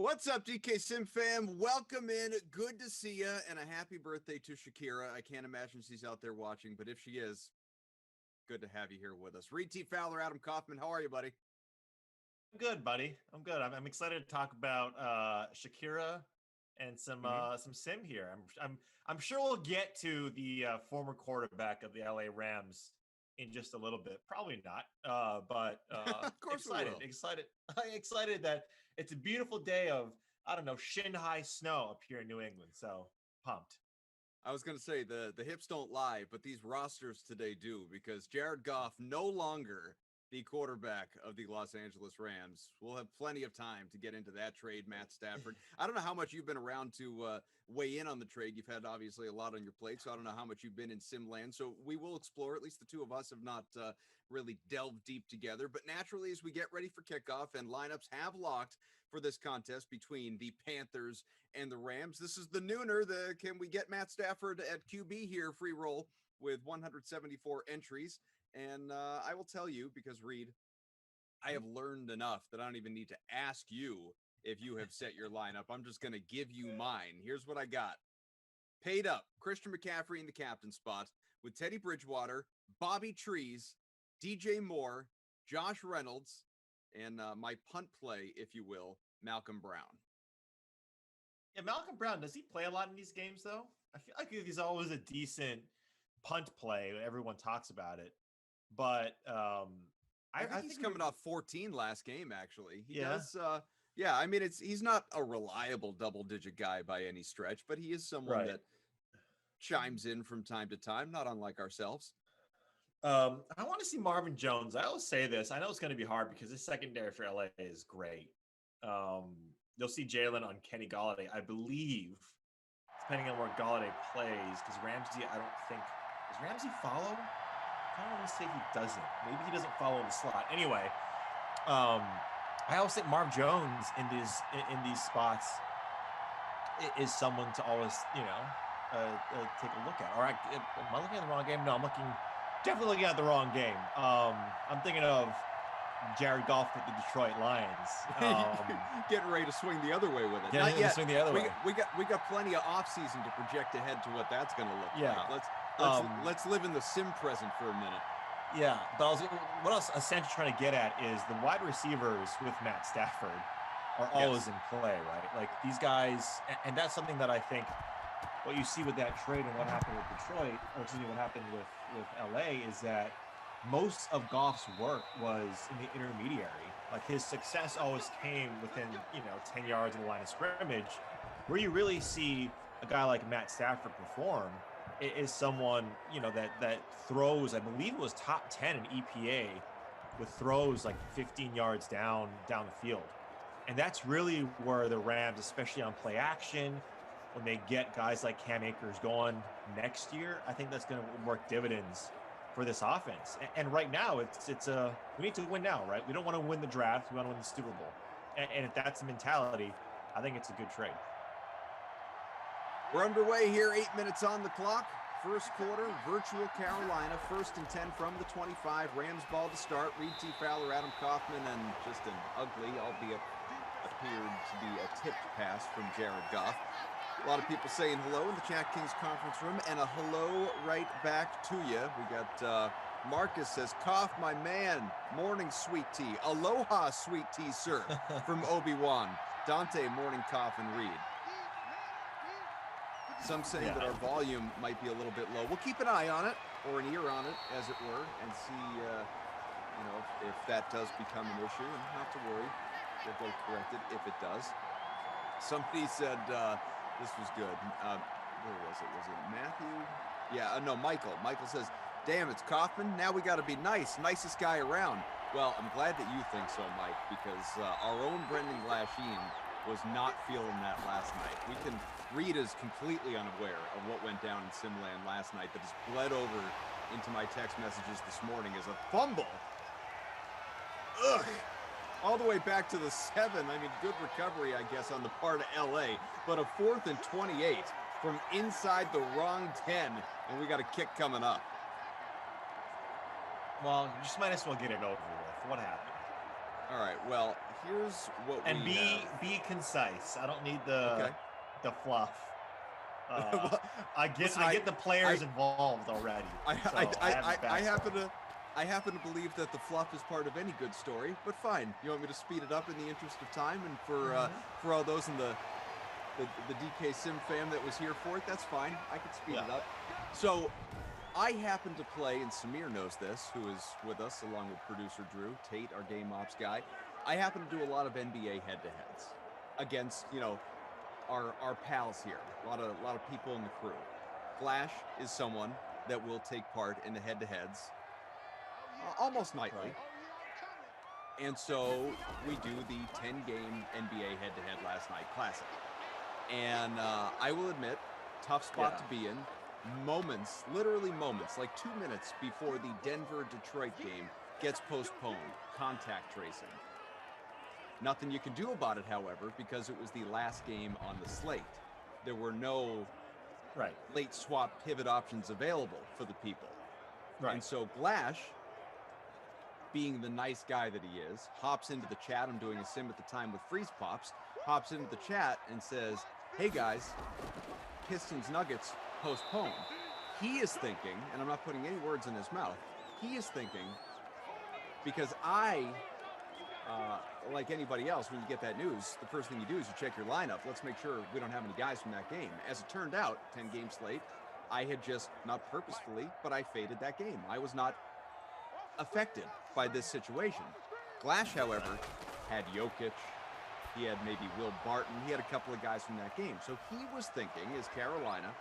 What's up, DK Sim fam? Welcome in. Good to see you, and a happy birthday to Shakira. I can't imagine she's out there watching, but if she is, good to have you here with us. Reed T. Fowler, Adam Kaufman, how are you, buddy? I'm good, buddy. I'm good. I'm excited to talk about Shakira and some sim here. I'm sure we'll get to the former quarterback of the LA Rams in just a little bit. Probably not, but Of course we will. excited that it's a beautiful day of I don't know shin high snow up here in New England. So pumped. I was going to say the hips don't lie, but these rosters today do, because Jared Goff no longer the quarterback of the Los Angeles Rams. We'll have plenty of time to get into that trade, Matt Stafford. I don't know how much you've been around to weigh in on the trade. You've had obviously a lot on your plate, so I don't know how much you've been in Simland. So we will explore. At least the two of us have not really delved deep together. But naturally, as we get ready for kickoff and lineups have locked for this contest between the Panthers and the Rams, this is the nooner. Can we get Matt Stafford at QB here? Free roll with 174 entries. And I will tell you, because Reed, I have learned enough that I don't even need to ask you if you have set your lineup. I'm just going to give you mine. Here's what I got. Paid up, Christian McCaffrey in the captain spot with Teddy Bridgewater, Bobby Trees, DJ Moore, Josh Reynolds, and my punt play, if you will, Malcolm Brown. Yeah, Malcolm Brown, does he play a lot in these games though? I feel like he's always a decent punt play. Everyone talks about it. But I think he's coming off 14 last game, actually. He Yeah. does. Yeah, I mean, he's not a reliable double-digit guy by any stretch, but he is someone Right. that chimes in from time to time, not unlike ourselves. I want to see Marvin Jones. I always say this. I know it's going to be hard because his secondary for LA is great. You'll see Jalen on Kenny Golladay, I believe, depending on where Golladay plays, because Ramsey, I don't think, does Ramsey follow? I don't want to say he doesn't. Maybe he doesn't follow in the slot. Anyway, I always think Marv Jones in these spots is someone to always, take a look at. All right, am I looking at the wrong game? No, I'm definitely looking at the wrong game. I'm thinking of Jared Goff with the Detroit Lions. Getting ready to swing the other way with it. Not yet. Swing the other way. We got plenty of offseason to project ahead to what that's going to look like. Let's live in the sim present for a minute. Yeah, but what I was essentially trying to get at is the wide receivers with Matt Stafford are always in play, right? Like these guys, and that's something that I think what you see with that trade and what happened with Detroit, or excuse me, what happened with LA is that most of Goff's work was in the intermediary. Like his success always came within, 10 yards of the line of scrimmage. Where you really see a guy like Matt Stafford perform is someone, that throws, I believe it was top 10 in EPA with throws like 15 yards down the field. And that's really where the Rams, especially on play action, when they get guys like Cam Akers going next year, I think that's going to work dividends for this offense. And right now, we need to win now, right? We don't want to win the draft. We want to win the Super Bowl. And if that's the mentality, I think it's a good trade. We're underway here, 8 minutes on the clock. First quarter, virtual Carolina, 1st and 10 from the 25. Rams ball to start. Reed T. Fowler, Adam Kaufman, and just an ugly, albeit appeared to be a tipped pass from Jared Goff. A lot of people saying hello in the DraftKings conference room, and a hello right back to you. We got Marcus says, "Cough, my man. Morning, sweet tea. Aloha, sweet tea, sir," from Obi-Wan. Dante, morning, cough, and Reed. Some say that our volume might be a little bit low. We'll keep an eye on it, or an ear on it, as it were, and see, if that does become an issue. And not to worry, we'll go correct it if it does. Somebody said this was good. Where was it? Was it Matthew? Yeah, no, Michael. Michael says, "Damn, it's Kaufman. Now we got to be nice. Nicest guy around." Well, I'm glad that you think so, Mike, because our own Brendan Glasheen was not feeling that last night. Reed is completely unaware of what went down in Simland last night that has bled over into my text messages this morning as a fumble. Ugh. All the way back to the 7. I mean, good recovery, I guess, on the part of LA. But a 4th and 28 from inside the wrong 10, and we got a kick coming up. Well, you just might as well get it over with. What happened? All right. Well, here's what And we be concise. I don't need the fluff. Well, I get listen, I get the players involved already. I I happen to believe that the fluff is part of any good story, but fine. You want me to speed it up in the interest of time, and for all those in the DK Sim fam that was here for it, that's fine. I can speed it up. So I happen to play, and Samir knows this, who is with us along with producer Drew, Tate, our game ops guy. I happen to do a lot of NBA head-to-heads against, our pals here. A lot of people in the crew. Flash is someone that will take part in the head-to-heads almost nightly. Right. And so we do the 10-game NBA head-to-head last night classic. And I will admit, tough spot to be in. Moments, literally moments, like 2 minutes before the Denver-Detroit game gets postponed. Contact tracing. Nothing you can do about it, however, because it was the last game on the slate. There were no late swap pivot options available for the people. Right. And so Glash, being the nice guy that he is, hops into the chat. I'm doing a sim at the time with Freeze Pops. Hops into the chat and says, "Hey guys, Pistons Nuggets postponed." He is thinking, and I'm not putting any words in his mouth, he is thinking, because like anybody else, when you get that news, the first thing you do is you check your lineup. Let's make sure we don't have any guys from that game. As it turned out, 10-game slate, I had just, not purposefully, but I faded that game. I was not affected by this situation. Glash, however, had Jokic. He had maybe Will Barton. He had a couple of guys from that game. So he was thinking, as Carolina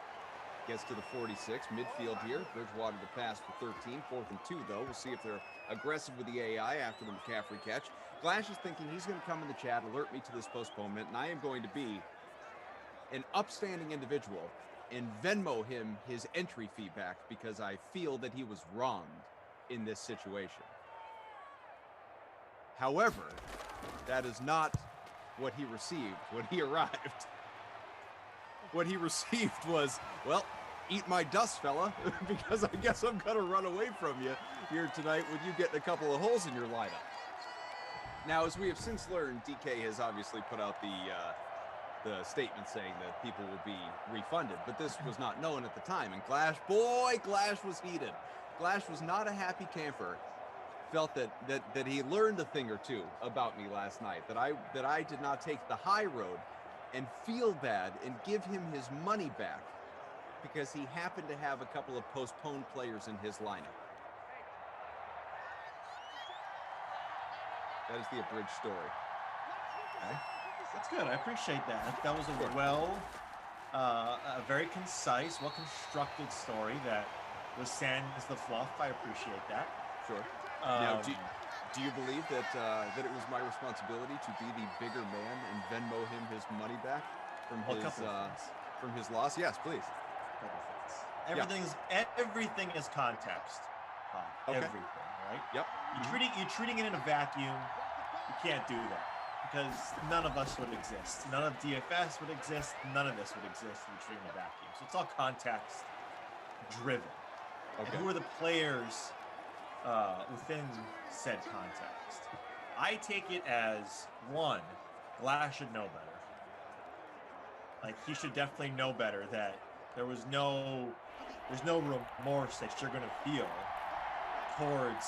gets to the 46, midfield here, Bridgewater to pass for 13, 4th and 2, though. We'll see if they're aggressive with the AI after the McCaffrey catch. Glash is thinking he's going to come in the chat, alert me to this postponement, and I am going to be an upstanding individual and Venmo him his entry fee back because I feel that he was wronged in this situation. However, that is not what he received when he arrived. What he received was, well, eat my dust, fella, because I guess I'm going to run away from you here tonight with you getting a couple of holes in your lineup. Now, as we have since learned, DK has obviously put out the statement saying that people will be refunded, but this was not known at the time. And Glash was heated. Glash was not a happy camper. Felt that he learned a thing or two about me last night, that I did not take the high road and feel bad and give him his money back because he happened to have a couple of postponed players in his lineup. That is the abridged story. Okay. That's good. I appreciate that. That was a very concise, well-constructed story that was sans the fluff. I appreciate that. Sure. Now, do you believe that that it was my responsibility to be the bigger man and Venmo him his money back from his loss? Yes, please. Everything is context. Okay. Everything, right? Yep. You're treating it in a vacuum. You can't do that because none of us would exist. None of DFS would exist. None of this would exist if you're treating it in a vacuum. So it's all context driven. Okay. And who are the players within said context? I take it as one, Glass should know better. Like he should definitely know better that there's no remorse that you're gonna feel towards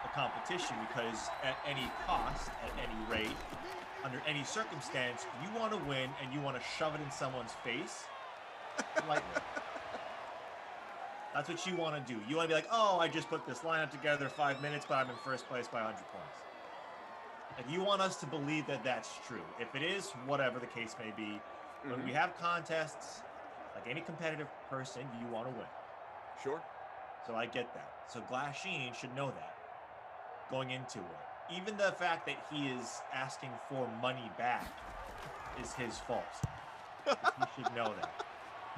the competition because at any cost, at any rate, under any circumstance, you want to win and you want to shove it in someone's face lightly. That's what you want to do. You want to be like, oh, I just put this lineup together 5 minutes, but I'm in first place by 100 points. Like you want us to believe that that's true. If it is, whatever the case may be, when we have contests, like any competitive person, you want to win. Sure. So I get that. So Glasheen should know that going into it. Even the fact that he is asking for money back is his fault. He should know that.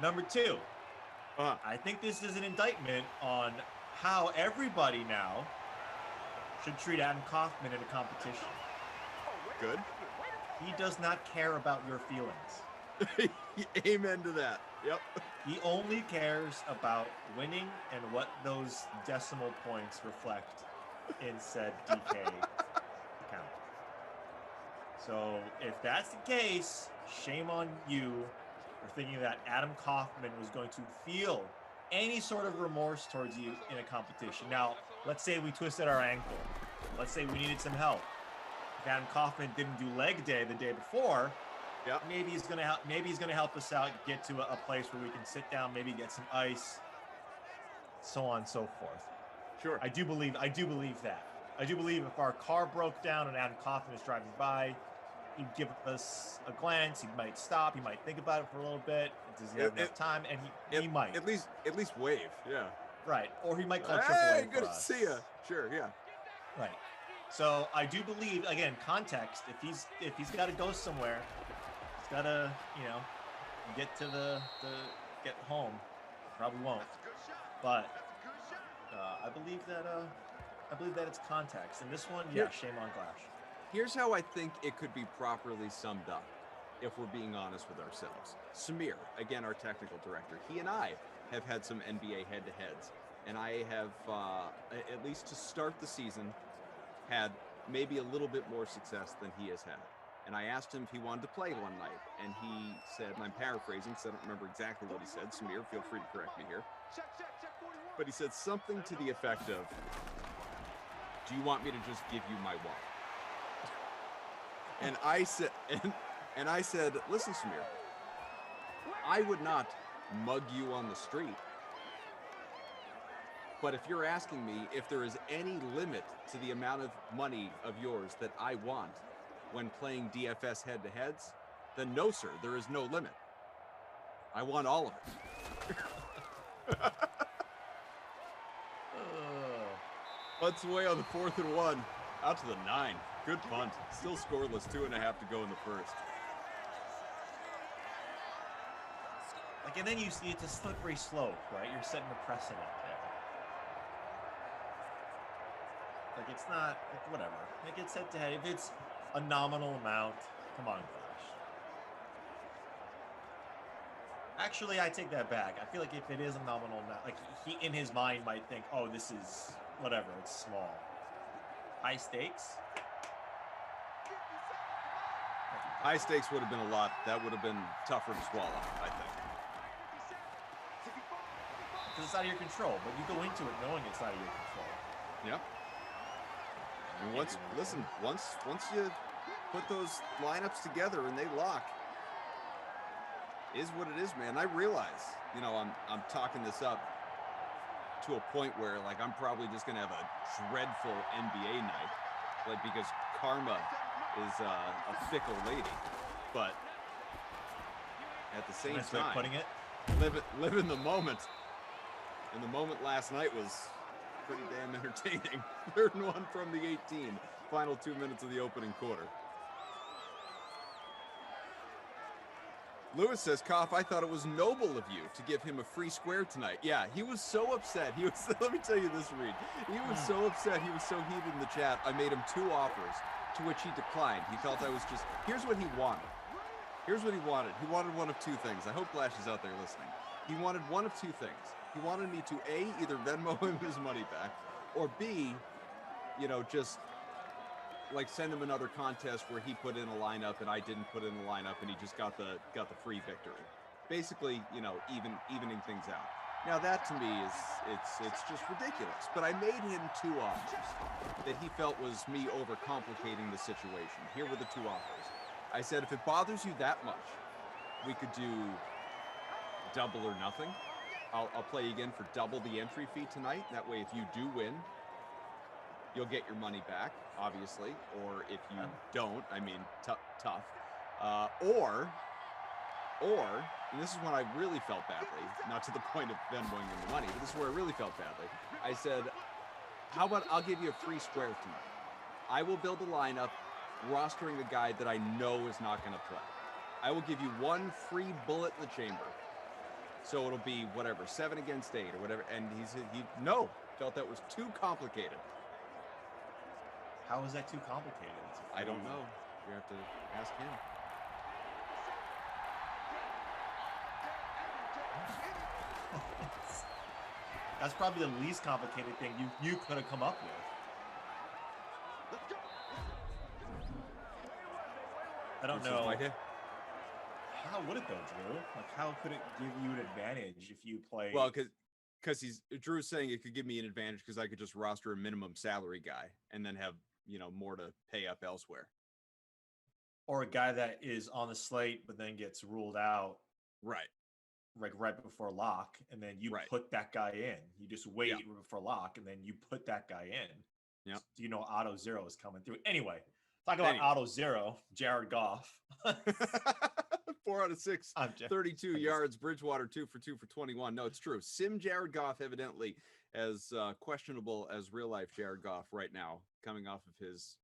Number two, I think this is an indictment on how everybody now should treat Adam Kaufman in a competition. Good. He does not care about your feelings. Amen to that. Yep. He only cares about winning and what those decimal points reflect in said DK account. So if that's the case, shame on you for thinking that Adam Kaufman was going to feel any sort of remorse towards you in a competition. Now, let's say we twisted our ankle. Let's say we needed some help. If Adam Kaufman didn't do leg day the day before, maybe he's gonna help. Maybe he's gonna help us out, get to a place where we can sit down, maybe get some ice, so on and so forth. Sure. I do believe that. I do believe if our car broke down and Adam Kaufman is driving by, he'd give us a glance. He might stop. He might think about it for a little bit. Does he have enough time? And he might at least wave. Yeah. Right. Or he might call AAA Hey, for good us. to see you. Sure. Yeah. Right. So I do believe, again, context. If he's got to go somewhere, he's got to get to get home. Probably won't. But I believe that it's context. And this one, shame on Glash. Here's how I think it could be properly summed up, if we're being honest with ourselves. Samir, again, our technical director, he and I have had some NBA head-to-heads, and I have, at least to start the season, had maybe a little bit more success than he has had. And I asked him if he wanted to play one night, and he said, and I'm paraphrasing because I don't remember exactly what he said. Samir, feel free to correct me here. But he said something to the effect of, do you want me to just give you my wallet? And I said, listen, Samir, I would not mug you on the street. But if you're asking me if there is any limit to the amount of money of yours that I want when playing DFS head-to-heads, then no, sir, there is no limit. I want all of it. Butts away on the 4th and 1. Out to the 9. Good punt. Still scoreless. 2.5 to go in the first. And then you see it's a slippery slope, right? You're setting a precedent there. It's not, whatever. It's head to head. If it's a nominal amount, come on, Flash. Actually, I take that back. I feel like if it is a nominal amount, he in his mind might think, oh, this is whatever, it's small. High stakes? High stakes would have been a lot. That would have been tougher to swallow, I think. Because it's out of your control, but you go into it knowing it's out of your control. Yeah. And once you put those lineups together and they lock, is what it is, man. I realize, I'm talking this up to a point where I'm probably just gonna have a dreadful NBA night, because karma is a fickle lady. But at the same time, putting it, live in the moment. And the moment last night was pretty damn entertaining. 3rd and 1 from the 18. Final 2 minutes of the opening quarter. Lewis says, Koff, I thought it was noble of you to give him a free square tonight. Yeah, he was so upset. Let me tell you this, Reed. He was so upset. He was so heated in the chat. I made him 2 offers, to which he declined. He felt I was just, here's what he wanted. Here's what he wanted. He wanted one of 2 things. I hope Glash is out there listening. He wanted one of 2 things. He wanted me to A, either Venmo him his money back, or B, just send him another contest where he put in a lineup and I didn't put in a lineup and he just got the free victory. Basically, evening things out. Now that to me is it's just ridiculous. But I made him 2 offers that he felt was me overcomplicating the situation. Here were the 2 offers. I said, if it bothers you that much, we could do double or nothing. I'll play again for double the entry fee tonight. That way, if you do win, you'll get your money back, obviously. Or if you don't, tough. Or, and this is when I really felt badly, not to the point of Venmoing him the money, but this is where I really felt badly. I said, how about I'll give you a free square tonight. I will build a lineup rostering a guy that I know is not going to play. I will give you 1 free bullet in the chamber. So it'll be whatever, 7 against 8 or whatever. And he felt that was too complicated. How is that too complicated? I don't know. You have to ask him. That's probably the least complicated thing you could have come up with. I don't Bruce know. might hit. How would it though, Drew? Like, how could it give you an advantage if you play? Well, because Drew's saying it could give me an advantage because I could just roster a minimum salary guy and then have more to pay up elsewhere. Or a guy that is on the slate but then gets ruled out, Right? Like right before lock, and then you put that guy in. You just wait before lock, and then you put that guy in. Yep. So auto zero is coming through. Anyway, talk about auto zero. Jared Goff. 4 out of 6, 32 yards. Bridgewater 2 for 2 for 21. No, it's true. Sim Jared Goff evidently as questionable as real life Jared Goff right now, coming off of his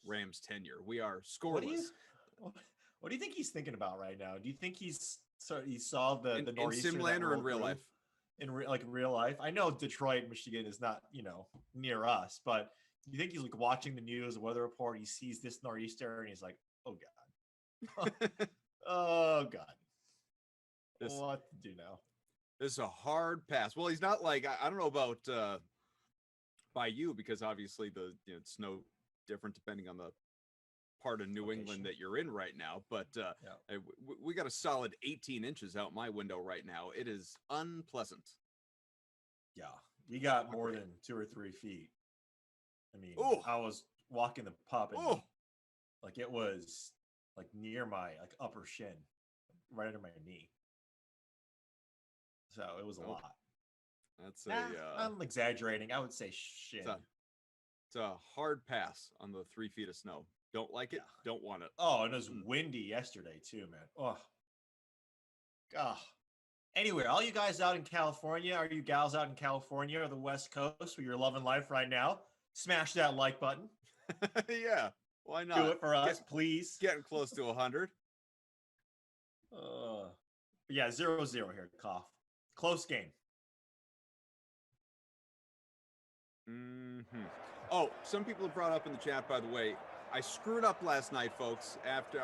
Rams tenure. We are scoreless. What do you think he's thinking about right now? Do you think he saw the Northeastern in Simland or in real life? In real life, I know Detroit, Michigan is not near us, but you think he's like watching the news, the weather report? He sees this Northeaster and he's like, "Oh God, oh God, what to do now?" This is a hard pass. Well, he's not like I don't know about by you because obviously the it's no different depending on the part of New England that you're in right now, but we got a solid 18 inches out my window right now. It is unpleasant. Yeah, we got more than 2 or 3 feet. I mean, I was walking the pup and like it was like near my upper shin, right under my knee. So it was a lot. That's I'm exaggerating. I would say shin. It's a hard pass on the 3 feet of snow. Don't like it. Don't want it. Oh, and it was windy yesterday too, man. Oh, God. Anyway, all you guys out in California, are you gals out in California or the West Coast where you're loving life right now? Smash that like button. Yeah, why not? Do it for us, please. Getting close to 100. Yeah, 0-0 here. Cough. Close game. Mm-hmm. Oh, some people have brought up in the chat, by the way, I screwed up last night, folks. After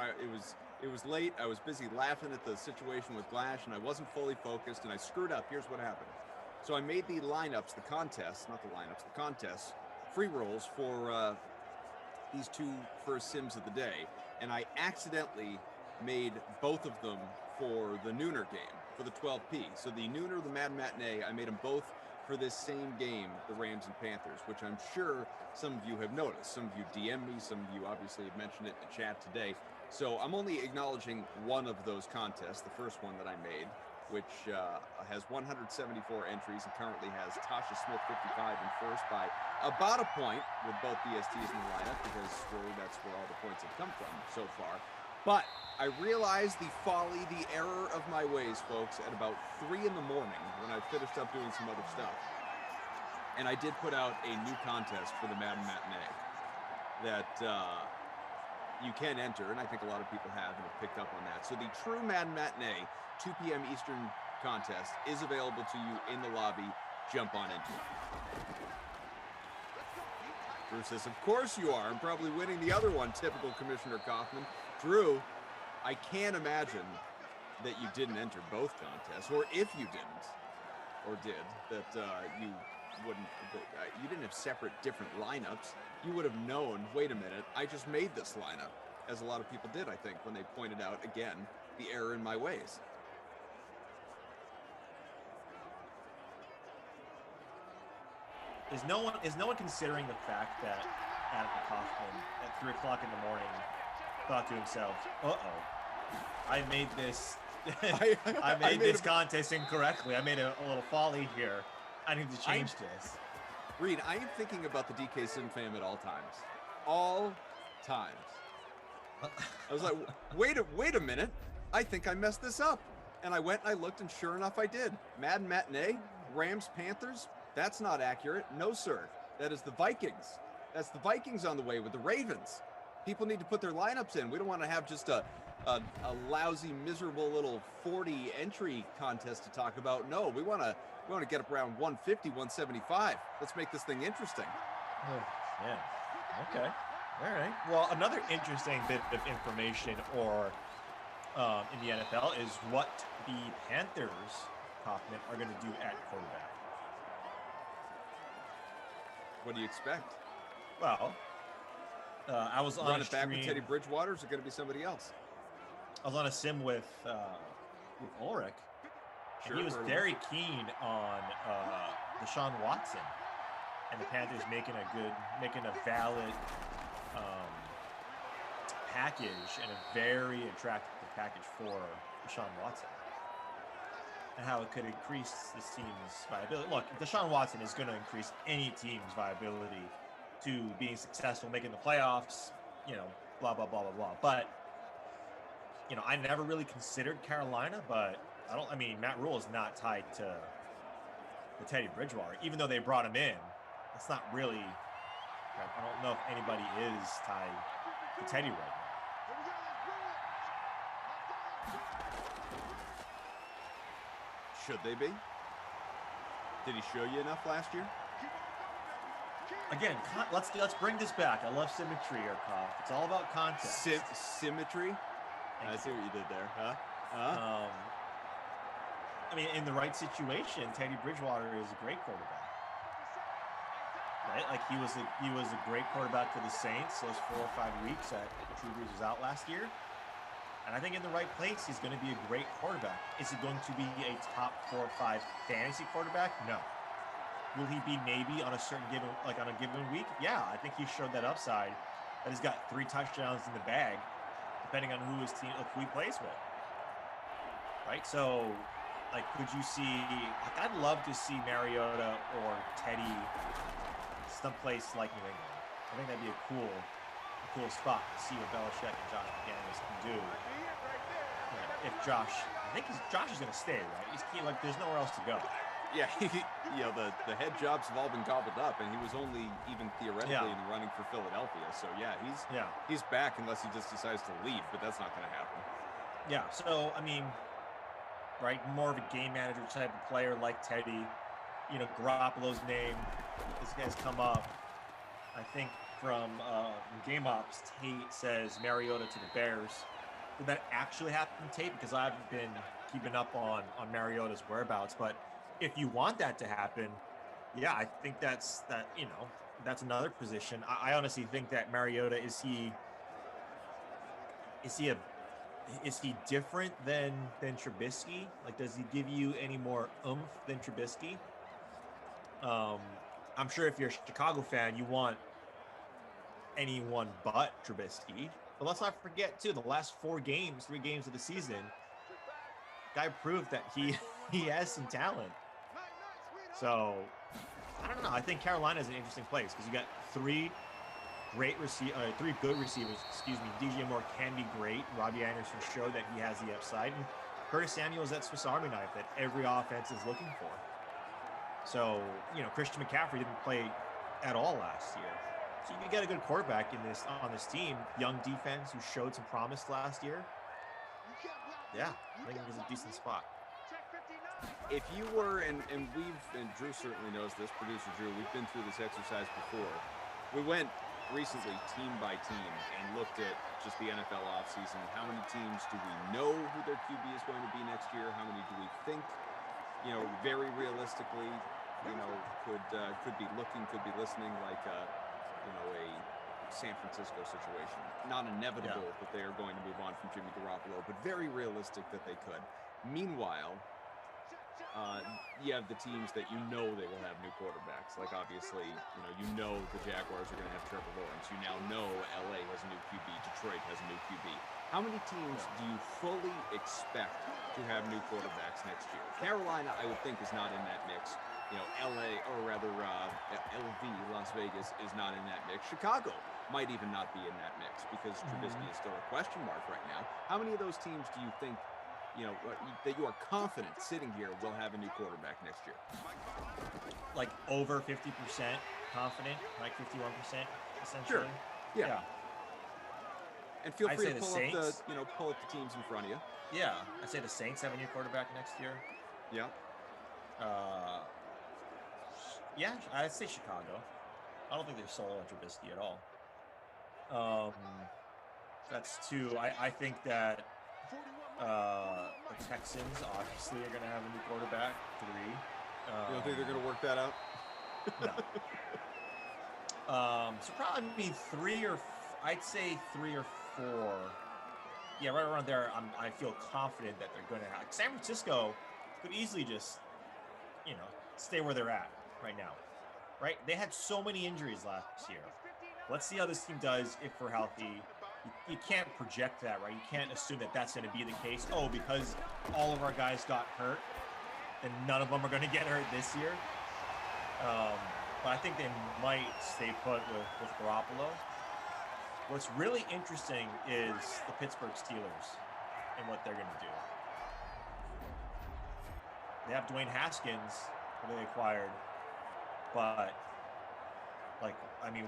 it was late, I was busy laughing at the situation with Glash, and I wasn't fully focused, and I screwed up. Here's what happened. So I made the lineups, the contests, not the lineups, the contests, free rolls for these 2 first sims of the day, and I accidentally made both of them for the nooner game, for the 12p. So the nooner, the Mad Matinee, I made them both for this same game, the Rams and Panthers, which I'm sure some of you have noticed. Some of you DM me, some of you obviously have mentioned it in the chat today. So I'm only acknowledging one of those contests, the first one that I made, which has 174 entries and currently has Tasha Smith 55 in first by about a point with both DSTs in the lineup, because really that's where all the points have come from so far. But I realized the folly, the error of my ways, folks, at about 3 in the morning when I finished up doing some other stuff. And I did put out a new contest for the Madden Matinee that you can enter, and I think a lot of people have and have picked up on that. So the True Madden Matinee 2 p.m. Eastern contest is available to you in the lobby. Jump on into it. Drew says, of course you are. I'm probably winning the other one, typical Commissioner Kaufman. Drew, I can't imagine that you didn't enter both contests, or if you didn't, or did, that you wouldn't, you didn't have separate different lineups. You would have known, wait a minute, I just made this lineup, as a lot of people did, I think, when they pointed out, again, the error in my ways. Is no one considering the fact that Adam Kaufman at 3 o'clock in the morning thought to himself, I made this I made this contest incorrectly. I made a little folly here. I need to change this. Reed, I am thinking about the DK Sim fam at all times. All times. I was like, wait a minute. I think I messed this up. And I went and I looked, and sure enough, I did. Madden Matinee, Rams, Panthers. That's not accurate. No, sir. That is the Vikings. That's the Vikings on the way with the Ravens. People need to put their lineups in. We don't want to have just a lousy, miserable little 40 entry contest to talk about. No, we want to get up around 150, 175. Let's make this thing interesting. Oh, yeah. Okay. All right. Well, another interesting bit of information in the NFL is what the Panthers, Kaufman, are going to do at quarterback. What do you expect? Well, I was on Run a it back with stream. Teddy Bridgewater, or is it going to be somebody else? I was on a sim with Ulrich, and he was very keen on Deshaun Watson, and the Panthers making a valid package and a very attractive package for Deshaun Watson, and how it could increase this team's viability. Look, Deshaun Watson is going to increase any team's viability to being successful, making the playoffs, blah, blah, blah, blah, blah. But, I never really considered Carolina, but Matt Rule is not tied to Teddy Bridgewater, even though they brought him in. It's not really, I don't know if anybody is tied to Teddy right now. Should they be? Did he show you enough last year? Again, let's bring this back. I love symmetry, Urkov. It's all about context. Symmetry? I see what you did there, huh? In the right situation, Teddy Bridgewater is a great quarterback. Right? Like he was a great quarterback for the Saints those 4 or 5 weeks that Drew Brees was out last year. And I think in the right place, he's going to be a great quarterback. Is he going to be a top 4 or 5 fantasy quarterback? No. Will he be maybe on a given week? Yeah, I think he showed that upside, that he's got 3 touchdowns in the bag, depending on who he plays with. Right? So, could you see, I'd love to see Mariota or Teddy someplace like New England. I think that'd be a cool spot to see what Belichick and Josh McDaniels can do. If Josh is going to stay, right? He's key, there's nowhere else to go. Yeah, the head jobs have all been gobbled up, and he was only even theoretically in the running for Philadelphia. So he's back unless he just decides to leave, but that's not going to happen. Yeah, so right, more of a game manager type of player like Teddy. Garoppolo's name has come up. I think from Game Ops, Tate says Mariota to the Bears. Did that actually happen, Tate? Because I haven't been keeping up on Mariota's whereabouts, but if you want that to happen, yeah, I think that's another position. I honestly think that Mariota is he different than Trubisky? Does he give you any more oomph than Trubisky? I'm sure if you're a Chicago fan, you want anyone but Trubisky. But let's not forget too, the last 3 games of the season, guy proved that he has some talent. So I don't know. I think Carolina is an interesting place because you got 3 good receivers. DJ Moore can be great. Robbie Anderson showed that he has the upside, and Curtis Samuel is that Swiss Army knife that every offense is looking for. So Christian McCaffrey didn't play at all last year. So you get a good quarterback on this team, young defense who showed some promise last year. Yeah, I think it was a decent spot. If you were, and Drew certainly knows this, producer Drew, we've been through this exercise before. We went recently team by team and looked at just the NFL offseason. How many teams do we know who their QB is going to be next year? How many do we think, very realistically, could be looking, could be listening like a San Francisco situation. Not inevitable that they are going to move on from Jimmy Garoppolo, but very realistic that they could. Meanwhile, you have the teams that they will have new quarterbacks. Like obviously, the Jaguars are going to have Trevor Lawrence. You now know LA has a new QB, Detroit has a new QB. How many teams do you fully expect to have new quarterbacks next year? Carolina, I would think, is not in that mix. LA, or rather LV, Las Vegas, is not in that mix. Chicago might even not be in that mix because Trubisky is still a question mark right now. How many of those teams do you think that you are confident sitting here will have a new quarterback next year? Over 50% confident, 51% essentially. Sure. Yeah. And feel free to pull up the teams in front of you. Yeah, I'd say the Saints have a new quarterback next year. Yeah. Yeah, I'd say Chicago. I don't think they're sold on Trubisky at all. That's 2. I think that the Texans obviously are going to have a new quarterback. 3. You don't think they're going to work that out? No. So probably 3 or I'd say 3 or 4. Yeah, right around there. I feel confident that they're going to have. San Francisco could easily just, stay where they're at right now. Right? They had so many injuries last year. Let's see how this team does if we're healthy. You can't project that, right? You can't assume that that's going to be the case. Oh, because all of our guys got hurt, then none of them are going to get hurt this year. But I think they might stay put with Garoppolo. What's really interesting is the Pittsburgh Steelers and what they're going to do. They have Dwayne Haskins, who they acquired, but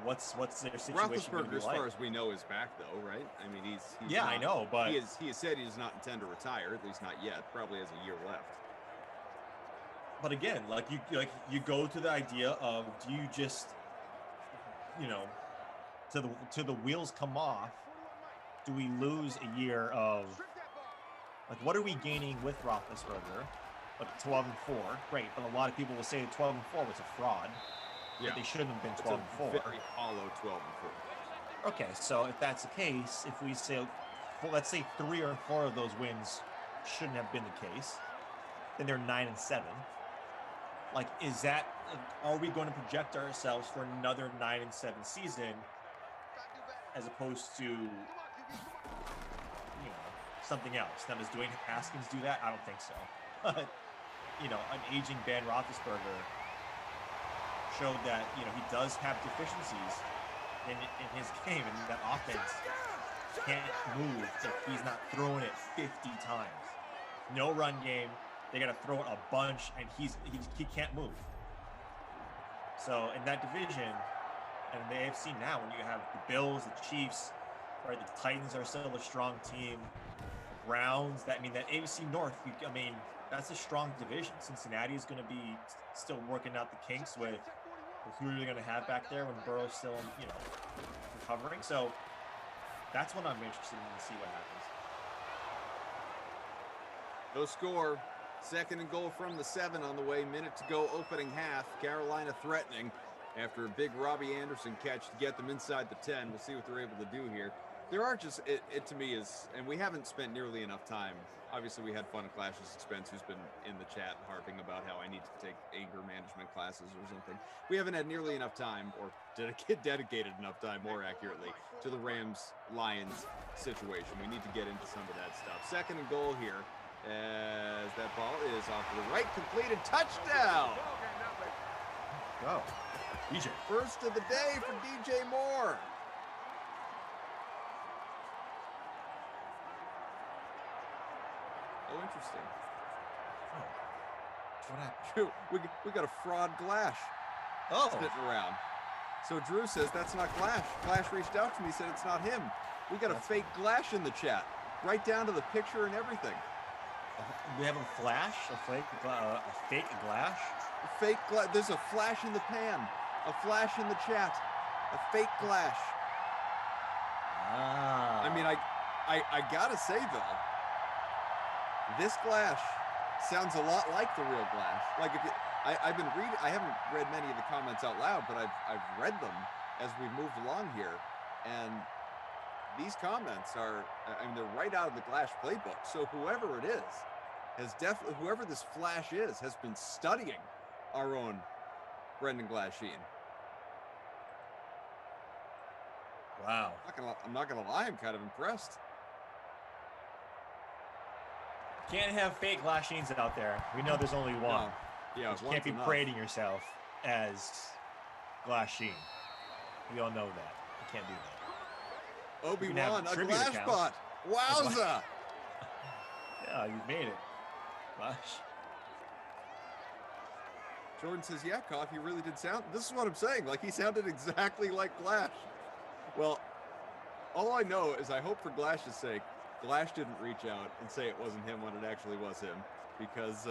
what's their situation going to be as like? far as we know, is back though, right? I mean, he's yeah, not, I know, but he has said he does not intend to retire, at least not yet. Probably has a year left. But again, you go to the idea of, do you just, till the wheels come off, do we lose a year of, what are we gaining with Roethlisberger? 12-4, great, but a lot of people will say 12-4 was a fraud. Yeah, they shouldn't have been 12-4. Very hollow 12-4. Okay, so if that's the case, if we say, let's say 3 or 4 of those wins shouldn't have been the case, then they're 9-7. Is that? Are we going to project ourselves for another 9-7 season, as opposed to, something else? Now, does Dwayne Haskins do that? I don't think so. But an aging Ben Roethlisberger showed that he does have deficiencies in his game, and that offense can't move if he's not throwing it 50 times. No run game. They got to throw it a bunch, and he can't move. So in that division, and in the AFC now, when you have the Bills, the Chiefs, right, the Titans are still a strong team. The Browns, that AFC North, that's a strong division. Cincinnati is going to be still working out the kinks with who are they going to have back there when Burrow's still, recovering. So that's what I'm interested in to see what happens. No score. 2nd and goal from the 7 on the way. Minute to go, opening half. Carolina threatening after a big Robbie Anderson catch to get them inside the 10. We'll see what they're able to do here. There are just, it to me is, and we haven't spent nearly enough time. Obviously, we had fun at Clash's expense, who's been in the chat harping about how I need to take anger management classes or something. We haven't had nearly enough time, or dedicated enough time, more accurately, to the Rams-Lions situation. We need to get into some of that stuff. 2nd and goal here, as that ball is off to the right, completed, touchdown! Go, DJ. First of the day for DJ Moore. Oh, interesting. Oh. What happened? We got a fraud Glash sitting around. So Drew says that's not Glash. Glash reached out to me, said it's not him. We got a fake Glash in the chat, right down to the picture and everything. We have a flash, a fake Glash. There's a flash in the pan, a flash in the chat, a fake Glash. Ah. I gotta say though, this Glash sounds a lot like the real Glash. I've been reading. I haven't read many of the comments out loud, but I've read them as we've moved along here, and these comments are, they're right out of the Glash playbook. So whoever it is whoever this Flash is, has been studying our own Brendan Glasheen. Wow. I'm not gonna lie, I'm kind of impressed. Can't have fake Glasheens out there. We know there's only one. No. Yeah, you can't be parading yourself as Glasheen. We all know that. You can't do that. Obi-Wan, a Glash bot. Wowza! Yeah, you made it. Glash. Jordan says, yeah, Koff, he really did sound. This is what I'm saying. He sounded exactly like Glash. Well, all I know is I hope for Glash's sake, Glash didn't reach out and say it wasn't him when it actually was him, because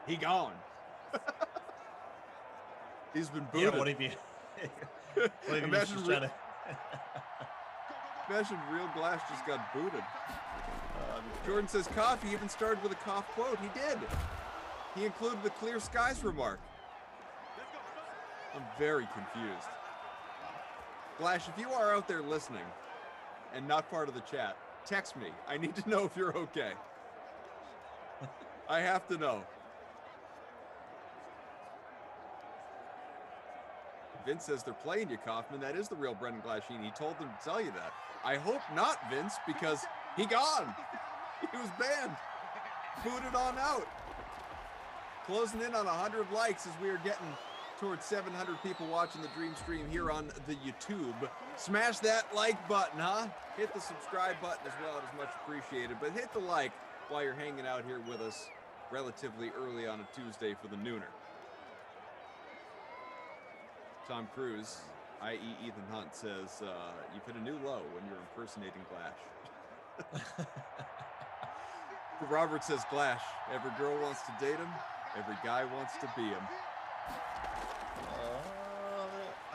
he gone. He's been booted. Yeah, what if you? Imagine real Glash just got booted. Jordan says, Koff, he even started with a Koff quote. He did. He included the clear skies remark. I'm very confused. Glash, if you are out there listening and not part of the chat, text me. I need to know if you're okay. I have to know. Vince says they're playing you, Kaufman. That is the real Brendan Glasheen. He told them to tell you that. I hope not, Vince, because he gone. He was banned. Booted on out. Closing in on 100 likes as we are getting towards 700 people watching the Dream Stream here on the YouTube. Smash that like button, huh? Hit the subscribe button as well. It is much appreciated. But hit the like while you're hanging out here with us relatively early on a Tuesday for the nooner. Tom Cruise, i.e. Ethan Hunt, says, you've hit a new low when you're impersonating Glash. Robert says, Glash, every girl wants to date him, every guy wants to be him.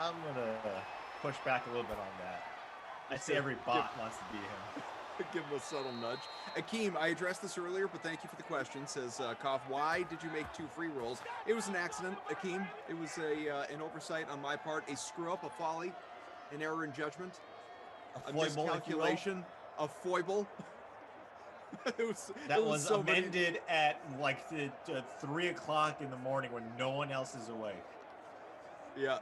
I'm going to push back a little bit on that. I'd say every bot wants to be him. Give him a subtle nudge. Akeem, I addressed this earlier, but thank you for the question. Says, Koff, why did you make 2 free rolls? It was an accident, Akeem. It was an oversight on my part, a screw-up, a folly, an error in judgment, a miscalculation, a foible. That was so amended at like 3 o'clock in the morning when no one else is awake. Yeah.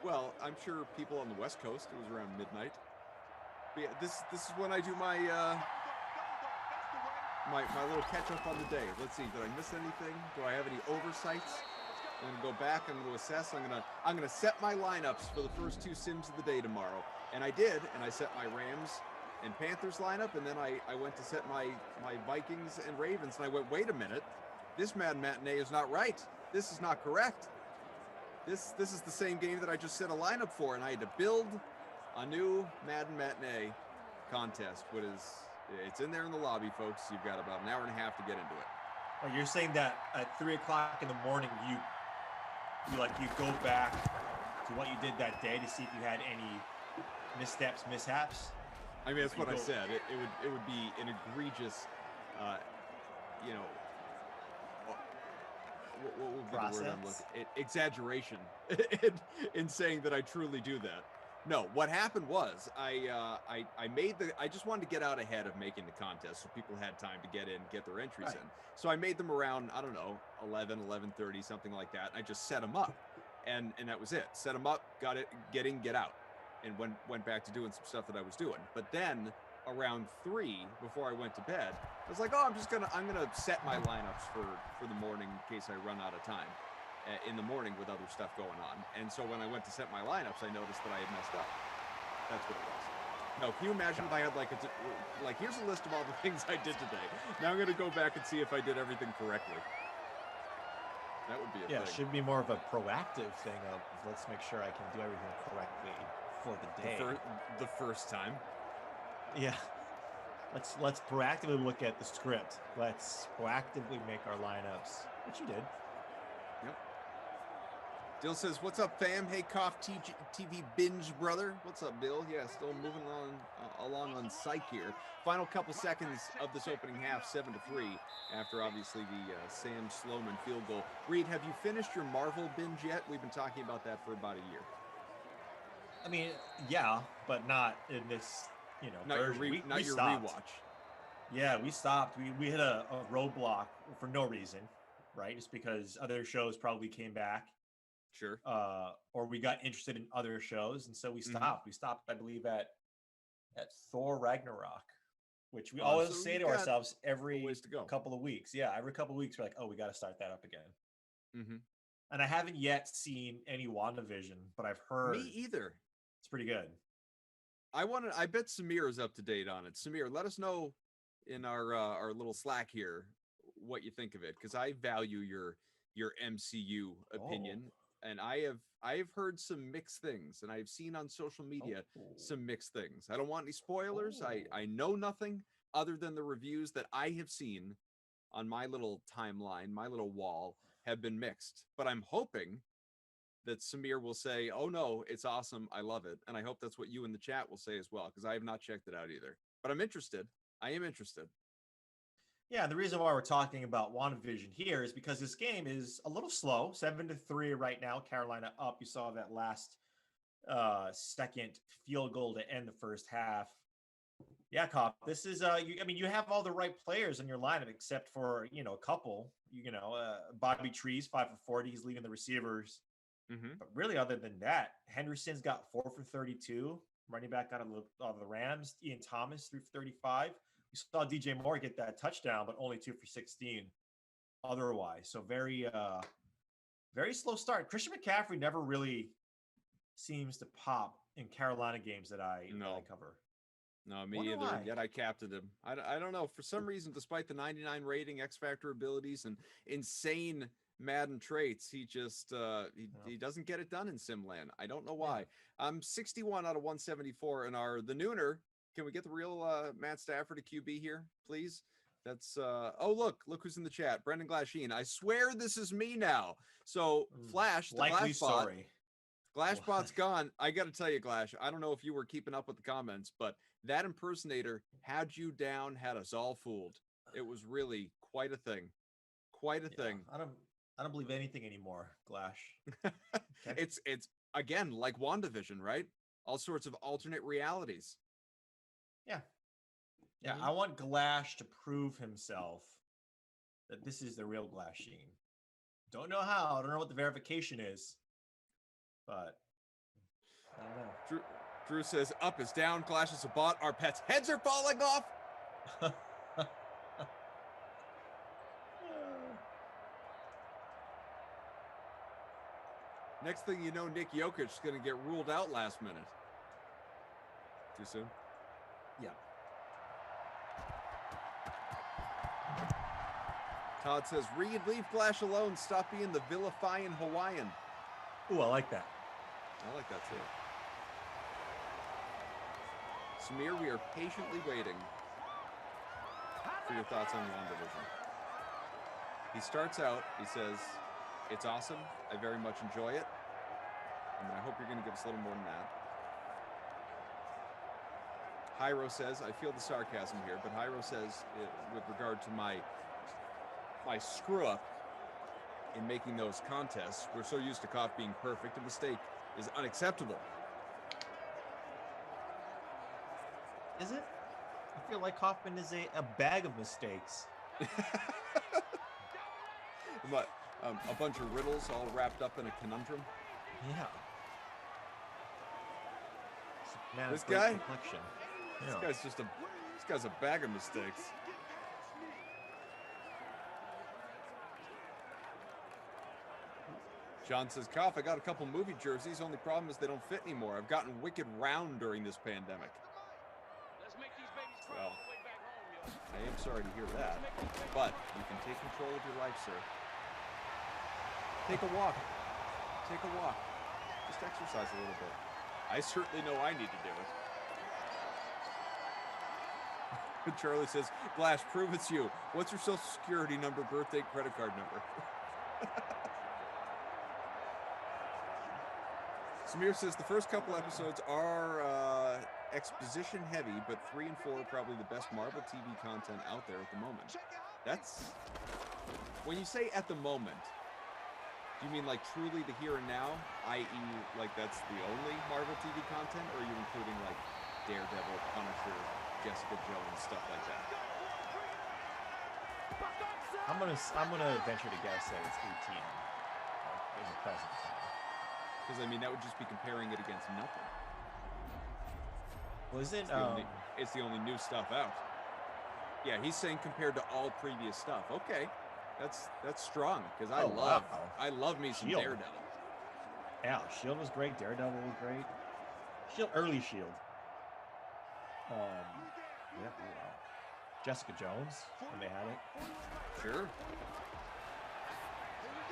Well, I'm sure people on the West Coast, it was around midnight. But yeah, this is when I do my my little catch up on the day. Let's see, did I miss anything? Do I have any oversights? I'm gonna go back. I'm gonna assess. I'm gonna set my lineups for the first 2 sims of the day tomorrow. And I did, and I set my Rams and Panthers lineup, and then I went to set my Vikings and Ravens, and I went, wait a minute, this Madden Matinee is not right. This is not correct. This is the same game that I just set a lineup for, and I had to build a new Madden Matinee contest. It's in there in the lobby, folks. You've got about an hour and a half to get into it. Well, you're saying that at 3 o'clock in the morning, you go back to what you did that day to see if you had any mishaps? I mean, that's what I said. It would be an egregious, what would be the word I'm looking? Exaggeration in saying that I truly do that. No, what happened was I just wanted to get out ahead of making the contest so people had time to get their entries in. So I made them around, I don't know, 11:30, something like that. I just set them up, and that was it. Set them up, got it, get in, get out, and went back to doing some stuff that I was doing. But then around 3, before I went to bed, I was like, oh, I'm gonna set my lineups for the morning in case I run out of time in the morning with other stuff going on. And so when I went to set my lineups, I noticed that I had messed up. That's what it was. No, can you imagine if I had like here's a list of all the things I did today. Now I'm gonna go back and see if I did everything correctly. That would be a thing. Yeah, it should be more of a proactive thing of let's make sure I can do everything correctly for the day. The first time. Yeah. Let's proactively look at the script. Let's proactively make our lineups, which you did. Yep. Dill says, what's up, fam? Hey, Koff TV binge brother. What's up, Bill? Yeah, still moving along on psych here. Final couple seconds of this opening half, 7-3, after obviously the Sam Sloman field goal. Reed, have you finished your Marvel binge yet? We've been talking about that for about a year. I mean, yeah, but not in this, not version. Your rewatch. Yeah, we stopped. We hit a roadblock for no reason, right? Just because other shows probably came back. Sure. Or we got interested in other shows, and so we stopped. Mm-hmm. We stopped, I believe, at Thor Ragnarok, which we always say to ourselves every couple of weeks. Yeah, every couple of weeks we're like, oh, we got to start that up again. Mm-hmm. And I haven't yet seen any WandaVision, but I've heard. Me either. It's pretty good. I bet Samir is up to date on it. Samir, let us know in our little Slack here what you think of it, because I value your MCU opinion. And I have heard some mixed things, and I've seen on social media some mixed things. I don't want any spoilers. I know nothing other than the reviews that I have seen on my little timeline, my little wall, have been mixed. But I'm hoping that Samir will say, oh no, it's awesome, I love it. And I hope that's what you in the chat will say as well, because I have not checked it out either. But I'm interested. I am interested. Yeah, the reason why we're talking about WandaVision here is because this game is a little slow. 7-3 right now. Carolina up. You saw that last second field goal to end the first half. Yeah, Cop. This is you have all the right players in your lineup except for a couple. Bobby Trees 5 for 40. He's leading the receivers. Mm-hmm. But really, other than that, Henderson's got 4 for 32. Running back out of the Rams. Ian Thomas 3 for 35. We saw DJ Moore get that touchdown, but only 2 for 16. Otherwise, so very slow start. Christian McCaffrey never really seems to pop in Carolina games that I cover. No, me either. Why? Yet I captained him. I don't know. For some reason, despite the 99 rating, X Factor abilities, and insane Madden traits, he just he doesn't get it done in Simland. I don't know why. I'm 61 out of 174 in the Nooner. Can we get the real Matt Stafford to QB here, please? That's look who's in the chat. Brendan Glasheen. I swear this is me now. So Flash, the likely Glashbot. story. Glashbot's gone. I got to tell you, Glash, I don't know if you were keeping up with the comments, but that impersonator had you down, had us all fooled. It was really quite a thing. Quite a thing. I don't believe anything anymore, Glash. Okay. It's again like WandaVision, right? All sorts of alternate realities. Yeah. Yeah, I want Glash to prove himself that this is the real Glasheen. Don't know how. I don't know what the verification is. But I don't know. Drew says, up is down, Glash is a bot, our pets' heads are falling off. Next thing you know, Nick Jokic is going to get ruled out last minute. Too soon? Yeah. Todd says, Reed, leave Glash alone. Stop being the vilifying Hawaiian. Ooh, I like that. I like that too. Samir, we are patiently waiting for your thoughts on WandaVision. He starts out, he says, it's awesome. I very much enjoy it. And I hope you're going to give us a little more than that. Hyro says, I feel the sarcasm here, but Hyro says, with regard to my screw up in making those contests, we're so used to Koff being perfect, a mistake is unacceptable. Is it? I feel like Hoffman is a bag of mistakes. But a bunch of riddles all wrapped up in a conundrum. Yeah. Man, this guy, yeah. this guy's a bag of mistakes. John says, Koff, I got a couple movie jerseys. Only problem is they don't fit anymore. I've gotten wicked round during this pandemic. Well, I am sorry to hear that, but you can take control of your life, sir. Take a walk. Take a walk. Just exercise a little bit. I certainly know I need to do it. Charlie says, Glash, prove it's you. What's your social security number, birthday, credit card number? Samir says the first couple episodes are exposition heavy, but 3 and 4 are probably the best Marvel TV content out there at the moment. That's when you say at the moment, do you mean like truly the here and now, i.e. like that's the only Marvel TV content, or are you including like Daredevil, Punisher, Jessica Jones, stuff like that? I'm gonna venture to guess that it's 18 in the present time. Because I mean that would just be comparing it against nothing. Wasn't it's the only new stuff out. Yeah, he's saying compared to all previous stuff. Okay, that's strong because I love me some Shield. Daredevil. Yeah, Shield was great. Daredevil was great. Early Shield. Yeah, wow. Jessica Jones when they had it. Sure.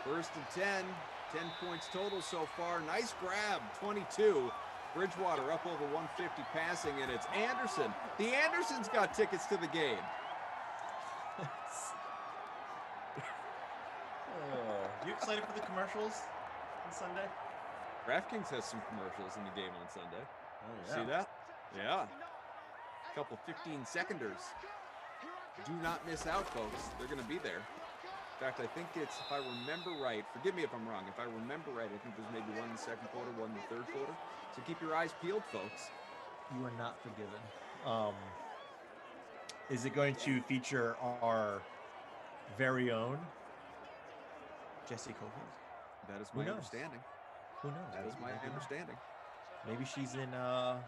First and 10. 10 points total so far. Nice grab. 22. Bridgewater up over 150 passing, and it's Anderson. The Andersons got tickets to the game. You excited for the commercials on Sunday? DraftKings has some commercials in the game on Sunday. Oh, yeah. See that? Yeah. A couple 15-seconders. Do not miss out, folks. They're going to be there. In fact, I think it's, if I remember right, forgive me if I'm wrong, if I remember right, I think there's maybe one in the second quarter, one in the third quarter. So keep your eyes peeled, folks. You are not forgiven. Is it going to feature our very own Jessie Cofield? That is my understanding. Who knows? That is my understanding. Maybe she's in animation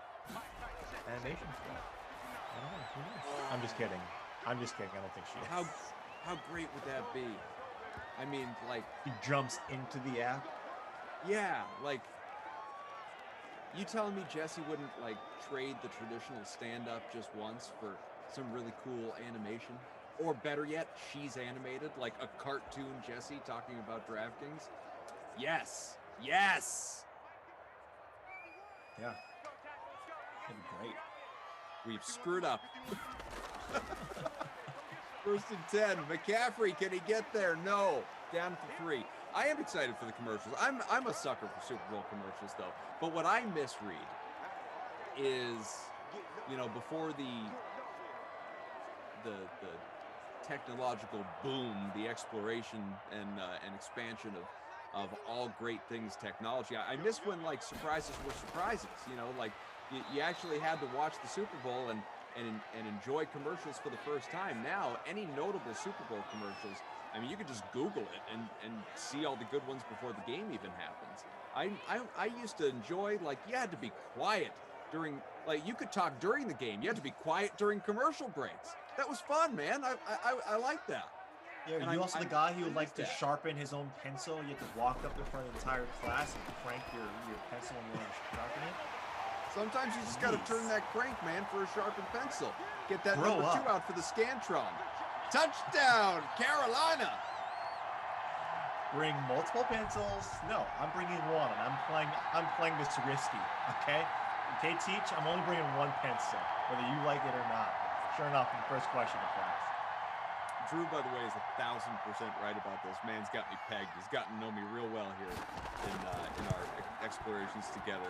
stuff. I don't know. Who knows? I'm just kidding. I don't think she is. How great would that be? I mean, like, he jumps into the app. Yeah, like, you telling me Jessie wouldn't like trade the traditional stand-up just once for some really cool animation? Or better yet, she's animated, like a cartoon Jessie talking about DraftKings? Yes. Yes. Yeah. That'd be great. We've screwed up. First and 10. McCaffrey, can he get there? No. Down for 3. I am excited for the commercials. I'm a sucker for Super Bowl commercials, though. But what I misread is, you know, before the technological boom, the exploration and expansion of all great things technology, I missed when like surprises were surprises. You know, like you actually had to watch the Super Bowl and enjoy commercials for the first time. Now, any notable Super Bowl commercials, I mean, you could just Google it and see all the good ones before the game even happens. I used to enjoy, like, you had to be quiet during, like, you could talk during the game. You had to be quiet during commercial breaks. That was fun, man. I like that. Yeah, and you also the guy who would like to sharpen his own pencil. You have to walk up in front of the entire class and crank your pencil and you want to sharpen it. Sometimes you just got to turn that crank, man, for a sharpened pencil. Get that number 2 out for the Scantron. Touchdown, Carolina! Bring multiple pencils. No, I'm bringing one, and I'm playing this risky. Okay, Teach. I'm only bringing one pencil, whether you like it or not. Sure enough, in the first question of class. Drew, by the way, is 1,000% right about this. Man's got me pegged. He's gotten to know me real well here in our explorations together.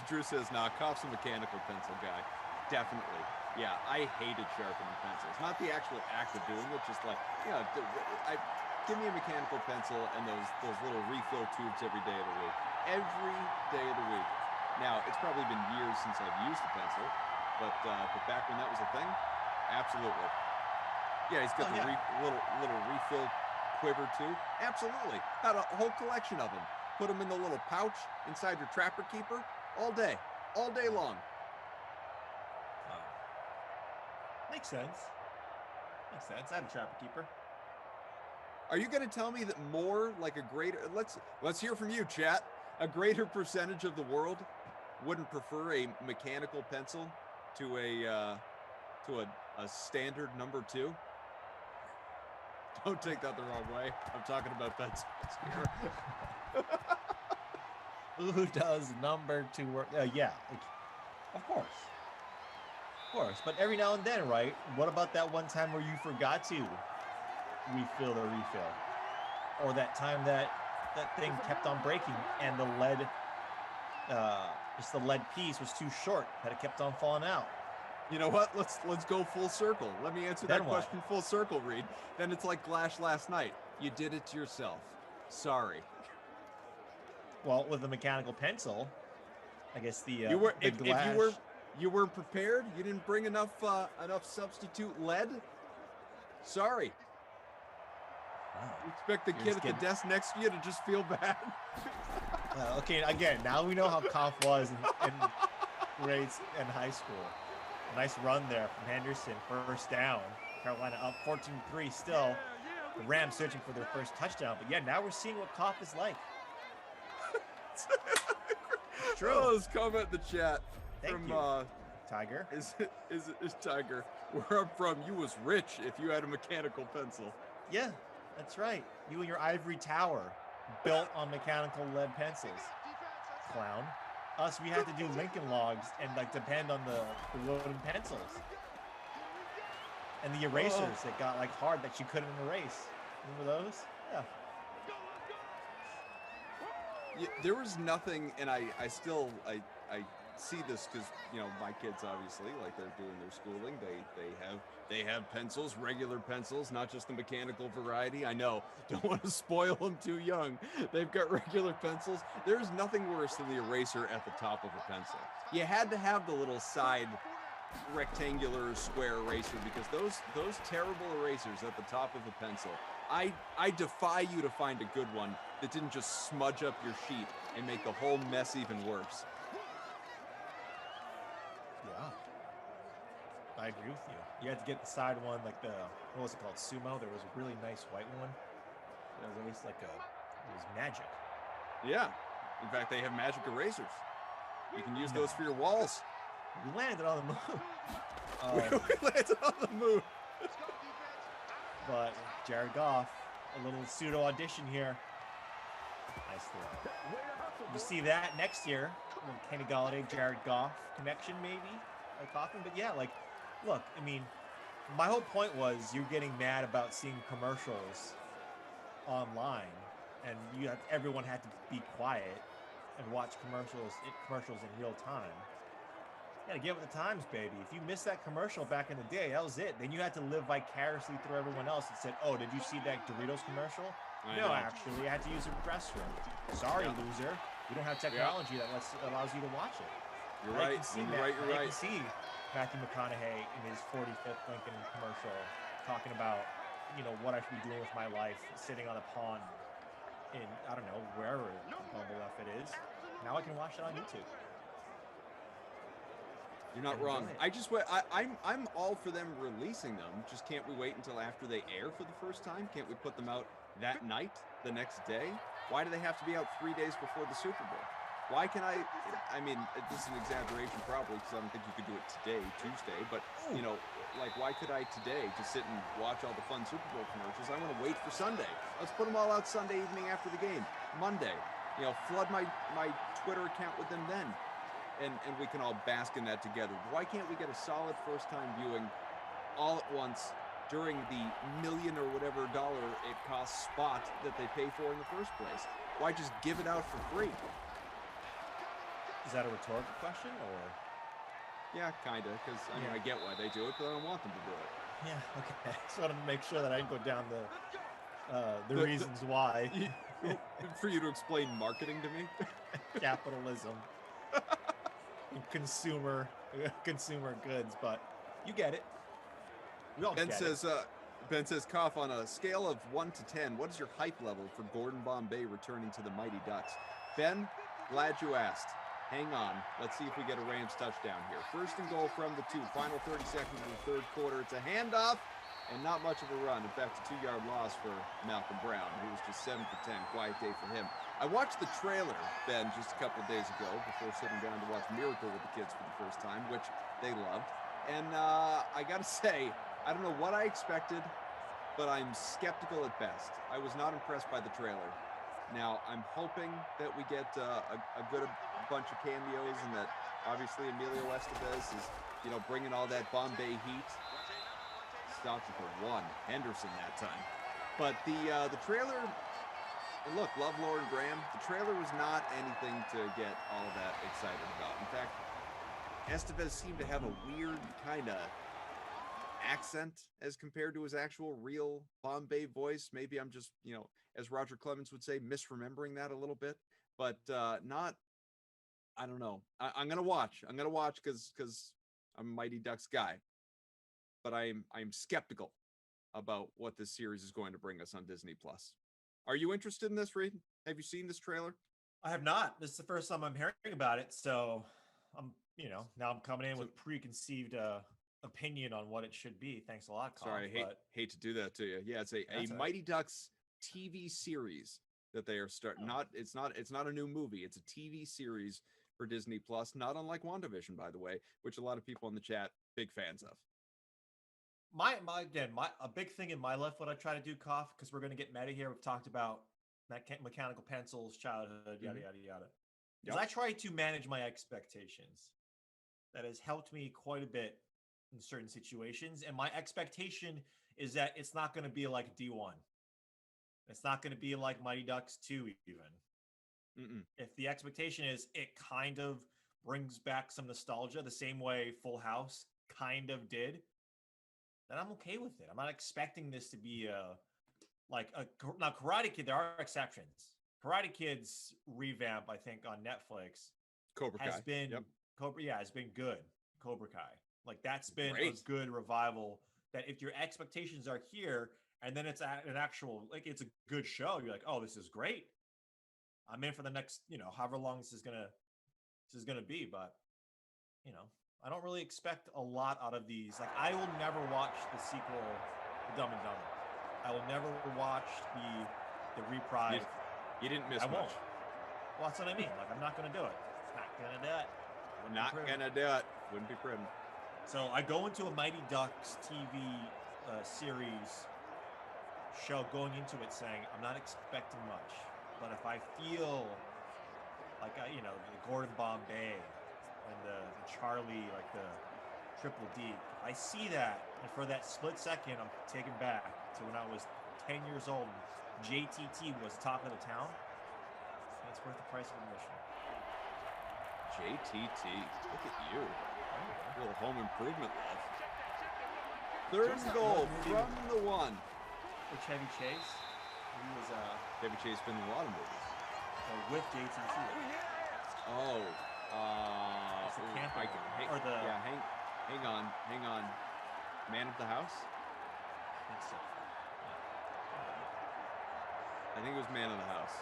Drew says, "Nah, Koff's a mechanical pencil guy." Definitely. Yeah, I hated sharpening pencils. Not the actual act of doing it, just like, you know, give me a mechanical pencil and those little refill tubes every day of the week. Every day of the week. Now, it's probably been years since I've used a pencil, but back when that was a thing, absolutely. Yeah, he's got little refill quiver too. Absolutely. Got a whole collection of them. Put them in the little pouch inside your Trapper Keeper all day long. Makes sense. I have a Trapper Keeper. Are you going to tell me that more, like a greater, let's hear from you, chat. A greater percentage of the world wouldn't prefer a mechanical pencil to a standard number 2? Don't take that the wrong way. I'm talking about pencils here. Who does number 2 work? Yeah, of course. But every now and then, right? What about that one time where you forgot to refill the refill? Or that time that thing kept on breaking and the lead, just the lead piece was too short, that it kept on falling out. You know what? Let's go full circle. Let me answer that question full circle, Reed. Then it's like Glash last night. You did it to yourself. Sorry. Well, with the mechanical pencil, I guess you weren't prepared. You didn't bring enough substitute lead. Sorry. Wow. You expect the kid at the desk next to you to just feel bad? Okay, again, now we know how Koff was in grades in high school. A nice run there from Henderson, first down. Carolina up 14-3 still. The Rams searching for their first touchdown. But yeah, now we're seeing what Koff is like. It's true. Oh, let's comment in the chat. Thank you. Tiger. Is Tiger. Where I'm from, you was rich if you had a mechanical pencil. Yeah, that's right. You and your ivory tower built on mechanical lead pencils. Clown. Us, we had to do Lincoln logs and like depend on the wooden pencils. And the erasers that got like hard that you couldn't erase. Remember those? Yeah. There was nothing, and I see this because my kids obviously, like, they're doing their schooling. They have pencils, regular pencils, not just the mechanical variety. I know, don't want to spoil them too young. They've got regular pencils. There's nothing worse than the eraser at the top of a pencil. You had to have the little side rectangular square eraser, because those terrible erasers at the top of a pencil, I defy you to find a good one that didn't just smudge up your sheet and make the whole mess even worse. Yeah, I agree with you. You had to get the side one, like what was it called, Sumo. There was a really nice white one that was always it was magic. Yeah, in fact, they have magic erasers. You can use those for your walls. We landed on the moon. We landed on the moon. But Jared Goff, a little pseudo audition here. Nice throw. You see that next year, a little Kenny Galladay, Jared Goff connection, maybe, like Kaufman. But yeah, like, look, I mean, my whole point was you're getting mad about seeing commercials online, and everyone had to be quiet and watch commercials in real time. You gotta get with the times, baby. If you missed that commercial back in the day, that was it. Then you had to live vicariously through everyone else and said, "Oh, did you see that Doritos commercial?" No, actually, I had to use a restroom. Sorry, loser. We don't have technology that allows you to watch it. You're right. You're right. I can see Matthew McConaughey in his 45th Lincoln commercial talking about, what I should be doing with my life, sitting on a pond in, I don't know, wherever Bumble F it is. Now I can watch it on YouTube. You're not wrong. I'm all for them releasing them. Just can't we wait until after they air for the first time? Can't we put them out that night, the next day? Why do they have to be out 3 days before the Super Bowl? Why can I mean, this is an exaggeration probably, because I don't think you could do it today, Tuesday, but, why could I today just sit and watch all the fun Super Bowl commercials? I want to wait for Sunday. Let's put them all out Sunday evening after the game. Monday, flood my Twitter account with them then. And we can all bask in that together. Why can't we get a solid first-time viewing all at once during the million or whatever dollar it costs spot that they pay for in the first place? Why just give it out for free? Is that a rhetorical question, or? Yeah, kind of, because I get why they do it, but I don't want them to do it. Yeah, okay. I just wanted to make sure that I didn't go down the reasons why. For you to explain marketing to me? Capitalism. Consumer goods, but you get it. We all Ben get says, it. Ben says, Koff, on a scale of 1 to 10, what is your hype level for Gordon Bombay returning to the Mighty Ducks? Ben, glad you asked. Hang on. Let's see if we get a Rams touchdown here. First and goal from the 2. Final 30 seconds of the third quarter. It's a handoff and not much of a run. In fact, a 2-yard loss for Malcolm Brown. He was just 7 for 10. Quiet day for him. I watched the trailer, Ben, just a couple of days ago before sitting down to watch Miracle with the kids for the first time, which they loved. And I got to say, I don't know what I expected, but I'm skeptical at best. I was not impressed by the trailer. Now, I'm hoping that we get a good bunch of cameos, and that obviously Emilio Estevez is, bringing all that Bombay heat. Stopped it for 1. Henderson that time. But the trailer, and look, love Lauren Graham. The trailer was not anything to get all that excited about. In fact, Estevez seemed to have a weird kind of accent as compared to his actual real Bombay voice. Maybe I'm just, as Roger Clemens would say, misremembering that a little bit, but not, I don't know. I'm going to watch. I'm going to watch because I'm a Mighty Ducks guy, but I'm skeptical about what this series is going to bring us on Disney Plus. Are you interested in this, Reed? Have you seen this trailer? I have not. This is the first time I'm hearing about it, so I'm, now I'm coming in with preconceived opinion on what it should be. Thanks a lot, Colin. Sorry, I hate to do that to you. Yeah, it's a Mighty Ducks TV series that they are starting. It's not a new movie. It's a TV series for Disney Plus, not unlike WandaVision, by the way, which a lot of people in the chat big fans of. A big thing in my life, what I try to do, Koff, because we're going to get meta here. We've talked about mechanical pencils, childhood, yada, yada, yada. Because I try to manage my expectations. That has helped me quite a bit in certain situations. And my expectation is that it's not going to be like D1. It's not going to be like Mighty Ducks 2 even. If the expectation is it kind of brings back some nostalgia the same way Full House kind of did, then I'm okay with it. I'm not expecting this to be now Karate Kid. There are exceptions. Karate Kid's revamp, I think, on Netflix Cobra Kai has been Yep. has been good. Cobra Kai, like that's been Great. a good revival. That if your expectations are here, and then it's an actual it's a good show, you're like, oh, this is great. I'm in for the next, however long this is gonna be. But I don't really expect a lot out of these. Like, I will never watch the sequel, The Dumb and Dumber. I will never watch the reprise. You didn't miss I much. won't. Well, that's what I mean. Like, I'm not gonna do it. Not gonna do it. Gonna do it. Wouldn't be prim. So I go into a Mighty Ducks TV series show going into it saying I'm not expecting much, but if I feel like the Gordon Bombay and the Charlie, like the Triple D, if I see that, and for that split second I'm taken back to when I was 10 years old and JTT was top of the town, and it's worth the price of admission. JTT, look at you. A little home improvement love. Third and goal from the one. With Chevy Chase. He was Chevy Chase been in a lot of movies. With JTT. Oh. It's the camper or the hang on. Man of the House? I think so. I think it was Man of the House.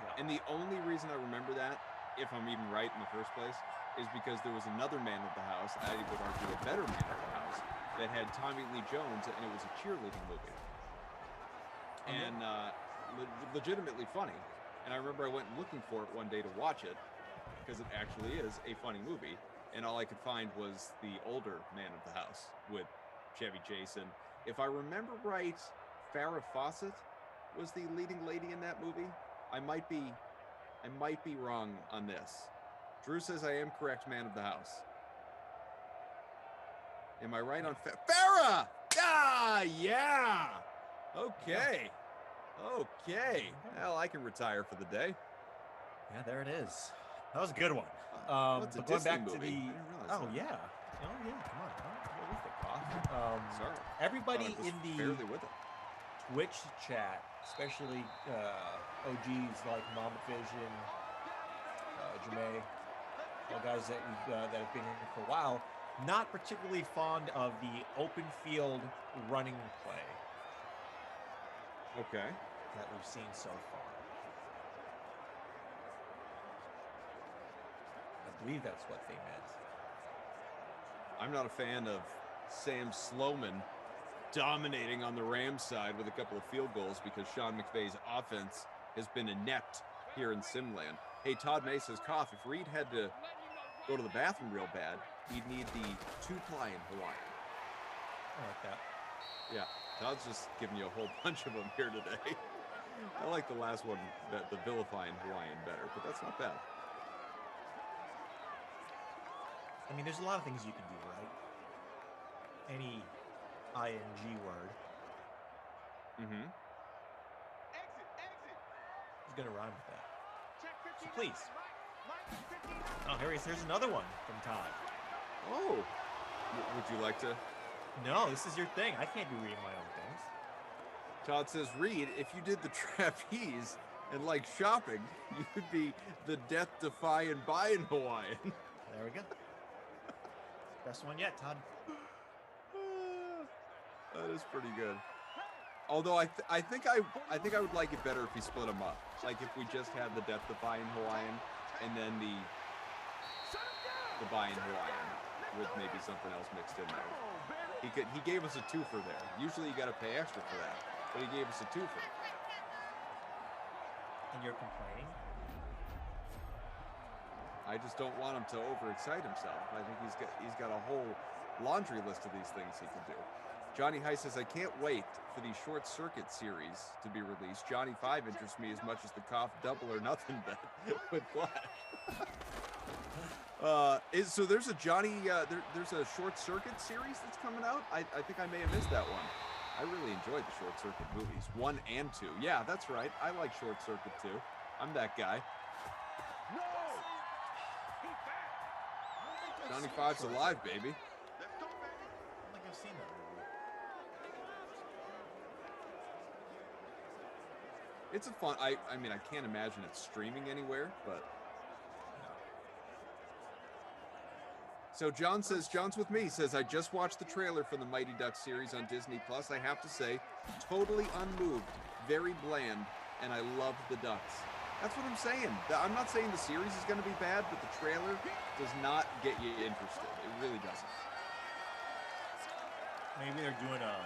Yeah. And the only reason I remember that, if I'm even right in the first place, is because there was another Man of the House, I would argue a better Man of the House, that had Tommy Lee Jones, and it was a cheerleading movie. And legitimately funny. And I remember I went looking for it one day to watch it, because it actually is a funny movie. And all I could find was the older Man of the House with Chevy Chase. And if I remember right, Farrah Fawcett was the leading lady in that movie. I might be wrong on this. Drew says I am correct, Man of the House. Am I right on Farrah? Ah, yeah. Okay. Well, I can retire for the day. Yeah, there it is. That was a good one. It's a but going Disney back movie. to the. I didn't realize Oh that. yeah. Oh yeah. Come on. Get with it, Goff. Sorry. Everybody Thought I was in the barely with it. Twitch chat, especially OGs like Mama Vision, Jamae, all guys that have been here for a while, not particularly fond of the open field running play. Okay. That we've seen so far. I believe that's what they meant. I'm not a fan of Sam Sloman dominating on the Rams side with a couple of field goals because Sean McVay's offense has been inept here in Simland. Hey, Todd May says, Cough, if Reed had to go to the bathroom real bad, he'd need the two-ply in Hawaiian. I like that. Yeah, Todd's just giving you a whole bunch of them here today. I like the last one, the vilifying Hawaiian better, but that's not bad. I mean, there's a lot of things you can do, right? Any ing word. Mm-hmm. Who's gonna rhyme with that? So please. Oh, here's another one from Todd. Oh, would you like to? No, this is your thing. I can't be reading my own things. Todd says, Reed, if you did the trapeze and like shopping, you could be the death-defying buying Hawaiian. There we go. Best one yet, Todd. That is pretty good. Although I think I would like it better if we split them up. Like if we just had the death-defying Hawaiian and then the buying Hawaiian with maybe something else mixed in there. He gave us a twofer there. Usually you got to pay extra for that, but he gave us a twofer. And you're complaining? I just don't want him to overexcite himself. I think he's got a whole laundry list of these things he can do. Johnny High says, I can't wait for the Short Circuit series to be released. Johnny 5 interests me as much as the Cough Double or Nothing bet with Flash. So there's a Johnny, there's a Short Circuit series that's coming out. I think I may have missed that one. I really enjoyed the Short Circuit movies, 1 and 2. Yeah, that's right. I like Short Circuit too. I'm that guy. Johnny Five's alive, baby. I don't think I've seen that movie. It's a fun. I mean, I can't imagine it's streaming anywhere, but. So John says, John's with me, says, I just watched the trailer for the Mighty Ducks series on Disney Plus. I have to say, totally unmoved, very bland, and I loved the Ducks. That's what I'm saying. I'm not saying the series is going to be bad, but the trailer does not get you interested. It really doesn't. Maybe they're doing a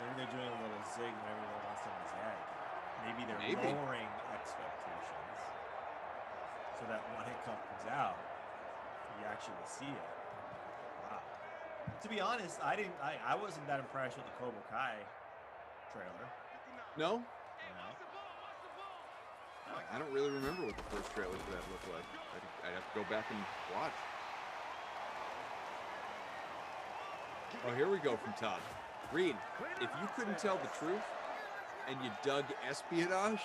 little zig when everyone wants to zag. Maybe they're lowering expectations so that when it comes out, you actually see it. Wow. To be honest, I wasn't that impressed with the Cobra Kai trailer. No? No. I don't really remember what the first trailer for that looked like. I'd have to go back and watch. Oh, here we go from Todd. Reed, if you couldn't tell the truth and you dug espionage,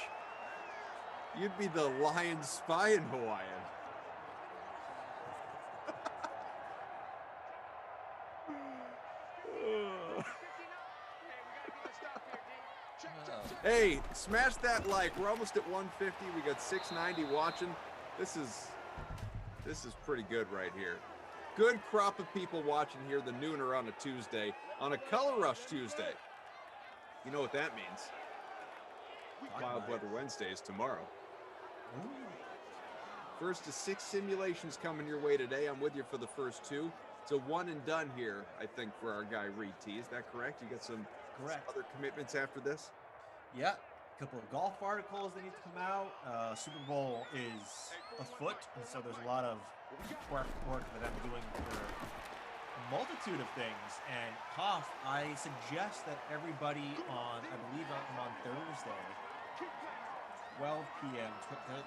you'd be the lion spy in Hawaiian. Hey, smash that like. We're almost at 150. We got 690 watching. This is pretty good right here. Good crop of people watching here. The nooner on a Tuesday, on a Color Rush Tuesday. You know what that means? Wild Weather Wednesday is tomorrow. First of 6 simulations coming your way today. I'm with you for the first 2. It's a one and done here, I think, for our guy Reed T. Is that correct? You got some other commitments after this? Yeah, a couple of golf articles that need to come out. Super Bowl is afoot, and so there's a lot of work that I'm doing for a multitude of things. And Hoff, I suggest that everybody on, I believe I'm on Thursday, 12 p.m.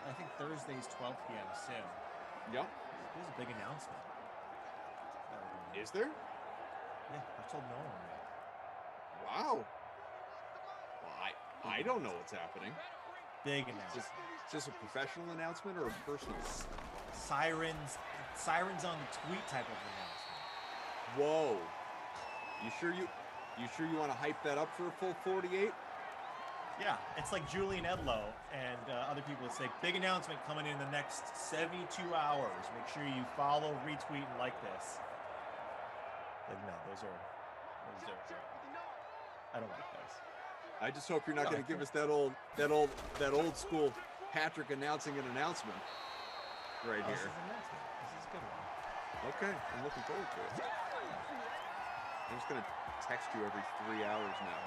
I think Thursday's 12 p.m. soon. Yep. There's a big announcement. Is there? Yeah, I told no one that. Wow. Well, I don't know what's happening. Big announcement. Just a professional announcement or a personal? Sirens on the tweet type of announcement. Whoa. You sure you want to hype that up for a full 48? Yeah, it's like Julian Edlow and other people that say, big announcement coming in the next 72 hours. Make sure you follow, retweet, and like this. Like, no, those are I don't like those. I just hope you're not going to give us that old school Patrick announcing an announcement right here. This is an announcement. This is a good one. Okay, I'm looking forward to it. I'm just going to text you every 3 hours now.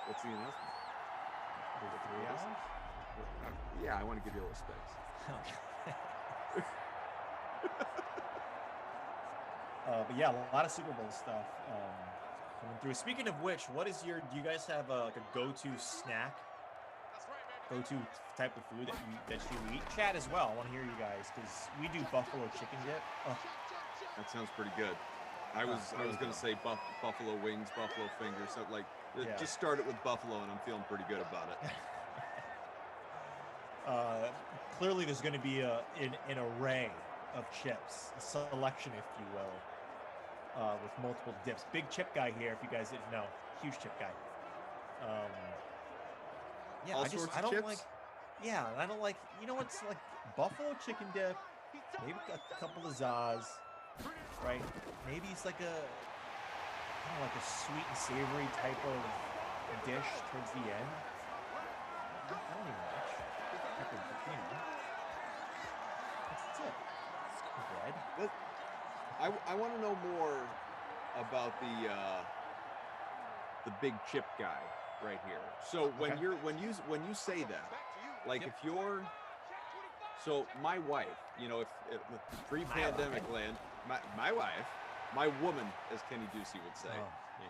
What's the announcement? Every 3 hours? Yeah, I want to give you a little space. But yeah, a lot of Super Bowl stuff coming through. Speaking of which, do you guys have like a go-to snack, go-to type of food that you eat? Chat as well. I want to hear you guys because we do buffalo chicken dip. Oh. That sounds pretty good. I was going to say buffalo wings, buffalo fingers, something like. Just start it with buffalo, and I'm feeling pretty good about it. Clearly, there's going to be an array of chips, a selection, if you will, with multiple dips. Big chip guy here, if you guys didn't know. Huge chip guy. Yeah, All sorts of chips? I don't like, you know what's like buffalo chicken dip, maybe a couple of Zaz, right? Maybe it's like a sweet and savory type of dish towards the end. I don't even much. That's it. Bread. I want to know more about the big chip guy right here. So when you say that, like if you're, so my wife, you know, if pre-pandemic land, my wife, my woman, as Kenny Ducey would say,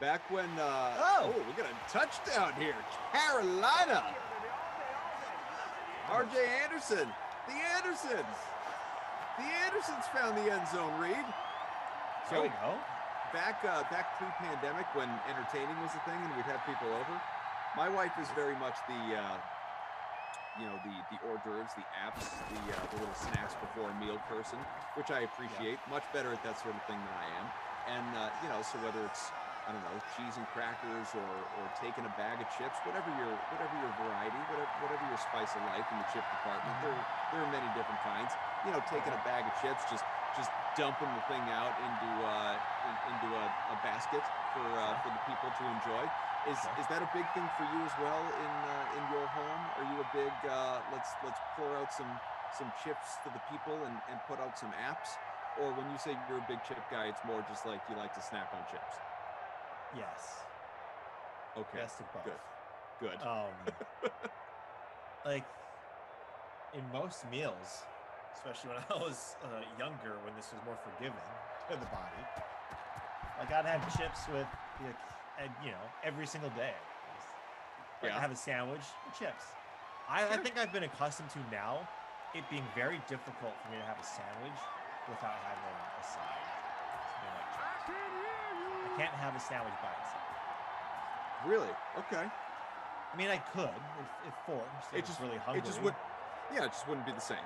back when we got a touchdown here, Carolina. RJ Anderson, the Andersons found the end zone, Reed. So there we go. Back pre-pandemic when entertaining was a thing and we'd have people over, my wife is very much the the hors d'oeuvres, the apps, the little snacks before a meal person, which I appreciate. Much better at that sort of thing than I am. And so whether it's, I don't know, cheese and crackers or taking a bag of chips, whatever your variety, whatever your spice of life in the chip department, there are many different kinds. Taking a bag of chips, just dumping the thing out into a basket for the people to enjoy. Is that a big thing for you as well in your home? Are you a big let's pour out some chips for the people and put out some apps? Or when you say you're a big chip guy, it's more just like you like to snack on chips? Yes. Okay. Best of both. Good. Like in most meals, especially when I was younger, when this was more forgiving to the body, like I'd have chips with, every single day. Like I have a sandwich with chips. I think I've been accustomed to now it being very difficult for me to have a sandwich without having a side. Like I can't have a sandwich by itself. Really? Okay. I mean, I could if forced. It just really hungry. It just wouldn't be the same.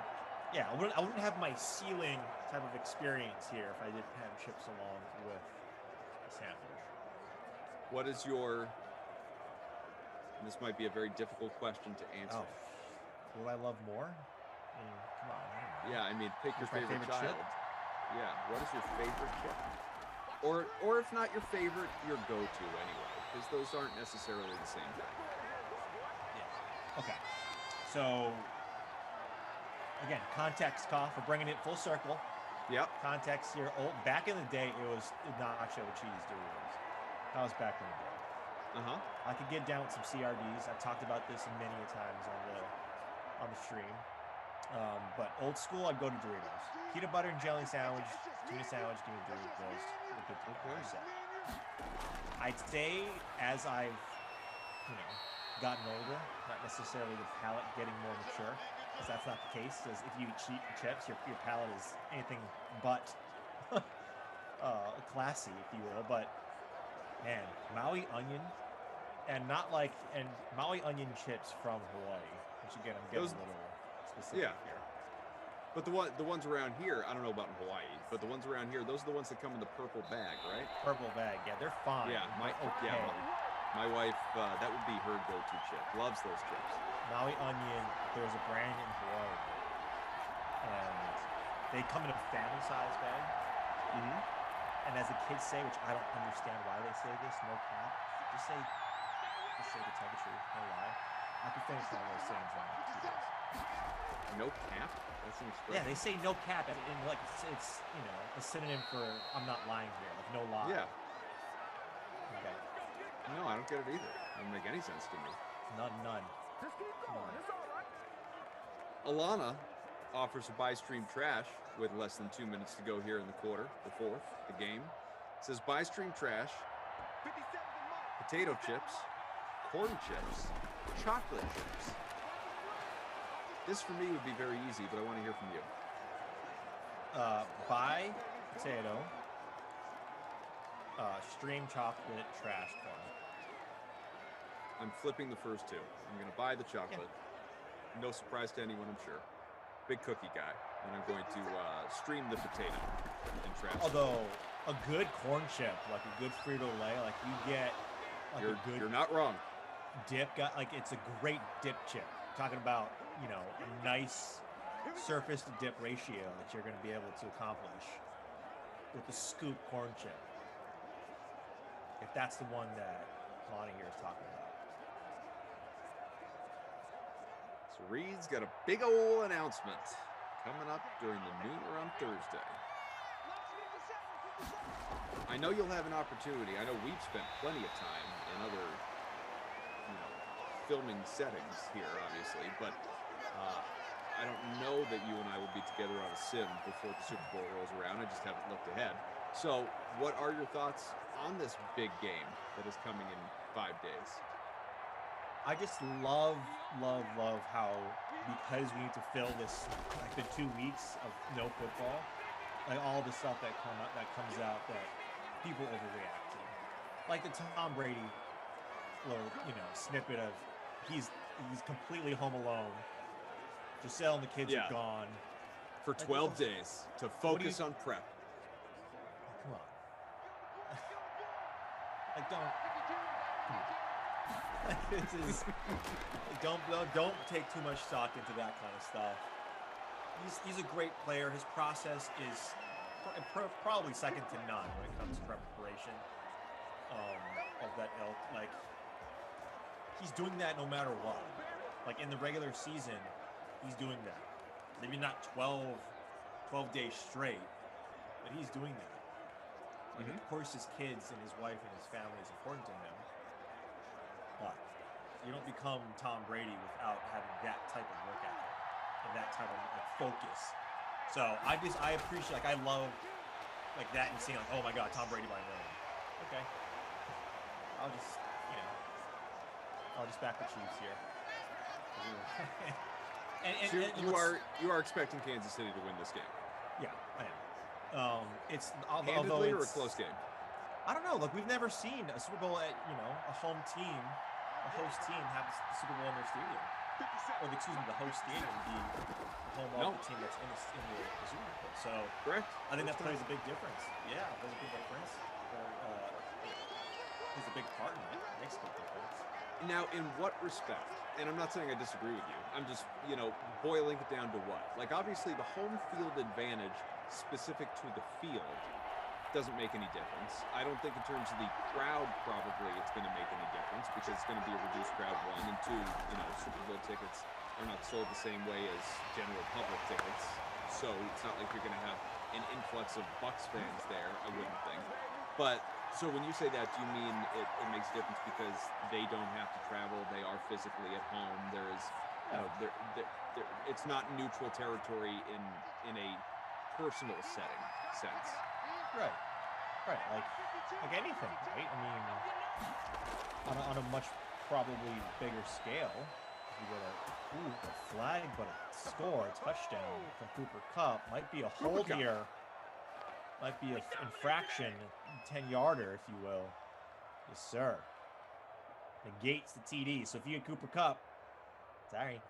Yeah, I wouldn't have my ceiling type of experience here if I didn't have chips along with a sandwich. What is your? And this might be a very difficult question to answer. What do I love more? I mean, come on. Yeah, I mean, pick your favorite child. Chip? Yeah, what is your favorite chip? Or if not your favorite, your go-to anyway, because those aren't necessarily the same thing. Yeah. Okay. So again, context, Koff. We're bringing it full circle. Yep. Context here. Back in the day, it was nacho cheese Doritos. That was back in the day. I could get down with some CRDs. I've talked about this many a times on the stream. But old school, I'd go to Doritos. Peanut butter and jelly sandwich, tuna sandwich, give me Doritos. I'd say as I've, gotten older, not necessarily the palate getting more mature, because that's not the case. Because if you eat cheap chips, your palate is anything but classy, if you will. But man, Maui onion, and Maui onion chips from Hawaii, which again I'm getting a little specific here. But the ones around here, I don't know about in Hawaii, but the ones around here, those are the ones that come in the purple bag, right? Purple bag, yeah, they're fine. Yeah, my wife, that would be her go-to chip. Loves those chips. Maui onion, there's a brand in Hawaii, and they come in a family size bag. And as the kids say, which I don't understand why they say this, no cap, just say to tell the truth, no lie. I could finish all those sayings in like 2 days. No cap? That's an expression. Yeah, they say no cap, and like it's a synonym for I'm not lying here, like no lie. Yeah. Okay. No, I don't get it either. It doesn't make any sense to me. None. Alana offers to buy stream trash with less than 2 minutes to go here in the quarter, the fourth, the game. It says buy stream trash, potato chips, corn chips, chocolate chips. This for me would be very easy, but I want to hear from you. Buy potato, stream chocolate, trash corn. I'm flipping the first two. I'm going to buy the chocolate. Yeah. No surprise to anyone, I'm sure. Big cookie guy. And I'm going to stream the potato and trash. Although a good corn chip, like a good Frito-Lay, like you get like you're not wrong. Dip, it's a great dip chip. Talking about, a nice surface to dip ratio that you're going to be able to accomplish with the scoop corn chip. If that's the one that Lonnie here is talking about. So Reed's got a big ol' announcement coming up during the nooner on Thursday. I know you'll have an opportunity. I know we've spent plenty of time in other, filming settings here, obviously, but I don't know that you and I will be together on a sim before the Super Bowl rolls around. I just haven't looked ahead. So what are your thoughts on this big game that is coming in 5 days? I just love how, because we need to fill this, like the 2 weeks of no football, like all the stuff that comes out that people overreact to. Like the Tom Brady little, snippet of he's completely home alone Giselle and the kids are gone. For 12 days to focus on prep. Come on. Like, don't take too much stock into that kind of stuff. He's a great player. His process is probably second to none when it comes to preparation of that ilk. Like, he's doing that no matter what. Like, in the regular season, he's doing that. Maybe not 12 days straight, but he's doing that. Like, of course, his kids and his wife and his family is important to him, but you don't become Tom Brady without having that type of work ethic and that type of focus. So I appreciate, like, I love like that and seeing like, oh my God, Tom Brady by a million. Okay, I'll just back the Chiefs here. and you are expecting Kansas City to win this game? Yeah, I am. It's handedly or a close game? I don't know. Like, we've never seen a Super Bowl at a home team, a host team have the Super Bowl in their stadium, or the host stadium be the home of the team that's in the Super Bowl. So correct. I think that plays a big difference. Yeah, plays a big difference. Plays a big part in it. Makes a big difference. Now, in what respect? And I'm not saying I disagree with you. I'm just, boiling it down to what? Like, obviously, the home field advantage specific to the field doesn't make any difference. I don't think in terms of the crowd, probably it's going to make any difference because it's going to be a reduced crowd, one. And two, Super Bowl tickets are not sold the same way as general public tickets. So it's not like you're going to have an influx of Bucs fans there, I wouldn't think. But so when you say that, do you mean it makes a difference because they don't have to travel? They are physically at home. There is, it's not neutral territory in a personal sense. Right. Like anything, right? I mean, on a much probably bigger scale, you go to a flag, but a score, a touchdown from Cooper Kupp might be a hold here. Might be an infraction, 10-yarder, if you will. Yes, sir. Negates the TD. So if you get Cooper Kupp, sorry.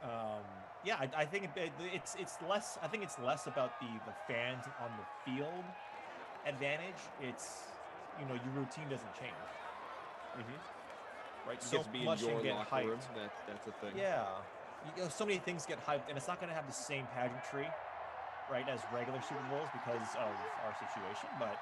I think it's less. I think it's less about the fans on the field advantage. It's your routine doesn't change. Right. So much can get hyped. That's a thing. Yeah. So many things get hyped, and it's not going to have the same pageantry, right, as regular Super Bowls because of our situation, but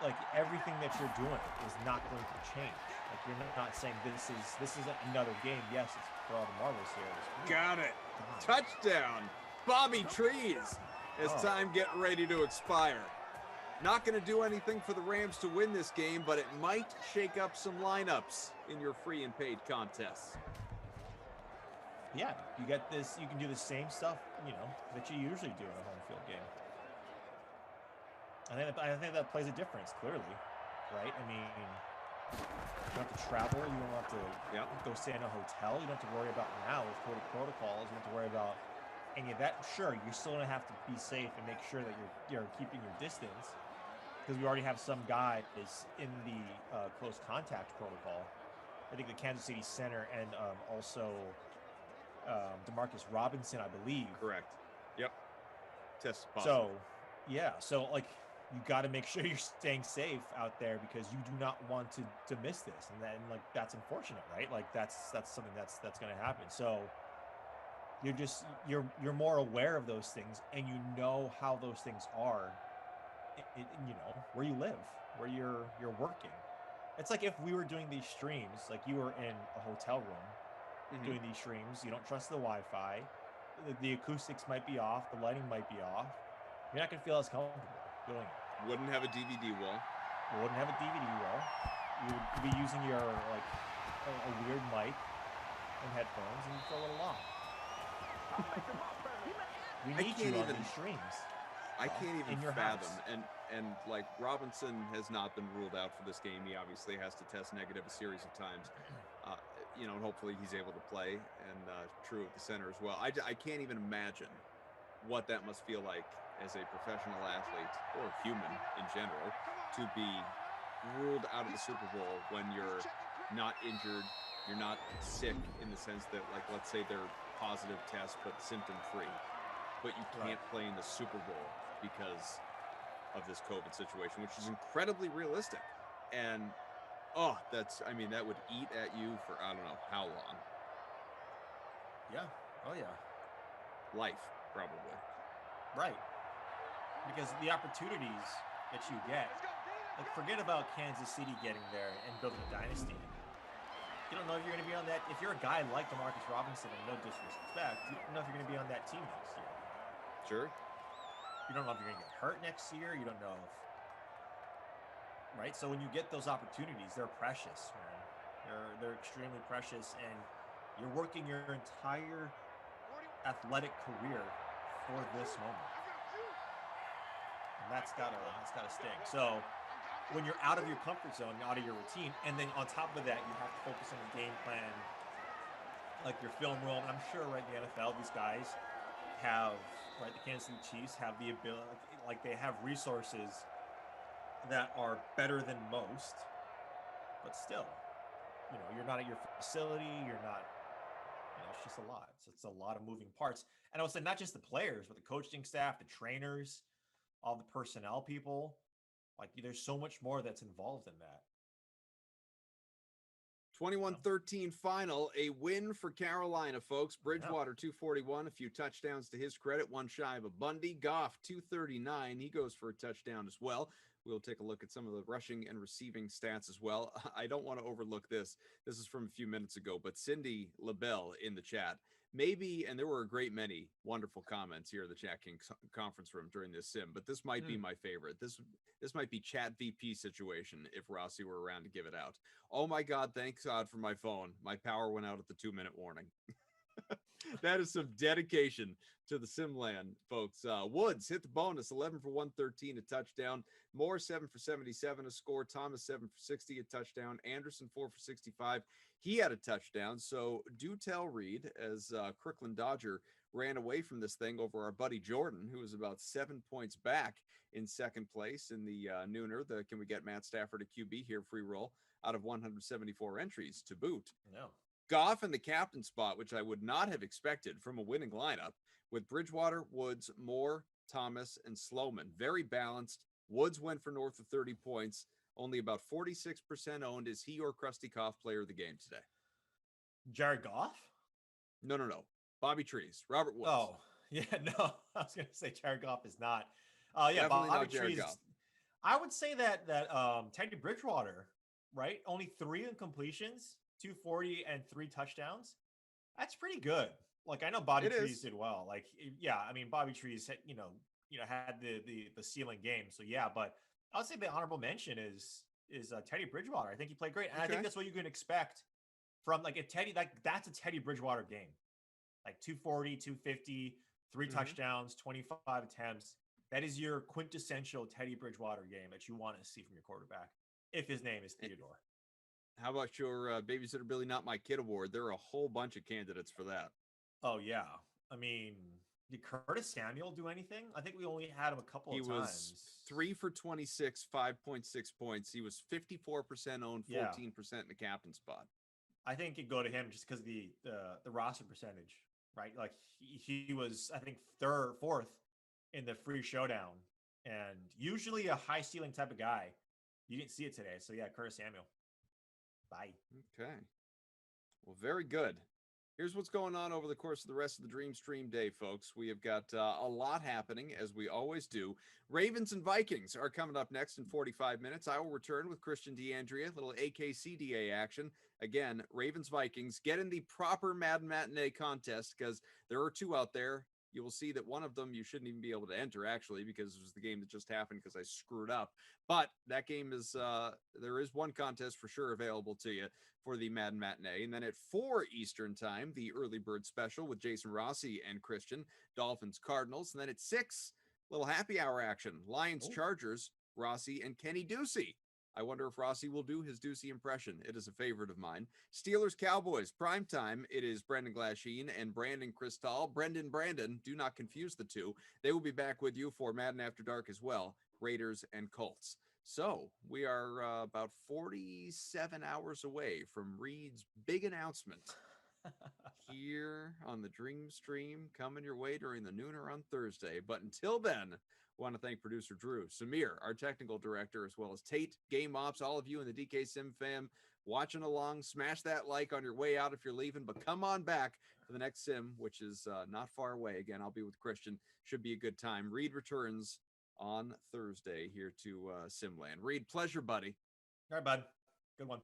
like everything that you're doing is not going to change. Like, you're not saying this isn't another game. Yes, it's for all the marbles here. Got it. Touchdown, Bobby Trees. As time getting ready to expire. Not going to do anything for the Rams to win this game, but it might shake up some lineups in your free and paid contests. Yeah, you get this. You can do the same stuff, that you usually do in a home field game. I think that plays a difference, clearly, right? I mean, you don't have to travel. You don't have to go stay in a hotel. You don't have to worry about now with COVID protocols. You don't have to worry about any of that. Sure, you're still going to have to be safe and make sure that you're keeping your distance because we already have some guys in the close contact protocol. I think the Kansas City center and also Demarcus Robinson, I believe. Correct. Yep. Test positive. So like, you got to make sure you're staying safe out there because you do not want to miss this, and then like that's unfortunate, right? Like that's something that's going to happen. So you're more aware of those things, and you know how those things are, where you live, where you're working. It's like if we were doing these streams, like you were in a hotel room doing these streams, you don't trust the Wi-Fi, the acoustics might be off, the lighting might be off. You're not gonna feel as comfortable doing it. Wouldn't have a DVD wall. Wouldn't have a DVD wall. You would be using your like a weird mic and headphones, and you feel a little off. We need you on these streams. I can't even fathom. And like, Robinson has not been ruled out for this game. He obviously has to test negative a series of times. And hopefully he's able to play, and true at the center as well. I can't even imagine what that must feel like as a professional athlete or human in general to be ruled out of the Super Bowl when you're not injured, you're not sick in the sense that, like, let's say they're positive test but symptom free, but you can't play in the Super Bowl because of this COVID situation, which is incredibly realistic. And that would eat at you for I don't know how long. Yeah. Oh yeah. Life, probably. Right. Because the opportunities that you get, like forget about Kansas City getting there and building a dynasty. You don't know if you're going to be on that. If you're a guy like DeMarcus Robinson, and no disrespect, you don't know if you're going to be on that team next year. Sure. You don't know if you're going to get hurt next year. You don't know if, right? So when you get those opportunities, they're precious, man. They're extremely precious, and you're working your entire athletic career for this moment. And that's gotta sting. So when you're out of your comfort zone, out of your routine, and then on top of that, you have to focus on the game plan, like your film roll. And I'm sure, right, in the NFL, these guys have, right, the Kansas City Chiefs have the ability, like they have resources that are better than most, but still, you're not at your facility, you're not, it's just a lot. It's a lot of moving parts. And I would say not just the players, but the coaching staff, the trainers, all the personnel people. Like there's so much more that's involved in that. 21-13 final, a win for Carolina, folks. Bridgewater 241, a few touchdowns to his credit, one shy of a Bundy. Goff 239, he goes for a touchdown as well. We'll take a look at some of the rushing and receiving stats as well. I don't want to overlook this. This is from a few minutes ago, but Cindy LaBelle in the chat. Maybe, and there were a great many wonderful comments here in the Chat King conference room during this sim, but this might be my favorite. This might be Chat VP situation if Rossi were around to give it out. Oh my God, thank God for my phone. My power went out at the 2-minute warning. That is some dedication to the Simland, folks. Woods hit the bonus, 11 for 113, a touchdown. Moore, 7 for 77, a score. Thomas, 7 for 60, a touchdown. Anderson, 4 for 65. He had a touchdown. So do tell Reed, as Crooklyn Dodger ran away from this thing over our buddy Jordan, who was about 7 points back in second place in the nooner. The Can We Get Matt Stafford a QB here free roll out of 174 entries to boot. No. Goff in the captain spot, which I would not have expected from a winning lineup, with Bridgewater, Woods, Moore, Thomas, and Sloman. Very balanced. Woods went for north of 30 points. Only about 46% owned. Is he or Krusty Koff player of the game today? Jared Goff? No. Bobby Trees. Robert Woods. Oh, yeah, no. I was going to say Jared Goff is not. Yeah, definitely Bobby not Jared Trees. Goff. I would say that Teddy Bridgewater, right? Only 3 incompletions, 240 and 3 touchdowns. That's pretty good. Like I know Bobby Trees did well. Like yeah, I mean Bobby Trees, had the ceiling game. So yeah, but I would say the honorable mention is Teddy Bridgewater. I think he played great, and I think that's what you can expect from like if Teddy that's a Teddy Bridgewater game. Like 240, 250, 3 touchdowns, 25 attempts. That is your quintessential Teddy Bridgewater game that you want to see from your quarterback if his name is Theodore. How about your Babysitter Billy Not My Kid award? There are a whole bunch of candidates for that. Oh, yeah. I mean, did Curtis Samuel do anything? I think we only had him a couple of times. He was 3 for 26, 5.6 points. He was 54% owned, 14% in the captain spot. I think it'd go to him just because the roster percentage, right? Like he was, I think, 3rd or 4th in the free showdown, and usually a high ceiling type of guy. You didn't see it today, so yeah, Curtis Samuel. Bye. Okay. Well, very good. Here's what's going on over the course of the rest of the Dream Stream day, folks. We have got a lot happening, as we always do. Ravens and Vikings are coming up next in 45 minutes. I will return with Christian DeAndrea, little AKCDA action. Again, Ravens, Vikings, get in the proper Madden Matinee contest because there are 2 out there. You will see that one of them you shouldn't even be able to enter, actually, because it was the game that just happened because I screwed up. But that game is, there is one contest for sure available to you for the Madden Matinee. And then at 4 Eastern time, the early bird special with Jason Rossi and Christian, Dolphins, Cardinals. And then at 6, little happy hour action, Lions, Chargers, Rossi and Kenny Ducey. I wonder if Rossi will do his Ducey impression. It is a favorite of mine. Steelers, Cowboys, primetime. It is Brendan Glasheen and Brandon Cristal. Brandon, do not confuse the two. They will be back with you for Madden After Dark as well. Raiders and Colts. So we are about 47 hours away from Reed's big announcement here on the Dream Stream, coming your way during the nooner on Thursday. But until then, I want to thank producer Drew, Samir, our technical director, as well as Tate, Game Ops, all of you in the DK Sim fam watching along. Smash that like on your way out if you're leaving, but come on back for the next sim, which is not far away. Again, I'll be with Christian. Should be a good time. Reed returns on Thursday here to Simland. Reed, pleasure, buddy. All right, bud. Good one.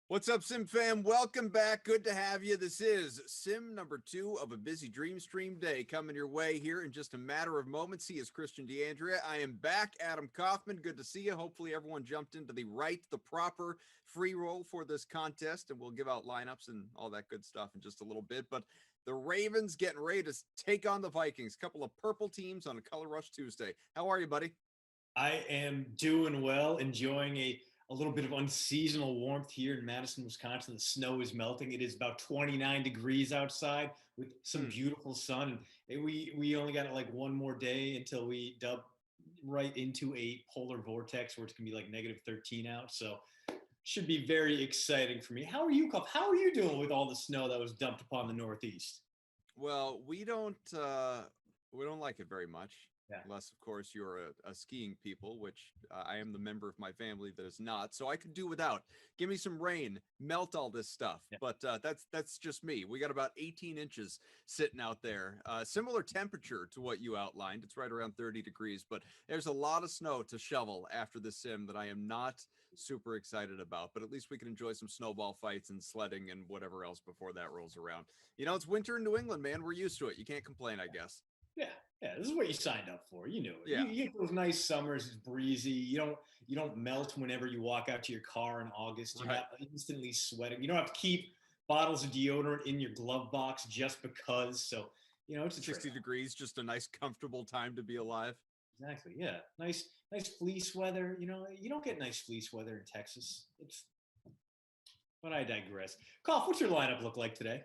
What's up, Sim fam? Welcome back. Good to have you. This is Sim number 2 of a busy Dream Stream day coming your way here in just a matter of moments. He is Christian DeAndrea. I am back. Adam Kaufman. Good to see you. Hopefully everyone jumped into the proper free roll for this contest, and we'll give out lineups and all that good stuff in just a little bit. But the Ravens getting ready to take on the Vikings. Couple of purple teams on a Color Rush Tuesday. How are you, buddy? I am doing well, enjoying a little bit of unseasonal warmth here in Madison, Wisconsin. The snow is melting. It is about 29 degrees outside with some beautiful sun. And we only got like one more day until we dub right into a polar vortex where it's going to be like -13 out. So should be very exciting for me. How are you, Cuff? How are you doing with all the snow that was dumped upon the Northeast? Well, we don't like it very much. Yeah. Unless, of course, you're a skiing people, which I am the member of my family that is not. So I could do without. Give me some rain, melt all this stuff. Yeah. But that's just me. We got about 18 inches sitting out there. Similar temperature to what you outlined. It's right around 30 degrees. But there's a lot of snow to shovel after the sim that I am not super excited about. But at least we can enjoy some snowball fights and sledding and whatever else before that rolls around. You know, it's winter in New England, man. We're used to it. You can't complain, I guess. Yeah, this is what you signed up for. You knew it. Yeah. You get those nice summers. It's breezy. You don't melt whenever you walk out to your car in August. You're not instantly sweating. You don't have to keep bottles of deodorant in your glove box just because. So, you know, it's 60 degrees, just a nice, comfortable time to be alive. Exactly. Yeah. Nice fleece weather. You know, you don't get nice fleece weather in Texas. But I digress. Koff, what's your lineup look like today?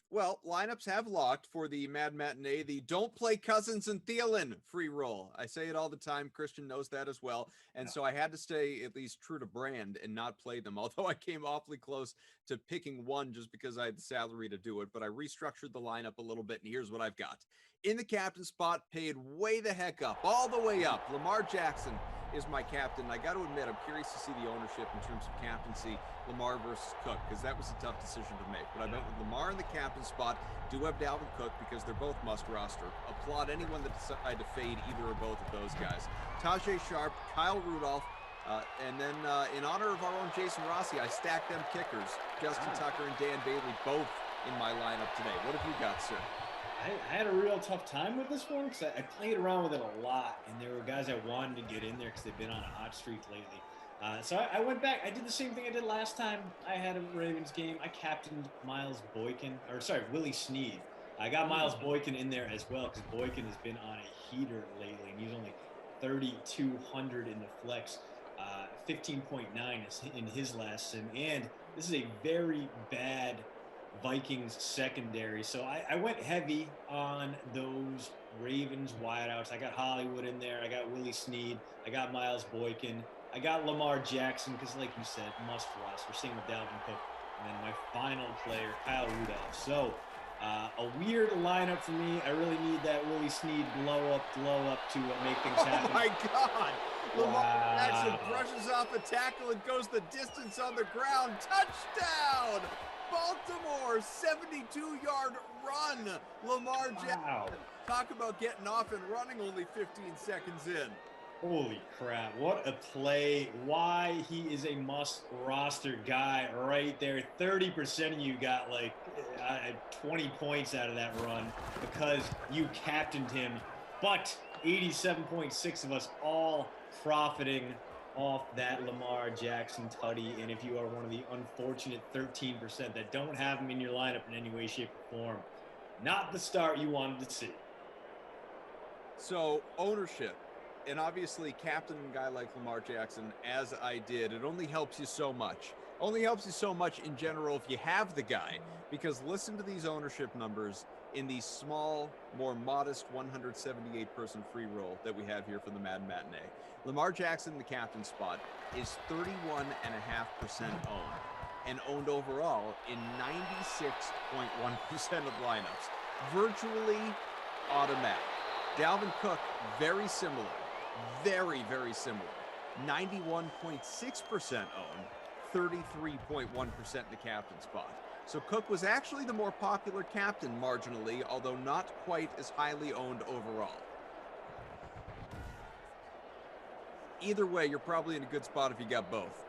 Well, lineups have locked for the Mad Matinee, the Don't Play Cousins and Thielen free roll. I say it all the time. Christian knows that as well. And so I had to stay at least true to brand and not play them, although I came awfully close to picking one just because I had the salary to do it. But I restructured the lineup a little bit, and here's what I've got. In the captain spot, paid way the heck up, all the way up. Lamar Jackson is my captain. I got to admit, I'm curious to see the ownership in terms of captaincy, Lamar versus Cook, because that was a tough decision to make. But I went with Lamar in the captain spot. Do have Dalvin Cook because they're both must roster. Applaud anyone that decided to fade either or both of those guys. Tajay Sharp, Kyle Rudolph, and then in honor of our own Jason Rossi, I stacked them kickers. Justin Tucker and Dan Bailey both in my lineup today. What have you got, sir? I had a real tough time with this one because I played around with it a lot, and there were guys I wanted to get in there because they've been on a hot streak lately. So I went back. I did the same thing I did last time I had a Ravens game. I captained Willie Snead. I got Miles Boykin in there as well because Boykin has been on a heater lately, and he's only 3,200 in the flex, 15.9 in his last sim, and this is a very bad Vikings secondary. So I went heavy on those Ravens wideouts. I got Hollywood in there. I got Willie Snead. I got Miles Boykin. I got Lamar Jackson because, like you said, must roster. Same with Dalvin Cook. And then my final player, Kyle Rudolph. So a weird lineup for me. I really need that Willie Snead blow up to make things happen. Oh, my God. Lamar Jackson brushes off a tackle and goes the distance on the ground. Touchdown! Baltimore, 72-yard run. Lamar Jackson. Wow. Talk about getting off and running only 15 seconds in. Holy crap. What a play. Why he is a must-roster guy right there. 30% of you got like 20 points out of that run because you captained him. But 87.6 of us all profiting off that Lamar Jackson tutty. And if you are one of the unfortunate 13% that don't have him in your lineup in any way, shape, or form, not the start you wanted to see. So ownership, and obviously captain a guy like Lamar Jackson, as I did, it only helps you so much. Only helps you so much in general if you have the guy, because listen to these ownership numbers in the small, more modest 178-person free roll that we have here for the Madden Matinee. Lamar Jackson, the captain spot, is 31.5% owned, and owned overall in 96.1% of lineups. Virtually automatic. Dalvin Cook, very similar. Very, very similar. 91.6% owned, 33.1% in the captain spot. So Cook was actually the more popular captain marginally, although not quite as highly owned overall. Either way, you're probably in a good spot if you got both.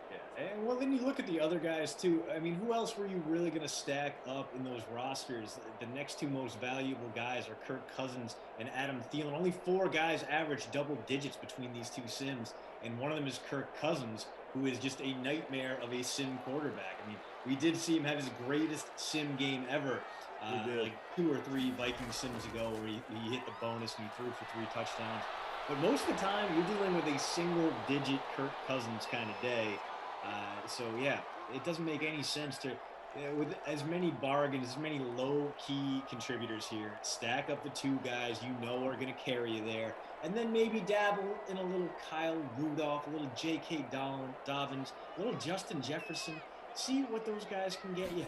Yeah, and well, then you look at the other guys too. I mean, who else were you really going to stack up in those rosters? The next two most valuable guys are Kirk Cousins and Adam Thielen. Only 4 guys average double digits between these two sims, and one of them is Kirk Cousins, who is just a nightmare of a sim quarterback. I mean, we did see him have his greatest sim game ever, like 2 or 3 Viking sims ago, where he hit the bonus and he threw for 3 touchdowns. But most of the time, you're dealing with a single-digit Kirk Cousins kind of day. So, yeah, it doesn't make any sense to, with as many bargains, as many low-key contributors here, stack up the 2 guys you know are going to carry you there, and then maybe dabble in a little Kyle Rudolph, a little J.K. Dobbins, a little Justin Jefferson. See what those guys can get you.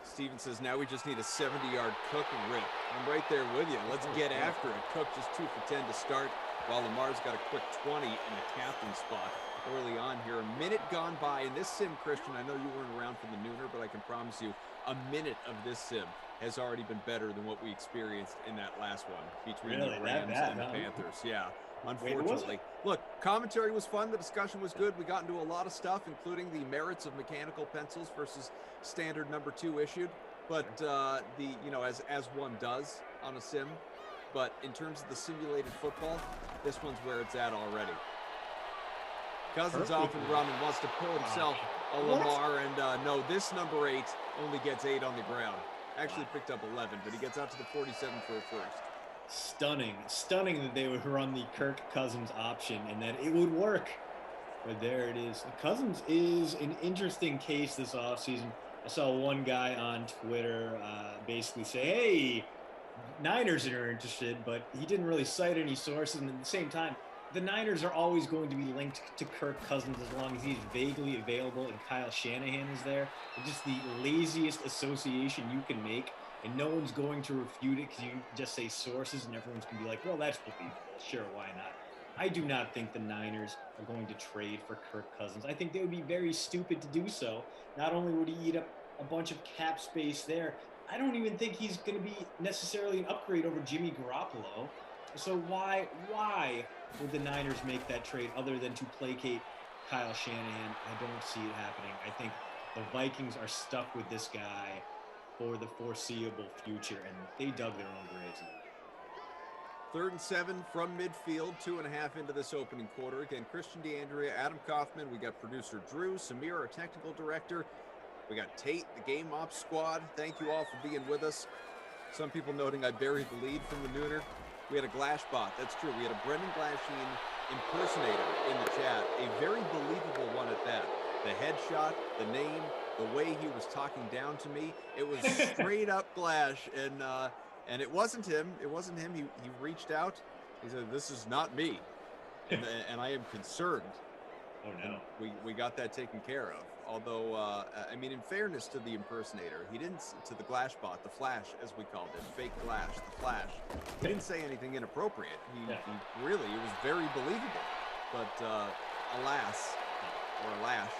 Steven says, now we just need a 70-yard Cook and rip. I'm right there with you. Let's get after it. Cook just 2 for 10 to start, while Lamar's got a quick 20 in the captain spot early on here. A minute gone by in this sim, Christian. I know you weren't around for the nooner, but I can promise you a minute of this sim has already been better than what we experienced in that last one between the Rams and the Panthers. Yeah, unfortunately. Look, commentary was fun. The discussion was good. We got into a lot of stuff, including the merits of mechanical pencils versus standard number 2 issued. But as one does on a sim. But in terms of the simulated football, this one's where it's at already. Cousins off and running, wants to pull himself a Lamar, and no, this number 8 only gets 8 on the ground. Actually picked up 11, but he gets out to the 47 for a first. Stunning that they would run the Kirk Cousins option and that it would work. But there it is. Cousins is an interesting case this offseason. I saw one guy on Twitter basically say, hey, Niners are interested, but he didn't really cite any sources. And at the same time, the Niners are always going to be linked to Kirk Cousins as long as he's vaguely available and Kyle Shanahan is there. It's just the laziest association you can make, and no one's going to refute it because you just say sources and everyone's going to be like, well, that's believable. Sure, why not? I do not think the Niners are going to trade for Kirk Cousins. I think they would be very stupid to do so. Not only would he eat up a bunch of cap space there, I don't even think he's going to be necessarily an upgrade over Jimmy Garoppolo. So why would the Niners make that trade other than to placate Kyle Shanahan? I don't see it happening. I think the Vikings are stuck with this guy for the foreseeable future, and they dug their own graves. 3rd and 7 from midfield, 2.5 into this opening quarter. Again, Christian DeAndrea, Adam Kaufman. We got producer Drew, Samir, our technical director. We got Tate, the game ops squad. Thank you all for being with us. Some people noting I buried the lead from the nooner. We had a Glashbot. That's true. We had a Brendan Glasheen impersonator in the chat. A very believable one at that. The headshot, the name, the way he was talking down to me. It was straight up Glash, and it wasn't him. It wasn't him. He reached out. He said, "This is not me," and I am concerned. Oh no. And we got that taken care of. Although, I mean, in fairness to the impersonator, he didn't, to the Glashbot, the Flash, as we called it, fake Glash, the Flash. He didn't say anything inappropriate. He really, it was very believable. But alas, or alash,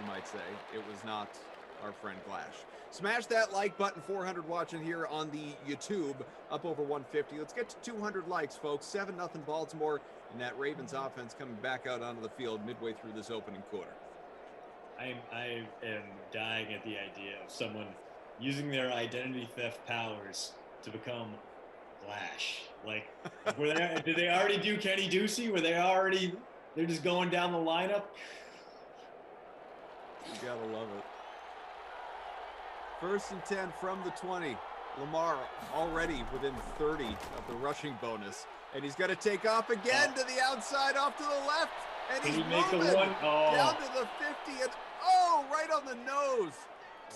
you might say, it was not our friend Glash. Smash that like button, 400 watching here on the YouTube, up over 150. Let's get to 200 likes, folks. 7-0 Baltimore, and that Ravens offense coming back out onto the field midway through this opening quarter. I am dying at the idea of someone using their identity theft powers to become Glash. Like, did they already do Kenny Ducey? They're just going down the lineup? You gotta love it. 1st and 10 from the 20. Lamar already within 30 of the rushing bonus. And he's got to take off again to the outside, off to the left. And he's moving down to the 50. And right on the nose.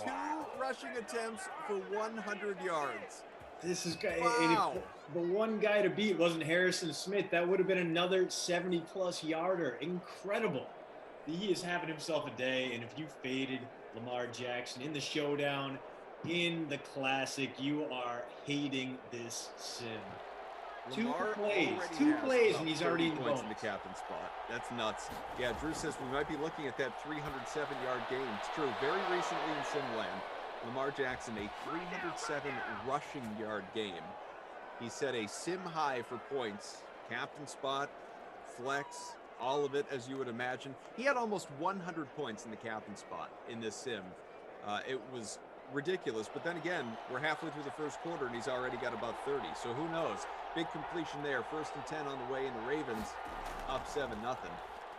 Wow. 2 rushing attempts for 100 yards. This is great. Wow. And if the one guy to beat wasn't Harrison Smith, that would have been another 70-plus yarder. Incredible. He is having himself a day. And if you faded Lamar Jackson in the showdown, in the classic, you are hating this sim. Lamar two plays, and he's already in the bonus. In the captain spot. That's nuts. Yeah, Drew says we might be looking at that 307-yard game. It's true. Very recently in Simland, Lamar Jackson, a 307 rushing yard game. He set a sim high for points. Captain spot, flex, all of it, as you would imagine. He had almost 100 points in the captain spot in this sim. It was ridiculous. But then again, we're halfway through the first quarter, and he's already got about 30. So who knows? Big completion there. 1st and 10 on the way, and the Ravens up 7-0.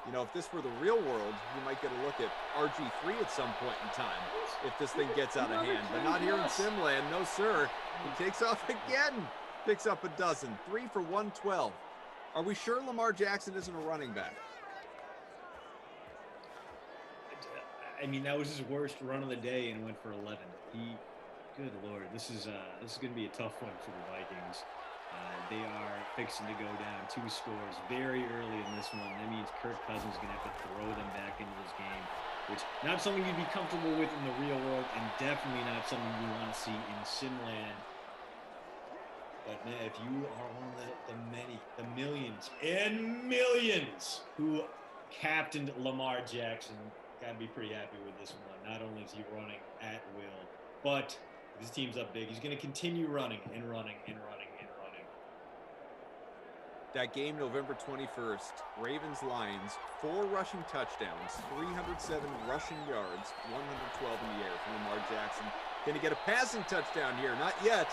You know, if this were the real world, you might get a look at RG3 at some point in time if this thing gets out of hand. But not here in Simland. No, sir. He takes off again. Picks up a dozen. 3 for 112. Are we sure Lamar Jackson isn't a running back? I mean, that was his worst run of the day and went for 11. Good Lord, this is going to be a tough one for the Vikings. They are fixing to go down 2 scores very early in this one. That means Kirk Cousins is going to have to throw them back into this game, which not something you'd be comfortable with in the real world, and definitely not something you want to see in Simland. But man, if you are one of the millions and millions who captained Lamar Jackson, gotta be pretty happy with this one. Not only is he running at will, but his team's up big. He's going to continue running and running and running and running. That game, November 21st, Ravens-Lions, 4 rushing touchdowns, 307 rushing yards, 112 in the air from Lamar Jackson. Can he get a passing touchdown here? Not yet.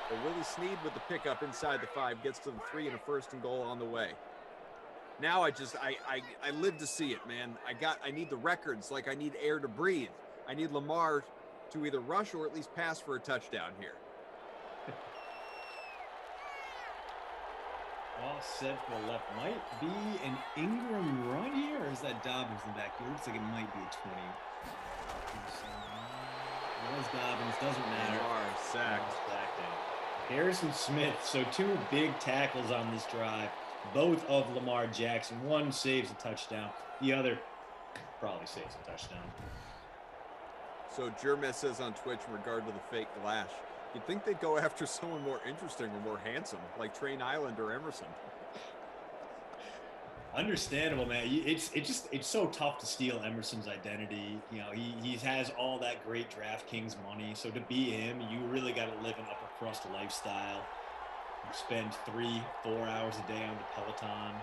But Willie Snead with the pickup inside the 5 gets to the 3 and a 1st and goal on the way. Now I live to see it, man. I need the records like I need air to breathe. I need Lamar to either rush or at least pass for a touchdown here. All set for the left. Might be an Ingram run here, or is that Dobbins in the back? It looks like it might be a 20. It was Dobbins, doesn't matter. Lamar sacked. Harrison Smith, so 2 big tackles on this drive, both of Lamar Jackson. One saves a touchdown. The other probably saves a touchdown. So Jermes says on Twitch in regard to the fake Glash, you'd think they'd go after someone more interesting or more handsome, like Train Island or Emerson. Understandable, man. It's so tough to steal Emerson's identity. You know, he has all that great DraftKings money. So to be him, you really got to live an upper crust lifestyle. You spend 3-4 hours a day on the Peloton,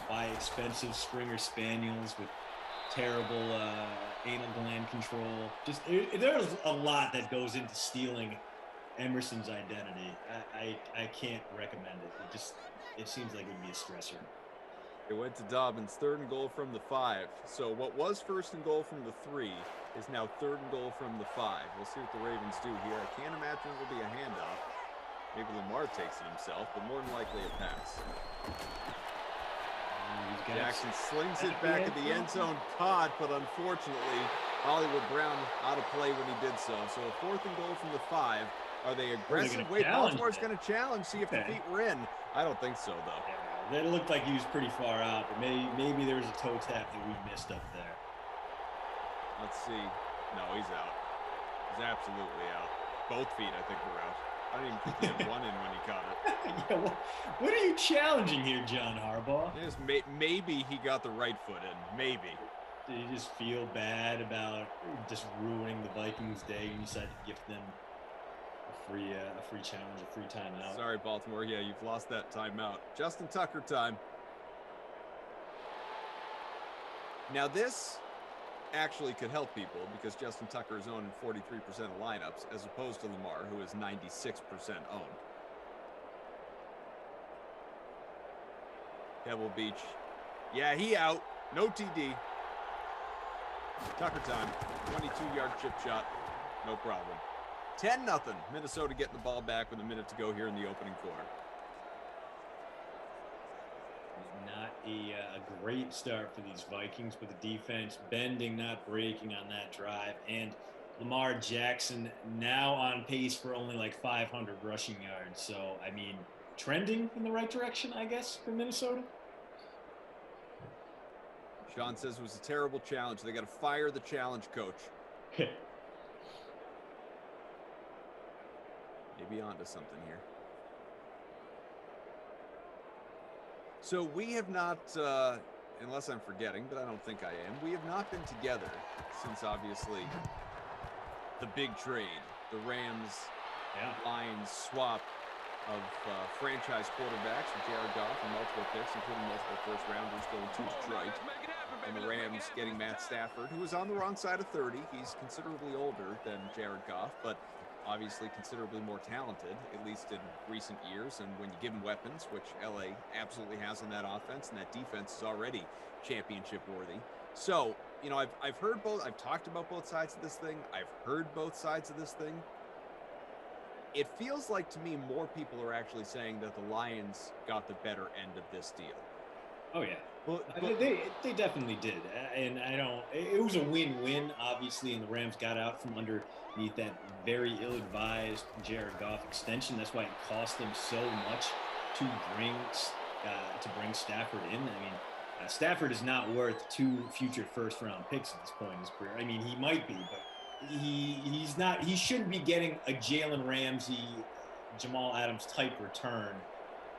buy expensive Springer Spaniels with terrible anal gland control. Just there's a lot that goes into stealing Emerson's identity. I can't recommend it. It seems like it would be a stressor. It went to Dobbins, 3rd and goal from the 5. So what was 1st and goal from the 3 is now 3rd and goal from the 5. We'll see what the Ravens do here. I can't imagine it will be a handoff. Maybe Lamar takes it himself, but more than likely a pass. Jackson slings it back at the end zone, caught, but unfortunately, Hollywood Brown out of play when he did so. So a 4th and goal from the 5. Are they aggressive? Wait, Baltimore's going to challenge, see if the feet were in. I don't think so, though. Yeah, that looked like he was pretty far out, but maybe there was a toe tap that we missed up there. Let's see. No, he's out. He's absolutely out. Both feet, I think, were out. I don't even think he had one in when he caught it. Yeah, what are you challenging here, John Harbaugh? Maybe he got the right foot in. Maybe. Did you just feel bad about just ruining the Vikings' day and you decided to give them a free challenge, a free timeout? Sorry, Baltimore. Yeah, you've lost that timeout. Justin Tucker time. Now this actually could help people because Justin Tucker is owned in 43% of lineups as opposed to Lamar, who is 96% owned. Pebble Beach. Yeah, he out. No TD. Tucker time. 22-yard chip shot. No problem. 10-0. Minnesota getting the ball back with a minute to go here in the opening quarter. Not a great start for these Vikings, but the defense bending, not breaking on that drive. And Lamar Jackson now on pace for only like 500 rushing yards. So, I mean, trending in the right direction, I guess, for Minnesota. Sean says it was a terrible challenge. They got to fire the challenge coach. Maybe onto something here. So we have not, unless I'm forgetting, but I don't think I am, we have not been together since obviously the big trade, the Rams Lions swap of franchise quarterbacks with Jared Goff and multiple picks, including multiple first rounders going to Detroit. And the Rams getting Matt Stafford, who is on the wrong side of 30. He's considerably older than Jared Goff, but obviously considerably more talented, at least in recent years. And when you give him weapons, which LA absolutely has on that offense, and that defense is already championship worthy. So, you know, I've heard both. I've talked about both sides of this thing. I've heard both sides of this thing. It feels like to me more people are actually saying that the Lions got the better end of this deal. Oh yeah, but they definitely did, and it was a win-win, obviously, and the Rams got out from underneath that very ill-advised Jared Goff extension. That's why it cost them so much to bring Stafford in. I mean, Stafford is not worth 2 future first-round picks at this point in his career. I mean, he might be, but he's not. He shouldn't be getting a Jalen Ramsey, Jamal Adams type return.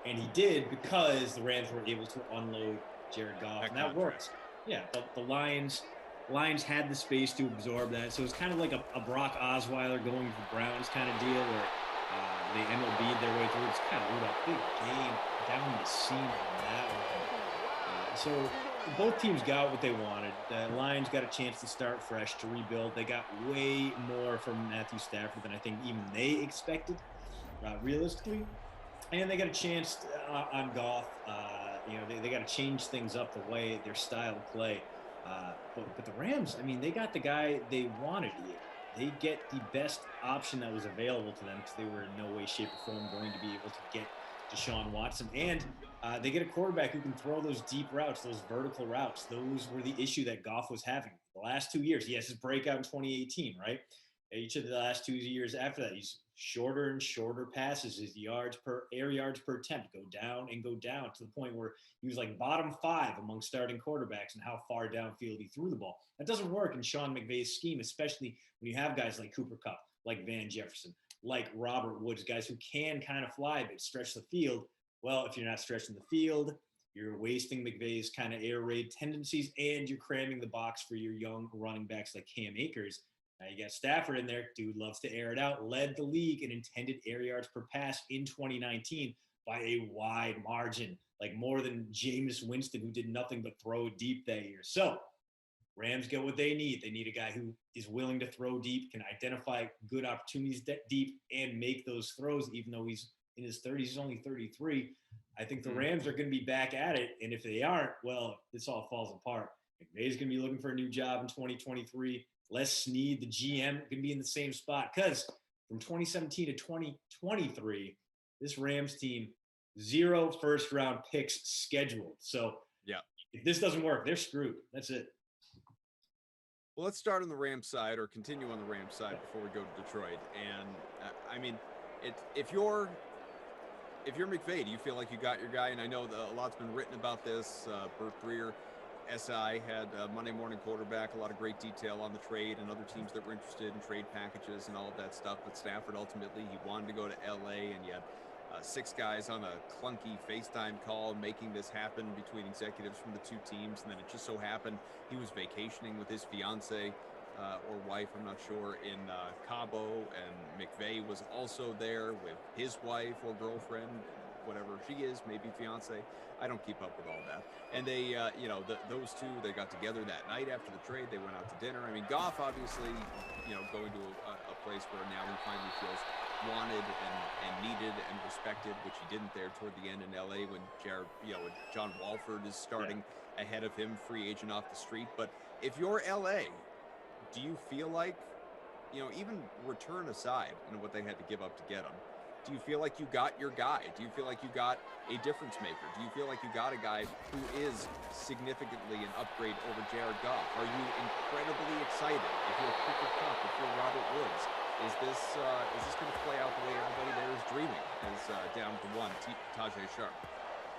And he did because the Rams were able to unload Jared Goff, and that works. Yeah, the Lions had the space to absorb that. So it's kind of like a Brock Osweiler going to the Browns kind of deal where they MLB'd their way through. It's kind of a big game down the seam on that one. So both teams got what they wanted. The Lions got a chance to start fresh, to rebuild. They got way more from Matthew Stafford than I think even they expected, realistically. And they got a chance on Goff. They got to change things up the way their style of play. But the Rams, I mean, they got the guy they wanted here. They get the best option that was available to them because they were in no way, shape, or form going to be able to get Deshaun Watson. And they get a quarterback who can throw those deep routes, those vertical routes. Those were the issue that Goff was having the last 2 years. He has his breakout in 2018, right? Each of the last 2 years after that, he's shorter and shorter passes. His air yards per attempt go down and go down to the point where he was like bottom 5 among starting quarterbacks and how far downfield he threw the ball. That doesn't work in Sean McVay's scheme, especially when you have guys like Cooper Kupp, like Van Jefferson, like Robert Woods, guys who can kind of fly but stretch the field. Well, if you're not stretching the field, you're wasting McVay's kind of air raid tendencies, and you're cramming the box for your young running backs like Cam Akers. Now you got Stafford in there. Dude loves to air it out. Led the league in intended air yards per pass in 2019 by a wide margin, like more than Jameis Winston, who did nothing but throw deep that year. So Rams get what they need. They need a guy who is willing to throw deep, can identify good opportunities deep, and make those throws, even though he's in his 30s. He's only 33. I think the Rams are going to be back at it. And if they aren't, well, this all falls apart. McVay's going to be looking for a new job in 2023. Les Snead, the GM, going to be in the same spot. Because from 2017 to 2023, this Rams team, 0 first-round picks scheduled. So yeah, if this doesn't work, they're screwed. That's it. Well, let's start on the Rams side, or continue on the Rams side before we go to Detroit. And I mean, if you're McVay, do you feel like you got your guy? And I know a lot's been written about this. Bert Breer, SI, had Monday Morning Quarterback, a lot of great detail on the trade and other teams that were interested in trade packages and all of that stuff. But Stafford, ultimately, he wanted to go to LA, and yet 6 guys on a clunky FaceTime call making this happen between executives from the 2 teams. And then it just so happened he was vacationing with his fiance or wife, I'm not sure, in Cabo, and McVay was also there with his wife or girlfriend, whatever she is, maybe fiance. I don't keep up with all that. And they, those 2, they got together that night after the trade. They went out to dinner. I mean, Goff, obviously, going to a place where now he finally feels wanted and needed and respected, which he didn't there toward the end in LA when when John Walford is starting ahead of him, free agent off the street. But if you're LA, do you feel like, even return aside, what they had to give up to get him, do you feel like you got your guy? Do you feel like you got a difference maker? Do you feel like you got a guy who is significantly an upgrade over Jared Goff? Are you incredibly excited? If you're Cooper Kupp, if you're Robert Woods, is this going to play out the way everybody there is dreaming? As down to 1, Tajay Sharp.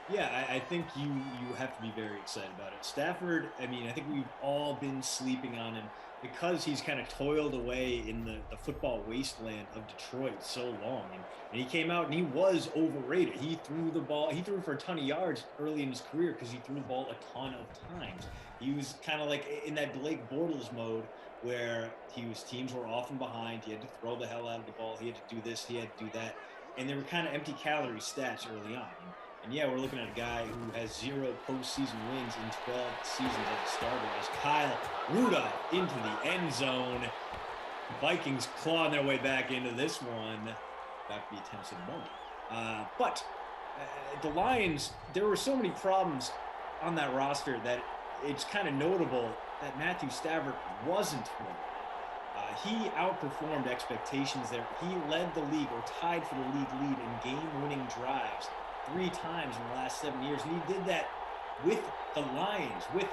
Yeah, I think you have to be very excited about it. Stafford, I mean, I think we've all been sleeping on him because he's kind of toiled away in the football wasteland of Detroit so long. And he came out and he was overrated. He threw the ball. He threw for a ton of yards early in his career because he threw the ball a ton of times. He was kind of like in that Blake Bortles mode where teams were often behind. He had to throw the hell out of the ball. He had to do this. He had to do that. And they were kind of empty calorie stats early on. And yeah, we're looking at a guy who has 0 postseason wins in 12 seasons as a starter, as Kyle Rudolph into the end zone. The Vikings clawing their way back into this one. About to be attempts at the moment. But the Lions, there were so many problems on that roster that it's kind of notable that Matthew Stafford wasn't one. He outperformed expectations there. He led the league, or tied for the league lead, in game-winning drives 3 times in the last 7 years. And he did that with the Lions, with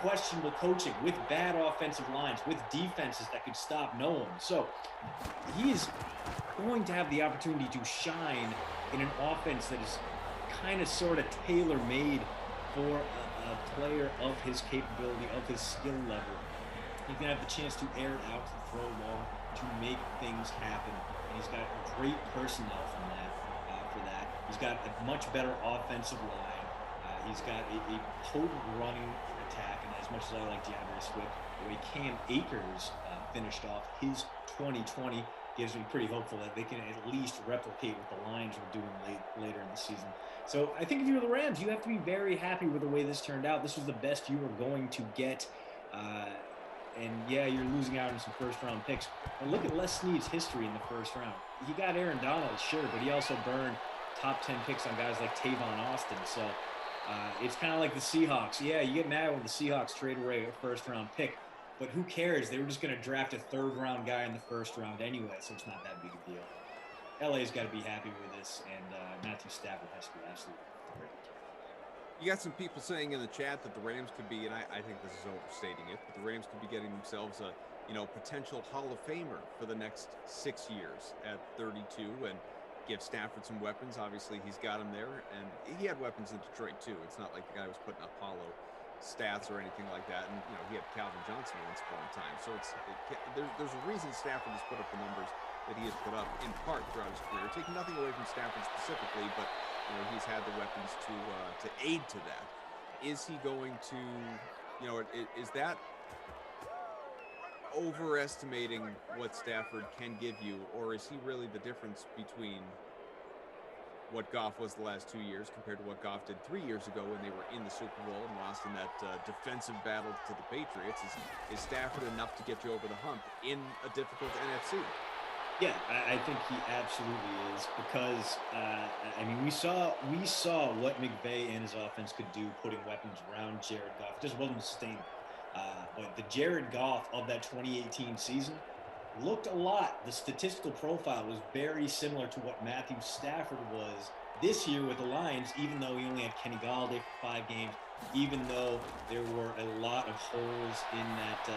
questionable coaching, with bad offensive lines, with defenses that could stop no one. So he is going to have the opportunity to shine in an offense that is kind of sort of tailor-made for a player of his capability, of his skill level. He's going to have the chance to air it out, to throw the ball, to make things happen. And he's got great personnel for that. He's got a much better offensive line. He's got a potent running attack. And as much as I like DeAndre Swift, the way Cam Akers finished off his 2020 gives me pretty hopeful that they can at least replicate what the Lions were doing later in the season. So I think if you're the Rams, you have to be very happy with the way this turned out. This was the best you were going to get. And yeah, you're losing out on some first-round picks. But look at Les Snead's history in the first round. He got Aaron Donald, sure, but he also burned top 10 picks on guys like Tavon Austin. So it's kind of like the Seahawks. Yeah, you get mad when the Seahawks trade away a first-round pick, but who cares? They were just going to draft a third-round guy in the first round anyway, so it's not that big a deal. LA's got to be happy with this, and Matthew Stafford has to be absolutely thrilled. You got some people saying in the chat that the Rams could be, and I think this is overstating it, but the Rams could be getting themselves a potential Hall of Famer for the next 6 years at 32, and give Stafford some weapons. Obviously, he's got him there, and he had weapons in Detroit too. It's not like the guy was putting up hollow stats or anything like that. And he had Calvin Johnson once upon a time. So there's a reason Stafford has put up the numbers that he has put up, in part throughout his career. Taking nothing away from Stafford specifically, but he's had the weapons to aid to that. Is he going to, is that overestimating what Stafford can give you, or is he really the difference between what Goff was the last 2 years compared to what Goff did 3 years ago when they were in the Super Bowl and lost in that defensive battle to the Patriots. Is Stafford enough to get you over the hump in a difficult NFC? Yeah, I think he absolutely is because I mean we saw what McVay and his offense could do putting weapons around Jared Goff. It just wasn't sustainable. But the Jared Goff of that 2018 season looked a lot. The statistical profile was very similar to what Matthew Stafford was this year with the Lions, even though he only had Kenny Galladay for 5 games, even though there were a lot of holes in that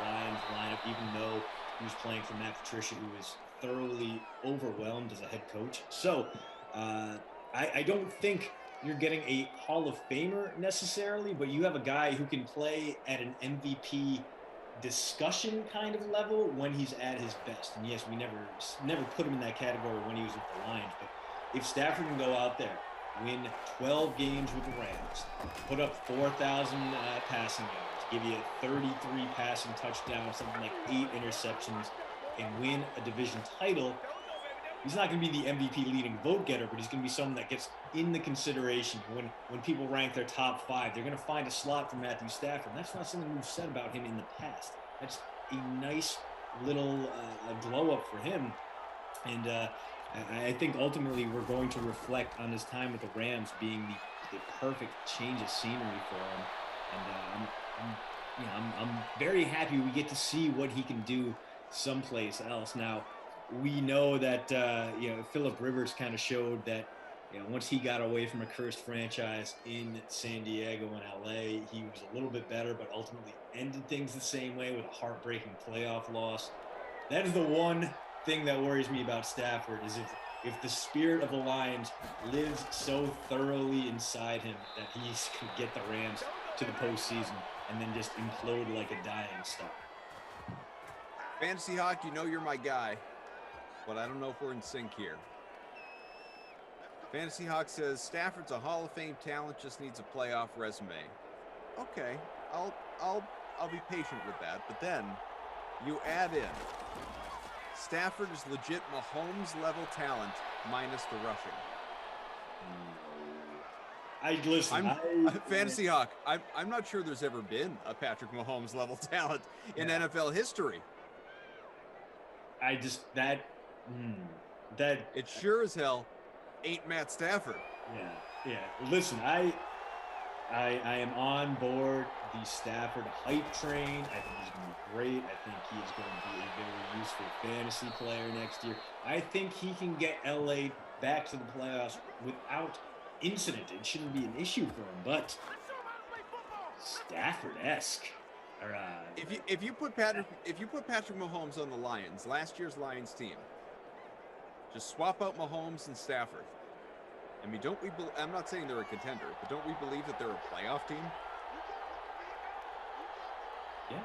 Lions lineup, even though he was playing for Matt Patricia, who was thoroughly overwhelmed as a head coach. So I don't think you're getting a Hall of Famer necessarily, but you have a guy who can play at an MVP discussion kind of level when he's at his best. And yes, we never put him in that category when he was with the Lions. But if Stafford can go out there, win 12 games with the Rams, put up 4,000 passing yards, give you 33 passing touchdowns, something like 8 interceptions, and win a division title, he's not going to be the MVP leading vote getter, but he's going to be someone that gets in the consideration when people rank their top 5. They're going to find a slot for Matthew Stafford. That's not something we've said about him in the past. That's a nice little glow up for him. And I think ultimately we're going to reflect on his time with the Rams being the perfect change of scenery for him. And I'm very happy we get to see what he can do someplace else. Now, we know that Phillip Rivers kind of showed that once he got away from a cursed franchise in San Diego and LA, he was a little bit better, but ultimately ended things the same way with a heartbreaking playoff loss. That is the one thing that worries me about Stafford is if the spirit of the Lions lives so thoroughly inside him that he can get the Rams to the postseason and then just implode like a dying star. Fantasy Hawk, you know you're my guy, but I don't know if we're in sync here. Fantasy Hawk says Stafford's a Hall of Fame talent, just needs a playoff resume. Okay, I'll be patient with that, but then you add in Stafford is legit Mahomes level talent minus the rushing. Fantasy Hawk. I'm not sure there's ever been a Patrick Mahomes level talent in NFL history. That it sure as hell ain't Matt Stafford. Yeah. Listen, I am on board the Stafford hype train. I think he's going to be great. I think he is going to be a very useful fantasy player next year. I think he can get LA back to the playoffs without incident. It shouldn't be an issue for him, but Stafford-esque. If you put Patrick Mahomes on the Lions, last year's Lions team, just swap out Mahomes and Stafford. I mean, I'm not saying they're a contender, but don't we believe that they're a playoff team? Yeah,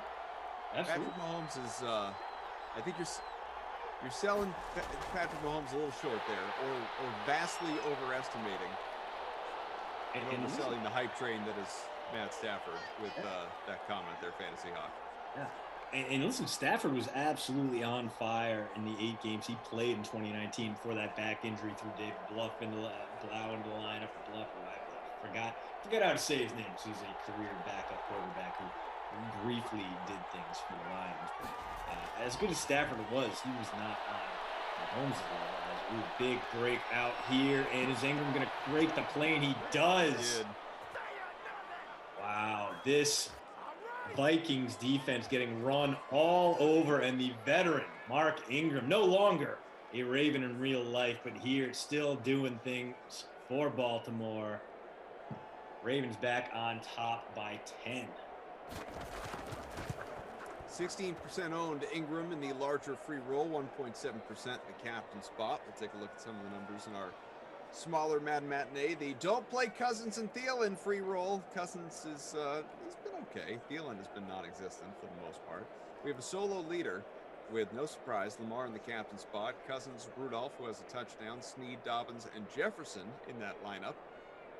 absolutely. Patrick Mahomes is, I think you're selling Patrick Mahomes a little short there, or vastly overestimating and overselling the hype train that is Matt Stafford with that comment there, Fantasy Hawk. Yeah. And listen, Stafford was absolutely on fire in the 8 games he played in 2019 before that back injury threw David Blau into the lineup. I forgot how to say his name. So he's a career backup quarterback who briefly did things for the Lions. But as good as Stafford was, he was not on Mahomes' level. Big break out here, and is Ingram going to break the play? And he does. Wow, this Vikings defense getting run all over, and the veteran Mark Ingram, no longer a Raven in real life, but here still doing things for Baltimore. Ravens back on top by 10. 16% owned Ingram in the larger free roll, 1.7% the captain spot. We'll take a look at some of the numbers in our smaller Mad Matinee. The don't play Cousins and Thielen free roll. Cousins is he's been okay. Thielen has been non-existent for the most part. We have a solo leader with, no surprise, Lamar in the captain spot. Cousins, Rudolph, who has a touchdown, Snead, Dobbins, and Jefferson in that lineup.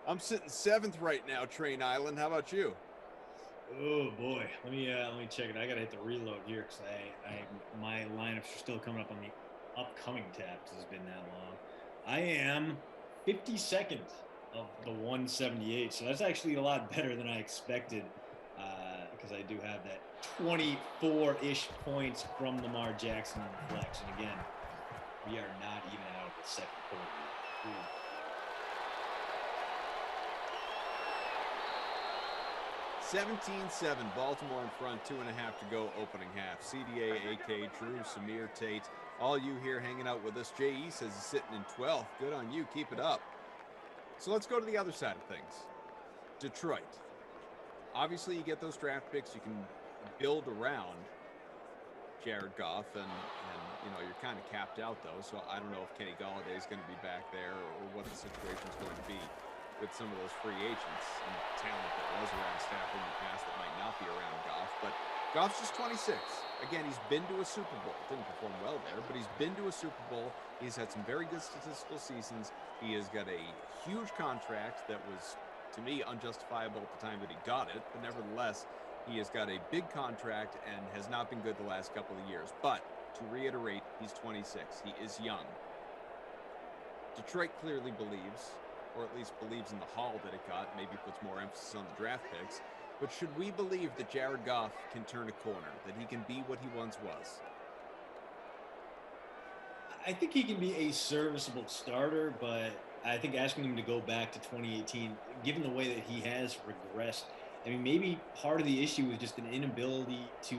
I'm sitting 7th right now, Train Island. How about you? Oh boy, let me check it. I gotta hit the reload here because my lineups are still coming up on the upcoming tab because it's been that long. I am 52nd of the 178. So that's actually a lot better than I expected, because I do have that 24-ish points from Lamar Jackson in the flex. And again, we are not even out of the second quarter. Ooh. 17-7, Baltimore in front, 2.5 to go, opening half. CDA, AK, Drew, Samir, Tate, all you here hanging out with us. J.E. says he's sitting in 12th. Good on you. Keep it up. So let's go to the other side of things. Detroit. Obviously, you get those draft picks. You can build around Jared Goff, and you know, you're kind of capped out, though. So I don't know if Kenny Galladay is going to be back there or what the situation is going to be with some of those free agents and talent that was around Stafford in the past that might not be around Goff. But Goff's just 26. Again, he's been to a Super Bowl. Didn't perform well there, but he's been to a Super Bowl. He's had some very good statistical seasons. He has got a huge contract that was, to me, unjustifiable at the time that he got it. But nevertheless, he has got a big contract and has not been good the last couple of years. But to reiterate, he's 26. He is young. Detroit clearly believes, or at least believes in the haul that it got, maybe puts more emphasis on the draft picks. But should we believe that Jared Goff can turn a corner, that he can be what he once was? I think he can be a serviceable starter, but I think asking him to go back to 2018, given the way that he has regressed, I mean, maybe part of the issue is just an inability to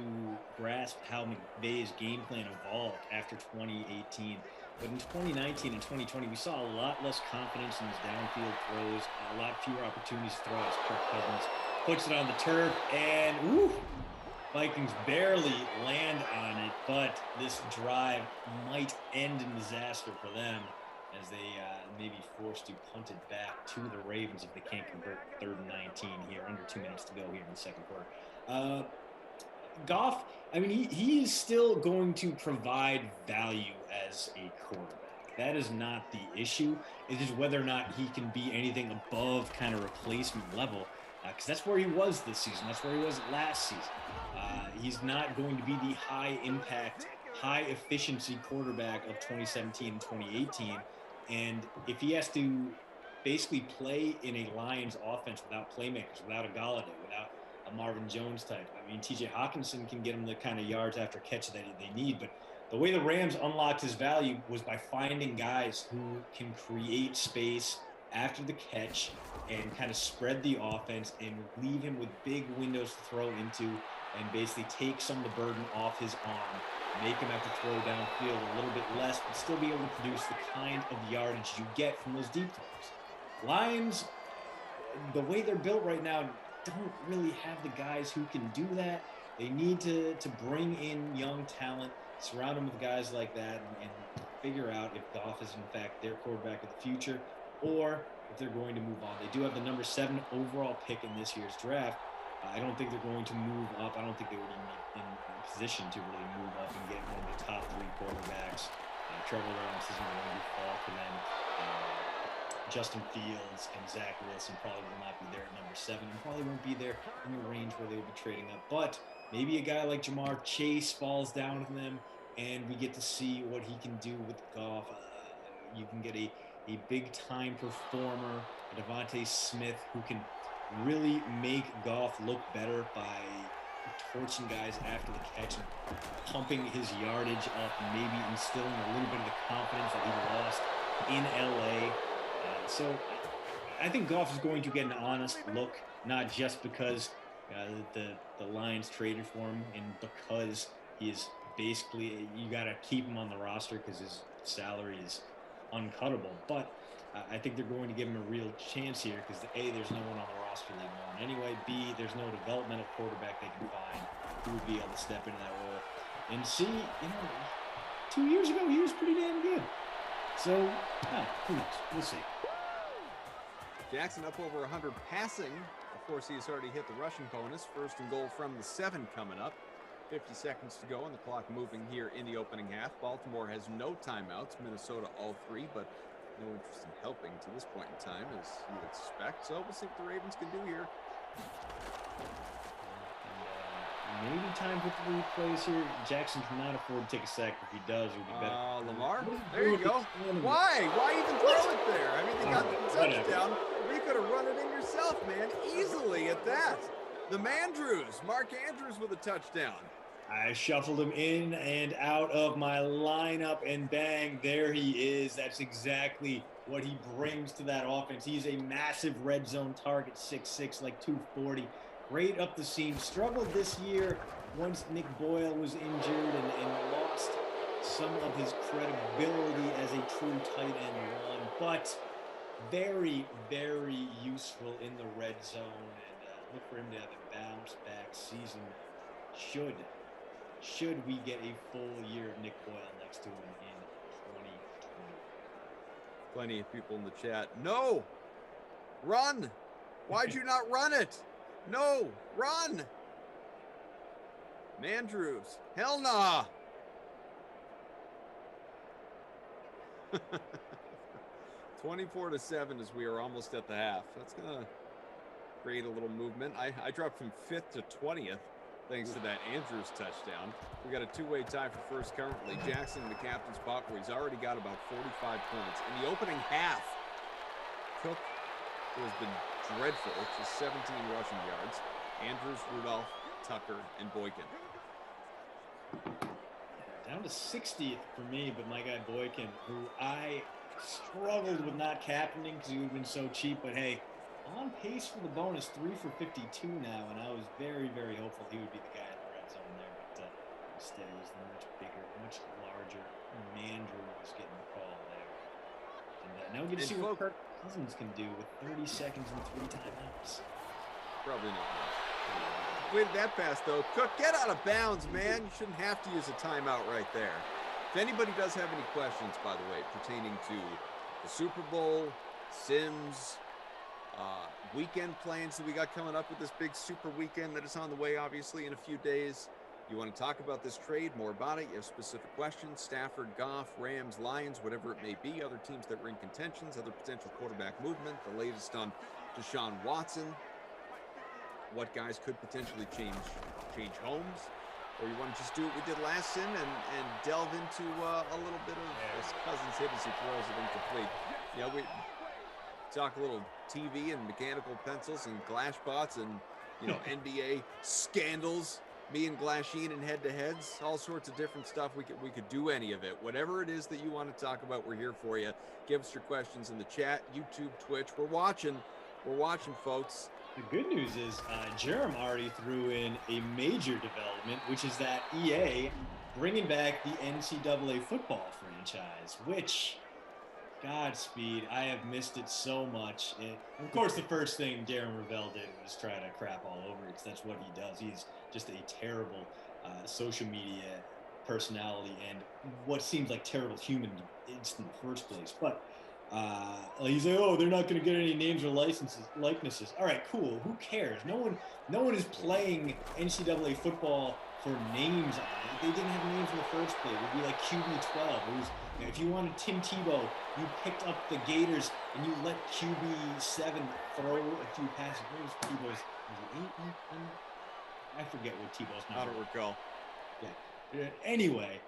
grasp how McVay's game plan evolved after 2018. But in 2019 and 2020, we saw a lot less confidence in his downfield throws, a lot fewer opportunities to throw as Kirk Cousins puts it on the turf, and woo, Vikings barely land on it, but this drive might end in disaster for them as they may be forced to punt it back to the Ravens if they can't convert 3rd and 19 here, under 2 minutes to go here in the second quarter. Goff, I mean, he is still going to provide value as a quarterback. That is not the issue. It is whether or not he can be anything above kind of replacement level, because that's where he was this season. That's where he was last season. He's not going to be the high-impact, high-efficiency quarterback of 2017 and 2018. And if he has to basically play in a Lions offense without playmakers, without a Galladay, without a Marvin Jones type. I mean, TJ Hawkinson can get him the kind of yards after catch that they need, but the way the Rams unlocked his value was by finding guys who can create space after the catch and kind of spread the offense and leave him with big windows to throw into and basically take some of the burden off his arm, make him have to throw downfield a little bit less, but still be able to produce the kind of yardage you get from those deep throws. Lions, the way they're built right now, don't really have the guys who can do that. They need to bring in young talent, surround them with guys like that, and figure out if Goff is in fact their quarterback of the future, or if they're going to move on. They do have the number 7 overall pick in this year's draft. I don't think they're going to move up. I don't think they would be in a position to really move up and get one of the top 3 quarterbacks. Trevor Lawrence isn't going to fall for them. Justin Fields and Zach Wilson probably will not be there at number 7 and probably won't be there in the range where they would be trading up. But maybe a guy like Jamar Chase falls down to them and we get to see what he can do with Goff. You can get a big-time performer, a Devontae Smith, who can really make Goff look better by torching guys after the catch and pumping his yardage up, maybe instilling a little bit of the confidence that he lost in LA. So I think Goff is going to get an honest look, not just because the Lions traded for him and because he's basically, you got to keep him on the roster because his salary is uncuttable. But I think they're going to give him a real chance here because A, there's no one on the roster they want anyway. B, there's no developmental quarterback they can find who would be able to step into that role. And C, 2 years ago he was pretty damn good. So, who knows? We'll see. Jackson up over 100 passing. Of course, he's already hit the rushing bonus. 1st and goal from the 7 coming up. 50 seconds to go and the clock moving here in the opening half. Baltimore has no timeouts. Minnesota all 3, but no interest in helping to this point in time, as you would suspect. So we'll see what the Ravens can do here. And maybe time for 3 plays here. Jackson cannot afford to take a sack. If he does, it would be better. Lamar, there you go. Why? Why even throw it there? I mean, they got the touchdown. You could have run it in yourself, man, easily at that. The Mandrews, Mark Andrews with a touchdown. I shuffled him in and out of my lineup, and bang, there he is. That's exactly what he brings to that offense. He's a massive red zone target, 6'6", like 240. Great up the seam. Struggled this year once Nick Boyle was injured and lost some of his credibility as a true tight end one, but very, very useful in the red zone, and look for him to have a bounce back season. Should we get a full year of Nick Boyle next to him in 2020? Plenty of people in the chat. No, run. Why'd you not run it? No, run. Mandrews, hell nah. 24-7 as we are almost at the half. That's gonna create a little movement. I dropped from 5th to 20th thanks to that Andrews touchdown. We got a two-way tie for first currently. Jackson in the captain's spot where he's already got about 45 points. In the opening half, Cook, who has been dreadful, just 17 rushing yards. Andrews, Rudolph, Tucker, and Boykin. Down to 60th for me, but my guy Boykin, who I struggled with not captaining because he would have been so cheap, but hey, on pace for the bonus, 3 for 52 now, and I was very, very hopeful he would be the guy in the red zone there, but instead it was the much bigger, much larger Mandrews getting the call there. And now we get to see what Kirk Cousins can do with 30 seconds and 3 timeouts. Probably not much. With that pass, though, Cook, get out of bounds, man. You shouldn't have to use a timeout right there. If anybody does have any questions, by the way, pertaining to the Super Bowl, Sims, weekend plans that we got coming up with this big super weekend that is on the way, obviously, in a few days. You want to talk about this trade, more about it, you have specific questions, Stafford, Goff, Rams, Lions, whatever it may be, other teams that were in contentions, other potential quarterback movement, the latest on Deshaun Watson, what guys could potentially change homes, or you want to just do what we did last sim and delve into a little bit of this Cousins hit as he throws it incomplete. You know, we talk a little TV and mechanical pencils and glass bots and, you know, NBA scandals, me and Glasheen and head-to-heads, all sorts of different stuff. We could do any of it. Whatever it is that you want to talk about, we're here for you. Give us your questions in the chat, YouTube, Twitch. We're watching, folks. The good news is Jerem already threw in a major development, which is that EA bringing back the NCAA football franchise, which, Godspeed, I have missed it so much. Of course, the first thing Darren Ravel did was try to crap all over it, because that's what he does. He's just a terrible social media personality and what seems like terrible human in the first place. But he's like, oh, they're not going to get any names or likenesses. All right, cool. Who cares? No one is playing NCAA football for names on it. They didn't have names in the first place. It would be like QB12. It was, you know, if you wanted Tim Tebow, you picked up the Gators and you let QB7 throw a few passes. What was Tebow's? Was it 8? I forget what Tebow's number. I don't recall. Yeah. Anyway.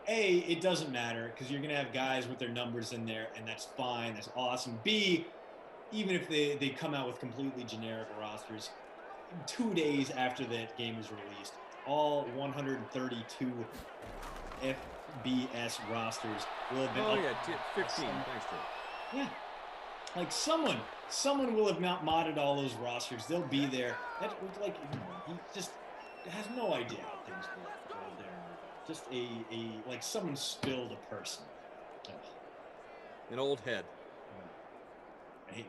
A, it doesn't matter because you're going to have guys with their numbers in there, and that's fine. That's awesome. B, even if they come out with completely generic rosters, 2 days after that game is released, all 132 FBS rosters will have been Oh, yeah, 15. Thanks, Joe. Yeah. Like someone will have not modded all those rosters. They'll be there. That, like, he just has no idea how things work there. Just like someone spilled a person. Ugh. An old head. I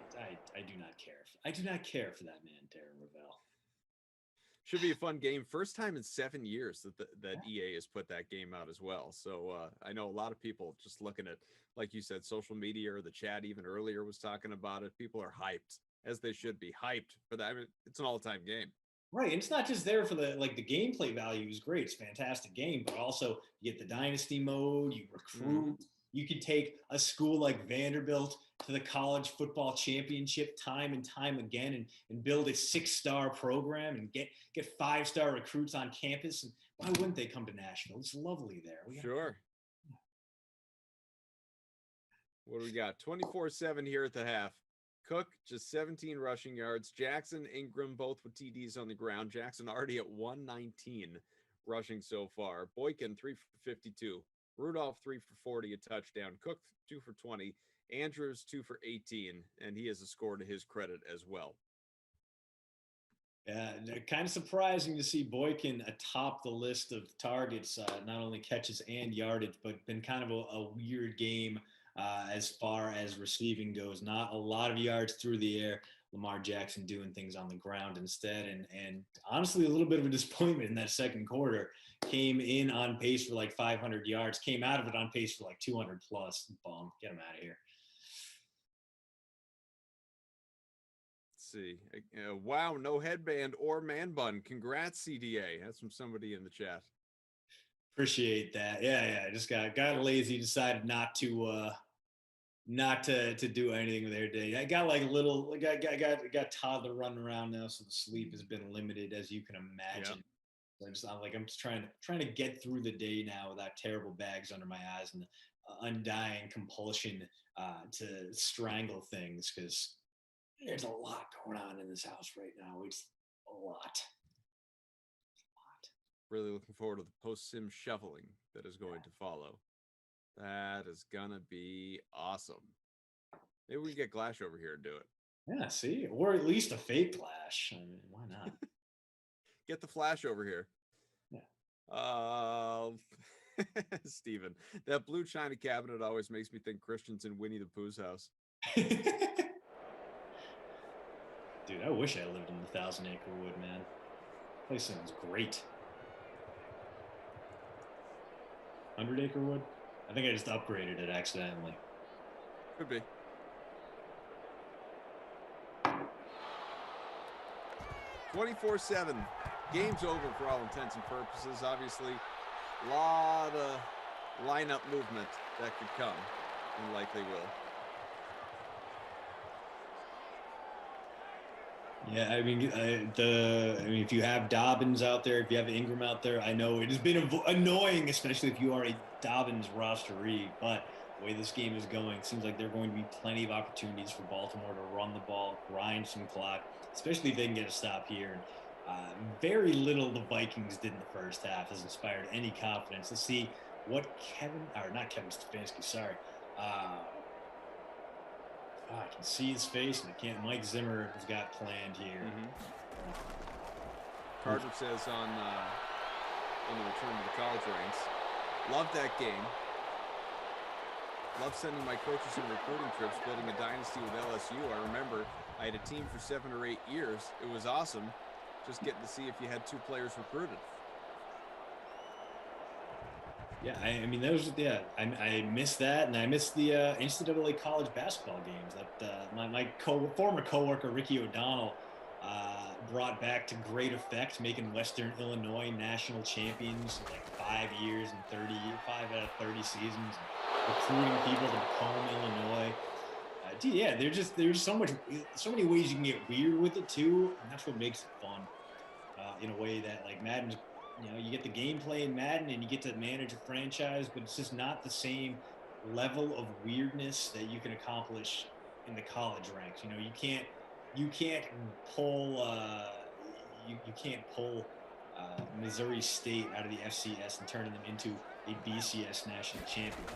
do not care. I do not care for that man, Darren Ravel. Should be a fun game. First time in 7 years that EA has put that game out as well. So I know a lot of people just looking at, like you said, social media or the chat even earlier was talking about it. People are hyped, as they should be hyped for that. I mean, it's an all-time game. Right, and it's not just there for the gameplay value is great. It's a fantastic game, but also you get the dynasty mode, you recruit, You could take a school like Vanderbilt to the college football championship time and time again, and build a 6-star program and get 5-star recruits on campus. And why wouldn't they come to Nashville? It's lovely there. Sure. What do we got? 24-7 here at the half. Cook, just 17 rushing yards. Jackson, Ingram, both with TDs on the ground. Jackson already at 119 rushing so far. Boykin, 3 for 52. Rudolph, 3 for 40, a touchdown. Cook, 2 for 20. Andrews, 2 for 18, and he has a score to his credit as well. Yeah, kind of surprising to see Boykin atop the list of targets, not only catches and yardage, but been kind of a weird game as far as receiving goes. Not a lot of yards through the air. Lamar Jackson doing things on the ground instead. And honestly, a little bit of a disappointment in that second quarter. Came in on pace for like 500 yards, came out of it on pace for like 200 plus. Bum, get him out of here. See. Wow, no headband or man bun. Congrats, CDA. That's from somebody in the chat. Appreciate that. Yeah. I just got lazy, decided not to do anything with their day. I got like got toddler running around now, so the sleep has been limited, as you can imagine. Yep. I'm just trying to get through the day now without terrible bags under my eyes and undying compulsion to strangle things, because there's a lot going on in this house right now. It's a lot. Really looking forward to the post-sim shoveling that is going to follow. That is going to be awesome. Maybe we can get Glash over here and do it. Yeah, see? Or at least a fake Glash. I mean, why not? Get the Flash over here. Yeah. Steven, that blue china cabinet always makes me think Christian's in Winnie the Pooh's house. Dude, I wish I lived in the 1,000 Acre Wood, man. Place sounds great. 100 Acre Wood? I think I just upgraded it accidentally. Could be. (24-7). Game's over for all intents and purposes. Obviously, a lot of lineup movement that could come and likely will. Yeah, I mean, if you have Dobbins out there, if you have Ingram out there, I know it has been annoying, especially if you are a Dobbins rosteree. But the way this game is going, it seems like there are going to be plenty of opportunities for Baltimore to run the ball, grind some clock, especially if they can get a stop here. Very little the Vikings did in the first half has inspired any confidence. Let's see what not Kevin Stefanski, sorry. I can see his face, and I can't. Mike Zimmer has got planned here. Mm-hmm. Carter says on the return to the college ranks, love that game. Love sending my coaches on recruiting trips, building a dynasty with LSU. I remember I had a team for 7 or 8 years. It was awesome. Just getting to see if you had 2 players recruited. Yeah, I mean, I miss that, and I miss the NCAA college basketball games that my former coworker Ricky O'Donnell brought back to great effect, making Western Illinois national champions in like 5 years and 5 out of 30 seasons, recruiting people to Macomb, Illinois. There's so many ways you can get weird with it too, and that's what makes it fun. In a way that like Madden's. You get the gameplay in Madden and you get to manage a franchise, but it's just not the same level of weirdness that you can accomplish in the college ranks. You can't pull Missouri State out of the FCS and turn them into a BCS national champion.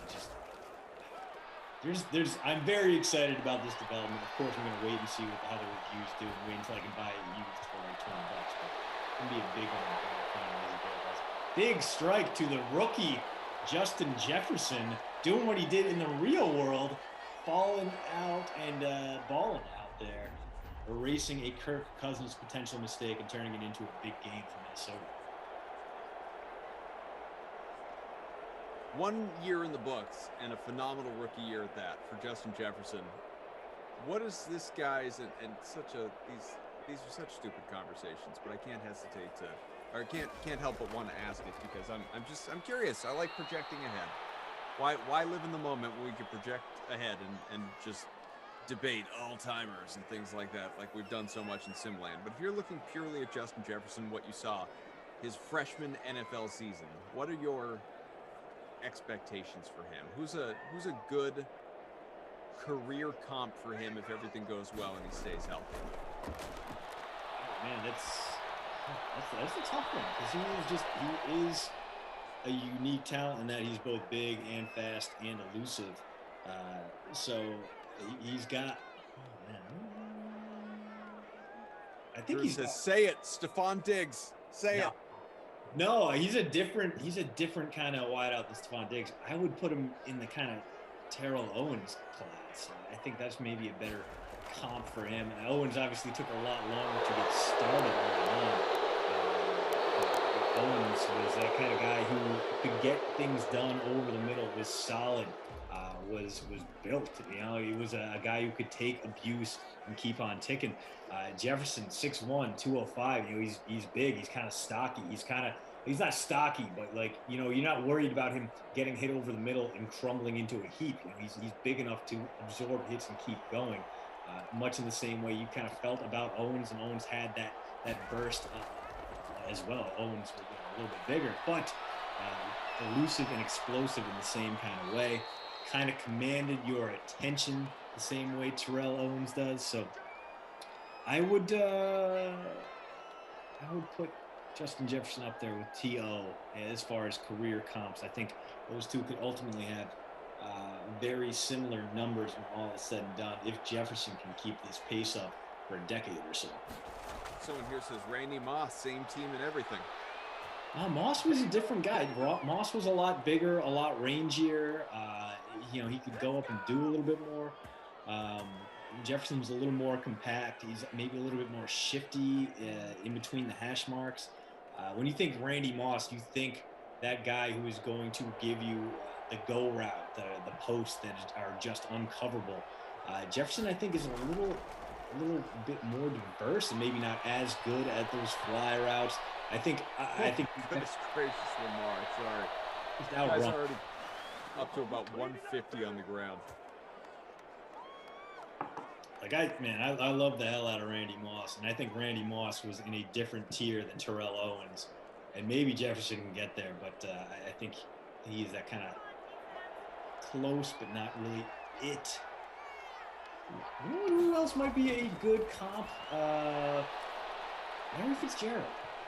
I'm very excited about this development. Of course, I'm going to wait and see how the reviews do and wait until I can buy it used for like $20. But it's going to be a big one. Big strike to the rookie, Justin Jefferson, doing what he did in the real world, falling out and balling out there, erasing a Kirk Cousins potential mistake and turning it into a big game for Minnesota. 1 year in the books and a phenomenal rookie year at that for Justin Jefferson. What is this guy's and these are such stupid conversations, but I can't hesitate to. Or can't help but want to ask it because I'm curious. I like projecting ahead. Why live in the moment when we could project ahead and just debate all-timers and things like that, like we've done so much in Simland? But if you're looking purely at Justin Jefferson, what you saw his freshman NFL season, what are your expectations for him? Who's a good career comp for him if everything goes well and he stays healthy? Oh, man, that's a tough one because he is a unique talent in that he's both big and fast and elusive. So he's got. Oh, man. I think Drew he's says, got, "Say it, Stephon Diggs. Say it." No, he's a different kind of wideout than Stephon Diggs. I would put him in the kind of Terrell Owens class. I think that's maybe a better comp for him. And Owens obviously took a lot longer to get started early on. Owens was that kind of guy who could get things done over the middle, was solid, was built. You know, he was a guy who could take abuse and keep on ticking. Jefferson, 6'1", 205. You know, he's big. He's kind of stocky. He's not stocky, but like, you know, you're not worried about him getting hit over the middle and crumbling into a heap. You know, he's big enough to absorb hits and keep going. Much in the same way you kind of felt about Owens, and Owens had that burst as well. Owens was a little bit bigger, but elusive and explosive in the same kind of way. Kind of commanded your attention the same way Terrell Owens does. So I would put Justin Jefferson up there with T.O. as far as career comps. I think those two could ultimately have very similar numbers when all is said and done if Jefferson can keep this pace up for a decade or so. Someone here says Randy Moss, same team and everything. Moss was a different guy. Moss was a lot bigger, a lot rangier. You know, he could go up and do a little bit more. Jefferson was a little more compact. He's maybe a little bit more shifty in between the hash marks. When you think Randy Moss, you think that guy who is going to give you the go route, the posts that are just uncoverable. Jefferson, I think, is a little bit more diverse and maybe not as good at those fly routes. I think Goodness gracious, Lamar. Sorry. Just Guys are already up to about 150 on the ground. Like I love the hell out of Randy Moss, and I think Randy Moss was in a different tier than Terrell Owens, and maybe Jefferson can get there, but I think he's that kind of close, but not really it. Who else might be a good comp? Larry Fitzgerald.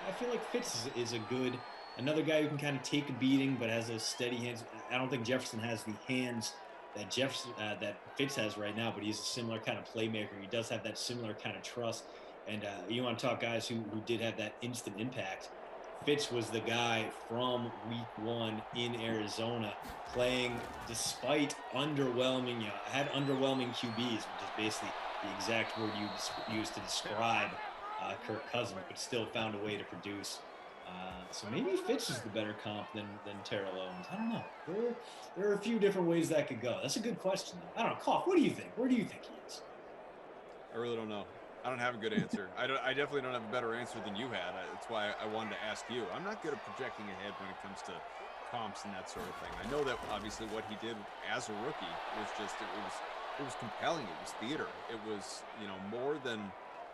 I feel like Fitz is a good, another guy who can kind of take a beating, but has those steady hands. I don't think Jefferson has the hands that Fitz has right now, but he's a similar kind of playmaker. He does have that similar kind of trust. And you want to talk guys who did have that instant impact. Fitz was the guy from week one in Arizona, playing despite underwhelming, had underwhelming QBs, which is basically the exact word you used to describe Kirk Cousins, but still found a way to produce. So maybe Fitz is the better comp than Terrell Owens. I don't know. There are a few different ways that could go. That's a good question, though. I don't know. Koff, what do you think? Where do you think he is? I really don't know. I don't have a good answer. I definitely don't have a better answer than you had. That's why I wanted to ask you. I'm not good at projecting ahead when it comes to comps and that sort of thing. I know that obviously what he did as a rookie was just it was compelling. It was theater. It was, more than,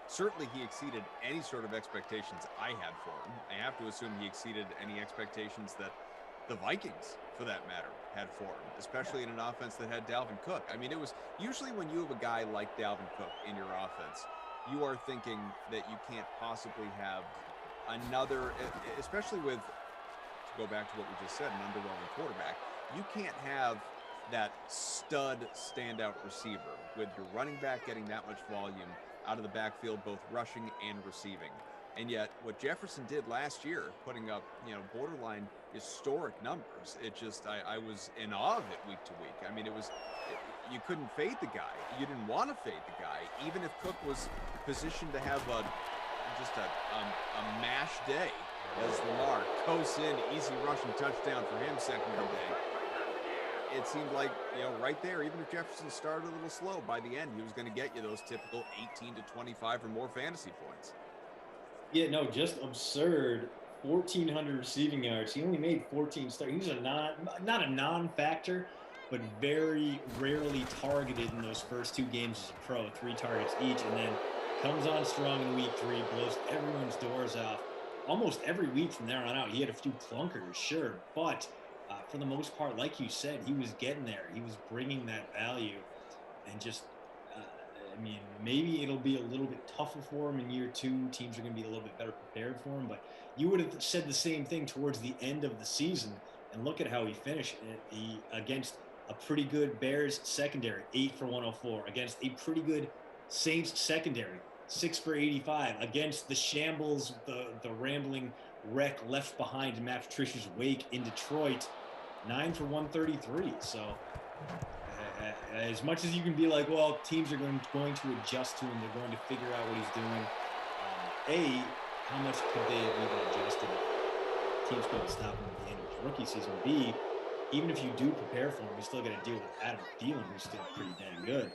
certainly he exceeded any sort of expectations I had for him. I have to assume he exceeded any expectations that the Vikings, for that matter, had for him, especially in an offense that had Dalvin Cook. I mean, it was usually when you have a guy like Dalvin Cook in your offense, you are thinking that you can't possibly have another, especially with, to go back to what we just said, an underwhelming quarterback. You can't have that stud standout receiver with your running back getting that much volume out of the backfield, both rushing and receiving. And yet what Jefferson did last year, putting up, borderline historic numbers, it just, I was in awe of it week to week. I mean, you couldn't fade the guy. You didn't want to fade the guy, even if Cook was positioned to have a mash day, as Lamar coasts in, easy rushing touchdown for him second day. It seemed like, right there, even if Jefferson started a little slow, by the end, he was going to get you those typical 18 to 25 or more fantasy points. Yeah, no, just absurd 1,400 receiving yards. He only made 14 starts. He was not a non-factor, but very rarely targeted in those first 2 games as a pro, 3 targets each, and then comes on strong in week 3, blows everyone's doors off. Almost every week from there on out, he had a few clunkers, sure, but for the most part, like you said, he was getting there. He was bringing that value, and just, I mean, maybe it'll be a little bit tougher for him in year 2. Teams are going to be a little bit better prepared for him, but you would have said the same thing towards the end of the season, and look at how he finished. He against a pretty good Bears secondary, 8 for 104, against a pretty good Saints secondary, 6 for 85, against the shambles, the rambling wreck left behind in Matt Patricia's wake in Detroit, 9 for 133. So as much as you can be like, well, teams are going to adjust to him, they're going to figure out what he's doing. A, how much could they have even adjusted if teams couldn't stop him at the end of his rookie season? B, even if you do prepare for him, you still got to deal with Adam Thielen, who's still pretty damn good.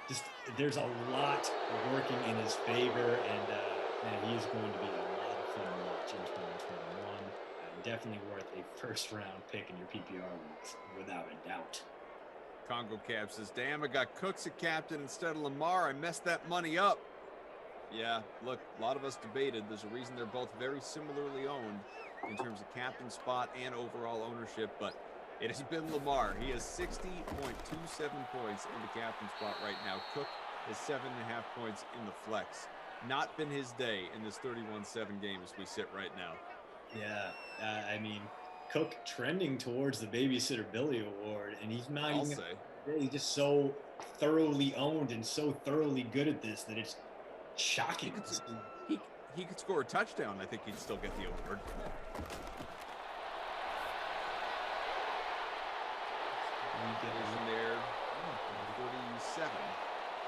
Just, there's a lot working in his favor, and he is going to be a lot of fun to watch in 2021. Definitely worth a first-round pick in your PPR leagues, without a doubt. Congo Cab says, damn, I got Cooks at captain instead of Lamar. I messed that money up. Yeah, look, a lot of us debated. There's a reason they're both very similarly owned in terms of captain spot and overall ownership, but it has been Lamar. He has 60.27 points in the captain spot right now. Cook is 7.5 points in the flex. Not been his day in this 31-7 game as we sit right now. Yeah, I mean, Cook trending towards the Babysitter Billy Award, and he's not even. He's just so thoroughly owned and so thoroughly good at this that it's shocking. He could score a touchdown. I think he'd still get the award. In there, 47.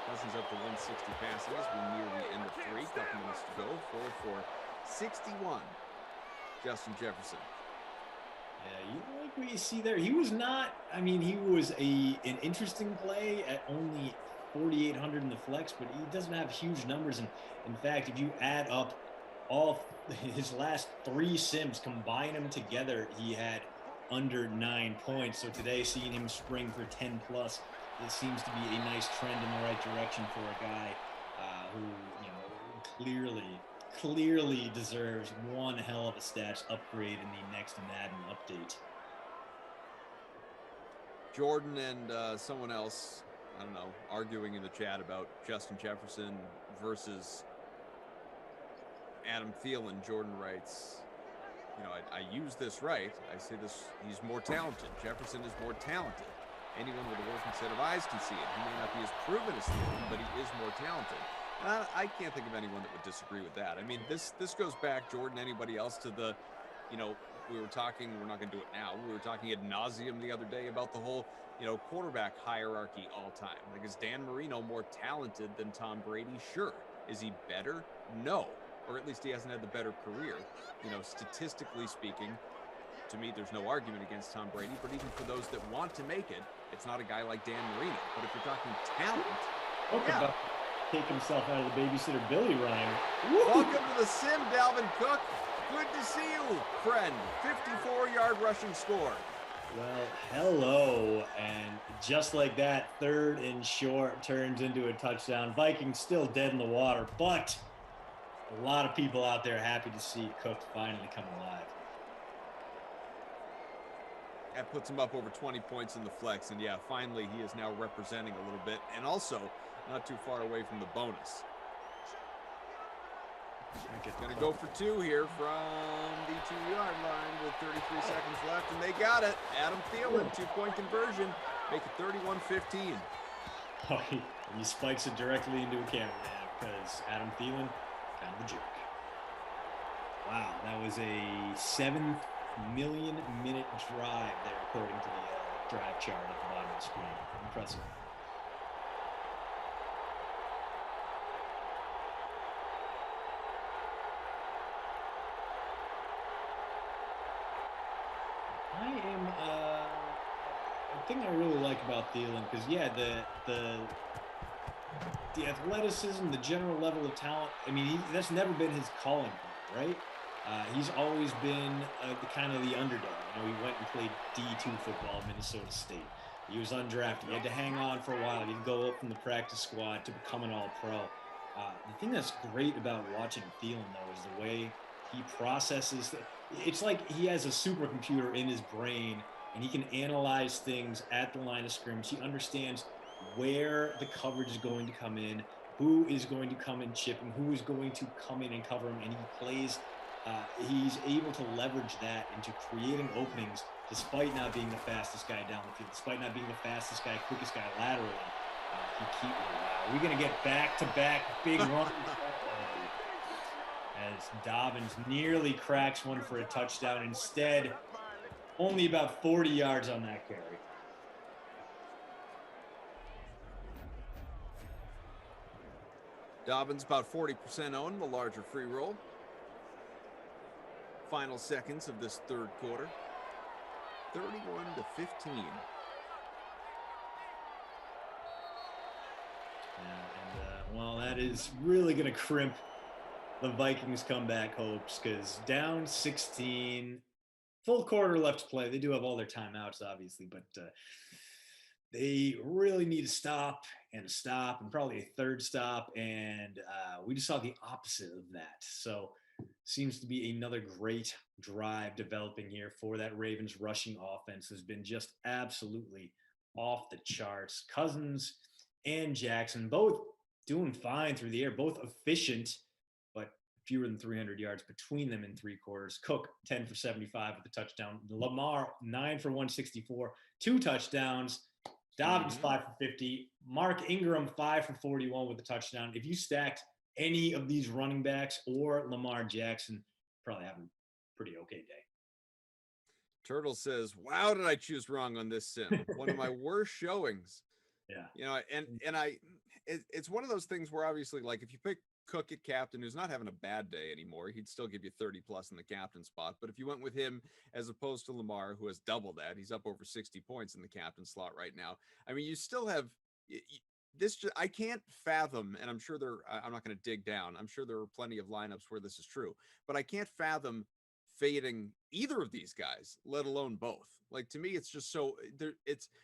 Cousins up to 160 passing as we near the end of 3. Couple minutes to go. 4 for 61. Justin Jefferson. Yeah, you like what you see there. He was not. I mean, he was an interesting play at only 4,800 in the flex, but he doesn't have huge numbers. And in fact, if you add up all his last 3 sims, combine them together, he had under 9 points. So today, seeing him spring for 10 plus, it seems to be a nice trend in the right direction for a guy who, you know, clearly deserves one hell of a stats upgrade in the next Madden update. Jordan and someone else, I don't know, arguing in the chat about Justin Jefferson versus Adam Thielen. Jordan writes, you know, I use this right. I say this, he's more talented. Jefferson is more talented. Anyone with a working set of eyes can see it. He may not be as proven as Thielen, but he is more talented. I can't think of anyone that would disagree with that. I mean, this goes back, Jordan, anybody else, to the, you know, we were talking, we're not going to do it now. We were talking ad nauseum the other day about the whole, you know, quarterback hierarchy all time. Like, is Dan Marino more talented than Tom Brady? Sure. Is he better? No. Or at least he hasn't had the better career. You know, statistically speaking, to me, there's no argument against Tom Brady, but even for those that want to make it, it's not a guy like Dan Marino. But if you're talking talent, take himself out of the Babysitter Billy rhyme. Welcome to the sim, Dalvin Cook. Good to see you, friend. 54-yard rushing score. Well, hello. And just like that, 3rd and short turns into a touchdown. Vikings still dead in the water, but a lot of people out there happy to see Cook finally come alive. That puts him up over 20 points in the flex. And yeah, finally he is now representing a little bit. And also not too far away from the bonus. Going to go for 2 here from the 2-yard line with 33 seconds left, and they got it. Adam Thielen, 2-point conversion, make it 31-15. Oh, he spikes it directly into a camera, man, because Adam Thielen, kind of a jerk. Wow, that was a 7 million minute drive there, according to the drive chart at the bottom of the screen. Impressive. The thing I really like about Thielen, because yeah, the athleticism, the general level of talent. I mean, that's never been his calling card, right? He's always been the kind of the underdog. You know, he went and played D2 football at Minnesota State. He was undrafted. He had to hang on for a while. He'd go up from the practice squad to become an all-pro. The thing that's great about watching Thielen, though, is the way he processes. It's like he has a supercomputer in his brain, and he can analyze things at the line of scrimmage. He understands where the coverage is going to come in, who is going to come and chip him, who is going to come in and cover him, and he plays. He's able to leverage that into creating openings despite not being the fastest guy down the field, despite not being the fastest guy, quickest guy laterally. We're going to get back-to-back big runs as Dobbins nearly cracks one for a touchdown. Instead, only about 40 yards on that carry. Dobbins about 40% owned, the larger free roll. Final seconds of this third quarter. 31-15. Well, that is really going to crimp the Vikings' comeback hopes because down 16, full quarter left to play. They do have all their timeouts, obviously, but they really need a stop and probably a third stop, and we just saw the opposite of that. So seems to be another great drive developing here for that Ravens rushing offense has been just absolutely off the charts. Cousins and Jackson both doing fine through the air, both efficient, but fewer than 300 yards between them in three quarters. Cook 10 for 75 with a touchdown. Lamar 9 for 164, 2 touchdowns. Dobbins 5 for 50. Mark Ingram 5 for 41 with a touchdown. If you stacked any of these running backs or Lamar Jackson, probably having a pretty okay day. Turtle says, wow, did I choose wrong on this sim? One of my worst showings. Yeah. You know, it's one of those things where obviously, like, if you pick Cook at captain, who's not having a bad day anymore, he'd still give you 30 plus in the captain spot. But if you went with him as opposed to Lamar, who has double that, he's up over 60 points in the captain slot right now. I mean, you still have this. I can't fathom, and I'm sure I'm not going to dig down. I'm sure there are plenty of lineups where this is true, but I can't fathom fading either of these guys, let alone both. Like, to me, it's just so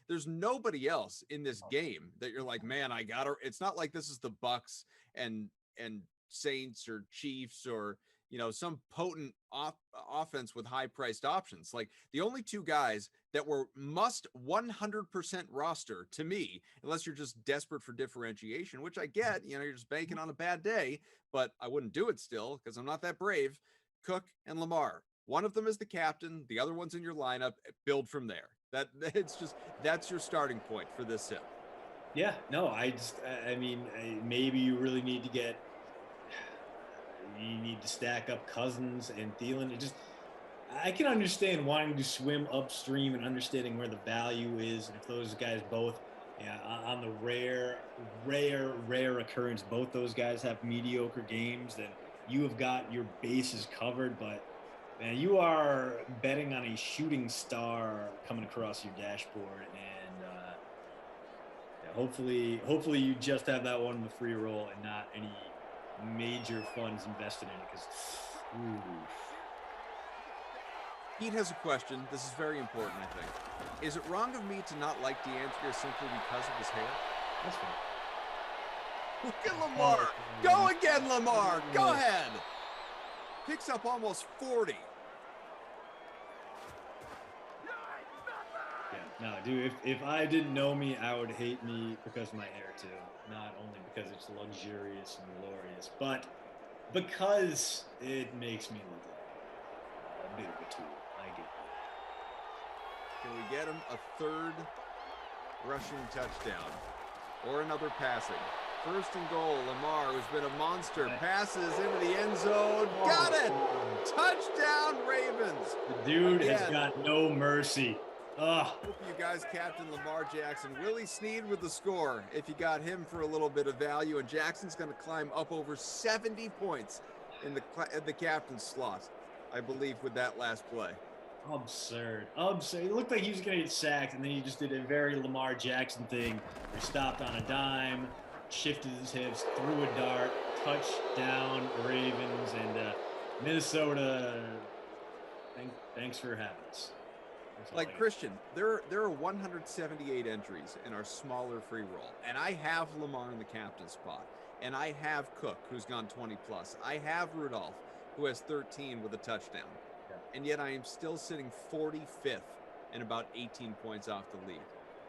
there's nobody else in this game that you're like, man, I got her. It's not like this is the Bucks and Saints or Chiefs or, you know, some potent offense with high priced options. Like, the only two guys that were must 100% roster to me, unless you're just desperate for differentiation, which I get, you know, you're just banking on a bad day, but I wouldn't do it still because I'm not that brave. Cook and Lamar. One of them is the captain. The other one's in your lineup. Build from there. That's your starting point for this sim. Yeah, no, I mean, maybe you really need to stack up Cousins and Thielen. I can understand wanting to swim upstream and understanding where the value is. And if those guys both, on the rare occurrence, both those guys have mediocre games, then you have got your bases covered. But man, you are betting on a shooting star coming across your dashboard, and hopefully you just have that one in the free roll and not any major funds invested in it. Because, Pete has a question. This is very important, I think. Is it wrong of me to not like DeAndre simply because of his hair? That's fine. Look at Lamar. Go again, Lamar. Go ahead. Picks up almost 40. Yeah, no, dude, if I didn't know me, I would hate me because of my hair too. Not only because it's luxurious and glorious, but because it makes me look like a bit of a tool. I get that. Can we get him a third rushing touchdown or another passing? First and goal, Lamar, who's been a monster, passes into the end zone. Got it! Touchdown, Ravens! The dude has got no mercy. Ugh. Hope you guys captain Lamar Jackson. Willie Snead with the score, if you got him for a little bit of value. And Jackson's going to climb up over 70 points in the captain slot, I believe, with that last play. Absurd. It looked like he was going to get sacked, and then he just did a very Lamar Jackson thing. He stopped on a dime, shifted his hips, threw a dart, touchdown Ravens, and Minnesota, thanks for having us. Like Christian, there are 178 entries in our smaller free roll, and I have Lamar in the captain spot, and I have Cook, who's gone 20 plus. I have Rudolph, who has 13 with a touchdown, and yet I am still sitting 45th and about 18 points off the lead.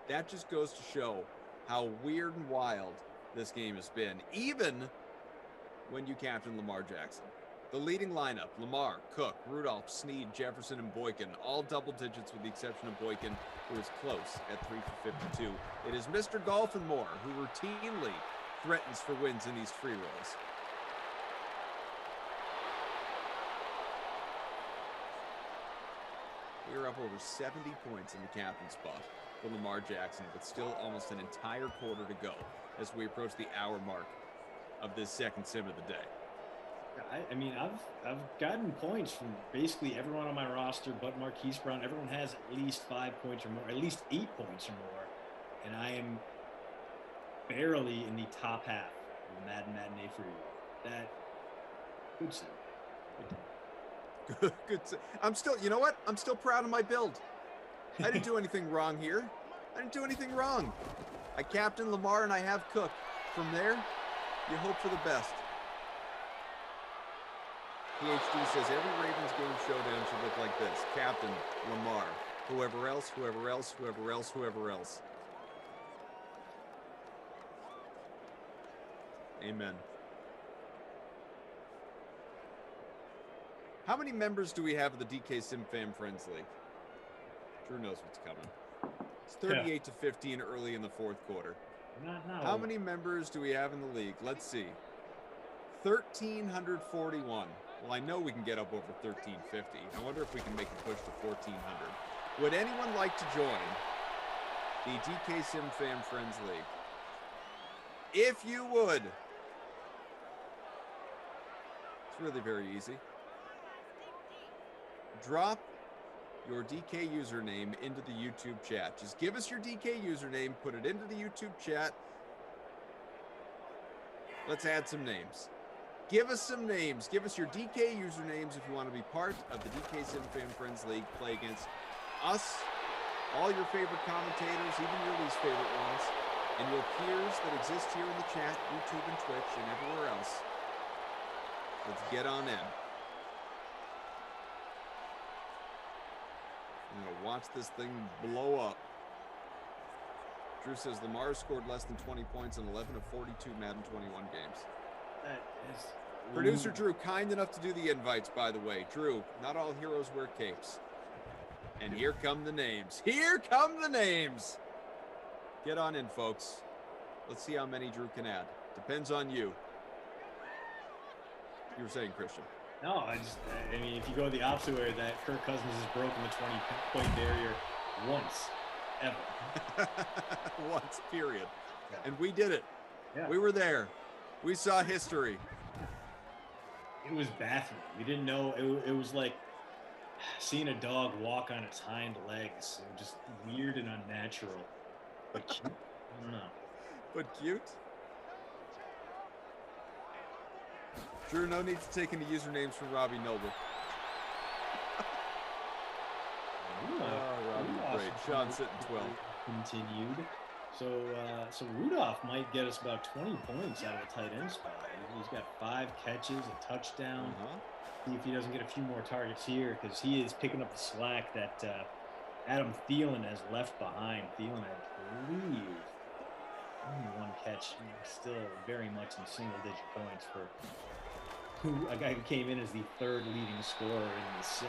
That just goes to show how weird and wild this game has been, even when you captain Lamar Jackson. The leading lineup, Lamar, Cook, Rudolph, Snead, Jefferson, and Boykin, all double digits with the exception of Boykin, who is close at 3 for 52. It is Mr. Golf and more, who routinely threatens for wins in these free rolls. We are up over 70 points in the captain spot for Lamar Jackson, but still almost an entire quarter to go as we approach the hour mark of this second sim of the day. I mean, I've gotten points from basically everyone on my roster, but Marquise Brown. Everyone has at least 5 points or more, at least 8 points or more, and I am barely in the top half of the Madden Matinee free roll. That good sim. Good. I'm still, you know what? I'm still proud of my build. I didn't do anything wrong here. I didn't do anything wrong. I captain Lamar and I have Cook. From there, you hope for the best. PhD says every Ravens game showdown should look like this. Captain, Lamar, whoever else, whoever else, whoever else, whoever else. Amen. How many members do we have of the DK Sim Fam Friends League? Drew knows what's coming. It's 38 to 15 early in the fourth quarter. How many members do we have in the league? Let's see. 1,341. Well, I know we can get up over 1,350. I wonder if we can make a push to 1,400. Would anyone like to join the DK Sim Fam Friends League? If you would, it's really very easy. Drop your DK username into the YouTube chat. Just give us your DK username, put it into the YouTube chat. Let's add some names. Give us some names. Give us your DK usernames if you want to be part of the DK Sim Fan Friends League. Play against us, all your favorite commentators, even your least favorite ones, and your peers that exist here in the chat, YouTube and Twitch, and everywhere else. Let's get on in. I'm going to watch this thing blow up. Drew says Lamar scored less than 20 points in 11 of 42 Madden 21 games. That is... Producer Drew, kind enough to do the invites, by the way. Drew, not all heroes wear capes. And here come the names. Here come the names. Get on in, folks. Let's see how many Drew can add. Depends on you. You were saying, Christian. No, I mean, if you go the opposite way, that Kirk Cousins has broken the 20-point barrier once, ever. Once, period. Yeah. And we did it. Yeah. We were there. We saw history. It was baffling. We didn't know. It was like seeing a dog walk on its hind legs. It was just weird and unnatural. But cute. I don't know. But cute? Drew, no need to take any usernames from Robbie Noble. Robbie, great. Sean sitting 12. Continued. So Rudolph might get us about 20 points out of a tight end spot. He's got 5 catches, a touchdown. See if he doesn't get a few more targets here, because he is picking up the slack that Adam Thielen has left behind. Thielen, I believe, only 1 catch, still very much in single-digit points for a guy who came in as the 3rd leading scorer in the sim.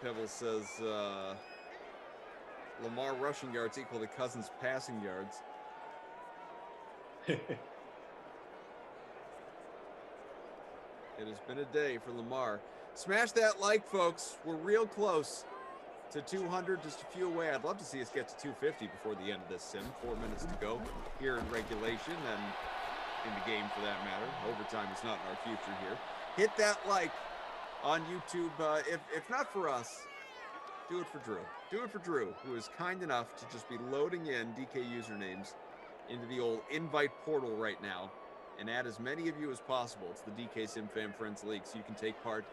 Pebble says Lamar rushing yards equal to Cousins passing yards. It has been a day for Lamar. Smash that like, folks. We're real close to 200, just a few away. I'd love to see us get to 250 before the end of this sim. 4 minutes to go here in regulation and in the game for that matter. Overtime is not in our future here. Hit that like on YouTube. If not for us, do it for Drew. Do it for Drew, who is kind enough to just be loading in DK usernames into the old invite portal right now and add as many of you as possible to the DK Sim Fan Friends League so you can take part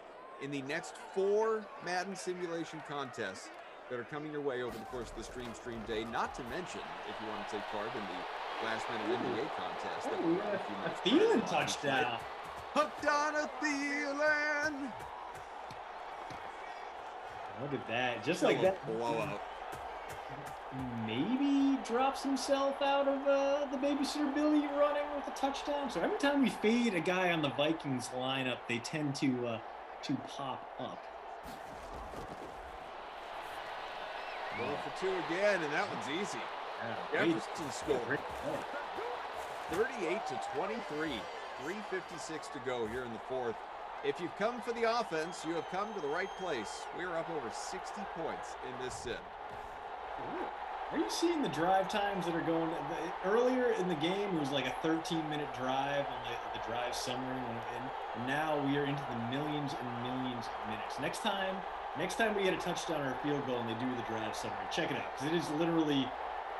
in the next 4 Madden simulation contests that are coming your way over the course of the stream day. Not to mention, if you want to take part in the last-minute NBA contest that will run a few minutes. Thielen touchdown. Hooked on a Thielen. Look at that. Just like that. Blowout. Maybe drops himself out of the babysitter Billy running with a touchdown. So every time we fade a guy on the Vikings lineup, they tend to pop up. Going for 2 again, and that one's easy. Jefferson scored. 38-23. 3:56 to go here in the 4th. If you've come for the offense, you have come to the right place. We are up over 60 points in this sim. Are you seeing the drive times that are going? Earlier in the game, it was like a 13-minute drive on the drive summary, and now we are into the millions and millions of minutes. Next time we get a touchdown or a field goal and they do the drive summary, check it out, because it is literally,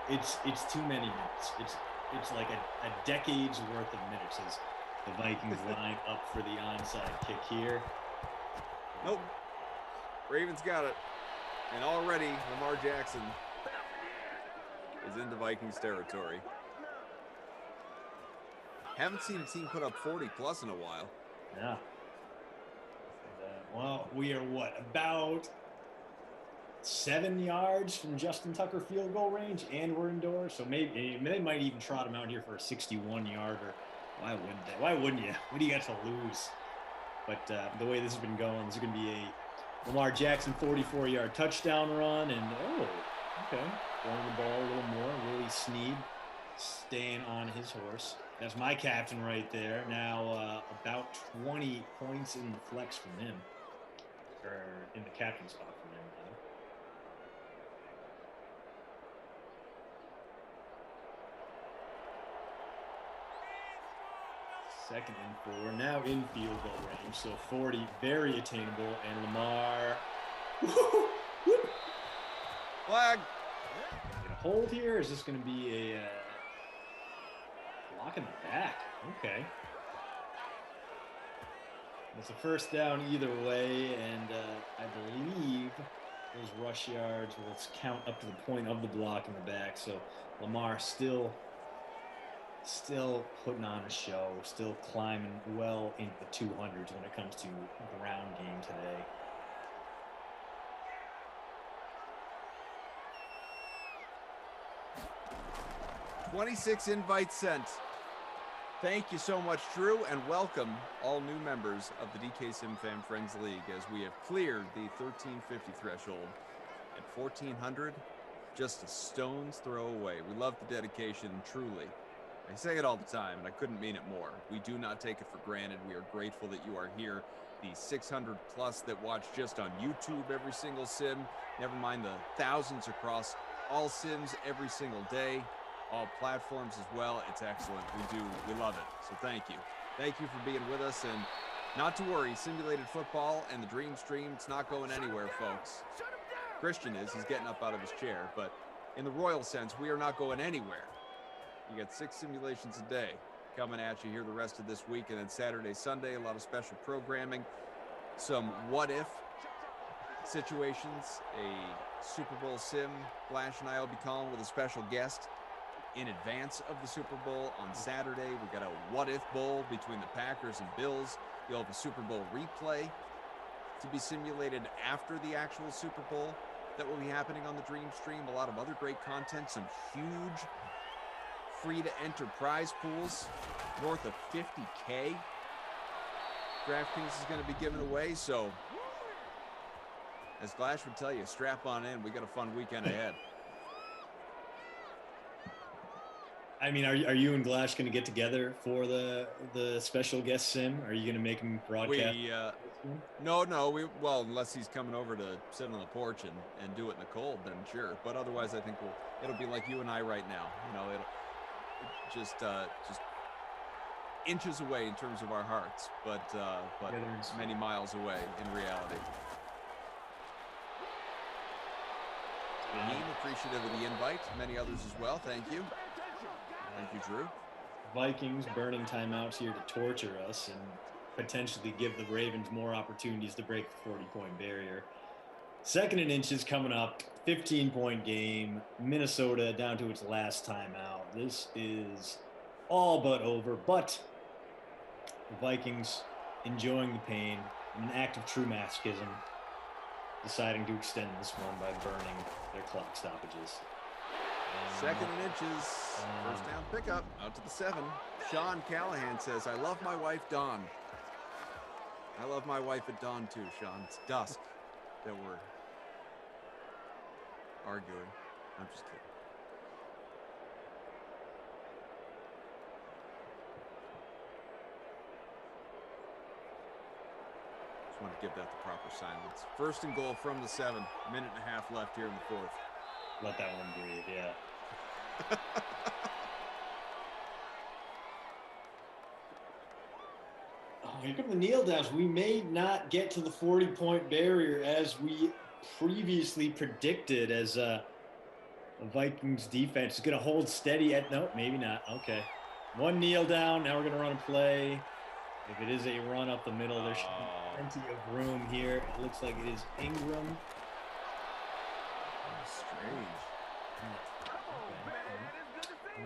it's too many minutes. It's like a decade's worth of minutes as the Vikings line up for the onside kick here. Nope. Ravens got it. And already Lamar Jackson is into Vikings territory. Haven't seen a team put up 40+ in a while. Yeah. Well, we are about 7 yards from Justin Tucker field goal range, and we're indoors. So maybe they might even trot him out here for a 61-yarder. Why wouldn't they? Why wouldn't you? What do you got to lose? But the way this has been going, this is going to be a Lamar Jackson 44-yard touchdown run. And, okay. Throwing the ball a little more. Willie Snead staying on his horse. That's my captain right there. Now about 20 points in the flex from him. Or in the captain spot from him, rather. Second and 4, now in field goal range, so 40, very attainable, and Lamar, Flag. Get a hold here, or is this going to be a block in the back? Okay. It's a first down either way, and I believe those rush yards will count up to the point of the block in the back, so Lamar still putting on a show, still climbing well into the 200s when it comes to ground game today. $26 invites sent. Thank you so much, Drew, and welcome all new members of the DK Sim Fan Friends League as we have cleared the 1350 threshold at 1400, just a stone's throw away. We love the dedication, truly. I say it all the time, and I couldn't mean it more. We do not take it for granted. We are grateful that you are here. The 600 plus that watch just on YouTube every single sim, never mind the thousands across all sims every single day, all platforms as well. It's excellent. We love it. So thank you. Thank you for being with us. And not to worry, simulated football and the Dream Stream, it's not going anywhere, folks. Christian he's getting up out of his chair, but in the royal sense, we are not going anywhere. You got 6 simulations a day coming at you here the rest of this week, and then Saturday, Sunday, a lot of special programming, some what-if situations, a Super Bowl sim Flash and I will be calling with a special guest in advance of the Super Bowl on Saturday. We got a what-if bowl between the Packers and Bills. You'll have a Super Bowl replay to be simulated after the actual Super Bowl that will be happening on the Dream Stream. A lot of other great content, some huge free-to-enter prize pools, north of 50K. DraftKings is going to be giving away, so as Glash would tell you, strap on in. We got a fun weekend ahead. I mean, are you and Glash going to get together for the special guest sim? Are you going to make him broadcast? Well, unless he's coming over to sit on the porch and do it in the cold, then sure. But otherwise, I think it'll be like you and I right now. You know, it'll just inches away in terms of our hearts, but many miles away in reality. Appreciative of the invite. Many others as well. Thank you. Thank you, Drew. Vikings burning timeouts here to torture us and potentially give the Ravens more opportunities to break the 40-point barrier. 2nd and inches coming up, 15-point game. Minnesota down to its last timeout. This is all but over, but the Vikings enjoying the pain, an act of true masochism, deciding to extend this one by burning their clock stoppages. 2nd and inches, first down pickup, out to the 7. Sean Callahan says, I love my wife, Dawn. I love my wife at dawn, too, Sean. It's dusk that we're arguing. I'm just kidding. Just want to give that the proper silence. 1st and goal from the 7. Minute and a half left here in the 4th. Let that one breathe, yeah. Here come the kneel downs. We may not get to the 40-point barrier as we previously predicted, as the Vikings defense is going to hold steady at, no, maybe not. Okay. 1 kneel down. Now we're going to run a play. If it is a run up the middle, there should be plenty of room here. It looks like it is Ingram. Strange.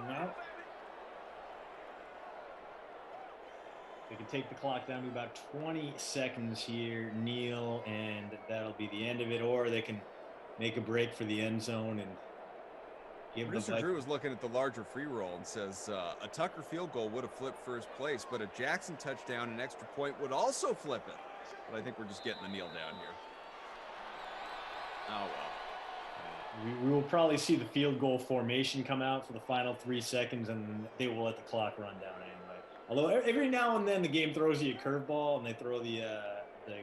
No. They can take the clock down to about 20 seconds here, kneel, and that'll be the end of it. Or they can make a break for the end zone and give Producer Drew is looking at the larger free roll and says a Tucker field goal would have flipped first place, but a Jackson touchdown and extra point would also flip it. But I think we're just getting the kneel down here. Oh, well. We will probably see the field goal formation come out for the final 3 seconds, and they will let the clock run down anyway. Although every now and then the game throws you a curveball, and they throw the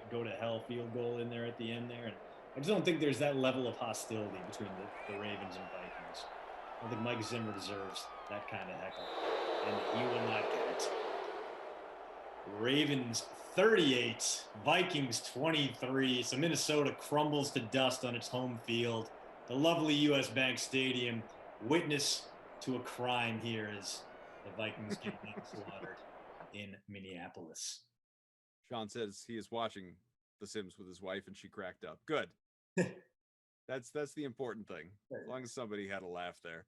go-to-hell field goal in there at the end there. And I just don't think there's that level of hostility between the Ravens and Vikings. I don't think Mike Zimmer deserves that kind of heckle, and he will not get it. Ravens 38, Vikings 23. So Minnesota crumbles to dust on its home field. The lovely U.S. Bank Stadium, witness to a crime here as the Vikings get slaughtered in Minneapolis. Sean says he is watching The Sims with his wife, and she cracked up. Good. That's the important thing. As long as somebody had a laugh there.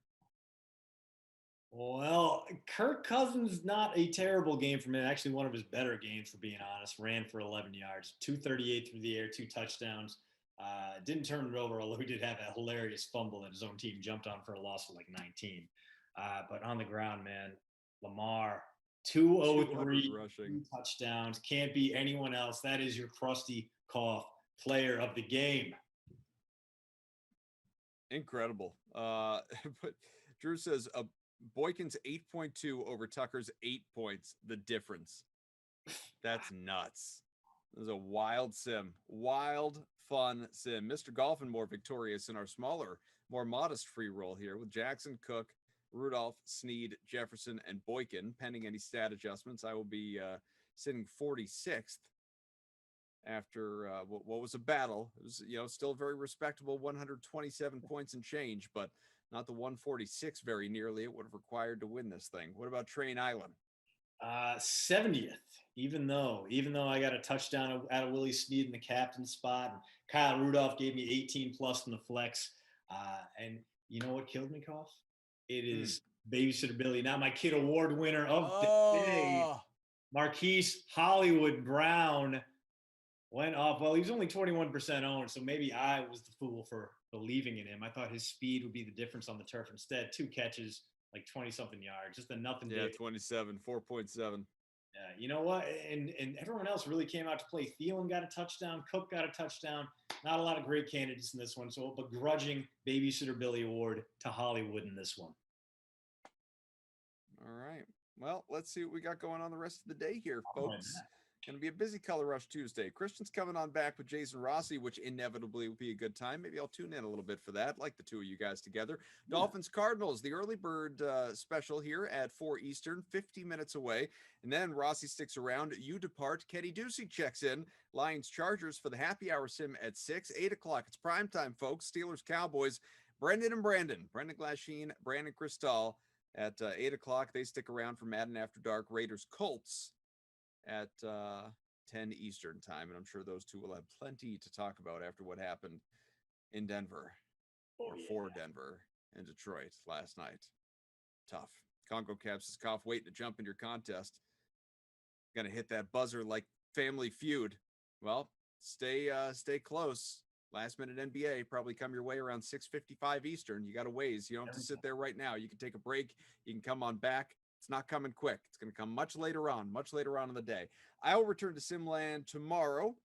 Well, Kirk Cousins, not a terrible game for him. Actually, one of his better games, for being honest. Ran for 11 yards, 238 through the air, 2 touchdowns. Didn't turn it over, although he did have a hilarious fumble that his own team jumped on for a loss of like 19. But on the ground, man, Lamar, 203 rushing, 2 touchdowns. Can't be anyone else. That is your crusty cough player of the game. Incredible. But Drew says Boykin's 8.2 over Tucker's 8 points. The difference. That's nuts. It was a wild sim. Wild, fun sim. Mr. Golfin more victorious in our smaller, more modest free roll here with Jackson, Cook, Rudolph, Snead, Jefferson, and Boykin. Pending any stat adjustments, I will be sitting 46th after what was a battle. It was, still very respectable 127 points and change, but not the 146 very nearly it would have required to win this thing. What about Train Island? 70th, even though I got a touchdown out of Willie Snead in the captain spot, and Kyle Rudolph gave me 18 plus in the flex. And you know what killed me, Cough? It is Babysitter Billy, not my kid award winner of the day. Marquise Hollywood Brown went off. Well, he was only 21% owned, so maybe I was the fool for believing in him. I thought his speed would be the difference on the turf. Instead, 2 catches, like 20-something yards, just a nothing. Yeah, 27, 4.7. Yeah, you know what? And everyone else really came out to play. Thielen got a touchdown. Cook got a touchdown. Not a lot of great candidates in this one. So a begrudging Babysitter Billy award to Hollywood in this one. All right. Well, let's see what we got going on the rest of the day here, folks. Going to be a busy Color Rush Tuesday. Christian's coming on back with Jason Rossi, which inevitably will be a good time. Maybe I'll tune in a little bit for that. Like the two of you guys together. Yeah. Dolphins Cardinals, the early bird special here at 4 Eastern, 50 minutes away. And then Rossi sticks around. You depart. Kenny Ducey checks in. Lions Chargers for the happy hour sim at 6, 8 o'clock. It's prime time, folks. Steelers Cowboys. Brendan and Brandon. Brendan Glasheen, Brandon Cristal. At 8 o'clock, they stick around for Madden After Dark. Raiders Colts at 10 Eastern time. And I'm sure those two will have plenty to talk about after what happened in Denver for Denver and Detroit last night. Tough. Congo Caps is cough waiting to jump in your contest. Gonna hit that buzzer like Family Feud. Well, stay close. Last minute NBA probably come your way around 6:55 Eastern. You got a ways. You don't have to sit there right now. You can take a break. You can come on back. It's not coming quick. It's going to come much later on in the day. I will return to Simland tomorrow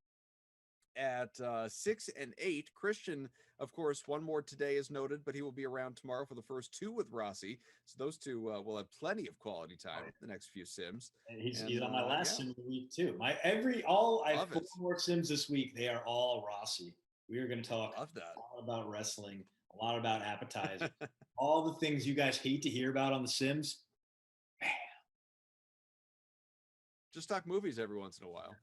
at 6 and 8. Christian, of course, one more today is noted, but he will be around tomorrow for the first two with Rossi. So those two will have plenty of quality time the next few sims. And he's on my last sim of the week too. I have 4 more sims this week. They are all Rossi. We are going to talk a lot about wrestling, a lot about appetizer, all the things you guys hate to hear about on the Sims. Man. Just talk movies every once in a while.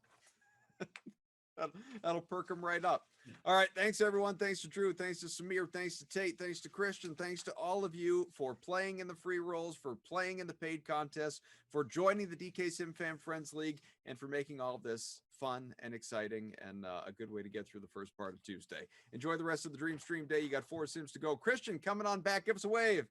That'll perk them right up. All right. Thanks, everyone. Thanks to Drew. Thanks to Samir. Thanks to Tate. Thanks to Christian. Thanks to all of you for playing in the free rolls, for playing in the paid contests, for joining the DK Sim Fan Friends League, and for making all of this fun and exciting and a good way to get through the first part of Tuesday. Enjoy the rest of the Dream Stream day. You got 4 sims to go. Christian, coming on back. Give us a wave.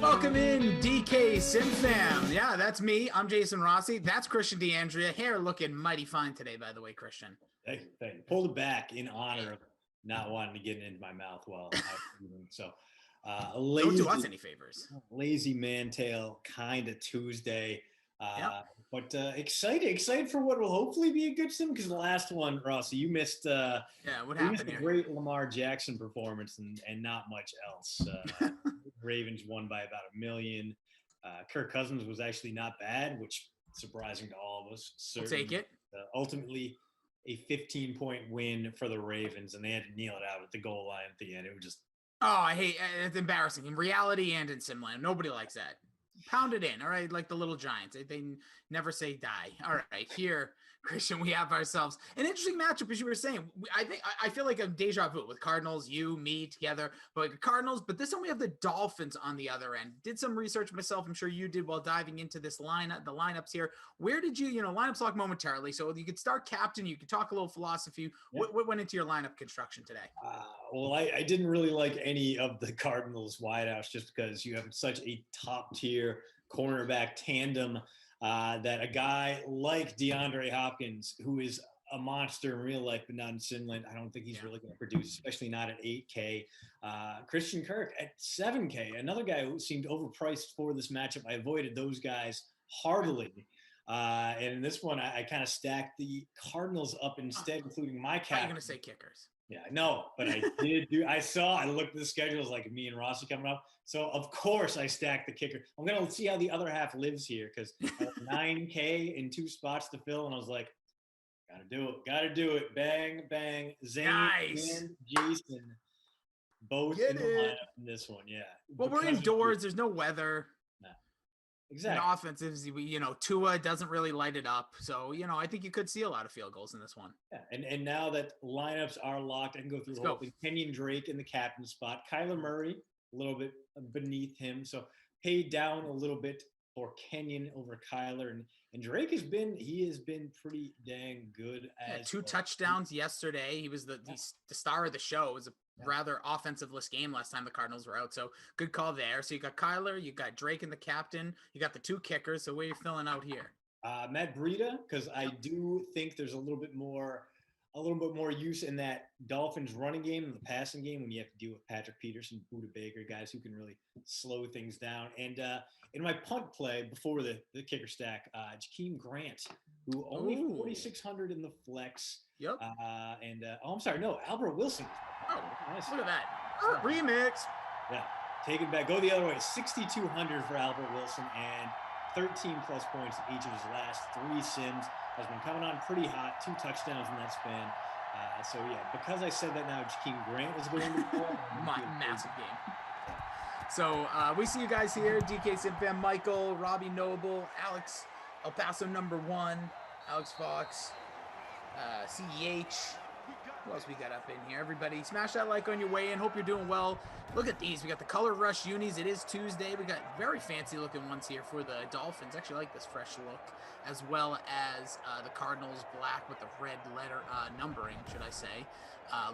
Welcome in, DK SimFam. Yeah, that's me. I'm Jason Rossi. That's Christian DeAndrea. Hair looking mighty fine today, by the way, Christian. Hey, pulled it back in honor of not wanting to get it into my mouth while I was eating. So, Don't do us any favors. Lazy man tail kind of Tuesday. But excited for what will hopefully be a good sim, because the last one, Rossi, you missed. What you happened missed a here? great Lamar Jackson performance and not much else. Ravens won by about $1 million. Kirk Cousins was actually not bad, which surprising to all of us. We'll take it. Ultimately, a 15-point win for the Ravens, and they had to kneel it out at the goal line at the end. It was just it's embarrassing in reality and in Simland. Nobody likes that. Pound it in, all right, like the little Giants. They never say die. All right, here, Christian, we have ourselves an interesting matchup, as you were saying. I feel like a deja vu with Cardinals, you, me together, but Cardinals. But this time we have the Dolphins on the other end. Did some research myself. I'm sure you did while diving into this the lineups here. Where did you lineups lock momentarily? So you could start captain. You could talk a little philosophy. Yeah. What went into your lineup construction today? Well, I didn't really like any of the Cardinals wideouts just because you have such a top tier cornerback tandem that a guy like DeAndre Hopkins, who is a monster in real life, but not in Sinland, I don't think he's really going to produce, especially not at 8K. Christian Kirk at 7K, another guy who seemed overpriced for this matchup. I avoided those guys heartily. And in this one, I kind of stacked the Cardinals up instead, including my captain. How are you going to say kickers? Yeah, no, but I I looked at the schedules like me and Rossi coming up. So, of course, I stacked the kicker. I'm going to see how the other half lives here because 9K in 2 spots to fill. And I was like, got to do it. Bang, bang. Zane and Jason both in the lineup in this one. Yeah. Well, we're indoors. There's no weather. Exactly. And offense is, Tua doesn't really light it up. So, I think you could see a lot of field goals in this one. Yeah. And now that lineups are locked, I can go through the whole thing. Kenyon Drake in the captain spot. Kyler Murray, a little bit beneath him. So paid down a little bit for Kenyon over Kyler. And Drake has been pretty dang good. As 2 touchdowns yesterday. He was the star of the show. It was a rather offensive-less game last time the Cardinals were out. So good call there. So you got Kyler, you got Drake and the captain, you got the 2 kickers. So where are you filling out here? Matt Breida, because I do think there's a little bit more use in that Dolphins running game and the passing game when you have to deal with Patrick Peterson, Budda Baker, guys who can really slow things down. And in my punt play before the kicker stack, Jakeem Grant, who only 4,600 in the flex. Yep. Albert Wilson. Oh, nice. Look at that. Remix. Yeah. Take it back. Go the other way. 6,200 for Albert Wilson and 13 plus points in each of his last 3 sims. Has been coming on pretty hot. 2 touchdowns in that span. Because I said that now, Jakeem Grant is going to play. Massive game. So we see you guys here. DK Simfam, Michael, Robbie Noble, Alex, El Paso #1, Alex Fox, CEH. Who else we got up in here? Everybody, smash that like on your way in. Hope you're doing well. Look at these. We got the Color Rush unis. It is Tuesday. We got very fancy looking ones here for the Dolphins. Actually like this fresh look, as well as the Cardinals black with the red letter numbering, should I say.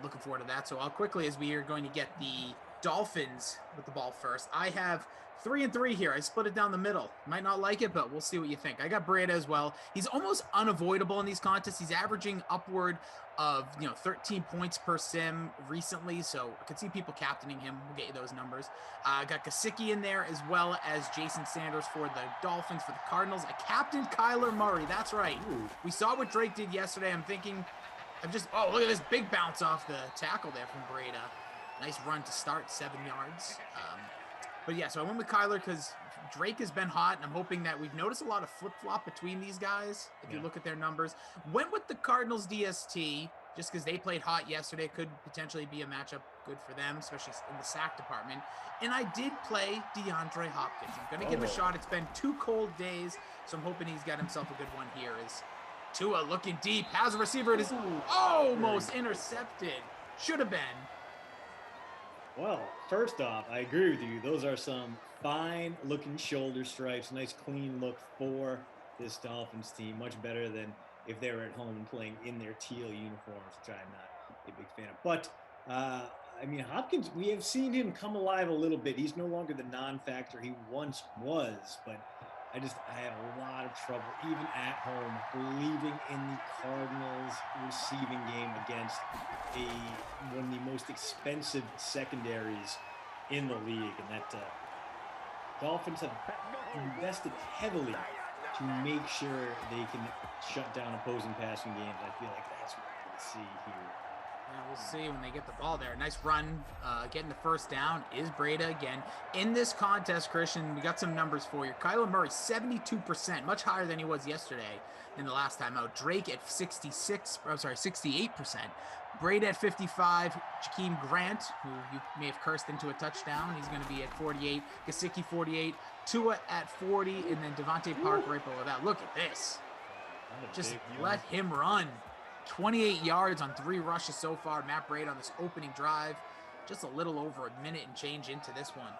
Looking forward to that. So I'll quickly, as we are going to get the Dolphins with the ball first. I have 3 and 3 here. I split it down the middle. Might not like it, but we'll see what you think. I got Breida as well. He's almost unavoidable in these contests. He's averaging upward of 13 points per sim recently, so I could see people captaining him. We'll get you those numbers. I got Gesicki in there, as well as Jason Sanders for the Dolphins. For the Cardinals, I captained Kyler Murray. That's right. Ooh. We saw what Drake did yesterday. I'm thinking look at this big bounce off the tackle there from Breida. Nice run to start, 7 yards. But yeah, so I went with Kyler because Drake has been hot, and I'm hoping that we've noticed a lot of flip-flop between these guys, if you look at their numbers. Went with the Cardinals DST, just because they played hot yesterday. Could potentially be a matchup good for them, especially in the sack department. And I did play DeAndre Hopkins. I'm going to give him a shot. It's been 2 cold days, so I'm hoping he's got himself a good one here. Is Tua looking deep, has a receiver. It is almost intercepted. Should have been. Well, first off, I agree with you. Those are some fine-looking shoulder stripes. Nice, clean look for this Dolphins team. Much better than if they were at home playing in their teal uniforms, which I'm not a big fan of. But I mean, Hopkins, we have seen him come alive a little bit. He's no longer the non-factor he once was, but I have a lot of trouble, even at home, believing in the Cardinals receiving game against one of the most expensive secondaries in the league. And that Dolphins have invested heavily to make sure they can shut down opposing passing games. I feel like that's what we're going to see here. Yeah, we'll see when they get the ball there. Nice run, getting the first down is Breda again. In this contest, Christian, we got some numbers for you. Kyler Murray, 72%, much higher than he was yesterday in the last time out. Drake at 68%. Breda at 55. Jakeem Grant, who you may have cursed into a touchdown, he's going to be at 48. Gesicki, 48. Tua at 40, and then Devontae Parker right below that. Look at this. Just let him run. 28 yards on 3 rushes so far. Matt Breda on this opening drive. Just a little over a minute and change into this one.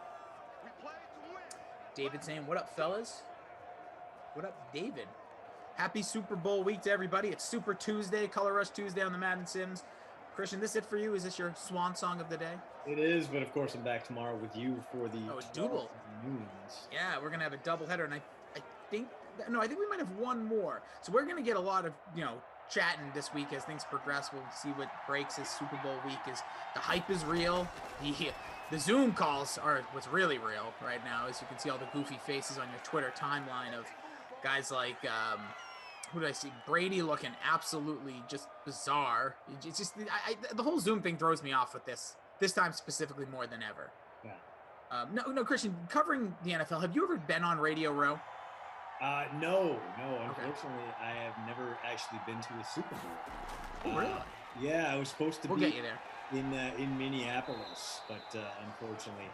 David saying, what up, fellas? What up, David? Happy Super Bowl week to everybody. It's Super Tuesday, Color Rush Tuesday on the Madden Sims. Christian, this it for you? Is this your swan song of the day? It is, but of course I'm back tomorrow with you for the double noons. Yeah, we're going to have a doubleheader, and I think we might have one more. So we're going to get a lot of, chatting this week as things progress. We'll see what breaks as Super Bowl week is. The hype is real. The Zoom calls are what's really real right now, as you can see all the goofy faces on your Twitter timeline of guys like who did I see? Brady looking absolutely just bizarre. It's just the whole Zoom thing throws me off with this time specifically more than ever. Yeah. No, Christian, covering the NFL, have you ever been on Radio Row? No. Unfortunately, I have never actually been to a Super Bowl. Oh, really? Yeah, I was supposed to We'll be get you there. in Minneapolis, but unfortunately,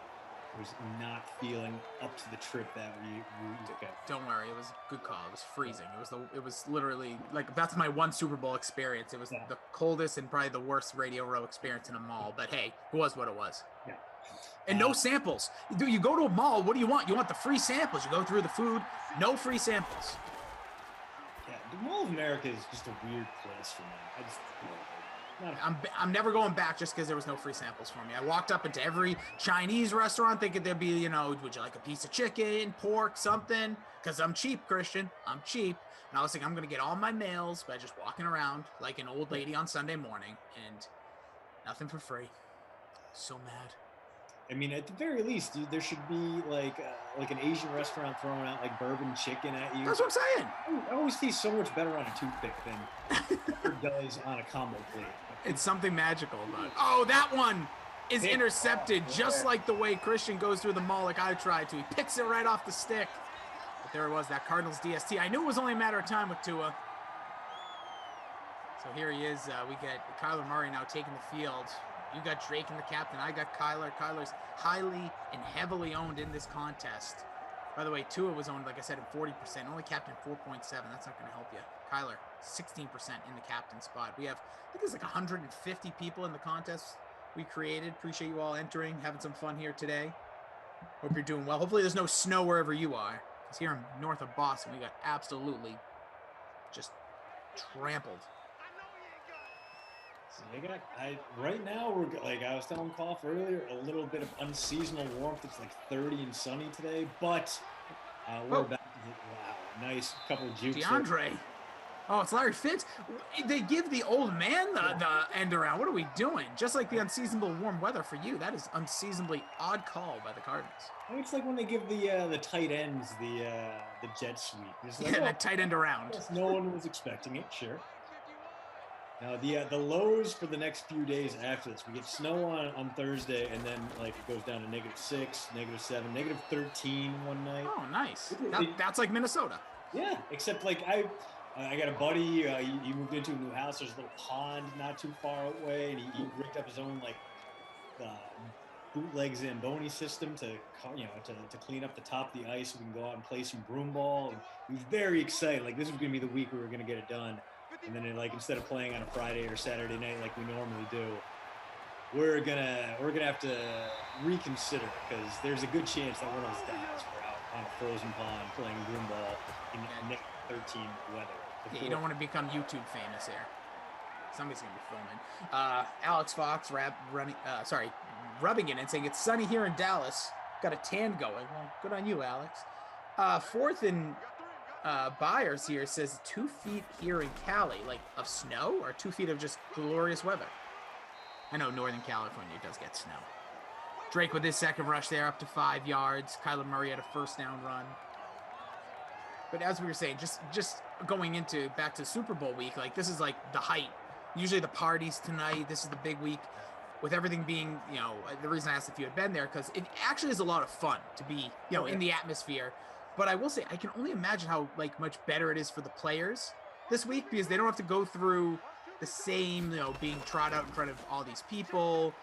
I was not feeling up to the trip that we took out. Don't worry, it was a good call. It was freezing. It was literally like that's my one Super Bowl experience. It was the coldest and probably the worst Radio Row experience in a mall. But hey, it was what it was. Yeah. And no samples. You go to a mall, what do you want? You want the free samples. You go through the food, no free samples. Yeah, the Mall of America is just a weird place for me. I'm never going back just because there was no free samples for me. I walked up into every Chinese restaurant thinking there'd be, would you like a piece of chicken, pork, something? Because I'm cheap, Christian. I'm cheap. And I was like, I'm going to get all my meals by just walking around like an old lady on Sunday morning and nothing for free. So mad. I mean, at the very least, there should be like an Asian restaurant throwing out like bourbon chicken at you. That's what I'm saying. I always taste so much better on a toothpick than it does on a combo plate. It's something magical about it. Oh, that one is intercepted just like the way Christian goes through the mall like I tried to. He picks it right off the stick. But there it was, that Cardinals DST. I knew it was only a matter of time with Tua. So here he is. We get Kyler Murray now taking the field. You got Drake in the captain. I got Kyler. Kyler's highly and heavily owned in this contest. By the way, Tua was owned, like I said, at 40%. Only captain 4.7. That's not going to help you. Kyler, 16% in the captain spot. We have, I think there's like 150 people in the contest we created. Appreciate you all entering, having some fun here today. Hope you're doing well. Hopefully there's no snow wherever you are. Because here in north of Boston, we got absolutely just trampled. Right now, we're like I was telling Koff earlier, a little bit of unseasonal warmth. It's like 30 and sunny today, but we're about to hit, nice couple of jukes. DeAndre. Oh, it's Larry Fitz. They give the old man the end around. What are we doing? Just like the unseasonable warm weather for you. That is unseasonably odd call by the Cardinals. It's like when they give the tight ends the jet sweep. It's like, that tight end around. No one was expecting it, sure. Now the lows for the next few days after this, we get snow on Thursday, and then like it goes down to -6, -7, -13 one night. Oh, nice. That's like Minnesota. Yeah, except like I got a buddy. He moved into a new house. There's a little pond not too far away, and he rigged up his own like bootleg Zamboni system to clean up the top of the ice so we can go out and play some broom ball. And he was very excited. Like this was gonna be the week we were gonna get it done. And then instead of playing on a Friday or Saturday night like we normally do, we're gonna have to reconsider because there's a good chance that one of us dies. We're out on a frozen pond playing broom ball in -13 weather. Yeah, you don't want to become YouTube famous here. Somebody's gonna be filming. Alex Fox rubbing it and saying it's sunny here in Dallas. Got a tan going. Well, good on you, Alex. Fourth and Byers here says 2 feet here in Cali, like of snow, or 2 feet of just glorious weather. I know Northern California does get snow. Drake with his second rush there, up to 5 yards. Kyler Murray had a first down run. But as we were saying, just going into back to Super Bowl week, like this is like the height. Usually the parties tonight. This is the big week, with everything being, the reason I asked if you had been there, because it actually is a lot of fun to be, in the atmosphere. But I will say, I can only imagine how like much better it is for the players this week, because they don't have to go through the same, being trot out in front of all these people,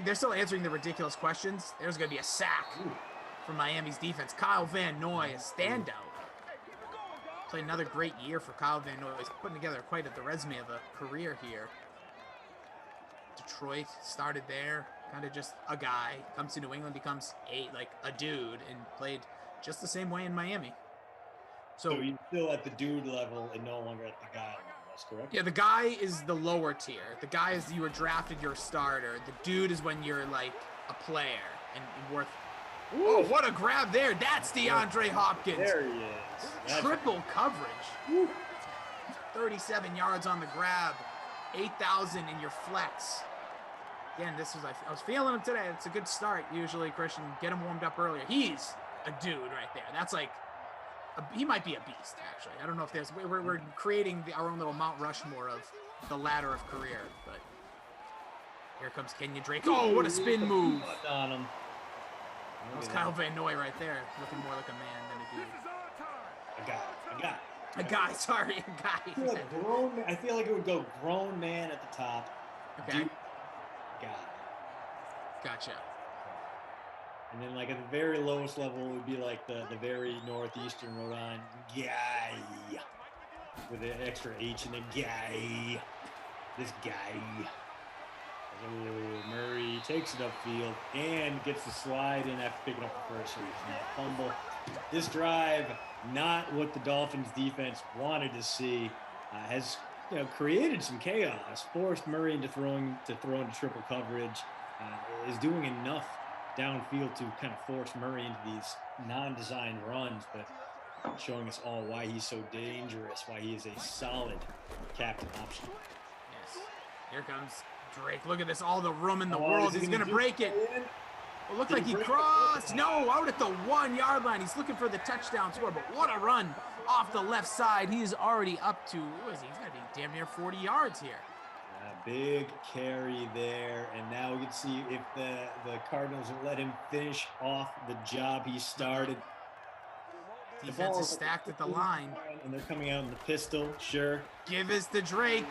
they're still answering the ridiculous questions. There's going to be a sack from Miami's defense. Kyle Van Noy, a standout. Played another great year for Kyle Van Noy. He's putting together quite the resume of a career here. Detroit started there, kind of just a guy, comes to New England, becomes a dude, and played just the same way in Miami. So you're still at the dude level and no longer at the guy level. That's correct? Yeah, the guy is the lower tier. The guy is you were drafted, you're a starter. The dude is when you're like a player and worth. Oh, what a grab there. That's DeAndre Hopkins. There he is. Triple coverage. Woo. 37 yards on the grab. 8,000 in your flex. Again, I was feeling him today. It's a good start. Usually, Christian, get him warmed up earlier. He's a dude right there. That's like, he might be a beast, actually. I don't know if we're creating our own little Mount Rushmore of the ladder of career, but here comes Kenyon Drake. Oh, what a spin move. On him. That was Kyle Van Noy right there, looking more like a man than a dude. A guy. I feel like it would go grown man at the top. Okay. Dude, guy. Gotcha. And then like at the very lowest level it would be like the very northeastern Rhode Island guy. With an extra H in the guy. This guy. Oh, Murray takes it upfield and gets the slide in after picking up the first. So it's not a fumble. This drive, not what the Dolphins defense wanted to see, has created some chaos. Forced Murray into throwing into triple coverage. Is doing enough downfield to kind of force Murray into these non-designed runs, but showing us all why he's so dangerous, why he is a solid captain option. Yes. Here comes Drake. Look at this. All the room in the world. He's going to break it. It looked like he crossed. No, out at the 1 yard line. He's looking for the touchdown score, but what a run off the left side. He's already up to, what is he? He's got to be damn near 40 yards here. Big carry there, and now we can see if the Cardinals will let him finish off the job he started. Defense is stacked at the line. And they're coming out in the pistol, sure. Give us the Drake.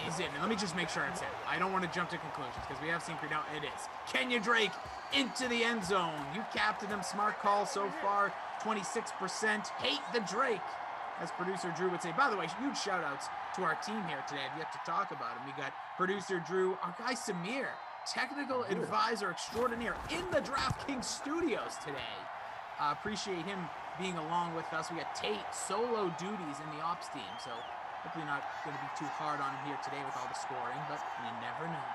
He's in. And let me just make sure it's in. I don't want to jump to conclusions because we have seen now it is. Kenyon Drake into the end zone. You captained him. Smart call so far. 26%. Hate the Drake, as producer Drew would say. By the way, huge shout outs to our team here today. I've yet to talk about him. We got producer Drew, our guy Samir, technical advisor extraordinaire in the DraftKings studios today. Appreciate him being along with us. We got Tate solo duties in the ops team, so hopefully not going to be too hard on him here today with all the scoring, but you never know.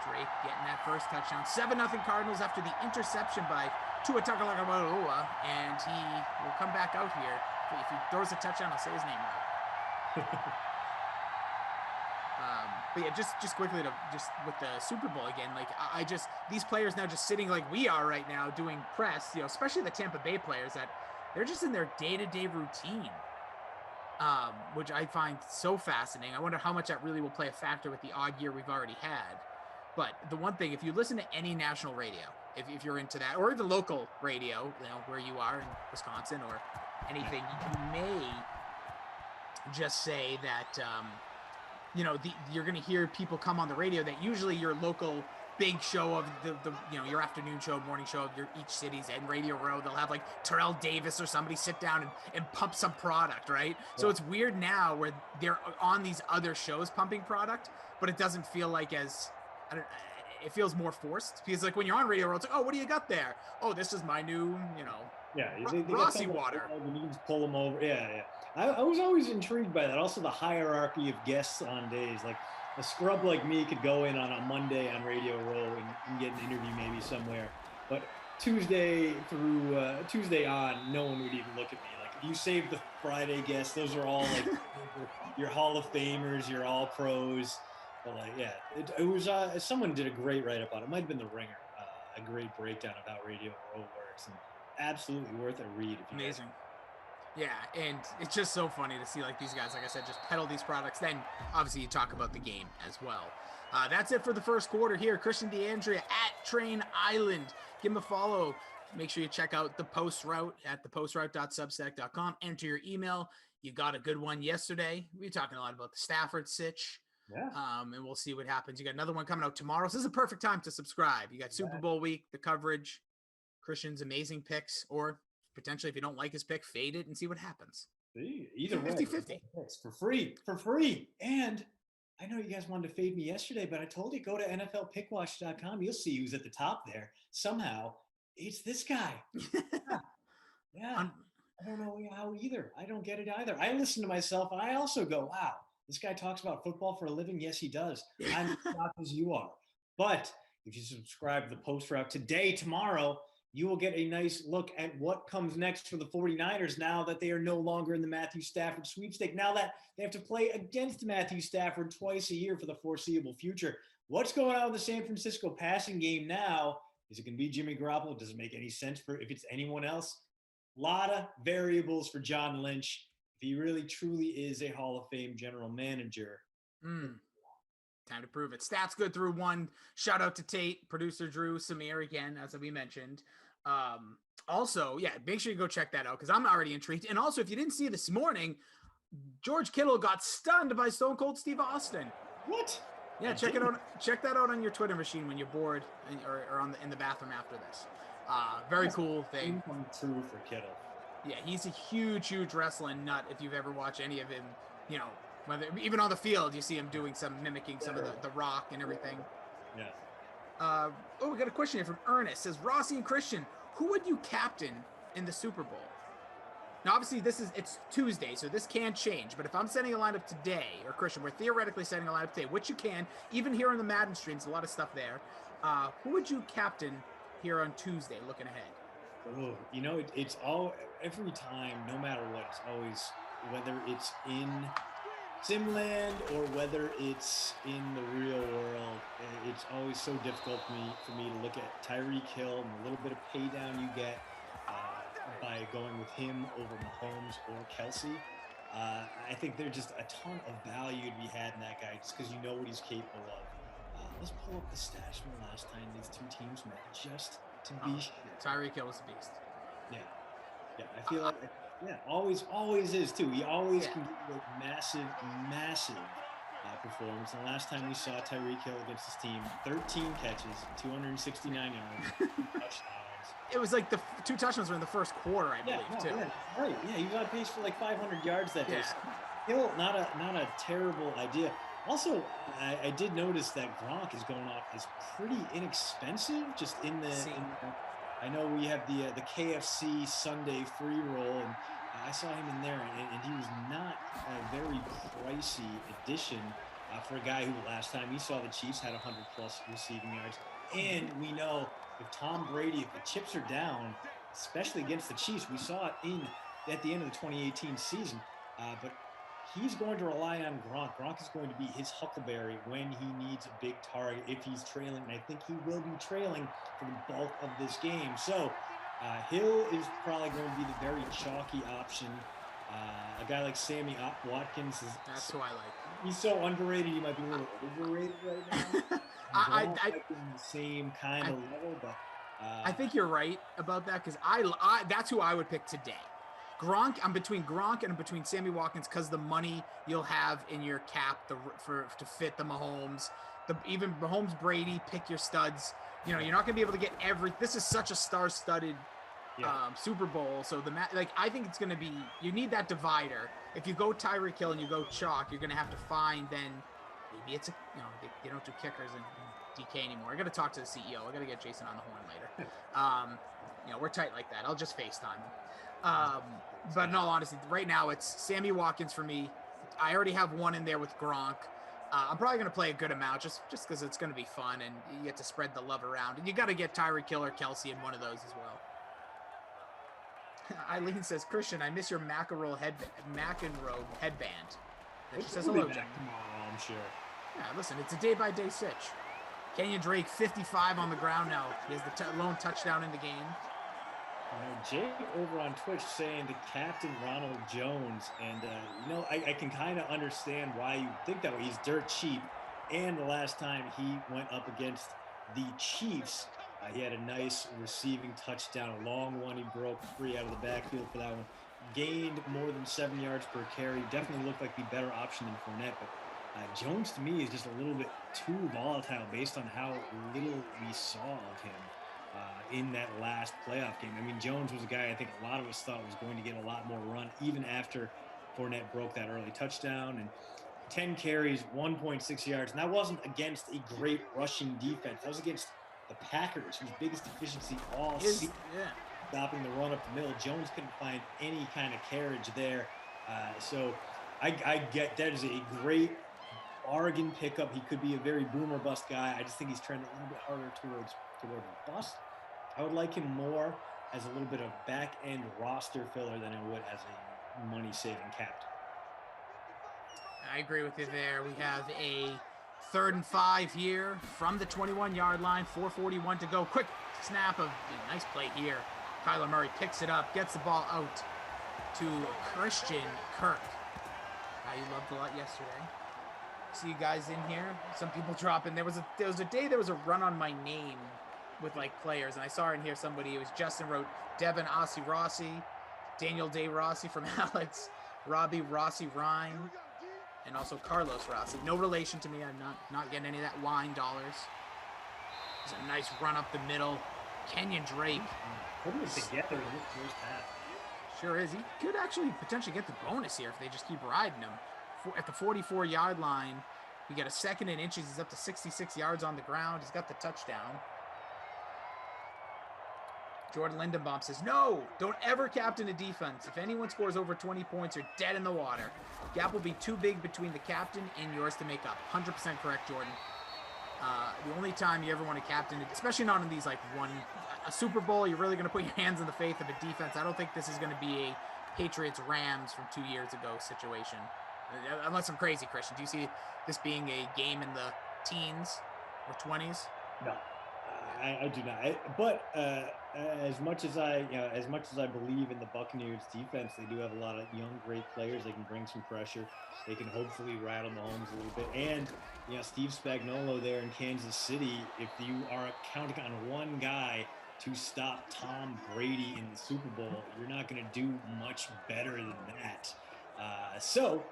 Drake getting that first touchdown. 7-0 Cardinals after the interception by Tua Tagovailoa, and he will come back out here. If he throws a touchdown, I'll say his name right. But yeah, just quickly just with the Super Bowl again, like these players now just sitting like we are right now doing press, especially the Tampa Bay players, that they're just in their day-to-day routine, which I find so fascinating. I wonder how much that really will play a factor with the odd year we've already had. But the one thing, if you listen to any national radio, if you're into that, or even local radio, where you are in Wisconsin or anything, you may just say that, you're going to hear people come on the radio that usually your local big show of your afternoon show, morning show of each city's and Radio Row, they'll have like Terrell Davis or somebody sit down and pump some product, right? Yeah. So it's weird now where they're on these other shows pumping product, but it doesn't feel like it feels more forced, because like when you're on Radio Row, it's like, oh, what do you got there? Oh, this is my new, Yeah, they got Rossi something water. and you can just pull them over. Yeah, yeah. I was always intrigued by that. Also, the hierarchy of guests on days. Like a scrub like me could go in on a Monday on Radio Row and get an interview maybe somewhere. But Tuesday through Tuesday on, no one would even look at me. Like if you save the Friday guests, those are all like your Hall of Famers, your All Pros. But like, yeah, it was someone did a great write up on it. It might have been the Ringer, a great breakdown of how Radio Row works, and absolutely worth a read if you guys. Amazing. Yeah, and it's just so funny to see like these guys, like I said, just peddle these products. Then obviously you talk about the game as well. That's it for the first quarter here. Christian DeAndrea at Train Island. Give him a follow. Make sure you check out the Post Route at thepostroute.substack.com. Enter your email. You got a good one yesterday. We were talking a lot about the Stafford sitch. Yeah. And we'll see what happens. You got another one coming out tomorrow. So this is a perfect time to subscribe. You got Super Bowl week, the coverage, Christian's amazing picks, or potentially if you don't like his pick, fade it and see what happens. See, either 50-50. For free. And I know you guys wanted to fade me yesterday, but I told you, go to NFLPickWatch.com. You'll see who's at the top there. Somehow, it's this guy. Yeah. I don't know how either. I don't get it either. I listen to myself, and I also go, wow, this guy talks about football for a living. Yes, he does. I'm as shocked as you are. But if you subscribe to the Post Route today, tomorrow, you will get a nice look at what comes next for the 49ers now that they are no longer in the Matthew Stafford sweepstake, now that they have to play against Matthew Stafford twice a year for the foreseeable future. What's going on with the San Francisco passing game now? Is it going to be Jimmy Garoppolo? Does it make any sense for if it's anyone else? A lot of variables for John Lynch. If he really truly is a Hall of Fame general manager. Time to prove it. Stats good through one. Shout out to Tate, producer Drew, Samir again, as we mentioned. Also, yeah, make sure you go check that out because I'm already intrigued. And also, if you didn't see this morning, George Kittle got stunned by Stone Cold Steve Austin. What? Yeah, check it out. Check that out on your Twitter machine when you're bored or in the bathroom after this. Very cool thing. Come true for Kittle. Yeah, he's a huge wrestling nut. If you've ever watched any of him, you know, whether even on the field, you see him doing some mimicking some of the Rock and everything. Yeah. We got a question here from Ernest. Says Rossi and Christian, who would you captain in the Super Bowl? Now, obviously, it's Tuesday, so this can change. But if I'm setting a lineup today, or Christian, we're theoretically setting a lineup today, which you can, even here on the Madden streams, a lot of stuff there. Who would you captain here on Tuesday, looking ahead? Oh, you know, it's all every time, no matter what. It's always whether it's in Simland or whether it's in the real world. It's always so difficult for me to look at Tyreek Hill and the little bit of pay down you get by going with him over Mahomes or Kelsey. I think there's just a ton of value to be had in that guy just because you know what he's capable of. Let's pull up the stats from the last time these two teams met just to be sure. Tyreek Hill was the beast. Yeah. I feel like always is too. He always can give you a massive performance. And the last time we saw Tyreek Hill against his team, 13 catches, 269 yards, 2 touchdowns. It was like the 2 touchdowns were in the first quarter, I believe, too. Yeah, right. Yeah, he was on pace for like 500 yards that day. Yeah. Hill, not a terrible idea. Also, I did notice that Gronk is going off as pretty inexpensive. Just I know we have the KFC Sunday free roll, and I saw him in there, and he was not a very pricey addition for a guy who last time we saw the Chiefs had 100-plus receiving yards. And we know if Tom Brady, if the chips are down, especially against the Chiefs, we saw it at the end of the 2018 season, but he's going to rely on Gronk. Gronk is going to be his huckleberry when he needs a big target if he's trailing, and I think he will be trailing for the bulk of this game. So Hill is probably going to be the very chalky option. A guy like Sammy Watkins That's who I like. He's so underrated. He might be a little overrated right now. I in the same kind of level, but I think you're right about that because I that's who I would pick today. Gronk, I'm between Gronk and I'm between Sammy Watkins because the money you'll have in your cap to fit the Mahomes, even Mahomes, Brady, pick your studs. You know, you're not going to be able to get this is such a star-studded Super Bowl. So I think it's going to be, you need that divider. If you go Tyreek Hill and you go chalk, you're going to have to find then maybe it's they don't do kickers and DK anymore. I got to talk to the CEO. I got to get Jason on the horn later. we're tight like that. I'll just FaceTime him. But in all honesty, right now it's Sammy Watkins for me. I already have one in there with Gronk. I'm probably going to play a good amount just because it's going to be fun and you get to spread the love around. And you got to get Tyreek Hill or Kelsey in one of those as well. Eileen says, Christian, I miss your McEnroe headband. And she says, hello, tomorrow, I'm sure. Yeah, listen, it's a day-by-day sitch. Kenyon Drake, 55 on the ground now. He has the lone touchdown in the game. Jake over on Twitch saying the captain Ronald Jones, and I can kind of understand why you think that way. He's dirt cheap, and the last time he went up against the Chiefs, he had a nice receiving touchdown, a long one. He broke free out of the backfield for that one. Gained more than 7 yards per carry. Definitely looked like the better option than Fournette, but Jones to me is just a little bit too volatile based on how little we saw of him in that last playoff game. I mean, Jones was a guy I think a lot of us thought was going to get a lot more run even after Fournette broke that early touchdown. And 10 carries, 1.6 yards. And that wasn't against a great rushing defense. That was against the Packers, whose biggest deficiency all season, stopping the run up the middle. Jones couldn't find any kind of carriage there. So I get that is a great bargain pickup. He could be a very boomer bust guy. I just think he's trending a little bit harder towards bust. I would like him more as a little bit of back-end roster filler than I would as a money-saving captain. I agree with you there. We have a 3rd and 5 here from the 21-yard line, 4:41 to go. Quick snap of a nice play here. Kyler Murray picks it up, gets the ball out to Christian Kirk. You loved a lot yesterday. See you guys in here. Some people dropping. There was a day there was a run on my name with like players, and I saw in here somebody. It was Justin wrote Devin Ossie Rossi, Daniel Day Rossi from Alex, Robbie Rossi Ryan, and also Carlos Rossi. No relation to me. I'm not getting any of that wine dollars. There's a nice run up the middle. Kenyon Drake. Putting it together in this first half. Sure is. He could actually potentially get the bonus here if they just keep riding him. At the 44-yard line, we get a 2nd and inches. He's up to 66 yards on the ground. He's got the touchdown. Jordan Lindenbaum says, no, don't ever captain a defense. If anyone scores over 20 points, you're dead in the water. Gap will be too big between the captain and yours to make up. 100% correct, Jordan. The only time you ever want to captain it, especially not in these a Super Bowl, you're really going to put your hands in the faith of a defense. I don't think this is going to be a Patriots-Rams from 2 years ago situation. Unless I'm crazy, Christian. Do you see this being a game in the teens or 20s? No, I do not. But as much as I believe in the Buccaneers defense, they do have a lot of young, great players. They can bring some pressure. They can hopefully rattle Mahomes a little bit. And Steve Spagnuolo there in Kansas City. If you are counting on one guy to stop Tom Brady in the Super Bowl, you're not going to do much better than that. So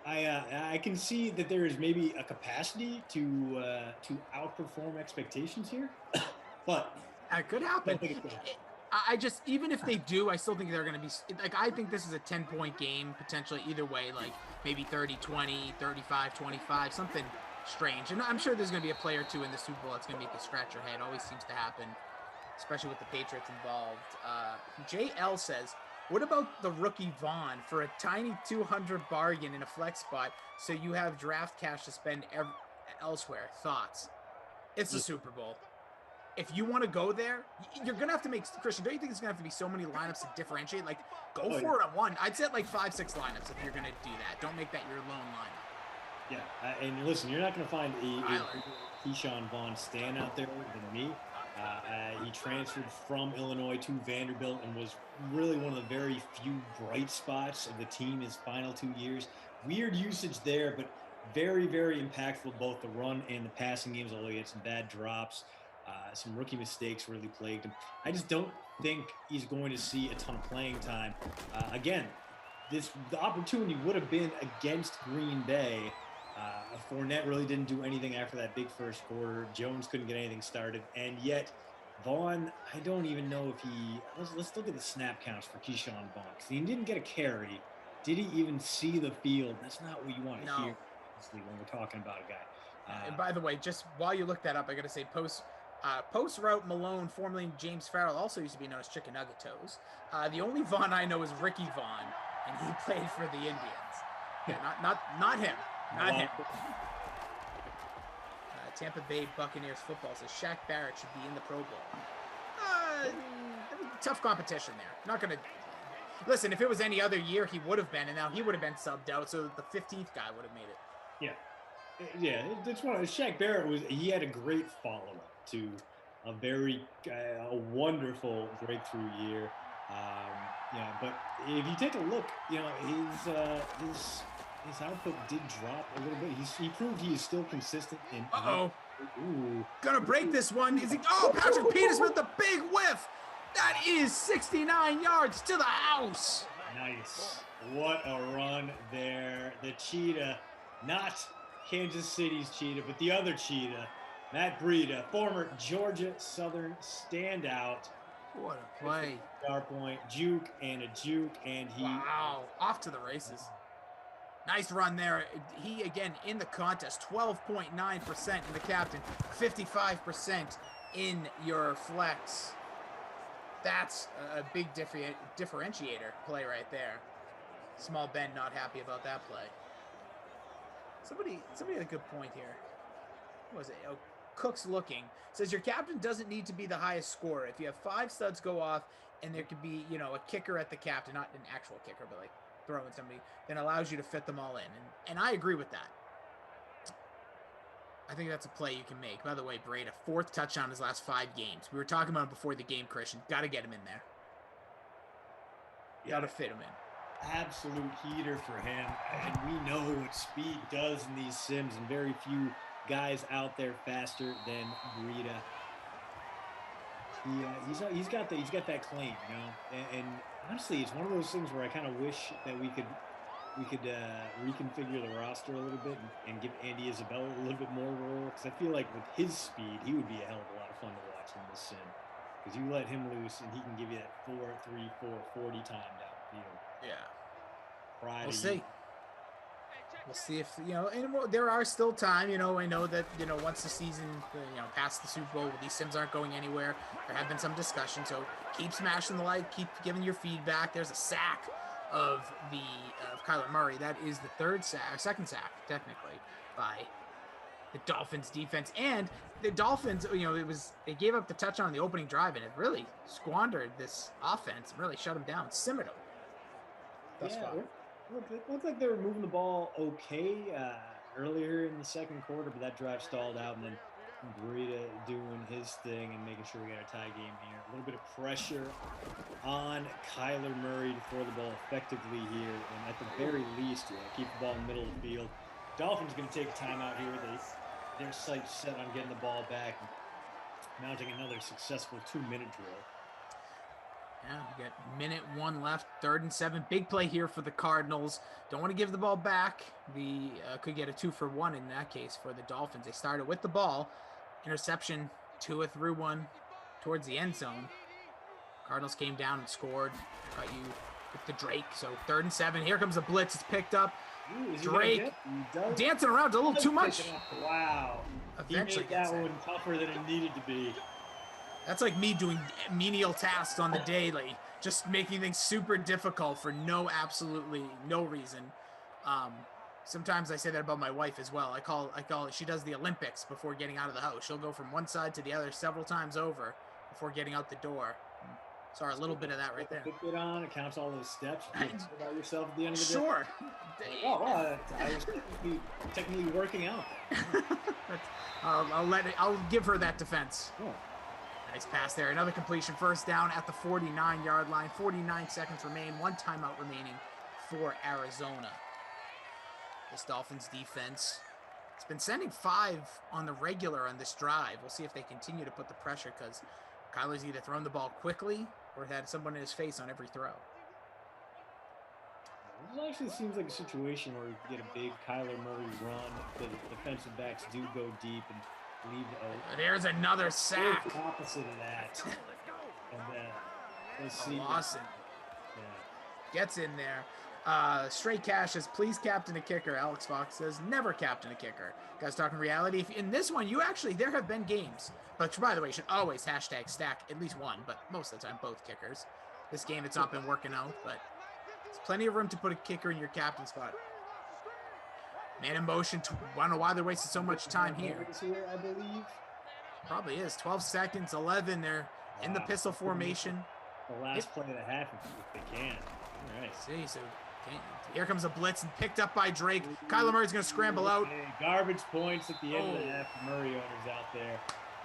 I can see that there is maybe a capacity to outperform expectations here, but it could happen. I just, even if they do, I still think they're going to be like, I think this is a 10-point game potentially either way, like maybe 30-20, 35-25, something strange. And I'm sure there's going to be a play or two in the Super Bowl that's going to make you scratch your head. Always seems to happen, especially with the Patriots involved. JL says, what about the rookie Vaughn for a tiny 200 bargain in a flex spot so you have draft cash to spend elsewhere? Thoughts? It's the Super Bowl. If you want to go there, you're going to have to make, Christian, don't you think there's going to have to be so many lineups to differentiate? Like, go for it on one. I'd set like 5-6 lineups if you're going to do that. Don't make that your lone lineup. Yeah, and listen, you're not going to find a Keyshawn Vaughn stand out there than me. He transferred from Illinois to Vanderbilt and was really one of the very few bright spots of the team his final 2 years. Weird usage there, but very, very impactful, both the run and the passing games, although he had some bad drops. Some rookie mistakes really plagued him. I just don't think he's going to see a ton of playing time. Again, the opportunity would have been against Green Bay. Fournette really didn't do anything after that big first quarter. Jones couldn't get anything started. And yet, Vaughn, I don't even know if he – let's look at the snap counts for Keyshawn Vaughn. Because he didn't get a carry. Did he even see the field? That's not what you want to hear when we're talking about a guy. And by the way, just while you look that up, I got to say, Post route Malone, formerly James Farrell, also used to be known as Chicken Nugget Toes. The only Vaughn I know is Ricky Vaughn, and he played for the Indians. Yeah, not him. Not him. Tampa Bay Buccaneers football says Shaq Barrett should be in the Pro Bowl. Tough competition there. Not going to... Listen, if it was any other year, he would have been, and now he would have been subbed out, so the 15th guy would have made it. Yeah, it's one. Shaq Barrett he had a great follow-up to a very wonderful breakthrough year. But if you take a look, his output did drop a little bit. He proved he is still consistent in. Gonna break this one. Is he? Oh, Patrick Peters with the big whiff. That is 69 yards to the house. Nice. What a run there. The Cheetah, not Kansas City's Cheetah, but the other Cheetah, Matt Breida, former Georgia Southern standout. What a play. Star point, juke, and he... Wow, off to the races. Nice run there. He, again, in the contest, 12.9% in the captain, 55% in your flex. That's a big differentiator play right there. Small Ben not happy about that play. Somebody had a good point here. What was it? Oh, Cook's looking. Says your captain doesn't need to be the highest scorer. If you have 5 studs go off and there could be, a kicker at the captain, not an actual kicker, but like throwing somebody, then allows you to fit them all in. And I agree with that. I think that's a play you can make. By the way, Breida, 4th touchdown in his last 5 games. We were talking about him before the game, Christian. Got to get him in there. Got to fit him in. Absolute heater for him. And we know what speed does in these sims, and very few guys out there faster than Breida. He's got that claim, and honestly, it's one of those things where I kind of wish that we could reconfigure the roster a little bit and give Andy Isabella a little bit more role, because I feel like with his speed, he would be a hell of a lot of fun to watch in this sim, because you let him loose and he can give you that 40 time downfield. Yeah. We'll see. We'll see if, and there are still time, I know that, once the season, past the Super Bowl, these sims aren't going anywhere. There have been some discussion, so keep smashing the like, keep giving your feedback. There's a sack of Kyler Murray. That is the second sack, technically, by the Dolphins defense. And the Dolphins, they gave up the touchdown on the opening drive, and it really squandered this offense and really shut them down, simmered them. Thus far. It looked like they were moving the ball okay earlier in the second quarter, but that drive stalled out, and then Breida doing his thing and making sure we got a tie game here. A little bit of pressure on Kyler Murray to throw the ball effectively here, and at the very least, keep the ball in the middle of the field. Dolphins going to take a timeout here. Their sights set on getting the ball back and mounting another successful 2-minute drill. Yeah, we got minute 1 left, 3rd and 7. Big play here for the Cardinals. Don't want to give the ball back. Could get a 2-for-1 in that case for the Dolphins. They started with the ball. Interception, Tua threw one towards the end zone. Cardinals came down and scored. Got you with the Drake. So 3rd and 7. Here comes the blitz. It's picked up. Drake dancing around a little too much. Wow. Eventually he made that one tougher than it needed to be. That's like me doing menial tasks on the daily, just making things super difficult for absolutely no reason. Sometimes I say that about my wife as well. I call it, she does the Olympics before getting out of the house. She'll go from one side to the other several times over before getting out the door. Sorry, a little bit of that right there. Put on, it counts all those steps. You feel about yourself at the end of the day. Sure. Oh, wow, I was technically working out. I'll give her that defense. Oh. Nice pass there. Another completion. 1st down at the 49-yard line. 49 seconds remain. 1 timeout remaining for Arizona. This Dolphins defense has been sending 5 on the regular on this drive. We'll see if they continue to put the pressure, because Kyler's either thrown the ball quickly or had someone in his face on every throw. This actually seems like a situation where you get a big Kyler Murray run. The defensive backs do go deep and leave. There's another sack. The opposite of that. And let's see. Lawson gets in there. Straight Cash says, please captain a kicker. Alex Fox says, never captain a kicker. Guys, talking reality. If in this one, there have been games, but by the way, you should always hashtag stack at least one, but most of the time, both kickers. This game, it's not been working out, but there's plenty of room to put a kicker in your captain spot. Man in motion. I don't know why they're wasting so much time here. I believe. Probably is. 12 seconds, 11. They're in the pistol formation. The last play of the half, if they can. All right. See, so here comes a blitz and picked up by Drake. Kyler Murray's going to scramble out. Garbage points at the end of the half. Murray owners out there.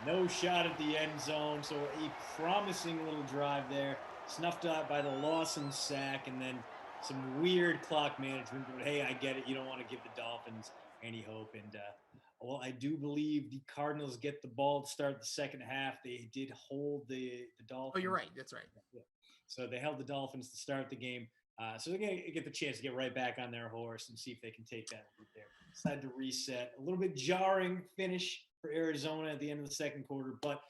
No shot at the end zone. So a promising little drive there. Snuffed out by the Lawson sack, and then some weird clock management. But hey, I get it. You don't want to give the Dolphins any hope. And well, I do believe the Cardinals get the ball to start the second half. They did hold the Dolphins. Oh, you're right. That's right. Yeah. So they held the Dolphins to start the game. So they're going to get the chance to get right back on their horse and see if they can take that lead there. Decide to reset. A little bit jarring finish for Arizona at the end of the second quarter, but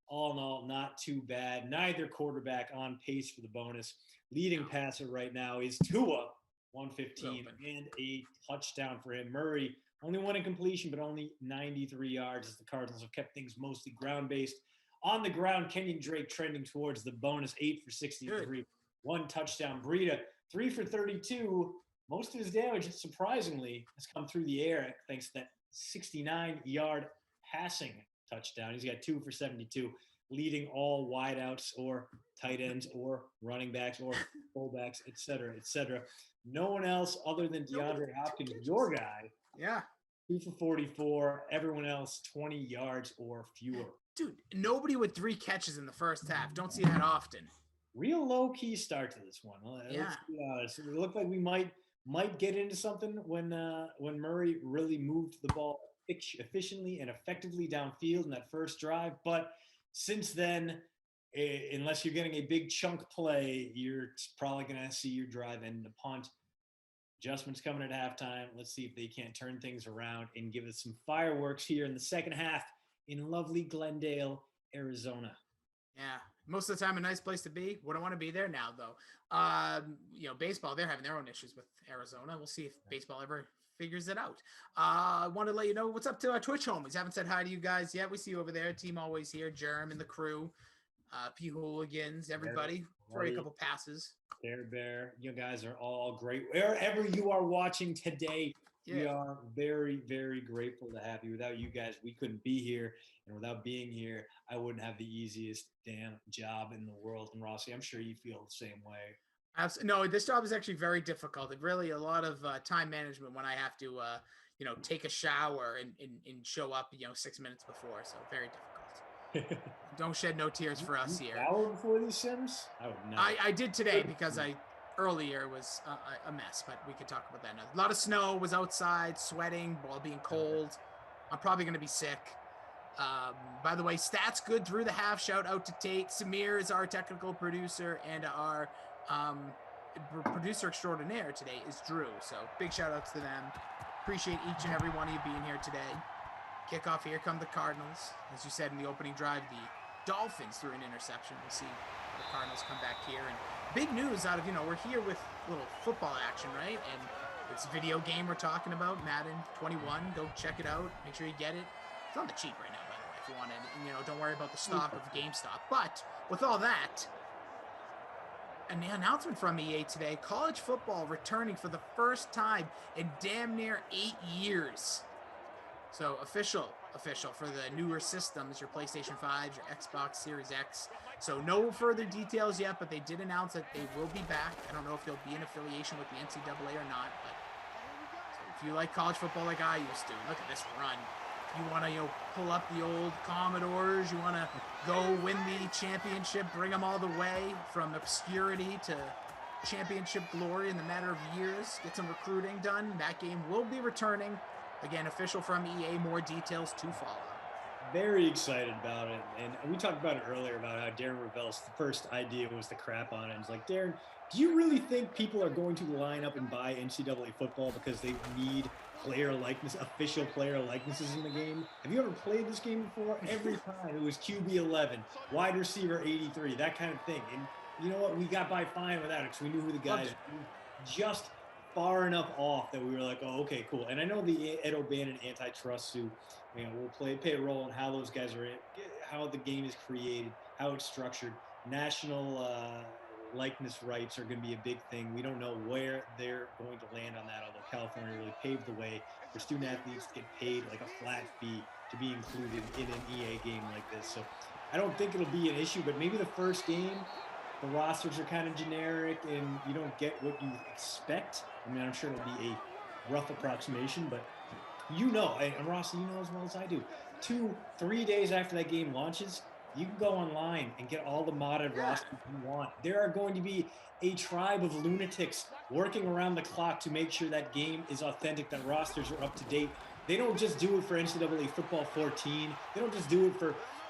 all in all, not too bad. Neither quarterback on pace for the bonus. Leading passer right now is Tua, 115, and a touchdown for him. Murray, only one incompletion, but only 93 yards as the Cardinals have kept things mostly ground-based. On the ground, Kenyon Drake trending towards the bonus, 8 for 63. Good. One touchdown. Breida, 3 for 32. Most of his damage, surprisingly, has come through the air thanks to that 69-yard passing touchdown. He's got 2 for 72, leading all wideouts or tight ends or running backs or fullbacks, et cetera, et cetera. No one else other than DeAndre Hopkins, your guy. Yeah. 2 for 44. Everyone else, 20 yards or fewer. Dude, nobody with 3 catches in the first half. Don't see that often. Real low-key start to this one. Let's be honest. It looked like we might get into something when Murray really moved the ball efficiently and effectively downfield in that first drive. But since then, unless you're getting a big chunk play, you're probably going to see your drive end in a punt. Adjustments coming at halftime. Let's see if they can't turn things around and give us some fireworks here in the second half in lovely Glendale, Arizona. Yeah, most of the time a nice place to be. Wouldn't want to be there now, though. Baseball, they're having their own issues with Arizona. We'll see if baseball ever figures it out. I want to let you know what's up to our Twitch homies. Haven't said hi to you guys yet. We see you over there. Team always here. Jerem and the crew. P Hooligans, everybody. Throw you a couple passes. Bear, you guys are all great. Wherever you are watching today, we are very, very grateful to have you. Without you guys, we couldn't be here. And without being here, I wouldn't have the easiest damn job in the world. And Rossi, I'm sure you feel the same way. Absolutely. No, this job is actually very difficult. It really a lot of time management when I have to, take a shower and show up, 6 minutes before. So very difficult. Don't shed no tears for us here. Shower before these Sims? I would not. I did today because earlier was a mess, but we could talk about that now. A lot of snow, was outside, sweating, ball being cold. I'm probably going to be sick. By the way, stats good through the half. Shout out to Tate. Samir is our technical producer, and our producer extraordinaire today is Drew. So big shout outs to them. Appreciate each and every one of you being here today. Kickoff, here come the Cardinals. As you said in the opening drive, the Dolphins threw an interception. We'll see the Cardinals come back here. And big news out of, we're here with a little football action, right? And it's a video game we're talking about, Madden 21. Go check it out. Make sure you get it. It's on the cheap right now, by the way, if you want it. Don't worry about the stock of GameStop. But with all that, an announcement from EA today, college football returning for the first time in damn near 8 years. So official for the newer systems, your PlayStation 5s, your Xbox Series X. So no further details yet, but they did announce that they will be back. I don't know if they'll be in affiliation with the NCAA or not, but so if you like college football like I used to, look at this run. If you want to, pull up the old Commodores, you want to go win the championship, bring them all the way from obscurity to championship glory in the matter of years, get some recruiting done. That game will be returning. Again, official from EA, more details to follow. Very excited about it. And we talked about it earlier about how Darren Ravel's first idea was to crap on it. It's like, Darren, do you really think people are going to line up and buy NCAA football because they need official player likenesses in the game? Have you ever played this game before? Every time it was QB 11, wide receiver 83, that kind of thing. And you know what? We got by fine without it because we knew who the guys were. Just far enough off that we were like, oh, okay, cool. And I know the Ed O'Bannon antitrust suit, will play a role in how those guys are, how the game is created, how it's structured. National likeness rights are going to be a big thing. We don't know where they're going to land on that, although California really paved the way for student athletes to get paid like a flat fee to be included in an EA game like this. So I don't think it'll be an issue, but maybe the first game, the rosters are kind of generic and you don't get what you expect. I mean, I'm sure it'll be a rough approximation, but and Rossi, you know as well as I do, 2-3 days after that game launches, you can go online and get all the modded rosters you want. There are going to be a tribe of lunatics working around the clock to make sure that game is authentic, that rosters are up to date. They don't just do it for NCAA Football 14. They don't just do it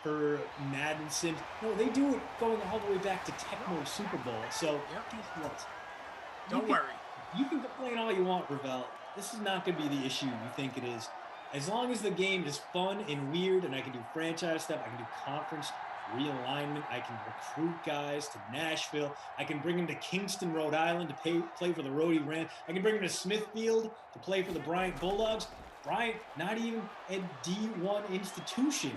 for Madden Sims. No, they do it going all the way back to Tecmo Super Bowl. So guess what? Don't worry. You can complain all you want, Ravel. This is not going to be the issue you think it is. As long as the game is fun and weird and I can do franchise stuff, I can do conference realignment, I can recruit guys to Nashville, I can bring them to Kingston, Rhode Island to play for the Rhody Rams, I can bring them to Smithfield to play for the Bryant Bulldogs. Bryant, not even a D1 institution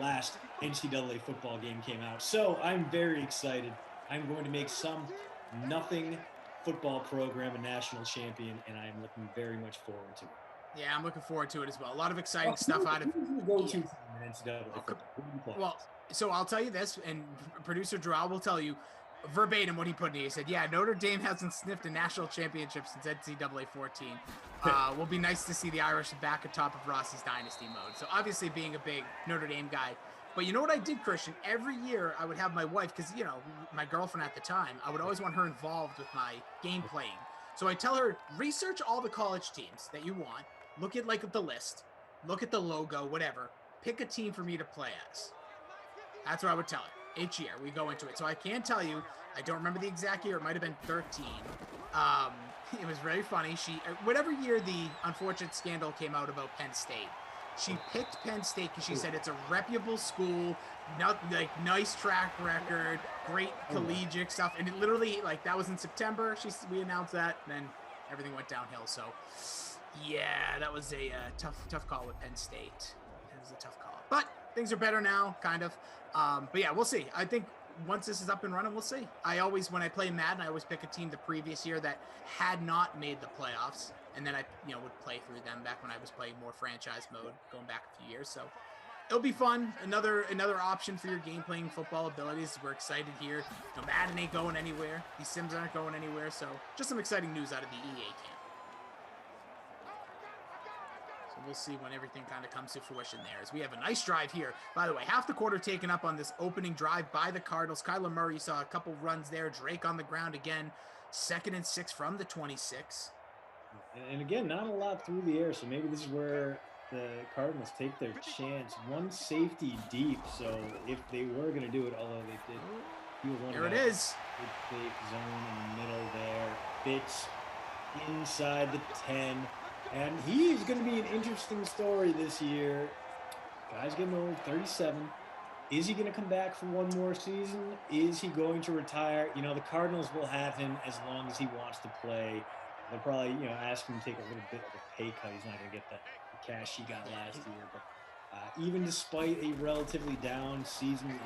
last NCAA football game came out. So I'm very excited. I'm going to make some nothing football program a national champion, and I am looking very much forward to it. Yeah, I'm looking forward to it as well. A lot of exciting stuff out of go-to in NCAA football. Well, so I'll tell you this, and producer Joel will tell you verbatim what he put in. He said, "Yeah, Notre Dame hasn't sniffed a national championship since NCAA 14. Will be nice to see the Irish back atop of Ross's dynasty mode." So obviously, being a big Notre Dame guy. But you know what I did, Christian? Every year I would have my wife, because, my girlfriend at the time, I would always want her involved with my game playing. So I tell her, research all the college teams that you want. Look at the list. Look at the logo, whatever. Pick a team for me to play as. That's what I would tell her. Each year we go into it. So I can tell you, I don't remember the exact year. It might have been 13. It was very funny. Whatever year the unfortunate scandal came out about Penn State, she picked Penn State because she said it's a reputable school, nice track record, great collegiate stuff. And it literally, that was in September. We announced that, and then everything went downhill. So, yeah, that was a tough call with Penn State. It was a tough call. But things are better now, kind of. But yeah, we'll see. I think once this is up and running, we'll see. When I play Madden, I always pick a team the previous year that had not made the playoffs. And then I, would play through them back when I was playing more franchise mode, going back a few years. So it'll be fun. Another option for your game playing football abilities. We're excited here. Madden ain't going anywhere. These Sims aren't going anywhere. So just some exciting news out of the EA camp. So we'll see when everything kind of comes to fruition there. As we have a nice drive here. By the way, half the quarter taken up on this opening drive by the Cardinals. Kyler Murray saw a couple runs there. Drake on the ground again. 2nd and 6 from the 26. And again, not a lot through the air, so maybe this is where the Cardinals take their chance. One safety deep, so if they were going to do it, although they did feel one. There it is. Good fake zone in the middle there. Fits inside the 10. And he's going to be an interesting story this year. Guy's getting old, 37. Is he going to come back for one more season? Is he going to retire? The Cardinals will have him as long as he wants to play. They'll probably, ask him to take a little bit of a pay cut. He's not going to get the cash he got last year. But even despite a relatively down season,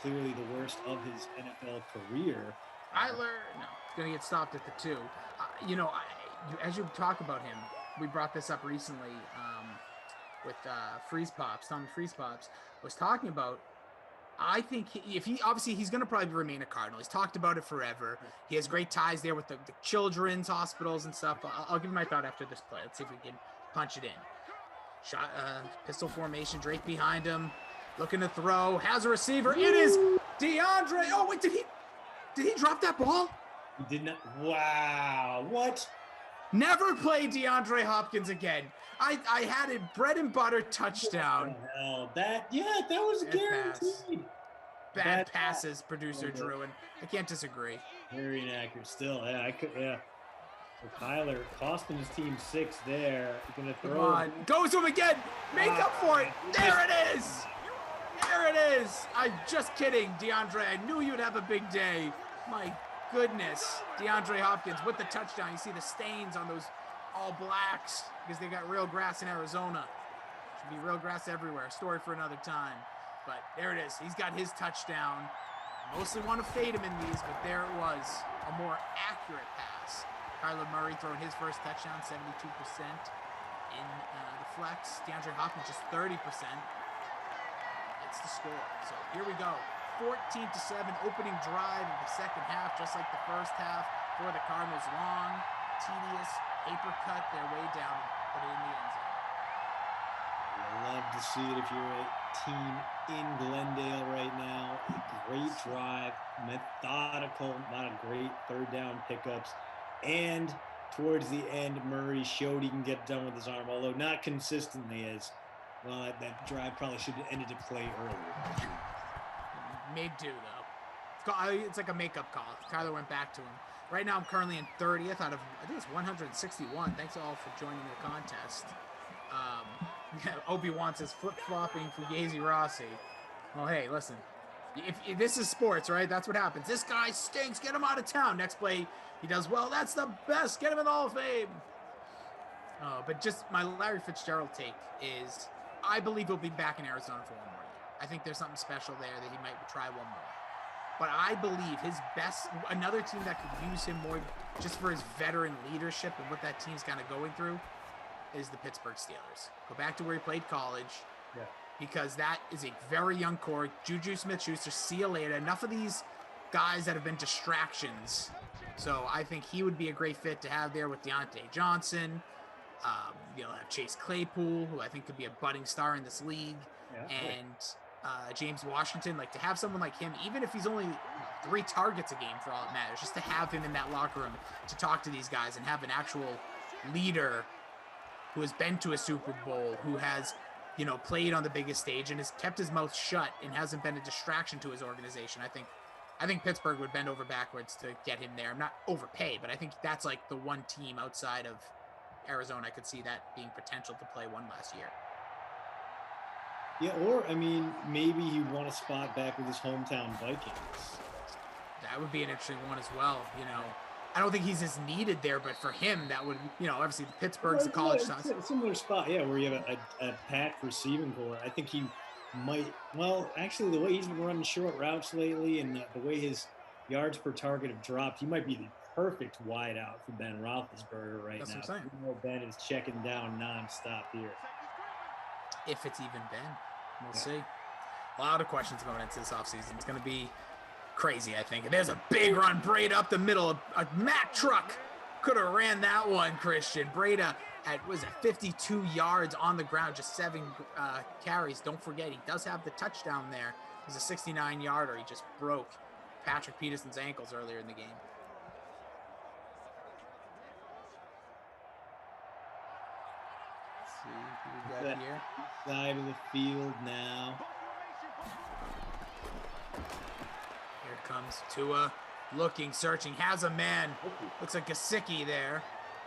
clearly the worst of his NFL career. It's going to get stopped at the 2. As you talk about him, we brought this up recently with Tommy Freeze Pops was talking about. I think he's going to probably remain a Cardinal. He's talked about it forever. He has great ties there with the children's hospitals and stuff. I'll give you my thought after this play. Let's see if we can punch it in. Shot, pistol formation, Drake behind him, looking to throw, has a receiver. It is DeAndre. Oh wait, did he drop that ball? He did not. Wow, what? Never play DeAndre Hopkins again. I had it bread and butter touchdown. What the hell? That was guaranteed. Bad passes, producer Drew, and I can't disagree. Very inaccurate still. Yeah. So Tyler costing his team 6 there. He's gonna throw. Come on. Goes to him again. Make up for it. There it is. There it is. I'm just kidding, DeAndre. I knew you'd have a big day. My goodness. DeAndre Hopkins with the touchdown. You see the stains on those all blacks because they got real grass in Arizona. Should be real grass everywhere. Story for another time. But there it is. He's got his touchdown. Mostly want to fade him in these, but there it was. A more accurate pass. Kyler Murray throwing his first touchdown, 72% in the flex. DeAndre Hopkins just 30%. It's the score. So here we go. 14-7 opening drive of the second half, just like the first half for the Cardinals. Long, tedious, paper cut their way down, put it in the end zone. Love to see it if you're a team in Glendale right now. A great drive, methodical, a lot of great third down pickups. And towards the end, Murray showed he can get done with his arm, although not consistently, as well. That drive probably should have ended the play earlier. Made do, though. It's like a makeup call. Kyler went back to him. Right now, I'm currently in 30th out of, I think it's 161. Thanks all for joining the contest. Obi-Wan says flip-flopping Fugazi Rossi. Well, hey, listen. If this is sports, right? That's what happens. This guy stinks. Get him out of town. Next play, he does well. That's the best. Get him in the Hall of Fame. But just my Larry Fitzgerald take is I believe he'll be back in Arizona for one more year. I think there's something special there that he might try one more. But I believe his best, another team that could use him more just for his veteran leadership and what that team's kind of going through is the Pittsburgh Steelers. Go back to where he played college. Yeah. Because that is a very young core. Juju Smith-Schuster, see you later. Enough of these guys that have been distractions. So I think he would be a great fit to have there with Deontay Johnson. You'll have Chase Claypool, who I think could be a budding star in this league. Yeah, and James Washington. Like, to have someone like him, even if he's only 3 targets a game for all it matters, just to have him in that locker room to talk to these guys and have an actual leader who has been to a Super Bowl, who has, played on the biggest stage and has kept his mouth shut and hasn't been a distraction to his organization. I think Pittsburgh would bend over backwards to get him there. I'm not overpay, but I think that's like the one team outside of Arizona I could see that being potential to play one last year. Yeah, or, maybe he won a spot back with his hometown Vikings. That would be an interesting one as well, I don't think he's as needed there, but for him, that would, obviously Pittsburgh's the college size. Similar spot, yeah, where you have a packed receiving core. I think he might, actually, the way he's been running short routes lately and the way his yards per target have dropped, he might be the perfect wideout for Ben Roethlisberger right now. That's what I'm saying. Ben is checking down nonstop here. If it's even Ben, we'll see. A lot of questions going into this offseason. It's going to be crazy, I think. And there's a big run. Breda up the middle. A Mack truck could have ran that one, Christian. Breda at 52 yards on the ground, just 7 carries. Don't forget, he does have the touchdown there. It was a 69-yarder. He just broke Patrick Peterson's ankles earlier in the game. Let's see who we got here. Side of the field now. Here comes Tua, looking, searching, has a man. Looks like Gesicki there.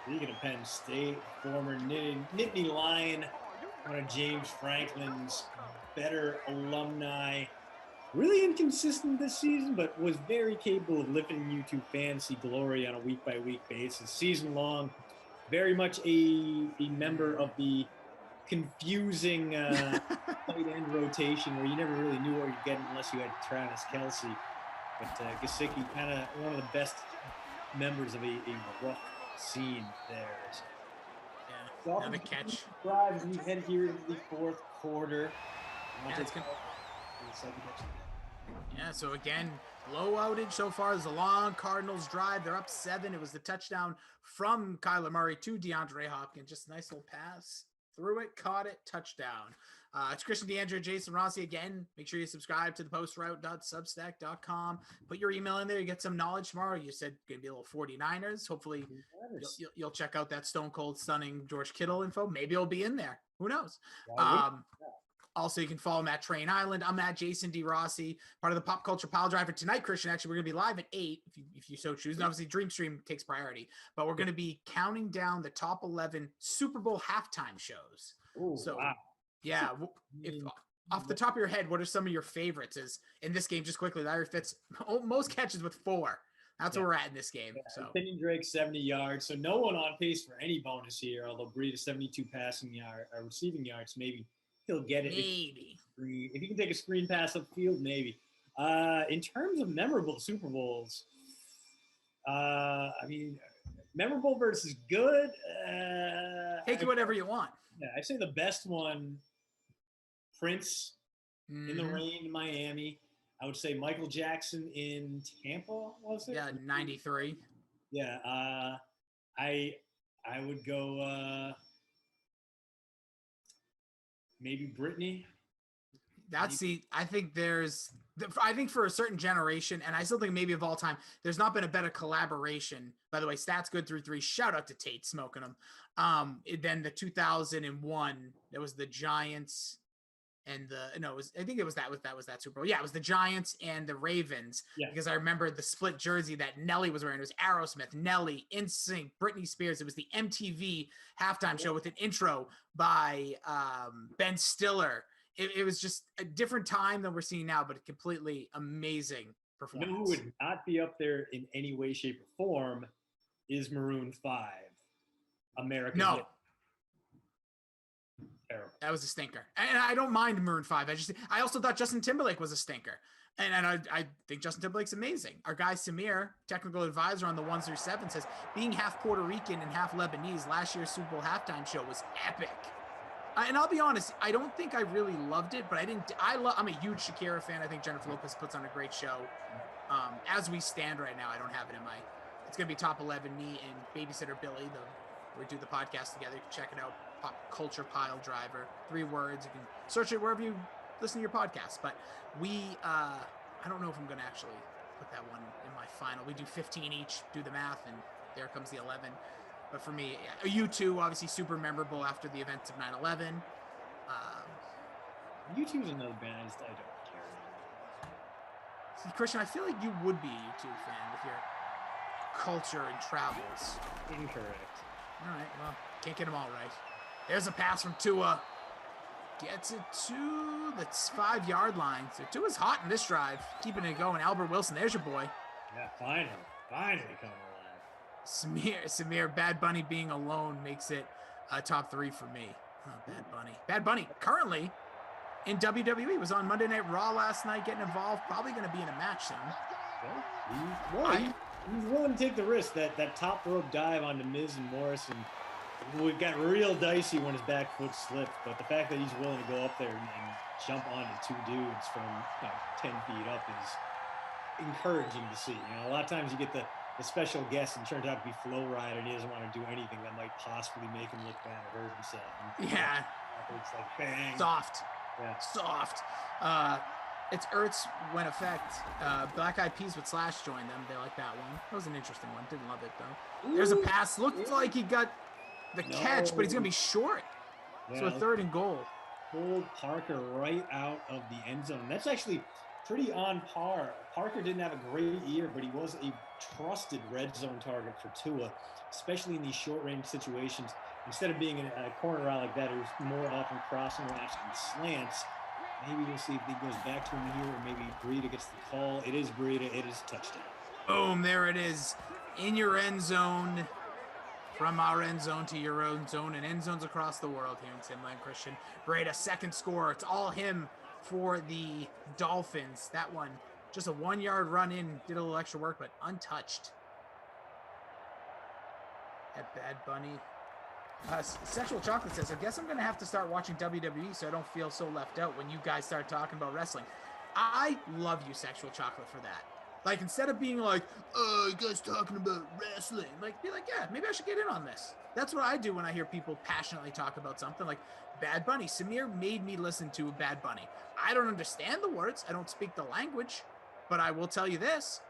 Speaking of Penn State, former Nittany Lion, one of James Franklin's better alumni. Really inconsistent this season, but was very capable of lifting you to fantasy glory on a week-by-week basis. Season long, very much a member of the confusing tight end rotation where you never really knew what you're getting unless you had Travis Kelce. But Gesicki, kind of one of the best members of a rough scene there. Yeah, another catch. Drive as we head here into the fourth quarter. Yeah, so again, low outage so far. There's a long Cardinals drive. They're up 7. It was the touchdown from Kyler Murray to DeAndre Hopkins. Just a nice little pass. Threw it, caught it, touchdown. It's Christian DeAndre, Jason Rossi again. Make sure you subscribe to the postroute.substack.com. Put your email in there. You get some knowledge tomorrow. You said going to be a little 49ers. Hopefully you'll check out that Stone Cold Stunning George Kittle info. Maybe it'll be in there. Who knows? Also, you can follow him at Train Island. I'm at Jason D. Rossi, part of the Pop Culture Pile Driver. Tonight, Christian, actually, we're going to be live at 8, if you so choose. And obviously, Dream Stream takes priority. But we're going to be counting down the top 11 Super Bowl halftime shows. Ooh, so, wow. Yeah, if off the top of your head, what are some of your favorites? Is in this game, just quickly, Larry Fitz, most catches with 4. That's where we're at in this game. So Kenyon Drake 70 yards. So no one on pace for any bonus here. Although Breida 72 receiving yards. Maybe he'll get it. Maybe if he can take a screen pass upfield, maybe. In terms of memorable Super Bowls, I mean, memorable versus good. take it whatever you want. Yeah, I'd say the best one, Prince in the rain in Miami. I would say Michael Jackson in Tampa, was it? Yeah, 93. Yeah, I would go maybe Britney. I think for a certain generation, and I still think maybe of all time, there's not been a better collaboration. By the way, stats good through 3. Shout out to Tate smoking them. Then the 2001, it was the Giants and I think it was that Super Bowl. Yeah, it was the Giants and the Ravens. Yeah. Because I remember the split jersey that Nelly was wearing. It was Aerosmith, Nelly, NSYNC, Britney Spears. It was the MTV halftime show with an intro by Ben Stiller. It was just a different time than we're seeing now, but a completely amazing performance. You know who would not be up there in any way, shape, or form is Maroon 5. American. No. Hit. Terrible. That was a stinker. And I don't mind Maroon 5. I also thought Justin Timberlake was a stinker. And I think Justin Timberlake's amazing. Our guy Samir, technical advisor on the 1 through 7, says being half Puerto Rican and half Lebanese, last year's Super Bowl halftime show was epic. And I'll be honest, I don't think I really loved it, but I'm a huge Shakira fan. I think Jennifer Lopez puts on a great show. As we stand right now, I don't have it in my. It's gonna be top 11. Me and Babysitter Billy, we do the podcast together. You can check it out. Pop Culture Pile Driver. 3 words. You can search it wherever you listen to your podcast. But I don't know if I'm gonna actually put that one in my final. We do 15 each. Do the math, and there comes the 11. But for me, U2 obviously super memorable after the events of 9/11. U2 is another band I don't care. See, Christian, I feel like you would be a U2 fan with your culture and travels. Incorrect. All right, well, can't get them all right. There's a pass from Tua. Gets it to the 5-yard line. So Tua's hot in this drive, keeping it going. Albert Wilson, there's your boy. Yeah, finally coming alive. Samir, Bad Bunny being alone makes it a top 3 for me. Oh, Bad Bunny currently in WWE, was on Monday Night Raw last night, getting involved. Probably going to be in a match soon. Yeah, he's willing to take the risk. That top rope dive onto Miz and Morrison. It got real dicey when his back foot slipped, but the fact that he's willing to go up there and jump onto 2 dudes from 10 feet up is encouraging to see. A lot of times you get the special guest and turns out to be Flow Rider and he doesn't want to do anything that might possibly make him look bad or hurt himself. Yeah. It's like bang. Soft. Yeah. Soft. It's Ertz when effect. Black Eyed Peas with Slash joined them. They like that one. That was an interesting one. Didn't love it though. There's a pass. Looked like he got the catch, but he's gonna be short. Yeah, so a 3rd and goal. Pulled Parker right out of the end zone. That's actually pretty on par. Parker didn't have a great year, but he was a trusted red zone target for Tua, especially in these short range situations. Instead of being a corner out like that, who's more often crossing routes and slants. Maybe we'll see if he goes back to him here, or maybe Breida gets the call. It is Breida. It is a touchdown. Boom, there it is. In your end zone. From our end zone to your own zone, and end zones across the world here in Simland. Christian Breida, 2nd score. It's all him for the Dolphins. That one, just a 1-yard run in, did a little extra work, but untouched. At Bad Bunny. Sexual Chocolate says, I guess I'm going to have to start watching WWE so I don't feel so left out when you guys start talking about wrestling. I love you, Sexual Chocolate, for that. Like, instead of being like, oh, you guys talking about wrestling, like, be like, yeah, maybe I should get in on this. That's what I do when I hear people passionately talk about something like Bad Bunny. Samir made me listen to Bad Bunny. I don't understand the words. I don't speak the language, but I will tell you this.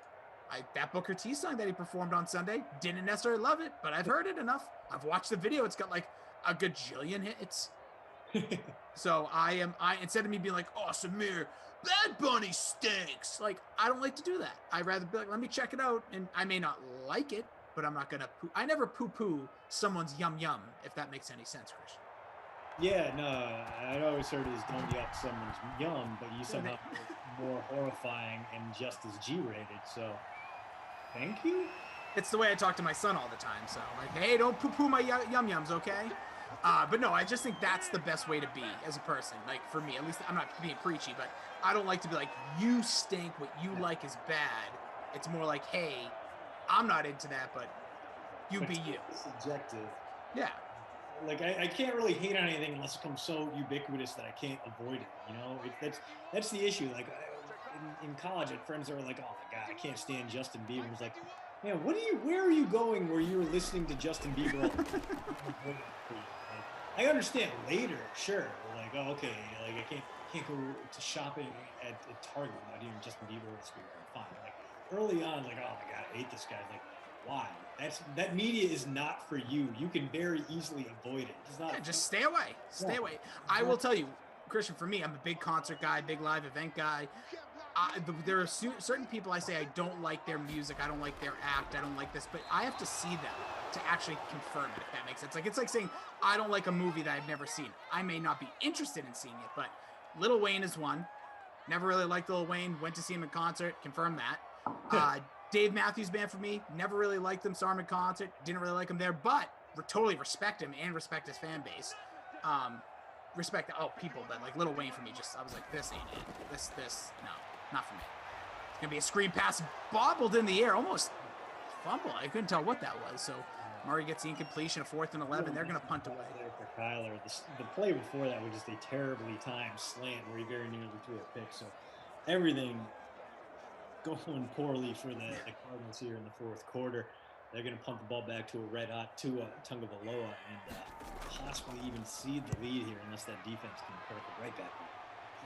That Booker T song that he performed on Sunday, didn't necessarily love it, but I've heard it enough. I've watched the video. It's got like a gajillion hits. So instead of me being like, oh, Samir, Bad Bunny stinks. Like, I don't like to do that. I'd rather be like, let me check it out. And I may not like it, but I'm not going to I never poo-poo someone's yum, if that makes any sense, Christian. Yeah, no, I'd always heard is don't yuck someone's yum, but you somehow more horrifying and just as G-rated, so. Thank you. It's the way I talk to my son all the time. So like, hey, don't poo-poo my yum-yums, okay? But no, I just think that's the best way to be as a person. Like for me, at least I'm not being preachy, but I don't like to be like, you stink, what you like is bad. It's more like, hey, I'm not into that, but you be you. Subjective. Yeah. Like I can't really hate on anything unless it becomes so ubiquitous that I can't avoid it. That's the issue. Like in college, I had friends that were like, "Oh my god, I can't stand Justin Bieber." I was like, "Man, where are you going where you're listening to Justin Bieber?" I understand later, sure. Like, oh, okay, like I can't go to shopping at Target without hearing Justin Bieber. It's weird. Fine. Like early on, like, oh my god, I hate this guy. Like, why? That media is not for you. You can very easily avoid it. It's not. Yeah, just stay away. Stay away. I will tell you, Christian, for me, I'm a big concert guy, big live event guy. There are certain people I say I don't like their music, I don't like their act, I don't like this, but I have to see them to actually confirm it, if that makes sense. Like, it's like saying I don't like a movie that I've never seen. I may not be interested in seeing it, but Lil Wayne is one. Never really liked Lil Wayne, went to see him in concert, confirm that. Dave Matthews Band for me, never really liked him, saw him in concert, didn't really like him there, but totally respect him and respect his fan base. Respect people, but like Lil Wayne for me, I was like, this ain't it. This, no, not for me. It's gonna be a screen pass, bobbled in the air, almost fumble. I couldn't tell what that was. So Murray gets the incompletion, a 4th and 11. They're gonna punt away. For Kyler, the play before that was just a terribly timed slant where he very nearly threw a pick. So everything going poorly for the Cardinals here in the 4th quarter. They're going to pump the ball back to a red-hot Tua Tagovailoa and possibly even cede the lead here unless that defense can put it right back on.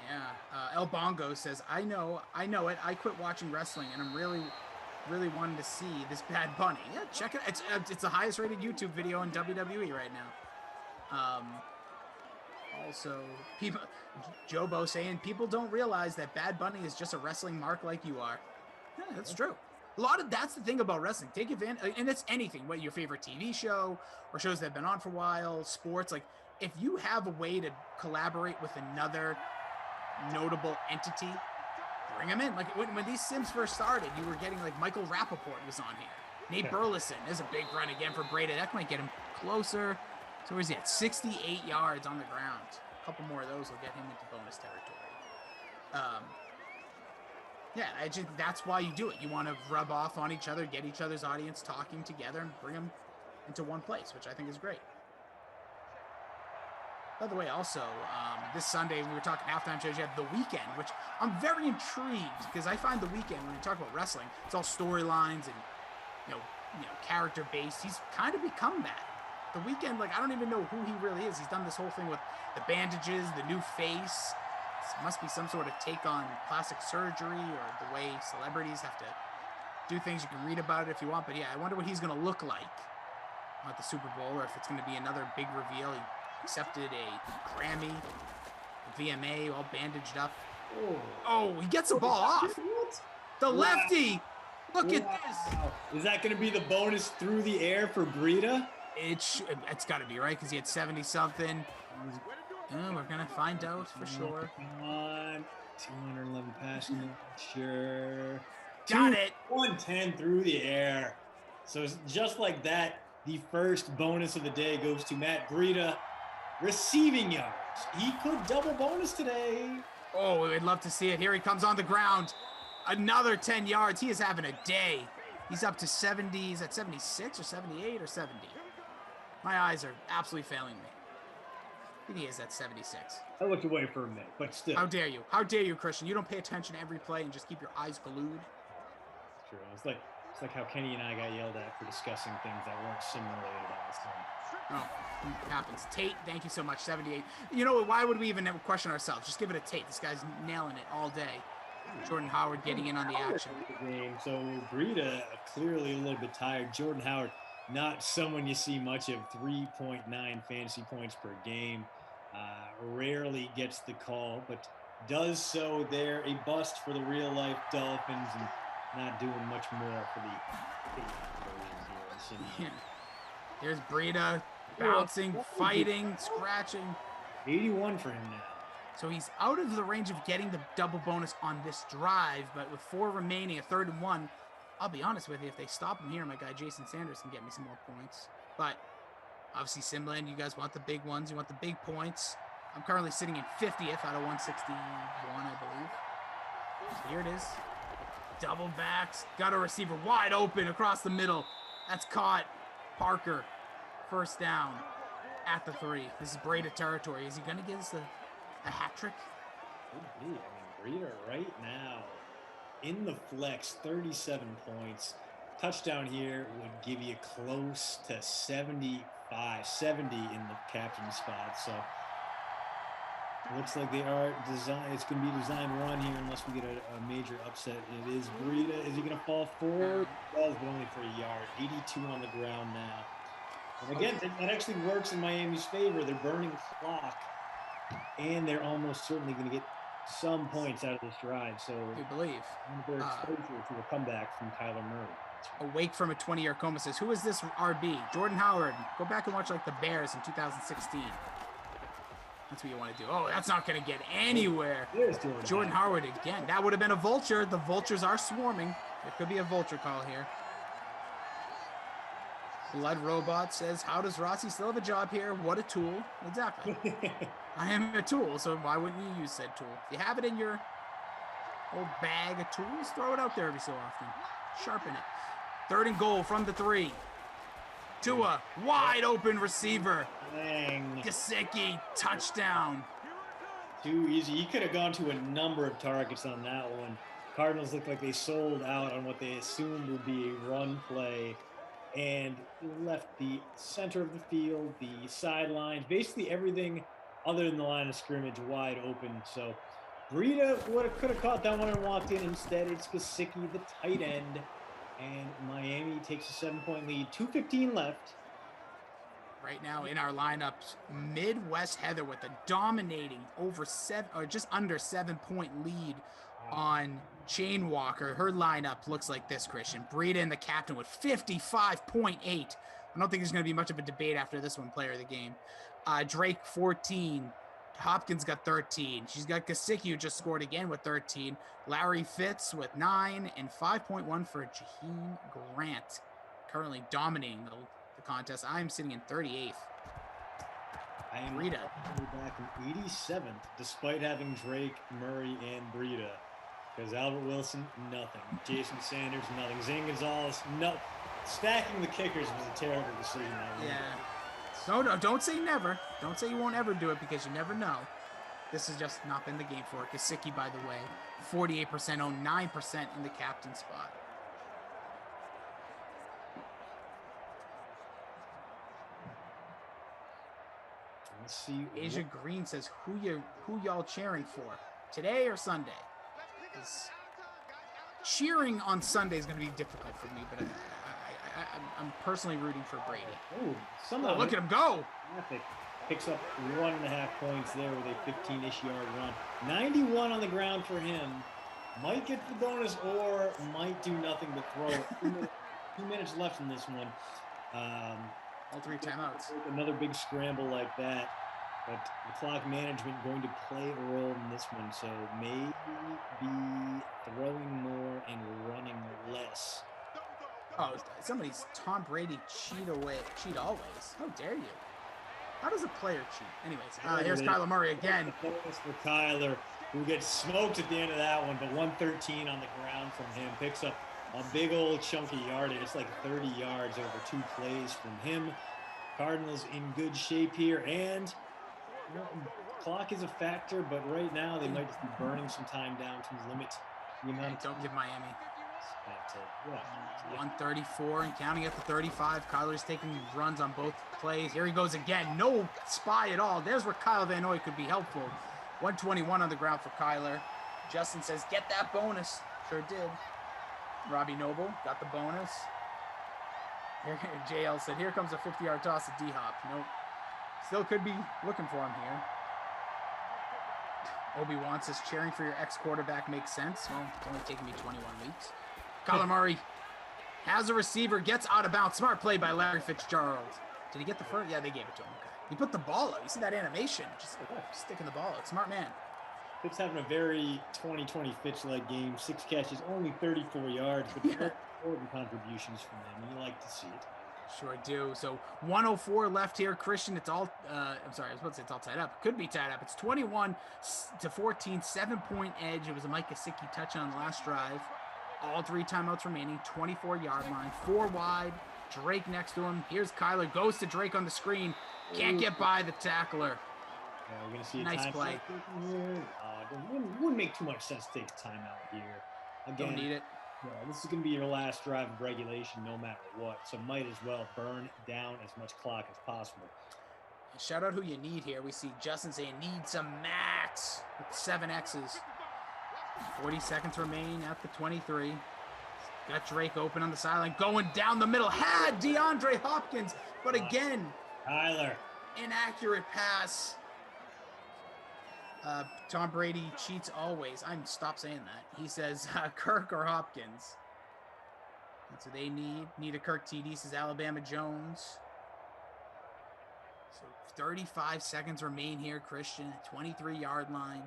Yeah. El Bongo says, I know it. I quit watching wrestling, and I'm really wanting to see this Bad Bunny. Yeah, check it. It's the highest-rated YouTube video in WWE right now. Also, Jobo saying, people don't realize that Bad Bunny is just a wrestling mark like you are. Yeah, that's true. That's the thing about wrestling. Take advantage, and it's anything, what your favorite TV show or shows that have been on for a while, sports. Like, if you have a way to collaborate with another notable entity, bring them in. Like, when these Sims first started, you were getting, like, Michael Rappaport was on here. Nate Burleson is a big run again for Breda. That might get him closer. So where's he at? 68 yards on the ground. A couple more of those will get him into bonus territory. That's why you do it. You want to rub off on each other, get each other's audience talking together, and bring them into one place, which I think is great. By the way, also, this Sunday, we were talking halftime shows, you have The Weeknd, which I'm very intrigued, because I find The Weeknd, when we talk about wrestling, it's all storylines and, character-based. He's kind of become that. The Weeknd, like, I don't even know who he really is. He's done this whole thing with the bandages, the new face. It must be some sort of take on plastic surgery or the way celebrities have to do things. You can read about it if you want, but yeah, I wonder what he's going to look like at the Super Bowl, or if it's going to be another big reveal. He accepted a Grammy, a VMA, all bandaged up. Oh, he gets the ball off. The lefty. Look at this. Is that going to be the bonus through the air for Breda? It's got to be, right? Because he had 70-something. Oh, we're going to find out for sure. Come on. 211 passing. Sure. Got it. 110 through the air. So just like that, the first bonus of the day goes to Matt Breda. Receiving yards. He could double bonus today. Oh, we'd love to see it. Here he comes on the ground. Another 10 yards. He is having a day. He's up to 70. Is that 76 or 78 or 70? My eyes are absolutely failing me. I think he is at 76. I looked away for a minute, but still. How dare you? How dare you, Christian? You don't pay attention to every play and just keep your eyes glued. It's true. It's like how Kenny and I got yelled at for discussing things that weren't simulated on this thing. Oh, it happens. Tate, thank you so much. 78. You know what? Why would we even ever question ourselves? Just give it a Tate. This guy's nailing it all day. Jordan Howard getting in on the action. So Breda clearly a little bit tired. Jordan Howard, not someone you see much of. 3.9 fantasy points per game. Rarely gets the call, but does so there. A bust for the real-life Dolphins, and not doing much more for the versions here. Yeah. There's Breda bouncing, fighting, scratching. 81 for him now. So he's out of the range of getting the double bonus on this drive, but with 4 remaining, a 3rd and 1, I'll be honest with you, if they stop him here, my guy Jason Sanders can get me some more points. But obviously, Simland, you guys want the big ones. You want the big points. I'm currently sitting in 50th out of 161, I believe. So here it is. Double backs. Got a receiver wide open across the middle. That's caught. Parker. First down at the 3. This is Breda territory. Is he going to get us a hat trick? Could be. I mean, Breeder right now in the flex, 37 points. Touchdown here would give you close to 70 in the captain spot. So looks like they are designed. It's going to be design 1 here unless we get a major upset. It is Breida. Is he going to fall forward? He does, but only for a yard. 82 on the ground now. And again, that actually works in Miami's favor. They're burning clock, and they're almost certainly going to get some points out of this drive. So We believe. their exposure to a comeback from Kyler Murray. Awake from a 20-year coma says, who is this RB? Jordan Howard. Go back and watch like the Bears in 2016. That's what you want to do. Oh, that's not going to get anywhere. There's Jordan Howard again. That would have been a vulture. The vultures are swarming. There could be a vulture call here. Blood Robot says, how does Rossi still have a job here? What a tool. Exactly. I am a tool, so why wouldn't you use said tool? If you have it in your old bag of tools, throw it out there every so often. Sharpen it. 3rd and goal from the 3. Tua, wide open receiver. Dang. Gesicki, touchdown. Too easy. He could have gone to a number of targets on that one. Cardinals look like they sold out on what they assumed would be a run play and left the center of the field, the sidelines, basically everything other than the line of scrimmage wide open. So Breida could have caught that one and walked in. Instead, it's Gesicki, the tight end. And Miami takes a 7-point lead. 2:15 left. Right now in our lineups, Midwest Heather with a dominating over 7 or just under 7-point lead on Chain Walker. Her lineup looks like this, Christian. Breida and the captain with 55.8. I don't think there's going to be much of a debate after this one, player of the game. Drake 14. Hopkins got 13. She's got Gesicki, who just scored again with 13. Larry Fitz with 9 and 5.1 for Jaheim Grant, currently dominating the contest. I'm sitting in 38th. I am Breida back in 87th, despite having Drake, Murray, and Breida. Because Albert Wilson, nothing. Jason Sanders, nothing. Zane Gonzalez, no. Stacking the kickers was a terrible decision. No, don't say never. Don't say you won't ever do it because you never know. This has just not been the game for it. Gesicki, by the way, 48% owned, 9% in the captain spot. Let's see. Asia Green says, who y'all cheering for, today or Sunday? 'Cause cheering on Sunday is going to be difficult for me, but I'm personally rooting for Brady. Somehow look at him go. Traffic picks up 1.5 points there with a 15-ish yard run. 91 on the ground for him. Might get the bonus or might do nothing but throw it. 2 minutes left in this one. All 3 timeouts. Another big scramble like that. But the clock management going to play a role in this one. So maybe throwing more and running less. Oh, somebody's Tom Brady cheat always. How dare you? How does a player cheat? Anyways, here's Kyler Murray again. For Kyler, who gets smoked at the end of that one, but 113 on the ground from him. Picks up a big old chunky yardage. It's like 30 yards over 2 plays from him. Cardinals in good shape here, and clock is a factor, but right now they might just be burning some time down to limit the amount. Don't give Miami. 134 and counting at the 35. Kyler's taking runs on both plays. Here he goes again. No spy at all. There's where Kyle Van Noy could be helpful. 121 on the ground for Kyler. Justin says, get that bonus. Sure did. Robbie Noble got the bonus. JL said, here comes a 50-yard toss to D-Hop. Nope. Still could be looking for him here. Obi-Wan says, cheering for your ex-quarterback makes sense. Well, it's only taken me 21 weeks. Kyler Murray has a receiver, gets out of bounds. Smart play by Larry Fitzgerald. Did he get the first? Yeah, they gave it to him. Okay. He put the ball out. You see that animation? Just sticking the ball out. Smart man. Fitz having a very 2020 Fitz-like game. 6 catches, only 34 yards. But important contributions from them, and you like to see it. Sure do. So 104 left here, Christian. It's all. I'm sorry, I was about to say it's all tied up. Could be tied up. It's 21-14, 7-point edge. It was a Mike Gesicki touch on the last drive. All 3 timeouts remaining. 24-yard line, 4 wide. Drake next to him. Here's Kyler. Goes to Drake on the screen. Can't get by the tackler. Yeah, we're gonna see a Nice timeout play. here. Wouldn't make too much sense to take a timeout here. Again, Don't need it. yeah, this is going to be your last drive of regulation no matter what, so might as well burn down as much clock as possible. Shout out who you need here. We see Justin saying need some max with 7 X's. 40 seconds remaining at the 23. Got Drake open on the sideline, going down the middle. Had DeAndre Hopkins, but again, Tyler. inaccurate pass. Tom Brady cheats always. Stop saying that. He says Kirk or Hopkins. That's what they need. Need a Kirk TD, says Alabama Jones. So 35 seconds remain here, Christian. 23-yard line.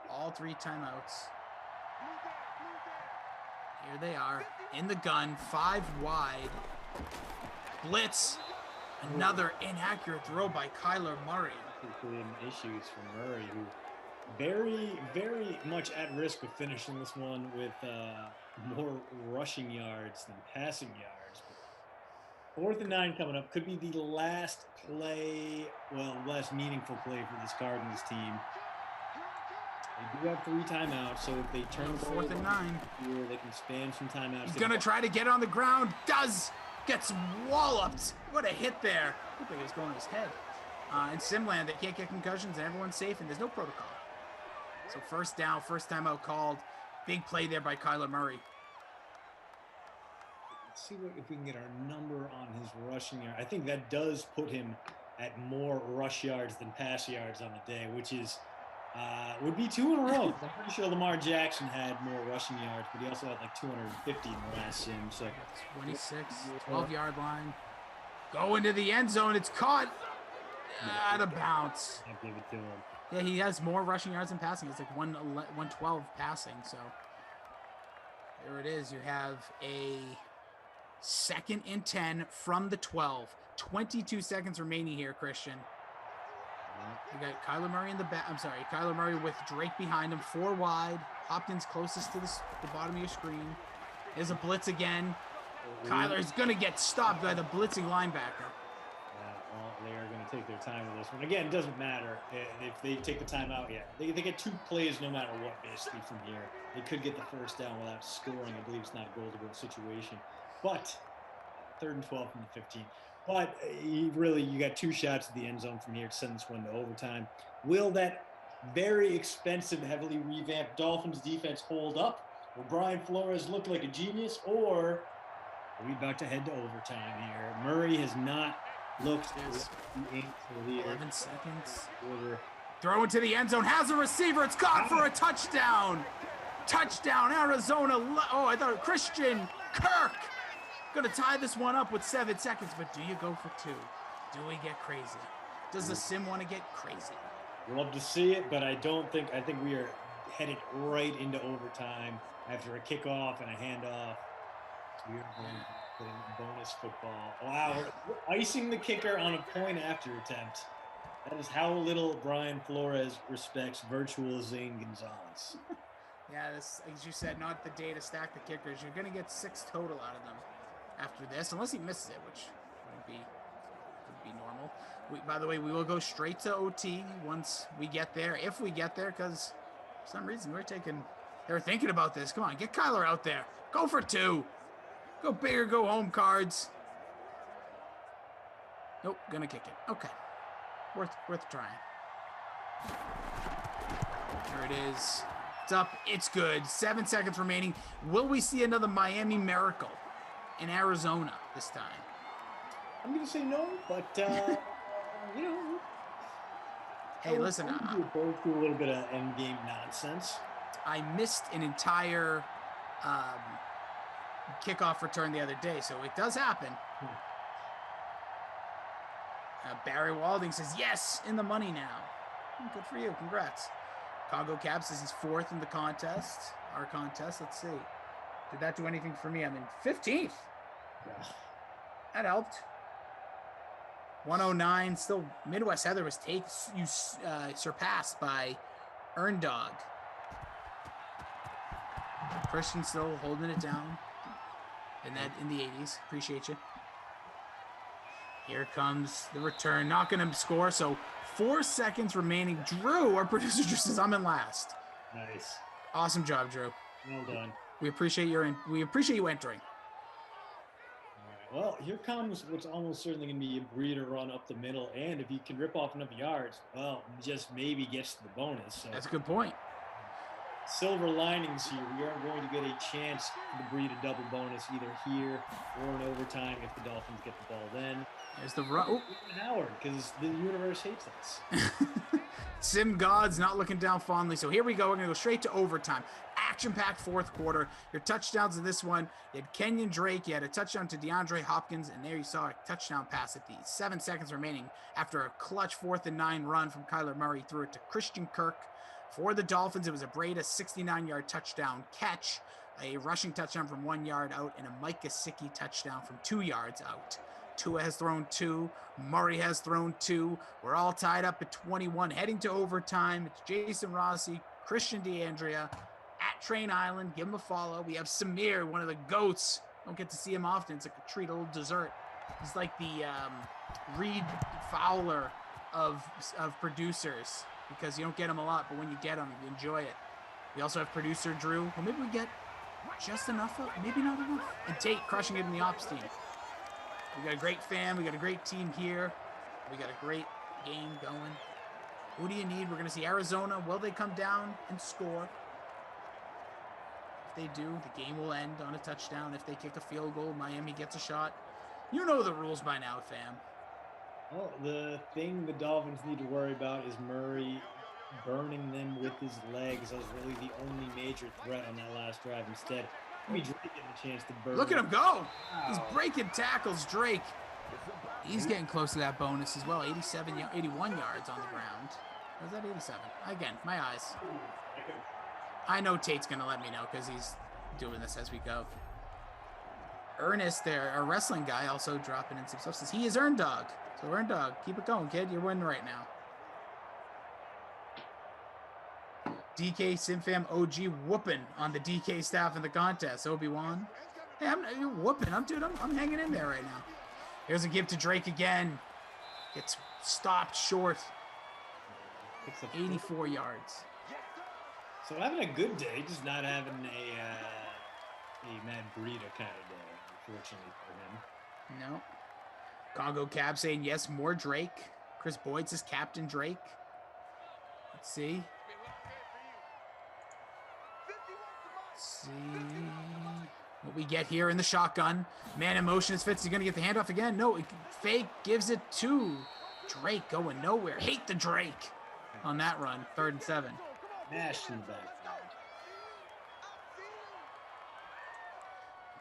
All 3 timeouts. Here they are. In the gun. 5 wide. Blitz. Another inaccurate throw by Kyler Murray. Issues from Murray, who very, very much at risk of finishing this one with more rushing yards than passing yards. But 4th and 9 coming up. Could be the last play, last meaningful play for this Cardinals team. They do have 3 timeouts, so if they turn the 4th and 9, here, they can spam some timeouts. He's gonna try to get on the ground. Gets walloped. What a hit there. Looked like it was going to his head. In Simland, they can't get concussions, and everyone's safe, and there's no protocol. So first down, first timeout called. Big play there by Kyler Murray. Let's see if we can get our number on his rushing yard. I think that does put him at more rush yards than pass yards on the day, which is would be 2 in a row. I'm pretty sure Lamar Jackson had more rushing yards, but he also had like 250 in the last sim. So 26, 12-yard line. Go into the end zone. It's caught. Out of bounds. I give it to him. Yeah, he has more rushing yards than passing. It's like 112 passing. So there it is. You have a 2nd and 10 from the 12. 22 seconds remaining here, Christian. You got Kyler Murray in the back. Kyler Murray with Drake behind him. 4 wide. Hopkins closest to the bottom of your screen. There's a blitz again. Kyler's going to get stopped by the blitzing linebacker. They are going to take their time with this one. Again, it doesn't matter if they take the time out. Yeah, they get 2 plays no matter what, basically, from here. They could get the first down without scoring. I believe it's not a goal-to-goal situation. But 3rd and 12 from the 15. But you got 2 shots at the end zone from here to send this one to overtime. Will that very expensive, heavily revamped Dolphins defense hold up? Will Brian Flores look like a genius? Or are we about to head to overtime here? Murray has not looked 11 seconds. Throw into the end zone. Has a receiver. It's caught for a touchdown. Touchdown, Arizona. I thought Christian Kirk going to tie this one up with 7 seconds. But do you go for 2? Do we get crazy? Does the sim want to get crazy? Love to see it, but I think we are headed right into overtime after a kickoff and a handoff. We are going to bonus football. Wow, icing the kicker on a point after attempt. That is how little Brian Flores respects virtual Zane Gonzalez. Yeah, this, as you said, not the day to stack the kickers. You're going to get 6 total out of them after this, unless he misses it, which would be normal. By the way, we will go straight to OT once we get there, if we get there, because for some reason they're thinking about this. Come on, get Kyler out there. Go for 2. Go big or go home, Cards. Nope, gonna kick it. Okay, worth trying. There it is. It's up. It's good. 7 seconds remaining. Will we see another Miami Miracle in Arizona this time? I'm gonna say no, but you know. Hey, listen. Both do a little bit of end game nonsense. I missed an entire kickoff return the other day, so it does happen. Barry Walding says yes, in the money now. Good for you. Congrats. Congo Cap says he's 4th in the contest. Our contest. Let's see. Did that do anything for me? I'm in 15th. Yeah. That helped. 109. Still, Midwest Heather was surpassed by Earn Dog. Christian still holding it down in the 80s. Appreciate you. Here comes the return. Not going to score. So 4 seconds remaining. Drew, our producer, just says I'm in last. Nice. Awesome job, Drew. Well done. We appreciate you entering. All right. Well, here comes what's almost certainly going to be a breeder run up the middle. And if you can rip off enough yards, well, just maybe gets to the bonus. So That's a good point. silver linings here. We are going to get a chance to breed a double bonus either here or in overtime if the Dolphins get the ball then. There's the run. Oh. Howard, because the universe hates us. Sim God's not looking down fondly. So here we go. We're going to go straight to overtime. Action-packed fourth quarter. Your touchdowns in this one, you had Kenyon Drake. You had a touchdown to DeAndre Hopkins. And there you saw a touchdown pass at the 7 seconds remaining after a clutch 4th and 9 run from Kyler Murray. Threw it to Christian Kirk. For the Dolphins, it was a Breda 69-yard touchdown catch, a rushing touchdown from 1 yard out, and a Mike Gesicki touchdown from 2 yards out. Tua has thrown 2. Murray has thrown 2. We're all tied up at 21, heading to overtime. It's Jason Rossi, Christian DeAndrea at Train Island. Give him a follow. We have Samir, one of the GOATs. Don't get to see him often. It's like a treat, a little dessert. He's like the Reed Fowler of producers, because you don't get him a lot, but when you get him, you enjoy it. We also have producer Drew. Well, maybe we get just enough of, maybe not enough. And Tate crushing it in the ops team. We got a great fan. We got a great team here. We got a great game going. Who do you need? We're going to see Arizona. Will they come down and score? If they do, the game will end on a touchdown. If they kick a field goal, Miami gets a shot. You know the rules by now, fam. Well, the thing the Dolphins need to worry about is Murray burning them with his legs. That was really the only major threat on that last drive. Instead, Drake getting a chance to burn. Look at him go. He's breaking tackles, Drake. He's getting close to that bonus as well. 81 yards on the ground. Or is that 87? Again, my eyes. I know Tate's going to let me know because he's doing this as we go. Ernest there, our wrestling guy, also dropping in some stuff, says he is Earn Dog. So Earn Dog, keep it going, kid. You're winning right now. DK Simfam OG whooping on the DK staff in the contest. Obi-Wan. Hey, you're whooping. I'm hanging in there right now. Here's a give to Drake again. Gets stopped short. 84 yards. So having a good day, just not having a Matt Breida kind of day, unfortunately for him. No. Congo Cab saying yes, more Drake. Chris Boyd says Captain Drake. Let's see. What we get here in the shotgun. Man in motion is Fitz. He's going to get the handoff again. No, fake gives it to Drake, going nowhere. Hate the Drake on that run. 3rd and 7. Mashed in the backfield.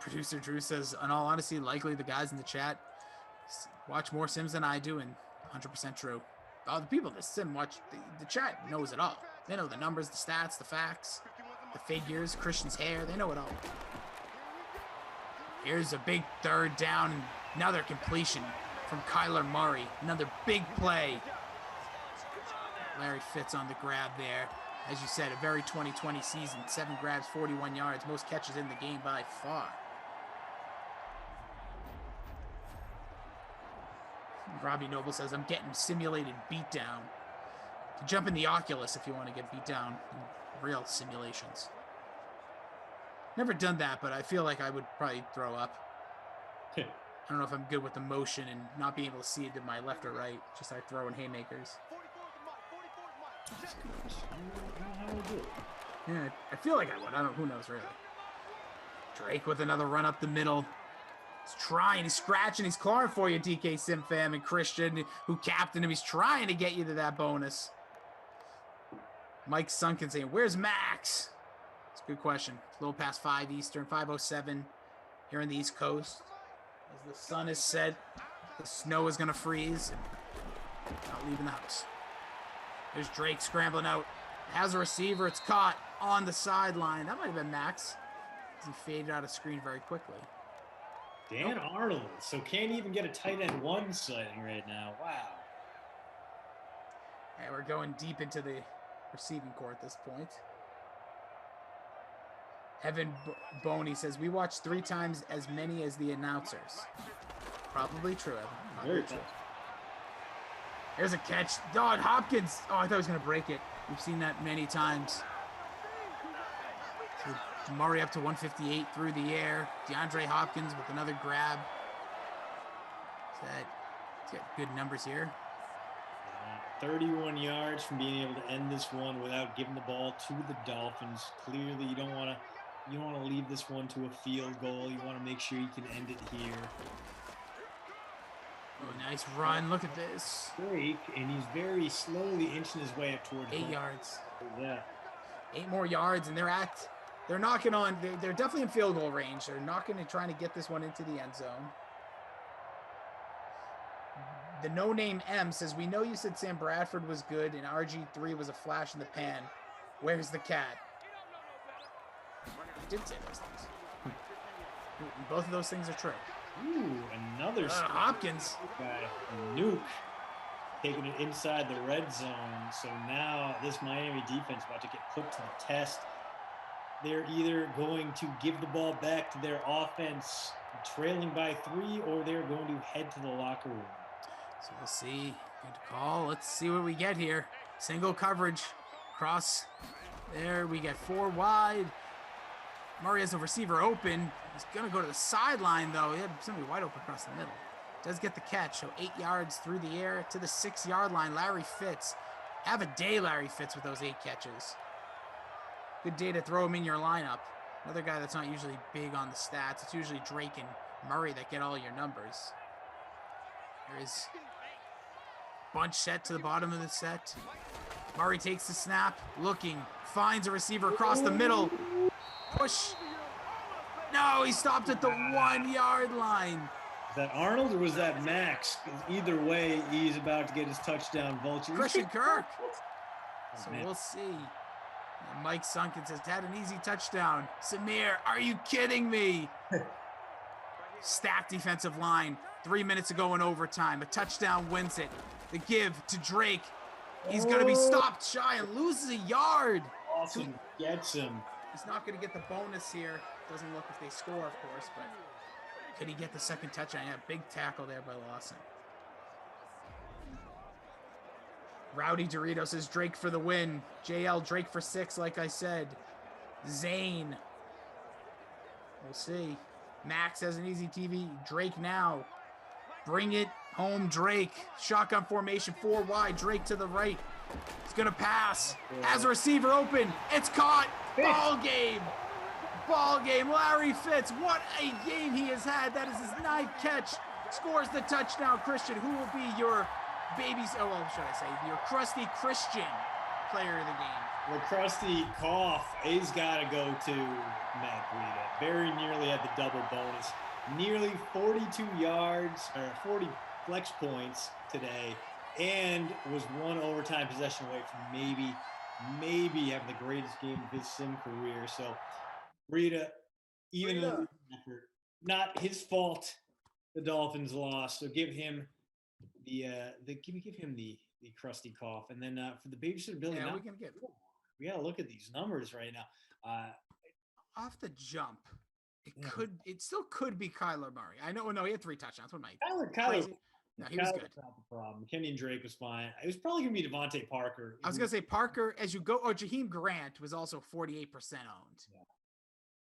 Producer Drew says, in all honesty, likely the guys in the chat watch more Sims than I do, and 100% true. All the people that Sim watch, the chat knows it all. They know the numbers, the stats, the facts, the figures, Christian's hair. They know it all. Here's a big 3rd down. Another completion from Kyler Murray. Another big play. Larry Fitz on the grab there. As you said, a very 2020 season. 7 grabs, 41 yards. Most catches in the game by far. Robbie Noble says, I'm getting simulated beatdown. You can jump in the Oculus if you want to get beat down in real simulations. Never done that, but I feel like I would probably throw up. I don't know if I'm good with the motion and not being able to see it to my left or right. Just start throwing haymakers. Yeah, I feel like I would. I don't. Who knows, really? Drake with another run up the middle. He's trying. He's scratching. He's clawing for you, DK Simfam and Christian, who captained him. He's trying to get you to that bonus. Mike Sunken saying, "Where's Max?" It's a good question. It's a little past 5 Eastern, 5:07 here on the East Coast. As the sun is set, the snow is gonna freeze. And not leaving the house. There's Drake scrambling out. Has a receiver. It's caught on the sideline. That might have been Max. He faded out of screen very quickly. Dan Arnold. So can't even get a tight end one sighting right now. Wow. And we're going deep into the receiving core at this point. Evan Boney says, we watched 3 times as many as the announcers. Probably true, Evan. Probably true. There's a catch. Don Hopkins. Oh, I thought he was going to break it. We've seen that many times. So Murray up to 158 through the air. DeAndre Hopkins with another grab. He's got good numbers here. 31 yards from being able to end this one without giving the ball to the Dolphins. Clearly, you don't want to leave this one to a field goal. You want to make sure you can end it here. Oh, nice run. Look at this. Drake, and he's very slowly inching his way up towards 8 yards. Yeah. 8 more yards, and they're knocking on. They're definitely in field goal range. They're knocking and trying to get this one into the end zone. The no-name M says, we know you said Sam Bradford was good and RG3 was a flash in the pan. Where's the cat? I did say those things. Both of those things are true. Ooh, another Hopkins. Guy, Nuke, taking it inside the red zone. So now this Miami defense about to get put to the test. They're either going to give the ball back to their offense trailing by 3, or they're going to head to the locker room. So we'll see. Good call. Let's see what we get here. Single coverage. Cross. There we get 4 wide. Murray has a receiver open. He's going to go to the sideline, though. He had somebody wide open across the middle. Does get the catch. So 8 yards through the air to the 6-yard line. Larry Fitz. Have a day, Larry Fitz, with those 8 catches. Good day to throw him in your lineup. Another guy that's not usually big on the stats. It's usually Drake and Murray that get all your numbers. There is bunch set to the bottom of the set. Murray takes the snap, looking, finds a receiver across the middle. Push. No, he stopped at the 1-yard line. Is that Arnold or was that Max? Either way, he's about to get his touchdown vulture. Christian Kirk. So we'll see. And Mike Sunken says, had an easy touchdown. Samir, are you kidding me? Stacked defensive line. 3 minutes to go in overtime. A touchdown wins it. The give to Drake. He's going to be stopped shy and loses a yard. Awesome. Gets him. He's not going to get the bonus here. Doesn't look if they score, of course, but could he get the second touchdown? Yeah, big tackle there by Lawson. Rowdy Dorito says Drake for the win. JL Drake for 6, like I said. Zane. We'll see. Max has an easy TV. Drake now. Bring it home, Drake. Shotgun formation, 4 wide. Drake to the right. He's going to pass. As a receiver open. It's caught. Ball game. Ball game. Larry Fitz. What a game he has had. That is his 9th catch. Scores the touchdown. Christian, who will be your your crusty Christian player of the game? The crusty cough. He's got to go to Matt Breida. Very nearly had the double bonus. Nearly 42 yards or 40 flex points today, and was 1 overtime possession away from maybe having the greatest game of his sim career. So Breida, even though not his fault, the Dolphins lost. So give him give him the crusty cough, and then for the babysitter Billy. Yeah, we gotta look at these numbers right now. Off the jump. It still could be Kyler Murray. I know. No, he had 3 touchdowns. What am I? Kyler. No, he was good. Not the problem. Kenyon Drake was fine. It was probably gonna be Devontae Parker. I was gonna say Parker as you go. Oh, Jaheim Grant was also 48% owned. Yeah.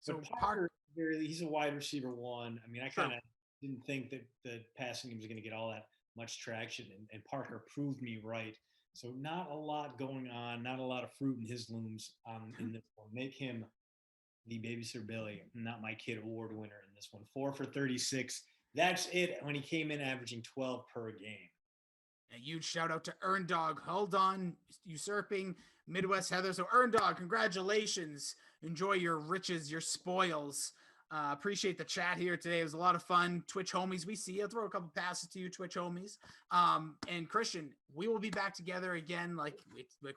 So Parker, he's a wide receiver 1. I mean, I kind of didn't think that the passing game was gonna get all that much traction, and Parker proved me right. So not a lot going on, not a lot of fruit in his looms in this one. Make him the babysitter Billy, not my kid award winner in this one. 4 for 36. That's it when he came in averaging 12 per game. A huge shout out to Earn Dog. Hold on, usurping Midwest Heather. So Earn Dog, congratulations. Enjoy your riches, your spoils. Appreciate the chat here today. It was a lot of fun. Twitch homies, we see you. I'll throw a couple passes to you, Twitch homies. And Christian, we will be back together again like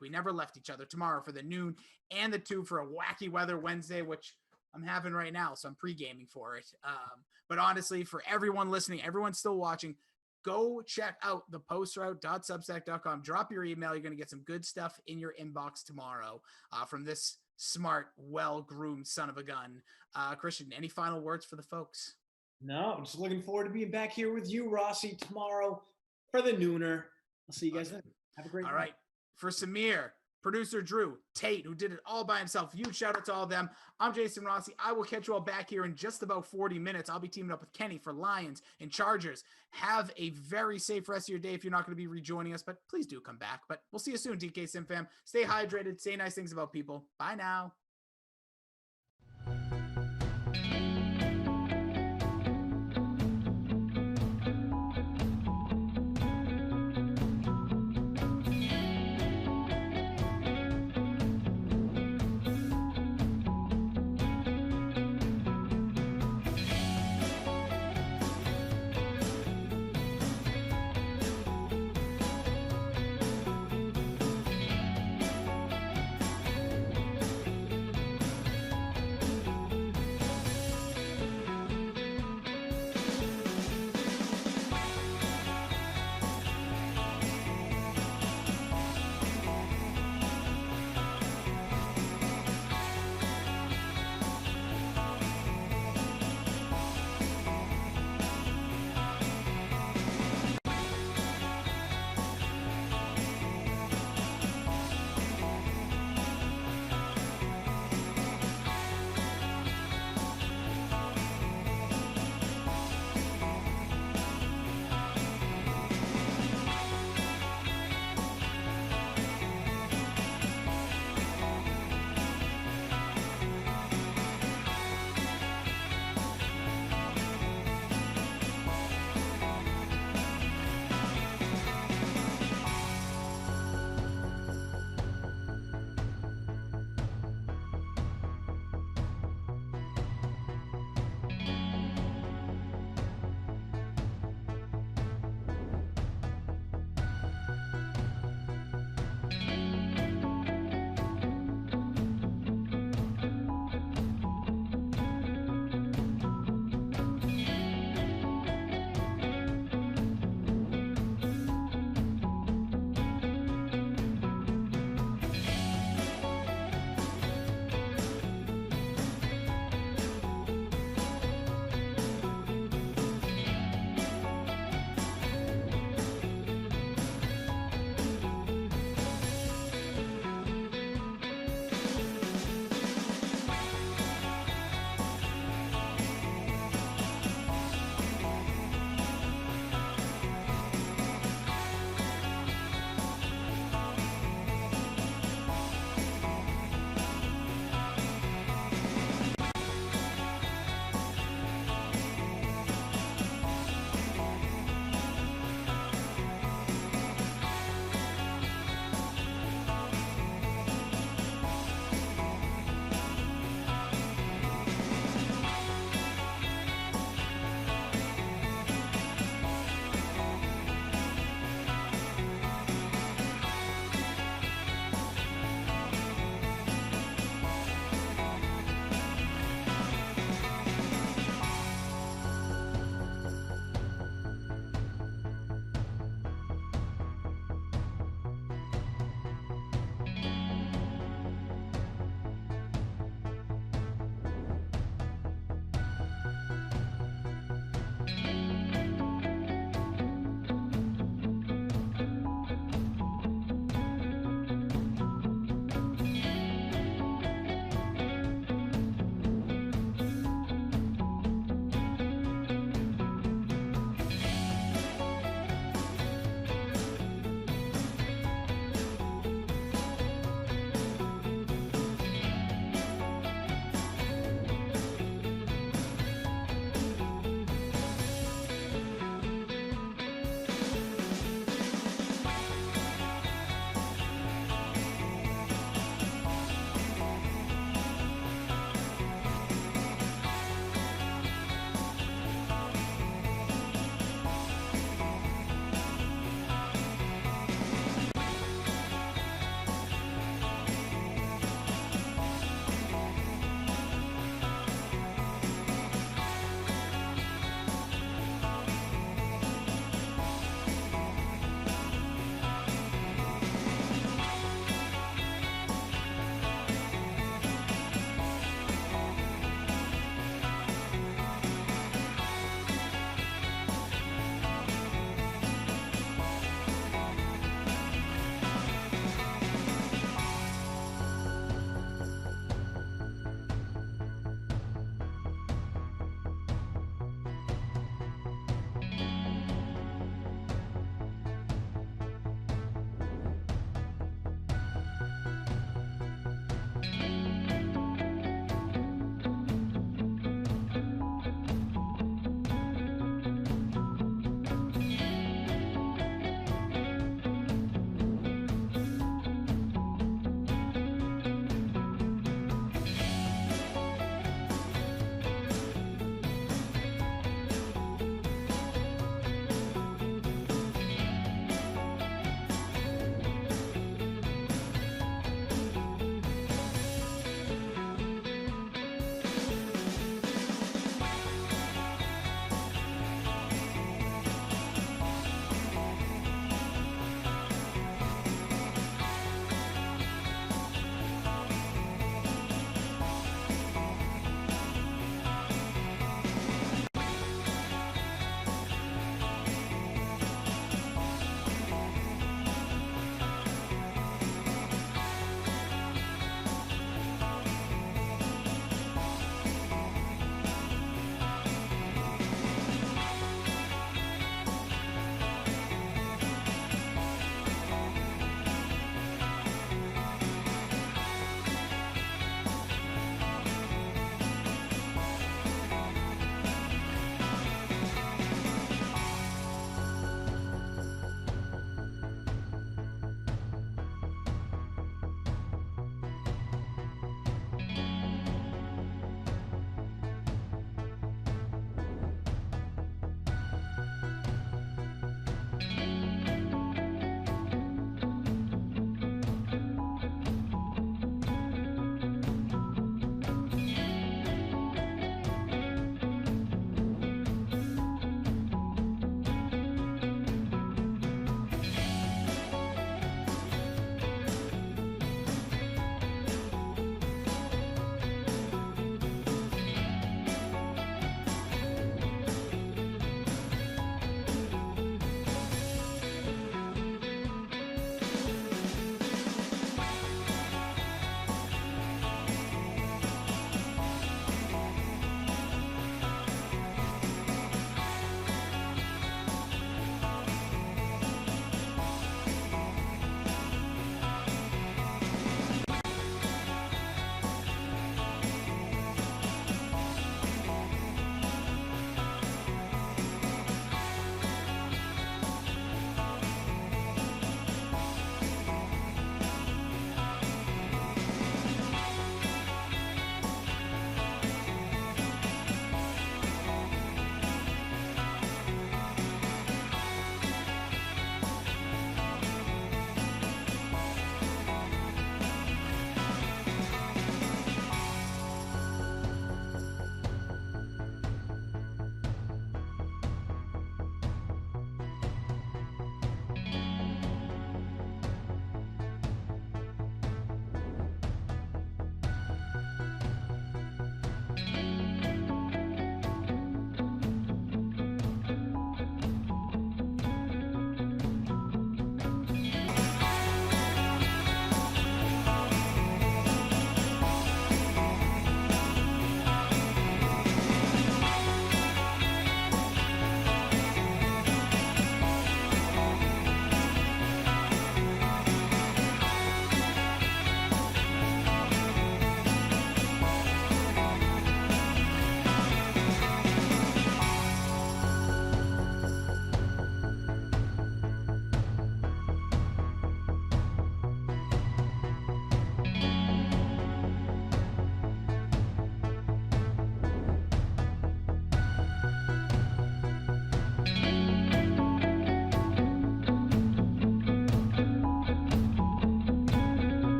we never left each other tomorrow for the noon and the 2 for a wacky weather Wednesday, which I'm having right now, so I'm pre-gaming for it. But honestly, for everyone listening, everyone still watching, go check out the postroute.substack.com. Drop your email. You're going to get some good stuff in your inbox tomorrow from this smart, well-groomed son of a gun. Christian, any final words for the folks? No, I'm just looking forward to being back here with you, Rossi, tomorrow for the nooner. I'll see you guys then. Have a great All night. right. For Samir, producer Drew, Tate, who did it all by himself, huge shout out to all of them. I'm Jason Rossi. I will catch you all back here in just about 40 minutes. I'll be teaming up with Kenny for Lions and Chargers. Have a very safe rest of your day if you're not going to be rejoining us, but please do come back. But we'll see you soon, DK Sim fam. Stay hydrated. Say nice things about people. Bye now.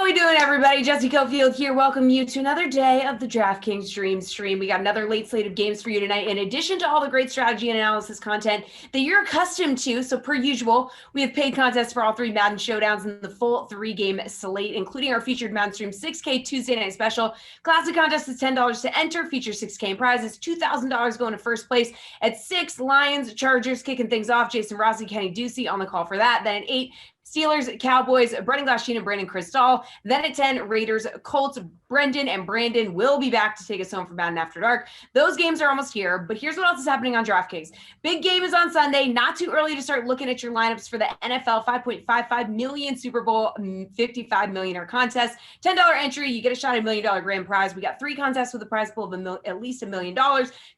we doing, everybody? Jesse Cofield here. Welcome you to another day of the DraftKings Dream Stream. We got another late slate of games for you tonight, in addition to all the great strategy and analysis content that you're accustomed to. So per usual, we have paid contests for all 3 Madden showdowns in the full 3-game slate, including our featured Madden Stream 6K Tuesday night special. Classic contest is $10 to enter, features 6K in prizes, $2,000 going to first place at 6. Lions, Chargers kicking things off. Jason Rossi, Kenny Ducey on the call for that. Then at 8, Steelers, Cowboys, Brendan Glasheen and Brandon Cristal. Then at 10, Raiders, Colts. Brendan and Brandon will be back to take us home for Madden After Dark. Those games are almost here, but here's what else is happening on DraftKings. Big game is on Sunday. Not too early to start looking at your lineups for the NFL 5.55 million Super Bowl 55 millionaire contest. $10 entry, you get a shot at $1 million grand prize. We got 3 contests with a prize pool of at least $1 million.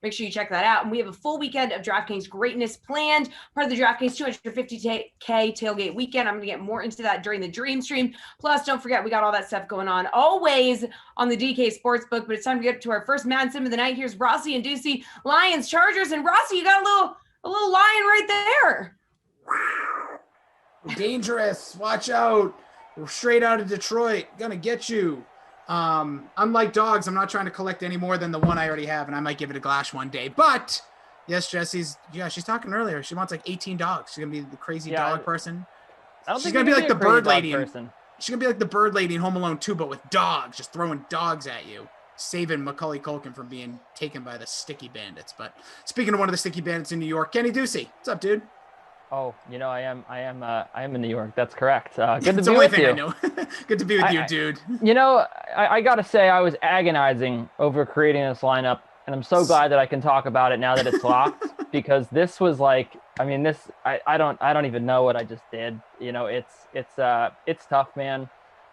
Make sure you check that out. And we have a full weekend of DraftKings greatness planned, part of the DraftKings 250K tailgate weekend. I'm going to get more into that during the Dream Stream. Plus, don't forget, we got all that stuff going on always on the DK Sportsbook, but it's time to get to our first Madden Sim of the night. Here's Rossi and Ducey, Lions, Chargers, and Rossi, you got a little lion right there. Dangerous. Watch out. We're straight out of Detroit. Gonna get you. Unlike dogs, I'm not trying to collect any more than the one I already have, and I might give it a glash one day. But yes, she's talking earlier. She wants like 18 dogs. She's gonna be the crazy dog person. She's gonna be like the bird lady. She's gonna be like the bird lady in Home Alone 2, but with dogs, just throwing dogs at you, saving Macaulay Culkin from being taken by the sticky bandits. But speaking of one of the sticky bandits in New York, Kenny Ducey, what's up, dude? Oh, I am in New York. That's correct. Good to be with you. It's the only thing I know. Good to be with you, dude. I gotta say, I was agonizing over creating this lineup, and I'm so glad that I can talk about it now that it's locked, because this was like, I don't even know what I just did. It's tough, man.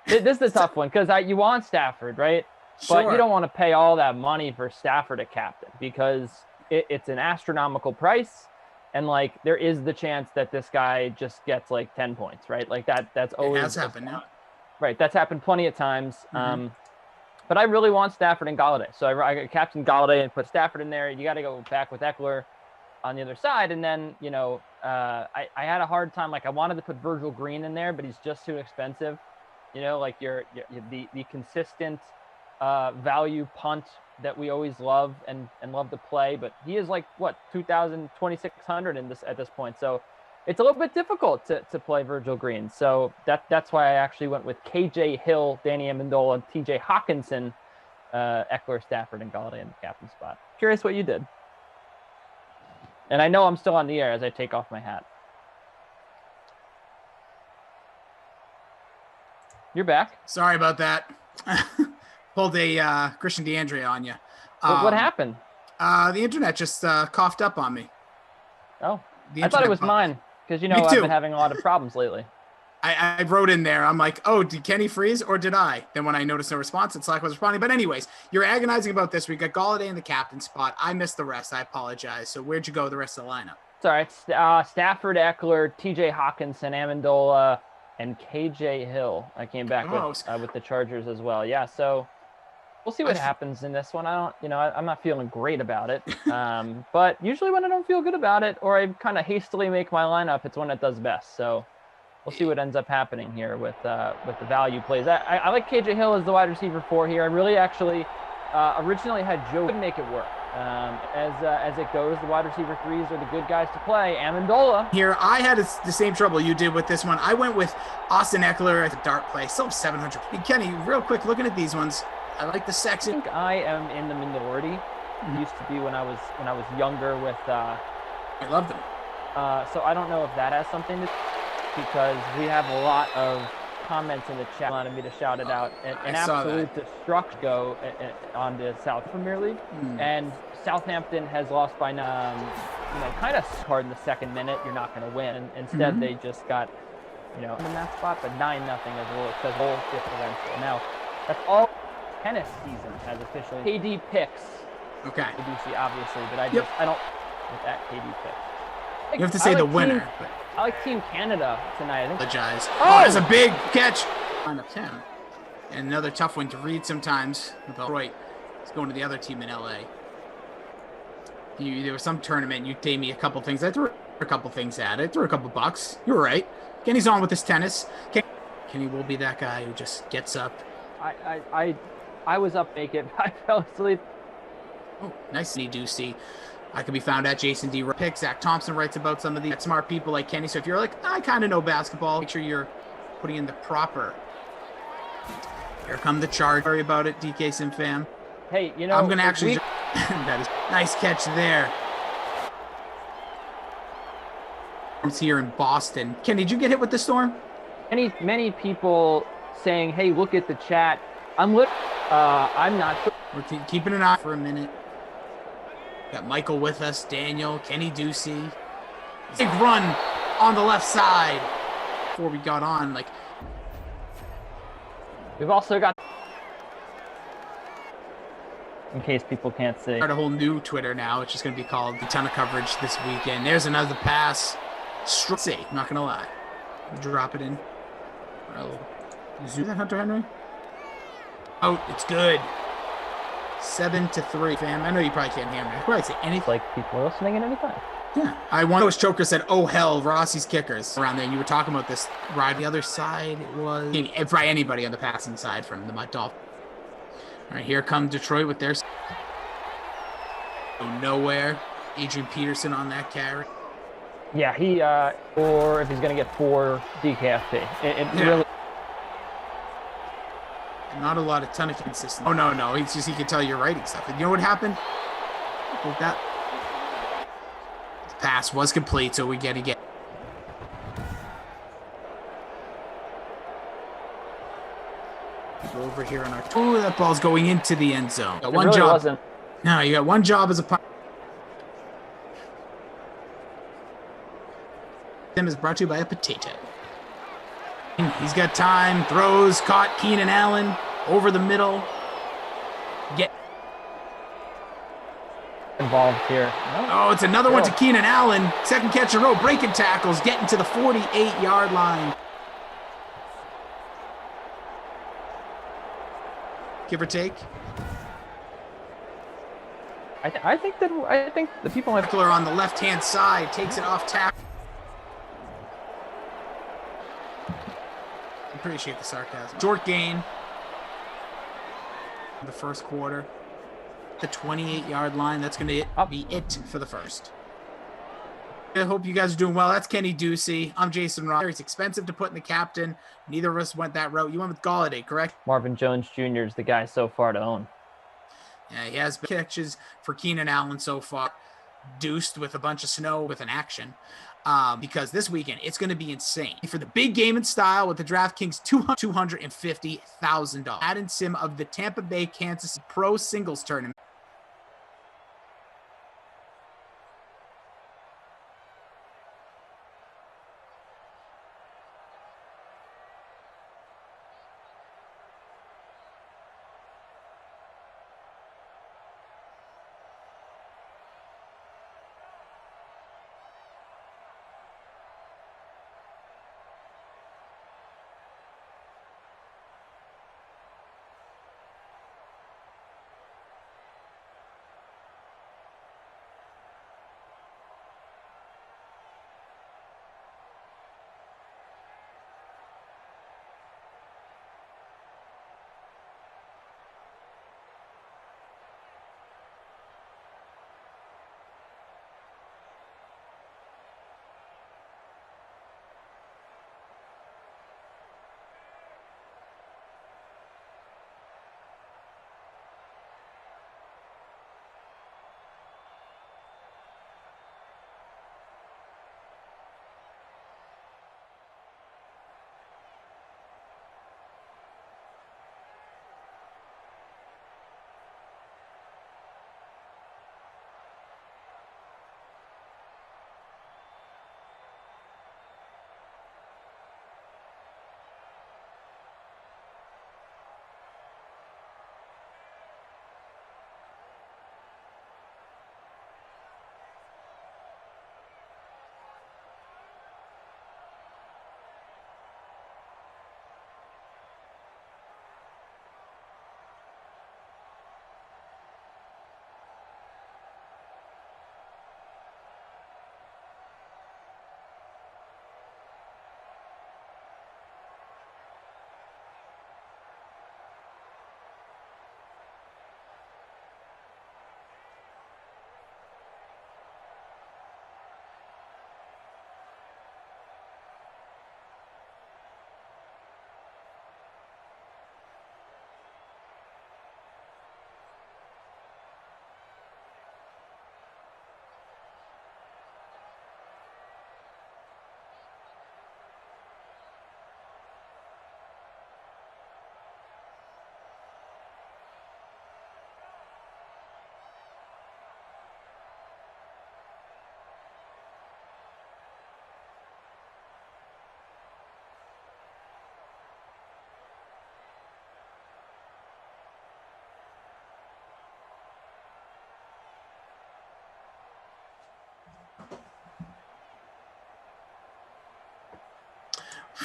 This is a tough one because you want Stafford, right? Sure. But you don't want to pay all that money for Stafford at captain, because it's an astronomical price. And like, there is the chance that this guy just gets like 10 points, right? Like that's always happened now. Right. That's happened plenty of times. Mm-hmm. But I really want Stafford and Galladay. So I captained Galladay and put Stafford in there. You got to go back with Eckler on the other side. And then, I had a hard time. Like, I wanted to put Virgil Green in there, but he's just too expensive. Like the consistent value punt that we always love and love to play, but he is like what, 2,000, 2,600 at this point. So it's a little bit difficult to play Virgil Green. So that's why I actually went with KJ Hill, Danny Amendola, and TJ Hawkinson, Eckler, Stafford, and Galladay in the captain spot. Curious what you did. And I know I'm still on the air as I take off my hat. You're back. Sorry about that. Pulled a Christian DeAndre on you. What happened? The internet just coughed up on me. Oh, I thought it was mine, because I've been having a lot of problems lately. I wrote in there, I'm like, oh, did Kenny freeze or did I? Then when I noticed no response, Slack was responding. But anyways, you're agonizing about this. We got Galladay in the captain spot. I missed the rest. I apologize. So where'd you go the rest of the lineup? Sorry, it's Stafford, Eckler, TJ Hawkinson, Amendola, and KJ Hill. I came back with the Chargers as well. Yeah, so we'll see what happens in this one. I'm not feeling great about it. But usually when I don't feel good about it, or I kind of hastily make my lineup, it's when it does best. So we'll see what ends up happening here with the value plays. I like KJ Hill as the wide receiver 4 here. I really actually originally had Joe make it work. As it goes, the wide receiver 3s are the good guys to play. Amendola. Here, I had the same trouble you did with this one. I went with Austin Eckler at the dart play. Still 700. Hey, Kenny, real quick, looking at these ones. I like the sexy. I think I am in the minority. It used to be when I was younger with. I love them. So I don't know if that has something to, because we have a lot of comments in the chat wanted me to shout it out. An absolute destruction go on the South Premier League, and Southampton has lost by kind of hard in the second minute. You're not going to win. And instead, they just got in that spot, but 9-0 as well. It says goal differential. Now that's all. Tennis season has officially KD picks. Okay. Obviously, but I don't with that KD pick. You have to say the winner. I like Team Canada tonight. I apologize. Oh, that's a big catch. Lineup 10. And another tough one to read sometimes. Detroit is going to the other team in LA. There was some tournament. You gave me a couple things. I threw a couple things at it. Threw a couple bucks. You were right. Kenny's on with his tennis. Kenny will be that guy who just gets up. I was up naked. I fell asleep. Oh, nice. Do see. I can be found at Jason D. Pick. Zach Thompson writes about some of the smart people like Kenny. So if you're like, I kind of know basketball, make sure you're putting in the proper. Here come the charge. Sorry about it, DK Sim fam. Hey, you know, I'm going to actually... that is nice catch there. It's here in Boston. Kenny, did you get hit with the storm? Many people saying, hey, look at the chat. I'm not sure. We're keeping an eye for a minute. Got Michael with us, Daniel, Kenny Ducey. Big run on the left side before we got on. Like, we've also got, in case people can't see, start a whole new Twitter now. It's just going to be called a ton of coverage this weekend. There's another pass. Safe, not going to lie. Drop it in. Zoom that, Hunter Henry. Oh, it's good. 7-3, fam. I know you probably can't hear me. I probably say anything. Like people are listening at any time. Yeah. I want those choker said, oh hell, Rossi's kickers around there. And you were talking about this ride. The other side was probably anybody on the passing side from the Mud Dolphins. All right, here come Detroit with their nowhere. Adrian Peterson on that carry. Yeah, he or if he's gonna get 4 DKFP. Really. Not a ton of consistency. Oh no, it's just he can tell you're writing stuff. And you know what happened? With that the pass was complete, so we get again. Go over here on our. Oh, that ball's going into the end zone. Got one really job. Wasn't. No, you got one job as a punter. Tim is brought to you by a potato. He's got time, throws, caught Keenan Allen over the middle. Get Involved here. No. Oh, it's another one to Keenan Allen. Second catch in a row, breaking tackles, getting to the 48-yard line. Give or take. I think the people have Eckler on the left-hand side takes it off tackle. Appreciate the sarcasm. Short gain. The first quarter. The 28-yard line. That's going to be it for the first. I hope you guys are doing well. That's Kenny Ducey. I'm Jason Ross. It's expensive to put in the captain. Neither of us went that route. You went with Galladay, correct? Marvin Jones Jr. is the guy so far to own. Yeah, he has catches for Keenan Allen so far. Deuced with a bunch of snow with an action. Because this weekend, it's going to be insane. For the big game in style with the DraftKings $250,000 add-in sim of the Tampa Bay Kansas Pro Singles Tournament.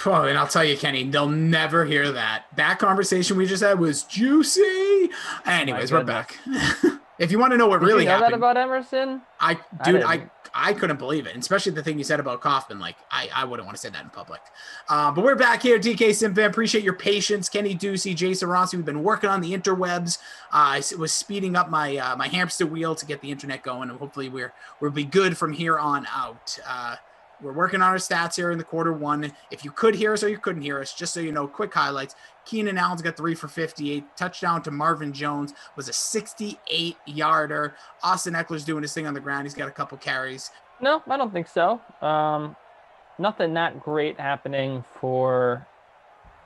Oh, and I'll tell you, Kenny, they'll never hear that. That conversation we just had was juicy. Anyways, we're back. If you want to know what really happened, that about Emerson? I couldn't believe it, and especially the thing you said about Kaufman. Like, I wouldn't want to say that in public. But we're back here, DK Simfan. Appreciate your patience, Kenny Ducey, Jason Rossi. We've been working on the interwebs. I was speeding up my my hamster wheel to get the internet going, and hopefully we'll be good from here on out. We're working on our stats here in the quarter one. If you could hear us or you couldn't hear us, just so you know, quick highlights. Keenan Allen's got 3 for 58. Touchdown to Marvin Jones was a 68-yarder. Austin Eckler's doing his thing on the ground. He's got a couple carries. No, I don't think so. Nothing that great happening for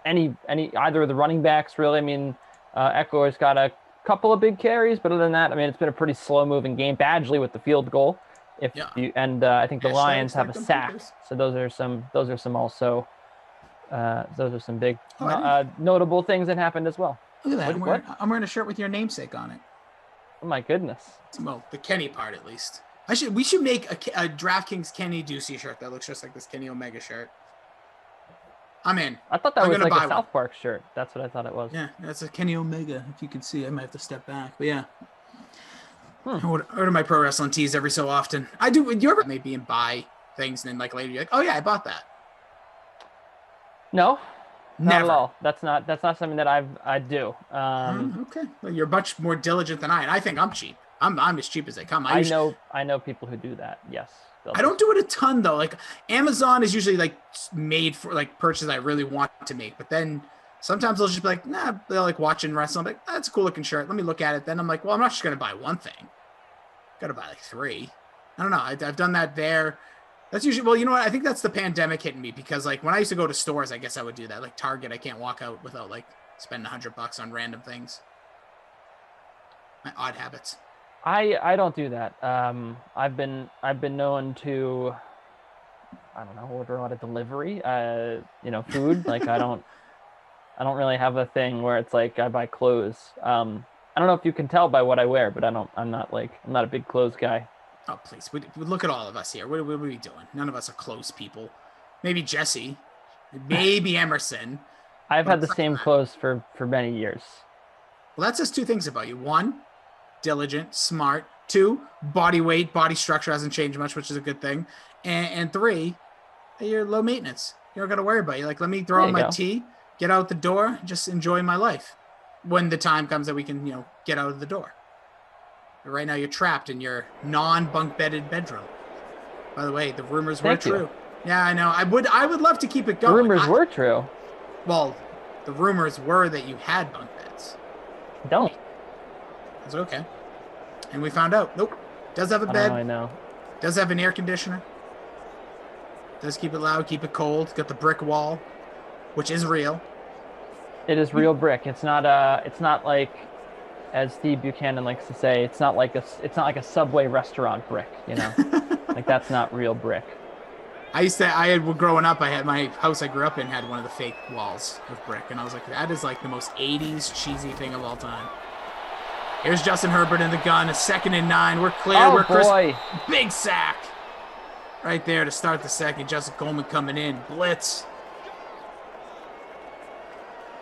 any either of the running backs, really. I mean, Eckler's got a couple of big carries, but other than that, I mean, it's been a pretty slow-moving game. Badgley with the field goal. I think the Lions have a sack, so those are some big notable things that happened as well. Look at that! I'm wearing a shirt with your namesake on it. Oh my goodness! Well, the Kenny part at least. We should make a DraftKings Kenny Ducey shirt that looks just like this Kenny Omega shirt. I'm in. I thought that was like a South Park shirt. That's what I thought it was. Yeah, that's a Kenny Omega. If you can see, I might have to step back, but yeah. I order my pro wrestling tees every so often. I do. You ever maybe and buy things and then like later you're like, oh yeah, I bought that. No, never. Not at all. That's not something that I do. Okay, well, you're much more diligent than I, and I think I'm cheap. I'm as cheap as they come. I know people who do that. Yes. I don't do it a ton though. Like Amazon is usually like made for like purchases I really want to make, but then sometimes they'll just be like, nah, they're like watching wrestling. I'm like, that's a cool looking shirt. Let me look at it. Then I'm like, well, I'm not just going to buy one thing. Got to buy like 3. I don't know. I've done that there. That's usually, well, you know what? I think that's the pandemic hitting me because like when I used to go to stores, I guess I would do that. Like Target, I can't walk out without like spending $100 on random things. My odd habits. I don't do that. I've been known to, I don't know, order on a delivery, food. Like I don't really have a thing where it's like I buy clothes. I don't know if you can tell by what I wear, but I'm not a big clothes guy. Oh, please. We look at all of us here. What are we doing? None of us are clothes people. Maybe Jesse. Maybe Emerson. I've had the same clothes for many years. Well, that says 2 things about you. 1, diligent, smart. 2, body weight, body structure hasn't changed much, which is a good thing. And 3, you're low maintenance. You don't got to worry about it. Like, let me throw on my tee, get out the door, just enjoy my life when the time comes that we can, get out of the door. But right now you're trapped in your non-bunk bedded bedroom. By the way, the rumors were true. Yeah, I know. I would love to keep it going. The rumors were true. Well, the rumors were that you had bunk beds. Don't. It's okay. And we found out. Nope. Does have a bed. I know. Does have an air conditioner. Does keep it loud, keep it cold. Got the brick wall, which is real. It is real brick. It's not like, as Steve Buchanan likes to say, it's not like a Subway restaurant brick, Like that's not real brick. Growing up, I had my house I grew up in had one of the fake walls of brick, and I was like, that is like the most 80s cheesy thing of all time. Here's Justin Herbert in the gun, a 2nd and 9. We're clear. Oh, boy. Big sack. Right there to start the second. Justin Coleman coming in. Blitz.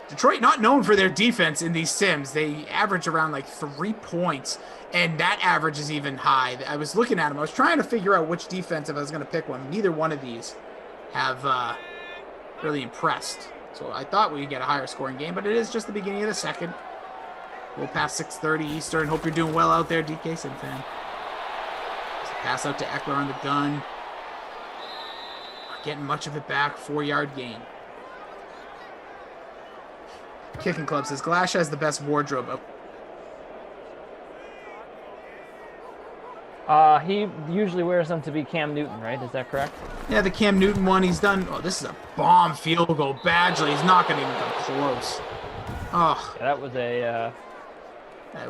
Detroit not known for their defense in these sims. They average around like 3 points, and that average is even high. I was looking at them. I was trying to figure out which defense if I was going to pick one. Neither one of these have really impressed. So I thought we'd get a higher scoring game, but it is just the beginning of the second. We'll pass 6:30 Eastern. Hope you're doing well out there, DK Sim fan. Pass out to Eckler on the gun. Not getting much of it back. 4-yard gain. Kicking Club says Glash has the best wardrobe. He usually wears them to be Cam Newton, right? Is that correct? Yeah, the Cam Newton one he's done. Oh, this is a bomb field goal. Badgley, he's not going to even come close. Oh, yeah, that was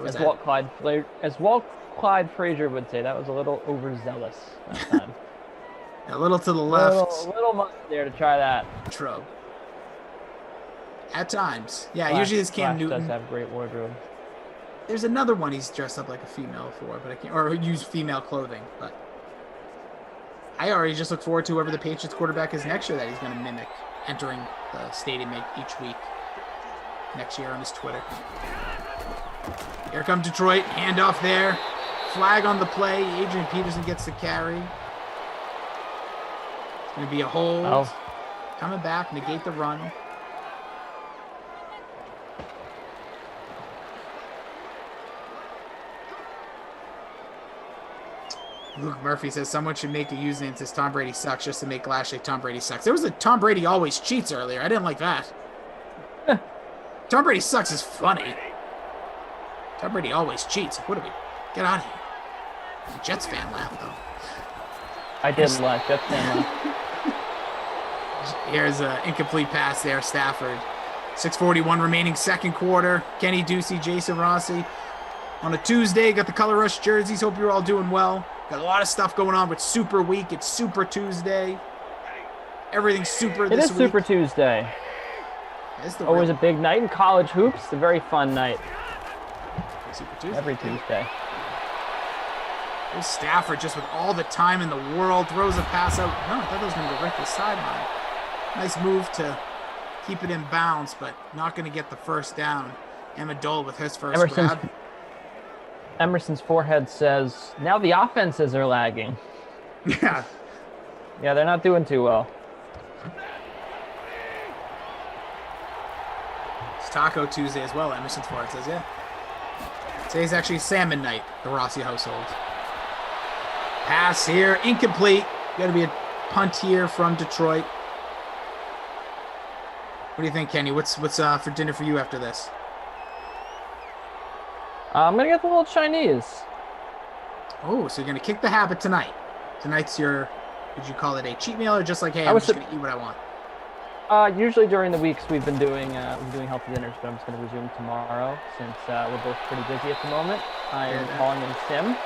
as Walt Clyde Frazier would say, that was a little overzealous that time. A little to the left. A little much there to try that. True. At times. Yeah, usually it's Cam Newton. Does have great wardrobe. There's another one he's dressed up like a female for, but I can't, or use female clothing, but I already just look forward to whoever the Patriots quarterback is next year that he's going to mimic entering the stadium each week next year on his Twitter. Here come Detroit. Handoff there. Flag on the play. Adrian Peterson gets the carry. It's going to be a hold. Oh. Coming back, negate the run. Luke Murphy says someone should make a username that says Tom Brady sucks just to make Glash say Tom Brady sucks. There was a Tom Brady always cheats earlier. I didn't like that. Tom Brady sucks is funny. Tom Brady always cheats. What do we? Get out of here. The Jets fan laugh though. I did laugh. Jets fan laugh. Here's an incomplete pass there, Stafford. 6:41 remaining second quarter. Kenny Ducey, Jason Rossi. On a Tuesday, got the Color Rush jerseys. Hope you're all doing well. Got a lot of stuff going on with Super Week. It's Super Tuesday. Everything's super this week. It is Super Tuesday. Always a big night in college hoops. A very fun night. Super Tuesday. Every Tuesday. There's Stafford just with all the time in the world. Throws a pass out. No, I thought that was going to go right to the sideline. Nice move to keep it in bounds, but not going to get the first down. Amendola with his first grab. Emerson's forehead says, now the offenses are lagging. Yeah. Yeah, they're not doing too well. It's Taco Tuesday as well, Emerson's forehead says, yeah. Today's actually salmon night, the Rossi household. Pass here, incomplete. Got to be a punt here from Detroit. What do you think, Kenny? What's for dinner for you after this? I'm going to get the little Chinese. Oh, so you're going to kick the habit tonight. Tonight's your, would you call it a cheat meal or just like, hey, I'm just going to eat what I want? Usually during the weeks we've been doing healthy dinners, but I'm just going to resume tomorrow since we're both pretty busy at the moment. I am calling in sim.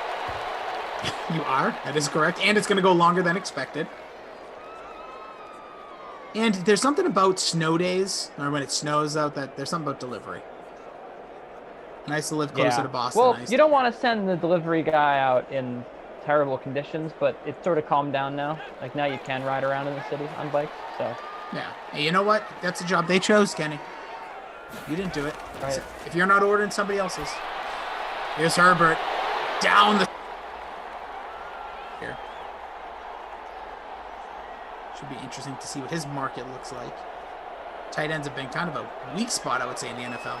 You are. That is correct. And it's going to go longer than expected. And there's something about snow days, or when it snows out, that there's something about delivery. Nice to live closer to Boston. Well, you don't want to send the delivery guy out in terrible conditions, but it's sort of calmed down now. Like now you can ride around in the city on bikes, so. Yeah. Hey, you know what? That's the job they chose, Kenny. You didn't do it. Right. So if you're not ordering, somebody else's. Here's Herbert. Down the... Here. Should be interesting to see what his market looks like. Tight ends have been kind of a weak spot, I would say, in the NFL.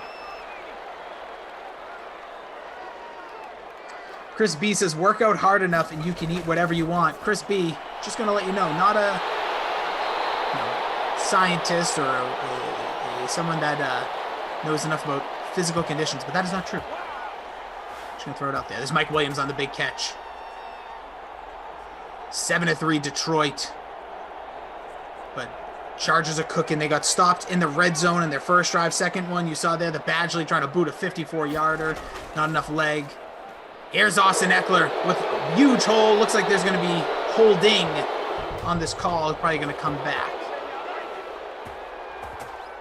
Chris B says, work out hard enough and you can eat whatever you want. Chris B, just going to let you know, not a scientist or someone that knows enough about physical conditions, but that is not true. Just going to throw it out there. There's Mike Williams on the big catch. 7-3 Detroit. But Chargers are cooking. They got stopped in the red zone in their first drive. Second one, you saw there, the Badgley trying to boot a 54-yarder. Not enough leg. Here's Austin Eckler with a huge hole. Looks like there's going to be holding on this call. Probably going to come back.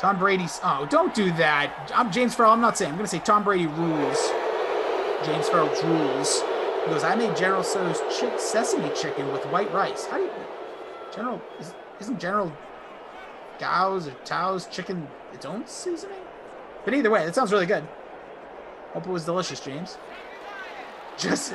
Tom Brady's... Oh, don't do that. I'm James Farrell. I'm not saying. I'm going to say Tom Brady rules. James Farrell rules. He goes, I made General Tso's sesame chicken with white rice. How do you... General... Isn't General Gao's or Tao's chicken its own seasoning? But either way, that sounds really good. Hope it was delicious, James. Just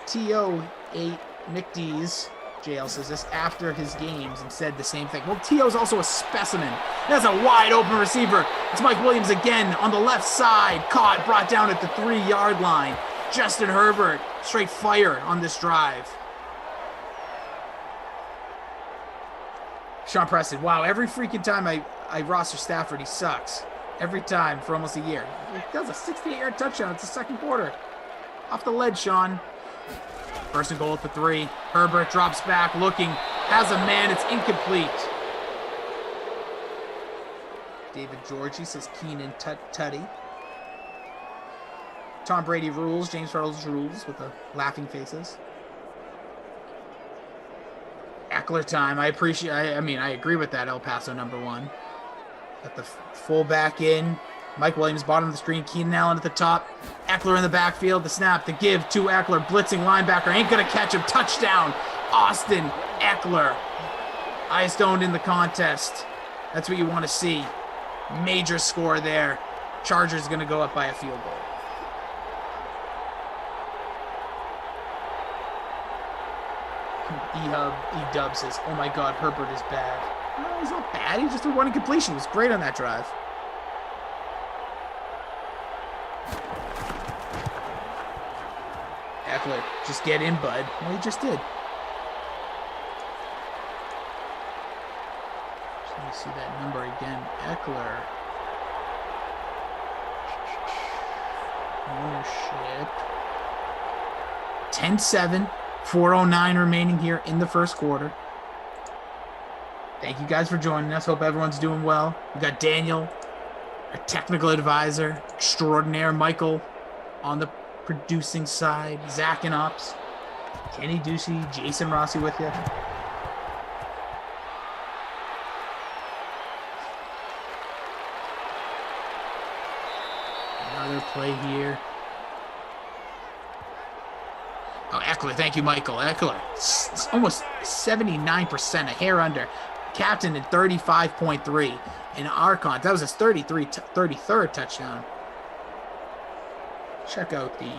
T.O. ate Nick D's, JL says this, after his games and said the same thing. Well, T.O.'s also a specimen. That's a wide open receiver. It's Mike Williams again on the left side. Caught, brought down at the 3-yard line. Justin Herbert, straight fire on this drive. Sean Preston, wow, every freaking time I roster Stafford, he sucks. Every time for almost a year. He does a 68-yard touchdown. It's the second quarter. Off the lead, Sean. First and goal at the 3. Herbert drops back, looking, has a man. It's incomplete. David Georgie says Keenan Tutty. Tom Brady rules. James Farrell's rules with the laughing faces. Eckler time. I agree with that, El Paso #1. Got the fullback in. Mike Williams, bottom of the screen. Keenan Allen at the top. Eckler in the backfield. The snap, the give to Eckler. Blitzing linebacker. Ain't going to catch him. Touchdown. Austin Eckler. Highest owned in the contest. That's what you want to see. Major score there. Chargers going to go up by a field goal. E-Dub says, oh my God, Herbert is bad. No, he's not bad. He just threw one incompletion. He was great on that drive. Eckler, just get in, bud. Well, he just did. Just let me see that number again. Eckler. Ownership. 10-7. 4:09 remaining here in the first quarter. Thank you guys for joining us. Hope everyone's doing well. We got Daniel, our technical advisor extraordinaire, Michael on the producing side, Zach and Ops, Kenny Ducey, Jason Rossi with you. Another play here. Oh, Eckler. Thank you, Michael. Eckler. It's almost 79%, a hair under. Captain at 35.3 in Archon. That was his 33rd touchdown. Check out the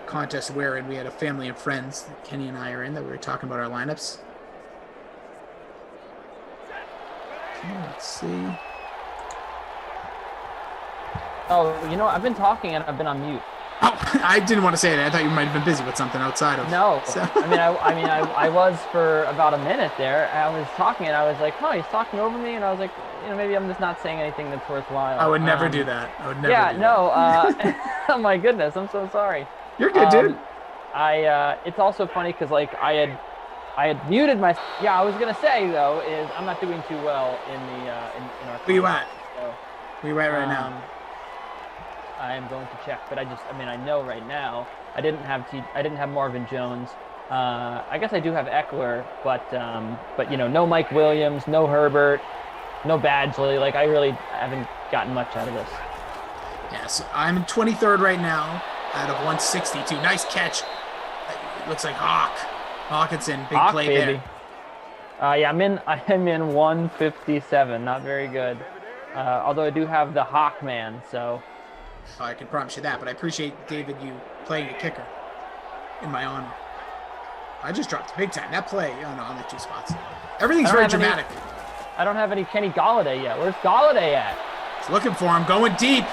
contest wherein we had a family and friends that Kenny and I are in that we were talking about our lineups. Okay, let's see. Oh, you know what? I've been talking and I've been on mute. Oh, I didn't want to say that. I thought you might have been busy with something outside of. No, So. I was for about a minute there. I was talking and I was like, "Oh, he's talking over me," and I was like, maybe I'm just not saying anything that's worthwhile. I would never do that. I would never. Yeah, do no. that. Oh my goodness, I'm so sorry. You're good, dude. It's also funny because like I had muted my. Yeah, I was gonna say though is I'm not doing too well in our. Where you at? So, Where you at right now? I am going to check, but I know right now I didn't have Marvin Jones. I guess I do have Eckler, but no Mike Williams, no Herbert, no Badgley. Like I really haven't gotten much out of this. Yeah, so I'm in 23rd right now out of 162. Nice catch. It looks like Hawkinson, big play baby. there. Yeah, I'm in 157. Not very good. Although I do have the Hawk man, so. Oh, I can promise you that, but I appreciate, David, you playing a kicker in my honor. I just dropped big time. That play, only two spots. Everything's very dramatic. I don't have any Kenny Golladay yet. Where's Golladay at? He's looking for him, going deep.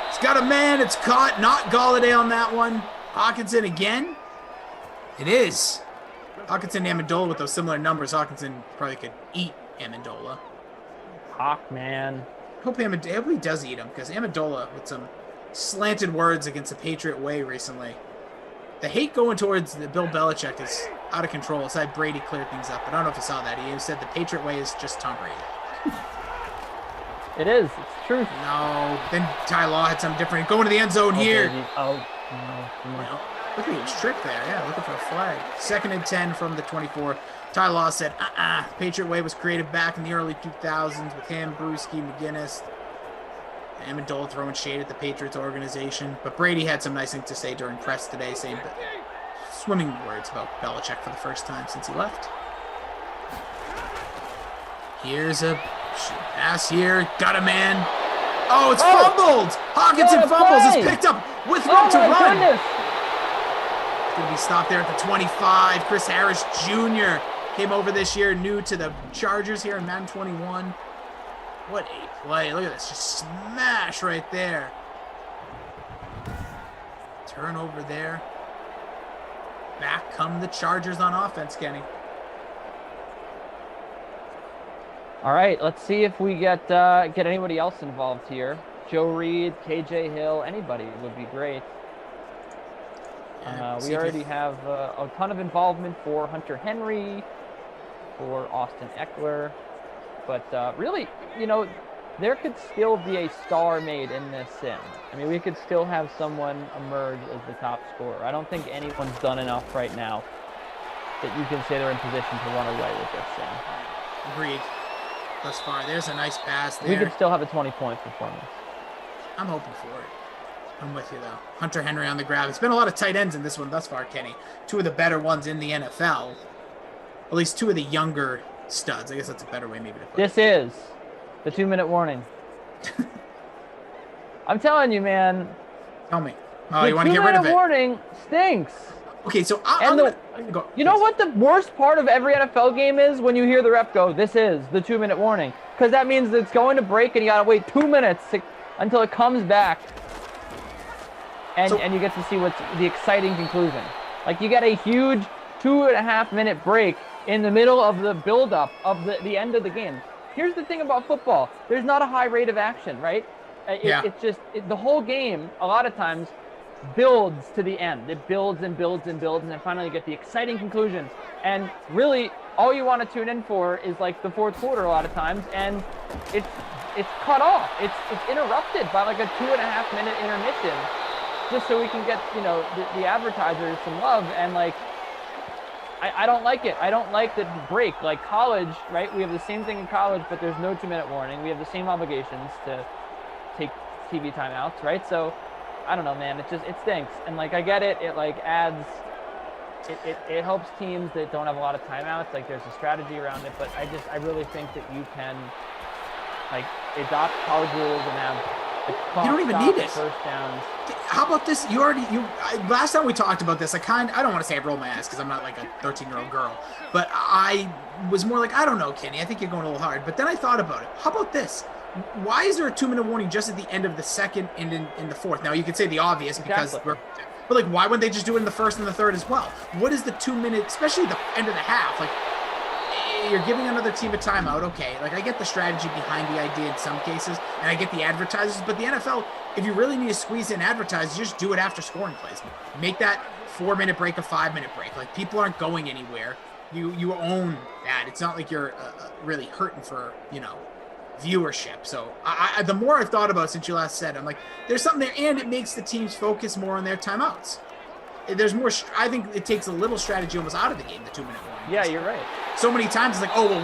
He's got a man. It's caught. Not Golladay on that one. Hawkinson again. It is. Hawkinson and Amendola with those similar numbers. Hawkinson probably could eat Amendola. Hawk man. Hope he does eat him, because Amendola with some slanted words against the Patriot way recently. The hate going towards the Bill Belichick is out of control. It's had Brady clear things up. But I don't know if you saw that. He said the Patriot way is just Tom Brady. It is. It's true. No. Then Ty Law had something different. Going to the end zone here. Baby. Oh, no. Look at he was tricked there. Yeah, looking for a flag. 2nd and 10 from the 24. Ty Law said, Patriot way was created back in the early 2000s with him, Brewski, McGinnis. Amendola throwing shade at the Patriots organization. But Brady had some nice things to say during press today, saying swimming words about Belichick for the first time since he left. Here's a pass here. Got a man. Oh, it's fumbled. Hawkinson fumbles. It's picked up with room to run. Goodness. It's going to be stopped there at the 25. Chris Harris Jr. came over this year, new to the Chargers here in Madden 21. What a play. Look at this. Just smash right there. Turnover there. Back come the Chargers on offense, Kenny. All right, let's see if we get anybody else involved here. Joe Reed, KJ Hill, anybody would be great. We already have a ton of involvement for Hunter Henry, for Austin Eckler. But really, there could still be a star made in this sim. I mean, we could still have someone emerge as the top scorer. I don't think anyone's done enough right now that you can say they're in position to run away with this sim. Agreed. Thus far, there's a nice pass there. We could still have a 20-point performance. I'm hoping for it. I'm with you, though. Hunter Henry on the grab. It's been a lot of tight ends in this one thus far, Kenny. Two of the better ones in the NFL. at least two of the younger studs. I guess that's a better way maybe to put it. This is the 2-minute warning. I'm telling you, man. Tell me. Oh, The you want to get rid of 2-minute it? warning stinks. Okay, so And you know what the worst part of every NFL game is? When you hear the ref go, this is the 2-minute warning. Because that means it's going to break and you got to wait 2 minutes until it comes back. And you get to see what's the exciting conclusion. Like, you get a huge 2.5-minute break in the middle of the build-up of the end of the game. Here's the thing about football. There's not a high rate of action, right? It's just the whole game, a lot of times, builds to the end. It builds and builds and builds, and then finally you get the exciting conclusion. And really, all you want to tune in for is like the fourth quarter a lot of times, and it's cut off. It's interrupted by like a 2.5-minute intermission, just so we can get the advertisers some love. And like, I don't like it. I don't like the break. Like college, right? We have the same thing in college, but there's no 2-minute warning. We have the same obligations to take TV timeouts, right? So I don't know, man. It stinks. And like, I get it. It like adds, it helps teams that don't have a lot of timeouts. Like there's a strategy around it, but I really think that you can like adopt college rules and have the clock you don't even stop need it. First downs. How about this? Last time we talked about this, I don't want to say I rolled my ass because I'm not like a 13-year-old girl, but I was more like, I don't know, Kenny. I think you're going a little hard. But then I thought about it. How about this? Why is there a 2-minute warning just at the end of the second and in the fourth? Now you could say the obvious because but like, why wouldn't they just do it in the first and the third as well? What is the 2 minute, especially the end of the half? Like, you're giving another team a timeout. Okay, like I get the strategy behind the idea in some cases, and I get the advertisers. But the NFL, if you really need to squeeze in advertisers, just do it after scoring plays. Make that 4-minute break a 5-minute break. Like people aren't going anywhere. You own that. It's not like you're really hurting for viewership. So I the more I've thought about it since you last said, I'm like, there's something there, and it makes the teams focus more on their timeouts. There's more. I think it takes a little strategy almost out of the game. The 2-minute warning. Yeah, you're right. So many times it's like, oh well,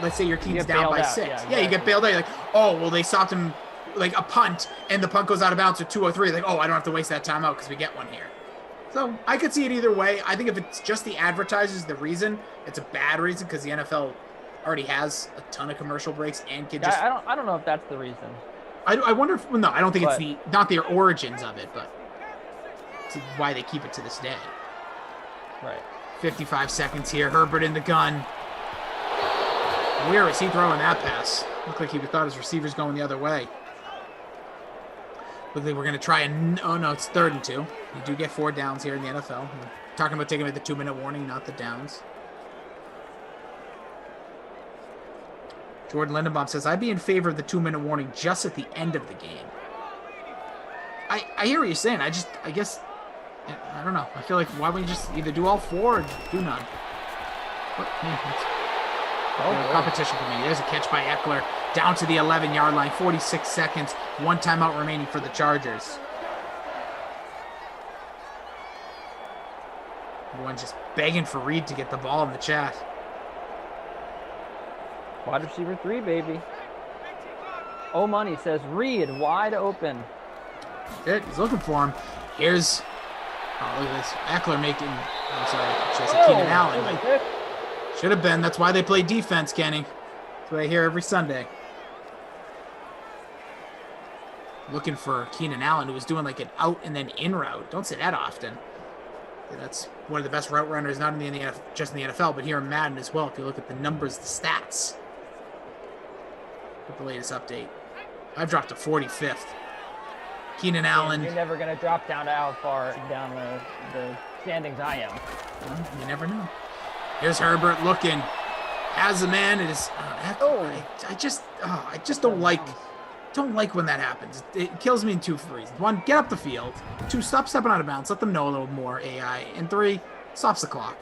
let's say your team's down by 6. Yeah, exactly. You get bailed out. You're like, oh well, they stopped him like a punt, and the punt goes out of bounds at 2:03. Like, oh, I don't have to waste that timeout because we get one here. So I could see it either way. I think if it's just the advertisers, the reason, it's a bad reason because the NFL already has a ton of commercial breaks and can just. I don't know if that's the reason. I wonder if no, I don't think it's not the origins of it, but it's why they keep it to this day. Right. 55 seconds here. Herbert in the gun. Where is he throwing that pass? Looked like he thought his receiver's going the other way. Looked like we're going to try and... Oh, no, it's 3rd and 2. You do get 4 downs here in the NFL. We're talking about taking away the 2-minute warning, not the downs. Jordan Lindenbaum says, I'd be in favor of the 2-minute warning just at the end of the game. I hear what you're saying. I guess... I don't know. I feel like why wouldn't you just either do all 4 or do none? What? Competition for me. There's a catch by Eckler down to the 11-yard line. 46 seconds. 1 timeout remaining for the Chargers. Everyone's just begging for Reed to get the ball in the chat. Wide receiver 3, baby. Oh, Money says Reed wide open. Good. He's looking for him. Here's... Oh, look at this. Eckler making... I'm sorry. Should I say Keenan Allen? Should have been. That's why they play defense, Kenny. That's what I hear every Sunday. Looking for Keenan Allen, who was doing like an out and then in route. Don't say that often. That's one of the best route runners, not in the NFL, just in the NFL, but here in Madden as well. If you look at the numbers, the stats. With the latest update. I've dropped to 45th. Keenan Allen. You're never going to drop down to how far down the standings I am. Well, you never know. Here's Herbert looking. Has a man. It is. I just don't like when that happens. It kills me in 2 reasons. 1, get up the field. 2, stop stepping out of bounds. Let them know a little more, AI. And 3, stops the clock.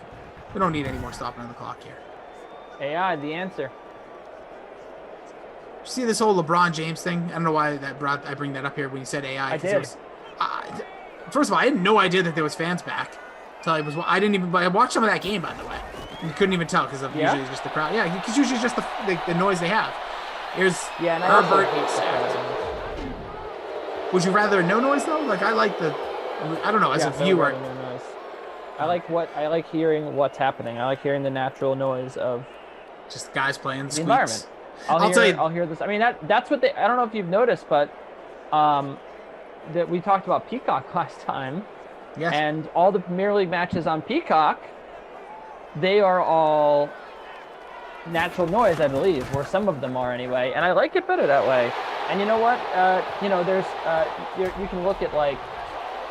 We don't need any more stopping on the clock here. AI, the answer. See this whole LeBron James thing? I don't know why I bring that up here when you said AI. I did. First of all, I had no idea that there was fans back. I watched some of that game, by the way. And you couldn't even tell because usually it's just the crowd. Yeah, because usually it's just the noise they have. Here's Herbert. Herbert. Would you rather no noise though? Like I like the. I don't know as a viewer. I like hearing what's happening. I like hearing the natural noise of just guys playing the environment. I'll hear this. I mean, that's what I don't know if you've noticed, but that we talked about Peacock last time. Yes. And all the Premier League matches on Peacock, they are all natural noise, I believe, or some of them are anyway. And I like it better that way. And you know what? There's you can look at like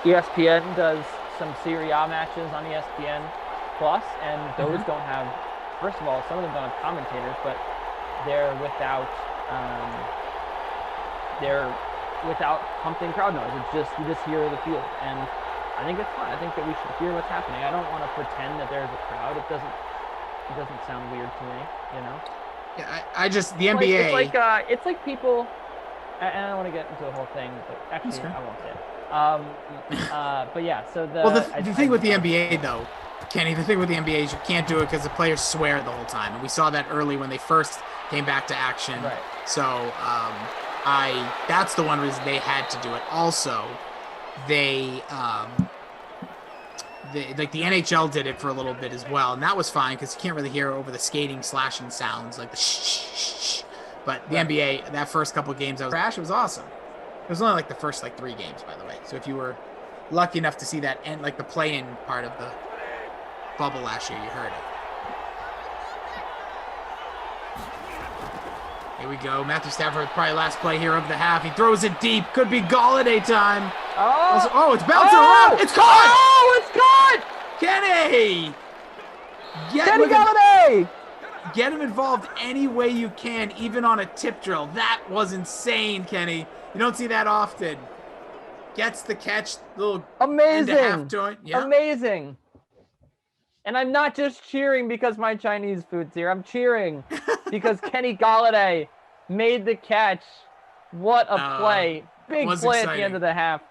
ESPN does some Serie A matches on ESPN Plus, and those don't have. First of all, some of them don't have commentators, but they're without pumping crowd noise. It's just you just hear the field, and I think it's fun. I think that we should hear what's happening. I don't want to pretend that there's a crowd. It doesn't sound weird to me, you know. Yeah, I just the NBA. It's like people, and I don't want to get into the whole thing, but actually I won't say it. But yeah, so the thing with the NBA though, Kenny, the thing with the NBA is you can't do it because the players swear the whole time, and we saw that early when they first came back to action. Right. So that's the one reason they had to do it. Also, they like the NHL did it for a little bit as well, and that was fine because you can't really hear over the skating slashing sounds like the shh. But the NBA, that first couple of games that was trash, it was awesome. It was only like the first 3 games, by the way. So if you were lucky enough to see that end, like the play-in part of the bubble last year, you heard it. Here we go. Matthew Stafford, probably last play here of the half. He throws it deep. Could be Galladay time. Oh, it's bouncing around. It's caught. Oh, it's caught. Kenny. Kenny Galladay. Get him involved any way you can, even on a tip drill. That was insane, Kenny. You don't see that often. Gets the catch. Little amazing. Half joint. Yeah. Amazing. And I'm not just cheering because my Chinese food's here. I'm cheering because Kenny Galladay made the catch. What a play. Big play exciting at the end of the half.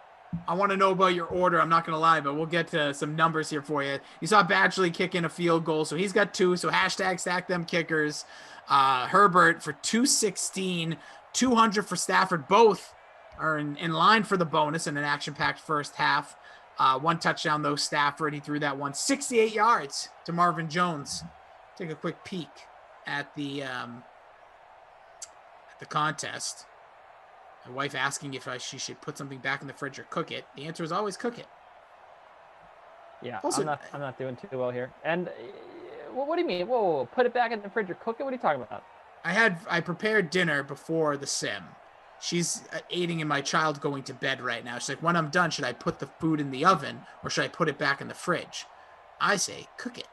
I want to know about your order. I'm not going to lie, but we'll get to some numbers here for you. You saw Badgley kick in a field goal, so he's got 2. So hashtag stack them kickers. Herbert for 216, 200 for Stafford. Both are in line for the bonus in an action-packed first half. 1 touchdown, though, Stafford. He threw that one 68 yards to Marvin Jones. Take a quick peek at the contest. My wife asking if she should put something back in the fridge or cook it. The answer is always cook it. Yeah, also, I'm not doing too well here. And what do you mean? Whoa, put it back in the fridge or cook it? What are you talking about? I prepared dinner before the sim. She's aiding in my child going to bed right now. She's like, when I'm done, should I put the food in the oven or should I put it back in the fridge? I say cook it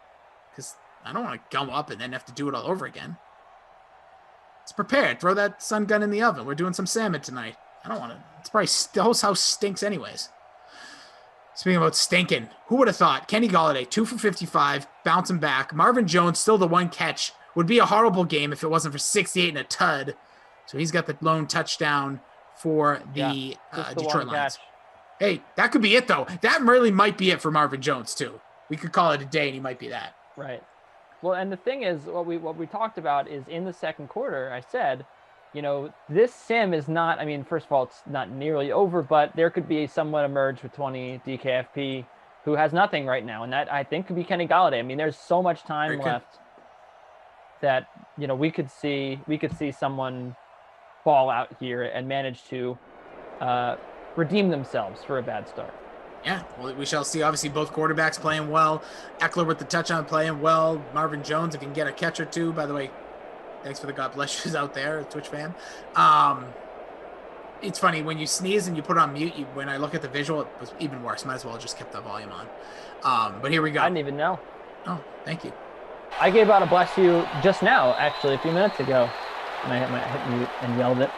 because I don't want to gum up and then have to do it all over again. It's prepared. Throw that sun gun in the oven. We're doing some salmon tonight. I don't want to. It's probably the whole house stinks anyways. Speaking about stinking, who would have thought? Kenny Galladay, 2 for 55, bouncing back. Marvin Jones, still the 1 catch. Would be a horrible game if it wasn't for 68 and a tud. So he's got the lone touchdown for the Detroit Lions. Hey, that could be it, though. That really might be it for Marvin Jones, too. We could call it a day, and he might be that. Right. Well, and the thing is, what we talked about is in the second quarter, I said, this sim is not, first of all, it's not nearly over, but there could be someone emerge with 20 DKFP who has nothing right now. And that, I think, could be Kenny Galladay. There's so much time left that, we could see someone ball out here and manage to redeem themselves for a bad start. Yeah, well, we shall see. Obviously, both quarterbacks playing well. Eckler with the touchdown playing well. Marvin Jones, if he can get a catch or two. By the way, thanks for the God bless yous out there, a Twitch fan. It's funny, when you sneeze and you put it on mute, when I look at the visual, it was even worse. Might as well have just kept the volume on. But here we go. I didn't even know. Oh, thank you. I gave out a bless you just now, actually, a few minutes ago. And I hit mute and yelled it.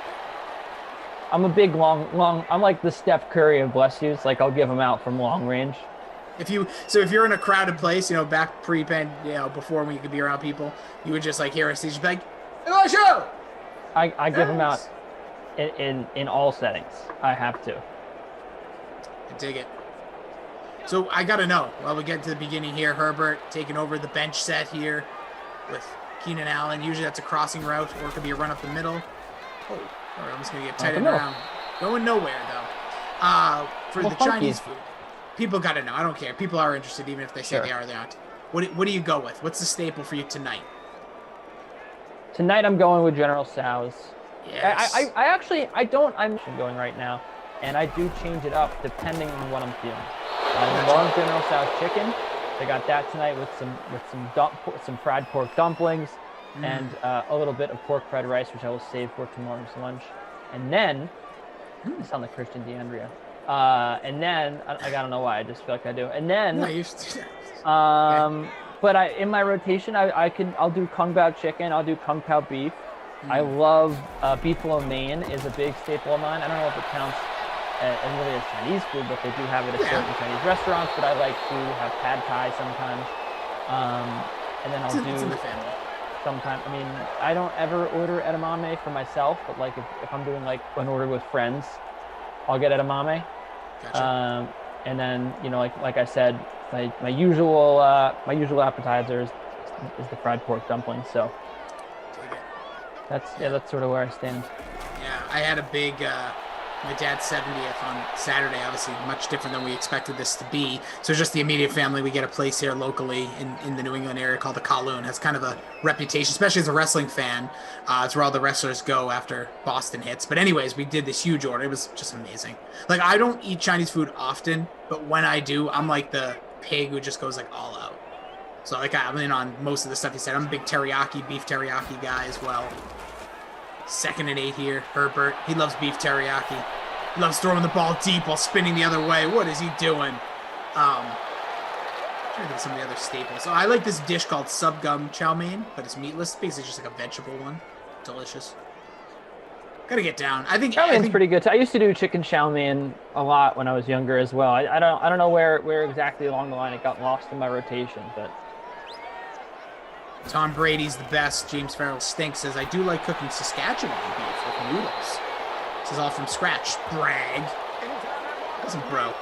I'm a big long. I'm like the Steph Curry of bless yous. Like I'll give them out from long range. If you're in a crowded place, back before when you could be around people, you would just like hear us, you'd be like, "Hello, show." I give them out in all settings. I have to. I dig it. So I gotta know. Well, we get to the beginning here. Herbert taking over the bench set here with Keenan Allen. Usually that's a crossing route, or it could be a run up the middle. Oh. We're almost going to get tight end around. Going nowhere, though. For the Chinese food. People got to know. I don't care. People are interested, even if they say Sure. they are or they aren't. What do you go with? What's the staple for you tonight? Tonight I'm going with General Tso's. Yes. I'm going right now, and I do change it up depending on what I'm feeling. I love General Tso's chicken. I got that tonight with some fried pork dumplings and a little bit of pork fried rice, which I will save for tomorrow's lunch. And then, I sound like Christian D'Andrea. And then I don't know why, I just feel like I do. And then, but in my rotation, I'll do Kung Pao chicken. I'll do Kung Pao beef. I love beefalo Maine is a big staple of mine. I don't know if it counts as really as Chinese food, but they do have it at certain Chinese restaurants. But I like to have pad thai sometimes. And then I'll do sometimes. I mean, I don't ever order edamame for myself, but like if I'm doing like an order with friends, I'll get edamame. Gotcha. And then like I said, my usual appetizer is the fried pork dumplings. So that's sort of where I stand. Yeah, I had a big, my dad's 70th on Saturday, obviously much different than we expected this to be. So just the immediate family, we get a place here locally in the New England area called the Kowloon. Has kind of a reputation, especially as a wrestling fan. It's where all the wrestlers go after Boston hits. But anyways, we did this huge order. It was just amazing. Like, I don't eat Chinese food often, but when I do, I'm like the pig who just goes like all out. So like I'm in on most of the stuff he said. I'm a big beef teriyaki guy as well. 2nd and 8 here, Herbert. He loves beef teriyaki. He loves throwing the ball deep while spinning the other way. What is he doing? I'm trying to think of some of the other staples. So I like this dish called subgum chow mein, but it's meatless because it's just like a vegetable one. Delicious. Gotta get down. I think chow mein's pretty good. I used to do chicken chow mein a lot when I was younger as well. I don't know where exactly along the line it got lost in my rotation, but Tom Brady's the best. James Farrell stinks. Says, I do like cooking Saskatchewan beef with noodles. This is all from scratch. Brag. Listen, bro.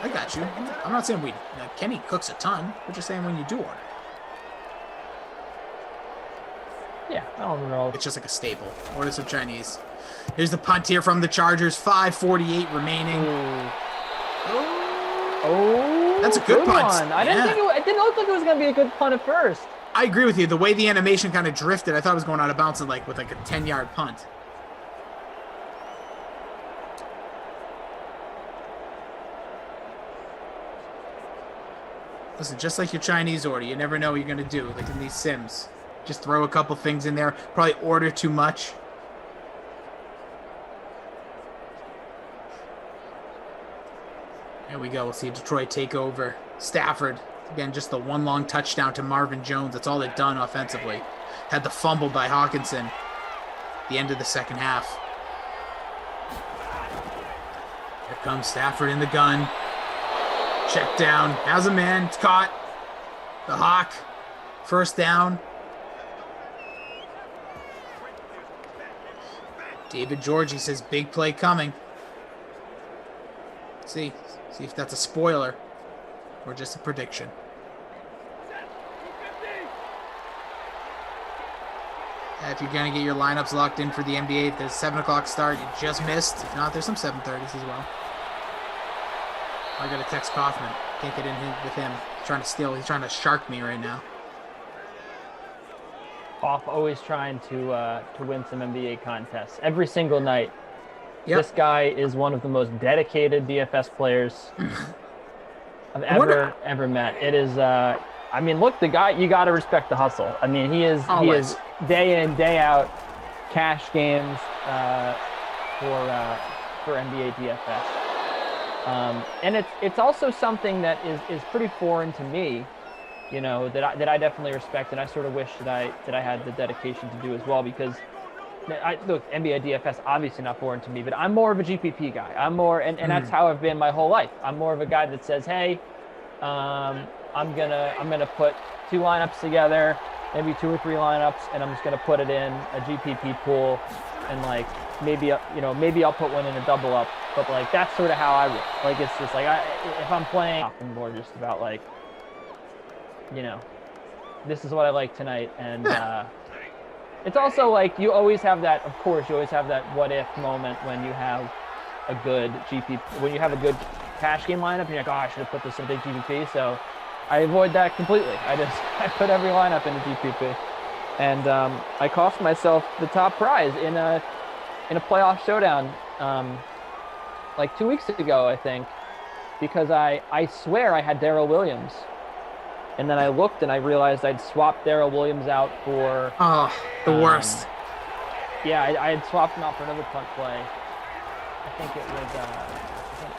I got you. I'm not saying Kenny cooks a ton. We're just saying when you do order. Yeah, I don't know. It's just like a staple. Order some Chinese. Here's the punt here from the Chargers. 5:48 remaining. Oh, that's a good punt. One. I didn't think it didn't look like it was going to be a good punt at first. I agree with you. The way the animation kind of drifted, I thought it was going out of bounds with like a 10-yard punt. Listen, just like your Chinese order, you never know what you're going to do, like in these Sims. Just throw a couple things in there. Probably order too much. There we go. We'll see Detroit take over. Stafford. Again, just the one long touchdown to Marvin Jones. That's all they've done offensively. Had the fumble by Hawkinson. The end of the second half. Here comes Stafford in the gun. Check down. Has a man. It's caught. The Hawk. First down. David Georgie says big play coming. See if that's a spoiler or just a prediction. If you're going to get your lineups locked in for the NBA, if there's a 7 o'clock start, you just missed. If not, there's some 7:30s as well. I got to text Kaufman. Can't get in with him. He's trying to shark me right now. Off always trying to win some NBA contests every single night. Yep. This guy is one of the most dedicated DFS players I've ever met. It is I mean, look, the guy, you got to respect the hustle. I mean, he is day in, day out cash games for NBA DFS. And it's also something that is pretty foreign to me, you know, that I definitely respect, and I sort of wish that I had the dedication to do as well, because look, NBA DFS obviously not foreign to me, but I'm more of a GPP guy. I'm more, and that's how I've been my whole life. I'm more of a guy that says, hey, I'm gonna put 2 lineups together, maybe 2 or 3 lineups, and I'm just gonna put it in a GPP pool, and like maybe I'll put one in a double up, but like that's sort of how I roll. Like it's just like if I'm playing, I'm more just about like, you know, this is what I like tonight, and it's also like you always have that. Of course, you always have that what if moment when you have a good GPP, when you have a good cash game lineup, and you're like, oh, I should have put this in big GPP. So I avoid that completely. I put every lineup into GPP, and I cost myself the top prize in a playoff showdown like 2 weeks ago, I think, because I swear I had Darrell Williams, and then I looked and I realized I'd swapped Darrell Williams out for the worst. Yeah, I had swapped him out for another punt play. I think it was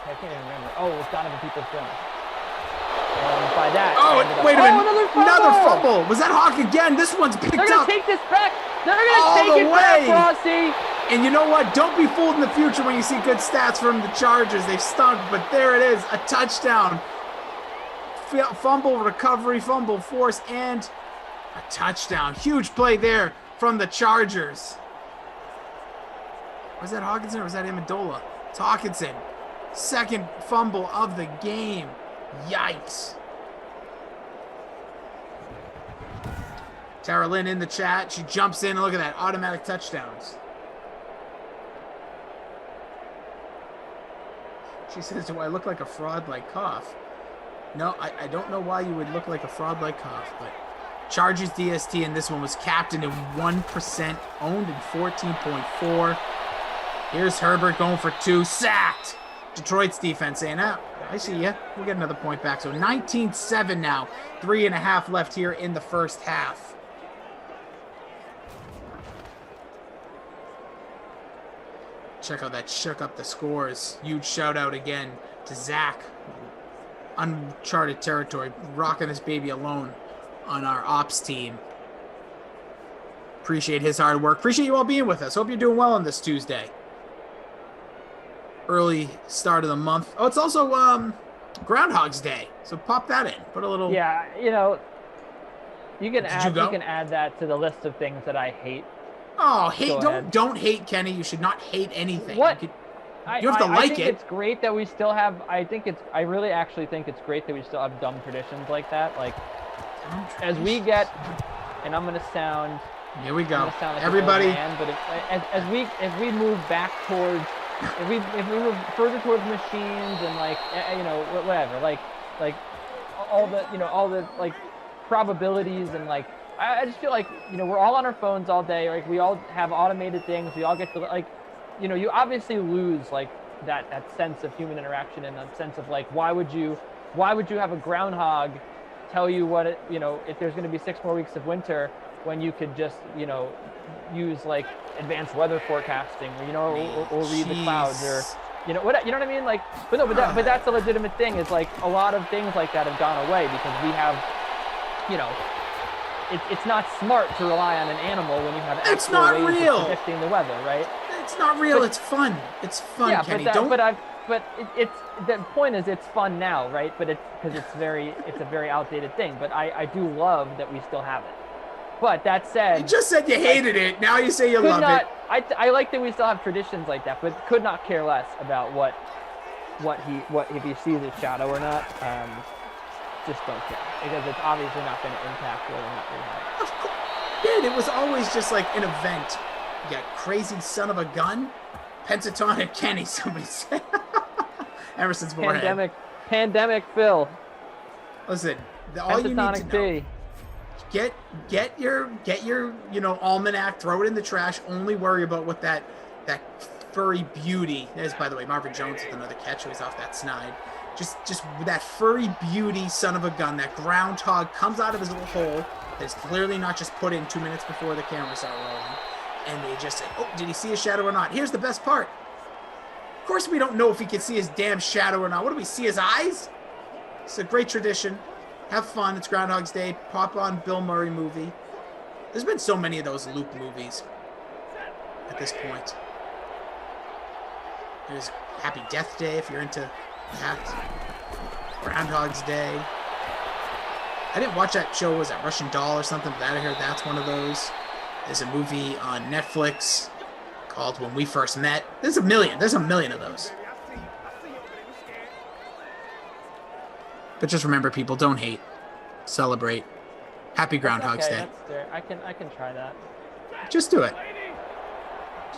I can't even remember. Oh, it was Donovan Peoples-Jones. And by that, wait a minute! Another fumble. Was that Hawk again? This one's picked They're gonna up. take this back. They're gonna All take the it back, way. Rossi. And you know what? Don't be fooled in the future when you see good stats from the Chargers. They've stunk, but there it is, a touchdown. Fumble, recovery, fumble, force, and a touchdown. Huge play there from the Chargers. Was that Hawkinson or was that Amendola? It's Hawkinson. Second fumble of the game. Yikes. Tara Lynn in the chat. She jumps in and look at that. Automatic touchdowns. She says, do I look like a fraud like Koff? No, I don't know why you would look like a fraud like Koff, but Chargers DST in this one was captained in 1%, owned in 14.4. Here's Herbert going for 2, sacked. Detroit's defense saying, I see ya. We'll get another point back. So 19-7 now. 3.5 left here in the first half. Check out that shook up the scores. Huge shout out again to Zach. Uncharted territory, rocking this baby alone on our ops team. Appreciate his hard work. Appreciate you all being with us. Hope you're doing well on this Tuesday. Early start of the month. Oh, it's also Groundhog's Day, so pop that in. Put a little. Yeah, you can add that to the list of things that I hate. Oh, hate! Don't hate, Kenny. You should not hate anything. What? You have to like think it. It's great that we still have. I really actually think it's great that we still have dumb traditions like that. Like, as we get, and I'm gonna sound. Here we go. Like Everybody. But as we move back towards, if we move further towards machines and whatever, like all the like probabilities and like. I just feel like, we're all on our phones all day. Like, we all have automated things. We all get to, you obviously lose, like, that sense of human interaction and that sense of, like, why would you have a groundhog tell you what it, if there's going to be 6 more weeks of winter when you could just, use, like, advanced weather forecasting or read the clouds or, what I mean? Like, but that's a legitimate thing is, like, a lot of things like that have gone away because we have, It's not smart to rely on an animal when you have it's not ways real of predicting the weather, right? It's not real. It's fun. It's fun, yeah, Kenny. But it's the point is it's fun now, right? But it's because it's a very outdated thing. But I do love that we still have it. But that said, you just said you hated it. Now you say you love it. I like that we still have traditions like that, but could not care less about what if he sees a shadow or not. Just don't care because it's obviously not going to impact whether or not we have it. Of course, dude, it was always just like an event. You got crazy son of a gun, Pentatonic Kenny. Somebody said. Emerson's forehead. Pandemic Phil. Listen, all you need to know. Get your almanac, throw it in the trash. Only worry about what that furry beauty. There's, by the way, Marvin Jones with another catch. He was off that snide. Just that furry beauty son of a gun, that groundhog comes out of his little hole that is clearly not just put in 2 minutes before the cameras are rolling. And they just say, oh, did he see a shadow or not? Here's the best part. Of course we don't know if he can see his damn shadow or not. What do we see, his eyes? It's a great tradition. Have fun. It's Groundhog's Day. Pop on Bill Murray movie. There's been so many of those loop movies at this point. There's Happy Death Day if you're into that. Groundhog's Day. I didn't watch that show. Was that Russian Doll or something? But I heard that's one of those. There's a movie on Netflix called When We First Met. There's a million of those. But just remember, people, don't hate. Celebrate. Happy Groundhog's Day. I can try that. Just do it.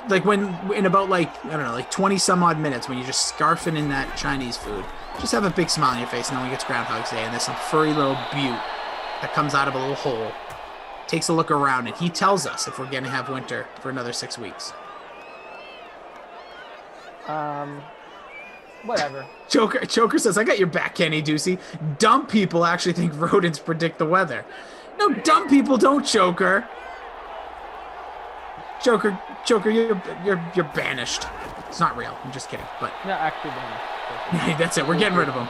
like when in about like, I don't know, like 20 some odd minutes when you're just scarfing in that Chinese food, just have a big smile on your face, and then when it gets Groundhog's Day and there's some furry little beaut that comes out of a little hole, takes a look around, and he tells us if we're going to have winter for another 6 weeks. Whatever. Choker says, I got your back, Kenny Ducey. Dumb people actually think rodents predict the weather. No, dumb people don't, Choker. Choker, you're banished. It's not real. I'm just kidding. But No, actually, banished. that's it. We're getting rid of him.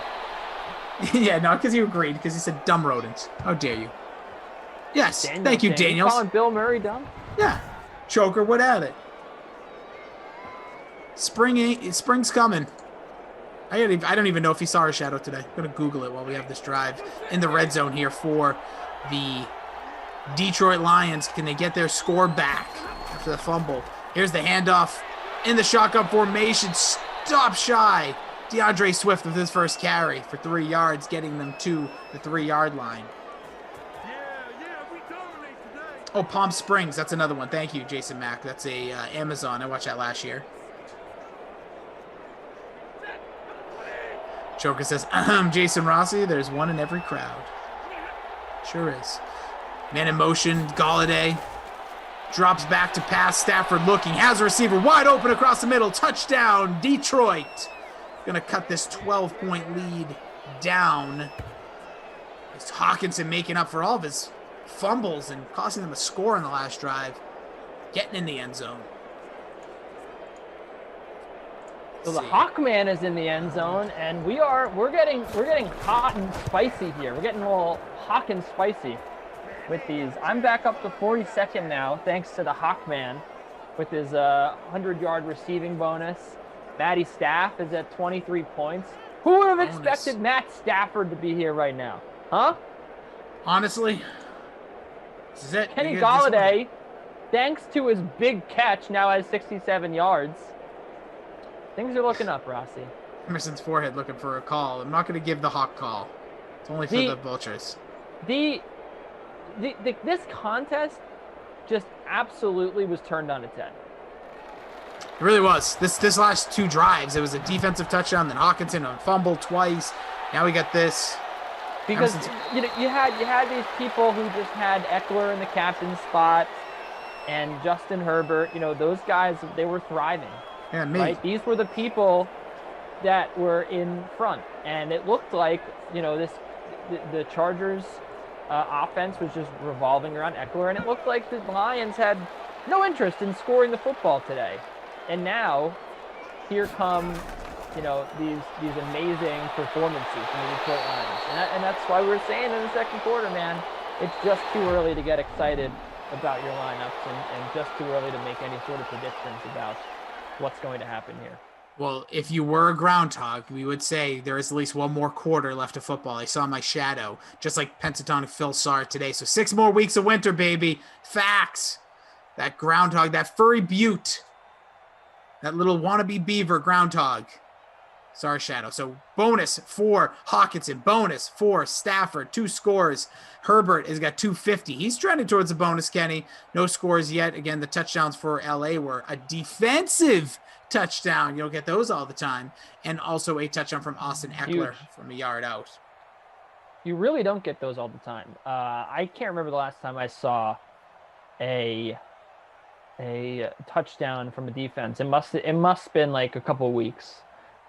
Yeah, no, because you agreed, because he said dumb rodents. How dare you? Yes, thank you, Daniels. Calling Bill Murray dumb? Yeah. Choker, what at it? Spring's coming. I don't even know if he saw a shadow today. I'm going to Google it while we have this drive in the red zone here for the Detroit Lions. Can they get their score back after the fumble? Here's the handoff in the shotgun formation. Stop shy. DeAndre Swift with his first carry for 3 yards, getting them to the 3-yard line. Oh, Palm Springs. That's another one. Thank you, Jason Mack. That's a Amazon. I watched that last year. Choker says, Jason Rossi, there's one in every crowd. Sure is. Man in motion, Galladay drops back to pass. Stafford looking, has a receiver wide open across the middle. Touchdown, Detroit. Going to cut this 12-point lead down. It's Hawkinson making up for all of his fumbles and costing them a score in the last drive. Getting in the end zone. So the Hawkman is in the end zone, and we're getting hot and spicy here. We're getting a little hot and spicy with these. I'm back up to 42nd now, thanks to the Hawkman with his 100-yard receiving bonus. Matty Staff is at 23 points. Who would have expected Matt Stafford to be here right now? Huh? Honestly, this is it. Kenny Galladay, thanks to his big catch, now has 67 yards. Things are looking up, Rossi. Emerson's forehead looking for a call. I'm not going to give the Hawk call. It's only for the Vultures. This contest just absolutely was turned on its head. It really was. This last 2 drives, it was a defensive touchdown, then Hawkinson on fumble twice. Now we got this. Because you had these people who just had Eckler in the captain spot and Justin Herbert. Those guys, they were thriving. Yeah, me. Right? These were the people that were in front, and it looked like the Chargers' offense was just revolving around Eckler, and it looked like the Lions had no interest in scoring the football today. And now, here come these amazing performances from the Detroit Lions, and that's why we're saying in the second quarter, man, it's just too early to get excited about your lineups, and just too early to make any sort of predictions about what's going to happen here. Well, if you were a groundhog, we would say there is at least one more quarter left of football. I saw my shadow, just like Pentatonic Phil saw it today. So 6 more weeks of winter, baby. Facts. That groundhog, that furry beaut, that little wannabe beaver groundhog. Sorry, Shadow. So bonus for Hawkinson, bonus for Stafford, 2 scores. Herbert has got 250. He's trending towards the bonus, Kenny. No scores yet. Again, the touchdowns for LA were a defensive touchdown. You don't get those all the time. And also a touchdown from Austin Eckler from a yard out. You really don't get those all the time. I can't remember the last time I saw a touchdown from a defense. It must have been like a couple of weeks.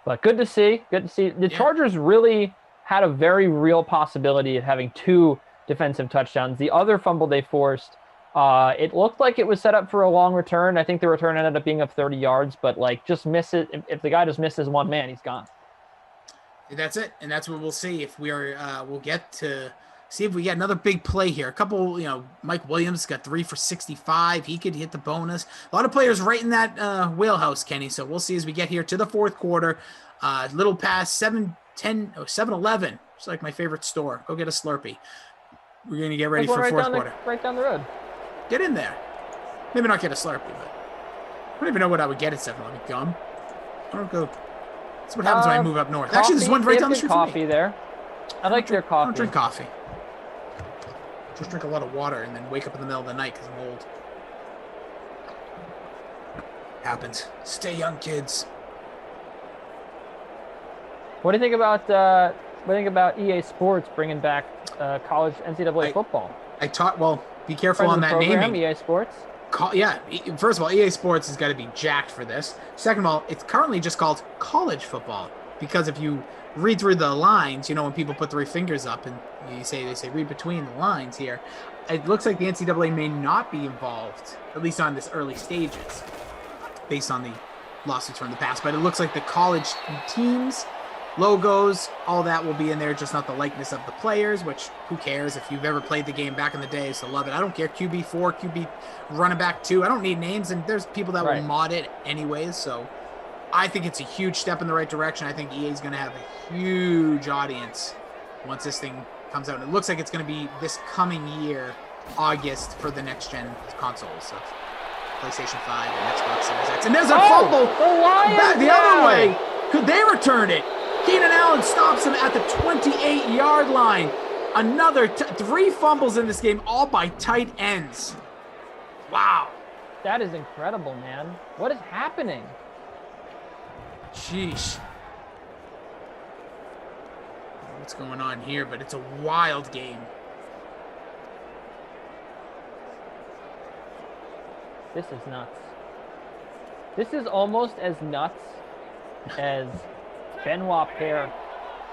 But good to see. The Chargers really had a very real possibility of having 2 defensive touchdowns. The other fumble they forced, it looked like it was set up for a long return. I think the return ended up being of 30 yards, but just miss it. If the guy just misses one man, he's gone. That's it, and that's what we'll see if we are. We'll get to see if we get another big play here. A couple, Mike Williams got 3 for 65. He could hit the bonus. A lot of players right in that wheelhouse, Kenny. So we'll see as we get here to the fourth quarter. Little past 7-11. It's like my favorite store. Go get a Slurpee. We're going to get ready for fourth quarter. Right down the road. Get in there. Maybe not get a Slurpee, but I don't even know what I would get at 7-Eleven. Gum? I don't go. That's what happens when I move up north. Coffee, actually, there's one right down the street from me. Coffee there. I like their coffee. I don't drink coffee. Just drink a lot of water and then wake up in the middle of the night because I'm old. Happens. Stay young, kids. What do you think about EA Sports bringing back college NCAA football? Well, be careful Friends on of the that program, naming. EA Sports. First of all, EA Sports has got to be jacked for this. Second of all, it's currently just called college football because if you read through the lines, when people put 3 fingers up and they say read between the lines here, it looks like the NCAA may not be involved, at least on this early stages, based on the lawsuits from the past. But it looks like the college teams, logos, all that will be in there, just not the likeness of the players, which who cares? If you've ever played the game back in the day, so love it. I don't care. QB4, QB running back 2. I don't need names, and there's people that will mod it anyways, so I think it's a huge step in the right direction. I think EA is going to have a huge audience once this thing comes out. And it looks like it's going to be this coming year, August, for the next-gen consoles, so PlayStation 5 and Xbox Series X. And there's a fumble back the other way. Could they return it? Keenan Allen stops him at the 28-yard line. Another 3 fumbles in this game, all by tight ends. Wow. That is incredible, man. What is happening? Sheesh. What's going on here? But it's a wild game. This is nuts. This is almost as nuts as Benoit Paire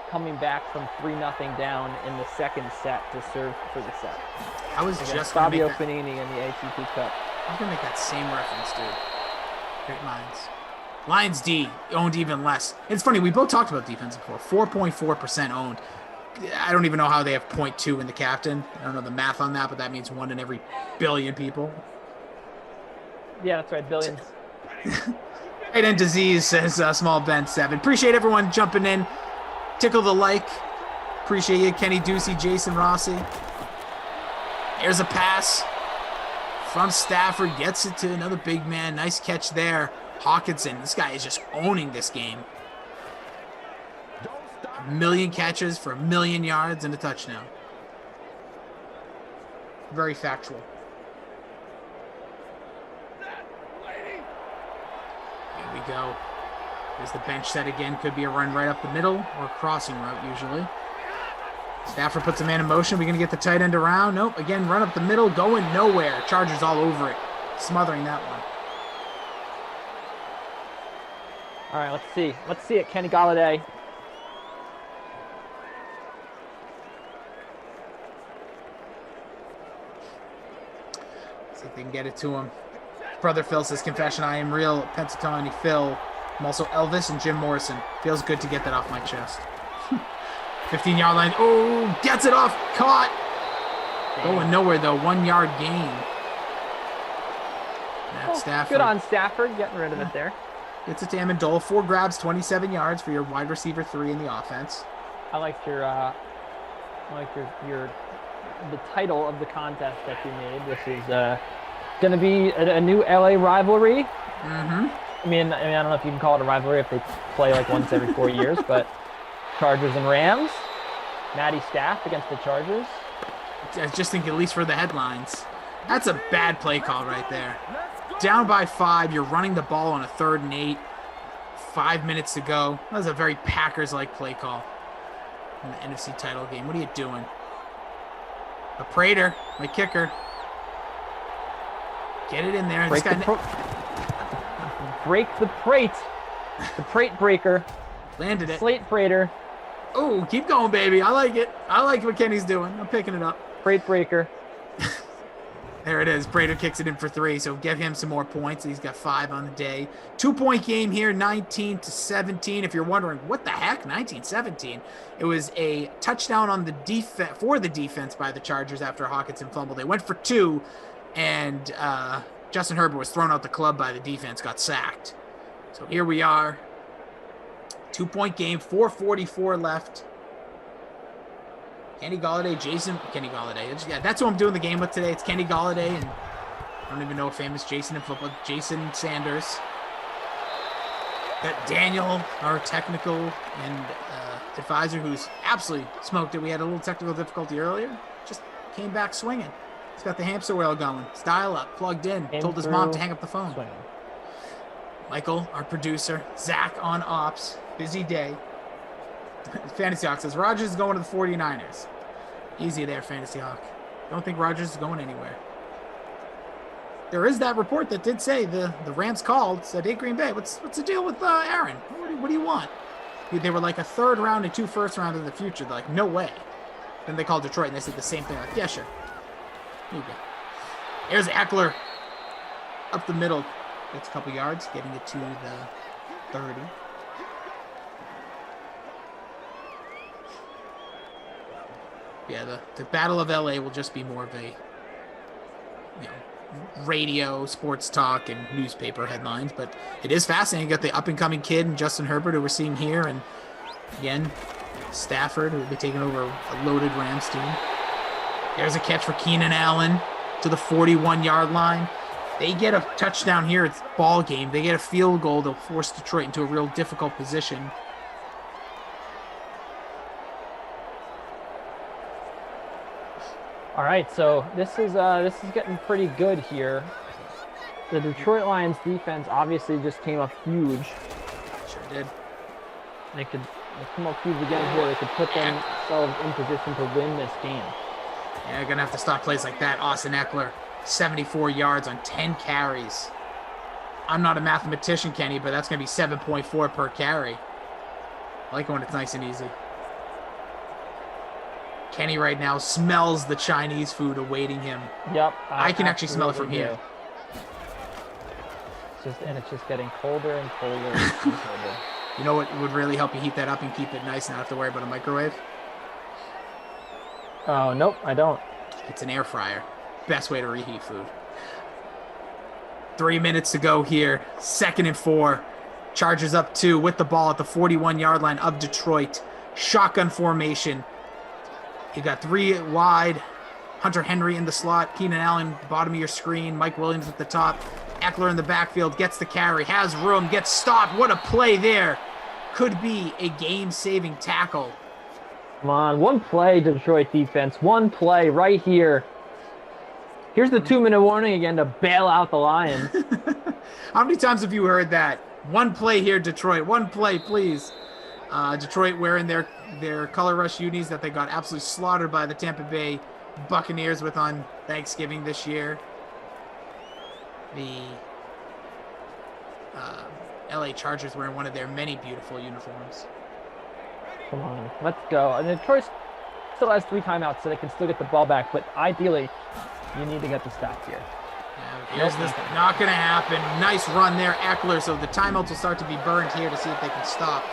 coming back from 3-0 down in the second set to serve for the set. I was against just Fabio Panini in the ATP Cup. I was going to make that same reference, dude. Great minds. Lions D owned even less. It's funny, we both talked about defense before. 4.4% owned. I don't even know how they have 0.2 in the captain. I don't know the math on that, but that means 1 in every billion people. Yeah, that's right, billions. Tight end disease, says Small Ben 7. Appreciate everyone jumping in. Tickle the like. Appreciate you, Kenny Ducey, Jason Rossi. Here's a pass from Stafford. Gets it to another big man. Nice catch there. Hawkinson, this guy is just owning this game. 1 million catches for 1 million yards and a touchdown. Very factual. Here we go. There's the bench set again. Could be a run right up the middle or a crossing route usually. Stafford puts a man in motion. We're going to get the tight end around. Nope. Again, run up the middle. Going nowhere. Chargers all over it. Smothering that one. All right, let's see. Let's see it, Kenny Galladay. See if they can get it to him. Brother Phil says, confession, I am real. Pentatoni Phil. I'm also Elvis and Jim Morrison. Feels good to get that off my chest. 15-yard line. Oh, gets it off. Caught. Going nowhere, though. 1 yard gain. Stafford. Good on Stafford, getting rid of it there. It's a Amendola. 4 grabs, 27 yards for your wide receiver 3 in the offense. I like your the title of the contest that you made. This is going to be a new LA rivalry. Mm-hmm. I mean, I don't know if you can call it a rivalry if they play like once every 4 years, but Chargers and Rams. Matty Staff against the Chargers. I just think at least for the headlines. That's a bad play call right there. Down by 5, you're running the ball on a 3rd and 8. 5 minutes to go. That was a very Packers-like play call in the NFC title game. What are you doing? A Prater, my kicker. Get it in there. Break the Prate. The Prate breaker. Landed it. Slate Prater. Oh, keep going, baby. I like it. I like what Kenny's doing. I'm picking it up. Prate breaker. There it is. Prater kicks it in for 3, so give him some more points. He's got 5 on the day. 2-point game here, 19-17. If you're wondering, what the heck, 19-17? It was a touchdown on the defense by the Chargers after Hawkinson fumbled. They went for 2, and Justin Herbert was thrown out the club by the defense, got sacked. So here we are. 2-point game, 4:44 left. Kenny Galladay, Kenny Galladay. Yeah, that's who I'm doing the game with today. It's Kenny Galladay, and I don't even know a famous Jason in football. Jason Sanders. Got Daniel, our technical and advisor, who's absolutely smoked it. We had a little technical difficulty earlier. Just came back swinging. He's got the hamster wheel going. Style up, plugged in. Told his mom to hang up the phone. Michael, our producer, Zach on ops, busy day. Fantasy Hawk says, Rodgers is going to the 49ers. Easy there, Fantasy Hawk. Don't think Rodgers is going anywhere. There is that report that did say the Rams called, said, hey, Green Bay, what's the deal with Aaron? What do you want? They were like a 3rd round and 2 first round in the future. They're like, no way. Then they called Detroit and they said the same thing. Like, yeah, sure. Here you go. Here's Eckler up the middle. Gets a couple yards, getting it to the 30. Yeah, the Battle of LA will just be more of a, radio, sports talk, and newspaper headlines. But it is fascinating. You got the up-and-coming kid and Justin Herbert, who we're seeing here, and again, Stafford, who will be taking over a loaded Rams team. There's a catch for Keenan Allen to the 41-yard line. They get a touchdown here. It's ball game. They get a field goal. They'll force Detroit into a real difficult position. All right, so this is getting pretty good here. The Detroit Lions defense obviously just came up huge. Sure did. They come up huge again here. They could put themselves in position to win this game. Yeah, they're gonna have to stop plays like that. Austin Eckler, 74 yards on 10 carries. I'm not a mathematician, Kenny, but that's gonna be 7.4 per carry. I like it when it's nice and easy. Kenny right now smells the Chinese food awaiting him. Yep. I can actually smell it from here. It's just getting colder and colder and colder. You know what would really help you heat that up and keep it nice and not have to worry about a microwave? Oh, nope, I don't. It's an air fryer. Best way to reheat food. 3 minutes to go here. 2nd and 4. Chargers up 2 with the ball at the 41-yard line of Detroit. Shotgun formation. You got 3 wide. Hunter Henry in the slot. Keenan Allen, bottom of your screen. Mike Williams at the top. Eckler in the backfield. Gets the carry. Has room. Gets stopped. What a play there. Could be a game-saving tackle. Come on. One play, Detroit defense. One play right here. Here's the 2-minute warning again to bail out the Lions. How many times have you heard that? One play here, Detroit. One play, please. Detroit wearing their color rush unis that they got absolutely slaughtered by the Tampa Bay Buccaneers with on Thanksgiving this year. The LA Chargers wearing one of their many beautiful uniforms. Come on, let's go. And Detroit still has 3 timeouts, so they can still get the ball back. But ideally, you need to get the stop here. Yeah, here's this. Not going to happen. Nice run there, Eckler. So the timeouts will start to be burned here to see if they can stop.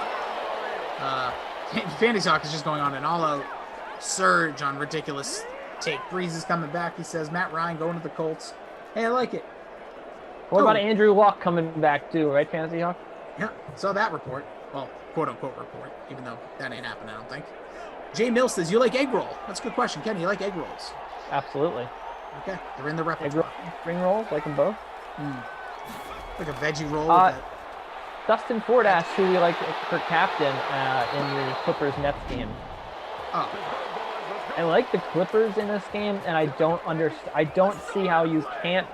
Fantasy Hawk is just going on an all-out surge on ridiculous take. Breeze is coming back. He says, Matt Ryan going to the Colts. Hey, I like it. What about Andrew Luck coming back too, right, Fantasy Hawk? Yeah, saw that report. Well, quote-unquote report, even though that ain't happening, I don't think. Jay Mills says, you like egg roll? That's a good question. Kenny, you like egg rolls? Absolutely. Okay, they're in the repertoire. Spring rolls, like them both? Like a veggie roll. Dustin Ford asked who you like for captain in the Clippers-Nets game. Oh. I like the Clippers in this game, and I don't see how you can't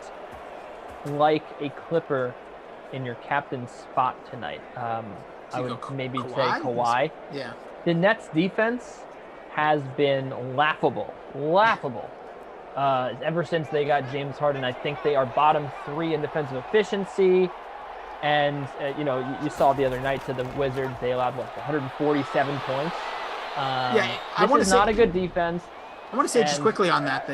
like a Clipper in your captain spot tonight. I would maybe say Kawhi. Yeah. The Nets defense has been laughable ever since they got James Harden. I think they are bottom 3 in defensive efficiency. And, you saw the other night to the Wizards, they allowed, 147 points. This is not a good defense. I want to say just quickly on that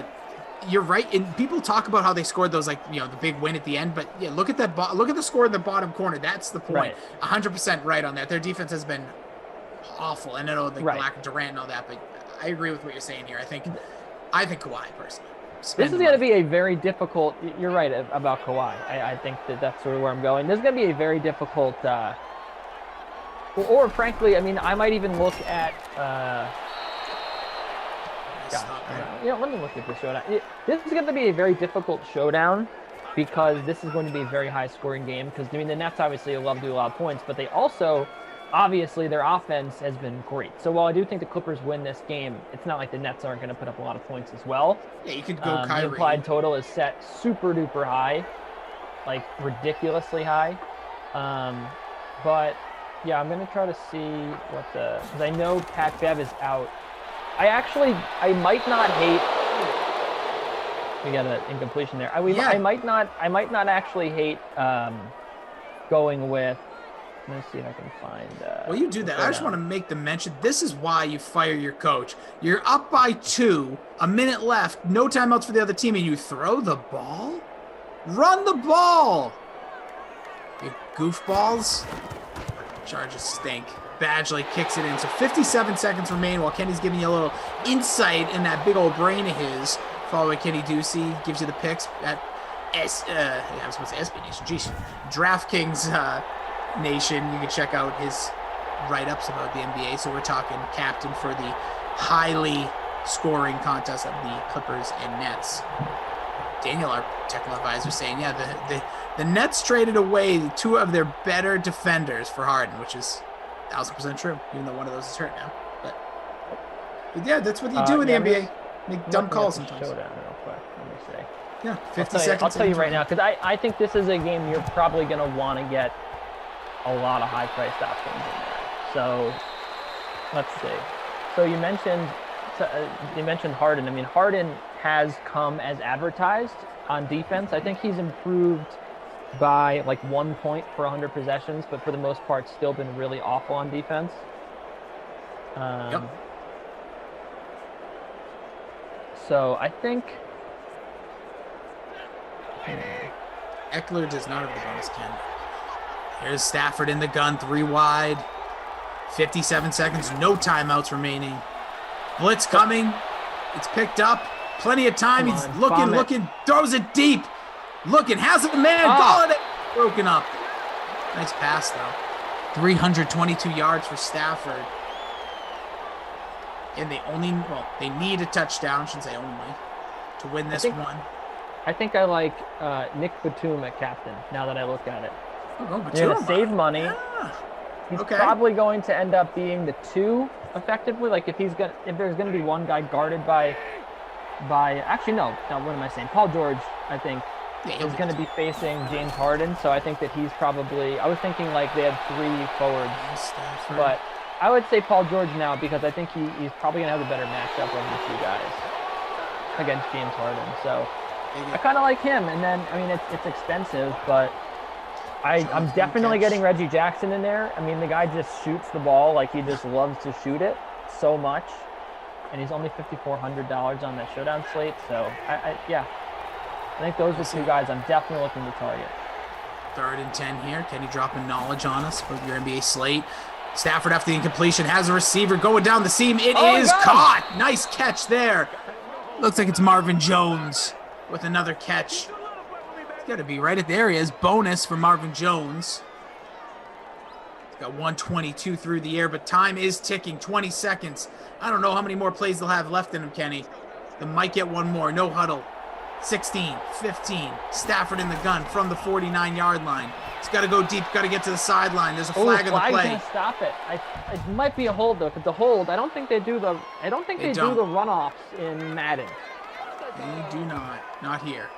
you're right. And people talk about how they scored those, the big win at the end. But, yeah, look at that. Look at the score in the bottom corner. That's the point. Right. 100% right on that. Their defense has been awful. And I know the Black Durant and all that. But I agree with what you're saying here. I think Kawhi, personally. This is going to be a very difficult – you're right about Kawhi. I think that's sort of where I'm going. This is going to be a very difficult or frankly, I might even look at let me look at this showdown. This is going to be a very difficult showdown because this is going to be a very high-scoring game because, the Nets obviously love to do a lot of points, but they also – obviously, their offense has been great. So while I do think the Clippers win this game, it's not like the Nets aren't going to put up a lot of points as well. Yeah, you could go Kyrie. The implied total is set super duper high, ridiculously high. But yeah, I'm gonna try to see what because I know Pat Bev is out. I might not hate. We got an incompletion there. I might not actually hate going with. Let me see if I can find. Well, you do that. I just want to make the mention. This is why you fire your coach. You're up by 2, a minute left, no timeouts for the other team, and you throw the ball? Run the ball! You goofballs. Charges stink. Badgley kicks it in. So 57 seconds remain while Kenny's giving you a little insight in that big old brain of his. Followed by Kenny Ducey, gives you the picks at I was supposed to say SB Nation. Jeez. DraftKings Nation. You can check out his write-ups about the NBA. So we're talking captain for the highly scoring contest of the Clippers and Nets. Daniel, our technical advisor, saying, the Nets traded away 2 of their better defenders for Harden, which is 1,000% true, even though one of those is hurt now. But yeah, that's what you do in the NBA. Make dumb calls sometimes. Showdown real quick. Let me see. Yeah, 50 seconds. I'll tell you right now, because I think this is a game you're probably going to want to get a lot of high-priced options in there. So let's see. So you mentioned Harden. I mean, Harden has come as advertised on defense. I think he's improved by like 1 point per 100 possessions, but for the most part, still been really awful on defense. Yep. So I think Eckler does not have the bonus, Ken. Here's Stafford in the gun, 3 wide. 57 seconds, no timeouts remaining. Blitz coming. It's picked up. Plenty of time. He's looking, throws it deep. Looking, has a man. Galladay broken up. Nice pass, though. 322 yards for Stafford. And they need a touchdown, shouldn't say only, to win this one. I think I like Nick Batum at captain, now that I look at it. Oh, Batum. You're going to save money. Yeah. He's probably going to end up being the 2 effectively. Like if there's going to be one guy guarded by actually no, what am I saying? Paul George, I think, is going to be facing James Harden. So I think that he's probably, I was thinking like they had 3 forwards, but I would say Paul George now because I think he's probably going to have a better matchup of the 2 guys against James Harden. So I kind of like him. And then, I mean, it's expensive, but I'm definitely getting Reggie Jackson in there. I mean, the guy just shoots the ball like he just loves to shoot it so much. And he's only $5,400 on that showdown slate. So, I think those are 2 guys I'm definitely looking to target. 3rd and 10 here. Kenny dropping knowledge on us about your NBA slate. Stafford after the incompletion has a receiver going down the seam. It is caught. Nice catch there. Looks like it's Marvin Jones with another catch. It's got to be right at the areas. Bonus for Marvin Jones. He's got 122 through the air, but time is ticking. 20 seconds. I don't know how many more plays they'll have left in him, Kenny. They might get one more. No huddle. 16, 15. Stafford in the gun from the 49-yard line. He's got to go deep. Got to get to the sideline. There's a flag in the play. Gonna stop it. It might be a hold though. If it's a hold, I don't think they do the runoffs in Madden. They do not. Not here.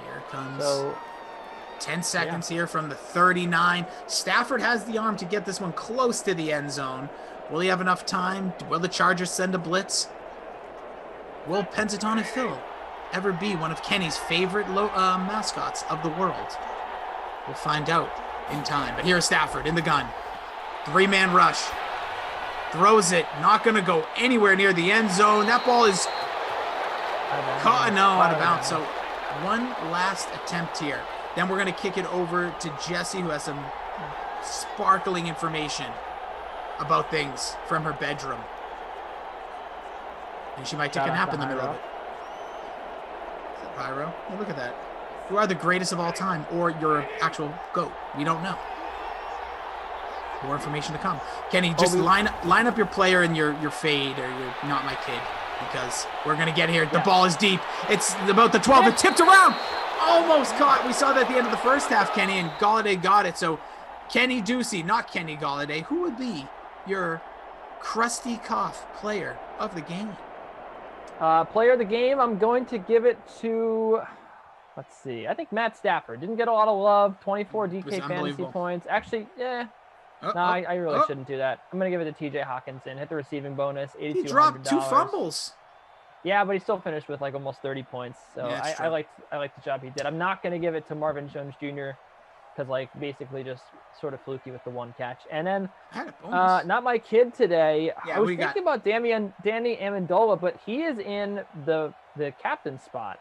Here comes. So 10 seconds here from the 39. Stafford has the arm to get this one close to the end zone. Will he have enough time? Will the Chargers send a blitz? Will Pentatonic Phil ever be one of Kenny's favorite mascots of the world? We'll find out in time. But here's Stafford in the gun. 3-man rush. Throws it. Not going to go anywhere near the end zone. That ball is caught. No, out of bounds. So one last attempt here. Then we're going to kick it over to Jesse, who has some sparkling information about things from her bedroom. And she might take a nap in the middle of it. Is that Pyro? Oh, look at that. You are the greatest of all time, or your actual GOAT. We don't know. More information to come. Kenny, just line up your player and your fade, or your not my kid, because we're going to get here. The ball is deep. It's about the 12. It tipped around. Almost caught. We saw that at the end of the first half, Kenny, and Galladay got it. So Kenny Ducey, not Kenny Galladay, who would be your crusty cough player of the game? Player of the game, I'm going to give it to let's see. I think Matt Stafford didn't get a lot of love. 24 was DK fantasy unbelievable. points. Actually, no, I really shouldn't do that. I'm gonna give it to TJ Hawkinson. Hit the receiving bonus. He dropped 2 fumbles. Yeah, but he still finished with like almost 30 points. So Yeah, I liked the job he did. I'm not gonna give it to Marvin Jones Jr. because like basically just sort of fluky with the 1 catch. And then not my kid today. Yeah, I was thinking about Danny Amendola, but he is in the captain spot.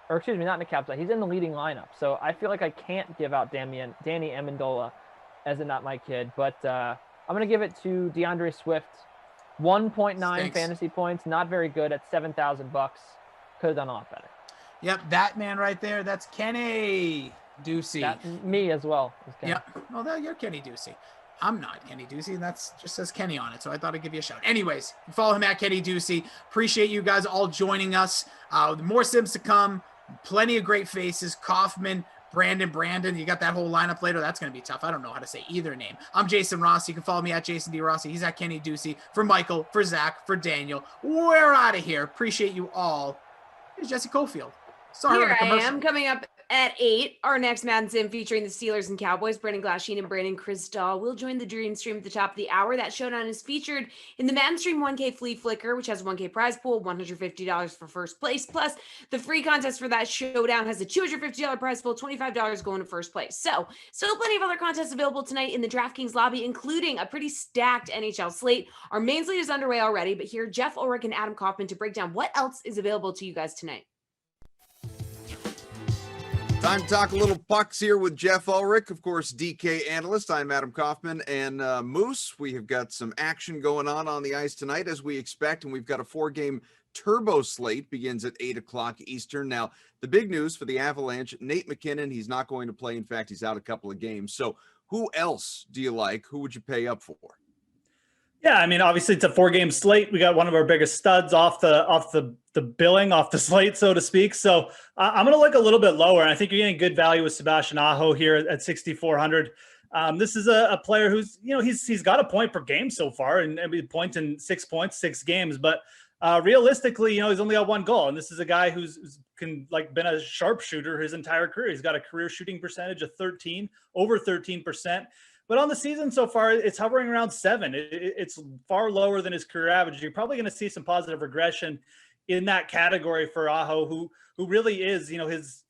Or excuse me, not in the captain spot. He's in the leading lineup. So I feel like I can't give out Danny Amendola as a not my kid. But I'm gonna give it to DeAndre Swift. 1.9 fantasy points, not very good at $7,000. Could have done a lot better. Yep, that man right there. That's Kenny Ducey. Me as well. Yeah, well, you're Kenny Ducey. I'm not Kenny Ducey, and that's just says Kenny on it, so I thought I'd give you a shout. Anyways, follow him at Kenny Ducey. Appreciate you guys all joining us. More Sims to come. Plenty of great faces. Kaufman, Brandon, you got that whole lineup later. That's going to be tough. I don't know how to say either name. I'm Jason Rossi. You can follow me at Jason D. Rossi. He's at Kenny Ducey. For Michael, for Zach, for Daniel. We're out of here. Appreciate you all. Here's Jesse Cofield. Sorry, here I am coming up at 8. Our next Madden Sim featuring the Steelers and Cowboys. Brandon Glasheen and Brandon Kristahl will join the Dream Stream at the top of the hour. That showdown is featured in the Madden Stream 1K Flea Flicker, which has a 1K prize pool, $150 for first place. Plus, the free contest for that showdown has a $250 prize pool, $25 going to first place. So, still plenty of other contests available tonight in the DraftKings lobby, including a pretty stacked NHL slate. Our main slate is underway already, but here, Jeff Ulrich and Adam Kaufman to break down what else is available to you guys tonight. Time to talk a little pucks here with Jeff Ulrich, of course, DK analyst. I'm Adam Kaufman, and Moose, we have got some action going on the ice tonight as we expect, and we've got a 4-game turbo slate, begins at 8 o'clock Eastern. Now, the big news for the Avalanche, Nate McKinnon, he's not going to play. In fact, he's out a couple of games. So who else do you like? Who would you pay up for? Yeah, I mean, obviously it's a 4-game slate. We got one of our biggest studs off the billing, off the slate, so to speak. So I'm going to look a little bit lower. And I think you're getting good value with Sebastian Aho here at 6,400. This is a player who's, he's got a point per game so far, and a point in 6 points, 6 games. But realistically, he's only got 1 goal, and this is a guy who's been a sharpshooter his entire career. He's got a career shooting percentage of over 13%. But on the season so far, it's hovering around 7. It's far lower than his career average. You're probably going to see some positive regression in that category for Aho, who really is,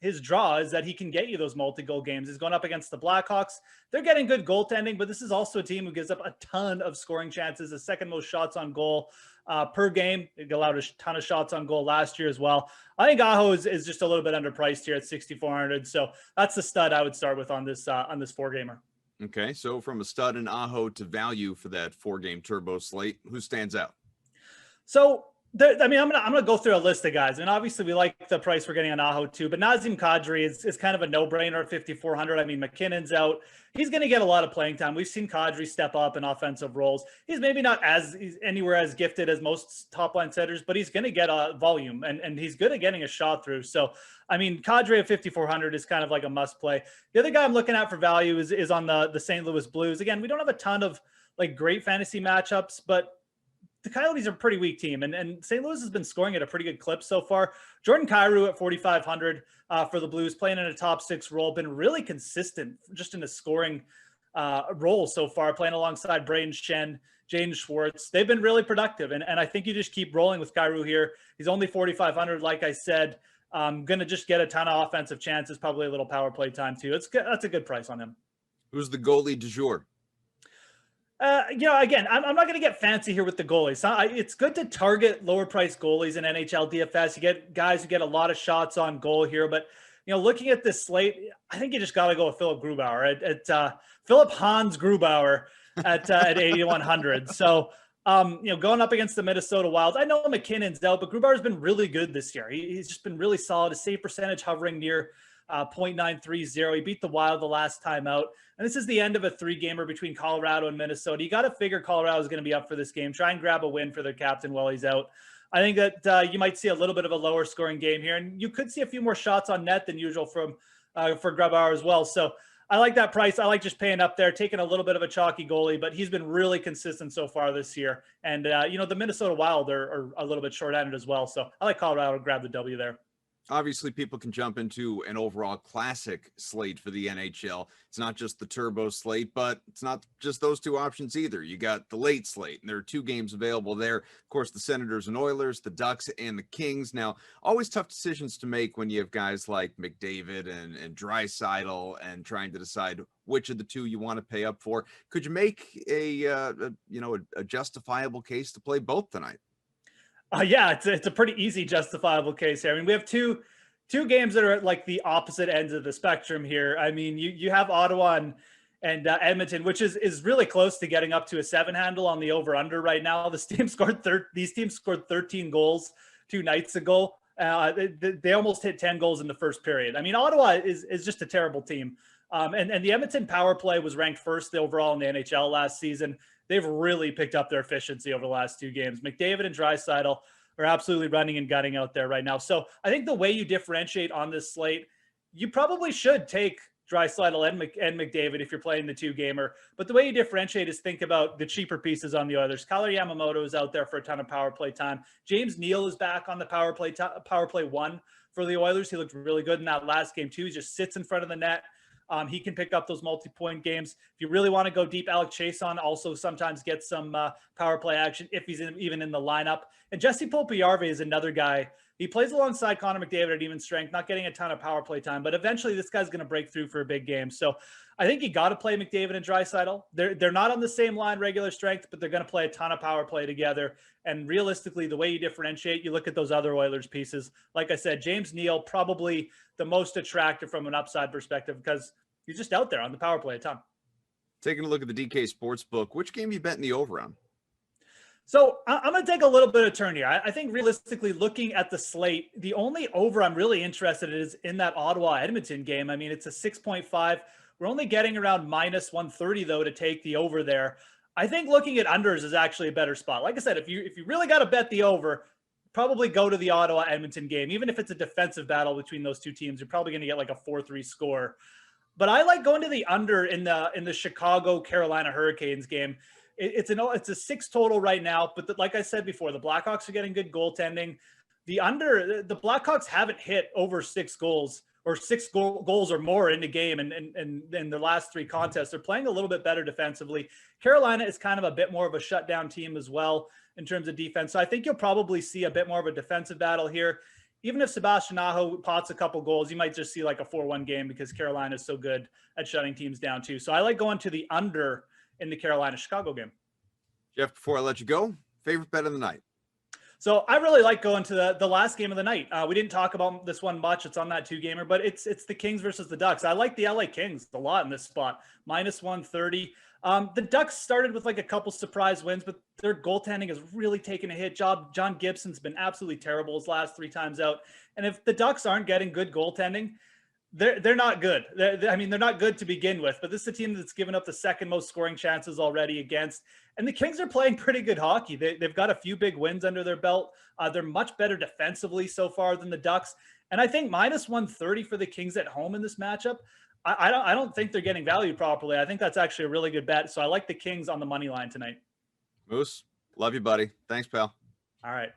his draw is that he can get you those multi-goal games. He's going up against the Blackhawks. They're getting good goaltending, but this is also a team who gives up a ton of scoring chances, the second most shots on goal per game. It allowed a ton of shots on goal last year as well. I think Aho is just a little bit underpriced here at 6,400. So that's the stud I would start with on this 4-gamer. Okay, so from a stud and Aho to value for that 4-game turbo slate, who stands out? So, I'm gonna go through a list of guys, and obviously we like the price we're getting on Aho too. But Nazem Kadri is kind of a no-brainer at 5,400. I mean, McKinnon's out; he's going to get a lot of playing time. We've seen Kadri step up in offensive roles. He's maybe not anywhere as gifted as most top-line setters, but he's going to get a volume, and he's good at getting a shot through. So, I mean, Kadri at 5,400 is kind of like a must-play. The other guy I'm looking at for value is on the St. Louis Blues. Again, we don't have a ton of like great fantasy matchups, but the Coyotes are a pretty weak team, and St. Louis has been scoring at a pretty good clip so far. Jordan Kyrou at 4,500 for the Blues, playing in a top 6 role, been really consistent just in a scoring role so far, playing alongside Braden Shen, Jaden Schwartz. They've been really productive, and I think you just keep rolling with Kyrou here. He's only 4,500, like I said. Going to just get a ton of offensive chances, probably a little power play time too. That's a good price on him. Who's the goalie du jour? Again, I'm not going to get fancy here with the goalies. It's good to target lower price goalies in NHL DFS. You get guys who get a lot of shots on goal here, but looking at this slate, I think you just got to go with Philip Grubauer at Philip Hans Grubauer at 8,100. So, going up against the Minnesota Wild, I know McKinnon's out, but Grubauer's been really good this year. He's just been really solid. His save percentage hovering near 0.930. He beat the Wild the last time out. And this is the end of a 3-gamer between Colorado and Minnesota. You got to figure Colorado is going to be up for this game. Try and grab a win for their captain while he's out. I think that you might see a little bit of a lower scoring game here, and you could see a few more shots on net than usual for Grubauer as well. So I like that price. I like just paying up there, taking a little bit of a chalky goalie, but he's been really consistent so far this year. And, the Minnesota Wild are a little bit short-handed as well. So I like Colorado to grab the W there. Obviously, people can jump into an overall classic slate for the NHL. It's not just the turbo slate, but it's not just those two options either. You got the late slate, and there are 2 games available there. Of course, the Senators and Oilers, the Ducks and the Kings. Now, always tough decisions to make when you have guys like McDavid and Draisaitl and trying to decide which of the 2 you want to pay up for. Could you make a justifiable case to play both tonight? Yeah, it's a pretty easy justifiable case here. I mean, we have two games that are at like the opposite ends of the spectrum here. I mean, you have Ottawa and Edmonton, which is really close to getting up to a 7 handle on the over under right now. These teams scored 13 goals 2 nights ago. They almost hit 10 goals in the first period. I mean, Ottawa is just a terrible team. And the Edmonton power play was ranked first overall in the NHL last season. They've really picked up their efficiency over the last 2 games. McDavid and Draisaitl are absolutely running and gunning out there right now. So I think the way you differentiate on this slate, you probably should take Draisaitl and McDavid if you're playing the 2-gamer. But the way you differentiate is think about the cheaper pieces on the Oilers. Kailer Yamamoto is out there for a ton of power play time. James Neal is back on the power play 1 for the Oilers. He looked really good in that last game too. He just sits in front of the net. He can pick up those multi-point games. If you really want to go deep, Alex Chiasson also sometimes gets some power play action if he's even in the lineup. And Jesse Pulpuyarvi is another guy. He plays alongside Connor McDavid at even strength, not getting a ton of power play time, but eventually this guy's going to break through for a big game. So I think you got to play McDavid and Draisaitl. They're not on the same line regular strength, but they're going to play a ton of power play together. And realistically, the way you differentiate, you look at those other Oilers pieces. Like I said, James Neal, probably the most attractive from an upside perspective because he's just out there on the power play a ton. Taking a look at the DK Sportsbook, which game you betting the over on? So I'm going to take a little bit of a turn here. I think realistically, looking at the slate, the only over I'm really interested in is in that Ottawa-Edmonton game. I mean, it's a 6.5. We're only getting around minus 130, though, to take the over there. I think looking at unders is actually a better spot. Like I said, if you really got to bet the over, probably go to the Ottawa-Edmonton game. Even if it's a defensive battle between those 2 teams, you're probably going to get like a 4-3 score. But I like going to the under in the Chicago-Carolina Hurricanes game. It's a 6 total right now, but like I said before, the Blackhawks are getting good goaltending. The Blackhawks haven't hit over 6 goals or 6 goals or more in the game, and in the last 3 contests, they're playing a little bit better defensively. Carolina is kind of a bit more of a shutdown team as well in terms of defense. So I think you'll probably see a bit more of a defensive battle here. Even if Sebastian Aho pots a couple goals, you might just see like a 4-1 game because Carolina is so good at shutting teams down too. So I like going to the under in the Carolina-Chicago game. Jeff, before I let you go, favorite bet of the night? So I really like going to the last game of the night. We didn't talk about this one much. It's on that 2-gamer, but it's the Kings versus the Ducks. I like the LA Kings a lot in this spot. Minus 130. The Ducks started with like a couple surprise wins, but their goaltending has really taken a hit. John Gibson's been absolutely terrible his last 3 times out. And if the Ducks aren't getting good goaltending, they're not good. They're not good to begin with, but this is a team that's given up the 2nd most scoring chances already against. And the Kings are playing pretty good hockey. They've got a few big wins under their belt. They're much better defensively so far than the Ducks. And I think minus 130 for the Kings at home in this matchup, I don't think they're getting valued properly. I think that's actually a really good bet. So I like the Kings on the money line tonight. Moose, love you, buddy. Thanks, pal. All right.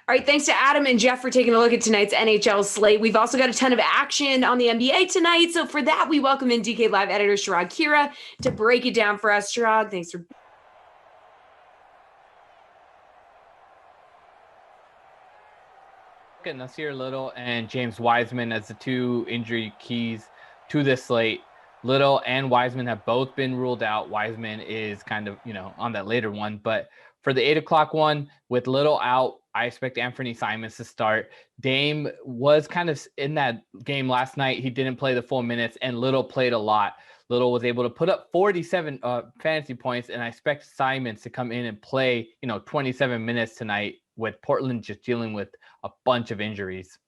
All right, thanks to Adam and Jeff for taking a look at tonight's NHL slate. We've also got a ton of action on the NBA tonight. So for that, we welcome in DK Live editor Shirag Kira to break it down for us. Shirag, thanks for... Nasir Little and James Wiseman as the 2 injury keys to this slate. Little and Wiseman have both been ruled out. Wiseman is kind of, on that later one. But for the 8 o'clock one, with Little out, I expect Anthony Simons to start. Dame was kind of in that game last night. He didn't play the full minutes, and Little played a lot. Little was able to put up 47 fantasy points, and I expect Simons to come in and play, 27 minutes tonight with Portland just dealing with a bunch of injuries.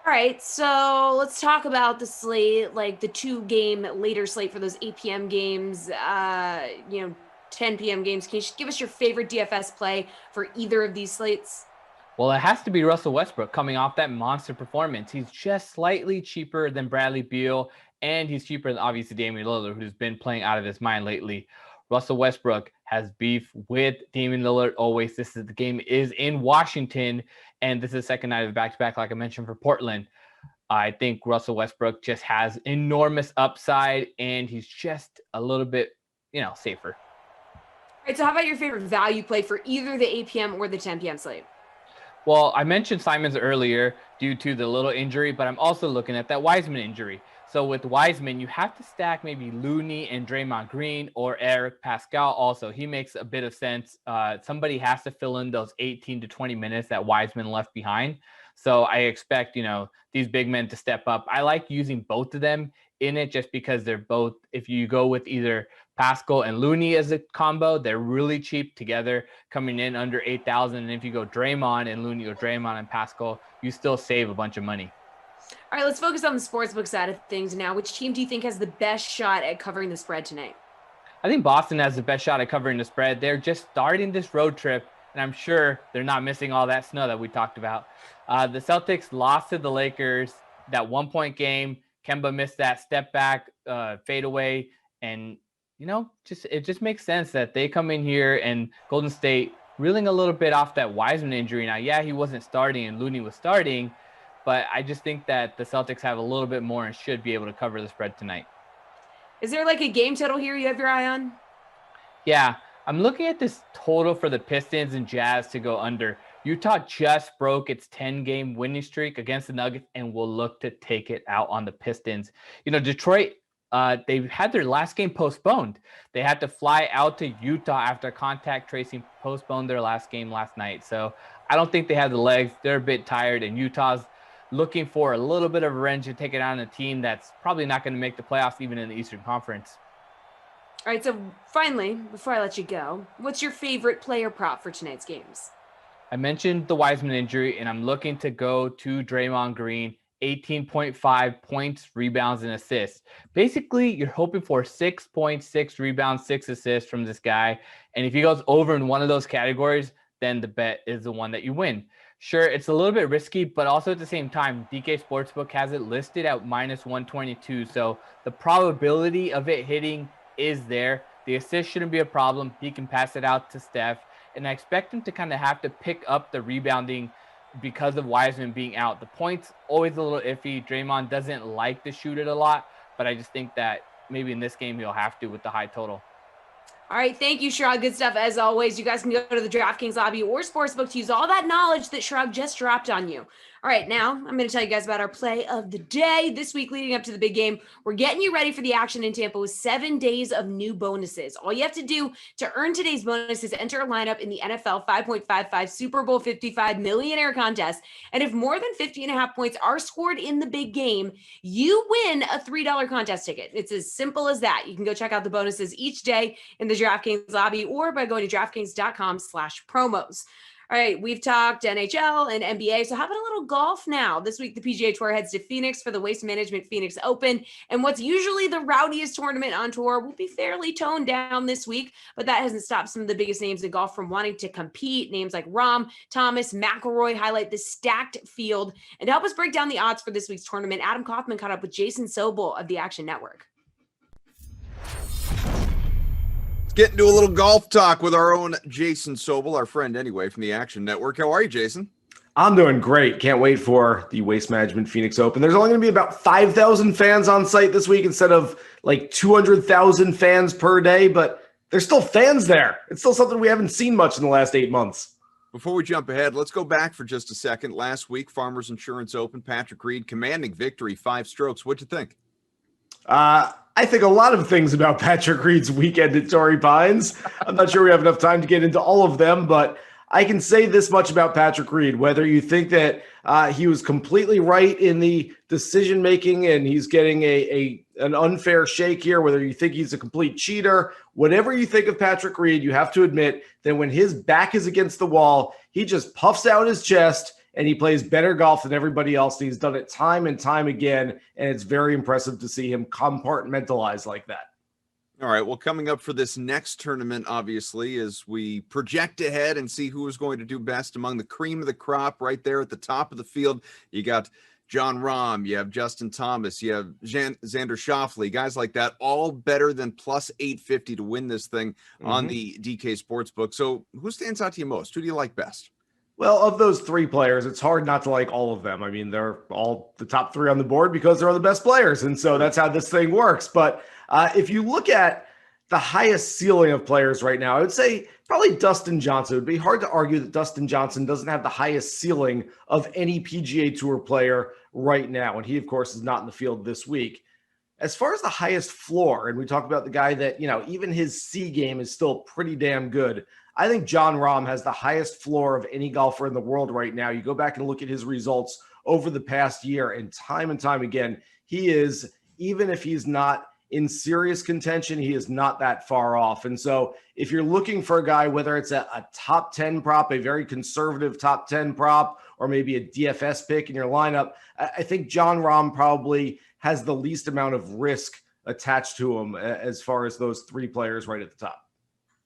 All right, so let's talk about the slate, like the 2-game later slate for those 8 p.m. games, 10 p.m. games. Can you just give us your favorite DFS play for either of these slates? Well, it has to be Russell Westbrook coming off that monster performance. He's just slightly cheaper than Bradley Beal, and he's cheaper than obviously Damian Lillard, who's been playing out of his mind lately. Russell Westbrook has beef with Damian Lillard always. The game is in Washington, and this is the second night of back-to-back, like I mentioned, for Portland. I think Russell Westbrook just has enormous upside, and he's just a little bit, safer. All right, so how about your favorite value play for either the 8 p.m. or the 10 p.m. slate? Well, I mentioned Simons earlier due to the little injury, but I'm also looking at that Wiseman injury. So with Wiseman, you have to stack maybe Looney and Draymond Green or Eric Pascal also. He makes a bit of sense. Somebody has to fill in those 18 to 20 minutes that Wiseman left behind. So I expect, these big men to step up. I like using both of them in it just because they're both, if you go with either Pascal and Looney as a combo, they're really cheap together, coming in under 8,000. And if you go Draymond and Looney or Draymond and Pascal, you still save a bunch of money. All right, let's focus on the sportsbook side of things now. Which team do you think has the best shot at covering the spread tonight? I think Boston has the best shot at covering the spread. They're just starting this road trip, and I'm sure they're not missing all that snow that we talked about. The Celtics lost to the Lakers, that 1-point game. Kemba missed that step back, fadeaway, and it just makes sense that they come in here and Golden State reeling a little bit off that Wiseman injury. Now, yeah, he wasn't starting and Looney was starting, but I just think that the Celtics have a little bit more and should be able to cover the spread tonight. Is there like a game total here you have your eye on? Yeah, I'm looking at this total for the Pistons and Jazz to go under. Utah just broke its 10-game winning streak against the Nuggets and will look to take it out on the Pistons. Detroit, they had their last game postponed. They had to fly out to Utah after contact tracing postponed their last game last night. So I don't think they have the legs. They're a bit tired, and Utah's looking for a little bit of revenge to take it on a team that's probably not going to make the playoffs even in the Eastern Conference. All right, so finally, before I let you go, what's your favorite player prop for tonight's games? I mentioned the Wiseman injury, and I'm looking to go to Draymond Green, 18.5 points, rebounds, and assists. Basically, you're hoping for 6 points, 6 rebounds, 6 assists from this guy. And if he goes over in one of those categories, then the bet is the one that you win. Sure, it's a little bit risky, but also at the same time, DK Sportsbook has it listed at -122. So the probability of it hitting is there. The assist shouldn't be a problem. He can pass it out to Steph. And I expect him to kind of have to pick up the rebounding because of Wiseman being out. The points, always a little iffy. Draymond doesn't like to shoot it a lot, but I just think that maybe in this game he'll have to with the high total. All right, thank you, Shrug. Good stuff as always. You guys can go to the DraftKings lobby or Sportsbook to use all that knowledge that Shrug just dropped on you. All right, now I'm going to tell you guys about our play of the day. This week leading up to the big game, we're getting you ready for the action in Tampa with 7 days of new bonuses. All you have to do to earn today's bonus is enter a lineup in the NFL 5.55 Super Bowl 55 Millionaire Contest. And if more than 50.5 points are scored in the big game, you win a $3 contest ticket. It's as simple as that. You can go check out the bonuses each day in the DraftKings lobby or by going to DraftKings.com/promos. All right, we've talked NHL and NBA, so how about a little golf now? This week, the PGA Tour heads to Phoenix for the Waste Management Phoenix Open, and what's usually the rowdiest tournament on tour will be fairly toned down this week, but that hasn't stopped some of the biggest names in golf from wanting to compete. Names like Rahm, Thomas, McIlroy highlight the stacked field, and to help us break down the odds for this week's tournament, Adam Kaufman caught up with Jason Sobel of the Action Network. Get into a little golf talk with our own Jason Sobel, our friend anyway from the Action Network. How are you, Jason? I'm doing great. Can't wait for the Waste Management Phoenix Open. There's only going to be about 5,000 fans on site this week instead of like 200,000 fans per day, but there's still fans there. It's still something we haven't seen much in the last 8 months. Before we jump ahead, let's go back for just a second. Last week, Farmers Insurance Open, Patrick Reed, commanding victory, 5 strokes. What'd you think? I think a lot of things about Patrick Reed's weekend at Torrey Pines. I'm not sure we have enough time to get into all of them, but I can say this much about Patrick Reed. Whether you think that he was completely right in the decision-making and he's getting an unfair shake here, whether you think he's a complete cheater, whatever you think of Patrick Reed, you have to admit that when his back is against the wall, he just puffs out his chest and he plays better golf than everybody else. And he's done it time and time again, and it's very impressive to see him compartmentalize like that. All right, well, coming up for this next tournament, obviously, as we project ahead and see who is going to do best among the cream of the crop right there at the top of the field, you got John Rahm, you have Justin Thomas, you have Xander Schauffele, guys like that, all better than plus 850 to win this thing on the DK Sportsbook. So who stands out to you most? Who do you like best? Well, of those three players, it's hard not to like all of them. I mean, they're all the top three on the board because they're all the best players. And so that's how this thing works. But if you look at the highest ceiling of players right now, I would say probably Dustin Johnson. It would be hard to argue that Dustin Johnson doesn't have the highest ceiling of any PGA Tour player right now. And he, of course, is not in the field this week. As far as the highest floor, and we talk about the guy that, even his C game is still pretty damn good. I think John Rahm has the highest floor of any golfer in the world right now. You go back and look at his results over the past year, and time again, he is, even if he's not in serious contention, he is not that far off. And so if you're looking for a guy, whether it's a top 10 prop, a very conservative top 10 prop, or maybe a DFS pick in your lineup, I think John Rahm probably has the least amount of risk attached to him as far as those three players right at the top.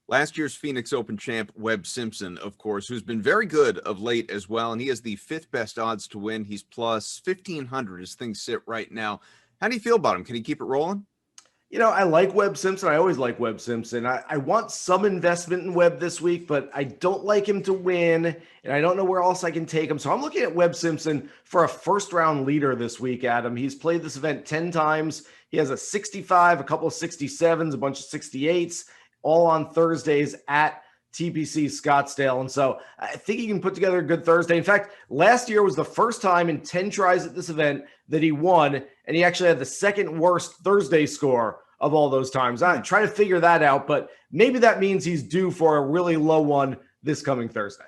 Last year's Phoenix Open champ, Webb Simpson, of course, who's been very good of late as well. And he has the 5th best odds to win. He's plus 1,500 as things sit right now. How do you feel about him? Can he keep it rolling? I like Webb Simpson. I always like Webb Simpson. I want some investment in Webb this week, but I don't like him to win, and I don't know where else I can take him. So I'm looking at Webb Simpson for a first-round leader this week, Adam. He's played this event 10 times. He has a 65, a couple of 67s, a bunch of 68s, all on Thursdays at TPC Scottsdale. And so I think he can put together a good Thursday. In fact, last year was the first time in 10 tries at this event that he won, and he actually had the second worst Thursday score of all those times. I'm trying to figure that out, but maybe that means he's due for a really low one this coming Thursday.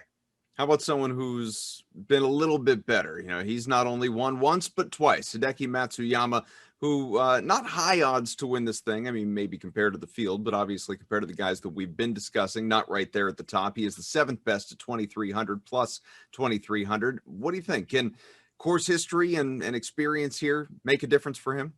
How about someone who's been a little bit better? He's not only won once, but twice. Hideki Matsuyama, who not high odds to win this thing. I mean, maybe compared to the field, but obviously compared to the guys that we've been discussing, not right there at the top. He is the 7th best at 2,300 plus 2,300. What do you think? Can course history and experience here make a difference for him?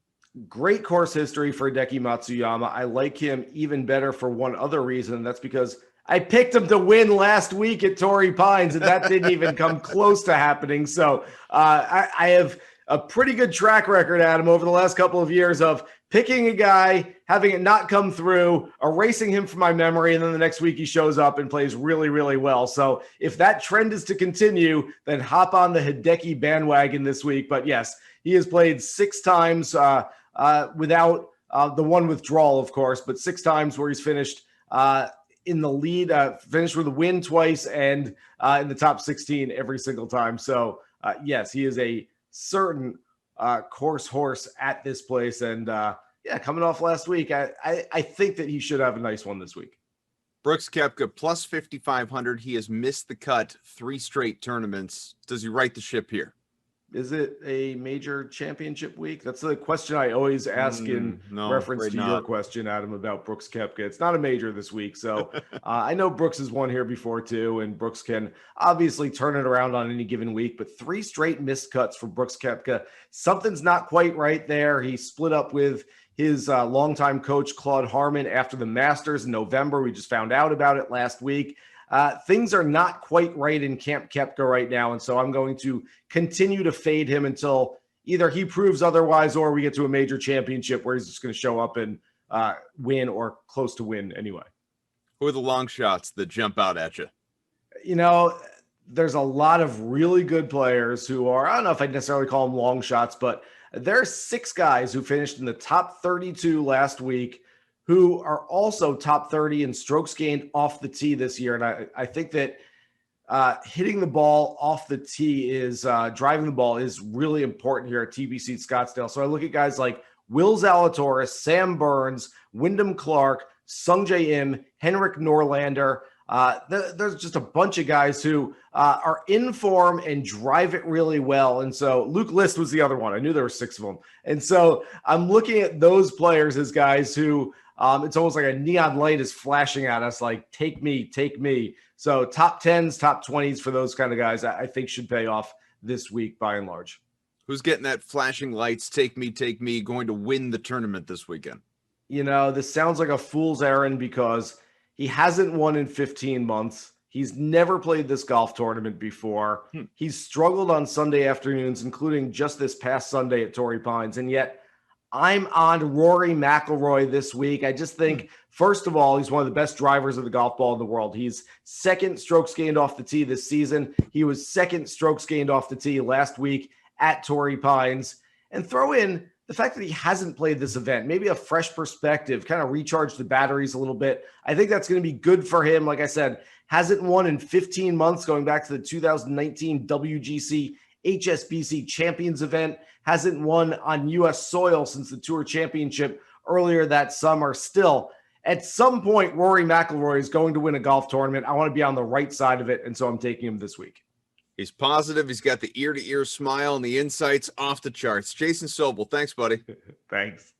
Great course history for Hideki Matsuyama. I like him even better for one other reason. That's because I picked him to win last week at Torrey Pines, and that didn't even come close to happening. So I have a pretty good track record, Adam, over the last couple of years of picking a guy, having it not come through, erasing him from my memory, and then the next week he shows up and plays really, really well. So if that trend is to continue, then hop on the Hideki bandwagon this week. But yes, he has played 6 times without the one withdrawal, of course, but 6 times where he's finished in the lead, finished with a win twice, and in the top 16 every single time. So yes, he is a certain course horse at this place. And coming off last week, I think that he should have a nice one this week. Brooks Koepka plus 5,500. He has missed the cut 3 straight tournaments. Does he right the ship here? Is it a major championship week? That's the question I always ask in reference to your question, Adam, about Brooks Koepka. It's not a major this week. So I know Brooks has won here before too, and Brooks can obviously turn it around on any given week, but 3 straight missed cuts for Brooks Koepka. Something's not quite right there. He split up with his longtime coach, Claude Harmon, after the Masters in November. We just found out about it last week. Things are not quite right in Camp Koepka right now, and so I'm going to continue to fade him until either he proves otherwise or we get to a major championship where he's just going to show up and win or close to win anyway. Who are the long shots that jump out at you? There's a lot of really good players who are, I don't know if I'd necessarily call them long shots, but there are 6 guys who finished in the top 32 last week who are also top 30 in strokes gained off the tee this year. And I think that hitting the ball off the tee is driving the ball is really important here at TPC Scottsdale. So I look at guys like Will Zalatoris, Sam Burns, Wyndham Clark, Sungjae Im, Henrik Norlander. There's just a bunch of guys who are in form and drive it really well. And so Luke List was the other one. I knew there were 6 of them. And so I'm looking at those players as guys who it's almost like a neon light is flashing at us like, take me, take me. So top 10s, top 20s for those kind of guys, I think should pay off this week by and large. Who's getting that flashing lights, take me, going to win the tournament this weekend? This sounds like a fool's errand because he hasn't won in 15 months. He's never played this golf tournament before. He's struggled on Sunday afternoons, including just this past Sunday at Torrey Pines. And yet I'm on Rory McIlroy this week. I just think, first of all, he's one of the best drivers of the golf ball in the world. He's second strokes gained off the tee this season. He was second strokes gained off the tee last week at Torrey Pines. And throw in the fact that he hasn't played this event, maybe a fresh perspective, kind of recharge the batteries a little bit. I think that's going to be good for him. Like I said, hasn't won in 15 months, going back to the 2019 WGC HSBC Champions event, hasn't won on U.S. soil since the Tour Championship earlier that summer. Still, at some point, Rory McIlroy is going to win a golf tournament. I want to be on the right side of it, and so I'm taking him this week. He's positive. He's got the ear-to-ear smile and the insights off the charts. Jason Sobel, thanks, buddy. Thanks.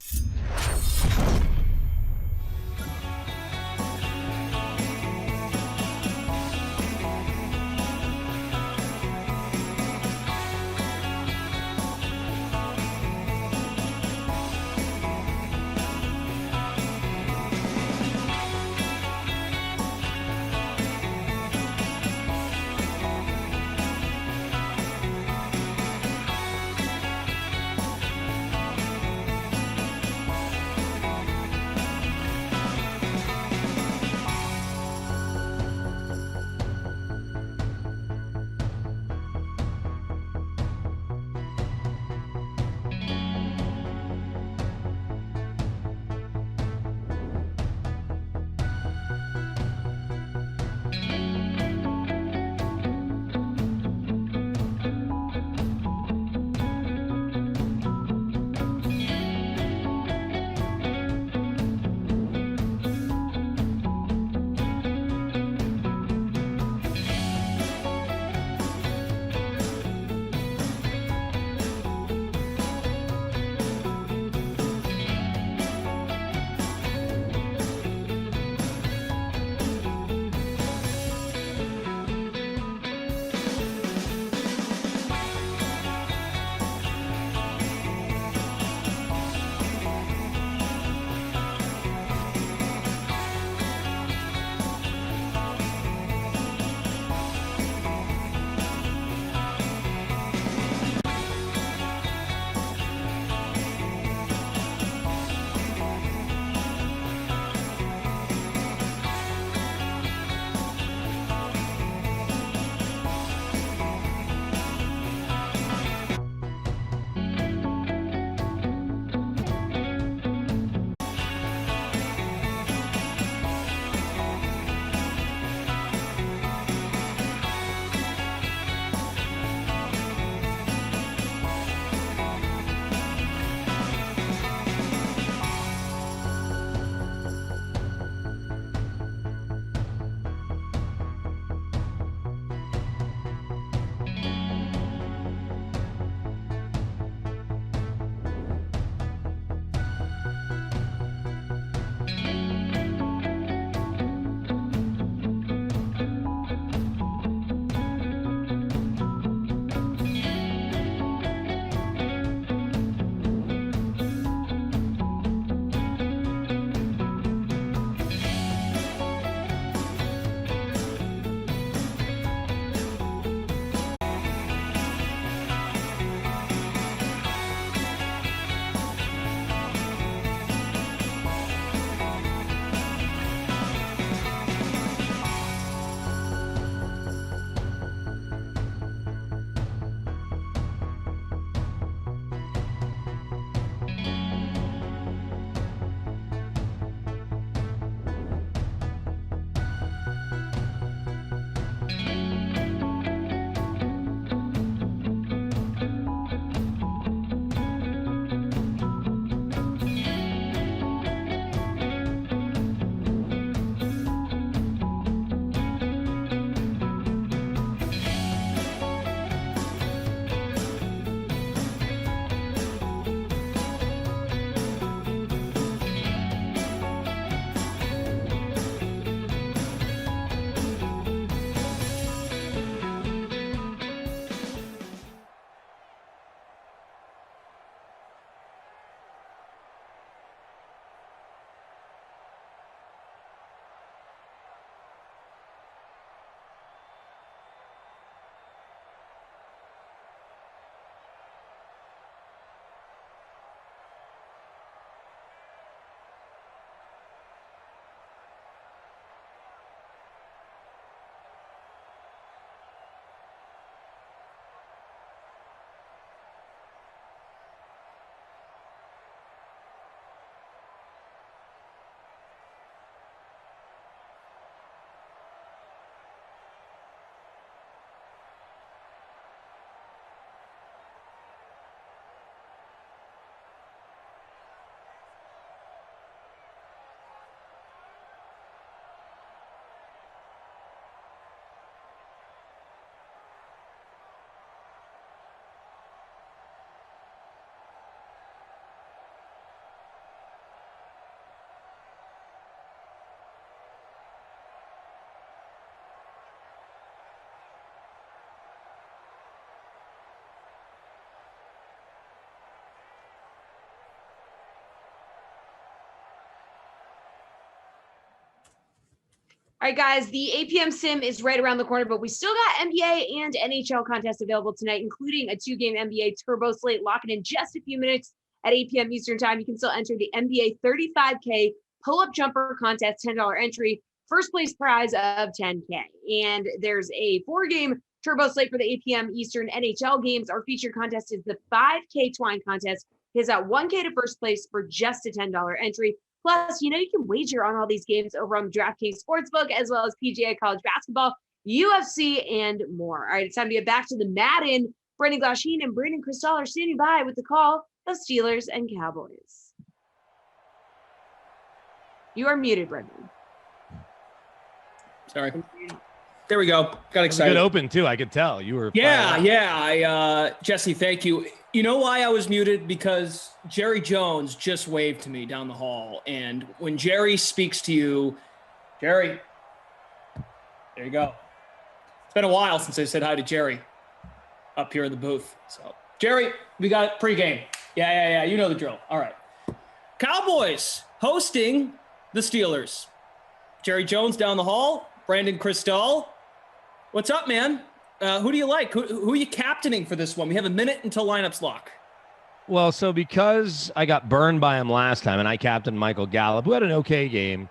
All right, guys, the 8 p.m. sim is right around the corner, but we still got NBA and NHL contests available tonight, including a 2-game NBA turbo slate. Lock it in just a few minutes at 8 p.m. Eastern time. You can still enter the NBA 35K pull-up jumper contest, $10 entry, first place prize of $10K. And there's a 4-game turbo slate for the 8 p.m. Eastern NHL games. Our featured contest is the 5K twine contest. It's at $1K to first place for just a $10 entry. Plus, you can wager on all these games over on the DraftKings Sportsbook, as well as PGA College Basketball, UFC, and more. All right, it's time to get back to the Madden. Brendan Glasheen and Brandon Cristal are standing by with the call of Steelers and Cowboys. You are muted, Brendan. Sorry. There we go. Got excited. Good open, too. I could tell. You were Jesse, thank you. You know why I was muted? Because Jerry Jones just waved to me down the hall. And when Jerry speaks to you, Jerry, there you go. It's been a while since I said hi to Jerry up here in the booth. So, Jerry, we got pregame. Yeah. You know the drill. All right. Cowboys hosting the Steelers. Jerry Jones down the hall. Brandon Cristal. What's up, man? Who do you like? Who are you captaining for this one? We have a minute until lineups lock. Well, so because I got burned by him last time and I captained Michael Gallup, who had an okay game,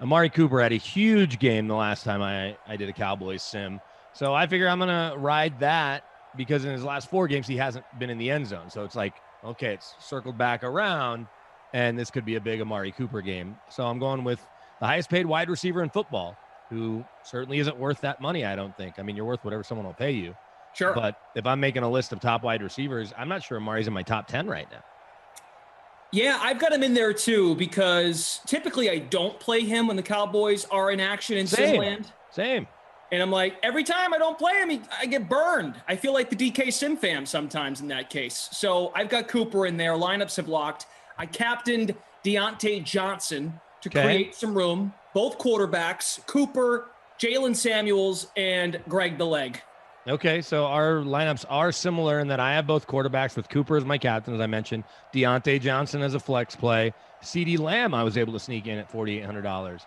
Amari Cooper had a huge game the last time I did a Cowboys sim. So I figure I'm going to ride that because in his last 4 games, he hasn't been in the end zone. So it's like, okay, it's circled back around, and this could be a big Amari Cooper game. So I'm going with the highest paid wide receiver in football, who certainly isn't worth that money, I don't think. I mean, you're worth whatever someone will pay you. Sure. But if I'm making a list of top wide receivers, I'm not sure Amari's in my top 10 right now. Yeah, I've got him in there too, because typically I don't play him when the Cowboys are in action in Simland. Same. And I'm like, every time I don't play him, I get burned. I feel like the DK Sim fam sometimes in that case. So I've got Cooper in there. Lineups have locked. I captained Deontay Johnson to create some room. Both quarterbacks, Cooper, Jalen Samuels, and Greg the Leg. Okay, so our lineups are similar in that I have both quarterbacks with Cooper as my captain, as I mentioned, Deontay Johnson as a flex play. CeeDee Lamb I was able to sneak in at $4,800.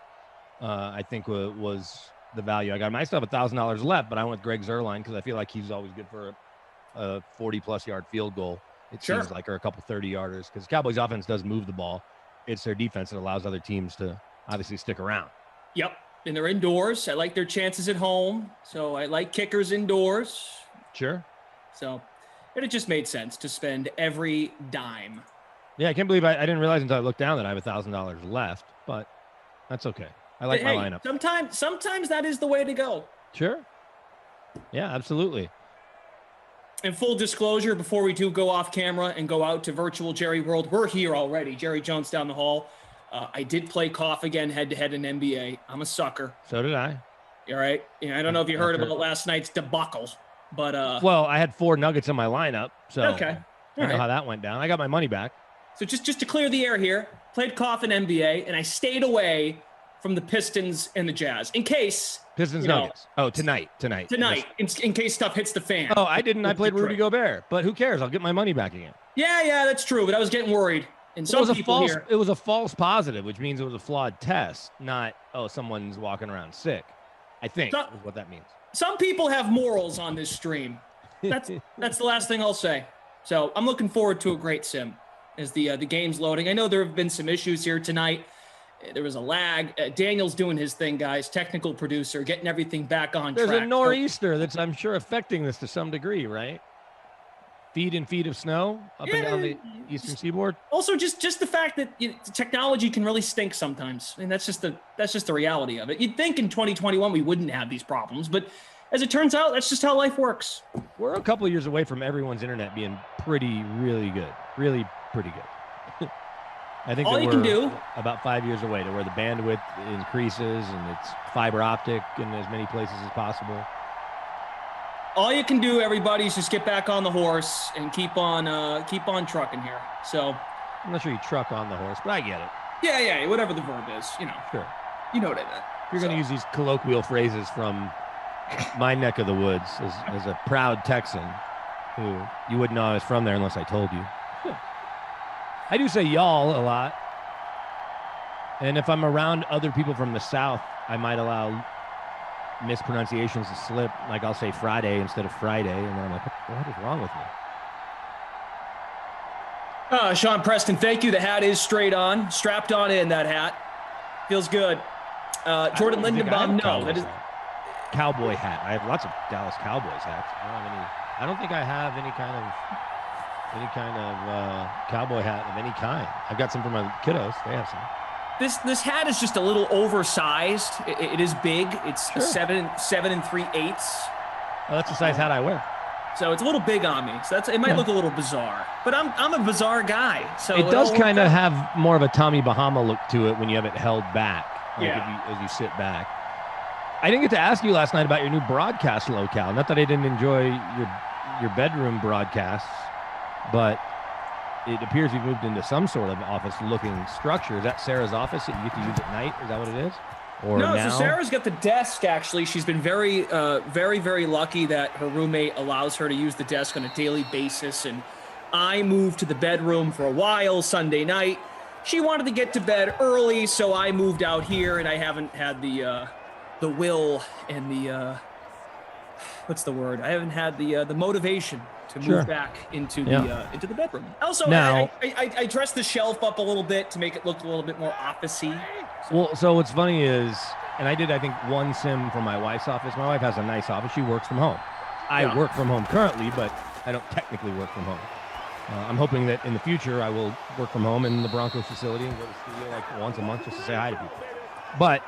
I think was the value I got. I still have $1,000 left, but I went with Greg Zuerlein because I feel like he's always good for a 40-plus yard field goal. It seems like, or a couple 30-yarders, because Cowboys offense does move the ball. It's their defense that allows other teams to obviously stick around. Yep. And they're indoors. I like their chances at home. So I like kickers indoors. Sure. So it just made sense to spend every dime. Yeah, I can't believe I didn't realize until I looked down that I have $1,000 left, but that's okay. I like my lineup. Sometimes that is the way to go. Sure. Yeah, absolutely. And full disclosure, before we do go off camera and go out to virtual Jerry World, we're here already. Jerry Jones down the hall. I did play Koff again head-to-head in NBA. I'm a sucker. So did I. All right. I don't know if you heard about last night's debacle, but well, I had 4 Nuggets in my lineup, so okay. I know how that went down. I got my money back. So just to clear the air here, played Koff in NBA, and I stayed away from the Pistons and the Jazz in case Nuggets. Oh, tonight. In case stuff hits the fan. Oh, I didn't. I played Rudy Gobert, but who cares? I'll get my money back again. Yeah, that's true. But I was getting worried. And it was a false positive, which means it was a flawed test, not someone's walking around sick. I think is what that means. Some people have morals on this stream. That's the last thing I'll say. So I'm looking forward to a great sim as the game's loading. I know there have been some issues here tonight. There was a lag. Daniel's doing his thing, guys. Technical producer, getting everything back on track. There's a nor'easter that's, I'm sure, affecting this to some degree, right? Feet and feet of snow up and down the eastern seaboard. Also, just the fact that technology can really stink sometimes. I mean, that's just the reality of it. You'd think in 2021 we wouldn't have these problems, but as it turns out, that's just how life works. We're a couple of years away from everyone's internet being really good, really pretty good. I think all you can do about 5 years away to where the bandwidth increases and it's fiber optic in as many places as possible. All you can do, everybody, is just get back on the horse and keep on trucking here. So I'm not sure you truck on the horse, but I get it. Yeah, whatever the verb is, Sure. You know what I meant. You're going to use these colloquial phrases from my neck of the woods as a proud Texan who you wouldn't know I was from there unless I told you. I do say y'all a lot. And if I'm around other people from the South, I might allow mispronunciations to slip. Like I'll say Friday instead of Friday, and then I'm like, what is wrong with me? Sean Preston, thank you. The hat is straight on, strapped on in that hat. Feels good. Jordan Lindenbaum, no. That is Cowboy hat. I have lots of Dallas Cowboys hats. I don't think I have any kind of cowboy hat of any kind. I've got some for my kiddos. They have some. This hat is just a little oversized. It is big. It's Sure. 7 3/8. Oh, that's the size hat I wear. So it's a little big on me. So it might look a little bizarre, but I'm a bizarre guy. So It does all kind worked of out. have more of a Tommy Bahama look to it when you have it held back. Like Yeah. as you sit back. I didn't get to ask you last night about your new broadcast locale. Not that I didn't enjoy your bedroom broadcasts, but it appears you've moved into some sort of office-looking structure. Is that Sarah's office that you get to use at night? Is that what it is? Or No, now? so Sarah's got the desk, actually. She's been very, very lucky that her roommate allows her to use the desk on a daily basis. And I moved to the bedroom for a while Sunday night. She wanted to get to bed early, so I moved out here, and I haven't had the will and the, what's the word? I haven't had the motivation to move back into the bedroom. Also, Now- I dressed the shelf up a little bit to make it look a little bit more office-y. Well, so what's funny is, and I did, I think, one sim from my wife's office. My wife has a nice office. She works from home. I work from home currently, but I don't technically work from home. I'm hoping that in the future I will work from home in the Broncos facility and go to the studio like once a month just to say hi to people. But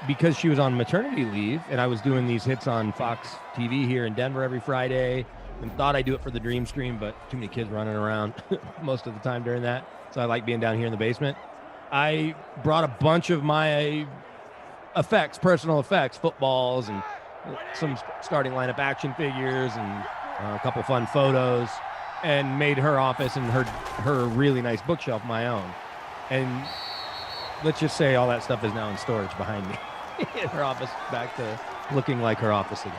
because she was on maternity leave and I was doing these hits on Fox TV here in Denver every Friday and thought I'd do it for the Dream Stream, but too many kids running around most of the time during that. So I like being down here in the basement. I brought a bunch of my personal effects, footballs, and some starting lineup action figures and a couple fun photos, and made her office and her really nice bookshelf my own. And let's just say all that stuff is now in storage behind me. In her office, back to looking like her office again.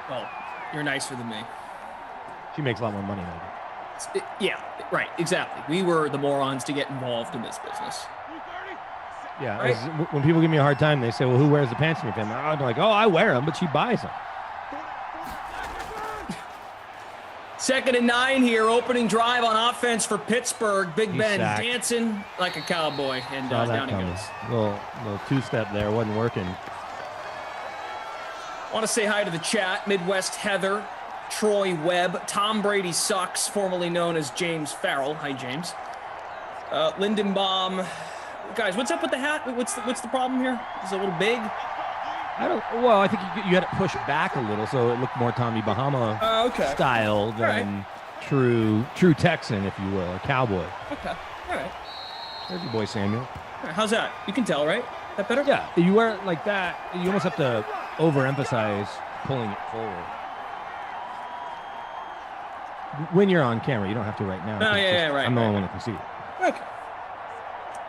Well, you're nicer than me. She makes a lot more money than I do. Yeah, right, exactly. We were the morons to get involved in this business. Yeah, Right. when people give me a hard time, they say, well, who wears the pants in your family? I'm like, oh, I wear them, but she buys them. 2nd and 9 here, opening drive on offense for Pittsburgh. Big He's Ben sacked. dancing like a cowboy, and Saw that down he coming. goes. Little two-step there, wasn't working. Want to say hi to the chat. Midwest Heather, Troy Webb, Tom Brady Sucks, formerly known as James Farrell. Hi, James. Lindenbaum. Guys, what's up with the hat? What's the problem here? Is it a little big? I think you had it pushed back a little, so it looked more Tommy Bahama Okay. style than true Texan, if you will, a cowboy. Okay. All right. There's your boy Samuel. All right. How's that? You can tell, right? That better? Yeah, you wear it like that, you almost have to overemphasize pulling it forward. When you're on camera, you don't have to right now. Oh, 'cause yeah, right. I'm the right, only one that can see it. Okay.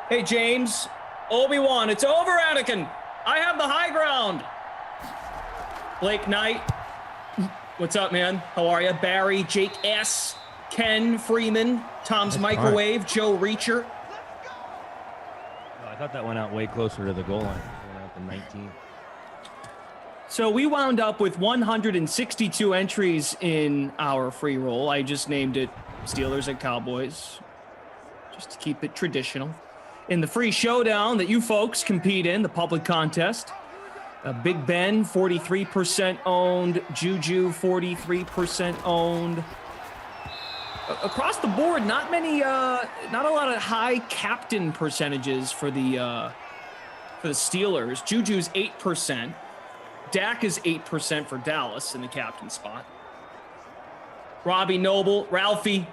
Hey, James. Obi-Wan, it's over, Anakin. I have the high ground. Blake Knight. What's up, man? How are you? Barry, Jake S., Ken Freeman, Tom's That's Microwave, Joe Reacher. I thought that went out way closer to the goal line. It went out to 19. So we wound up with 162 entries in our free roll. I just named it Steelers and Cowboys, just to keep it traditional. In the free showdown that you folks compete in, the public contest, Big Ben, 43% owned. Juju, 43% owned. Across the board, not a lot of high captain percentages for the Steelers. Juju's 8%. Dak is 8% for Dallas in the captain spot. Robbie Noble, Ralphie.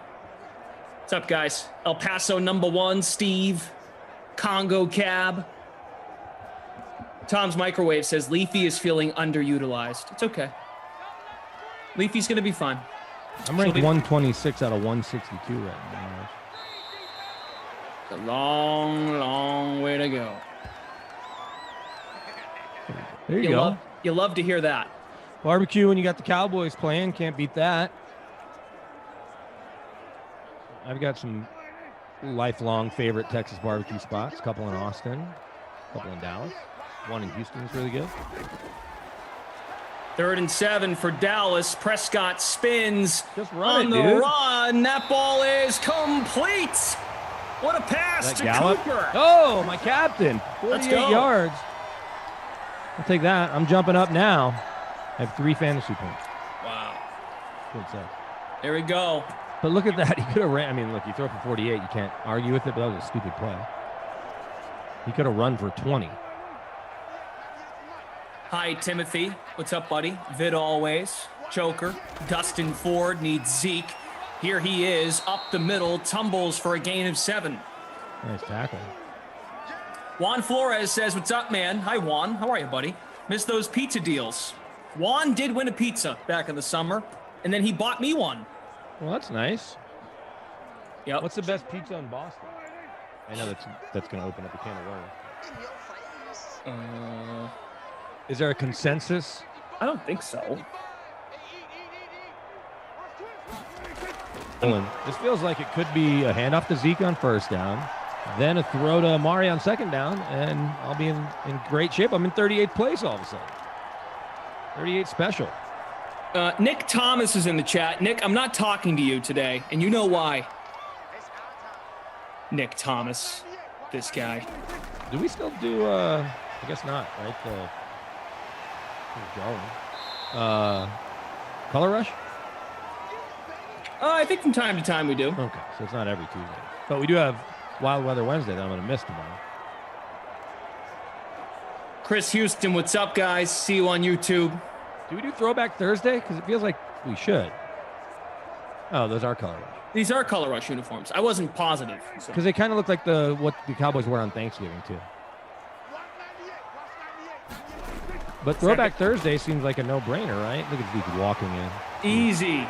What's up, guys? El Paso #1, Steve. Congo Cab. Tom's Microwave says Leafy is feeling underutilized. It's okay. Leafy's going to be fine. I'm ranked 126 out of 162 right now. It's a long, long way to go. There you go. You love to hear that. Barbecue when you got the Cowboys playing. Can't beat that. I've got some lifelong favorite Texas barbecue spots. A couple in Austin, a couple in Dallas. One in Houston is really good. 3rd and 7 for Dallas. Prescott spins Just run on it, the dude. run. That ball is complete. What a pass That to Gallup? Cooper. Oh, my captain. Let's 48 go. yards. I'll take that. I'm jumping up now. I have 3 fantasy points. Wow. Good stuff. There we go. But look at that. He could have ran. I mean, look, you throw for 48. You can't argue with it, but that was a stupid play. He could have run for 20. Hi, Timothy. What's up, buddy? Vid always. Joker. Dustin Ford needs Zeke. Here he is, up the middle, tumbles for a gain of 7. Nice tackle. Juan Flores says, what's up, man? Hi, Juan. How are you, buddy? Missed those pizza deals. Juan did win a pizza back in the summer, and then he bought me one. Well, that's nice. Yep. What's the best pizza in Boston? I know that's going to open up a can of worms. Is there a consensus? I don't think so. This feels like it could be a handoff to Zeke on 1st down, then a throw to Amari on 2nd down, and I'll be in great shape. I'm in 38th place all of a sudden. 38 special. Nick Thomas is in the chat. Nick, I'm not talking to you today, and you know why. Nick Thomas, this guy. Do we still do, I guess not, right? Color Rush? I think from time to time we do. Okay, so it's not every Tuesday. But we do have Wild Weather Wednesday that I'm going to miss tomorrow. Chris Houston, what's up, guys? See you on YouTube. Do we do Throwback Thursday? Because it feels like we should. Oh, those are Color Rush. These are Color Rush uniforms. I wasn't positive. So. Because they kind of look like what the Cowboys wear on Thanksgiving, too. But Throwback Thursday seems like a no-brainer, right? Look at Zeke walking in. Easy.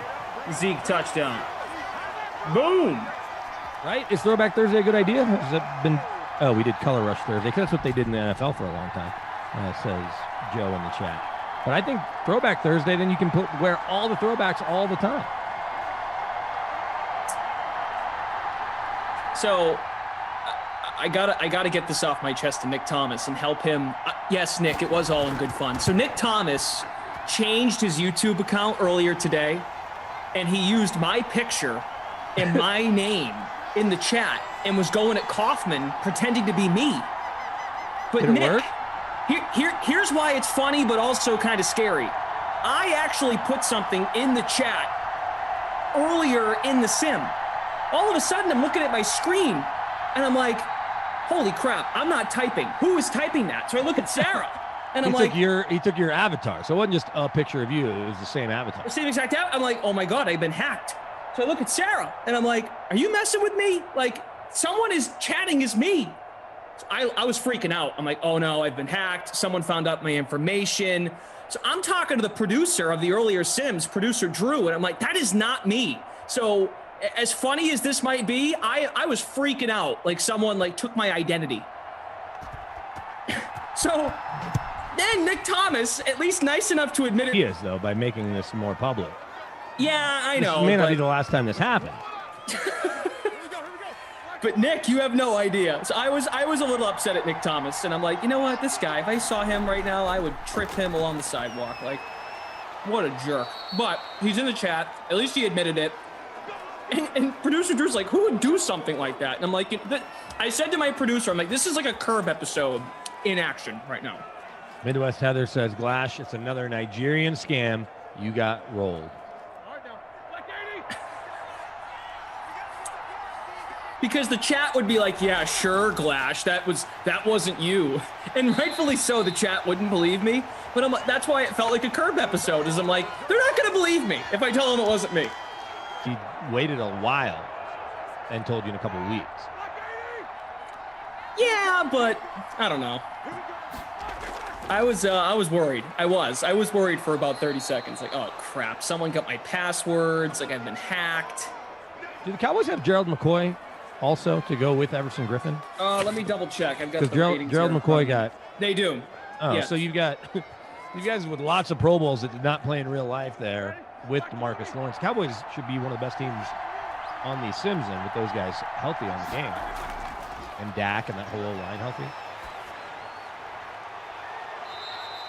Zeke touchdown. Boom. Right? Is Throwback Thursday a good idea? Has it been... Oh, we did Color Rush Thursday, because that's what they did in the NFL for a long time, says Joe in the chat. But I think Throwback Thursday, then you can wear all the throwbacks all the time. So I gotta get this off my chest to Nick Thomas and help him. Yes, Nick, it was all in good fun. So Nick Thomas changed his YouTube account earlier today, and he used my picture and my name in the chat and was going at Kaufman pretending to be me. But Did it Nick, work? here's why it's funny but also kind of scary. I actually put something in the chat earlier in the sim. All of a sudden, I'm looking at my screen, and I'm like, holy crap, I'm not typing. Who is typing that? So I look at Sarah, and I'm like... He took your avatar, so it wasn't just a picture of you. It was the same avatar. The same exact avatar. I'm like, oh my God, I've been hacked. So I look at Sarah, and I'm like, are you messing with me? Like, someone is chatting as me. So I was freaking out. I'm like, oh no, I've been hacked. Someone found out my information. So I'm talking to the producer of the earlier Sims, producer Drew, and I'm like, that is not me. So as funny as this might be, I was freaking out. Like someone like took my identity. So then Nick Thomas, at least nice enough to admit it. He is, though, by making this more public. Yeah, I know. This may not be the last time this happened. But Nick, you have no idea. So I was a little upset at Nick Thomas, and I'm like, you know what, this guy, if I saw him right now, I would trip him along the sidewalk. Like, what a jerk. But he's in the chat. At least he admitted it. And producer Drew's like, who would do something like that? And I'm like, I said to my producer, I'm like, this is like a Curb episode in action right now. Midwest Heather says, Glash, it's another Nigerian scam. You got rolled. Because the chat would be like, yeah, sure, Glash, that wasn't you. And rightfully so, the chat wouldn't believe me. But I'm like, that's why it felt like a Curb episode, is I'm like, they're not going to believe me if I tell them it wasn't me. He waited a while and told you in a couple of weeks. Yeah, but I don't know. I was worried. I was worried for about 30 seconds. Like, oh crap, someone got my passwords. Like I've been hacked. Do the Cowboys have Gerald McCoy also to go with Everson Griffin? Let me double check. I've got the Because Gerald McCoy got. They do. Oh, yes. So you've got you guys with lots of Pro Bowls that did not play in real life there with DeMarcus Lawrence. Cowboys should be one of the best teams on these Sims then with those guys healthy on the game. And Dak and that whole line healthy.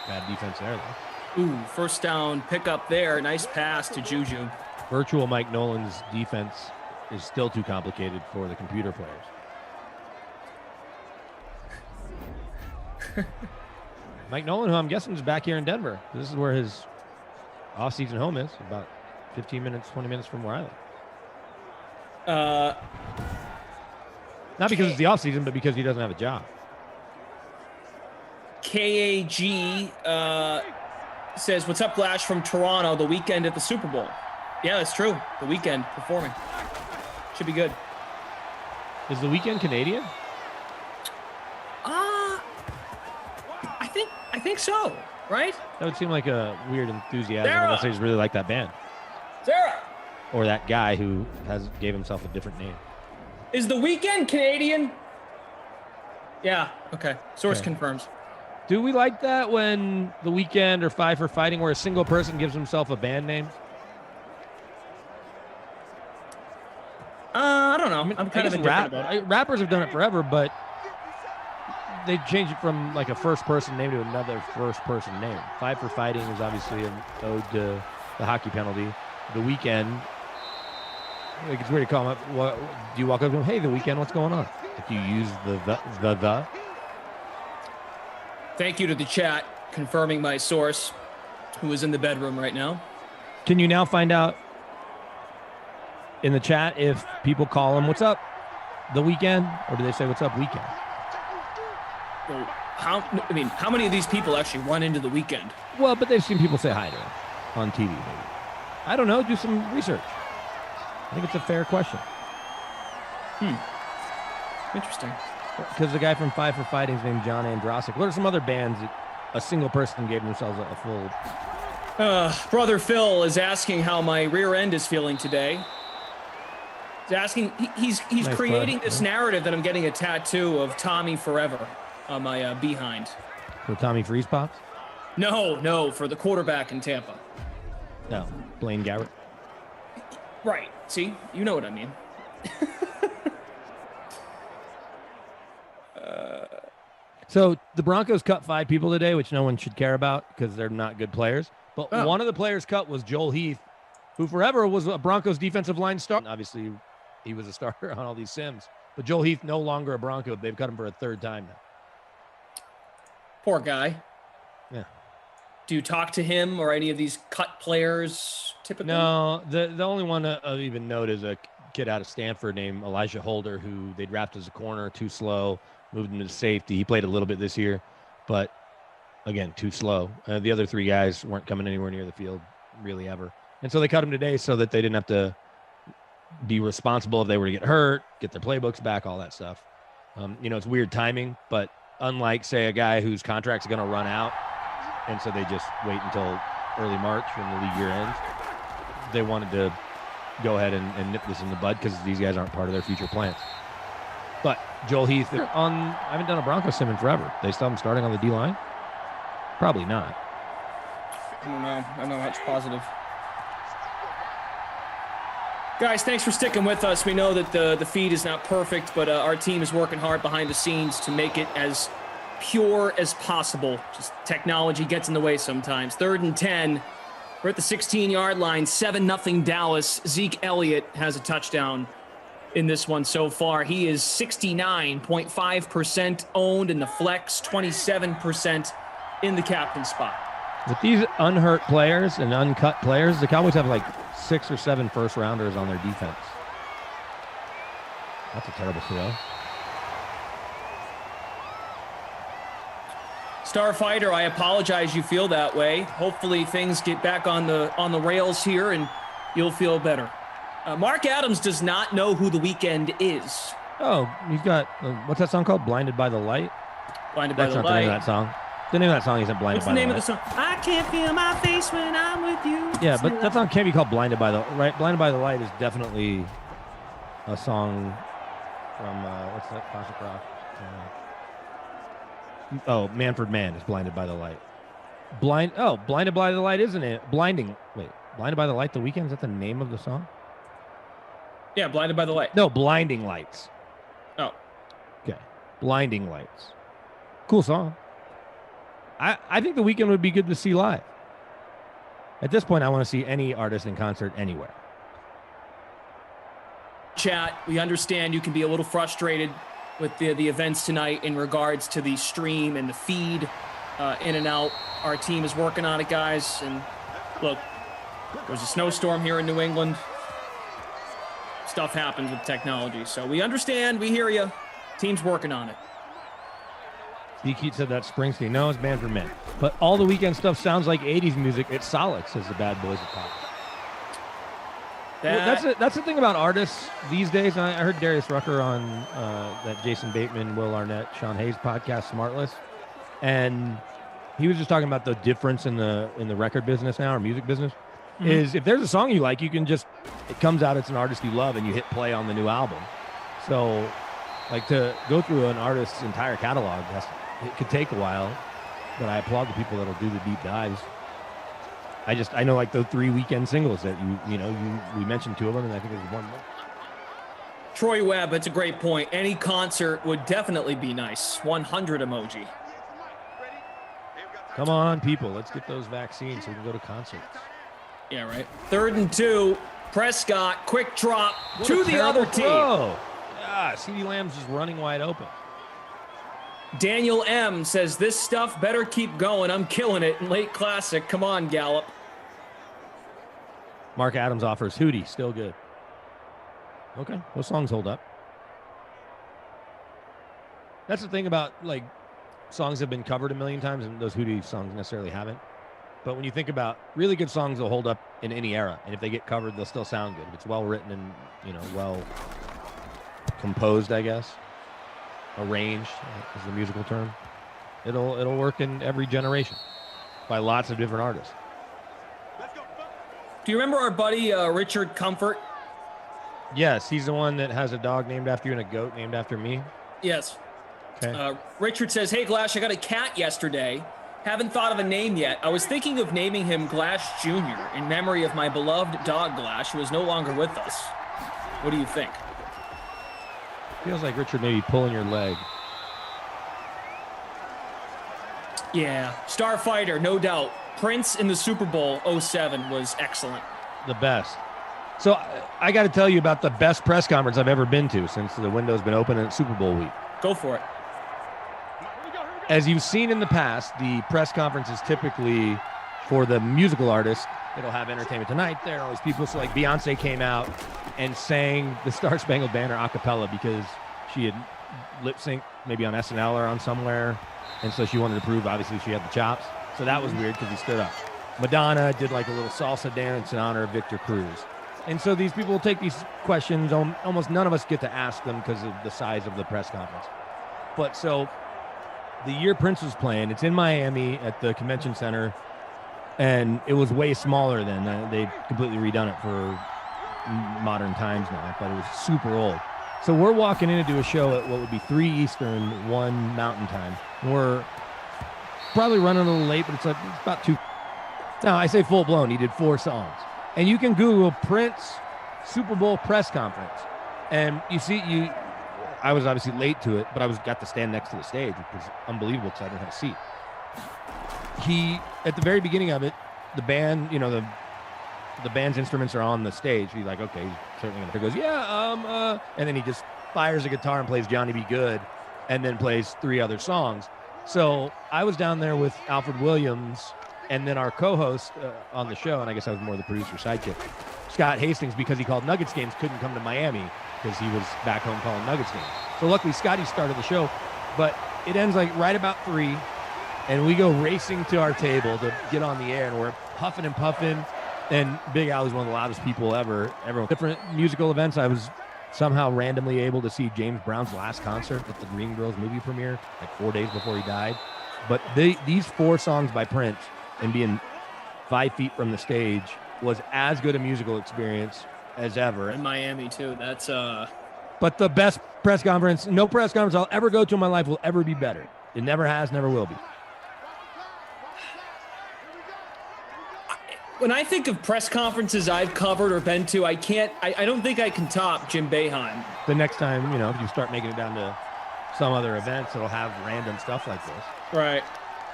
Bad defense there, though. Ooh, first down pickup there. Nice pass to Juju. Virtual Mike Nolan's defense is still too complicated for the computer players. Mike Nolan, who I'm guessing is back here in Denver. This is where his off-season home is, about 15 minutes, 20 minutes from where I live. Not because it's the off-season, but because he doesn't have a job. KAG says, "What's up, Glash from Toronto? The weekend at the Super Bowl." Yeah, that's true. The weekend performing should be good. Is the weekend Canadian? I think so. Right? That would seem like a weird enthusiasm Sarah! unless they just really like that band Sarah, or that guy who gave himself a different name. is the weekend Canadian? Yeah. Okay. Source Okay. confirms. Do we like that when the weekend or Five for Fighting, where a single person gives himself a band name? I don't know. I'm kind of indifferent about it. Rappers have done it forever, but they changed it from like a first-person name to another first-person name. Five for Fighting is obviously an ode to the hockey penalty. The Weeknd, like it's weird to call him up. What, do you walk up to him? Hey, The Weeknd, what's going on? If you use the. Thank you to the chat confirming my source, who is in the bedroom right now. Can you now find out in the chat if people call him, what's up, The Weeknd, or do they say, what's up, Weekend? Well, how many of these people actually run into the weekend? Well, but they've seen people say hi to him on TV, maybe. I don't know. Do some research. I think it's a fair question. Interesting. Because the guy from Five for Fighting is named John Androsik. What are some other bands that a single person gave themselves a full... Brother Phil is asking how my rear end is feeling today. He's asking, he's Nice creating bud. this narrative that I'm getting a tattoo of Tommy Forever on my behind. For Tommy Freeze Pops? No, for the quarterback in Tampa. No, Blaine Garrett. Right. See, you know what I mean. So the Broncos cut 5 people today, which no one should care about because they're not good players. But one of the players cut was Joel Heath, who forever was a Broncos defensive line star. Obviously, he was a starter on all these Sims. But Joel Heath, no longer a Bronco. They've cut him for a 3rd time now. Poor guy. Yeah. Do you talk to him or any of these cut players typically? No, the only one of even note is a kid out of Stanford named Elijah Holder, who they drafted as a corner, too slow, moved him to safety. He played a little bit this year, but again, too slow. The other 3 guys weren't coming anywhere near the field really ever. And so they cut him today so that they didn't have to be responsible if they were to get hurt, get their playbooks back, all that stuff. It's weird timing, but unlike, say, a guy whose contract's going to run out, and so they just wait until early March when the league year ends, they wanted to go ahead and nip this in the bud because these guys aren't part of their future plans. But Joel Heath, I haven't done a Broncos sim in forever. They still have him starting on the D-line? Probably not. I don't know. I'm not much positive. Guys, thanks for sticking with us. We know that the feed is not perfect, but our team is working hard behind the scenes to make it as pure as possible. Just technology gets in the way sometimes. 3rd and 10. We're at the 16-yard line. 7-0 Dallas. Zeke Elliott has a touchdown in this one so far. He is 69.5% owned in the flex, 27% in the captain spot. With these unhurt players and uncut players, the Cowboys have like 6 or 7 first-rounders on their defense. That's a terrible throw. Starfighter, I apologize you feel that way. Hopefully things get back on the rails here and you'll feel better. Mark Adams does not know who The Weeknd is. Oh, he's got, what's that song called? Blinded by the Light? Blinded by That's the not the name Light. of that song. The name of that song isn't Blinded What's by the the name Light. of the song? I can't feel my face when I'm with you. Yeah, but that song can't be called Blinded by the Right. Blinded by the Light is definitely a song from what's that classic rock? Manfred Mann is Blinded by the Light. Blinded by the Light, isn't it? Blinded by the Light, The Weeknd. Is that the name of the song? Yeah, Blinded by the Light. No, Blinding Lights. Oh. Okay. Blinding Lights. Cool song. I think The Weeknd would be good to see live. At this point, I want to see any artist in concert anywhere. Chat, we understand you can be a little frustrated with the events tonight in regards to the stream and the feed in and out. Our team is working on it, guys. And look, there's a snowstorm here in New England. Stuff happens with technology. So we understand. We hear you. Team's working on it. Keith said that Springsteen. No, it's Band for Men. But all the Weeknd stuff sounds like 80s music. It's solid, says the Bad Boys of Pop. That's the thing about artists these days. I heard Darius Rucker on that Jason Bateman, Will Arnett, Sean Hayes podcast, Smartless, and he was just talking about the difference in the record business now, or music business. Mm-hmm. Is if there's a song you like, you can just, it comes out, it's an artist you love, and you hit play on the new album. So, like, to go through an artist's entire catalog, it could take a while, but I applaud the people that'll do the deep dives. I know like the 3 Weeknd singles that we mentioned 2 of them, and I think there's 1 more. Troy Webb, it's a great point. Any concert would definitely be nice. 100 emoji. Come on, people, let's get those vaccines so we can go to concerts. Yeah, right. 3rd and 2. Prescott, quick drop to the other team. Yeah, CeeDee Lamb's just running wide open. Daniel M says, this stuff better keep going. I'm killing it in late classic. Come on, Gallup. Mark Adams offers Hootie, still good. Okay, those songs hold up. That's the thing about, like, songs have been covered a million times, and those Hootie songs necessarily haven't. But when you think about really good songs, they'll hold up in any era. And if they get covered, they'll still sound good. If it's well written and, well composed, I guess. Arranged is the musical term. It'll work in every generation by lots of different artists. Do you remember our buddy Richard Comfort? Yes, he's the one that has a dog named after you and a goat named after me. Yes. Okay. Richard says, hey, Glash, I got a cat yesterday. Haven't thought of a name yet. I was thinking of naming him Glash Jr. in memory of my beloved dog Glash, who is no longer with us. What do you think? Feels like Richard may be pulling your leg. Yeah, Starfighter, no doubt. Prince in the Super Bowl 07 was excellent. The best. So I got to tell you about the best press conference I've ever been to since the window's been open at Super Bowl week. Go for it. As you've seen in the past, the press conference is typically for the musical artist. It'll have Entertainment Tonight there, all these people. So like Beyonce came out and sang the Star Spangled Banner a cappella because she had lip synced maybe on SNL or on somewhere. And so she wanted to prove, obviously, she had the chops. So that was weird because he stood up. Madonna did like a little salsa dance in honor of Victor Cruz. And so these people will take these questions. Almost none of us get to ask them because of the size of the press conference. But so the year Prince was playing, it's in Miami at the convention center. And it was way smaller then. They completely redone it for modern times now, but it was super old. So we're walking in to do a show at what would be 3 Eastern, 1 Mountain time. And we're probably running a little late, but it's about 2. Now, I say full blown. He did 4 songs. And you can Google Prince Super Bowl press conference. And you see, I was obviously late to it, but I got to stand next to the stage, which was unbelievable because I didn't have a seat. At the very beginning of it, the band, the band's instruments are on the stage. He's like, okay, he's certainly going to. He goes, yeah, and then he just fires a guitar and plays Johnny B. Good and then plays 3 other songs. So I was down there with Alfred Williams and then our co-host on the show, and I guess I was more the producer sidekick, Scott Hastings, because he called Nuggets games, couldn't come to Miami because he was back home calling Nuggets games. So luckily Scotty started the show, but it ends like right about 3. And we go racing to our table to get on the air, and we're huffing and puffing. And Big Al is one of the loudest people ever. Everyone, different musical events. I was somehow randomly able to see James Brown's last concert at the Green Girls movie premiere, like 4 days before he died. But these 4 songs by Prince and being 5 feet from the stage was as good a musical experience as ever. In Miami too. That's But the best press conference, no press conference I'll ever go to in my life will ever be better. It never has, never will be. when I think of press conferences I've covered or been to, I don't think I can top Jim Boeheim. The next time, if you start making it down to some other events, it'll have random stuff like this. Right.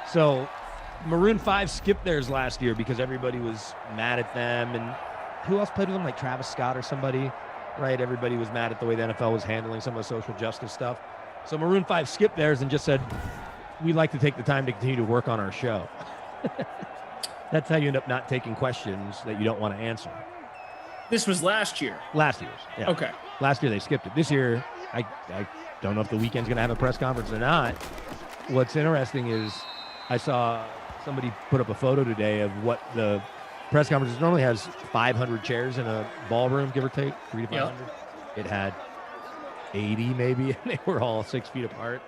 So Maroon 5 skipped theirs last year because everybody was mad at them. And who else played with them? Like Travis Scott or somebody, right? Everybody was mad at the way the NFL was handling some of the social justice stuff. So Maroon 5 skipped theirs and just said, we'd like to take the time to continue to work on our show. That's how you end up not taking questions that you don't want to answer. This was last year. Last year's, yeah. Okay. Last year they skipped it. This year, I don't know if the Weeknd's going to have a press conference or not. What's interesting is I saw somebody put up a photo today of what the press conference normally has 500 chairs in a ballroom, give or take, 300 to 500. Yep. It had 80 maybe, and they were all 6 feet apart.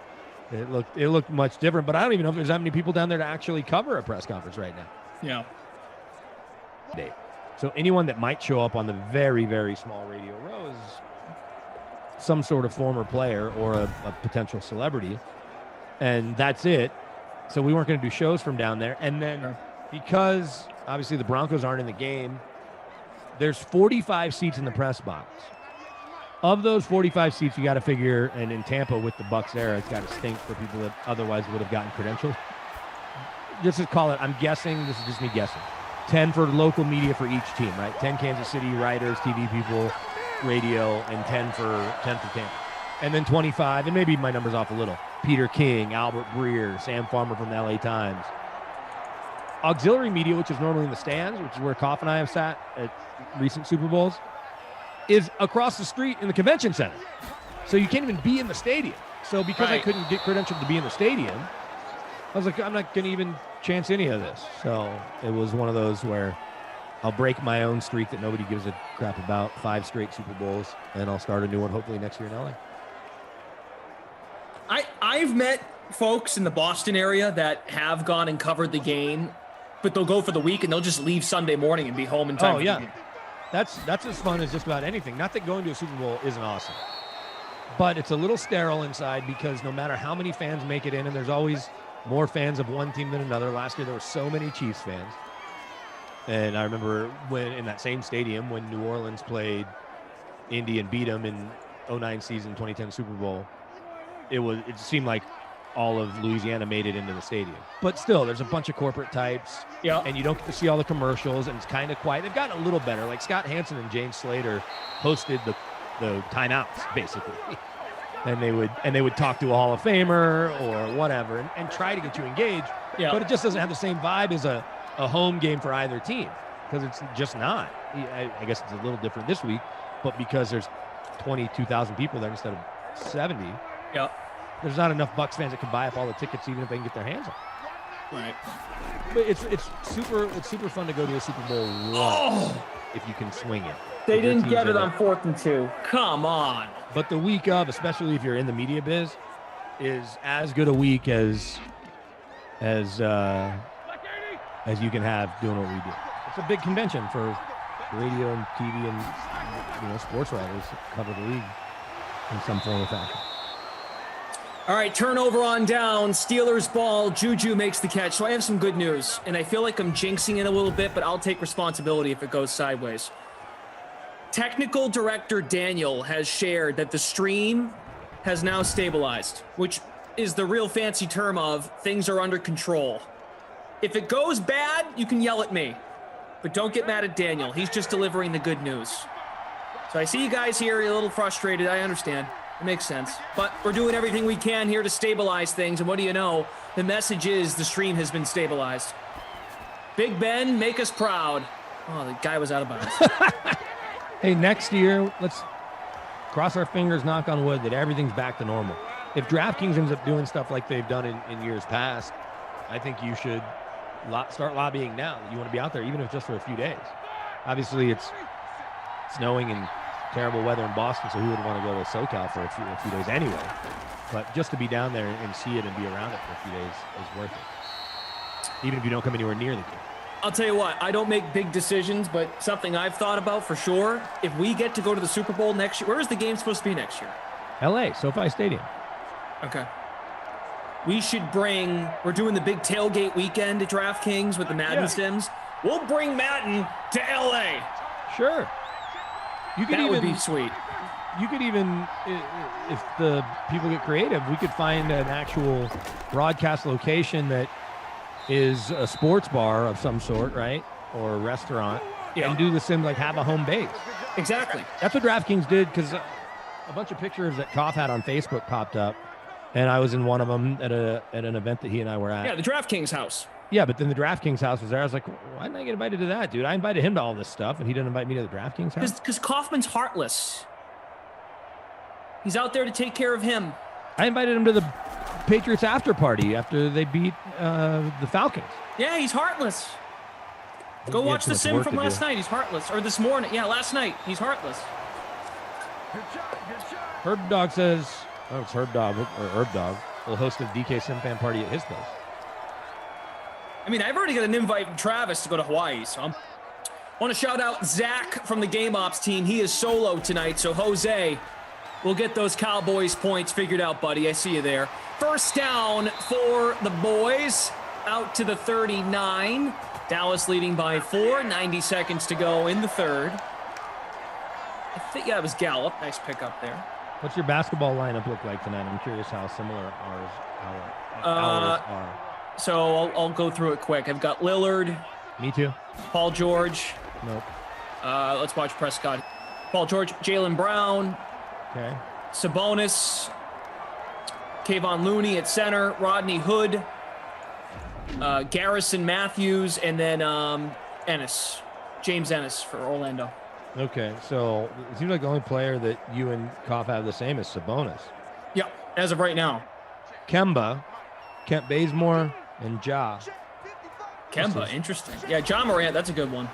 It looked much different, but I don't even know if there's that many people down there to actually cover a press conference right now. Yeah. So anyone that might show up on the very, very small radio row is some sort of former player or a potential celebrity, and that's it. So we weren't going to do shows from down there. And then because obviously the Broncos aren't in the game, there's 45 seats in the press box. Of those 45 seats, you got to figure, and in Tampa with the Bucs era, it's got to stink for people that otherwise would have gotten credentialed. Just to call it, I'm guessing, this is just me guessing, 10 for local media for each team, right? 10 Kansas City writers, TV people, radio, and 10 for Tampa. And then 25, and maybe my number's off a little, Peter King, Albert Breer, Sam Farmer from the LA Times. Auxiliary media, which is normally in the stands, which is where Koff and I have sat at recent Super Bowls, is across the street in the convention center. So you can't even be in the stadium. So because I couldn't get credentialed to be in the stadium, I was like, I'm not going to even chance any of this. So it was one of those where I'll break my own streak that nobody gives a crap about, 5 straight Super Bowls, and I'll start a new one hopefully next year in LA. I've met folks in the Boston area that have gone and covered the game, but they'll go for the week and they'll just leave Sunday morning and be home in time. Oh, yeah. That's as fun as just about anything. Not that going to a Super Bowl isn't awesome, but it's a little sterile inside because no matter how many fans make it in, and there's always more fans of one team than another. Last year, there were so many Chiefs fans. And I remember when in that same stadium when New Orleans played Indy and beat them in 09 season, 2010 Super Bowl, it seemed like all of Louisiana made it into the stadium. But still, there's a bunch of corporate types, and you don't get to see all the commercials, and it's kind of quiet. They've gotten a little better. Like Scott Hansen and James Slater hosted the timeouts, basically. And they would talk to a Hall of Famer or whatever and try to get you engaged. Yeah. But it just doesn't have the same vibe as a home game for either team because it's just not. I guess it's a little different this week, but because there's 22,000 people there instead of 70, there's not enough Bucs fans that can buy up all the tickets even if they can get their hands on. Right. But it's super fun to go to a Super Bowl once if you can swing it. They didn't get it on 4th and 2. Come on. But the week of, especially if you're in the media biz, is as good a week as you can have doing what we do. It's a big convention for radio and TV and sports writers to cover the league in some form or fashion. All right, turnover on down. Steelers ball. Juju makes the catch. So I have some good news, and I feel like I'm jinxing it a little bit, but I'll take responsibility if it goes sideways. Technical director Daniel has shared that the stream has now stabilized, which is the real fancy term of things are under control. If it goes bad, you can yell at me, but don't get mad at Daniel. He's just delivering the good news. So I see you guys here, you're a little frustrated. I understand. It makes sense. But we're doing everything we can here to stabilize things, and what do you know? The message is the stream has been stabilized. Big Ben, make us proud. Oh, the guy was out of bounds. Hey, next year, let's cross our fingers, knock on wood, that everything's back to normal. If DraftKings ends up doing stuff like they've done in years past, I think you should start lobbying now. You want to be out there, even if just for a few days. Obviously, it's snowing and terrible weather in Boston, so who would want to go to SoCal for a few days anyway? But just to be down there and see it and be around it for a few days is worth it, even if you don't come anywhere near the game. I'll tell you what, I don't make big decisions, but something I've thought about for sure, if we get to go to the Super Bowl next year, where is the game supposed to be next year? LA, SoFi Stadium. Okay. We should we're doing the big tailgate weekend at DraftKings with the Madden Sims. We'll bring Madden to LA. Sure. You could That even would be sweet. You could even, if the people get creative, we could find an actual broadcast location that is a sports bar of some sort, right? Or a restaurant, and do the sim, like have a home base. Exactly. That's what DraftKings did, because a bunch of pictures that Koff had on Facebook popped up, and I was in one of them at an event that he and I were at. Yeah, the DraftKings house. Yeah, but then the DraftKings house was there. I was like, why didn't I get invited to that, dude? I invited him to all this stuff, and he didn't invite me to the DraftKings house. Because Kaufman's heartless. He's out there to take care of him. I invited him to the Patriots after party after they beat the Falcons. Yeah, he's heartless. Go He had watch too the much sim work from to last do. night. He's heartless. Or this morning. Yeah, last night. He's heartless. Herb Dog says, oh, it's Herb Dog or Herb Dog will host a DK Sim fan party at his place. I mean, I've already got an invite from Travis to go to Hawaii, so I want to shout out Zach from the Game Ops team. He is solo tonight, so Jose, we'll get those Cowboys points figured out, buddy. I see you there. First down for the boys, out to the 39. Dallas leading by 4, 90 seconds to go in the third. I think, yeah, it was Gallup. Nice pickup there. What's your basketball lineup look like tonight? I'm curious how similar ours are. So I'll go through it quick. I've got Lillard. Me too. Paul George. Nope. Let's watch Prescott. Paul George, Jaylen Brown. Okay. Sabonis. Kayvon Looney at center. Rodney Hood. Garrison Matthews. And then Ennis. James Ennis for Orlando. Okay, so it seems like the only player that you and Koff have the same is Sabonis. Yeah, as of right now. Kemba, Kent Bazemore, and Ja. Kemba, interesting. Yeah, John Morant, that's a good one.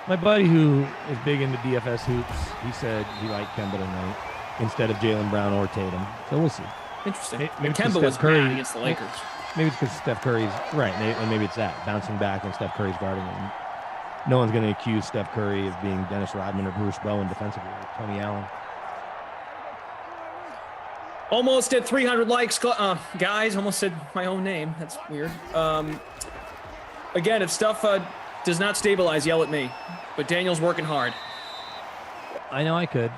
My buddy who is big into DFS hoops, he said he liked Kemba tonight instead of Jaylen Brown or Tatum. So we'll see. Interesting. Maybe it's 'cause Kemba was Steph Curry bad against the Lakers. Maybe it's because Steph Curry's right, and maybe it's that bouncing back and Steph Curry's guarding him. No one's going to accuse Steph Curry of being Dennis Rodman or Bruce Bowen defensively, like Tony Allen. Almost at 300 likes, guys. Almost said my own name. That's weird. Again, if stuff does not stabilize, yell at me. But Daniel's working hard. I know I could.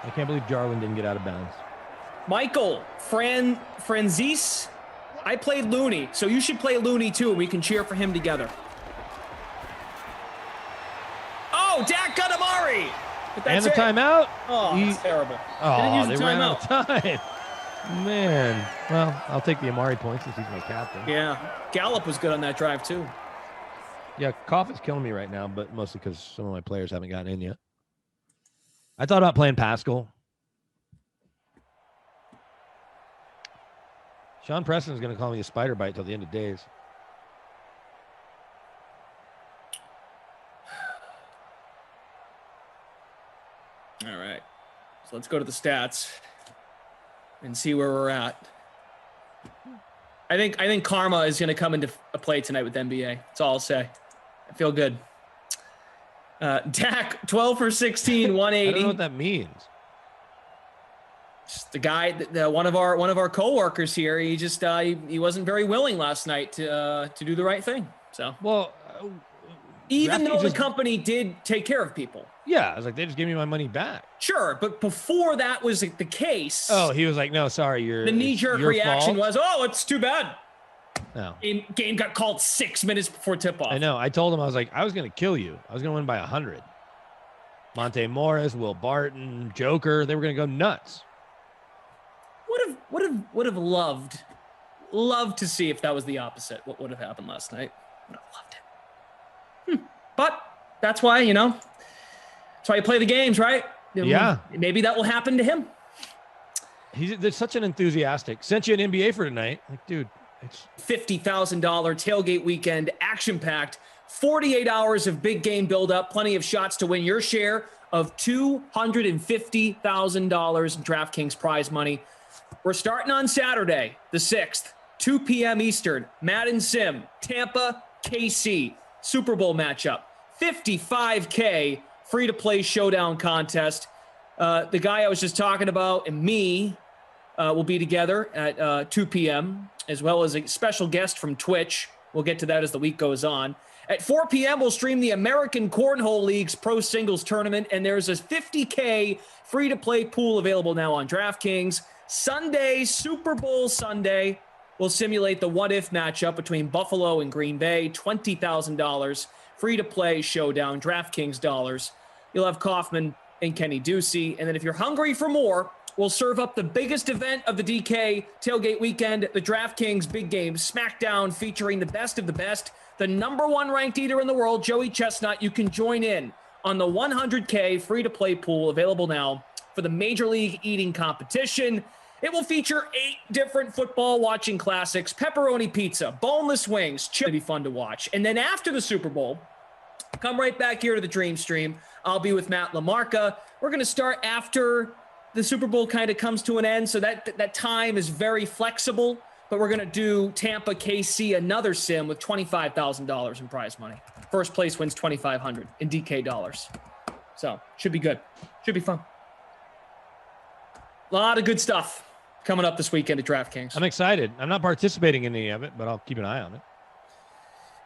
I can't believe Jarwin didn't get out of bounds. Michael, Franzis, I played Looney, so you should play Looney too, and we can cheer for him together. Oh, Dak got Amari! But And that's the it. timeout. Oh, that's terrible. Didn't Oh, use they the ran out timeout. of time. Man. Well, I'll take the Amari points since he's my captain. Yeah, Gallup was good on that drive too. Yeah, Koff is killing me right now, but mostly because some of my players haven't gotten in yet. I thought about playing Pascal. Sean Preston's going to call me a spider bite till the end of days. All right, so let's go to the stats and see where we're at. I think karma is going to come into play tonight with NBA. That's all I'll say. I feel good. Dak, 12 for 16, 180. I don't know what that means. Just the guy, one of our coworkers here. He just he wasn't very willing last night to do the right thing. So well, even though the company did take care of people. Yeah, I was like, they just gave me my money back. Sure, but before that was the case. Oh, he was like, no, sorry, the knee-jerk reaction was, oh, it's too bad. No. Game got called 6 minutes before tip-off. I know. I told him, I was like, I was going to kill you. I was going to win by 100. Monte Morris, Will Barton, Joker, they were going to go nuts. Would have loved to see if that was the opposite. What would have happened last night? Would have loved it. But that's why, that's why you play the games, right? Yeah. Maybe that will happen to him. There's such an enthusiastic. Sent you an NBA for tonight. Like, dude, it's $50,000 tailgate weekend, action-packed, 48 hours of big game build-up, plenty of shots to win your share of $250,000 in DraftKings prize money. We're starting on Saturday, the 6th, 2 p.m. Eastern, Madden Sim, Tampa, KC, Super Bowl matchup, $55K, free-to-play showdown contest. The guy I was just talking about and me will be together at 2 p.m., as well as a special guest from Twitch. We'll get to that as the week goes on. At 4 p.m., we'll stream the American Cornhole League's Pro Singles Tournament, and there's a $50K free-to-play pool available now on DraftKings. Sunday, Super Bowl Sunday, we'll simulate the what-if matchup between Buffalo and Green Bay, $20,000 free-to-play showdown, DraftKings dollars. You'll have Kaufman and Kenny Ducey, and then if you're hungry for more, we'll serve up the biggest event of the DK Tailgate Weekend, the DraftKings Big Game Smackdown, featuring the best of the best. The number 1 ranked eater in the world, Joey Chestnut. You can join in on the 100K free-to-play pool available now for the Major League Eating Competition. It will feature 8 different football watching classics, pepperoni pizza, boneless wings. It'll be fun to watch. And then after the Super Bowl, come right back here to the Dream Stream. I'll be with Matt LaMarca. We're going to start after the Super Bowl kind of comes to an end, so that time is very flexible. But we're going to do Tampa KC, another sim with $25,000 in prize money. First place wins $2,500 in DK dollars. So should be good. Should be fun. A lot of good stuff coming up this weekend at DraftKings. I'm excited. I'm not participating in any of it, but I'll keep an eye on it.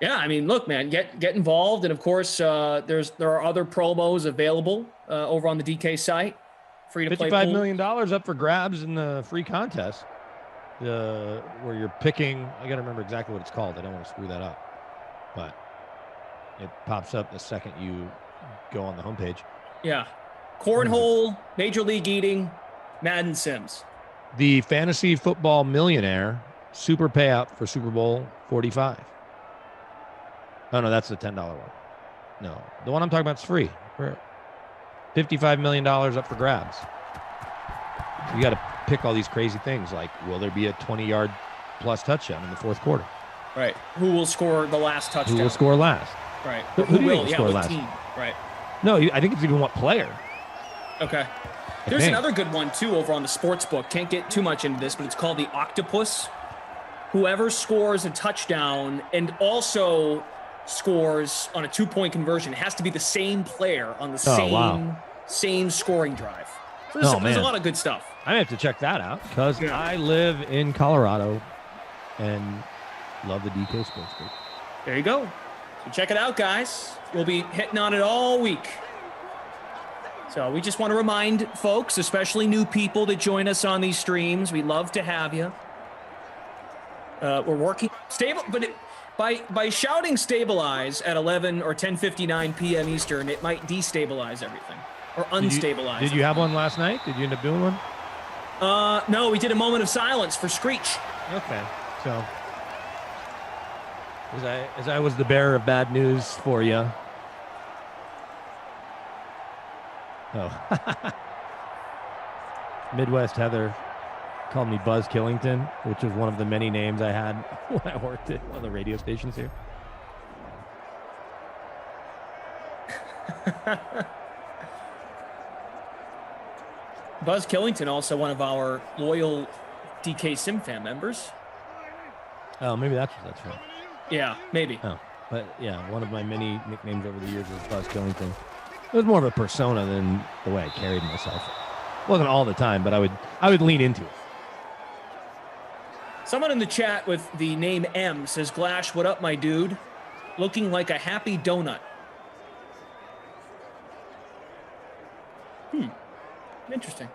Yeah, I mean, look, man, get involved, and of course, there are other promos available over on the DK site. Free to play. $55 million up for grabs in the free contest. Where you're picking, I got to remember exactly what it's called. I don't want to screw that up, but it pops up the second you go on the homepage. Yeah. Cornhole, Major League Eating, Madden Sims. The Fantasy Football Millionaire super payout for Super Bowl 45. Oh, no, that's the $10 one. No, the one I'm talking about is free. $55 million up for grabs. You got to pick all these crazy things like, will there be a 20-yard plus touchdown in the fourth quarter? Right. Who will score the last touchdown? Who will score last? Right. Who will score last? Team. Right. No, I think it's even what player. Okay. There's another good one, too, over on the sports book. Can't get too much into this, but it's called the Octopus. Whoever scores a touchdown and also scores on a 2-point conversion, it has to be the same player on the same scoring drive. So there's a lot of good stuff. I have to check that out because I live in Colorado and love the DK Sportsbook. There you go. So check it out, guys. We'll be hitting on it all week. So we just want to remind folks, especially new people that join us on these streams, we love to have you. We're working stable, but by shouting stabilize at 11 or 10:59 p.m. Eastern, it might destabilize everything or unstabilize. Did you have one last night? Did you end up doing one? No, we did a moment of silence for Screech. Okay, so as I was the bearer of bad news for you. Oh, Midwest Heather called me Buzz Killington, which was one of the many names I had when I worked at one of the radio stations here. Buzz Killington, also one of our loyal DK Sim fan members. Oh, maybe that's what that's from. Yeah, maybe. Oh, but yeah, one of my many nicknames over the years was Buzz Killington. It was more of a persona than the way I carried myself. It wasn't all the time, but I would lean into it. Someone in the chat with the name M says, Glash, what up, my dude? Looking like a happy donut. Interesting.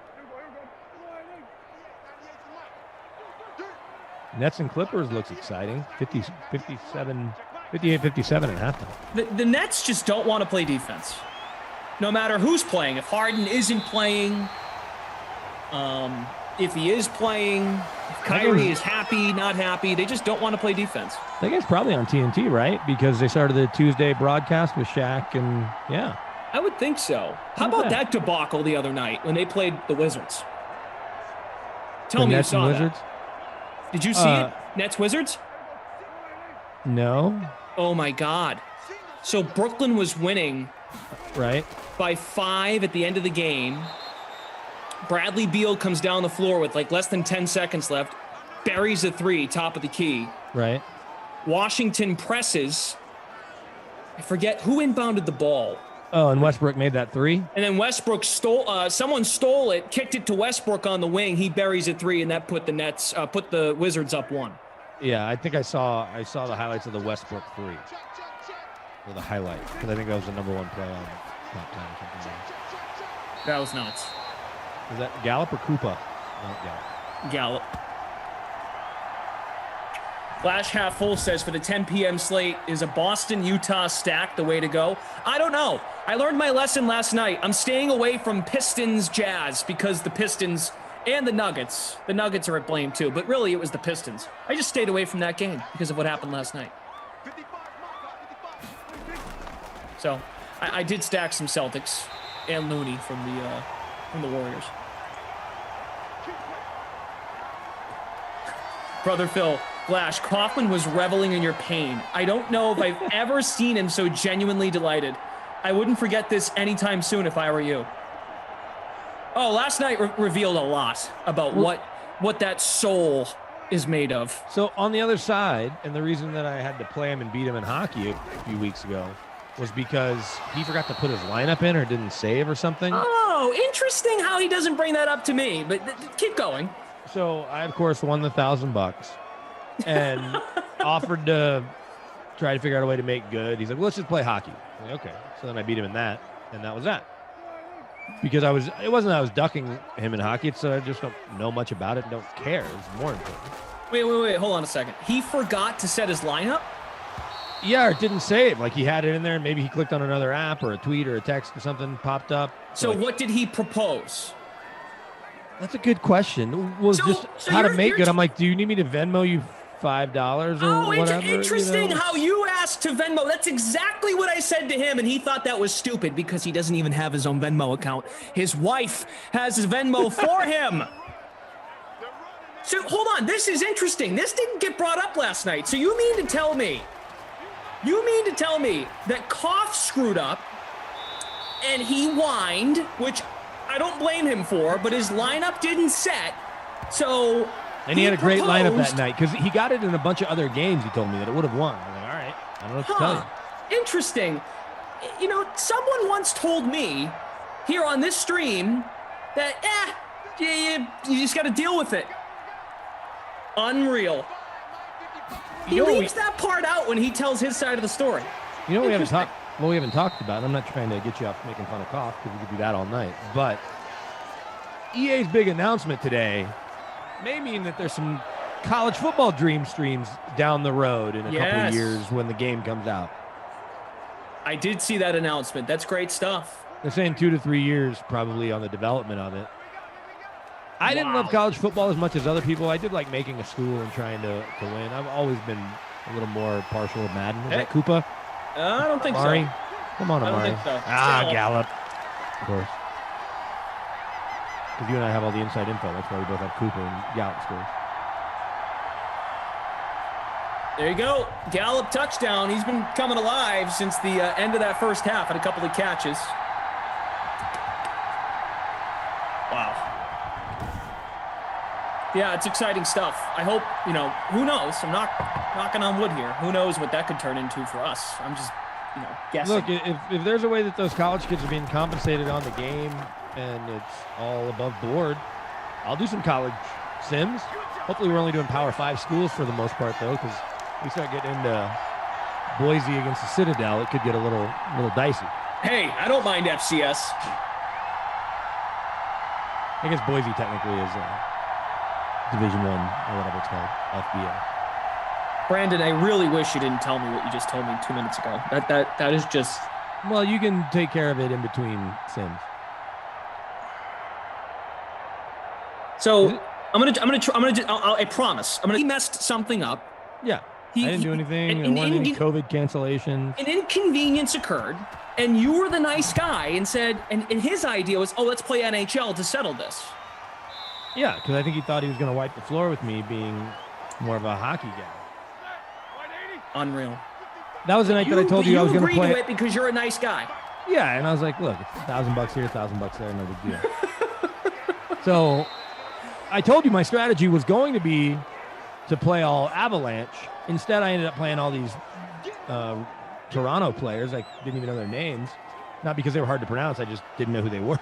Nets and Clippers looks exciting. 58-57 at halftime. The Nets just don't want to play defense. No matter who's playing. If Harden isn't playing, if he is playing, if Kyrie is happy, not happy, they just don't want to play defense. I guess probably on TNT, right? Because they started the Tuesday broadcast with Shaq and, yeah. I would think so. How about that debacle the other night when they played the Wizards? Tell me you saw that. Did you see it? Nets Wizards? No. Oh, my God. So Brooklyn was winning right by 5 at the end of the game. Bradley Beal comes down the floor with like less than 10 seconds left, buries a 3, top of the key. Right. Washington presses. I forget who inbounded the ball. Oh, and Westbrook made that 3? And then Westbrook someone stole it, kicked it to Westbrook on the wing. He buries a 3, and that put the Wizards up 1. Yeah, I think I saw the highlights of the Westbrook 3. or the highlight, because I think that was the number 1 play on Top 10 or something. That was nuts. Was that Gallup or Koopa? No, Gallup. Gallup. Flash Half Full says, for the 10 p.m. slate, is a Boston-Utah stack the way to go? I don't know. I learned my lesson last night. I'm staying away from Pistons-Jazz because the Pistons and the Nuggets are at blame too, but really it was the Pistons. I just stayed away from that game because of what happened last night. So I did stack some Celtics and Looney from the Warriors. Brother Phil, Flash, Kaufman was reveling in your pain. I don't know if I've ever seen him so genuinely delighted. I wouldn't forget this anytime soon if I were you. Oh, last night revealed a lot about what that soul is made of. So on the other side, and the reason that I had to play him and beat him in hockey a few weeks ago was because he forgot to put his lineup in or didn't save or something. Oh, interesting how he doesn't bring that up to me, but keep going. So I, of course, won the $1,000 and offered to try to figure out a way to make good. He's like, well, let's just play hockey. I'm like, okay. So then I beat him in that, and that was that. Because it wasn't that I was ducking him in hockey. It's I just don't know much about it and don't care. It's more important. Wait. Hold on a second. He forgot to set his lineup? Yeah, or didn't save. Like he had it in there, and maybe he clicked on another app or a tweet or a text or something popped up. So what did he propose? That's a good question. Was just how to make it. I'm like, do you need me to Venmo you $5 or whatever? Interesting how you asked to Venmo. That's exactly what I said to him, and he thought that was stupid because he doesn't even have his own Venmo account. His wife has his Venmo for him. So hold on, this is interesting. This didn't get brought up last night. So you mean to tell me that Koff screwed up and he whined, which I don't blame him for, but his lineup didn't set. So and he had a great lineup that night because he got it in a bunch of other games. He told me that it would have won. I'm like, all right, I don't know what to tell you. Interesting. You know, someone once told me here on this stream that you just got to deal with it. Unreal. He leaves that part out when he tells his side of the story. You know, we haven't talked about, and I'm not trying to get you off making fun of Koff because we could do that all night, but EA's big announcement today may mean that there's some college football dream streams down the road in a couple of years when the game comes out. I did see that announcement. That's great stuff. They're saying 2 to 3 years probably on the development of it. I didn't love college football as much as other people. I did like making a school and trying to win. I've always been a little more partial to Madden. Is that Koopa? I don't think Amari? so. Come on, Amari. I don't think so. Gallup. Of course. Because you and I have all the inside info. That's why we both have Cooper and Gallup scores. There you go. Gallup touchdown. He's been coming alive since the end of that first half. Had a couple of catches. Wow. Yeah, it's exciting stuff. I hope, who knows? I'm not knocking on wood here. Who knows what that could turn into for us? I'm just, guessing. Look, if there's a way that those college kids are being compensated on the game and it's all above board, I'll do some college sims. Hopefully we're only doing Power 5 schools for the most part, though, because we start getting into Boise against the Citadel, it could get a little dicey. Hey, I don't mind FCS. I guess Boise technically is Division I or whatever it's called, FBA. Brandon, I really wish you didn't tell me what you just told me 2 minutes ago. That is just. Well, you can take care of it in between sims. So I promise. He messed something up. Yeah. I didn't do anything. There weren't any COVID cancellations. An inconvenience occurred, and you were the nice guy and said, and his idea was, let's play NHL to settle this. Yeah, because I think he thought he was going to wipe the floor with me being more of a hockey guy. Unreal. That was the night that I told you I was going to play. You agreed to it because you're a nice guy. Yeah, and I was like, look, it's $1,000 here, $1,000 there, no big deal. So I told you my strategy was going to be to play all Avalanche. Instead, I ended up playing all these Toronto players. I didn't even know their names. Not because they were hard to pronounce. I just didn't know who they were.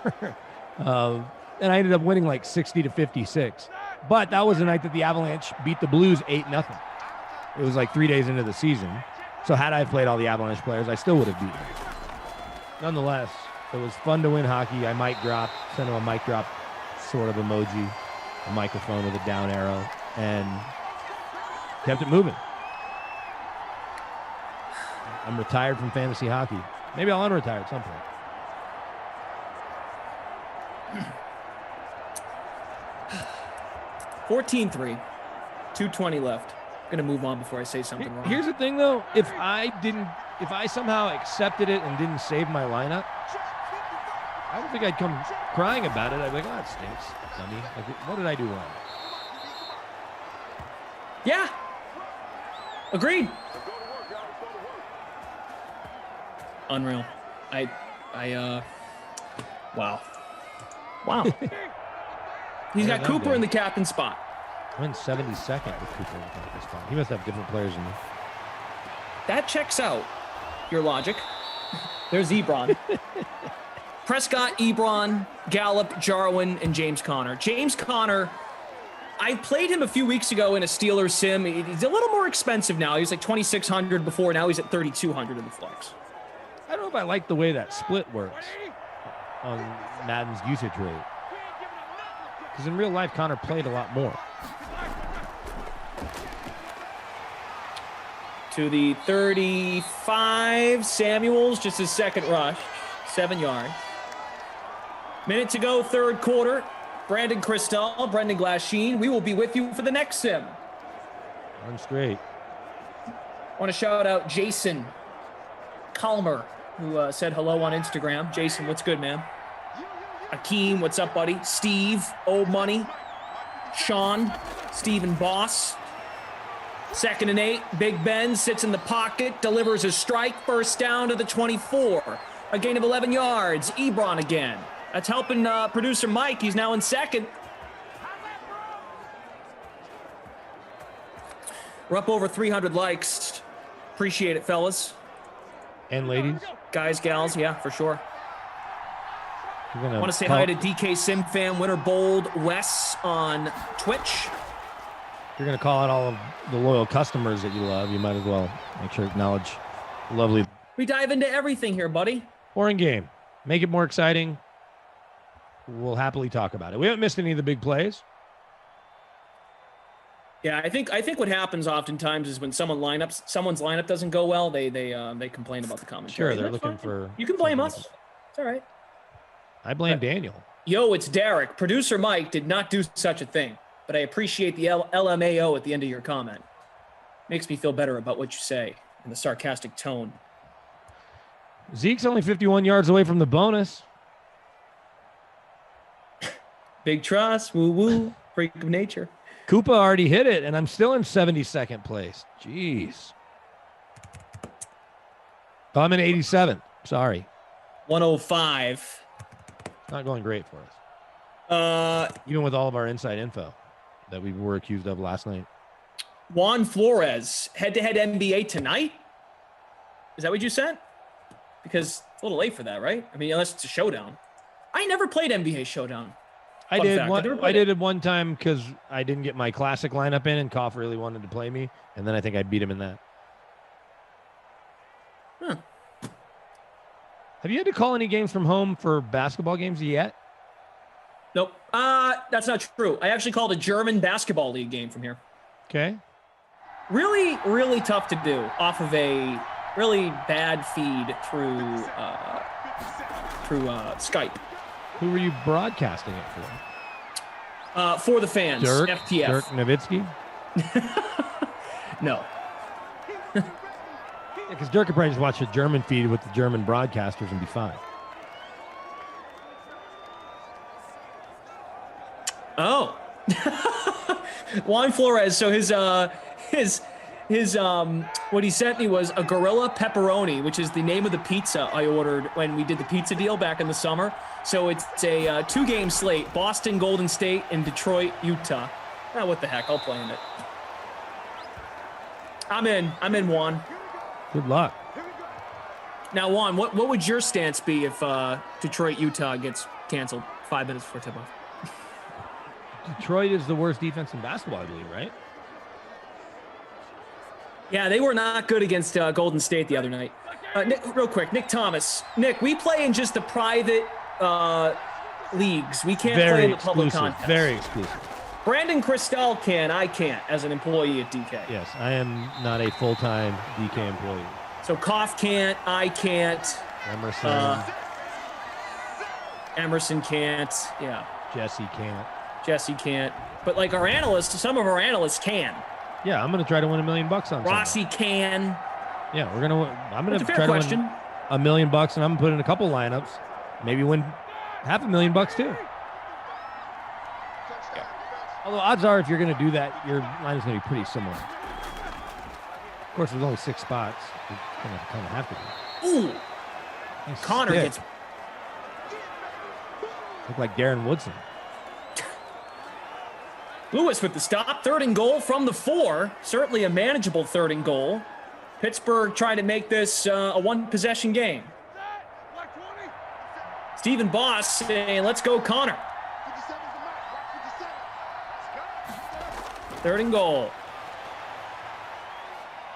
And I ended up winning like 60-56. But that was the night that the Avalanche beat the Blues 8-0. It was like 3 days into the season. So had I played all the Avalanche players, I still would have beaten them. Nonetheless, it was fun to win hockey. I mic dropped, sent him a mic drop sort of emoji, a microphone with a down arrow, and kept it moving. I'm retired from fantasy hockey. Maybe I'll unretire at some point. $14-3, 2:20 left. I'm gonna move on before I say something wrong. Here's the thing, though. If I somehow accepted it and didn't save my lineup, I don't think I'd come crying about it. I'd be like, oh, that stinks, dummy. Like, what did I do wrong? Yeah. Agreed. Unreal. Wow. He's got Cooper in the captain spot. I went 72nd with Cooper in the captain spot. He must have different players than me. That checks out your logic. There's Ebron. Prescott, Ebron, Gallup, Jarwin, and James Conner. James Conner, I played him a few weeks ago in a Steelers sim. He's a little more expensive now. He was like $2,600 before. Now he's at $3,200 in the flex. I don't know if I like the way that split works on Madden's usage rate. Because in real life, Connor played a lot more. To the 35, Samuels, just his second rush, 7 yards. Minute to go, third quarter. Brandon Christel, Brendan Glasheen, we will be with you for the next sim. One straight. I want to shout out Jason Calmer, who said hello on Instagram. Jason, what's good, man? Akeem, what's up, buddy? Steve, Old Money. Sean, Steven Boss. 2nd and 8, Big Ben sits in the pocket, delivers a strike, first down to the 24. A gain of 11 yards. Ebron again. That's helping producer Mike. He's now in second. We're up over 300 likes. Appreciate it, fellas. And ladies. Guys, gals, yeah, for sure. I want to say hi to DK Sim Fan, Winter Bold, Wes on Twitch. You're going to call out all of the loyal customers that you love. You might as well make sure to acknowledge the lovely. We dive into everything here, buddy. Or in game. Make it more exciting. We'll happily talk about it. We haven't missed any of the big plays. Yeah, I think what happens oftentimes is when someone's lineup doesn't go well, they complain about the commentary. Sure, they're looking for. You can blame us. It's all right. I blame Daniel. Yo, it's Derek. Producer Mike did not do such a thing, but I appreciate the LMAO at the end of your comment. Makes me feel better about what you say in the sarcastic tone. Zeke's only 51 yards away from the bonus. Big trust, woo woo, freak of nature. Koopa already hit it, and I'm still in 72nd place. Jeez. Oh, I'm in 87. Sorry. 105. Not going great for us. Even with all of our inside info that we were accused of last night. Juan Flores, head-to-head NBA tonight? Is that what you said? Because it's a little late for that, right? I mean, unless it's a showdown. I never played NBA Showdown. I did it one time because I didn't get my classic lineup in, and Koff really wanted to play me, and then I think I beat him in that. Huh. Have you had to call any games from home for basketball games yet? Nope. That's not true. I actually called a German basketball league game from here. Okay. Really, really tough to do off of a really bad feed through Skype. Who were you broadcasting it for? For the fans. Dirk? FTF. Dirk Nowitzki? No. Because Dirk could probably just watch a German feed with the German broadcasters and be fine. Oh. Juan Flores. So his what he sent me was a gorilla pepperoni, which is the name of the pizza I ordered when we did the pizza deal back in the summer. So it's a 2-game slate: Boston, Golden State, and Detroit, Utah. What the heck? I'll play in it. I'm in, Juan. Good luck. Now, Juan, what would your stance be if Detroit, Utah gets canceled 5 minutes before tip-off? Detroit is the worst defense in basketball, I believe, right? Yeah, they were not good against Golden State the other night. Nick, real quick, Nick Thomas. Nick, we play in just the private leagues. We can't play in the public contest. Very exclusive. Brandon Cristal can. I can't as an employee at DK. Yes, I am not a full-time DK employee. So Koff can't. I can't. Emerson can't. Yeah. Jesse can't. Jesse can't. But like our analysts, some of our analysts can. Yeah, I'm going to try to win $1 million on Rossi Sunday. can. Yeah, I'm going to try to question. win $1 million, and I'm going to put in a couple lineups. Maybe win $500,000 too. Yeah. Although odds are, if you're going to do that, your line is going to be pretty similar. Of course, there's only 6 spots. You're going to kind of have to be. Ooh. Nice Connor stick. gets. Look like Darren Woodson. Lewis with the stop. 3rd and goal from the 4. Certainly a manageable 3rd and goal. Pittsburgh trying to make this a 1-possession game. Stephen Boss saying, let's go Connor. 3rd and goal.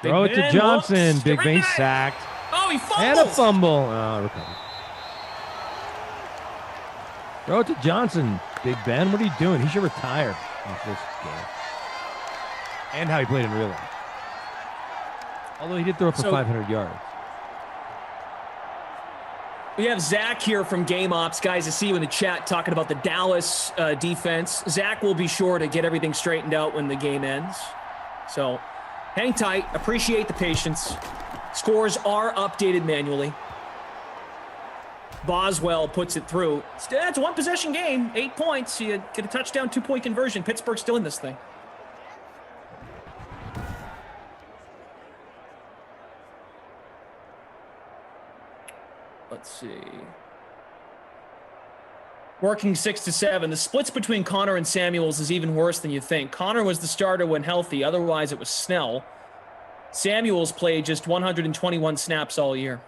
Throw it to Johnson. Big Ben Ben sacked. Oh, he fumbles. And a fumble. Oh, recovered. Throw it to Johnson. Big Ben, what are you doing? He should retire off this game. And how he played in real life. Although he did throw it for 500 yards. We have Zach here from Game Ops. Guys, I see you in the chat talking about the Dallas defense. Zach will be sure to get everything straightened out when the game ends. So hang tight. Appreciate the patience. Scores are updated manually. Boswell puts it through. It's a 1-possession game. 8 points. You get a touchdown, 2-point conversion. Pittsburgh's still in this thing. Let's see. Working 6 to 7. The splits between Connor and Samuels is even worse than you think. Connor was the starter when healthy. Otherwise, it was Snell. Samuels played just 121 snaps all year.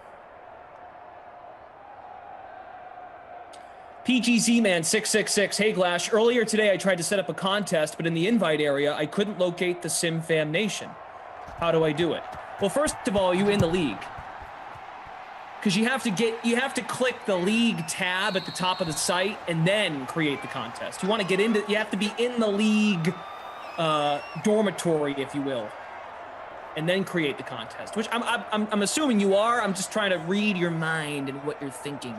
PGZ Man 666. Hey Glash, earlier today I tried to set up a contest, but in the invite area I couldn't locate the SimFam Nation. How do I do it? Well, first of all, you in the league. Because you have to click the league tab at the top of the site and then create the contest. You want to get into, you have to be in the league dormitory, if you will, and then create the contest. Which I'm assuming you are. I'm just trying to read your mind and what you're thinking.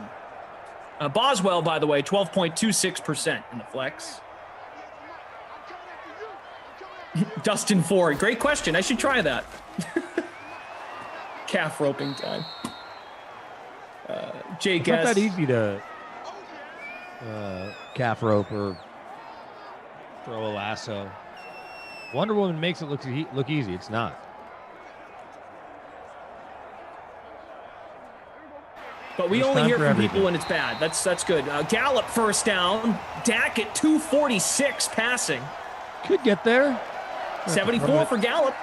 Boswell, by the way, 12.26% in the flex. Dustin Ford, great question. I should try that. Calf roping time. Jay Guest. It's not that easy to calf rope or throw a lasso. Wonder Woman makes it look easy. It's not. But we only hear from people when it's bad. That's good. Gallup first down. Dak at 246 passing. Could get there. 74 for Gallup.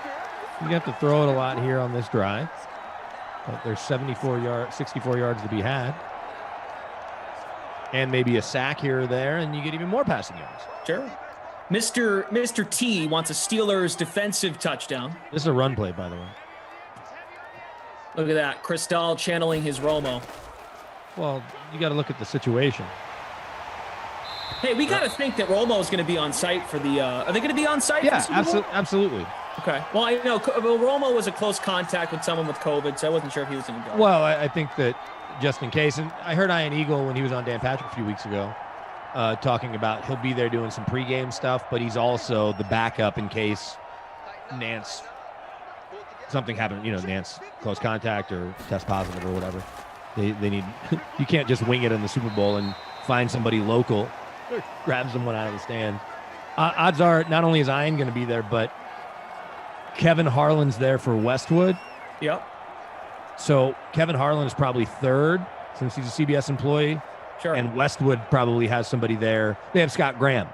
You have to throw it a lot here on this drive. But there's 64 yards to be had. And maybe a sack here or there, and you get even more passing yards. Sure. Mr. T wants a Steelers defensive touchdown. This is a run play, by the way. Look at that. Cristal channeling his Romo. Well, you got to look at the situation. Hey, we got to think that Romo is going to be on site for the. Are they going to be on site? Yeah, for the absolutely. Okay. Well, I know Romo was a close contact with someone with COVID, so I wasn't sure if he was going to go. Well, I think that just in case, and I heard Ian Eagle when he was on Dan Patrick a few weeks ago, talking about he'll be there doing some pregame stuff, but he's also the backup in case Nance something happened. Nance close contact or test positive or whatever. They need. You can't just wing it in the Super Bowl and find somebody local, grab someone out of the stand. Odds are not only is Ian going to be there, but Kevin Harlan's there for Westwood. Yep. So Kevin Harlan is probably third since he's a CBS employee. Sure. And Westwood probably has somebody there. They have Scott Graham,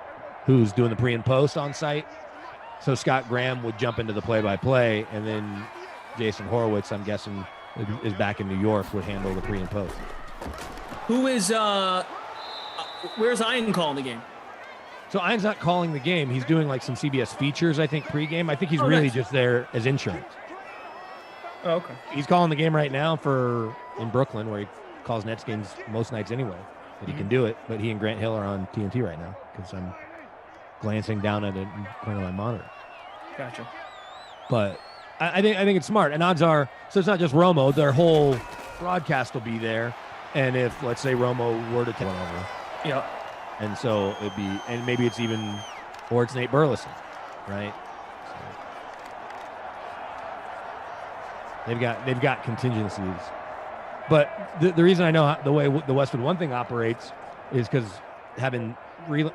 who's doing the pre and post on site. So Scott Graham would jump into the play-by-play, and then Jason Horowitz, I'm guessing, is back in New York, would handle the pre and post. Who is where's Ian calling the game? So Ian's not calling the game. He's doing like some CBS features, I think, pregame. I think he's really nice. just there as insurance. Oh, okay. He's calling the game right now in Brooklyn, where he calls Nets games most nights anyway. But he can do it. But he and Grant Hill are on TNT right now because I'm glancing down at it in front of my monitor. Gotcha. But I think it's smart. And odds are, so it's not just Romo. Their whole broadcast will be there. And if, let's say, Romo were to take over. Yeah. And so it'd be, and maybe it's even, or it's Nate Burleson, right? So they've got contingencies. But the reason I know the way the Westwood One thing operates is because having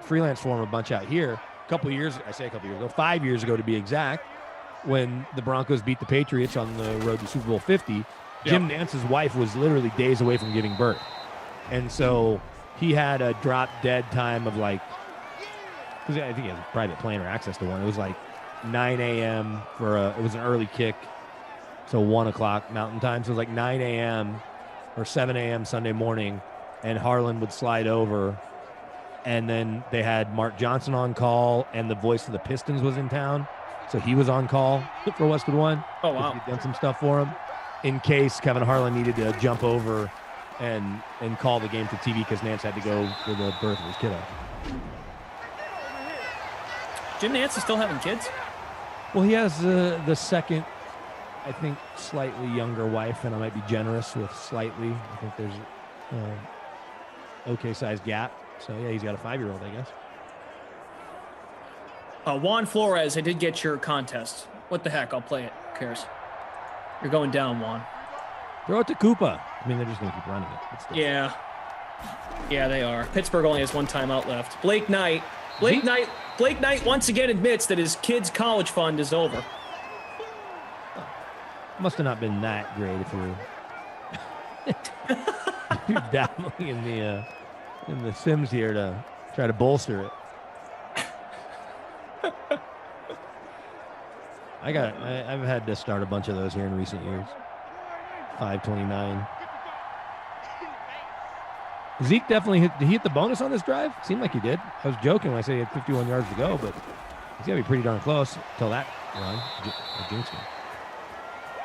freelance for him a bunch out here, a couple years ago, 5 years ago to be exact, when the Broncos beat the Patriots on the road to Super Bowl 50, Jim Nance's wife was literally days away from giving birth. And so he had a drop dead time of because I think he has a private plane or access to one. It was 9 a.m. it was an early kick. So 1 o'clock Mountain Time. So it was 9 a.m. or 7 a.m. Sunday morning. And Harlan would slide over. And then they had Mark Johnson on call, and the voice of the Pistons was in town. So he was on call for Westwood One. Oh, wow. He'd done some stuff for him in case Kevin Harlan needed to jump over and call the game for TV because Nance had to go for the birth of his kiddo. Jim Nance is still having kids? Well, he has the second, I think, slightly younger wife, and I might be generous with slightly. I think there's okay-sized gap. So, yeah, he's got a 5-year-old, I guess. Juan Flores, I did get your contest. What the heck? I'll play it. Who cares? You're going down, Juan. Throw it to Koopa. I mean, they're just going to keep running it. Yeah. Yeah, they are. Pittsburgh only has one timeout left. Blake Knight once again admits that his kid's college fund is over. Must have not been that great if you're dabbling in the Sims here to try to bolster it. I've had to start a bunch of those here in recent years. 529. Zeke definitely did he hit the bonus on this drive? Seemed like he did. I was joking when I said he had 51 yards to go, but he's got to be pretty darn close until that run.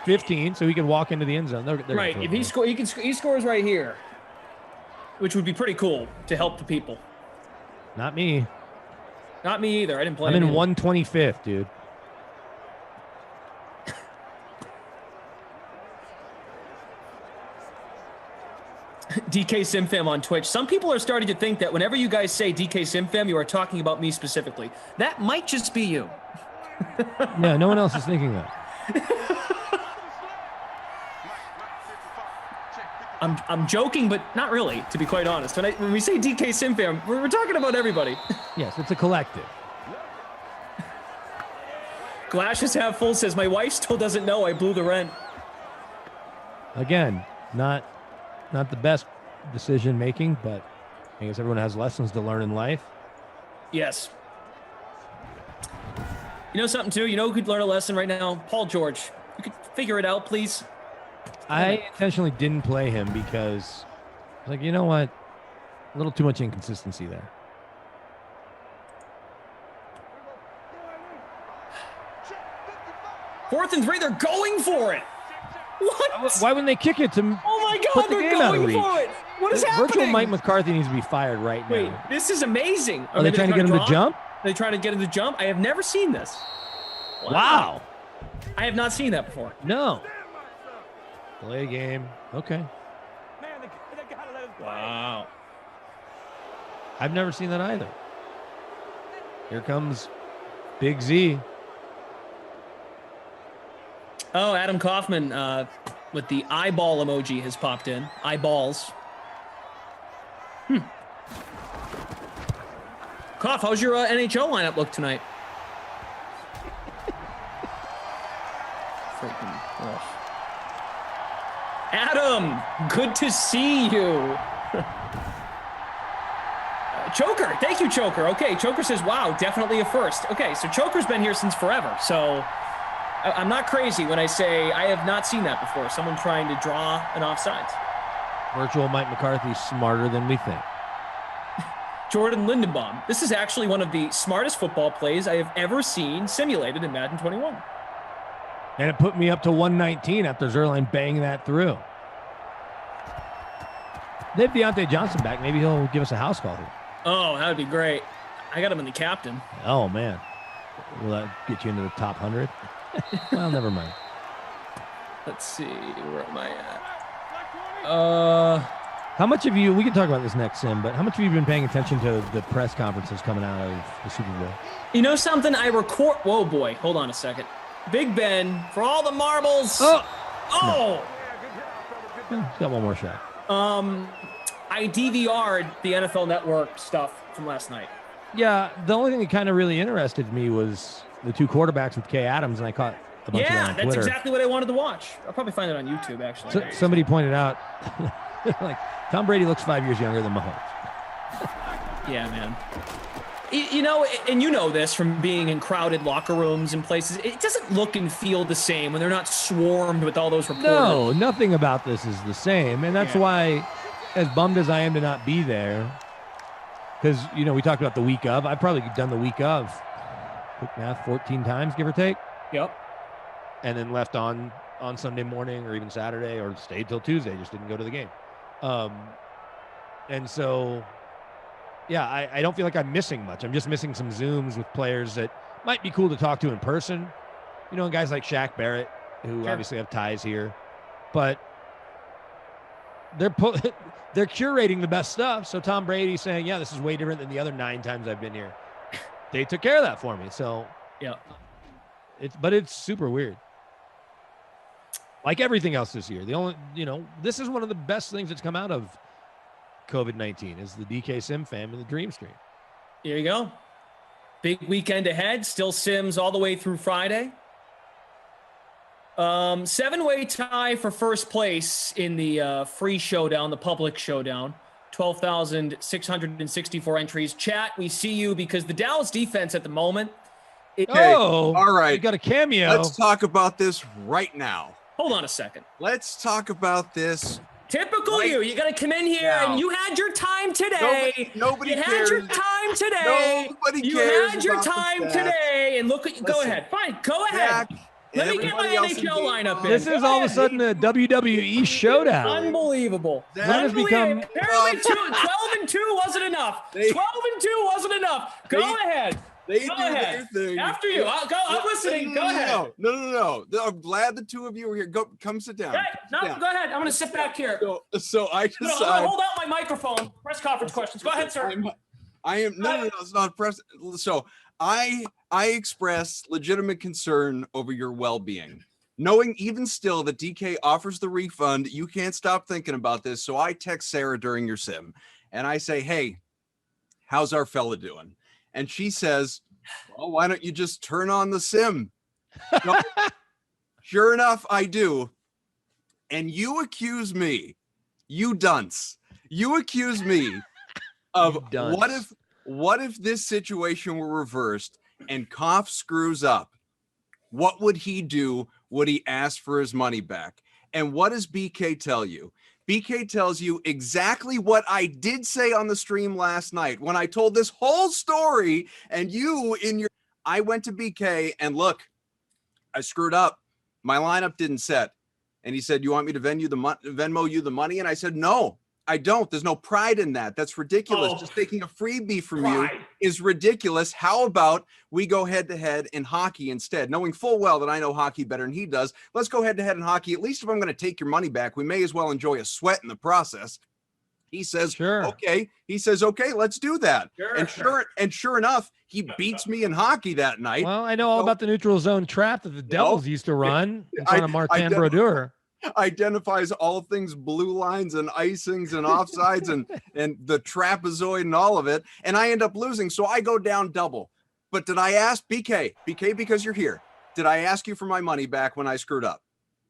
15, so he can walk into the end zone. They're right. If he scores right here, which would be pretty cool to help the people. Not me. Not me either. I didn't play. I'm in 125th, dude. DK Simfam on Twitch. Some people are starting to think that whenever you guys say DK Simfam, you are talking about me specifically. That might just be you. Yeah, no one else is thinking that. I'm joking, but not really, to be quite honest. When we say DK Simfam, we're talking about everybody. Yes, it's a collective. Glass is half full says, my wife still doesn't know I blew the rent. Again, not the best decision making, but I guess everyone has lessons to learn in life. Yes. You know something too? You know who could learn a lesson right now? Paul George. You could figure it out, please. I intentionally didn't play him because I was like, you know what? A little too much inconsistency there. Fourth and 3, they're going for it. What? Why wouldn't they kick it to? Oh my God, they're going for it. What is happening? Virtual Mike McCarthy needs to be fired right now. Wait, this is amazing. Are they trying to get him to jump? Are they trying to get him to jump? I have never seen this. Wow. I have not seen that before. No. Play game. Okay. Wow. I've never seen that either. Here comes Big Z. Oh, Adam Kaufman with the eyeball emoji has popped in. Eyeballs. Koff, how's your NHL lineup look tonight? Freaking. Oh. Adam, good to see you. Choker, thank you, Choker. Okay, Choker says, wow, definitely a first. Okay, so Choker's been here since forever, so I'm not crazy when I say I have not seen that before. Someone trying to draw an offsides. Virtual Mike McCarthy's smarter than we think. Jordan Lindenbaum. This is actually one of the smartest football plays I have ever seen simulated in Madden 21. And it put me up to 119 after Zerline banging that through. They have Deontay Johnson back. Maybe he'll give us a house call here. Oh, that would be great. I got him in the captain. Oh, man. Will that get you into the top 100? Well, never mind. Let's see. Where am I at? How much have you, we can talk about this next, Sim, but how much have you been paying attention to the press conferences coming out of the Super Bowl? You know something? I record. Whoa, boy. Hold on a second. Big Ben, for all the marbles. Oh! No. He's got one more shot. I DVR'd the NFL Network stuff from last night. Yeah, the only thing that kind of really interested me was the two quarterbacks with Kay Adams, and I caught a bunch of that on that's Twitter. exactly what I wanted to watch. I'll probably find it on YouTube, actually. So, somebody pointed out, like, Tom Brady looks 5 years younger than Mahomes. Yeah, man. You know, and you know this from being in crowded locker rooms and places, it doesn't look and feel the same when they're not swarmed with all those reporters. No, nothing about this is the same. And that's why, as bummed as I am to not be there, because, you know, we talked about the week of. I've probably done the week of, quick math, 14 times, give or take. Yep. And then left on Sunday morning or even Saturday, or stayed till Tuesday, just didn't go to the game. And so, yeah, I don't feel like I'm missing much. I'm just missing some Zooms with players that might be cool to talk to in person. You know, guys like Shaq Barrett, who obviously have ties here. But they're curating the best stuff. So Tom Brady's saying, yeah, this is way different than the other 9 times I've been here. They took care of that for me. So, yeah. But it's super weird. Like everything else this year. The only, you know, this is one of the best things that's come out of COVID-19 is the DK Sim fam and the Dream Stream. Here you go. Big weekend ahead. Still Sims all the way through Friday. 7-way tie for first place in the free showdown, the public showdown. 12,664 entries. Chat, we see you because the Dallas defense at the moment. All right. You got a cameo. Let's talk about this right now. Hold on a second. Let's talk about this. Typical right you. You got to come in here now. and you had your time today. Nobody you cares. had your time today. Nobody you cares had your about the time stats. today. And look at. Go Listen, ahead. Fine. Go ahead. Let me get my NHL lineup in. This is all of a sudden a WWE showdown. Unbelievable. Zach has become. Apparently 12-2 wasn't enough. 12-2 wasn't enough. Go ahead. They Go do ahead. their thing. After you. I'm listening. Go ahead. No. I'm glad the two of you are here. Come sit down. Okay. No, go ahead. I'm going to sit back here. So I I'm decide. gonna hold out my microphone. Press conference questions. Go ahead, sir. I am no. It's not press. So I express legitimate concern over your well-being. Knowing even still that DK offers the refund, you can't stop thinking about this. So I text Sarah during your sim and I say, hey, how's our fella doing? And she says, well, why don't you just turn on the sim? No. Sure enough, I do. And you accuse me, you dunce. You accuse me of what if this situation were reversed and Koff screws up? What would he do? Would he ask for his money back? And what does BK tell you? BK tells you exactly what I did say on the stream last night when I told this whole story. And I went to BK and look, I screwed up. My lineup didn't set. And he said, you want me to Venmo you the money? And I said, no, I don't. There's no pride in that. That's ridiculous. Just taking a freebie from you is ridiculous. How about we go head to head in hockey instead? Knowing full well that I know hockey better than he does. Let's go head to head in hockey. At least if I'm going to take your money back, we may as well enjoy a sweat in the process. He says, sure. Okay. He says, okay, let's do that. And sure enough, he beats me in hockey that night. Well, I know all about the neutral zone trap that the Devils used to run in front of Martin Brodeur. Identifies all things blue lines and icings and offsides and the trapezoid and all of it. And I end up losing. So I go down double. But did I ask BK, because you're here, did I ask you for my money back when I screwed up?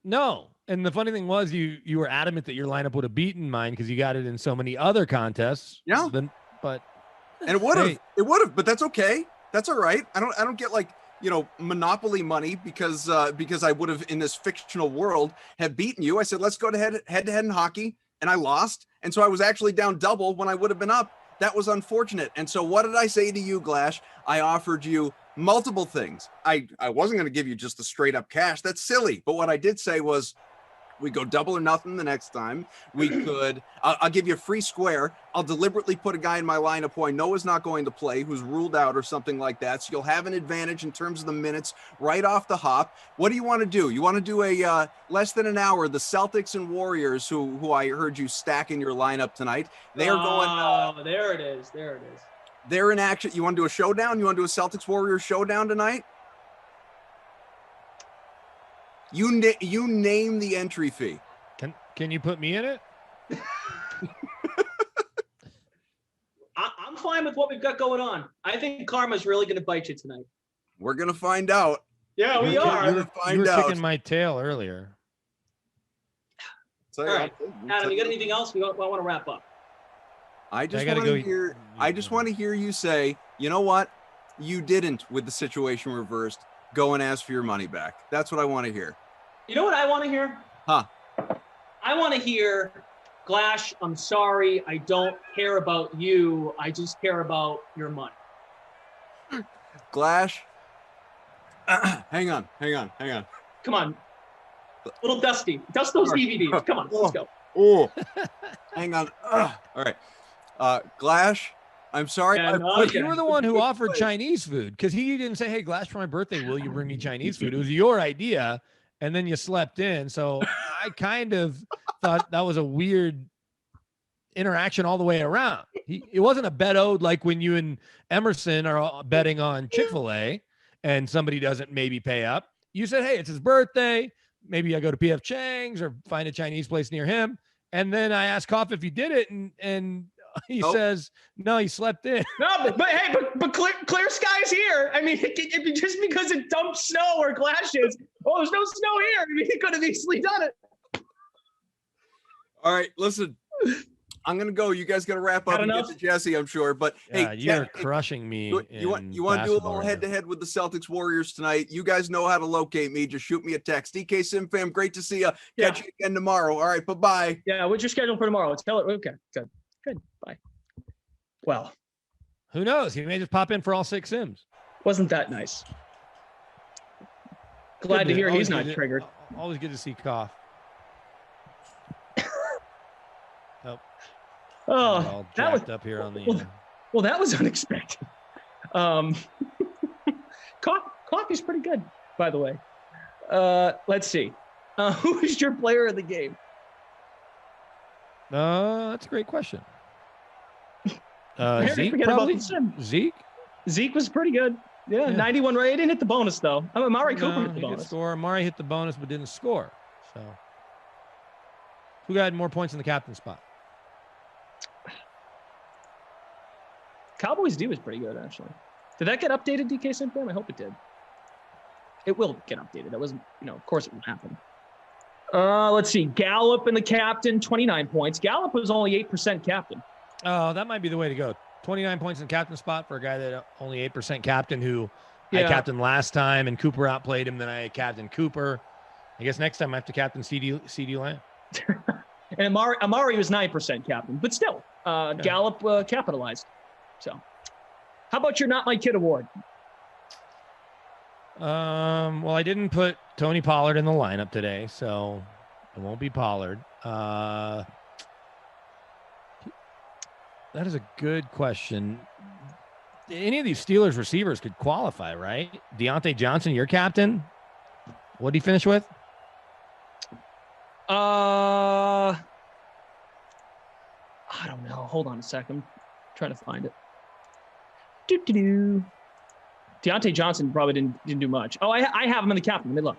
No. And the funny thing was you were adamant that your lineup would have beaten mine because you got it in so many other contests. Yeah. And it would have, but that's okay. That's all right. I don't get like, Monopoly money because I would have in this fictional world have beaten you. I said, let's go to head to head in hockey. And I lost. And so I was actually down double when I would have been up. That was unfortunate. And so what did I say to you, Glash? I offered you multiple things. I wasn't going to give you just the straight up cash. That's silly. But what I did say was, we go double or nothing the next time. We could, I'll give you a free square. I'll deliberately put a guy in my lineup who I know is not going to play, who's ruled out or something like that. So you'll have an advantage in terms of the minutes right off the hop. What do you want to do? You want to do a less than an hour, the Celtics and Warriors, who I heard you stack in your lineup tonight. They are going. Oh, there it is. There it is. They're in action. You want to do a showdown? You want to do a Celtics Warriors showdown tonight? You name the entry fee. Can you put me in it? I'm fine with what we've got going on. I think karma's really going to bite you tonight. We're going to find out. Yeah, we are. You were kicking my tail earlier. All right, Adam, you got anything else? I want to wrap up. I just want to hear you say, you know what? You didn't, with the situation reversed, go and ask for your money back. That's what I want to hear. You know what I want to hear? Huh? I want to hear, Glash, I'm sorry. I don't care about you. I just care about your money. Glash, hang on. Come on. Little Dusty. Dust those DVDs. Come on, let's go. Oh, hang on. All right. Glash, I'm sorry. But you were the one who offered Chinese food, because he didn't say, hey, Glash, for my birthday, will you bring me Chinese food? It was your idea, and then you slept in. So I kind of thought that was a weird interaction all the way around. It wasn't a bet owed like when you and Emerson are betting on Chick-fil-A and somebody doesn't maybe pay up. You said, hey, it's his birthday. Maybe I go to P.F. Chang's or find a Chinese place near him. And then I asked Koff if he did it, and he says, no, he slept in. No, but hey, clear skies here. I mean, just because it dumps snow or glashes, there's no snow here. I mean, he could have easily done it. All right, listen, I'm gonna go. You guys got to wrap up and get to Jesse, I'm sure. But hey, you're crushing me. You want to do a little head-to-head with the Celtics Warriors tonight? You guys know how to locate me. Just shoot me a text. DK Sim fam, great to see you. Catch you again tomorrow. All right, bye-bye. Yeah, what's your schedule for tomorrow? Tell it. Okay, good. Bye. Well, who knows? He may just pop in for all 6 Sims. Wasn't that nice? Glad to hear he's not triggered. Always good to see Koff. Oh, that was up here on the. Well, that was unexpected. Coffee's pretty good, by the way. Let's see. Who is your player of the game? That's a great question. Zeke, probably. Zeke was pretty good. Yeah, 91 right. He didn't hit the bonus though. Amari Cooper hit the bonus. Score. Amari hit the bonus but didn't score. So, who got more points in the captain spot? Cowboys D was pretty good, actually. Did that get updated, DK Simpfam? I hope it did. It will get updated. That wasn't, of course it will happen. Let's see. Gallup and the captain, 29 points. Gallup was only 8% captain. Oh, that might be the way to go. 29 points in captain spot for a guy that only 8% captain who I captained last time, and Cooper outplayed him. Then I captained Cooper. I guess next time I have to captain CD Lamb. And Amari was 9% captain, but still, Gallup capitalized. So, how about your Not My Kid award? Well, I didn't put Tony Pollard in the lineup today, so it won't be Pollard. That is a good question. Any of these Steelers receivers could qualify, right? Deontay Johnson, your captain. What did he finish with? I don't know. Hold on a second. I'm trying to find it. Deontay Johnson probably didn't do much. Oh, I have him in the captain. Let me look.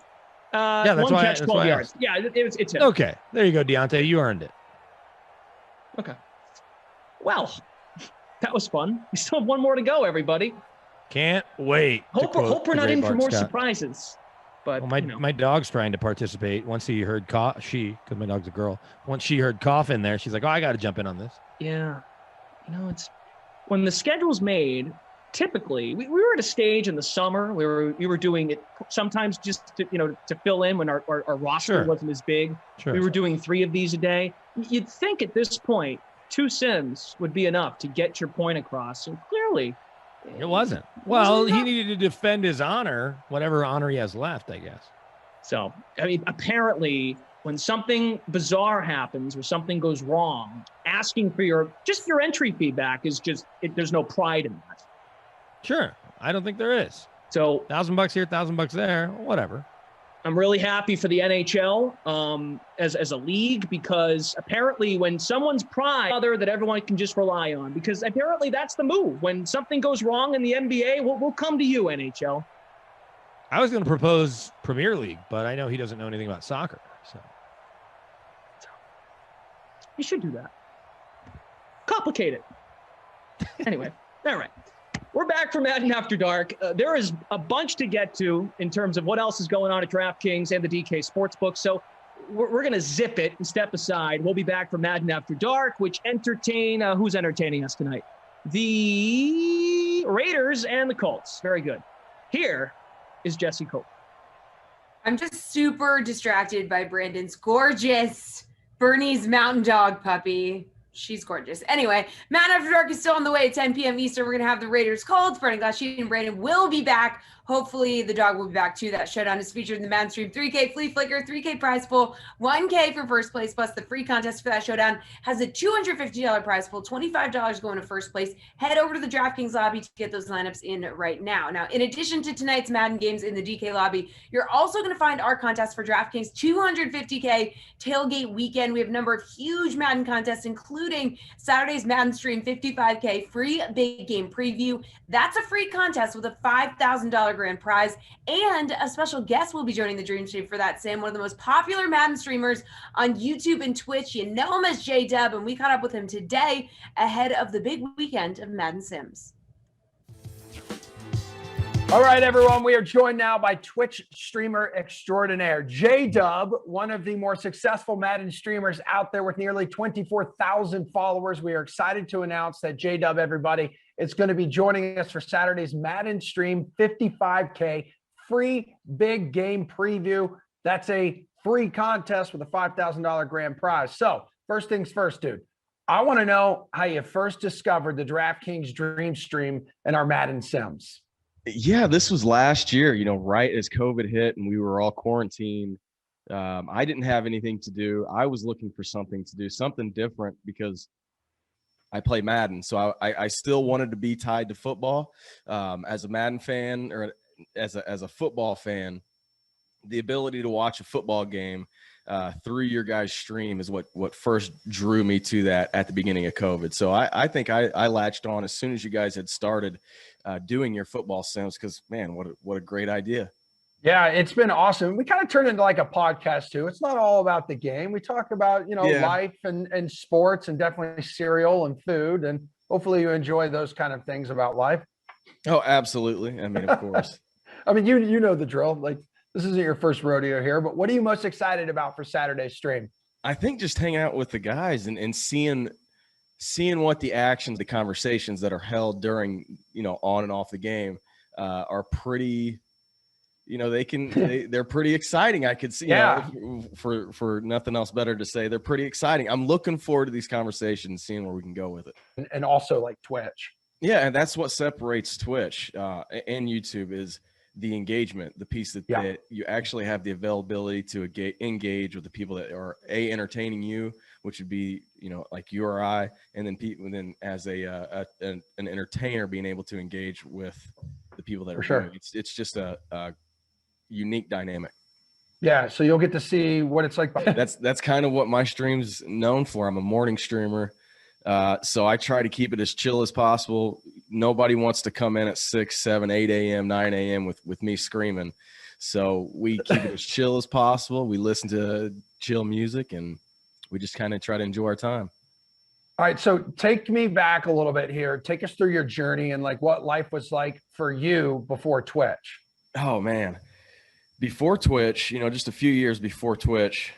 Yeah, that's 1 catch, 12 yards. Yeah, it's him. Okay, there you go, Deontay. You earned it. Okay. Well, that was fun. We still have one more to go, everybody. Can't wait. Hope we're not in for more surprises. But well, my dog's trying to participate. Once he heard she, because my dog's a girl. Once she heard cough in there, she's like, "Oh, I got to jump in on this." Yeah, it's when the schedule's made. Typically, we were at a stage in the summer where we were doing it sometimes just to fill in when our roster wasn't as big. Sure. We were doing 3 of these a day. You'd think at this point 2 Sims would be enough to get your point across. And clearly, It wasn't. Well, he needed to defend his honor, whatever honor he has left, I guess. So, I mean, apparently when something bizarre happens or something goes wrong, asking for your entry feedback is there's no pride in that. Sure. I don't think there is. So $1,000 here, $1,000 there, whatever. I'm really happy for the NHL as a league, because apparently when someone's pride other that everyone can just rely on, because apparently that's the move. When something goes wrong in the NBA, we'll come to you, NHL. I was going to propose Premier League, but I know he doesn't know anything about soccer. So you should do that. Complicated. Anyway, all right. We're back from Madden After Dark. There is a bunch to get to in terms of what else is going on at DraftKings and the DK Sportsbook. So we're going to zip it and step aside. We'll be back from Madden After Dark, which who's entertaining us tonight? The Raiders and the Colts. Very good. Here is Jesse Cole. I'm just super distracted by Brandon's gorgeous Bernese Mountain Dog puppy. She's gorgeous. Anyway, Matt After Dark is still on the way at 10 p.m. Eastern. We're going to have the Raiders Colts. Brendan Glassheet and Brandon will be back. Hopefully, the dog will be back too. That showdown is featured in the Madden Stream 3K Flea Flicker, 3K prize pool, 1K for first place, plus the free contest for that showdown has a $250 prize pool, $25 going to first place. Head over to the DraftKings lobby to get those lineups in right now. Now, in addition to tonight's Madden games in the DK lobby, you're also going to find our contest for DraftKings 250K tailgate weekend. We have a number of huge Madden contests, including Saturday's Madden Stream 55K free big game preview. That's a free contest with a $5,000 grand prize, and a special guest will be joining the Dream Stream for that, Sam, one of the most popular Madden streamers on YouTube and Twitch. You know him as J-Dub, and we caught up with him today ahead of the big weekend of Madden Sims. All right, everyone, we are joined now by Twitch streamer extraordinaire, J-Dub, one of the more successful Madden streamers out there with nearly 24,000 followers. We are excited to announce that J-Dub, everybody, is going to be joining us for Saturday's Madden Stream 55K free big game preview. That's a free contest with a $5,000 grand prize. So first things first, dude, I want to know how you first discovered the DraftKings Dream Stream and our Madden Sims. Yeah, this was last year, right as COVID hit and we were all quarantined. I didn't have anything to do. I was looking for something to do, something different, because I play Madden. So I still wanted to be tied to football. As a Madden fan, or as a football fan, the ability to watch a football game through your guys' stream is what first drew me to that at the beginning of COVID. So I think I latched on as soon as you guys had started doing your football sims, because, man, what a great idea. Yeah, it's been awesome. We kind of turned into like a podcast too. It's not all about the game. We talk about, life and sports, and definitely cereal and food. And hopefully you enjoy those kind of things about life. Oh, absolutely. I mean, of course. I mean, you know the drill. Like, this isn't your first rodeo here, but what are you most excited about for Saturday's stream? I think just hanging out with the guys and seeing what the actions, the conversations that are held during, on and off the game are pretty, they're pretty exciting. I could see, for nothing else better to say, they're pretty exciting. I'm looking forward to these conversations, seeing where we can go with it. And also like Twitch. Yeah. And that's what separates Twitch and YouTube is the engagement, the piece that you actually have the availability to engage with the people that are entertaining you, which would be, like you or I, and then as an entertainer being able to engage with the people that are sure. doing it. It's just a unique dynamic. Yeah, so you'll get to see what it's like. That's kind of what my stream's known for. I'm a morning streamer. So I try to keep it as chill as possible. Nobody wants to come in at 6, 7, 8 a.m., 9 a.m. with me screaming. So we keep it as chill as possible. We listen to chill music, and we just kind of try to enjoy our time. All right. So take me back a little bit here. Take us through your journey and like what life was like for you before Twitch. Oh, man. Before Twitch, just a few years before Twitch.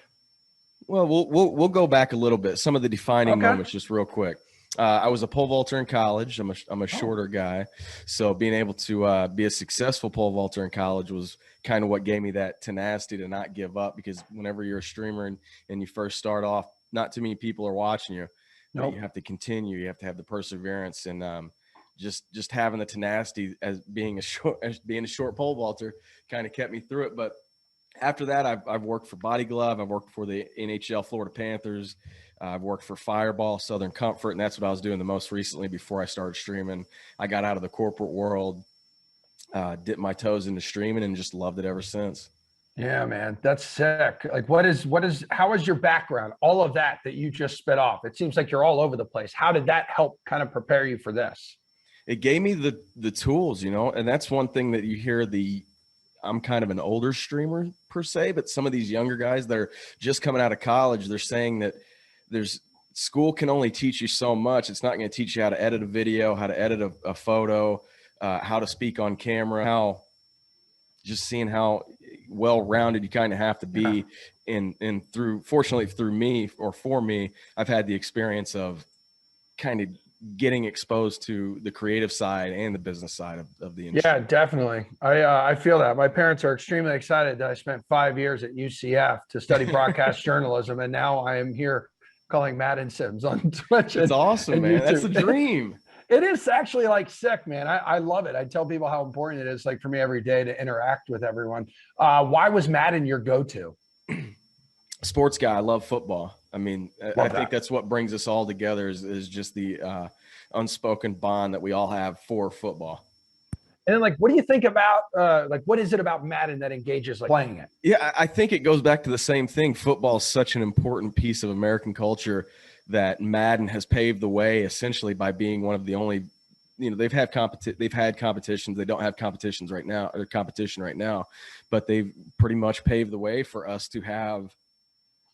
Well, we'll go back a little bit. Some of the defining moments, just real quick. I was a pole vaulter in college. I'm a shorter guy, so being able to be a successful pole vaulter in college was kind of what gave me that tenacity to not give up. Because whenever you're a streamer and you first start off, not too many people are watching you. But you have to continue. You have to have the perseverance, and just having the tenacity as being a short pole vaulter kind of kept me through it. But after that, I've worked for Body Glove. I've worked for the NHL Florida Panthers. I've worked for Fireball, Southern Comfort, and that's what I was doing the most recently before I started streaming. I got out of the corporate world, dipped my toes into streaming, and just loved it ever since. Yeah, man, that's sick. Like, how is your background? All of that you just spit off. It seems like you're all over the place. How did that help kind of prepare you for this? It gave me the tools, and that's one thing that you hear I'm kind of an older streamer per se, but some of these younger guys that are just coming out of college, they're saying that school can only teach you so much. It's not going to teach you how to edit a video, how to edit a photo, how to speak on camera, just seeing how well-rounded you kind of have to be. And fortunately through me, or for me, I've had the experience of kind of getting exposed to the creative side and the business side of the industry. Yeah, definitely. I feel that. My parents are extremely excited that I spent 5 years at UCF to study broadcast journalism, and now I am here calling Madden Sims on Twitch. It's awesome, man. That's the dream. It is actually like sick, man. I love it. I tell people how important it is, like for me every day, to interact with everyone. Why was Madden your go-to? Sports guy. I love football. I mean, I think that's what brings us all together is just the unspoken bond that we all have for football. And then, like, what do you think about, what is it about Madden that engages playing it? Yeah, I think it goes back to the same thing. Football is such an important piece of American culture that Madden has paved the way essentially by being one of the only, they've had competitions. They don't have competition right now, but they've pretty much paved the way for us to have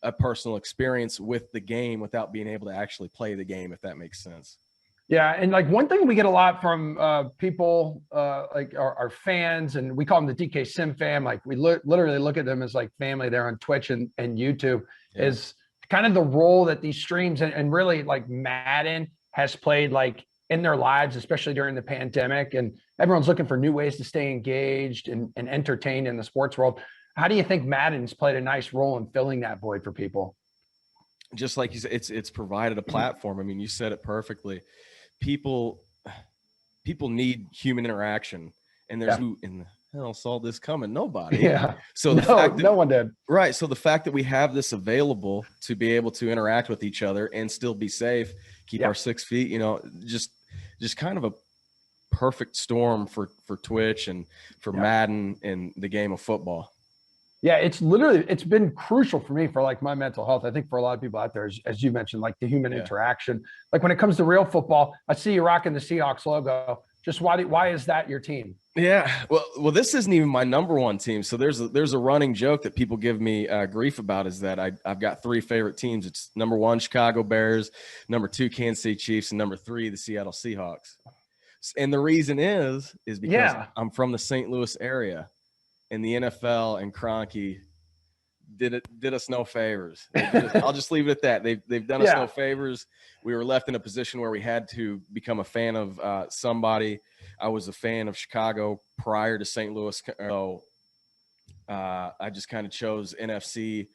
a personal experience with the game without being able to actually play the game, if that makes sense. Yeah, and like one thing we get a lot from people like our fans, and we call them the DK Sim fam. Like we literally look at them as like family there on Twitch and YouTube. Yeah. Is kind of the role that these streams and really like Madden has played like in their lives, especially during the pandemic. And everyone's looking for new ways to stay engaged and entertained in the sports world. How do you think Madden's played a nice role in filling that void for people? Just like you said, it's provided a platform. I mean, you said it perfectly. People need human interaction, and there's who in the hell saw this coming? Nobody. Yeah. So no one did. Right. So the fact that we have this available to be able to interact with each other and still be safe, keep our 6 feet, just kind of a perfect storm for Twitch and for Madden and the game of football. Yeah, it's been crucial for me for like my mental health. I think for a lot of people out there, as you mentioned, like the human interaction. Like when it comes to real football, I see you rocking the Seahawks logo. Just why is that your team? Yeah, well, this isn't even my number one team. So there's a running joke that people give me grief about is that I've got 3 favorite teams. It's number 1, Chicago Bears, number 2, Kansas City Chiefs, and number 3, the Seattle Seahawks. And the reason is because I'm from the St. Louis area. And the NFL and Kroenke did us no favors. I'll just leave it at that. They've done us no favors. We were left in a position where we had to become a fan of somebody. I was a fan of Chicago prior to St. Louis. So I just kind of chose NFC,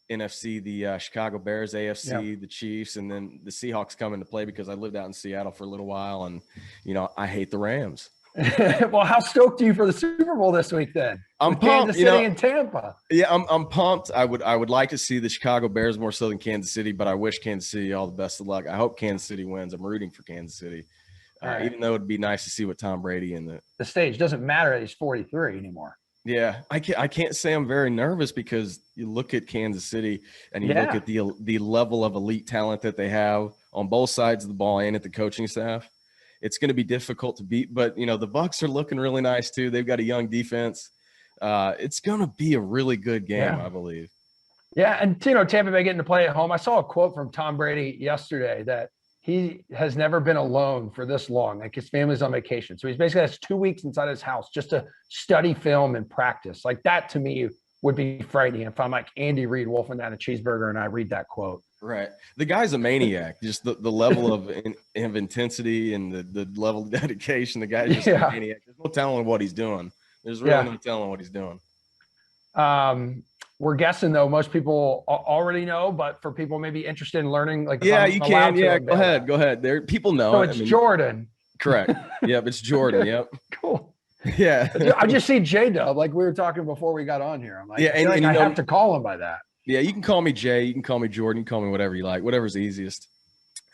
the Chicago Bears, AFC, the Chiefs, and then the Seahawks come into play because I lived out in Seattle for a little while, and I hate the Rams. Well, how stoked are you for the Super Bowl this week then? I'm pumped. Kansas City and Tampa. Yeah, I'm pumped. I would like to see the Chicago Bears more so than Kansas City, but I wish Kansas City all the best of luck. I hope Kansas City wins. I'm rooting for Kansas City, even though it'd be nice to see what Tom Brady in the stage. Doesn't matter that he's 43 anymore. Yeah, I can't say I'm very nervous because you look at Kansas City and you look at the level of elite talent that they have on both sides of the ball and at the coaching staff. It's going to be difficult to beat, but the Bucs are looking really nice too. They've got a young defense. It's going to be a really good game, I believe. Yeah, and Tampa Bay getting to play at home. I saw a quote from Tom Brady yesterday that he has never been alone for this long. Like his family's on vacation, so he's basically has 2 weeks inside his house just to study film and practice. Like that to me would be frightening if I'm like Andy Reid wolfing down a cheeseburger and I read that quote. Right. The guy's a maniac. Just the level of intensity and the level of dedication. The guy's just a maniac. There's no telling what he's doing. There's really no telling what he's doing. We're guessing though, most people already know, but for people maybe interested in learning, like you can. Yeah, go ahead. People know. So it's Jordan. Correct. Yep, it's Jordan. Yep. Cool. Yeah. I just see J-Dub, like we were talking before we got on here. I'm like, Yeah, I feel like and I you know- have to call him by that. Yeah, you can call me Jay. You can call me Jordan. You can call me whatever you like. Whatever's easiest.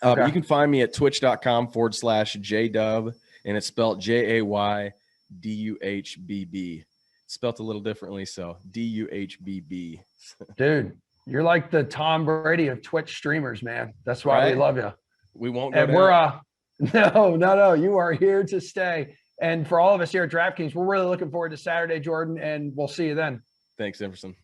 But Okay. you can find me at twitch.com/JDub, and it's spelled JAYDUHBB. It's spelled a little differently, so DUHBB. Dude, you're like the Tom Brady of Twitch streamers, man. That's why we Right? love you. We won't go And down. we're no, you are here to stay. And for all of us here at DraftKings, we're really looking forward to Saturday, Jordan, and we'll see you then. Thanks, Emerson.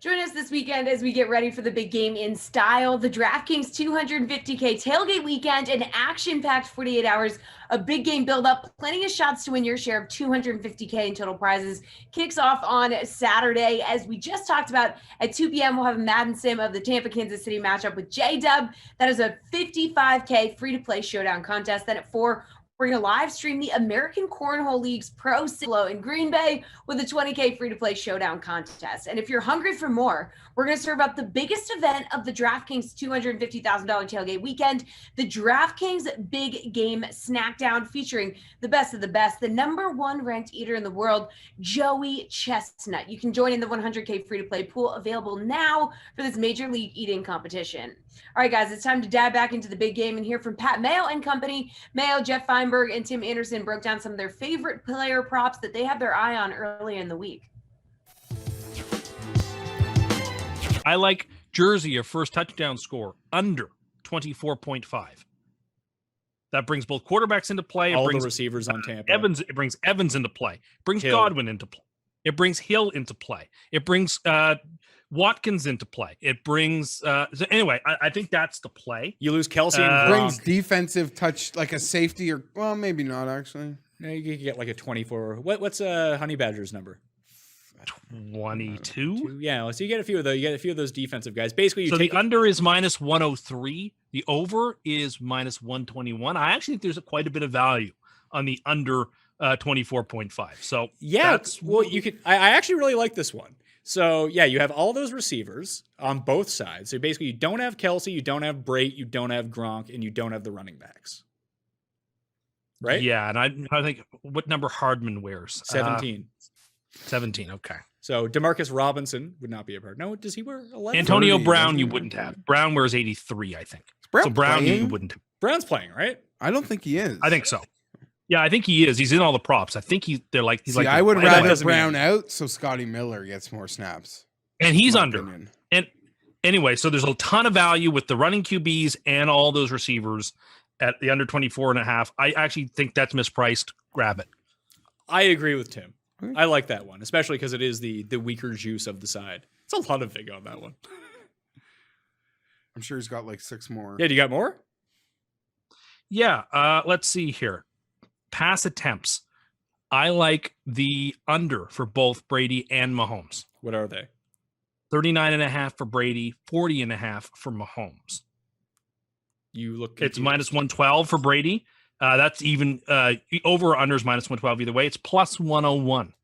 Join us this weekend as we get ready for the big game in style. The DraftKings 250K tailgate weekend, an action-packed 48 hours, a big game build-up, plenty of shots to win your share of 250K in total prizes. Kicks off on Saturday. As we just talked about, at 2 p.m., we'll have a Madden Sim of the Tampa-Kansas City matchup with J-Dub. That is a 55K free-to-play showdown contest. Then at 4, we're going to live stream the American Cornhole League's Pro Silo in Green Bay with a 20K free-to-play showdown contest. And if you're hungry for more, we're going to serve up the biggest event of the DraftKings $250,000 tailgate weekend, the DraftKings Big Game Snackdown, featuring the best of the best, the #1 ranked eater in the world, Joey Chestnut. You can join in the 100K free-to-play pool available now for this Major League Eating competition. All right, guys, it's time to dive back into the big game and hear from Pat Mayo and company. Mayo, Jeff Feinberg, and Tim Anderson broke down some of their favorite player props that they have their eye on early in the week. I like Jersey, a first touchdown score, under 24.5. That brings both quarterbacks into play. All it brings the receivers on Tampa. It brings Evans into play. It brings Hill. Godwin into play. It brings Hill into play. It brings Watkins into play. It brings so anyway, I think that's the play. You lose Kelsey and brings Gronk. defensive touch, like a safety, or well, maybe not actually. No, you could get like a 24. What's Honey Badger's number? 22. Yeah, so you get a few of those. You get a few of those defensive guys. Basically, you So take the under is minus 103. The over is minus 121. I actually think there's quite a bit of value on the under 24.5. So yeah, that's well, you could. I actually really like this one. So yeah, you have all those receivers on both sides. So basically, you don't have Kelsey, you don't have Brate, you don't have Gronk, and you don't have the running backs. Right? Yeah, and I think what number Hardman wears? 17. 17. Okay. So Demarcus Robinson would not be a part. No, does he wear 11? Antonio Brown, you wouldn't have. Brown wears 83, I think. Brown So Brown, you playing? wouldn't have. Brown's playing, right? I don't think he is. I think so. Yeah, I think he is. He's in all the props. I think he's See, like. I would Anyway, rather Brown out so Scotty Miller gets more snaps. and he's my under. opinion. And anyway, so there's a ton of value with the running QBs and all those receivers at the under 24.5. I actually think that's mispriced. Grab it. I agree with Tim. I like that one, especially because it is the weaker juice of the side. It's a lot of vig on that one. I'm sure he's got like 6 more. Yeah, do you got more? Yeah, let's see here. Pass attempts. I like the under for both Brady and Mahomes. What are they? 39.5 for Brady, 40.5 for Mahomes. You look It's confused. minus 112 for Brady. That's even over or under is minus 112 either way. It's plus 101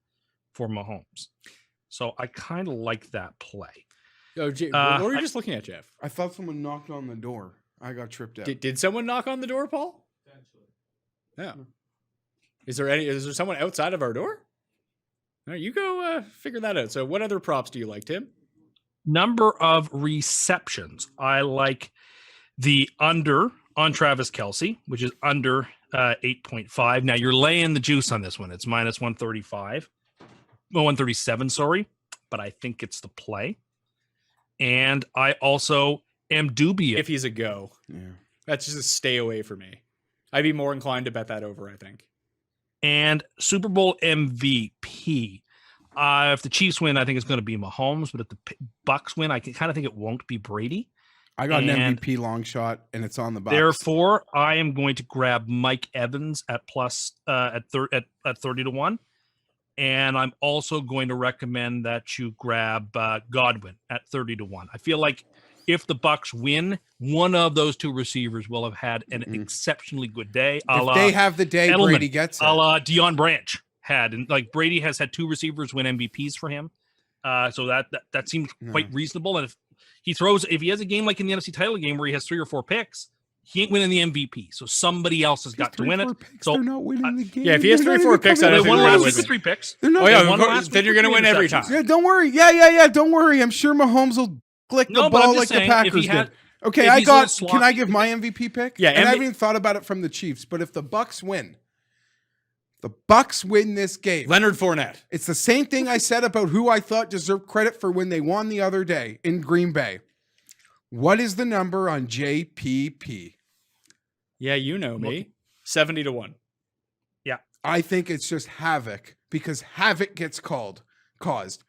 for Mahomes. So I kind of like that play. Oh, what were you just looking at, Jeff? I thought someone knocked on the door. I got tripped out. Did someone knock on the door, Paul? Yeah. Is there someone outside of our door? No, you go figure that out. So what other props do you like, Tim? Number of receptions. I like the under on Travis Kelce, which is under 8.5. Now you're laying the juice on this one. It's minus 135. Well, 137, sorry. But I think it's the play. And I also am dubious. If he's a go. Yeah. That's just a stay away for me. I'd be more inclined to bet that over, I think. And Super Bowl MVP. If the Chiefs win, I think it's going to be Mahomes. But if the Bucks win, I kind of think it won't be Brady. I got And an MVP long shot, and it's on the box. Therefore, I am going to grab Mike Evans at plus at 30 to 1. And I'm also going to recommend that you grab Godwin at 30 to 1. I feel like if the Bucks win, one of those two receivers will have had an exceptionally good day. If they have the day, Edelman, Brady gets it. a la Deion Branch had. And like Brady has had 2 receivers win MVPs for him. So that seems quite reasonable. And if if he has a game like in the NFC title game where he has 3 or 4 picks, he ain't winning the MVP. So somebody else has got to win it. So they're not winning the game. Yeah, if he has 3 or 4 picks, I they don't think won they're last gonna week win. with 3 picks. They're not. Oh yeah, They won last then week you're with gonna 3 win every interceptions. time. Yeah, don't worry. Yeah. Don't worry. I'm sure Mahomes will click the No, but I'm ball just like saying, the if Packers he had- did. Okay, if I he's in a got. slot- Can I give my MVP pick? Yeah, and I haven't even thought about it from the Chiefs. But if the Bucks win this game, Leonard Fournette. it's the same thing I said about who I thought deserved credit for when they won the other day in Green Bay. What is the number on JPP? Yeah, you know me. 70-1. I think it's just havoc because havoc gets caused.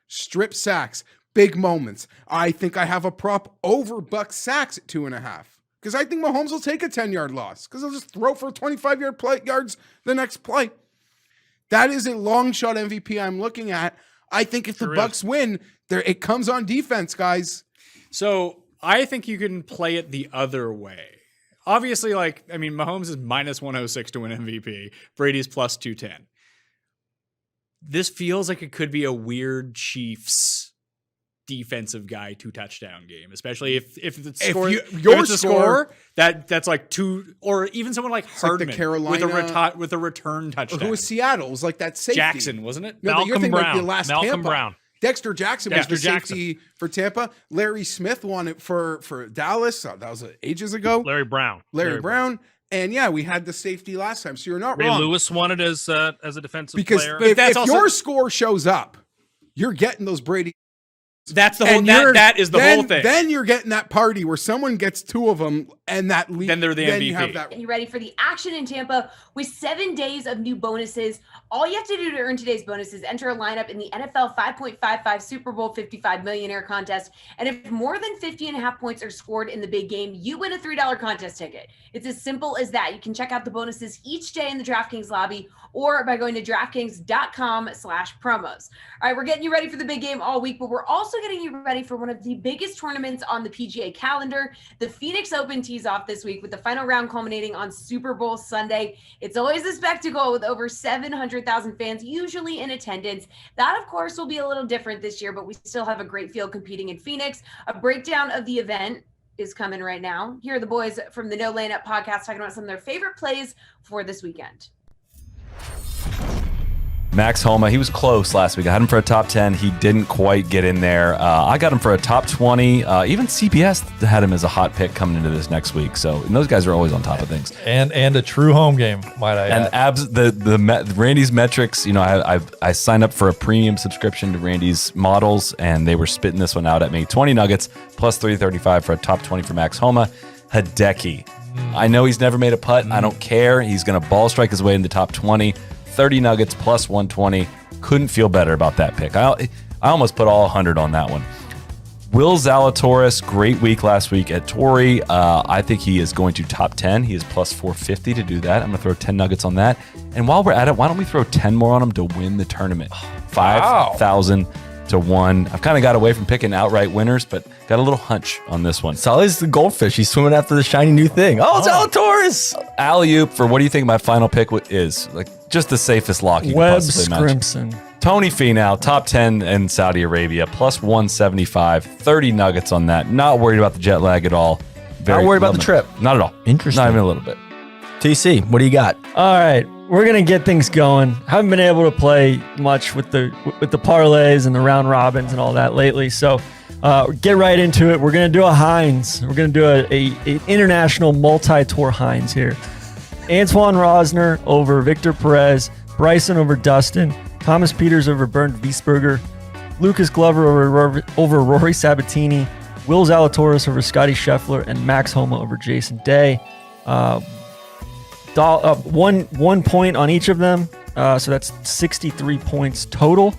Strip sacks, big moments. I think I have a prop over Bucks sacks at 2.5 because I think Mahomes will take a 10-yard loss because he'll just throw for 25 yards the next play. That is a long shot MVP I'm looking at. I think if the Bucks win, it comes on defense, guys. So I think you can play it the other way. Obviously, Mahomes is minus 106 to win MVP. Brady's plus 210. This feels like it could be a weird Chiefs defensive guy 2-touchdown game, especially if the score, that's like 2, or even someone like Hardman like the Carolina with a return touchdown. Or who was Seattle? It was like that safety. Jackson, wasn't it? No, you're thinking about the last Malcolm Tampa. Brown. Dexter Jackson was the Jackson. safety for Tampa. Larry Smith won it for Dallas. That was ages ago. Larry Brown. Larry Brown. And yeah, we had the safety last time. So you're not Ray wrong. Lewis won it as a defensive Because player. if your score shows up, you're getting those Brady. That's the whole. That is the whole thing. Then you're getting that party where someone gets 2 of them, and that lead. Then they're the MVP. You have that. You ready for the action in Tampa with 7 days of new bonuses? All you have to do to earn today's bonus is enter a lineup in the NFL 5.55 Super Bowl 55 Millionaire Contest. And if more than 50.5 points are scored in the big game, you win a $3 contest ticket. It's as simple as that. You can check out the bonuses each day in the DraftKings lobby or by going to DraftKings.com/promos. All right, we're getting you ready for the big game all week, but we're also getting you ready for one of the biggest tournaments on the PGA calendar. The Phoenix Open tees off this week with the final round culminating on Super Bowl Sunday. It's always a spectacle with over 700,000 fans usually in attendance. That, of course, will be a little different this year, but we still have a great field competing in Phoenix. A breakdown of the event is coming right now. Here are the boys from the No Laying Up podcast talking about some of their favorite plays for this weekend. Max Homa, he was close last week. I had him for a top 10. He didn't quite get in there. I got him for a top 20. Even CBS had him as a hot pick coming into this next week. So and those guys are always on top of things. And a true home game, might I add. And Randy's metrics. I signed up for a premium subscription to Randy's models, and they were spitting this one out at me. 20 Nuggets plus 335 for a top 20 for Max Homa. Hideki. I know he's never made a putt. I don't care. He's going to ball strike his way in the top 20. 30 Nuggets plus 120. Couldn't feel better about that pick. I almost put all 100 on that one. Will Zalatoris, great week last week at Torrey. I think he is going to top 10. He is plus 450 to do that. I'm going to throw 10 Nuggets on that. And while we're at it, why don't we throw 10 more on him to win the tournament? 5,000 to 1. I've kind of got away from picking outright winners, but got a little hunch on this one. Sully's the goldfish. He's swimming after the shiny new thing. Zalatoris! Alley-oop for what do you think my final pick is? Like just the safest lock you can Webb possibly imagine. Scrimson. Tony Finau, top 10 in Saudi Arabia, plus 175, 30 Nuggets on that. Not worried about the jet lag at all. Not worried about the trip. Not at all. Interesting. Not even a little bit. TC, what do you got? All right, we're gonna get things going. Haven't been able to play much with the parlays and the round robins and all that lately, so get right into it. We're gonna do a Hines. We're gonna do a international multi-tour Hines here. Antoine Rosner over Victor Perez, Bryson over Dustin, Thomas Peters over Bernd Wiesberger, Lucas Glover over Rory Sabatini, Will Zalatoris over Scotty Scheffler, and Max Homa over Jason Day. 1 point on each of them, so that's 63 points total.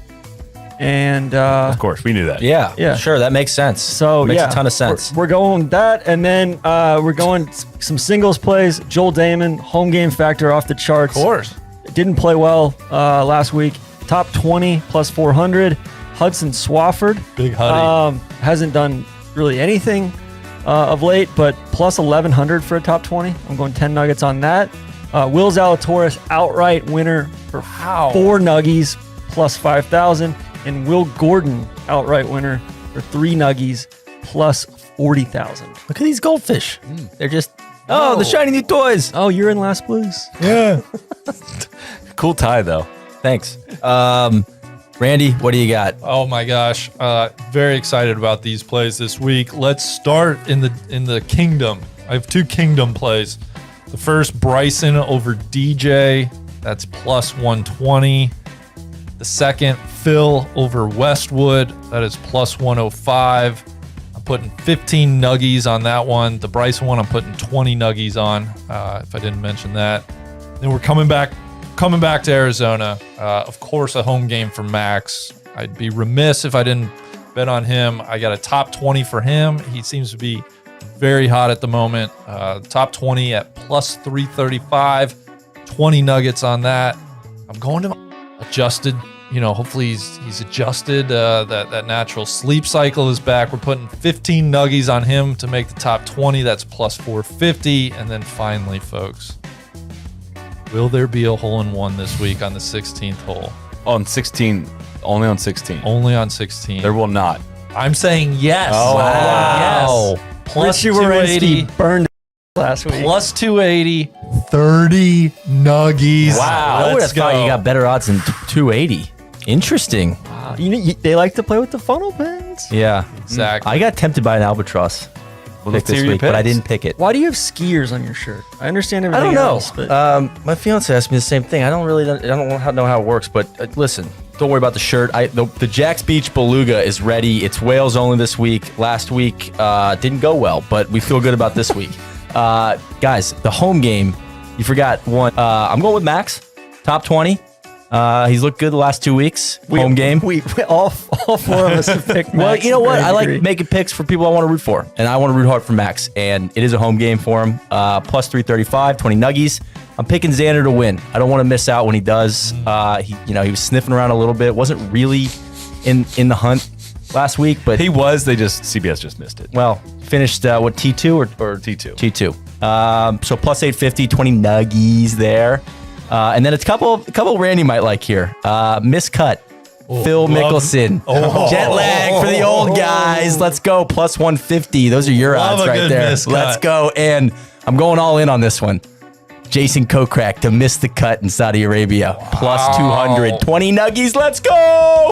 And of course, we knew that. Yeah, sure, that makes sense. So makes a ton of sense. We're going with that, and then we're going some singles plays. Joel Damon, home game factor off the charts. Of course, didn't play well last week. Top 20 plus 400. Hudson Swafford, big Huddy, hasn't done really anything of late, but plus 1100 for a top 20. I'm going 10 Nuggets on that. Will Zalatoris outright winner for 4 Nuggies plus 5,000, and Will Gordon outright winner for 3 Nuggies plus 40,000. Look at these goldfish. They're just the shiny new toys. Oh, you're in last place. Yeah. Cool tie though. Thanks. Randy, what do you got? Oh my gosh, very excited about these plays this week. Let's start in the kingdom. I have 2 kingdom plays. The first, Bryson over DJ. That's plus 120. The second, Phil over Westwood. That is plus 105. I'm putting 15 nuggies on that one. The Bryson one, I'm putting 20 nuggies on, if I didn't mention that. Then we're coming back to Arizona. Of course, a home game for Max. I'd be remiss if I didn't bet on him. I got a top 20 for him. He seems to be very hot at the moment. Top 20 at plus 335. 20 nuggets on that. I'm going to adjusted. Hopefully he's adjusted. That natural sleep cycle is back. We're putting 15 nuggies on him to make the top 20. That's plus 450. And then finally, folks, will there be a hole-in-one this week on the 16th hole? On 16, only on 16. Only on 16. There will not. I'm saying yes. Oh, wow. Yes. Plus Richie 280. burned last week. Plus 280. 30 nuggies. Wow. I would have thought you got better odds than 280. Interesting. Wow. They like to play with the funnel pins. Yeah. Exactly. I got tempted by an albatross pick this week, but I didn't pick it. Why do you have skiers on your shirt? I understand everything I don't know. else, but My fiance asked me the same thing. I don't know how it works, but listen, don't worry about the shirt. The Jack's Beach Beluga is ready. It's Wales only this week. Last week didn't go well, but we feel good about this week. Guys, the home game, you forgot one. I'm going with Max, top 20. He's looked good the last 2 weeks. Home game. We all 4 of us have picked Max. Well, you know what? I like agree. making picks for people I want to root for, and I want to root hard for Max. And it is a home game for him. Plus 335, 20 nuggies. I'm picking Xander to win. I don't want to miss out when he does. He was sniffing around a little bit. Wasn't really in the hunt last week, but He was. CBS just missed it. well, finished what, T2 or T2. T2. So plus 850, 20 nuggies there. And then it's a couple Randy might like here. Miscut. Phil Mickelson. Jet lag for the old guys. Let's go. Plus 150. Those are your Love odds a right good there. miscut. Let's go. And I'm going all in on this one. Jason Kokrak to miss the cut in Saudi Arabia. Plus 200. 20 nuggies. Let's go.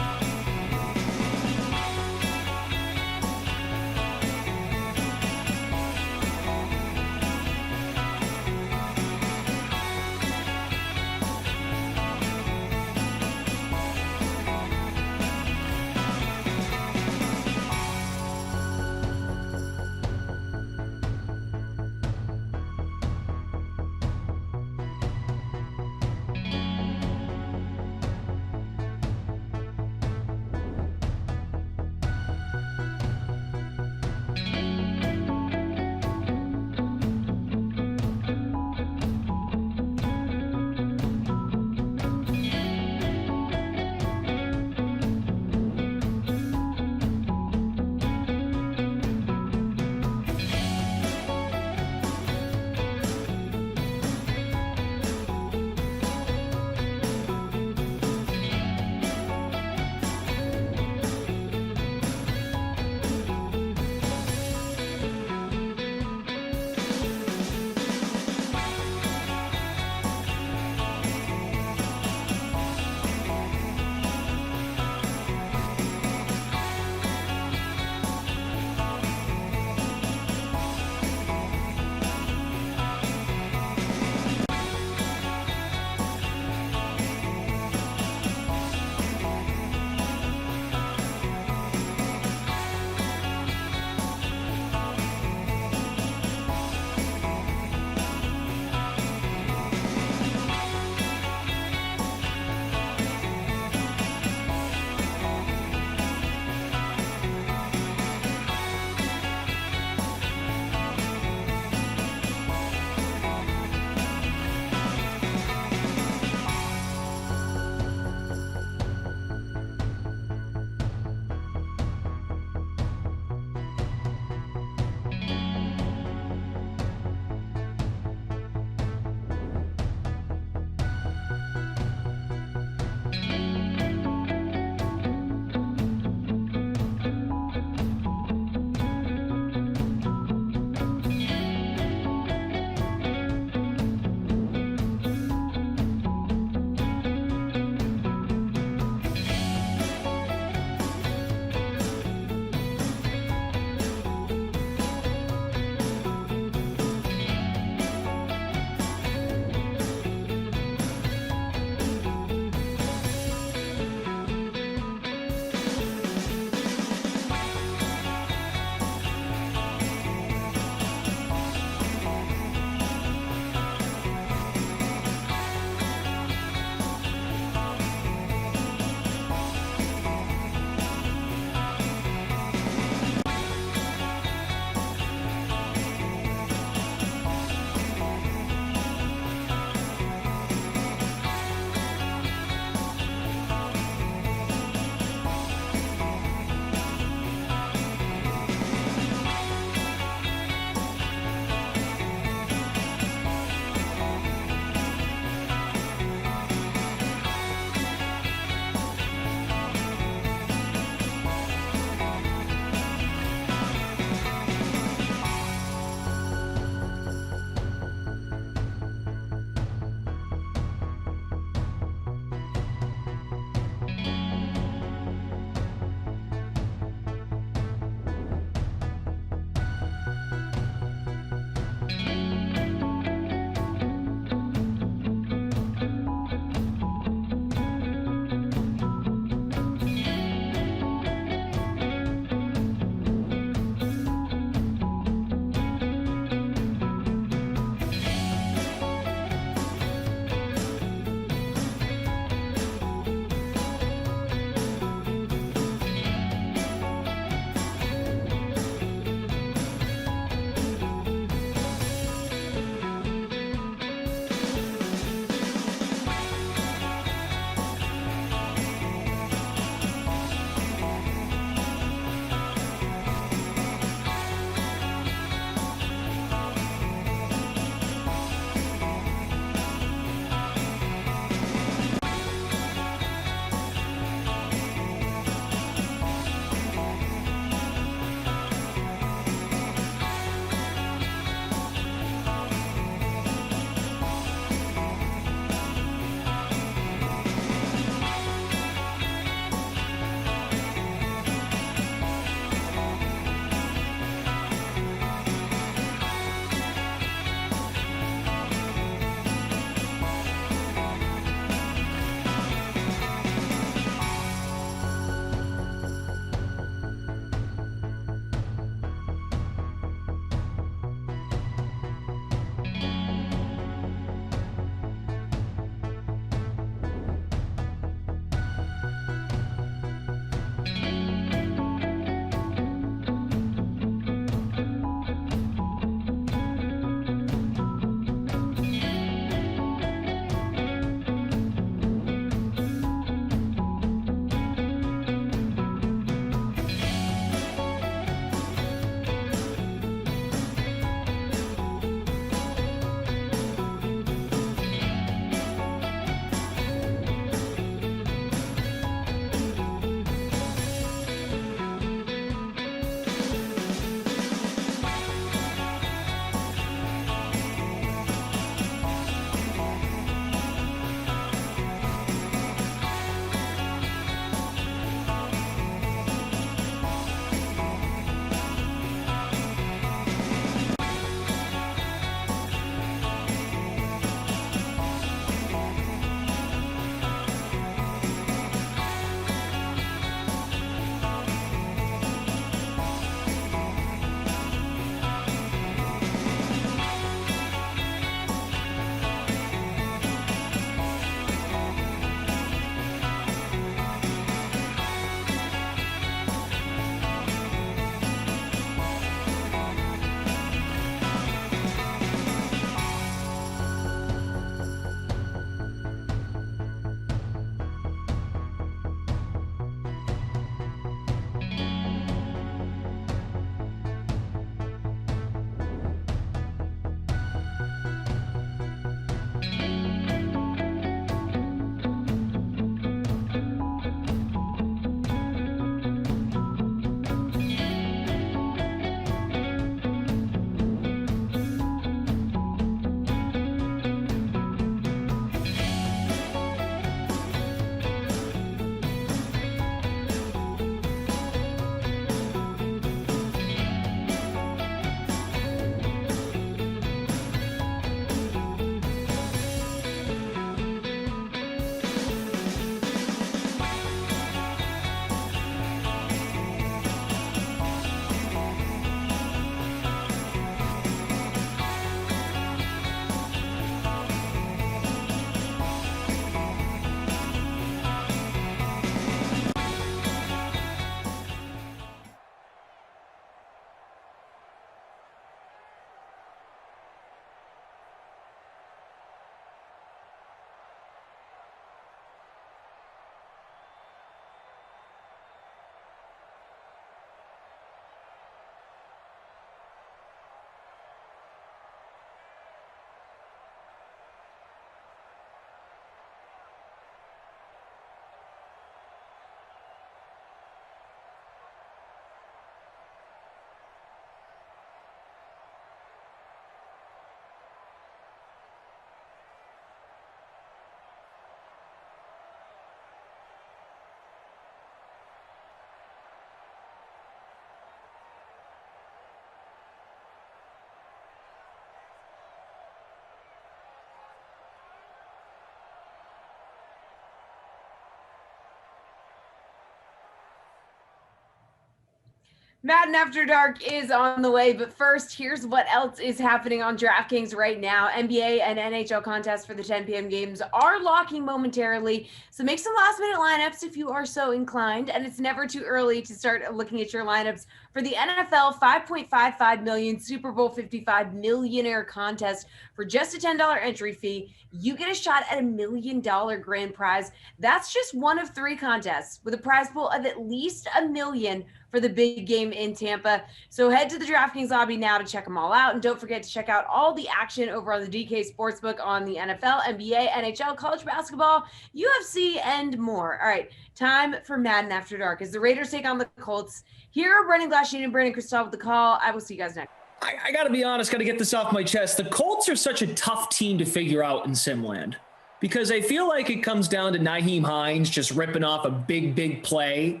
Madden After Dark is on the way, but first, here's what else is happening on DraftKings right now. NBA and NHL contests for the 10 p.m. games are locking momentarily, so make some last-minute lineups if you are so inclined, and it's never too early to start looking at your lineups for the NFL $5.55 million Super Bowl 55 millionaire contest. For just a $10 entry fee, you get a shot at $1 million grand prize. That's just one of 3 contests with a prize pool of at least $1 million for the big game in Tampa. So head to the DraftKings lobby now to check them all out. And don't forget to check out all the action over on the DK Sportsbook on the NFL, NBA, NHL, college basketball, UFC, and more. All right, time for Madden After Dark as the Raiders take on the Colts. Here are Brendan Glasheen and Brandon Kristoff with the call. I will see you guys next. I got to be honest, got to get this off my chest. The Colts are such a tough team to figure out in Simland because I feel like it comes down to Nyheim Hines just ripping off a big play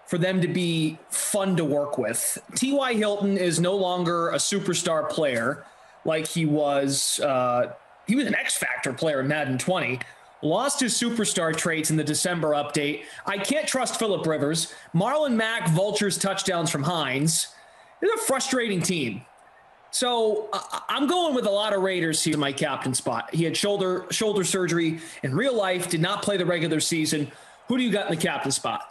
for them to be fun to work with. T.Y. Hilton is no longer a superstar player like he was. He was an X-Factor player in Madden 20. Lost his superstar traits in the December update. I can't trust Phillip Rivers. Marlon Mack vultures touchdowns from Hines. It's a frustrating team. So I'm going with a lot of Raiders here in my captain spot. He had shoulder surgery in real life, did not play the regular season. Who do you got in the captain spot?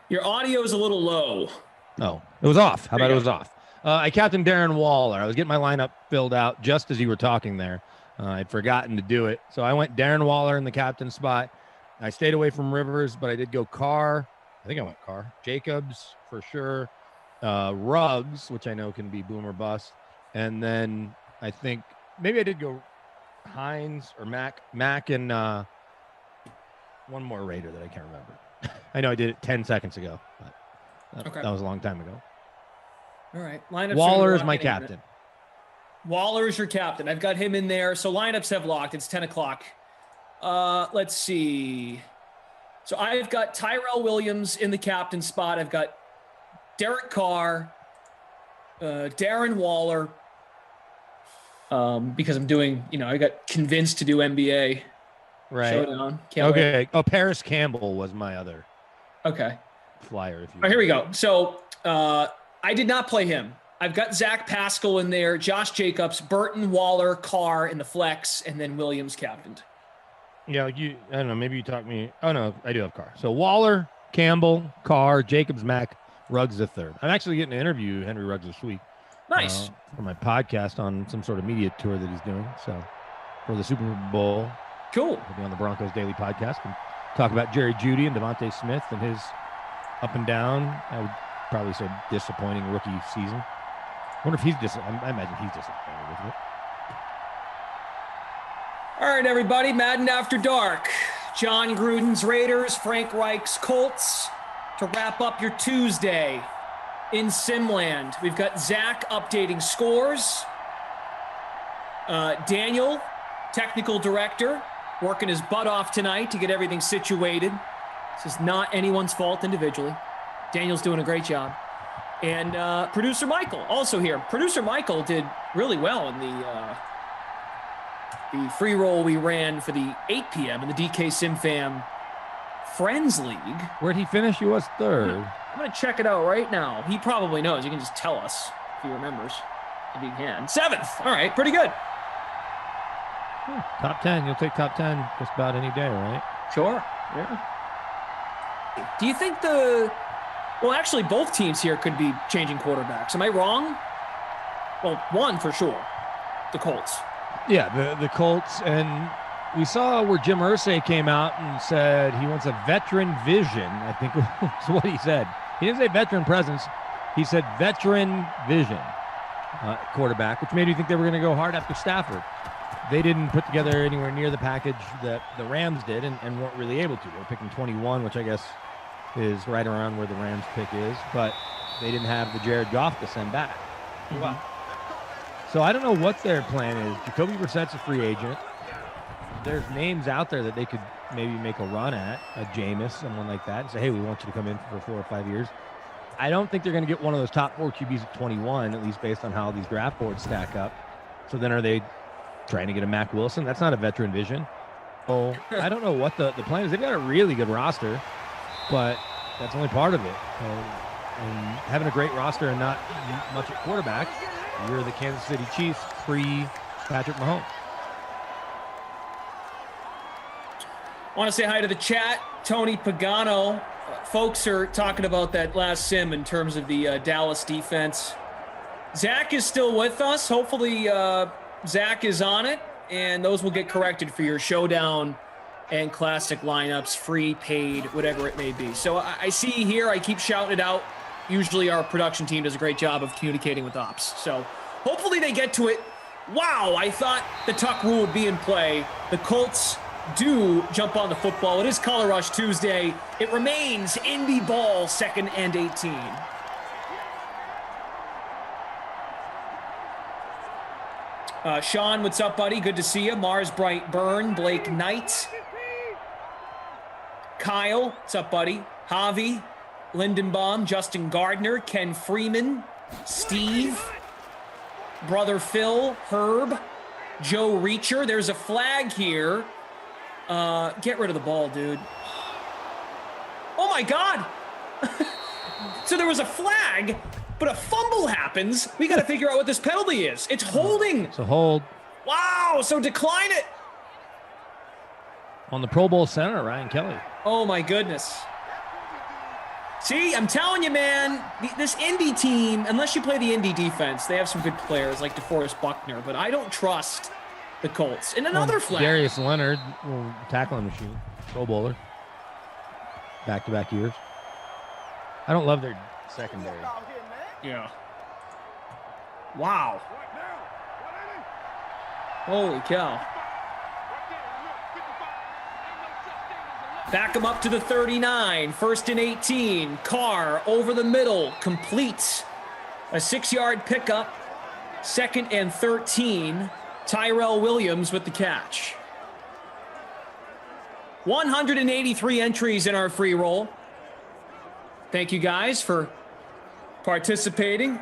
Your audio is a little low. No, it was off. How about it was off? I captained Darren Waller. I was getting my lineup filled out just as you were talking there. I'd forgotten to do it. So I went Darren Waller in the captain spot. I stayed away from Rivers, but I did go Carr. I think I went Carr. Jacobs for sure. Ruggs, which I know can be boom or bust. And then I think maybe I did go Hines or Mack and one more Raider that I can't remember. I know I did it 10 seconds ago, but that was a long time ago. All right. Lineups Waller is my captain. Waller is your captain. I've got him in there. So lineups have locked. It's 10 o'clock. Let's see. So I've got Tyrell Williams in the captain spot. I've got Derek Carr, Darren Waller, because I'm doing, I got convinced to do NBA. Right. Showdown. Okay. Wait. Oh, Paris Campbell was my other. Okay. Flyer. If you. All right, here we go. So I did not play him. I've got Zach Pascal in there, Josh Jacobs, Burton, Waller, Carr in the flex, and then Williams captained. Yeah, I don't know. Maybe you talked me. Oh no, I do have Carr. So Waller, Campbell, Carr, Jacobs, Mack, Ruggs the third. I'm actually getting to interview Henry Ruggs this week. Nice. For my podcast on some sort of media tour that he's doing. So for the Super Bowl. Cool. He'll be on the Broncos Daily Podcast and talk about Jerry Jeudy and Devontae Smith and his up and down. I would probably say disappointing rookie season. I wonder if he's I imagine he's disappointed with it. All right, everybody. Madden After Dark. John Gruden's Raiders, Frank Reich's Colts. To wrap up your Tuesday in Simland, we've got Zach updating scores. Daniel, technical director, working his butt off tonight to get everything situated. This is not anyone's fault individually. Daniel's doing a great job. And producer Michael, also here. Producer Michael did really well in the free roll we ran for the 8 p.m. in the DK SimFam Friends League. Where'd he finish? He was third. I'm going to check it out right now. He probably knows. You can just tell us if he remembers, if he can. 7th. All right, pretty good. Top 10. You'll take top 10 just about any day, right? Sure. Yeah. Do you think well, actually, both teams here could be changing quarterbacks. Am I wrong? Well, one for sure. The Colts. Yeah, the Colts. And we saw where Jim Irsay came out and said he wants a veteran vision, I think was what he said. He didn't say veteran presence. He said veteran vision quarterback, which made me think they were going to go hard after Stafford. They didn't put together anywhere near the package that the Rams did and weren't really able to. They were picking 21, which I guess is right around where the Rams pick is, but they didn't have the Jared Goff to send back. Wow. So I don't know what their plan is. Jacoby Brissett's a free agent. There's names out there that they could maybe make a run at, a Jameis, someone like that, and say, hey, we want you to come in for 4 or 5 years. I don't think they're going to get one of those top 4 QBs at 21, at least based on how these draft boards stack up. So then are they trying to get a Mac Wilson? That's not a veteran vision. Oh, I don't know what the plan is. They've got a really good roster. but that's only part of it. And having a great roster and not much at quarterback, you're the Kansas City Chiefs pre-Patrick Mahomes. I want to say hi to the chat. Tony Pagano. Folks are talking about that last sim in terms of the Dallas defense. Zach is still with us. Hopefully, Zach is on it, and those will get corrected for your showdown and classic lineups, free, paid, whatever it may be. So I see here, I keep shouting it out. Usually our production team does a great job of communicating with ops. So hopefully they get to it. Wow, I thought the tuck rule would be in play. The Colts do jump on the football. It is Color Rush Tuesday. It remains Indy ball, 2nd and 18. Sean, what's up, buddy? Good to see you. Mars Bright Burn, Blake Knight. Kyle, what's up, buddy? Javi, Lindenbaum, Justin Gardner, Ken Freeman, Steve, Brother Phil, Herb, Joe Reacher. There's a flag here. Get rid of the ball, dude. Oh my God. So there was a flag, but a fumble happens. We got to figure out what this penalty is. It's holding. It's a hold. Wow. So decline it. On the Pro Bowl center, Ryan Kelly. Oh my goodness. See, I'm telling you, man, this Indy team, unless you play the Indy defense, they have some good players like DeForest Buckner, but I don't trust the Colts. And another flag. Darius Leonard, tackling machine, Pro Bowler. Back-to-back years. I don't love their secondary. Yeah. Wow. Holy cow. Back him up to the 39. 1st and 18. Carr over the middle. Completes a 6-yard pickup. 2nd and 13. Tyrell Williams with the catch. 183 entries in our free roll. Thank you guys for participating.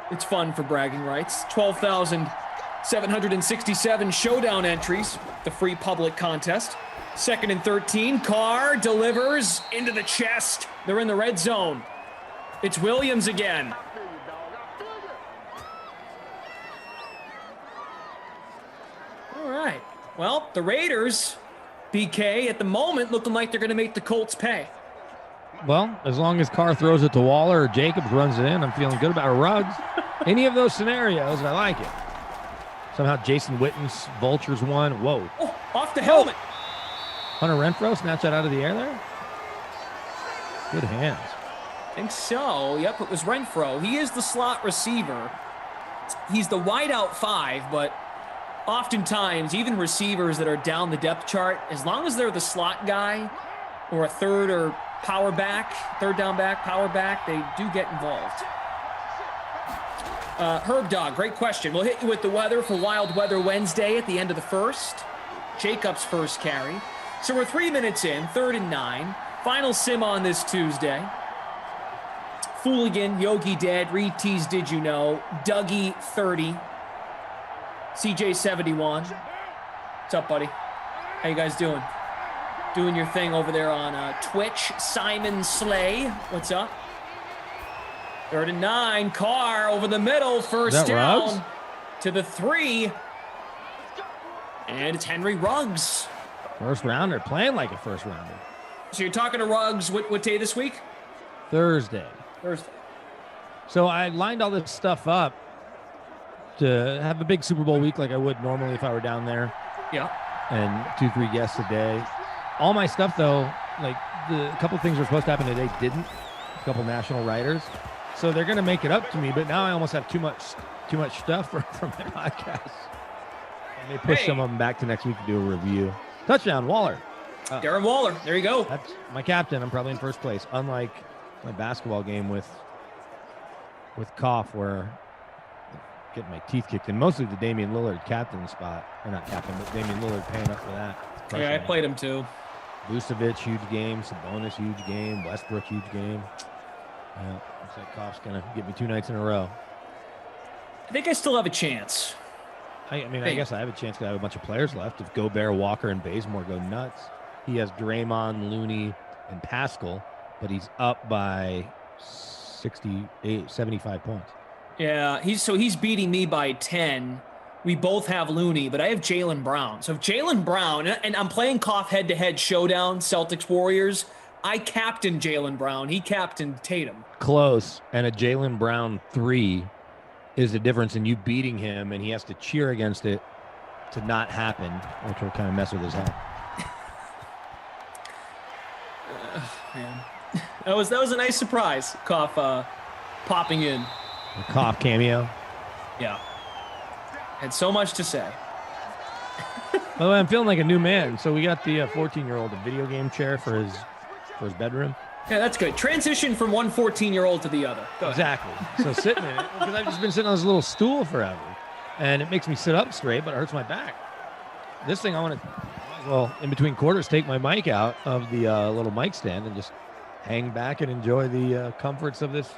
It's fun for bragging rights. 12,767 showdown entries, the free public contest. 2nd and 13. Carr delivers into the chest. They're in the red zone. It's Williams again. All right. Well, the Raiders, BK, at the moment, looking like they're going to make the Colts pay. Well, as long as Carr throws it to Waller or Jacobs runs it in, I'm feeling good about Ruggs. Any of those scenarios, I like it. Somehow Jason Witten's vultures one. Whoa. Oh, off the helmet. Hunter Renfrow snatched that out of the air there. Good hands. I think so. Yep, it was Renfrow. He is the slot receiver. He's the wideout 5, but oftentimes, even receivers that are down the depth chart, as long as they're the slot guy or a third or power back, third down back, power back, they do get involved. Herb Dog, great question. We'll hit you with the weather for Wild Weather Wednesday at the end of the first. Jacob's first carry. So we're 3 minutes in, 3rd and 9. Final sim on this Tuesday. Fooligan, Yogi Dead, Reed Tees, Did You Know, Dougie 30, CJ 71. What's up, buddy? How you guys doing? Doing your thing over there on Twitch. Simon Slay, what's up? 3rd and 9. Carr over the middle, first down Ruggs? to the 3. And it's Henry Ruggs. First rounder, playing like a first rounder. So you're talking to Ruggs, what day this week? Thursday. So I lined all this stuff up to have a big Super Bowl week like I would normally if I were down there. Yeah. And 2-3 guests a day. All my stuff, though, like a couple things were supposed to happen today didn't. A couple national writers. So they're going to make it up to me, but now I almost have too much stuff for my podcast. I may push some of them back to next week to do a review. Touchdown, Waller. Darren Waller. There you go. That's my captain. I'm probably in first place. Unlike my basketball game with Koff, where I'm getting my teeth kicked in. Mostly the Damian Lillard captain spot. Or not captain, but Damian Lillard paying up for that. Yeah, I played him too. Vucevic, huge game. Sabonis, huge game. Westbrook, huge game. Yeah, looks like Koff's going to get me 2 nights in a row. I think I still have a chance. I guess I have a chance because I have a bunch of players left. If Gobert, Walker, and Bazemore go nuts, he has Draymond, Looney, and Pascal, but he's up by 75 points. Yeah, he's beating me by 10. We both have Looney, but I have Jaylen Brown. So if Jaylen Brown, and I'm playing Koff head-to-head showdown, Celtics Warriors, I captain Jaylen Brown. He captained Tatum. Close, and a Jaylen Brown 3 is the difference in you beating him, and he has to cheer against it to not happen, which will kind of mess with his head. Man, that was a nice surprise. Koff popping in. A Koff cameo. Yeah, had so much to say. By the way, I'm feeling like a new man. So we got the 14-year-old a video game chair for his bedroom. Yeah, that's good. Transition from one 14-year-old to the other. Go Exactly. So sitting in it, because I've just been sitting on this little stool forever, and it makes me sit up straight, but it hurts my back. This thing, I want to, well, in between quarters, take my mic out of the little mic stand and just hang back and enjoy the comforts of this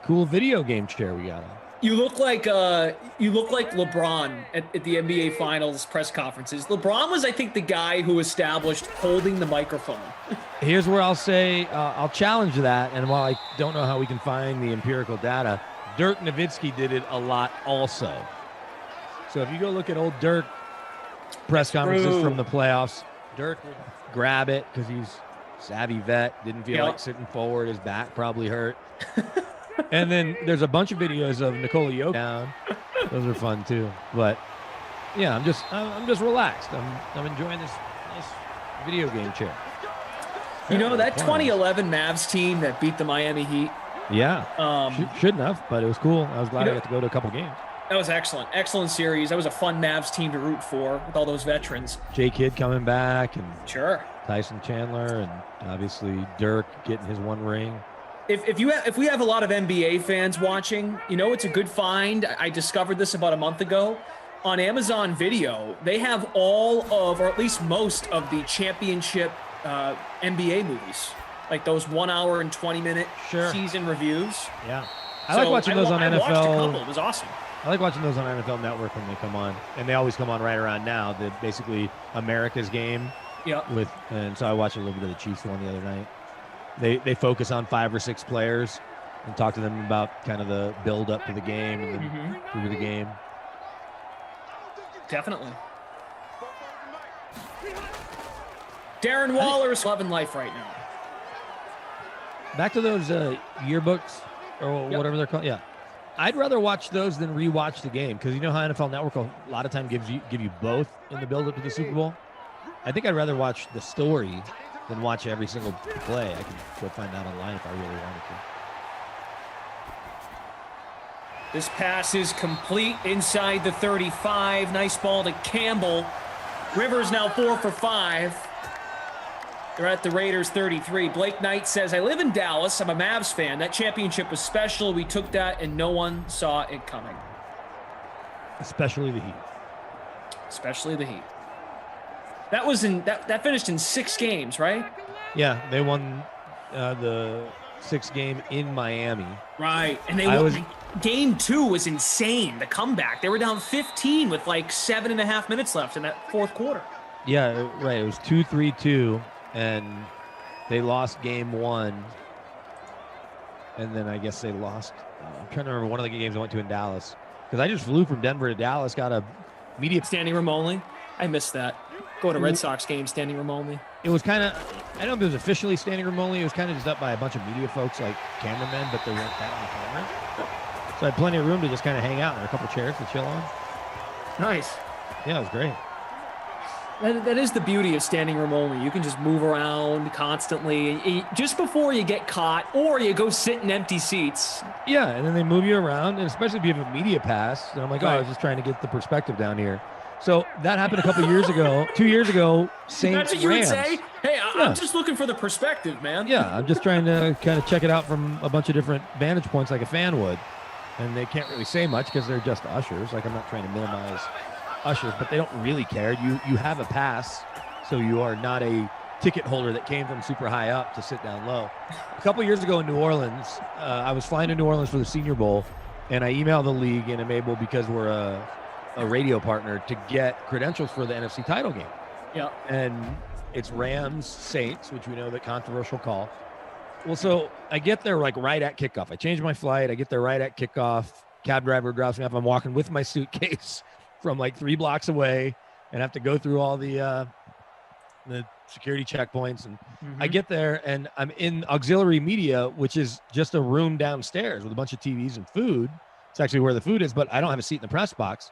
cool video game chair we got on. You look like LeBron at the NBA Finals press conferences. LeBron was, I think, the guy who established holding the microphone. Here's where I'll say I'll challenge that, and while I don't know how we can find the empirical data, Dirk Nowitzki did it a lot also. So if you go look at old Dirk press conferences from the playoffs, Dirk would grab it because he's savvy vet, didn't feel like sitting forward, his back probably hurt. And then there's a bunch of videos of Nikola Jokic down. Those are fun too. But yeah, I'm just relaxed. I'm enjoying this nice video game chair. You know, that 2011 Mavs team that beat the Miami Heat. Yeah. Shouldn't have, but it was cool. I was glad I got to go to a couple games. That was excellent. Excellent series. That was a fun Mavs team to root for with all those veterans. J Kidd coming back, and sure, Tyson Chandler, and obviously Dirk getting his one ring. If we have a lot of NBA fans watching, you know, it's a good find. I discovered this about a month ago. On Amazon Video, they have all of, or at least most of the championship NBA movies, like those 1 hour and 20-minute season reviews. Yeah, I like watching those on NFL. I watched a couple. It was awesome. I like watching those on NFL Network when they come on, and they always come on right around now. The basically America's game. Yeah. And so I watched a little bit of the Chiefs one the other night. They focus on 5 or 6 players and talk to them about kind of the build up to the game and then through the game. Definitely. Darren Waller's loving life right now. Back to those yearbooks or whatever they're called. Yeah. I'd rather watch those than rewatch the game, because you know how NFL Network a lot of time give you both in the build up to the Super Bowl. I think I'd rather watch the story than watch every single play. I could go find out online if I really wanted to. This pass is complete inside the 35. Nice ball to Campbell. Rivers now 4 for 5. They're at the Raiders 33. Blake Knight says, I live in Dallas. I'm a Mavs fan. That championship was special. We took that and no one saw it coming. Especially the Heat. Especially the Heat. That was that finished in 6 games, right? Yeah, they won the 6th game in Miami. Right, and game 2 was insane. The comeback, they were down 15 with like 7.5 minutes left in that 4th quarter. Yeah, right. It was 2-3-2, and they lost game 1, and then I guess they lost. I'm trying to remember one of the games I went to in Dallas, because I just flew from Denver to Dallas. Got a media standing room only. I missed that. Go to Red Sox game, standing room only. It was kind of, I don't know if it was officially standing room only. It was kind of just up by a bunch of media folks, like cameramen, but they weren't that on camera. So I had plenty of room to just kind of hang out. There were a couple chairs to chill on. Nice. Yeah, it was great. That is the beauty of standing room only. You can just move around constantly. Just before you get caught, or you go sit in empty seats. Yeah, and then they move you around, and especially if you have a media pass. And I'm like, I was just trying to get the perspective down here. So that happened a couple years ago. 2 years ago, Saints That's what you Rams. would say? Hey, I'm just looking for the perspective, man. Yeah, I'm just trying to kind of check it out from a bunch of different vantage points like a fan would. And they can't really say much because they're just ushers. Like, I'm not trying to minimize ushers, but they don't really care. You have a pass, so you are not a ticket holder that came from super high up to sit down low. A couple years ago in New Orleans, I was flying to New Orleans for the Senior Bowl, and I emailed the league and I'm able, because we're a radio partner, to get credentials for the NFC title game. Yeah. And it's Rams Saints, which we know that controversial call. Well, so I get there like right at kickoff. I change my flight. I get there right at kickoff. Cab driver drops me off. I'm walking with my suitcase from like 3 blocks away and have to go through all the security checkpoints. And I get there and I'm in auxiliary media, which is just a room downstairs with a bunch of TVs and food. It's actually where the food is, but I don't have a seat in the press box.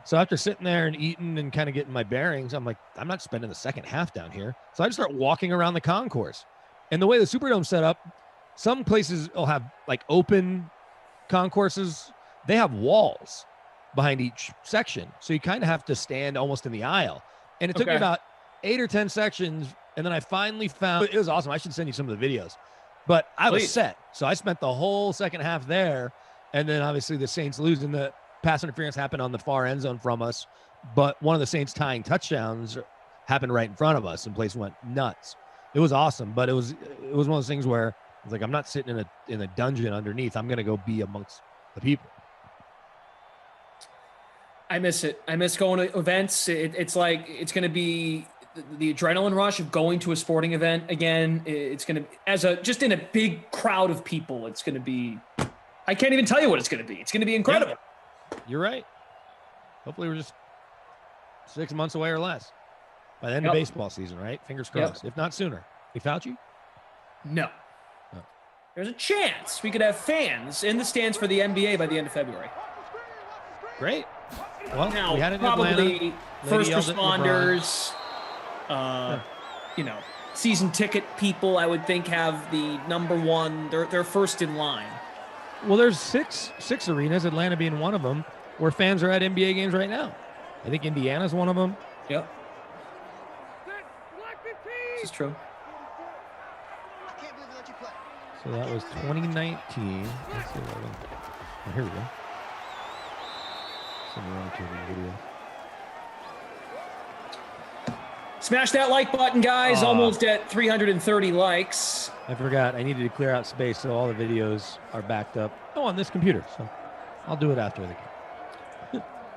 So after sitting there and eating and kind of getting my bearings, I'm like, I'm not spending the second half down here. So I just start walking around the concourse. And the way the Superdome's set up, some places will have like open concourses. They have walls behind each section. So you kind of have to stand almost in the aisle. And it took me about 8 or 10 sections. And then I finally found, it was awesome. I should send you some of the videos, but I was set. So I spent the whole second half there. And then obviously the Saints losing, the pass interference happened on the far end zone from us. But one of the Saints tying touchdowns happened right in front of us and place went nuts. It was awesome, but it was one of those things where it's like, I'm not sitting in a dungeon underneath. I'm going to go be amongst the people. I miss it. I miss going to events. It's like, it's going to be the adrenaline rush of going to a sporting event again. It's going to, just in a big crowd of people, it's going to be, I can't even tell you what it's going to be. It's going to be incredible. Yeah, you're right. Hopefully we're just 6 months away or less by the end of baseball season, right? Fingers crossed. If not sooner. Hey, Fauci? No. There's a chance we could have fans in the stands for the NBA by the end of February. Great. Well, now, we had it in probably Atlanta. first Lady yelled at responders, season ticket people, I would think, have the number one. They're first in line. Well, there's six arenas, Atlanta being one of them, where fans are at NBA games right now. I think Indiana's one of them. Yep. This is true. So that was 2019. Let's see what oh, here we go. Video. Smash that like button, guys. Almost at 330 likes. I forgot. I needed to clear out space, so all the videos are backed up. On this computer, so I'll do it after the game.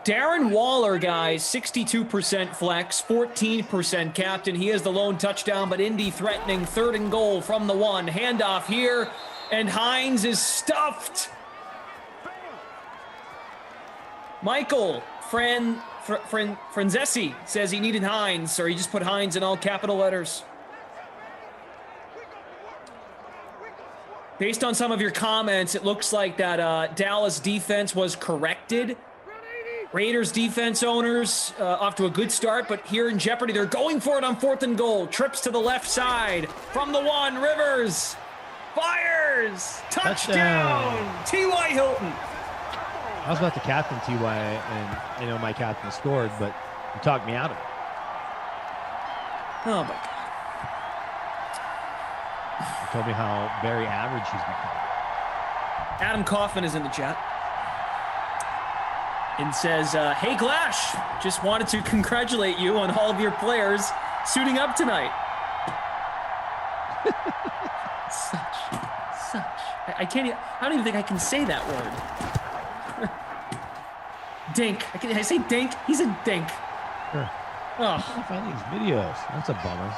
Darren Waller, guys, 62% flex, 14% captain. He has the lone touchdown, but Indy threatening 3rd and goal from the 1. Handoff here, and Hines is stuffed. Michael Franzesi says he needed Hines, or he just put Hines in all capital letters. Based on some of your comments, it looks like that Dallas defense was corrected. Raiders defense owners off to a good start, but here in jeopardy. They're going for it on 4th and goal. Trips to the left side from the 1. Rivers fires. Touchdown. T.Y. Hilton. I was about to captain T.Y. and I know my captain scored, but you talked me out of it. Oh my God. You told me how very average he's become. Adam Kaufman is in the chat and says, hey Glash, just wanted to congratulate you on all of your players suiting up tonight. Such. I don't even think I can say that word. Dink. I say dink? He's a dink. Sure. Oh. I can't find these videos. That's a bummer.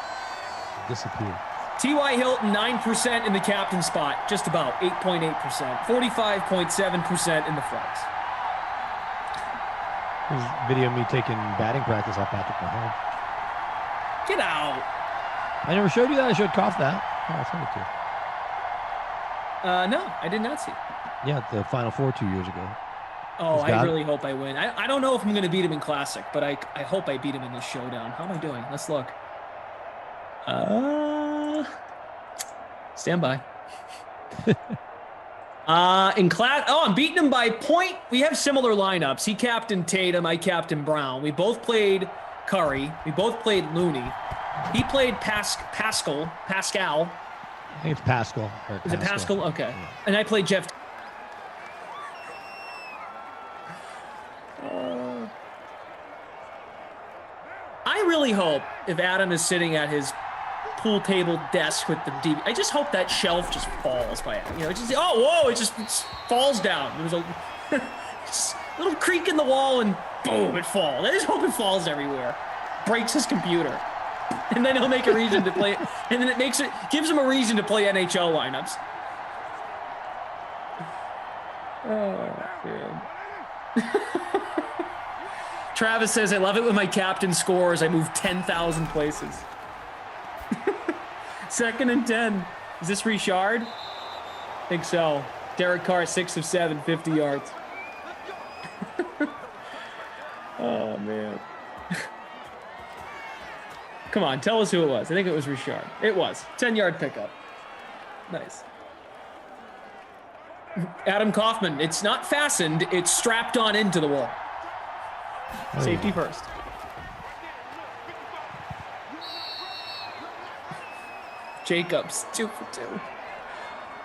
Disappeared. T.Y. Hilton, 9% in the captain spot. Just about 8.8%. 45.7% in the flex. There's a video of me taking batting practice off Patrick Mahomes. Get out. I never showed you that. I showed Koff that. Oh, I'll send it to you. No, I did not see. Yeah, the Final Four 2 years ago. Oh, I really hope I win. I don't know if I'm going to beat him in Classic, but I hope I beat him in this showdown. How am I doing? Let's look. Stand by. In class, I'm beating him by point. We have similar lineups. He captained Tatum, I captained Brown. We both played Curry. We both played Looney. He played Pascal. I think it's Pascal. Is it Pascal? Okay. Yeah. And I played Jeff. I really hope if Adam is sitting at his pool table desk with the DVD, I just hope that shelf just falls by it. It just falls down. There was a little creak in the wall and boom, it falls. I just hope it falls everywhere. Breaks his computer. And then he'll make a reason to play, and then it gives him a reason to play NHL lineups. Oh, man. Travis says, I love it when my captain scores. I move 10,000 places. 2nd and 10. Is this Richard? I think so. Derek Carr, 6 of 7, 50 yards. Oh, man. Come on, tell us who it was. I think it was Richard. It was. 10-yard pickup. Nice. Adam Kaufman, it's not fastened. It's strapped on into the wall. Safety first. Jacobs, 2 for 2.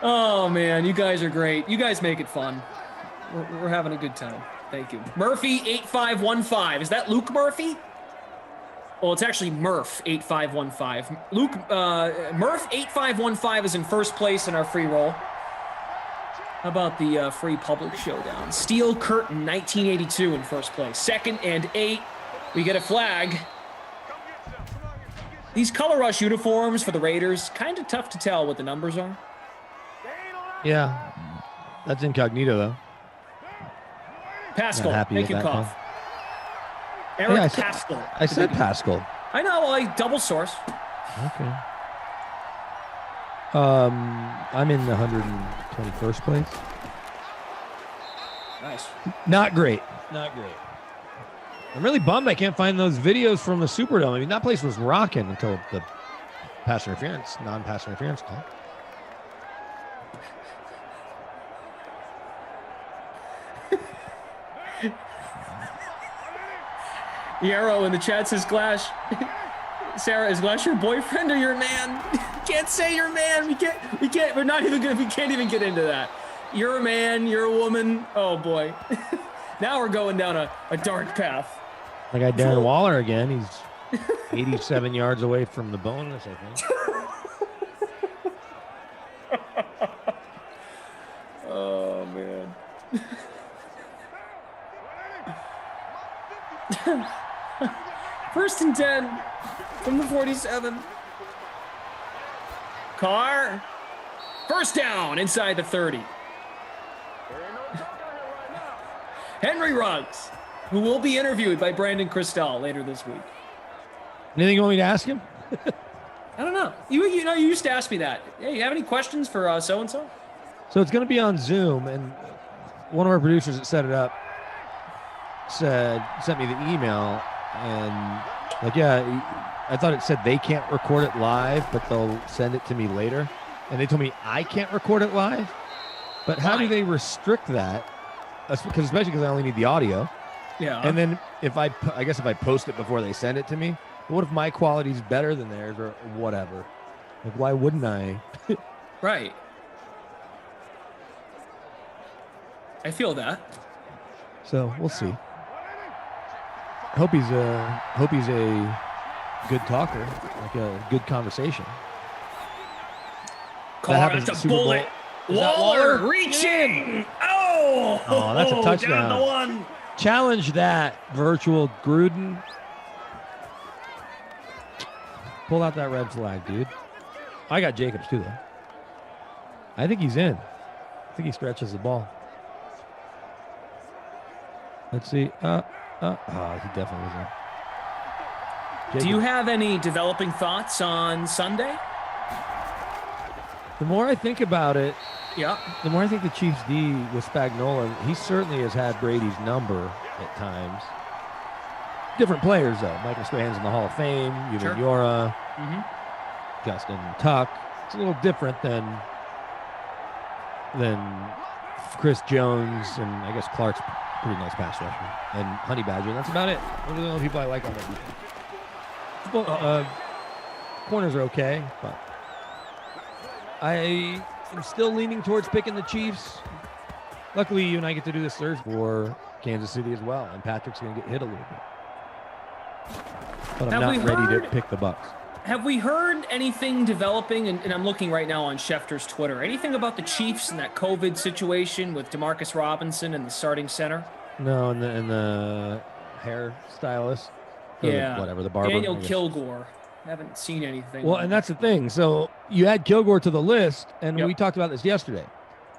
Oh, man, you guys are great. You guys make it fun. We're having a good time. Thank you. Murphy, 8515. Is that Luke Murphy? Well, it's actually Murph, 8515. Luke, Murph, 8515 is in first place in our free roll. How about the free public showdown? Steel Curtain, 1982 in first place. 2nd and 8. We get a flag. These color rush uniforms for the Raiders, kind of tough to tell what the numbers are. Yeah, that's incognito though. Pascal, thank you, Koff. Yeah, Eric Pascal. I said Pascal. I know, well, I double source. Okay. I'm in the 121st place. Nice. Not great. Not great. I'm really bummed I can't find those videos from the Superdome. I mean, that place was rocking until the pass interference, non-pass interference call. Yarrow in the chat says, Glash. Sarah, is Glash your boyfriend or your man? Can't say your man. We can't, we can't even get into that. You're a man, you're a woman. Oh boy. Now we're going down a dark path. I got Darren Waller again. He's 87 yards away from the bonus, I think. Oh man. First and 10 from the 47. Carr. First down inside the 30. Henry Ruggs, who will be interviewed by Brandon Cristal later this week. Anything you want me to ask him? I don't know. You know, you used to ask me that. Hey, you have any questions for so-and-so? So it's going to be on Zoom, and one of our producers that set it up sent me the email, and like, yeah, I thought it said they can't record it live, but they'll send it to me later. And they told me I can't record it live. But how do they restrict that? Especially because I only need the audio. Yeah. And then if I guess if I post it before they send it to me, what if my quality's better than theirs or whatever? Like, why wouldn't I? Right. I feel that. So we'll see. Hope he's a good talker, like a good conversation. Carr, that's a bullet. Waller reaching. Oh, that's a touchdown. Down the one. Challenge that, virtual Gruden. Pull out that red flag, dude. I got Jacobs too, though. I think he's in. I think he stretches the ball. Let's see. He definitely was in. Jacobs. Do you have any developing thoughts on Sunday? The more I think about it, yeah, the more I think the Chiefs D with Spagnuolo, he certainly has had Brady's number at times. Different players, though. Michael Strahan's in the Hall of Fame. Ewan Yora, Justin Tuck. It's a little different than Chris Jones, and I guess Clark's pretty nice pass rusher, and Honey Badger. That's about it. Those are the only people I like on that defense. Corners are okay, but I am still leaning towards picking the Chiefs. Luckily, you and I get to do this Thursday for Kansas City as well, and Patrick's going to get hit a little bit. But I'm not ready to pick the Bucks. Have we heard anything developing, and I'm looking right now on Schefter's Twitter, anything about the Chiefs and that COVID situation with Demarcus Robinson and the starting center? No, and the hair stylist. Yeah. Whatever, the barber. Daniel Kilgore. Haven't seen anything. Well, and that's the thing. So you add Kilgore to the list, and we talked about this yesterday.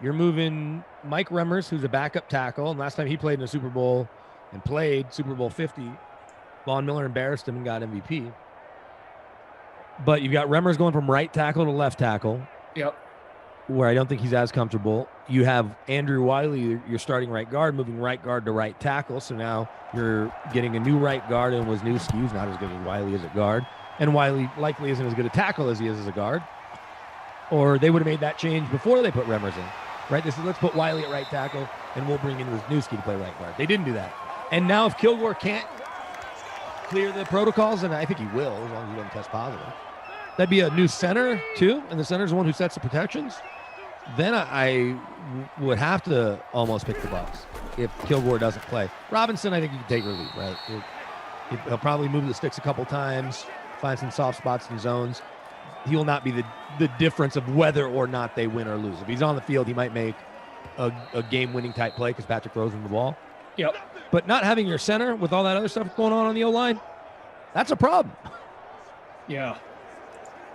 You're moving Mike Remmers, who's a backup tackle, and last time he played in a Super Bowl and played Super Bowl 50, Von Miller embarrassed him and got MVP. But you've got Remmers going from right tackle to left tackle. Yep. Where I don't think he's as comfortable. You have Andrew Wiley, your starting right guard, moving right guard to right tackle. So now you're getting a new right guard, and Wisniewski's not as good as Wiley is at guard. And Wiley likely isn't as good a tackle as he is as a guard. Or they would have made that change before they put Remmers in. Right? This is, let's put Wiley at right tackle, and we'll bring in Wisniewski to play right guard. They didn't do that. And now if Kilgore can't clear the protocols, and I think he will as long as he doesn't test positive, that'd be a new center too, and the center's the one who sets the protections. Then I would have to almost pick the Bucs if Kilgore doesn't play. Robinson, I think you can take or leave, right? He'll probably move the sticks a couple times, find some soft spots and zones. He will not be the difference of whether or not they win or lose. If he's on the field, he might make a game-winning type play because Patrick throws him the ball. Yep. But not having your center with all that other stuff going on the O-line, that's a problem. Yeah.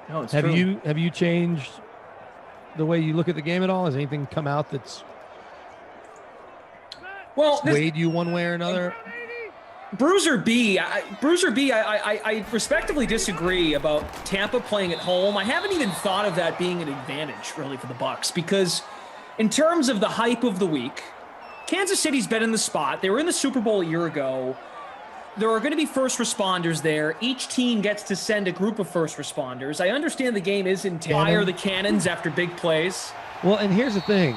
No, it's Have true. you changed the way you look at the game at all? Has anything come out that's swayed you one way or another? Bruiser B, I respectively disagree about Tampa playing at home. I haven't even thought of that being an advantage really for the Bucs because in terms of the hype of the week, Kansas City's been in the spot. They were in the Super Bowl a year ago. There are going to be first responders there. Each team gets to send a group of first responders. I understand the game isn't fire the cannons after big plays. Well, and here's the thing.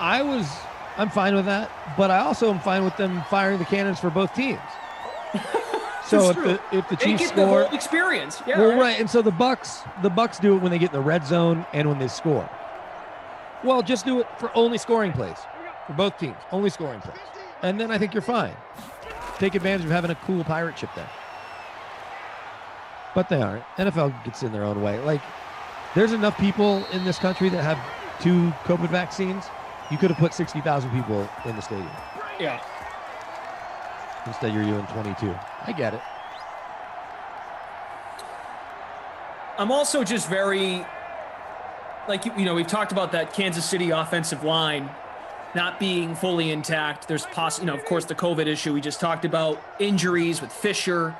I'm fine with that, but I also am fine with them firing the cannons for both teams. So if the Chiefs get score, the whole experience. Yeah, well, right. And so the Bucs do it when they get in the red zone and when they score. Well, just do it for only scoring plays for both teams, only scoring plays, and then I think you're fine. Take advantage of having a cool pirate ship there. But they aren't. NFL gets in their own way. Like, there's enough people in this country that have 2 COVID vaccines. You could have put 60,000 people in the stadium. Yeah. Instead, you're doing 22. I get it. I'm also just very, we've talked about that Kansas City offensive line not being fully intact. There's of course, the COVID issue we just talked about, injuries with Fisher,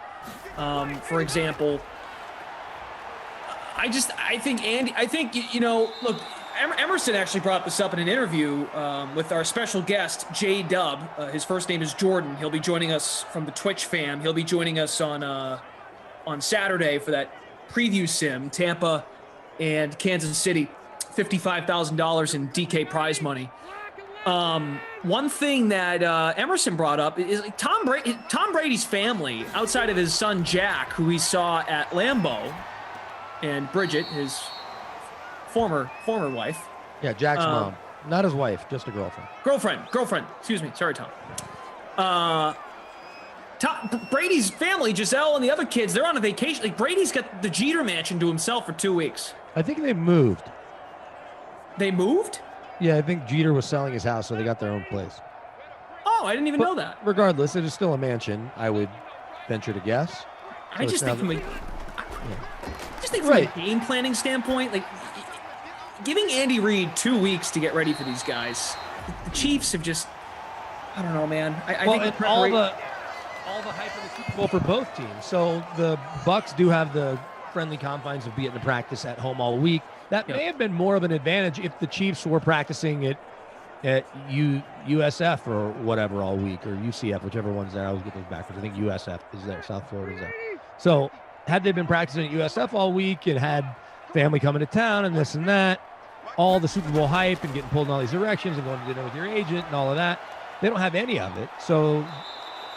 for example. I think, look, Emerson actually brought this up in an interview with our special guest, J-Dub. His first name is Jordan. He'll be joining us from the Twitch fam. He'll be joining us on Saturday for that preview sim, Tampa and Kansas City, $55,000 in DK prize money. One thing that Emerson brought up is like Tom Brady's family, outside of his son Jack, who he saw at Lambeau, and Bridget, his former wife. Yeah, Jack's mom. Not his wife, just a girlfriend. Girlfriend. Excuse me. Sorry, Tom. Brady's family, Giselle and the other kids, they're on a vacation. Like, Brady's got the Jeter mansion to himself for 2 weeks. I think they moved. They moved? Yeah, I think Jeter was selling his house, so they got their own place. Oh, I didn't even know that. Regardless, it is still a mansion, I would venture to guess. I just think from a game planning standpoint, like, giving Andy Reid 2 weeks to get ready for these guys, the Chiefs have just, I don't know, man. I think all the hype of the Super Bowl for both teams. So the Bucs do have the friendly confines of being to practice at home all week. That may have been more of an advantage if the Chiefs were practicing at USF or whatever all week, or UCF, whichever one's there. I always get those backwards. I think USF is there. South Florida is there. So had they been practicing at USF all week and had family coming to town and this and that, all the Super Bowl hype and getting pulled in all these directions and going to dinner with your agent and all of that, they don't have any of it. So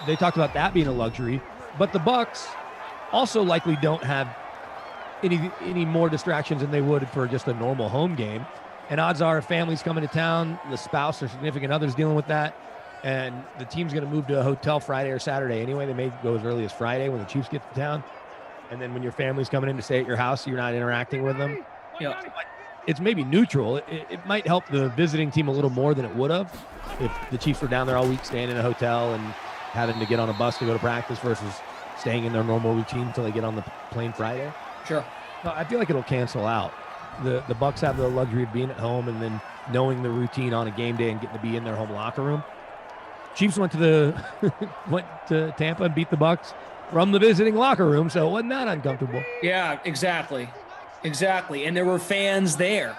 they talked about that being a luxury. But the Bucs also likely don't have any more distractions than they would for just a normal home game. And odds are if family's coming to town, the spouse or significant other's dealing with that, and the team's going to move to a hotel Friday or Saturday anyway. They may go as early as Friday when the Chiefs get to town. And then when your family's coming in to stay at your house, you're not interacting with them. Yeah. It's maybe neutral. It might help the visiting team a little more than it would have if the Chiefs were down there all week staying in a hotel and having to get on a bus to go to practice versus staying in their normal routine until they get on the plane Friday. Sure. No, I feel like it'll cancel out. The Bucks have the luxury of being at home and then knowing the routine on a game day and getting to be in their home locker room. Chiefs went to Tampa and beat the Bucks from the visiting locker room, so it wasn't that uncomfortable. Yeah, exactly. And there were fans there.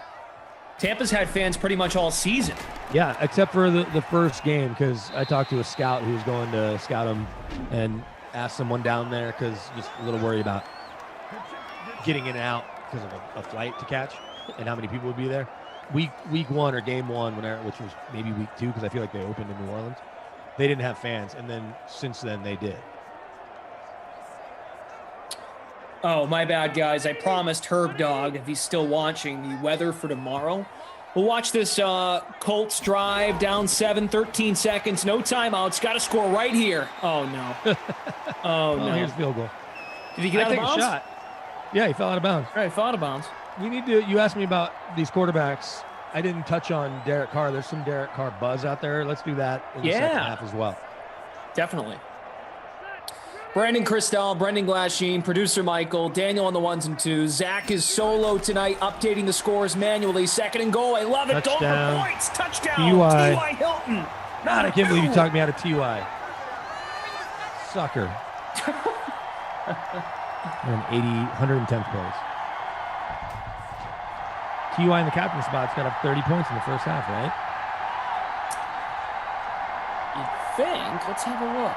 Tampa's had fans pretty much all season. Yeah, except for the first game, because I talked to a scout who was going to scout him and asked someone down there because just a little worried about getting in and out because of a flight to catch and how many people would be there. Week one or game one, which was maybe week 2, because I feel like they opened in New Orleans, they didn't have fans, and then since then they did. Oh, my bad, guys. I promised Herb Dog, if he's still watching, the weather for tomorrow. We'll watch this Colts drive down 13 seconds. No timeouts. Got to score right here. Oh, no. Oh, no. Here's the field goal. Did he get out of bounds? A shot. Yeah, he fell out of bounds. All right, he fell out of bounds. You asked me about these quarterbacks. I didn't touch on Derek Carr. There's some Derek Carr buzz out there. Let's do that in the second half as well. Definitely. Brandon Christel, Brendan Glasheen, producer Michael, Daniel on the 1s and 2s. Zach is solo tonight, updating the scores manually. 2nd and goal. I love it. Touchdown. Don't for points. Touchdown. T.Y. Hilton. God, I can't believe you talked me out of T.Y. Sucker. You're in 110th place. T.Y. in the captain spot's got up 30 points in the first half, right? You think? Let's have a look.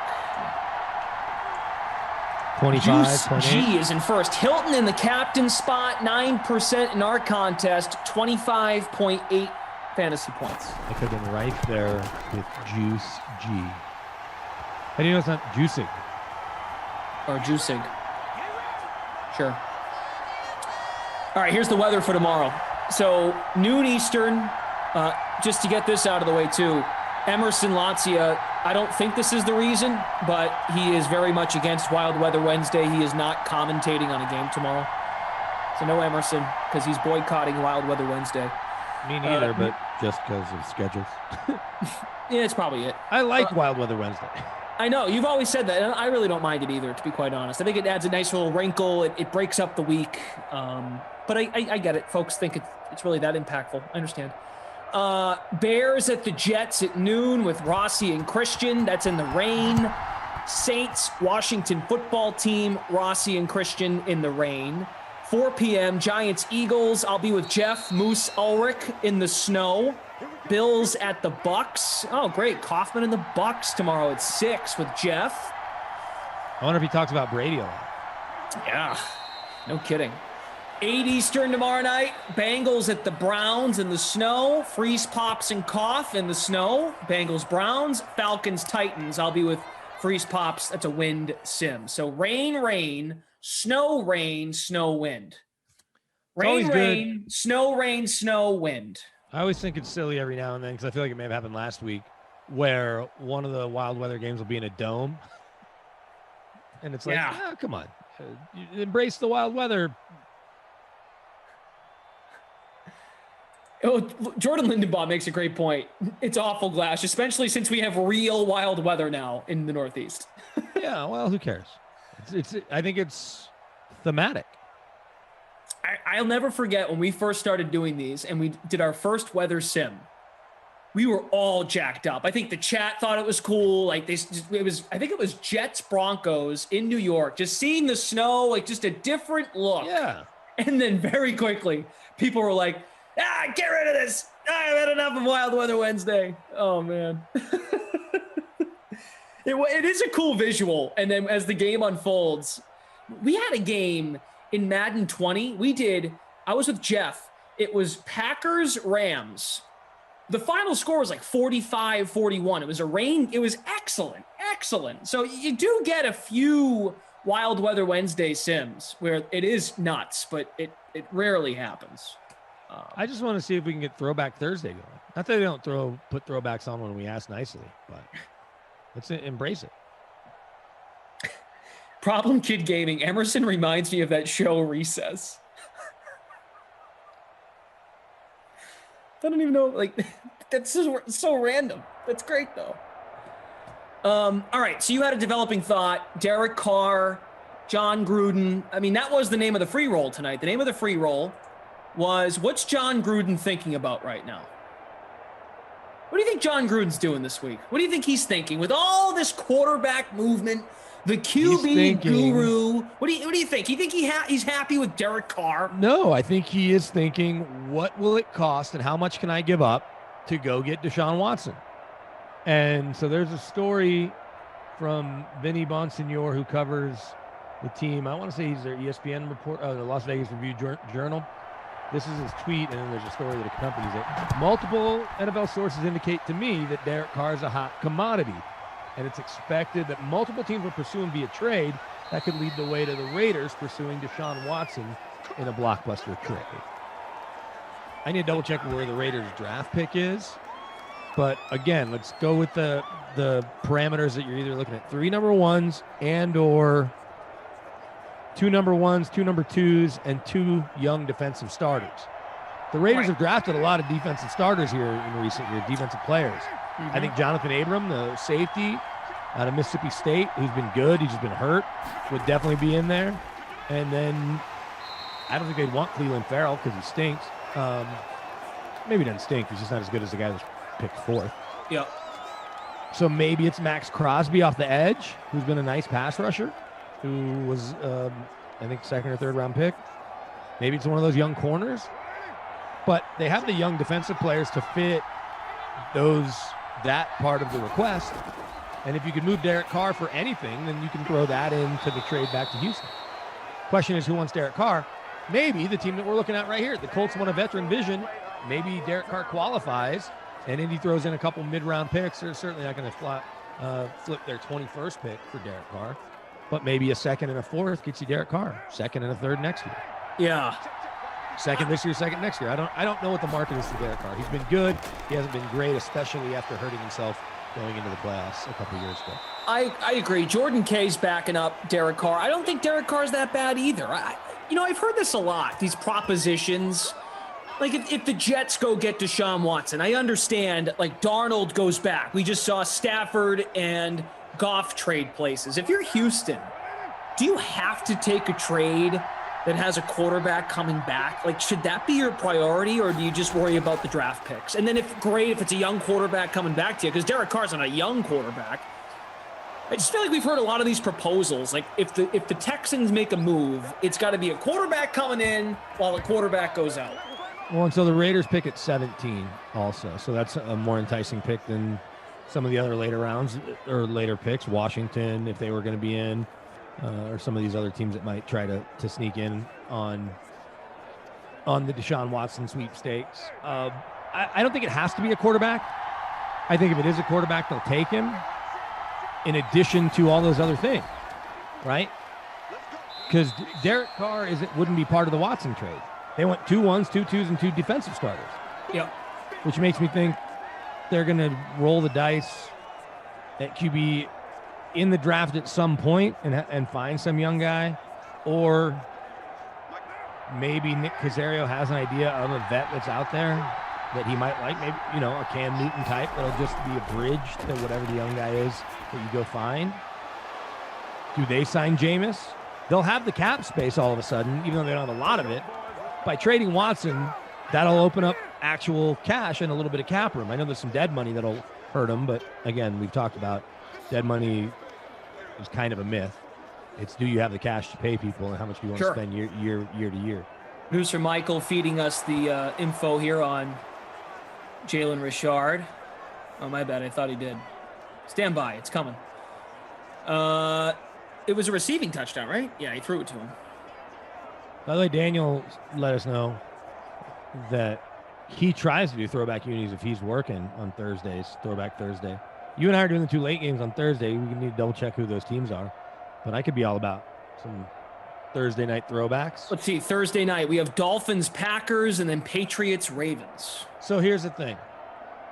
25. G is in first. Hilton in the captain spot, 9% in our contest, 25.8 fantasy points. I could have been right there with Juice G. How do you know it's not juicing? Or juicing. Sure. All right, here's the weather for tomorrow. So noon Eastern, just to get this out of the way too. Emerson Latzia, I don't think this is the reason, but he is very much against Wild Weather Wednesday. He is not commentating on a game tomorrow. So no Emerson, because he's boycotting Wild Weather Wednesday. Me neither, but just because of schedules. Yeah, it's probably it. I like Wild Weather Wednesday. I know, you've always said that, and I really don't mind it either, to be quite honest. I think it adds a nice little wrinkle. It breaks up the week. But I get it. Folks think it's really that impactful. I understand. Bears at the Jets at noon with Rossi and Christian. That's in the rain. Saints, Washington football team, Rossi and Christian in the rain. 4 p.m., Giants, Eagles. I'll be with Jeff, Moose, Ulrich in the snow. Bills at the Bucks. Oh, great. Kaufman and the Bucks tomorrow at 6 with Jeff. I wonder if he talks about Brady a lot. Yeah, no kidding. 8 Eastern tomorrow night. Bengals at the Browns in the snow. Freeze Pops and Cough in the snow. Bengals, Browns. Falcons, Titans. I'll be with Freeze Pops. That's a wind sim. So rain, snow, wind. Rain, snow, wind. I always think it's silly every now and then because I feel like it may have happened last week where one of the wild weather games will be in a dome. And it's like, come on. Embrace the wild weather. Oh, Jordan Lindenbaum makes a great point. It's awful, Glash, especially since we have real wild weather now in the Northeast. Yeah, well, who cares? I think it's thematic. I'll never forget when we first started doing these and we did our first weather sim. We were all jacked up. I think the chat thought it was cool. Like I think it was Jets Broncos in New York. Just seeing the snow, like just a different look. Yeah. And then very quickly, people were like, get rid of this. I've had enough of Wild Weather Wednesday. Oh, man. It is a cool visual. And then as the game unfolds, we had a game in Madden 20. I was with Jeff. It was Packers-Rams. The final score was like 45-41. It was excellent. So you do get a few Wild Weather Wednesday sims where it is nuts, but it rarely happens. I just want to see if we can get Throwback Thursday going. Not that they don't put throwbacks on when we ask nicely, but let's embrace it. Problem Kid Gaming. Emerson reminds me of that show Recess. I don't even know. Like, that's so random. That's great, though. All right, so you had a developing thought. Derek Carr, John Gruden. I mean, that was the name of the free roll tonight. The name of the free roll was, what's John Gruden thinking about right now? What do you think John Gruden's doing this week? What do you think he's thinking with all this quarterback movement? The QB guru. What do you think? You think he's happy with Derek Carr? No, I think he is thinking, what will it cost and how much can I give up to go get Deshaun Watson? And so there's a story from Vinny Bonsignor, who covers the team. I want to say he's their ESPN report, the Las Vegas Review Journal. This is his tweet, and then there's a story that accompanies it. Multiple NFL sources indicate to me that Derek Carr is a hot commodity, and it's expected that multiple teams will pursue him via trade. That could lead the way to the Raiders pursuing Deshaun Watson in a blockbuster trade. I need to double check where the Raiders draft pick is. But again, let's go with the parameters that you're either looking at 3 number 1s and or 2 number 1s, 2 number 2s, and 2 young defensive starters. The Raiders have drafted a lot of defensive starters here in recent years, defensive players. I think Jonathan Abram, the safety out of Mississippi State, who's been good, he's just been hurt, would definitely be in there. And then I don't think they'd want Cleveland Farrell because he stinks. Maybe he doesn't stink. He's just not as good as the guy that's picked 4th. Yep. So maybe it's Max Crosby off the edge, who's been a nice pass rusher, who was, I think, 2nd or 3rd round pick. Maybe it's one of those young corners. But they have the young defensive players to fit that part of the request. And if you could move Derek Carr for anything, then you can throw that into the trade back to Houston. Question is, who wants Derek Carr? Maybe the team that we're looking at right here. The Colts want a veteran vision. Maybe Derek Carr qualifies, and Indy throws in a couple mid-round picks. They're certainly not going to flip their 21st pick for Derek Carr. But maybe a 2nd and a 4th gets you Derek Carr. 2nd and a 3rd next year. Yeah. 2nd this year, 2nd next year. I don't know what the market is for Derek Carr. He's been good. He hasn't been great, especially after hurting himself going into the playoffs a couple years ago. I agree. Jordan K's backing up Derek Carr. I don't think Derek Carr's that bad either. I've heard this a lot, these propositions. Like, if the Jets go get Deshaun Watson, I understand, like, Darnold goes back. We just saw Stafford and Goff trade places. If you're Houston, do you have to take a trade that has a quarterback coming back? Like, should that be your priority, or do you just worry about the draft picks? And then if it's a young quarterback coming back to you, because Derek Carr's not a young quarterback. I just feel like we've heard a lot of these proposals. Like, if the Texans make a move, it's got to be a quarterback coming in while the quarterback goes out. Well, and so the Raiders pick at 17 also. So that's a more enticing pick than some of the other later rounds or later picks. Washington, if they were going to be in, or some of these other teams that might try to sneak in on the Deshaun Watson sweepstakes. I don't think it has to be a quarterback. I think if it is a quarterback, they'll take him in addition to all those other things, right? Because Derek Carr wouldn't be part of the Watson trade. They want 2 1s, 2 2s, and 2 defensive starters. Yep. Which makes me think they're going to roll the dice at QB in the draft at some point and find some young guy, or maybe Nick Caserio has an idea of a vet that's out there that he might like. Maybe, a Cam Newton type that'll just be a bridge to whatever the young guy is that you go find. Do they sign Jameis? They'll have the cap space all of a sudden, even though they don't have a lot of it. By trading Watson, that'll open up actual cash and a little bit of cap room. I know there's some dead money that'll hurt them, but again, we've talked about dead money is kind of a myth. It's, do you have the cash to pay people, and how much do you want to spend year to year? Producer Michael feeding us the info here on Jalen Richard. Oh, my bad. I thought he did. Stand by. It's coming. It was a receiving touchdown, right? Yeah, he threw it to him. By the way, Daniel let us know that he tries to do throwback unis if he's working on Thursdays, Throwback Thursday. You and I are doing the 2 late games on Thursday. We need to double check who those teams are. But I could be all about some Thursday night throwbacks. Let's see. Thursday night, we have Dolphins, Packers, and then Patriots, Ravens. So here's the thing.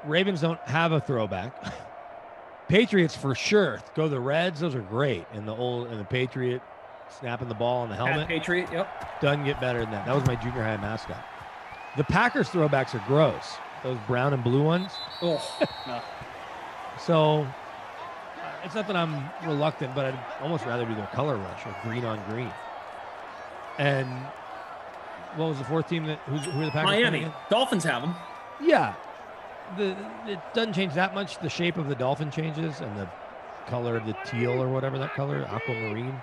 Ravens don't have a throwback. Patriots for sure. Go the Reds. Those are great. And the Patriot snapping the ball on the helmet. Patriot, yep. Doesn't get better than that. That was my junior high mascot. The Packers throwbacks are gross. Those brown and blue ones. Oh, no. So it's not that I'm reluctant, but I'd almost rather do the color rush or green on green. And what was the fourth team who are the Packers? Miami. Dolphins have them. Yeah. It doesn't change that much. The shape of the dolphin changes and the color of the teal or whatever that color, aquamarine.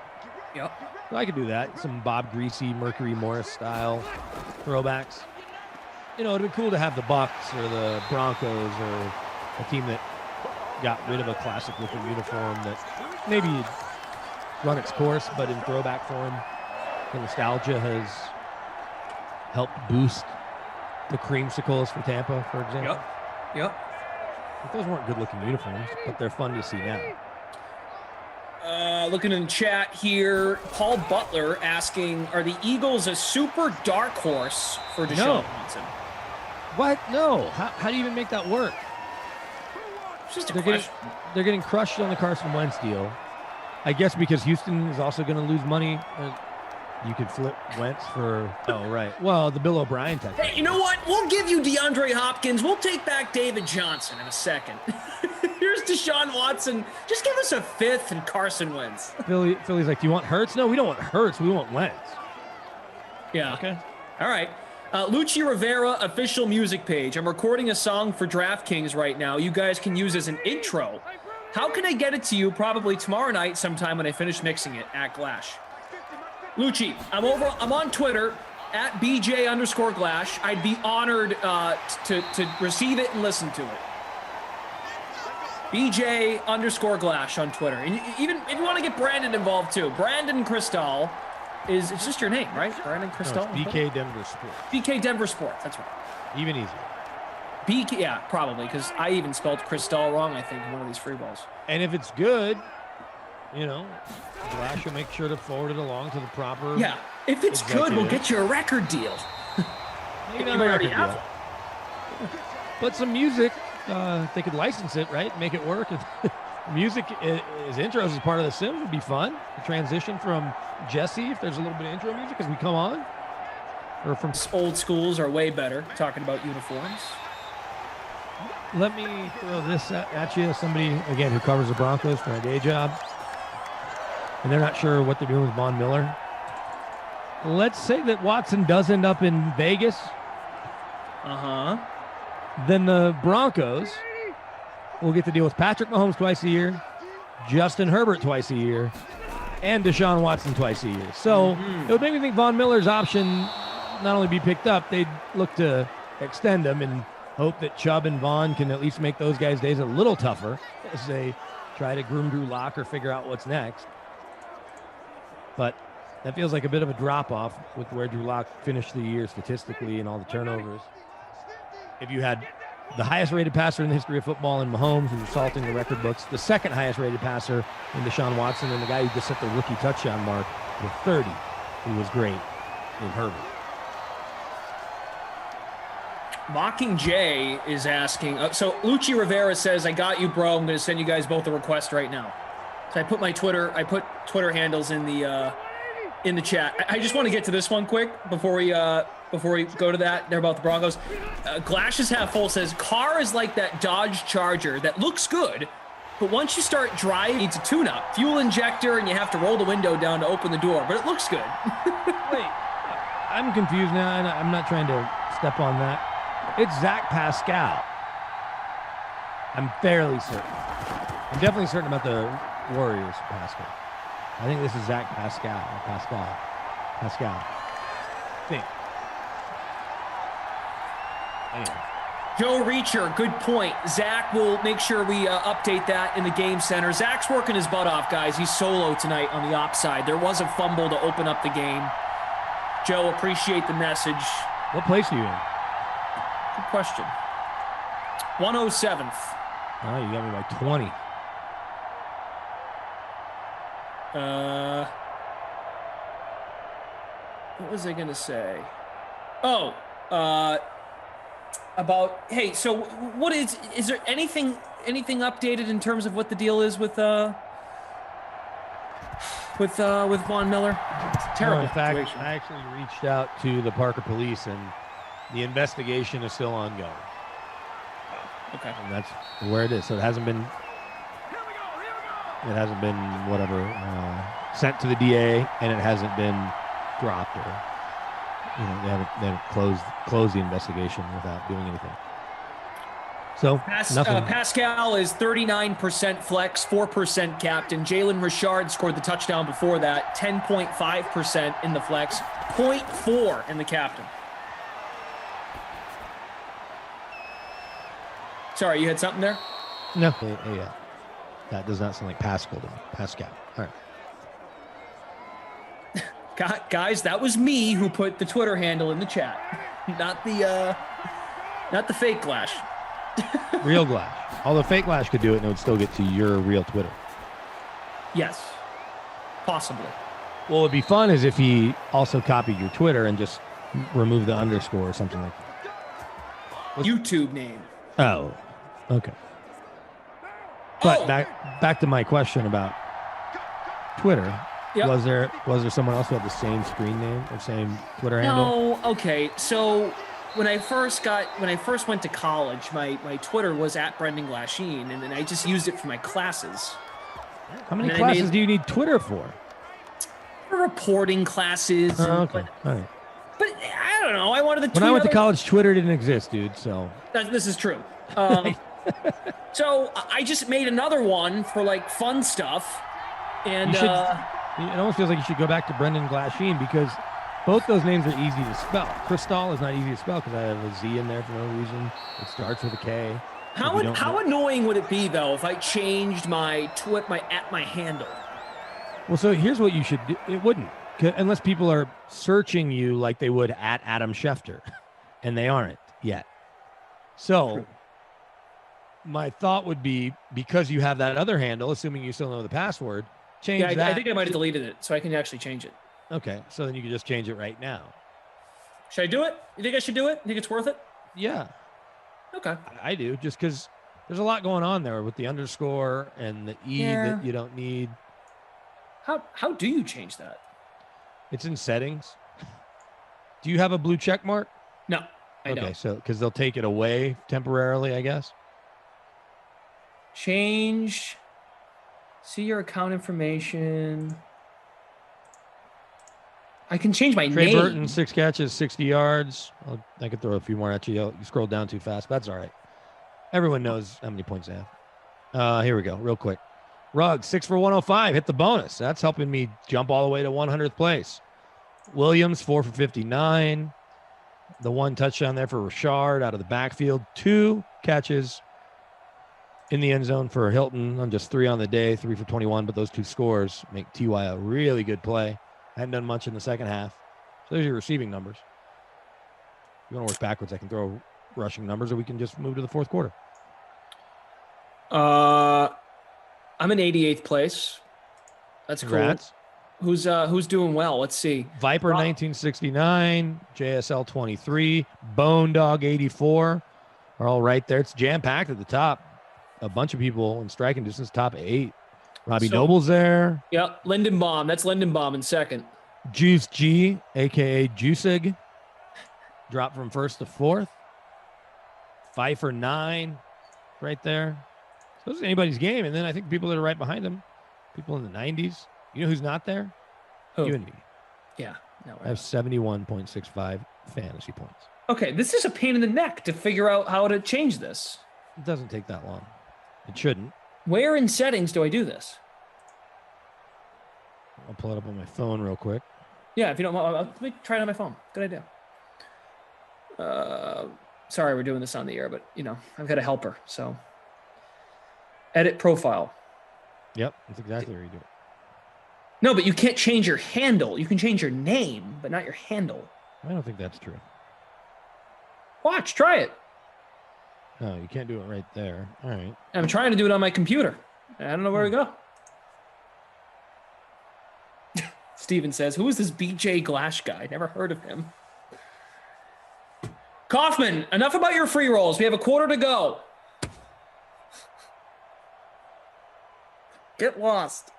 Yep. So I could do that. Some Bob Greasy, Mercury Morris style throwbacks. You know, it'd be cool to have the Bucks or the Broncos or a team that got rid of a classic looking uniform that maybe run its course, but in throwback form. The nostalgia has helped boost the creamsicles for Tampa, for example. Yep. But those weren't good-looking uniforms, but they're fun to see now. Looking in the chat here, Paul Butler asking, are the Eagles a super dark horse for Deshaun Watson? What? No. How do you even make that work? It's just a question. They're getting crushed on the Carson Wentz deal. I guess because Houston is also going to lose money. You could flip Wentz for... Oh, right. Well, the Bill O'Brien type. Hey, you know what? We'll give you DeAndre Hopkins. We'll take back David Johnson in a second. Here's Deshaun Watson. Just give us a fifth and Carson Wentz. Philly's like, do you want Hurts? No, we don't want Hurts. We want Wentz. Yeah. Okay. All right. Lucci Rivera official music page. I'm recording a song for DraftKings right now. You guys can use as an intro. How can I get it to you? Probably tomorrow night sometime when I finish mixing it at Glash. Lucci, I'm on Twitter at BJ_Glash. I'd be honored to receive it and listen to it. BJ_Glash on Twitter. And even if you want to get Brandon involved too, Brandon Cristal it's just your name, right? Brandon Cristal? No, it's BK Denver Sports. BK Denver Sports, that's right. Even easier. BK, yeah, probably, because I even spelled Cristal wrong, I think, in one of these free balls. And if it's good, you know, Glash will make sure to forward it along to the proper... Yeah, if it's good, we'll get you a record deal. Maybe not a record deal. But some music, they could license it, right? Make it work. Music, his intros is part of the sim, would be fun. The transition from Jesse, if there's a little bit of intro music as we come on. Or from old schools are way better, talking about uniforms. Let me throw this at you. Somebody, again, who covers the Broncos for a day job. And they're not sure what they're doing with Von Miller. Let's say that Watson does end up in Vegas. Uh-huh. Then the Broncos will get to deal with Patrick Mahomes twice a year, Justin Herbert twice a year, and Deshaun Watson twice a year. So it would make me think Von Miller's option not only be picked up, they'd look to extend him and hope that Chubb and Vaughn can at least make those guys' days a little tougher as they try to groom Drew Lock or figure out what's next. But that feels like a bit of a drop-off with where Drew Lock finished the year statistically and all the turnovers. If you had the highest-rated passer in the history of football in Mahomes, who's assaulting the record books, the second highest-rated passer in Deshaun Watson, and the guy who just set the rookie touchdown mark with 30, who was great in Herbert. Mockingjay is asking, so Lucci Rivera says, I got you, bro. I'm going to send you guys both a request right now. So I put Twitter handles in the chat. I just want to get to this one quick before we go to that. They're about the Broncos. Glash is half full says, car is like that Dodge Charger that looks good, but once you start driving, it's a tune-up. Fuel injector, and you have to roll the window down to open the door, but it looks good. Wait, I'm confused now, and I'm not trying to step on that. It's Zach Pascal. I'm fairly certain. I'm definitely certain about the Warriors, Pascal. I think this is Zach Pascal. Pascal. Think. Anyway. Joe Reacher, good point. Zach will make sure we update that in the game center. Zach's working his butt off, guys. He's solo tonight on the ops side. There was a fumble to open up the game. Joe, appreciate the message. What place are you in? Good question. 107th. Oh, you got me by 20. What was I going to say? Oh, about, hey, so what is there anything updated in terms of what the deal is with Von Miller? It's a terrible in fact, situation. I actually reached out to the Parker police, and the investigation is still ongoing. Okay. And that's where it is. So it hasn't been It hasn't been whatever sent to the DA, and it hasn't been dropped, or they haven't closed the investigation without doing anything. So nothing. Pascal is 39% flex, 4% captain. Jalen Richard scored the touchdown before that, 10.5% in the flex, 0.4 in the captain. Sorry, you had something there? No. Yeah. That does not sound like Pascal to me. Pascal. All right. Guys, that was me who put the Twitter handle in the chat, not the fake Glash. Real Glash. Although fake Glash could do it and it would still get to your real Twitter. Yes, possibly. Well, what'd be fun is if he also copied your Twitter and just removed the underscore or something like that. YouTube name. Oh, okay. But back to my question about Twitter. Yep. Was there someone else who had the same screen name or same Twitter handle? No. Okay. So when I first went to college, my Twitter was at Brendan Glasheen, and then I just used it for my classes. How many classes do you need Twitter for? For reporting classes. Oh, okay. All right. But I don't know. I wanted to. When I went to college, Twitter didn't exist, dude. So this is true. So I just made another one for like fun stuff, and it almost feels like you should go back to Brendan Glasheen because both those names are easy to spell. Crystal is not easy to spell because I have a Z in there for no reason. It starts with a K. How annoying would it be though if I changed my my handle? Well, so here's what you should do. It wouldn't, unless people are searching you like they would at Adam Schefter, and they aren't yet. So my thought would be, because you have that other handle, assuming you still know the password, change that. I think I might have deleted it, so I can actually change it. Okay, so then you can just change it right now. Should I do it? You think I should do it? You think it's worth it? Yeah. Okay. I do, just because there's a lot going on there with the underscore and the E that you don't need. How do you change that? It's in settings. Do you have a blue check mark? No, I don't. Okay, so because they'll take it away temporarily, I guess. Change. See your account information. I can change my Trey name. Burton, 6 catches, 60 yards. I could throw a few more at you. You scrolled down too fast, but that's all right. Everyone knows how many points they have. Here we go, real quick. Ruggs, 6 for 105, hit the bonus. That's helping me jump all the way to 100th place. Williams, 4 for 59. The one touchdown there for Richard out of the backfield. 2 catches in the end zone for Hilton on just 3 on the day, 3 for 21, but those 2 scores make TY a really good play. Hadn't done much in the second half. So there's your receiving numbers. If you want to work backwards, I can throw rushing numbers, or we can just move to the fourth quarter. I'm in 88th place. That's cool. Congrats. Who's doing well? Let's see. Viper 1969, JSL 23, Bone Dog 84 are all right there. It's jam packed at the top. A bunch of people in striking distance, top 8. Robbie Noble's there. Yeah, Lindenbaum. That's Lindenbaum in second. Juice G, aka Juicig, dropped from 1st to 4th. Pfeiffer 9, right there. So this is anybody's game. And then I think people that are right behind him, people in the 90s. You know who's not there? Who? You and me. Yeah. No, I have 71.65 fantasy points. Okay, this is a pain in the neck to figure out how to change this. It doesn't take that long. It shouldn't. Where in settings do I do this? I'll pull it up on my phone real quick. Yeah, if you don't mind, let me try it on my phone. Good idea. Sorry, we're doing this on the air, but I've got a helper. So, edit profile. Yep, that's exactly where you do it. No, but you can't change your handle. You can change your name, but not your handle. I don't think that's true. Watch, try it. No, you can't do it right there. All right. I'm trying to do it on my computer. I don't know where to go. Steven says, who is this BJ Glash guy? Never heard of him. Kaufman, enough about your free rolls. We have a quarter to go. Get lost.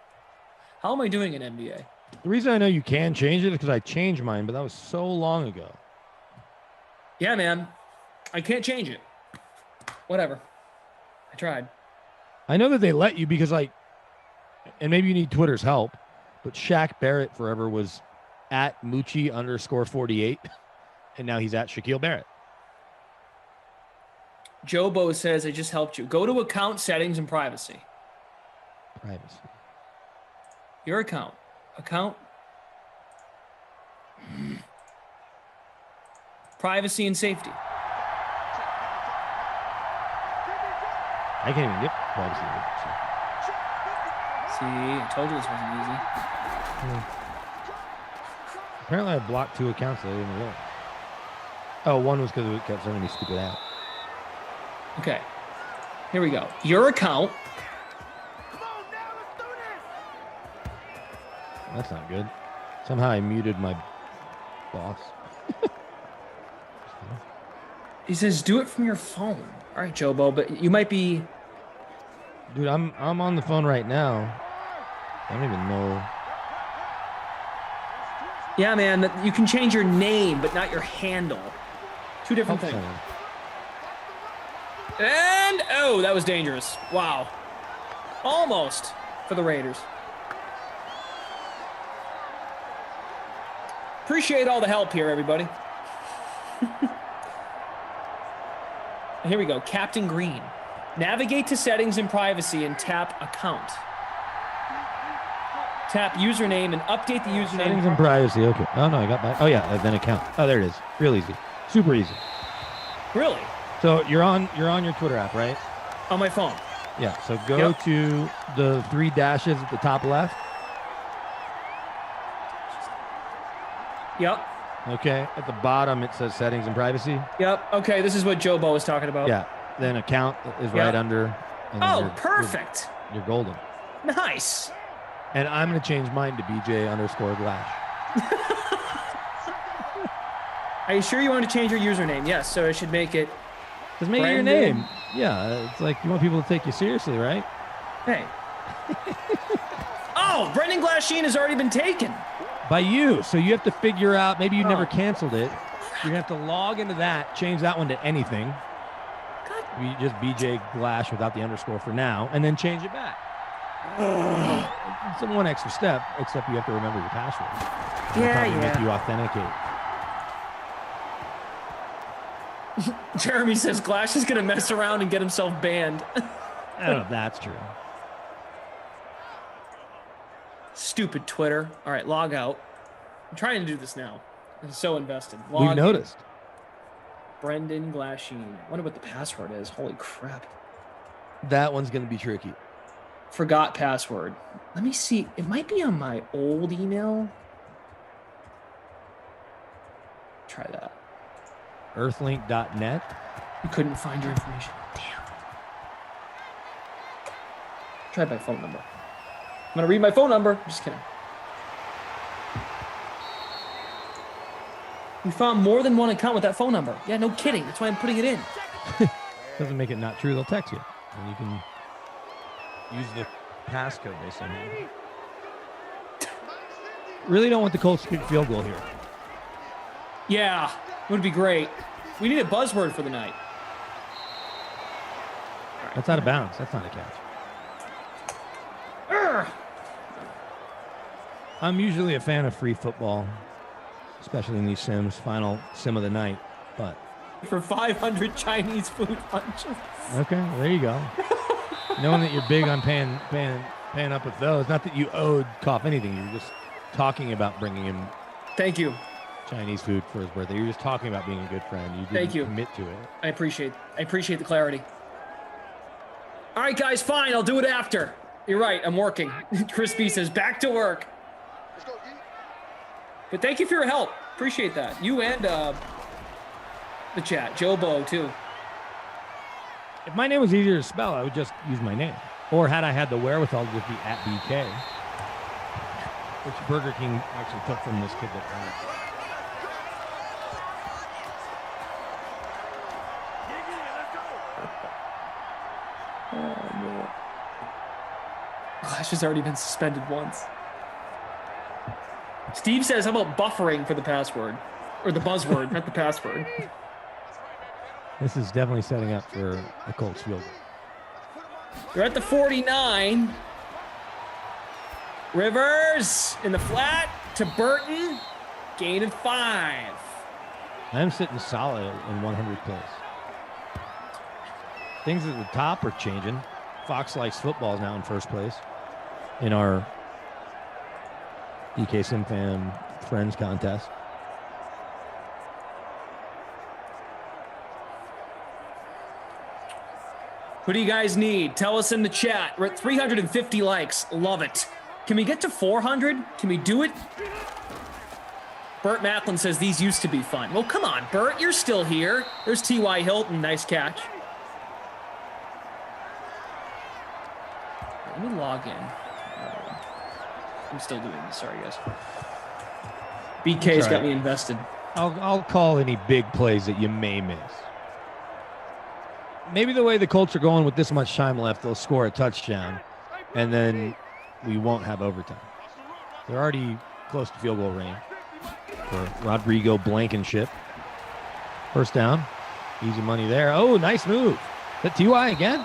How am I doing in NBA? The reason I know you can change it is because I changed mine, but that was so long ago. Yeah, man. I can't change it. Whatever. I tried. I know that they let you because, and maybe you need Twitter's help, but Shaq Barrett forever was at Moochie_48, and now he's at Shaquille Barrett. Jobo says, I just helped you. Go to account settings and privacy. Privacy. Your account. Account. Privacy and safety. I can't even get privacy. See, I told you this wasn't easy. Apparently I blocked 2 accounts that I didn't realize. Oh, one was because it kept sending me stupid ads. Okay. Here we go. Your account. That's not good. Somehow I muted my boss. He says, do it from your phone. All right, Jobo, but you might be... Dude, I'm on the phone right now. I don't even know. Yeah, man, you can change your name, but not your handle. 2 different things. And, oh, that was dangerous. Wow. Almost for the Raiders. Appreciate all the help here, everybody. Here we go. Captain Green. Navigate to settings and privacy and tap account. Tap username and update the username. Settings and privacy. Okay. Oh, no, I got that. Oh, yeah, then account. Oh, there it is. Real easy. Super easy. Really? So you're on your Twitter app, right? On my phone. Yeah. So go to the 3 dashes at the top left. Yep. Okay. At the bottom, it says settings and privacy. Yep. Okay, this is what Jobo was talking about. Yeah. Then account is right under. And then Oh, perfect. You're golden. Nice. And I'm going to change mine to BJ_Glash. Are you sure you want to change your username? Yes, so I should make it. Just make it your name. Yeah, it's like you want people to take you seriously, right? Hey. Oh, Brendan Glasheen has already been taken. By you. So you have to figure out, maybe you never canceled it. You're going to have to log into that, change that one to anything. Just BJ Glash without the underscore for now, and then change it back. It's one extra step, except you have to remember your password. Yeah. Make you authenticate. Jeremy says Glash is going to mess around and get himself banned. I don't know if that's true. Stupid Twitter. All right, log out. I'm trying to do this now. I'm so invested. We've noticed. Brendan Glasheen. I wonder what the password is. Holy crap. That one's going to be tricky. Forgot password. Let me see. It might be on my old email. Try that. Earthlink.net. You couldn't find your information. Damn. Try by phone number. I'm going to read my phone number. Just kidding. We found more than one account with that phone number. Yeah, no kidding. That's why I'm putting it in. Doesn't make it not true. They'll text you. And you can use the passcode they send you. Really don't want the Colts to kick field goal here. Yeah, it would be great. We need a buzzword for the night. That's out of bounds. That's not a catch. I'm usually a fan of free football, especially in these sims. Final sim of the night, but for 500 Chinese food lunches. Okay, well, there you go. Knowing that you're big on paying up with those. Not that you owed Koff anything. You were just talking about bringing him. Thank you. Chinese food for his birthday. You're just talking about being a good friend. You didn't Thank you. commit to it. I appreciate the clarity. All right, guys, fine. I'll do it after. You're right. I'm working. Chris B says back to work. But thank you for your help. Appreciate that. You and the chat. Jobo, too. If my name was easier to spell, I would just use my name. Or had I had the wherewithal to just be at BK, which Burger King actually took from this kid that Clash has already been suspended once. Steve says, how about buffering for the password? Or the buzzword, not the password. This is definitely setting up for a Colts field goal. They're at the 49. Rivers in the flat to Burton. Gain of 5. I'm sitting solid in 100 place. Things at the top are changing. Fox Likes Football is now in first place in our DK SimFam Friends contest. What do you guys need? Tell us in the chat. We're at 350 likes. Love it. Can we get to 400? Can we do it? Burt Macklin says these used to be fun. Well, come on, Burt. You're still here. There's T.Y. Hilton. Nice catch. Let me log in. I'm still doing this. Sorry, guys. BK's got me invested. I'll call any big plays that you may miss. Maybe the way the Colts are going with this much time left, they'll score a touchdown, and then we won't have overtime. They're already close to field goal range for Rodrigo Blankenship. First down. Easy money there. Oh, nice move. Is that T.Y. again?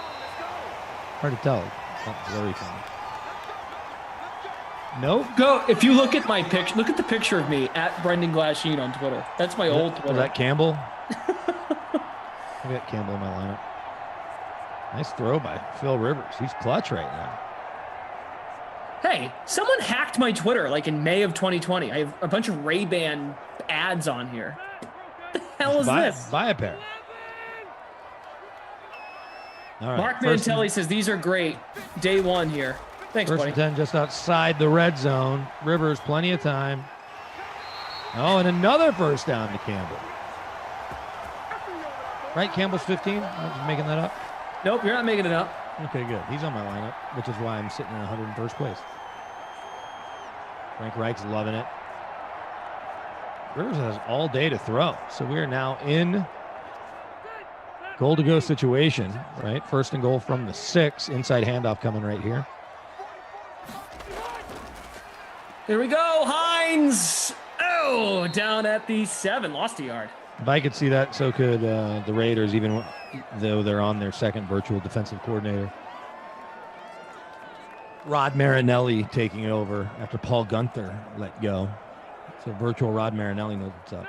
Hard to tell. Not blurry for me. Nope. Go. If you look at my picture, look at the picture of me at Brendan Glasheen on Twitter. That's my old Twitter. Was that Campbell? I got Campbell in my lineup. Nice throw by Phil Rivers. He's clutch right now. Hey, someone hacked my Twitter like in May of 2020. I have a bunch of Ray-Ban ads on here. What the hell is this? Buy a pair. All right. Mark Mantelli says these are great. Day 1 here. Thanks, First buddy. and 10 just outside the red zone. Rivers, plenty of time. Oh, and another first down to Campbell. Right, Campbell's 15? I'm just making that up. Nope, you're not making it up. Okay, good. He's on my lineup, which is why I'm sitting in 101st place. Frank Reich's loving it. Rivers has all day to throw. So we are now in goal to go situation, right? First and goal from the 6. Inside handoff coming right here. Here we go. Hines. Oh, down at the 7. Lost a yard. If I could see that, so could the Raiders, even though they're on their second virtual defensive coordinator. Rod Marinelli taking over after Paul Gunther let go. So virtual Rod Marinelli knows what's up.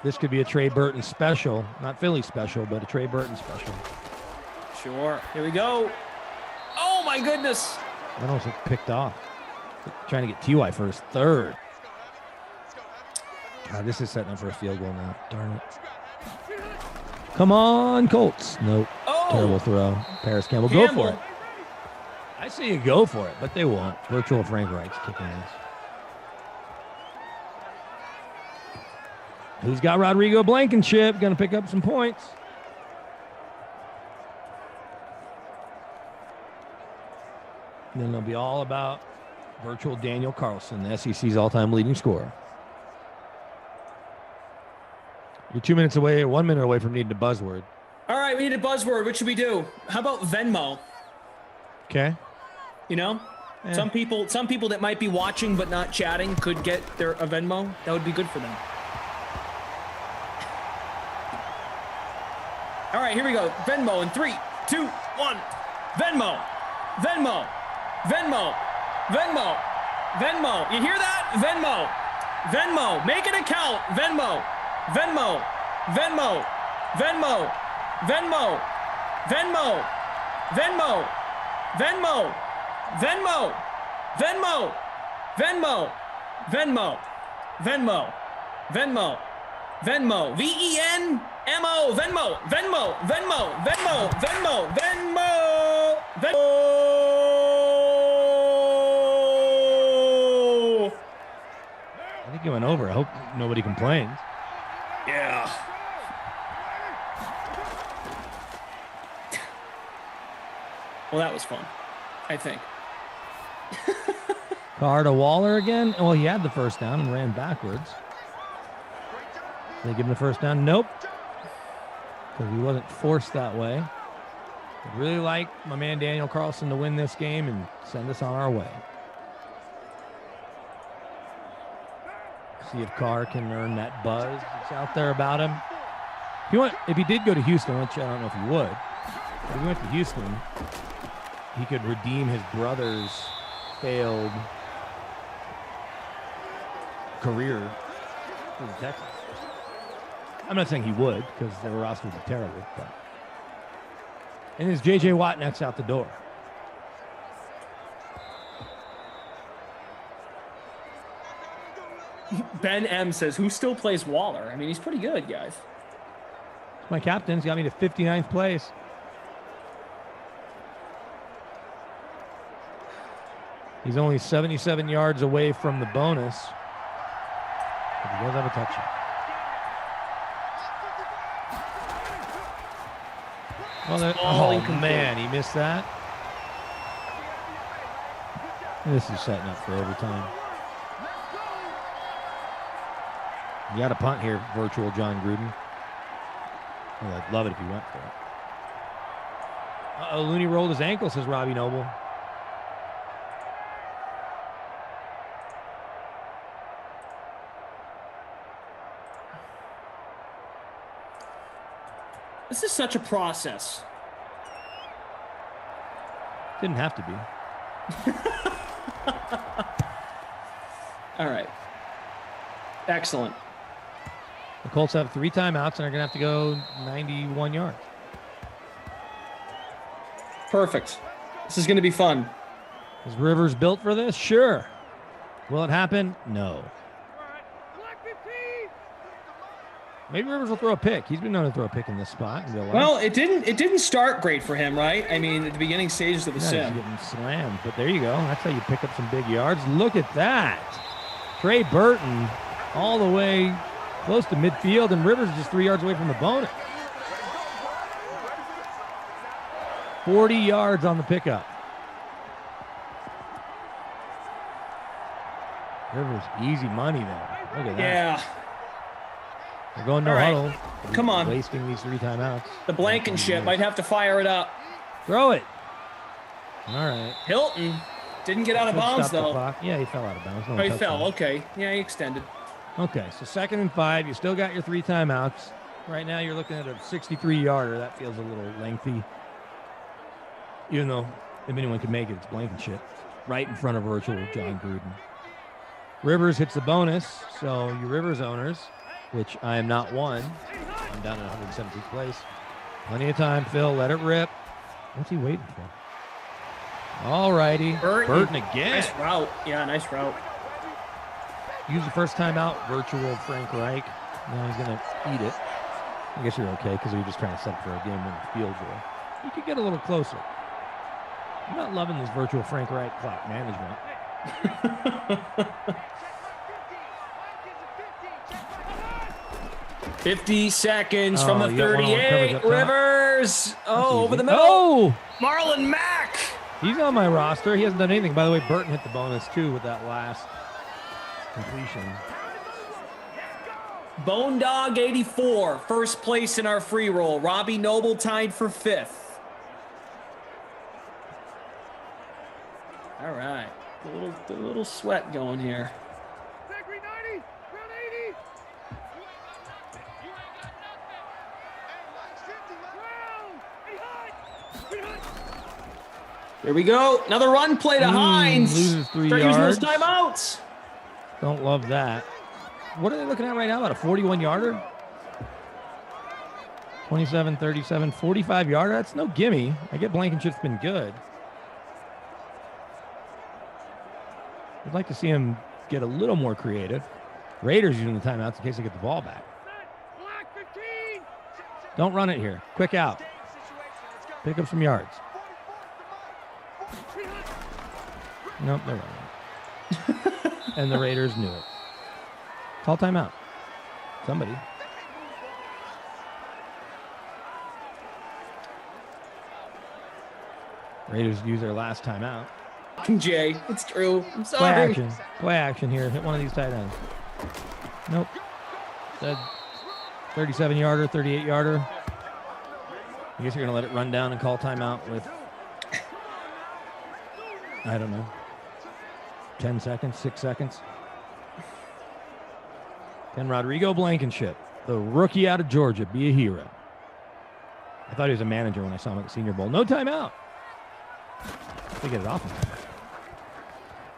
This could be a Trey Burton special. Not Philly special, but a Trey Burton special. Sure. Here we go. Oh, my goodness. Reynolds picked off. Trying to get T.Y. for his 3rd. God, this is setting up for a field goal now. Darn it. Come on, Colts. Nope. Oh. Terrible throw. Paris Campbell. Go for it. I say you go for it, but they won't. Virtual Frank Reich's kicking ass. Who's got Rodrigo Blankenship? Going to pick up some points. And then it'll be all about virtual Daniel Carlson, the SEC's all-time leading scorer. You're 2 minutes away, 1 minute away from needing a buzzword. All right, we need a buzzword. What should we do? How about Venmo? Okay. You know, some people that might be watching but not chatting could get a Venmo. That would be good for them. All right, here we go. Venmo in 3, 2, 1. Venmo. Venmo. Venmo. Venmo. Venmo. You hear that? Venmo. Venmo. Make an account. Venmo. Venmo. Venmo. Venmo. Venmo. Venmo. Venmo. Venmo. Venmo. Venmo. Venmo. Venmo. Venmo. Venmo. Venmo. VENMO. Venmo. Venmo. Venmo. Venmo. Venmo. Venmo. Venmo. I think you went over. I hope nobody complains. Yeah. Well, that was fun, I think. Carr to Waller again. Well, he had the first down and ran backwards. They give him the first down? Nope. Because he wasn't forced that way. I'd really like my man Daniel Carlson to win this game and send us on our way. See if Carr can earn that buzz that's out there about him. If he did go to Houston, which I don't know if he would, if he went to Houston, he could redeem his brother's failed career for the Texans. I'm not saying he would, because their roster would be terrible, but. And it's J.J. Watt next out the door. Ben M says, who still plays Waller? I mean, he's pretty good, guys. My captain's got me to 59th place. He's only 77 yards away from the bonus. But he does have a touchdown. Well, oh, man, he missed that. This is setting up for overtime. You got a punt here, virtual John Gruden. Well, I'd love it if he went for it. Uh-oh, Looney rolled his ankle, says Robbie Noble. This is such a process. Didn't have to be. All right. Excellent. The Colts have 3 timeouts and are going to have to go 91 yards. Perfect. This is going to be fun. Is Rivers built for this? Sure. Will it happen? No. Maybe Rivers will throw a pick. He's been known to throw a pick in this spot in real life. Well, it didn't start great for him, right? I mean, at the beginning stages of the sim. He's getting slammed, but there you go. That's how you pick up some big yards. Look at that. Trey Burton all the way close to midfield, and Rivers is just 3 yards away from the bonus. 40 yards on the pickup. Rivers, easy money there. Look at that. Yeah. They're going no All right. huddle. Come on. Wasting these 3 timeouts. The Blankenship might have to fire it up. Throw it. All right. Hilton didn't get out of Should bounds, stop the though. clock. Yeah, he fell out of bounds. No Oh, he touchdown. fell. Okay. Yeah, he extended. Okay, so 2nd and 5. You still got your 3 timeouts. Right now, you're looking at a 63-yarder. That feels a little lengthy. Even though if anyone can make it, it's Blankenship. Right in front of virtual John Gruden. Rivers hits the bonus, so you Rivers owners, which I am not one. I'm down in 117th place. Plenty of time, Phil. Let it rip. What's he waiting for? All righty. Burton again. Nice route. Yeah, nice route. Use the first time out, virtual Frank Reich. Now he's going to eat it. I guess you're okay because you're just trying to set up for a game-winning field goal. You could get a little closer. I'm not loving this virtual Frank Reich clock management. 50 seconds from the you got one on coverage 38. up top. Rivers. Oh, over easy. the middle. Oh! Marlon Mack. He's on my roster. He hasn't done anything. By the way, Burton hit the bonus, too, with that last completion. Bone Dog 84. First place in our free roll. Robbie Noble tied for 5th. All right. A little sweat going here. Here we go. Another run play to Hines. Loses 3 Start using those yards. timeouts. Don't love that. What are they looking at right now? About a 41-yarder? 27, 37, 45-yarder? That's no gimme. I get Blankenship's been good. I'd like to see him get a little more creative. Raiders using the timeouts in case they get the ball back. Don't run it here. Quick out. Pick up some yards. Nope, they're running. And the Raiders knew it. Call timeout. Somebody. Raiders use their last timeout. Jay, it's true. I'm Play sorry. action. Play action here. Hit one of these tight ends. Nope. Said 37-yarder, 38-yarder. I guess you're going to let it run down and call timeout with, I don't know, 10 seconds, 6 seconds. Can Rodrigo Blankenship, the rookie out of Georgia, be a hero? I thought he was a manager when I saw him at the Senior Bowl. No timeout. They get it off.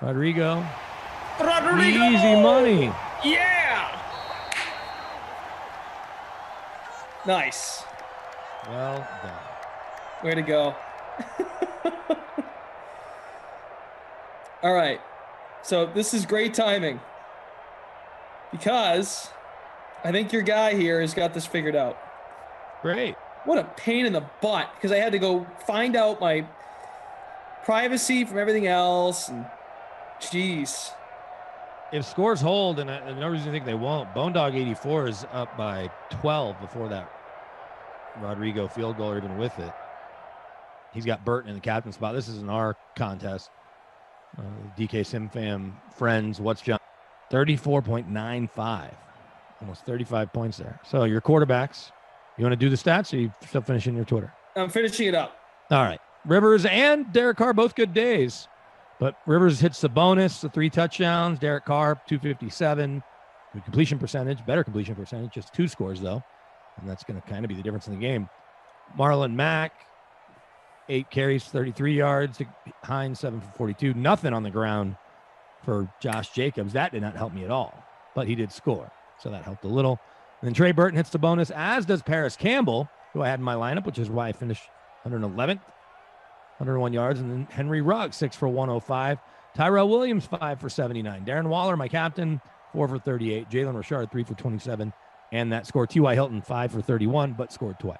Rodrigo. Easy money. Yeah. Nice. Well done. Way to go. All right. So this is great timing because I think your guy here has got this figured out. Great. What a pain in the butt because I had to go find out my privacy from everything else. And jeez. If scores hold, and no reason to think they won't, Bone Dog 84 is up by 12 before that Rodrigo field goal or even with it. He's got Burton in the captain spot. This isn't our contest. DK SimFam friends, what's John? 34.95. Almost 35 points there. So your quarterbacks, you want to do the stats or you still finishing your Twitter? I'm finishing it up. All right. Rivers and Derek Carr, both good days. But Rivers hits the bonus, the 3 touchdowns. Derek Carr, 257. Good completion percentage, better completion percentage, just 2 scores, though. And that's going to kind of be the difference in the game. Marlon Mack, 8 carries, 33 yards. Hines, 7 for 42. Nothing on the ground for Josh Jacobs. That did not help me at all. But he did score, so that helped a little. And then Trey Burton hits the bonus, as does Paris Campbell, who I had in my lineup, which is why I finished 111th. 101 yards, and then Henry Ruggs, 6 for 105. Tyrell Williams, 5 for 79. Darren Waller, my captain, 4 for 38. Jalen Richard, 3 for 27. And that score, T.Y. Hilton, 5 for 31, but scored twice.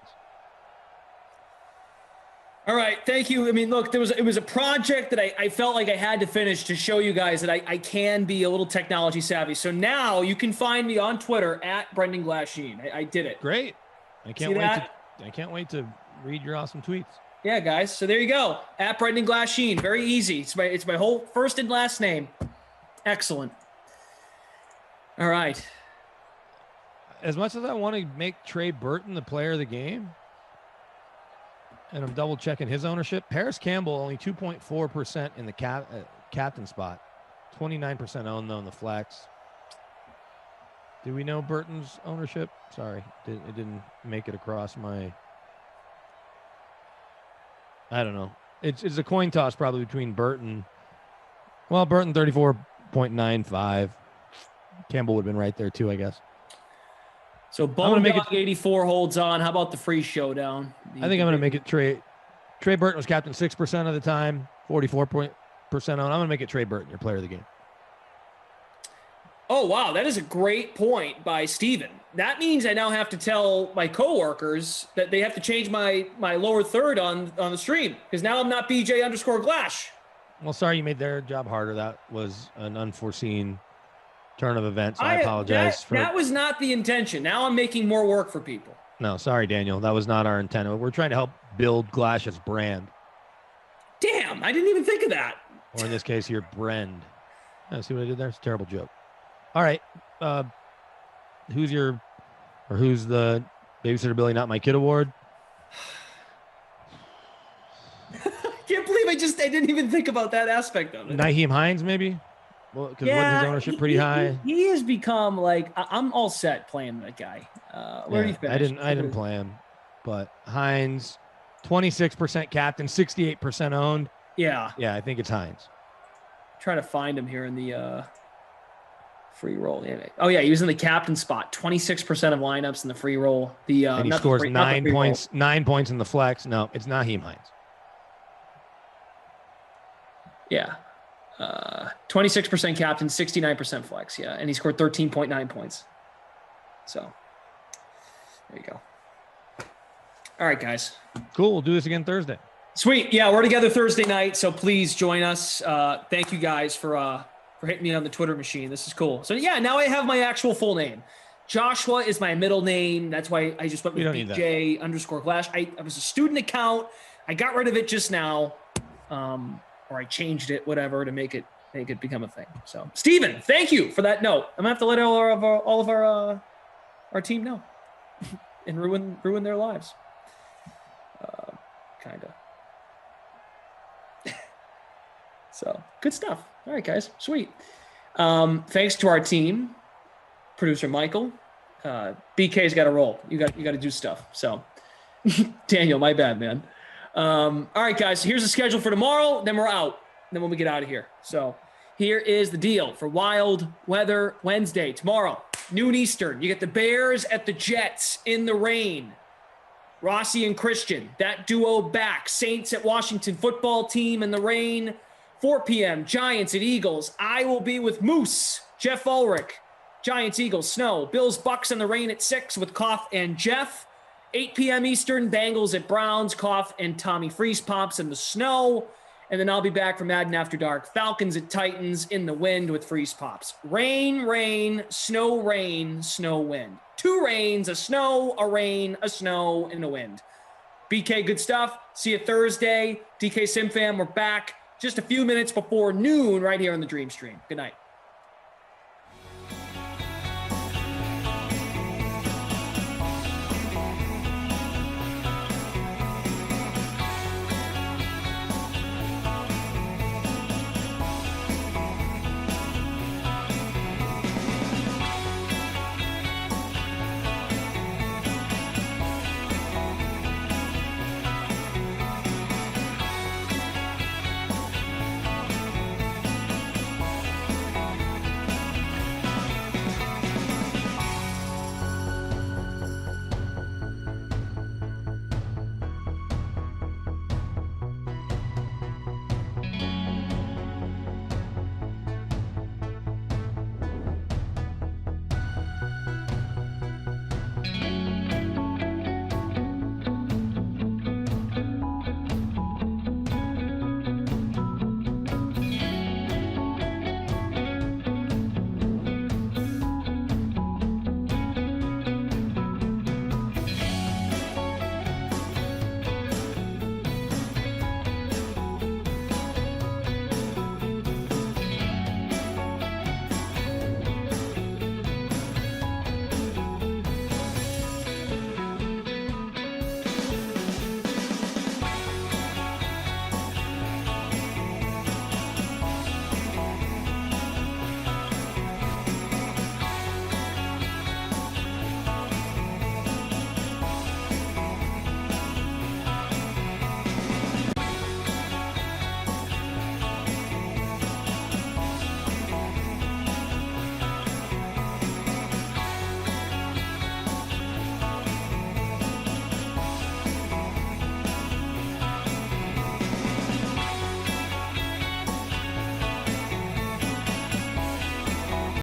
All right, thank you. I mean, look, it was a project that I felt like I had to finish to show you guys that I can be a little technology savvy. So now you can find me on Twitter at Brendan Glasheen. I did it. Great. I can't wait to read your awesome tweets. Yeah, guys. So there you go. At Brendan Glasheen. Very easy. It's my whole first and last name. Excellent. All right. As much as I want to make Trey Burton the player of the game, and I'm double checking his ownership, Paris Campbell only 2.4% in the captain spot, 29% owned though in the flex. Do we know Burton's ownership? Sorry, it didn't make it across my. I don't know. It's a coin toss probably between Burton. Well, Burton 34.95. Campbell would have been right there too, I guess. So Bone Dog 84 holds on. How about the free showdown? I think I'm going to make it Trey. Trey Burton was captain 6% of the time, 44% owned. I'm going to make it Trey Burton, your player of the game. Oh, wow. That is a great point by Steven. That means I now have to tell my coworkers that they have to change my lower third on the stream because now I'm not BJ_Glash. Well, sorry you made their job harder. That was an unforeseen turn of events. I apologize. That was not the intention. Now I'm making more work for people. No, sorry, Daniel. That was not our intent. We're trying to help build Glash's brand. Damn, I didn't even think of that. Or in this case, your brand. See what I did there? It's a terrible joke. All right. Who's the Babysitter Billy Not My Kid award? I can't believe I didn't even think about that aspect of it. Naheem Hines, maybe? Well, because wasn't his ownership pretty high? He has become like I'm all set playing that guy. Where did he finish? I didn't play him, but Hines, 26% captain, 68% owned. Yeah. Yeah, I think it's Hines. Trying to find him here in the free roll. Oh yeah, he was in the captain spot. 26% of lineups in the free roll. And he scores 9 points. 9 points in the flex. No, it's Naheem Hines. Yeah. 26% captain, 69% flex. Yeah. And he scored 13.9 points. So there you go. All right, guys. Cool. We'll do this again Thursday. Sweet. Yeah. We're together Thursday night. So please join us. Thank you guys for hitting me on the Twitter machine. This is cool. So yeah, now I have my actual full name. Joshua is my middle name. That's why I just went with BJ_Glash. I was a student account. I got rid of it just now. Or I changed it, whatever, to make it become a thing. So, Steven, thank you for that note. I'm gonna have to let all of our team know and ruin their lives. Kinda. So, good stuff. All right, guys, sweet. Thanks to our team, producer Michael. BK's got to roll. You got to do stuff. So, Daniel, my bad, man. All right, guys. Here's the schedule for tomorrow. Then we're out. Then when we get out of here. So here is the deal for Wild Weather Wednesday. Tomorrow, noon Eastern. You get the Bears at the Jets in the rain. Rossi and Christian, that duo back. Saints at Washington Football Team in the rain. 4 p.m. Giants at Eagles. I will be with Moose, Jeff Ulrich. Giants, Eagles, snow. Bills, Bucks in the rain at 6 with Koff and Jeff. 8 p.m. Eastern, Bengals at Browns, Koff and Tommy Freeze Pops in the snow. And then I'll be back for Madden After Dark. Falcons at Titans in the wind with Freeze Pops. Rain, snow, wind. 2 rains, a snow, a rain, a snow, and a wind. BK, good stuff. See you Thursday. DK Sim Fam, we're back just a few minutes before noon right here on the Dream Stream. Good night.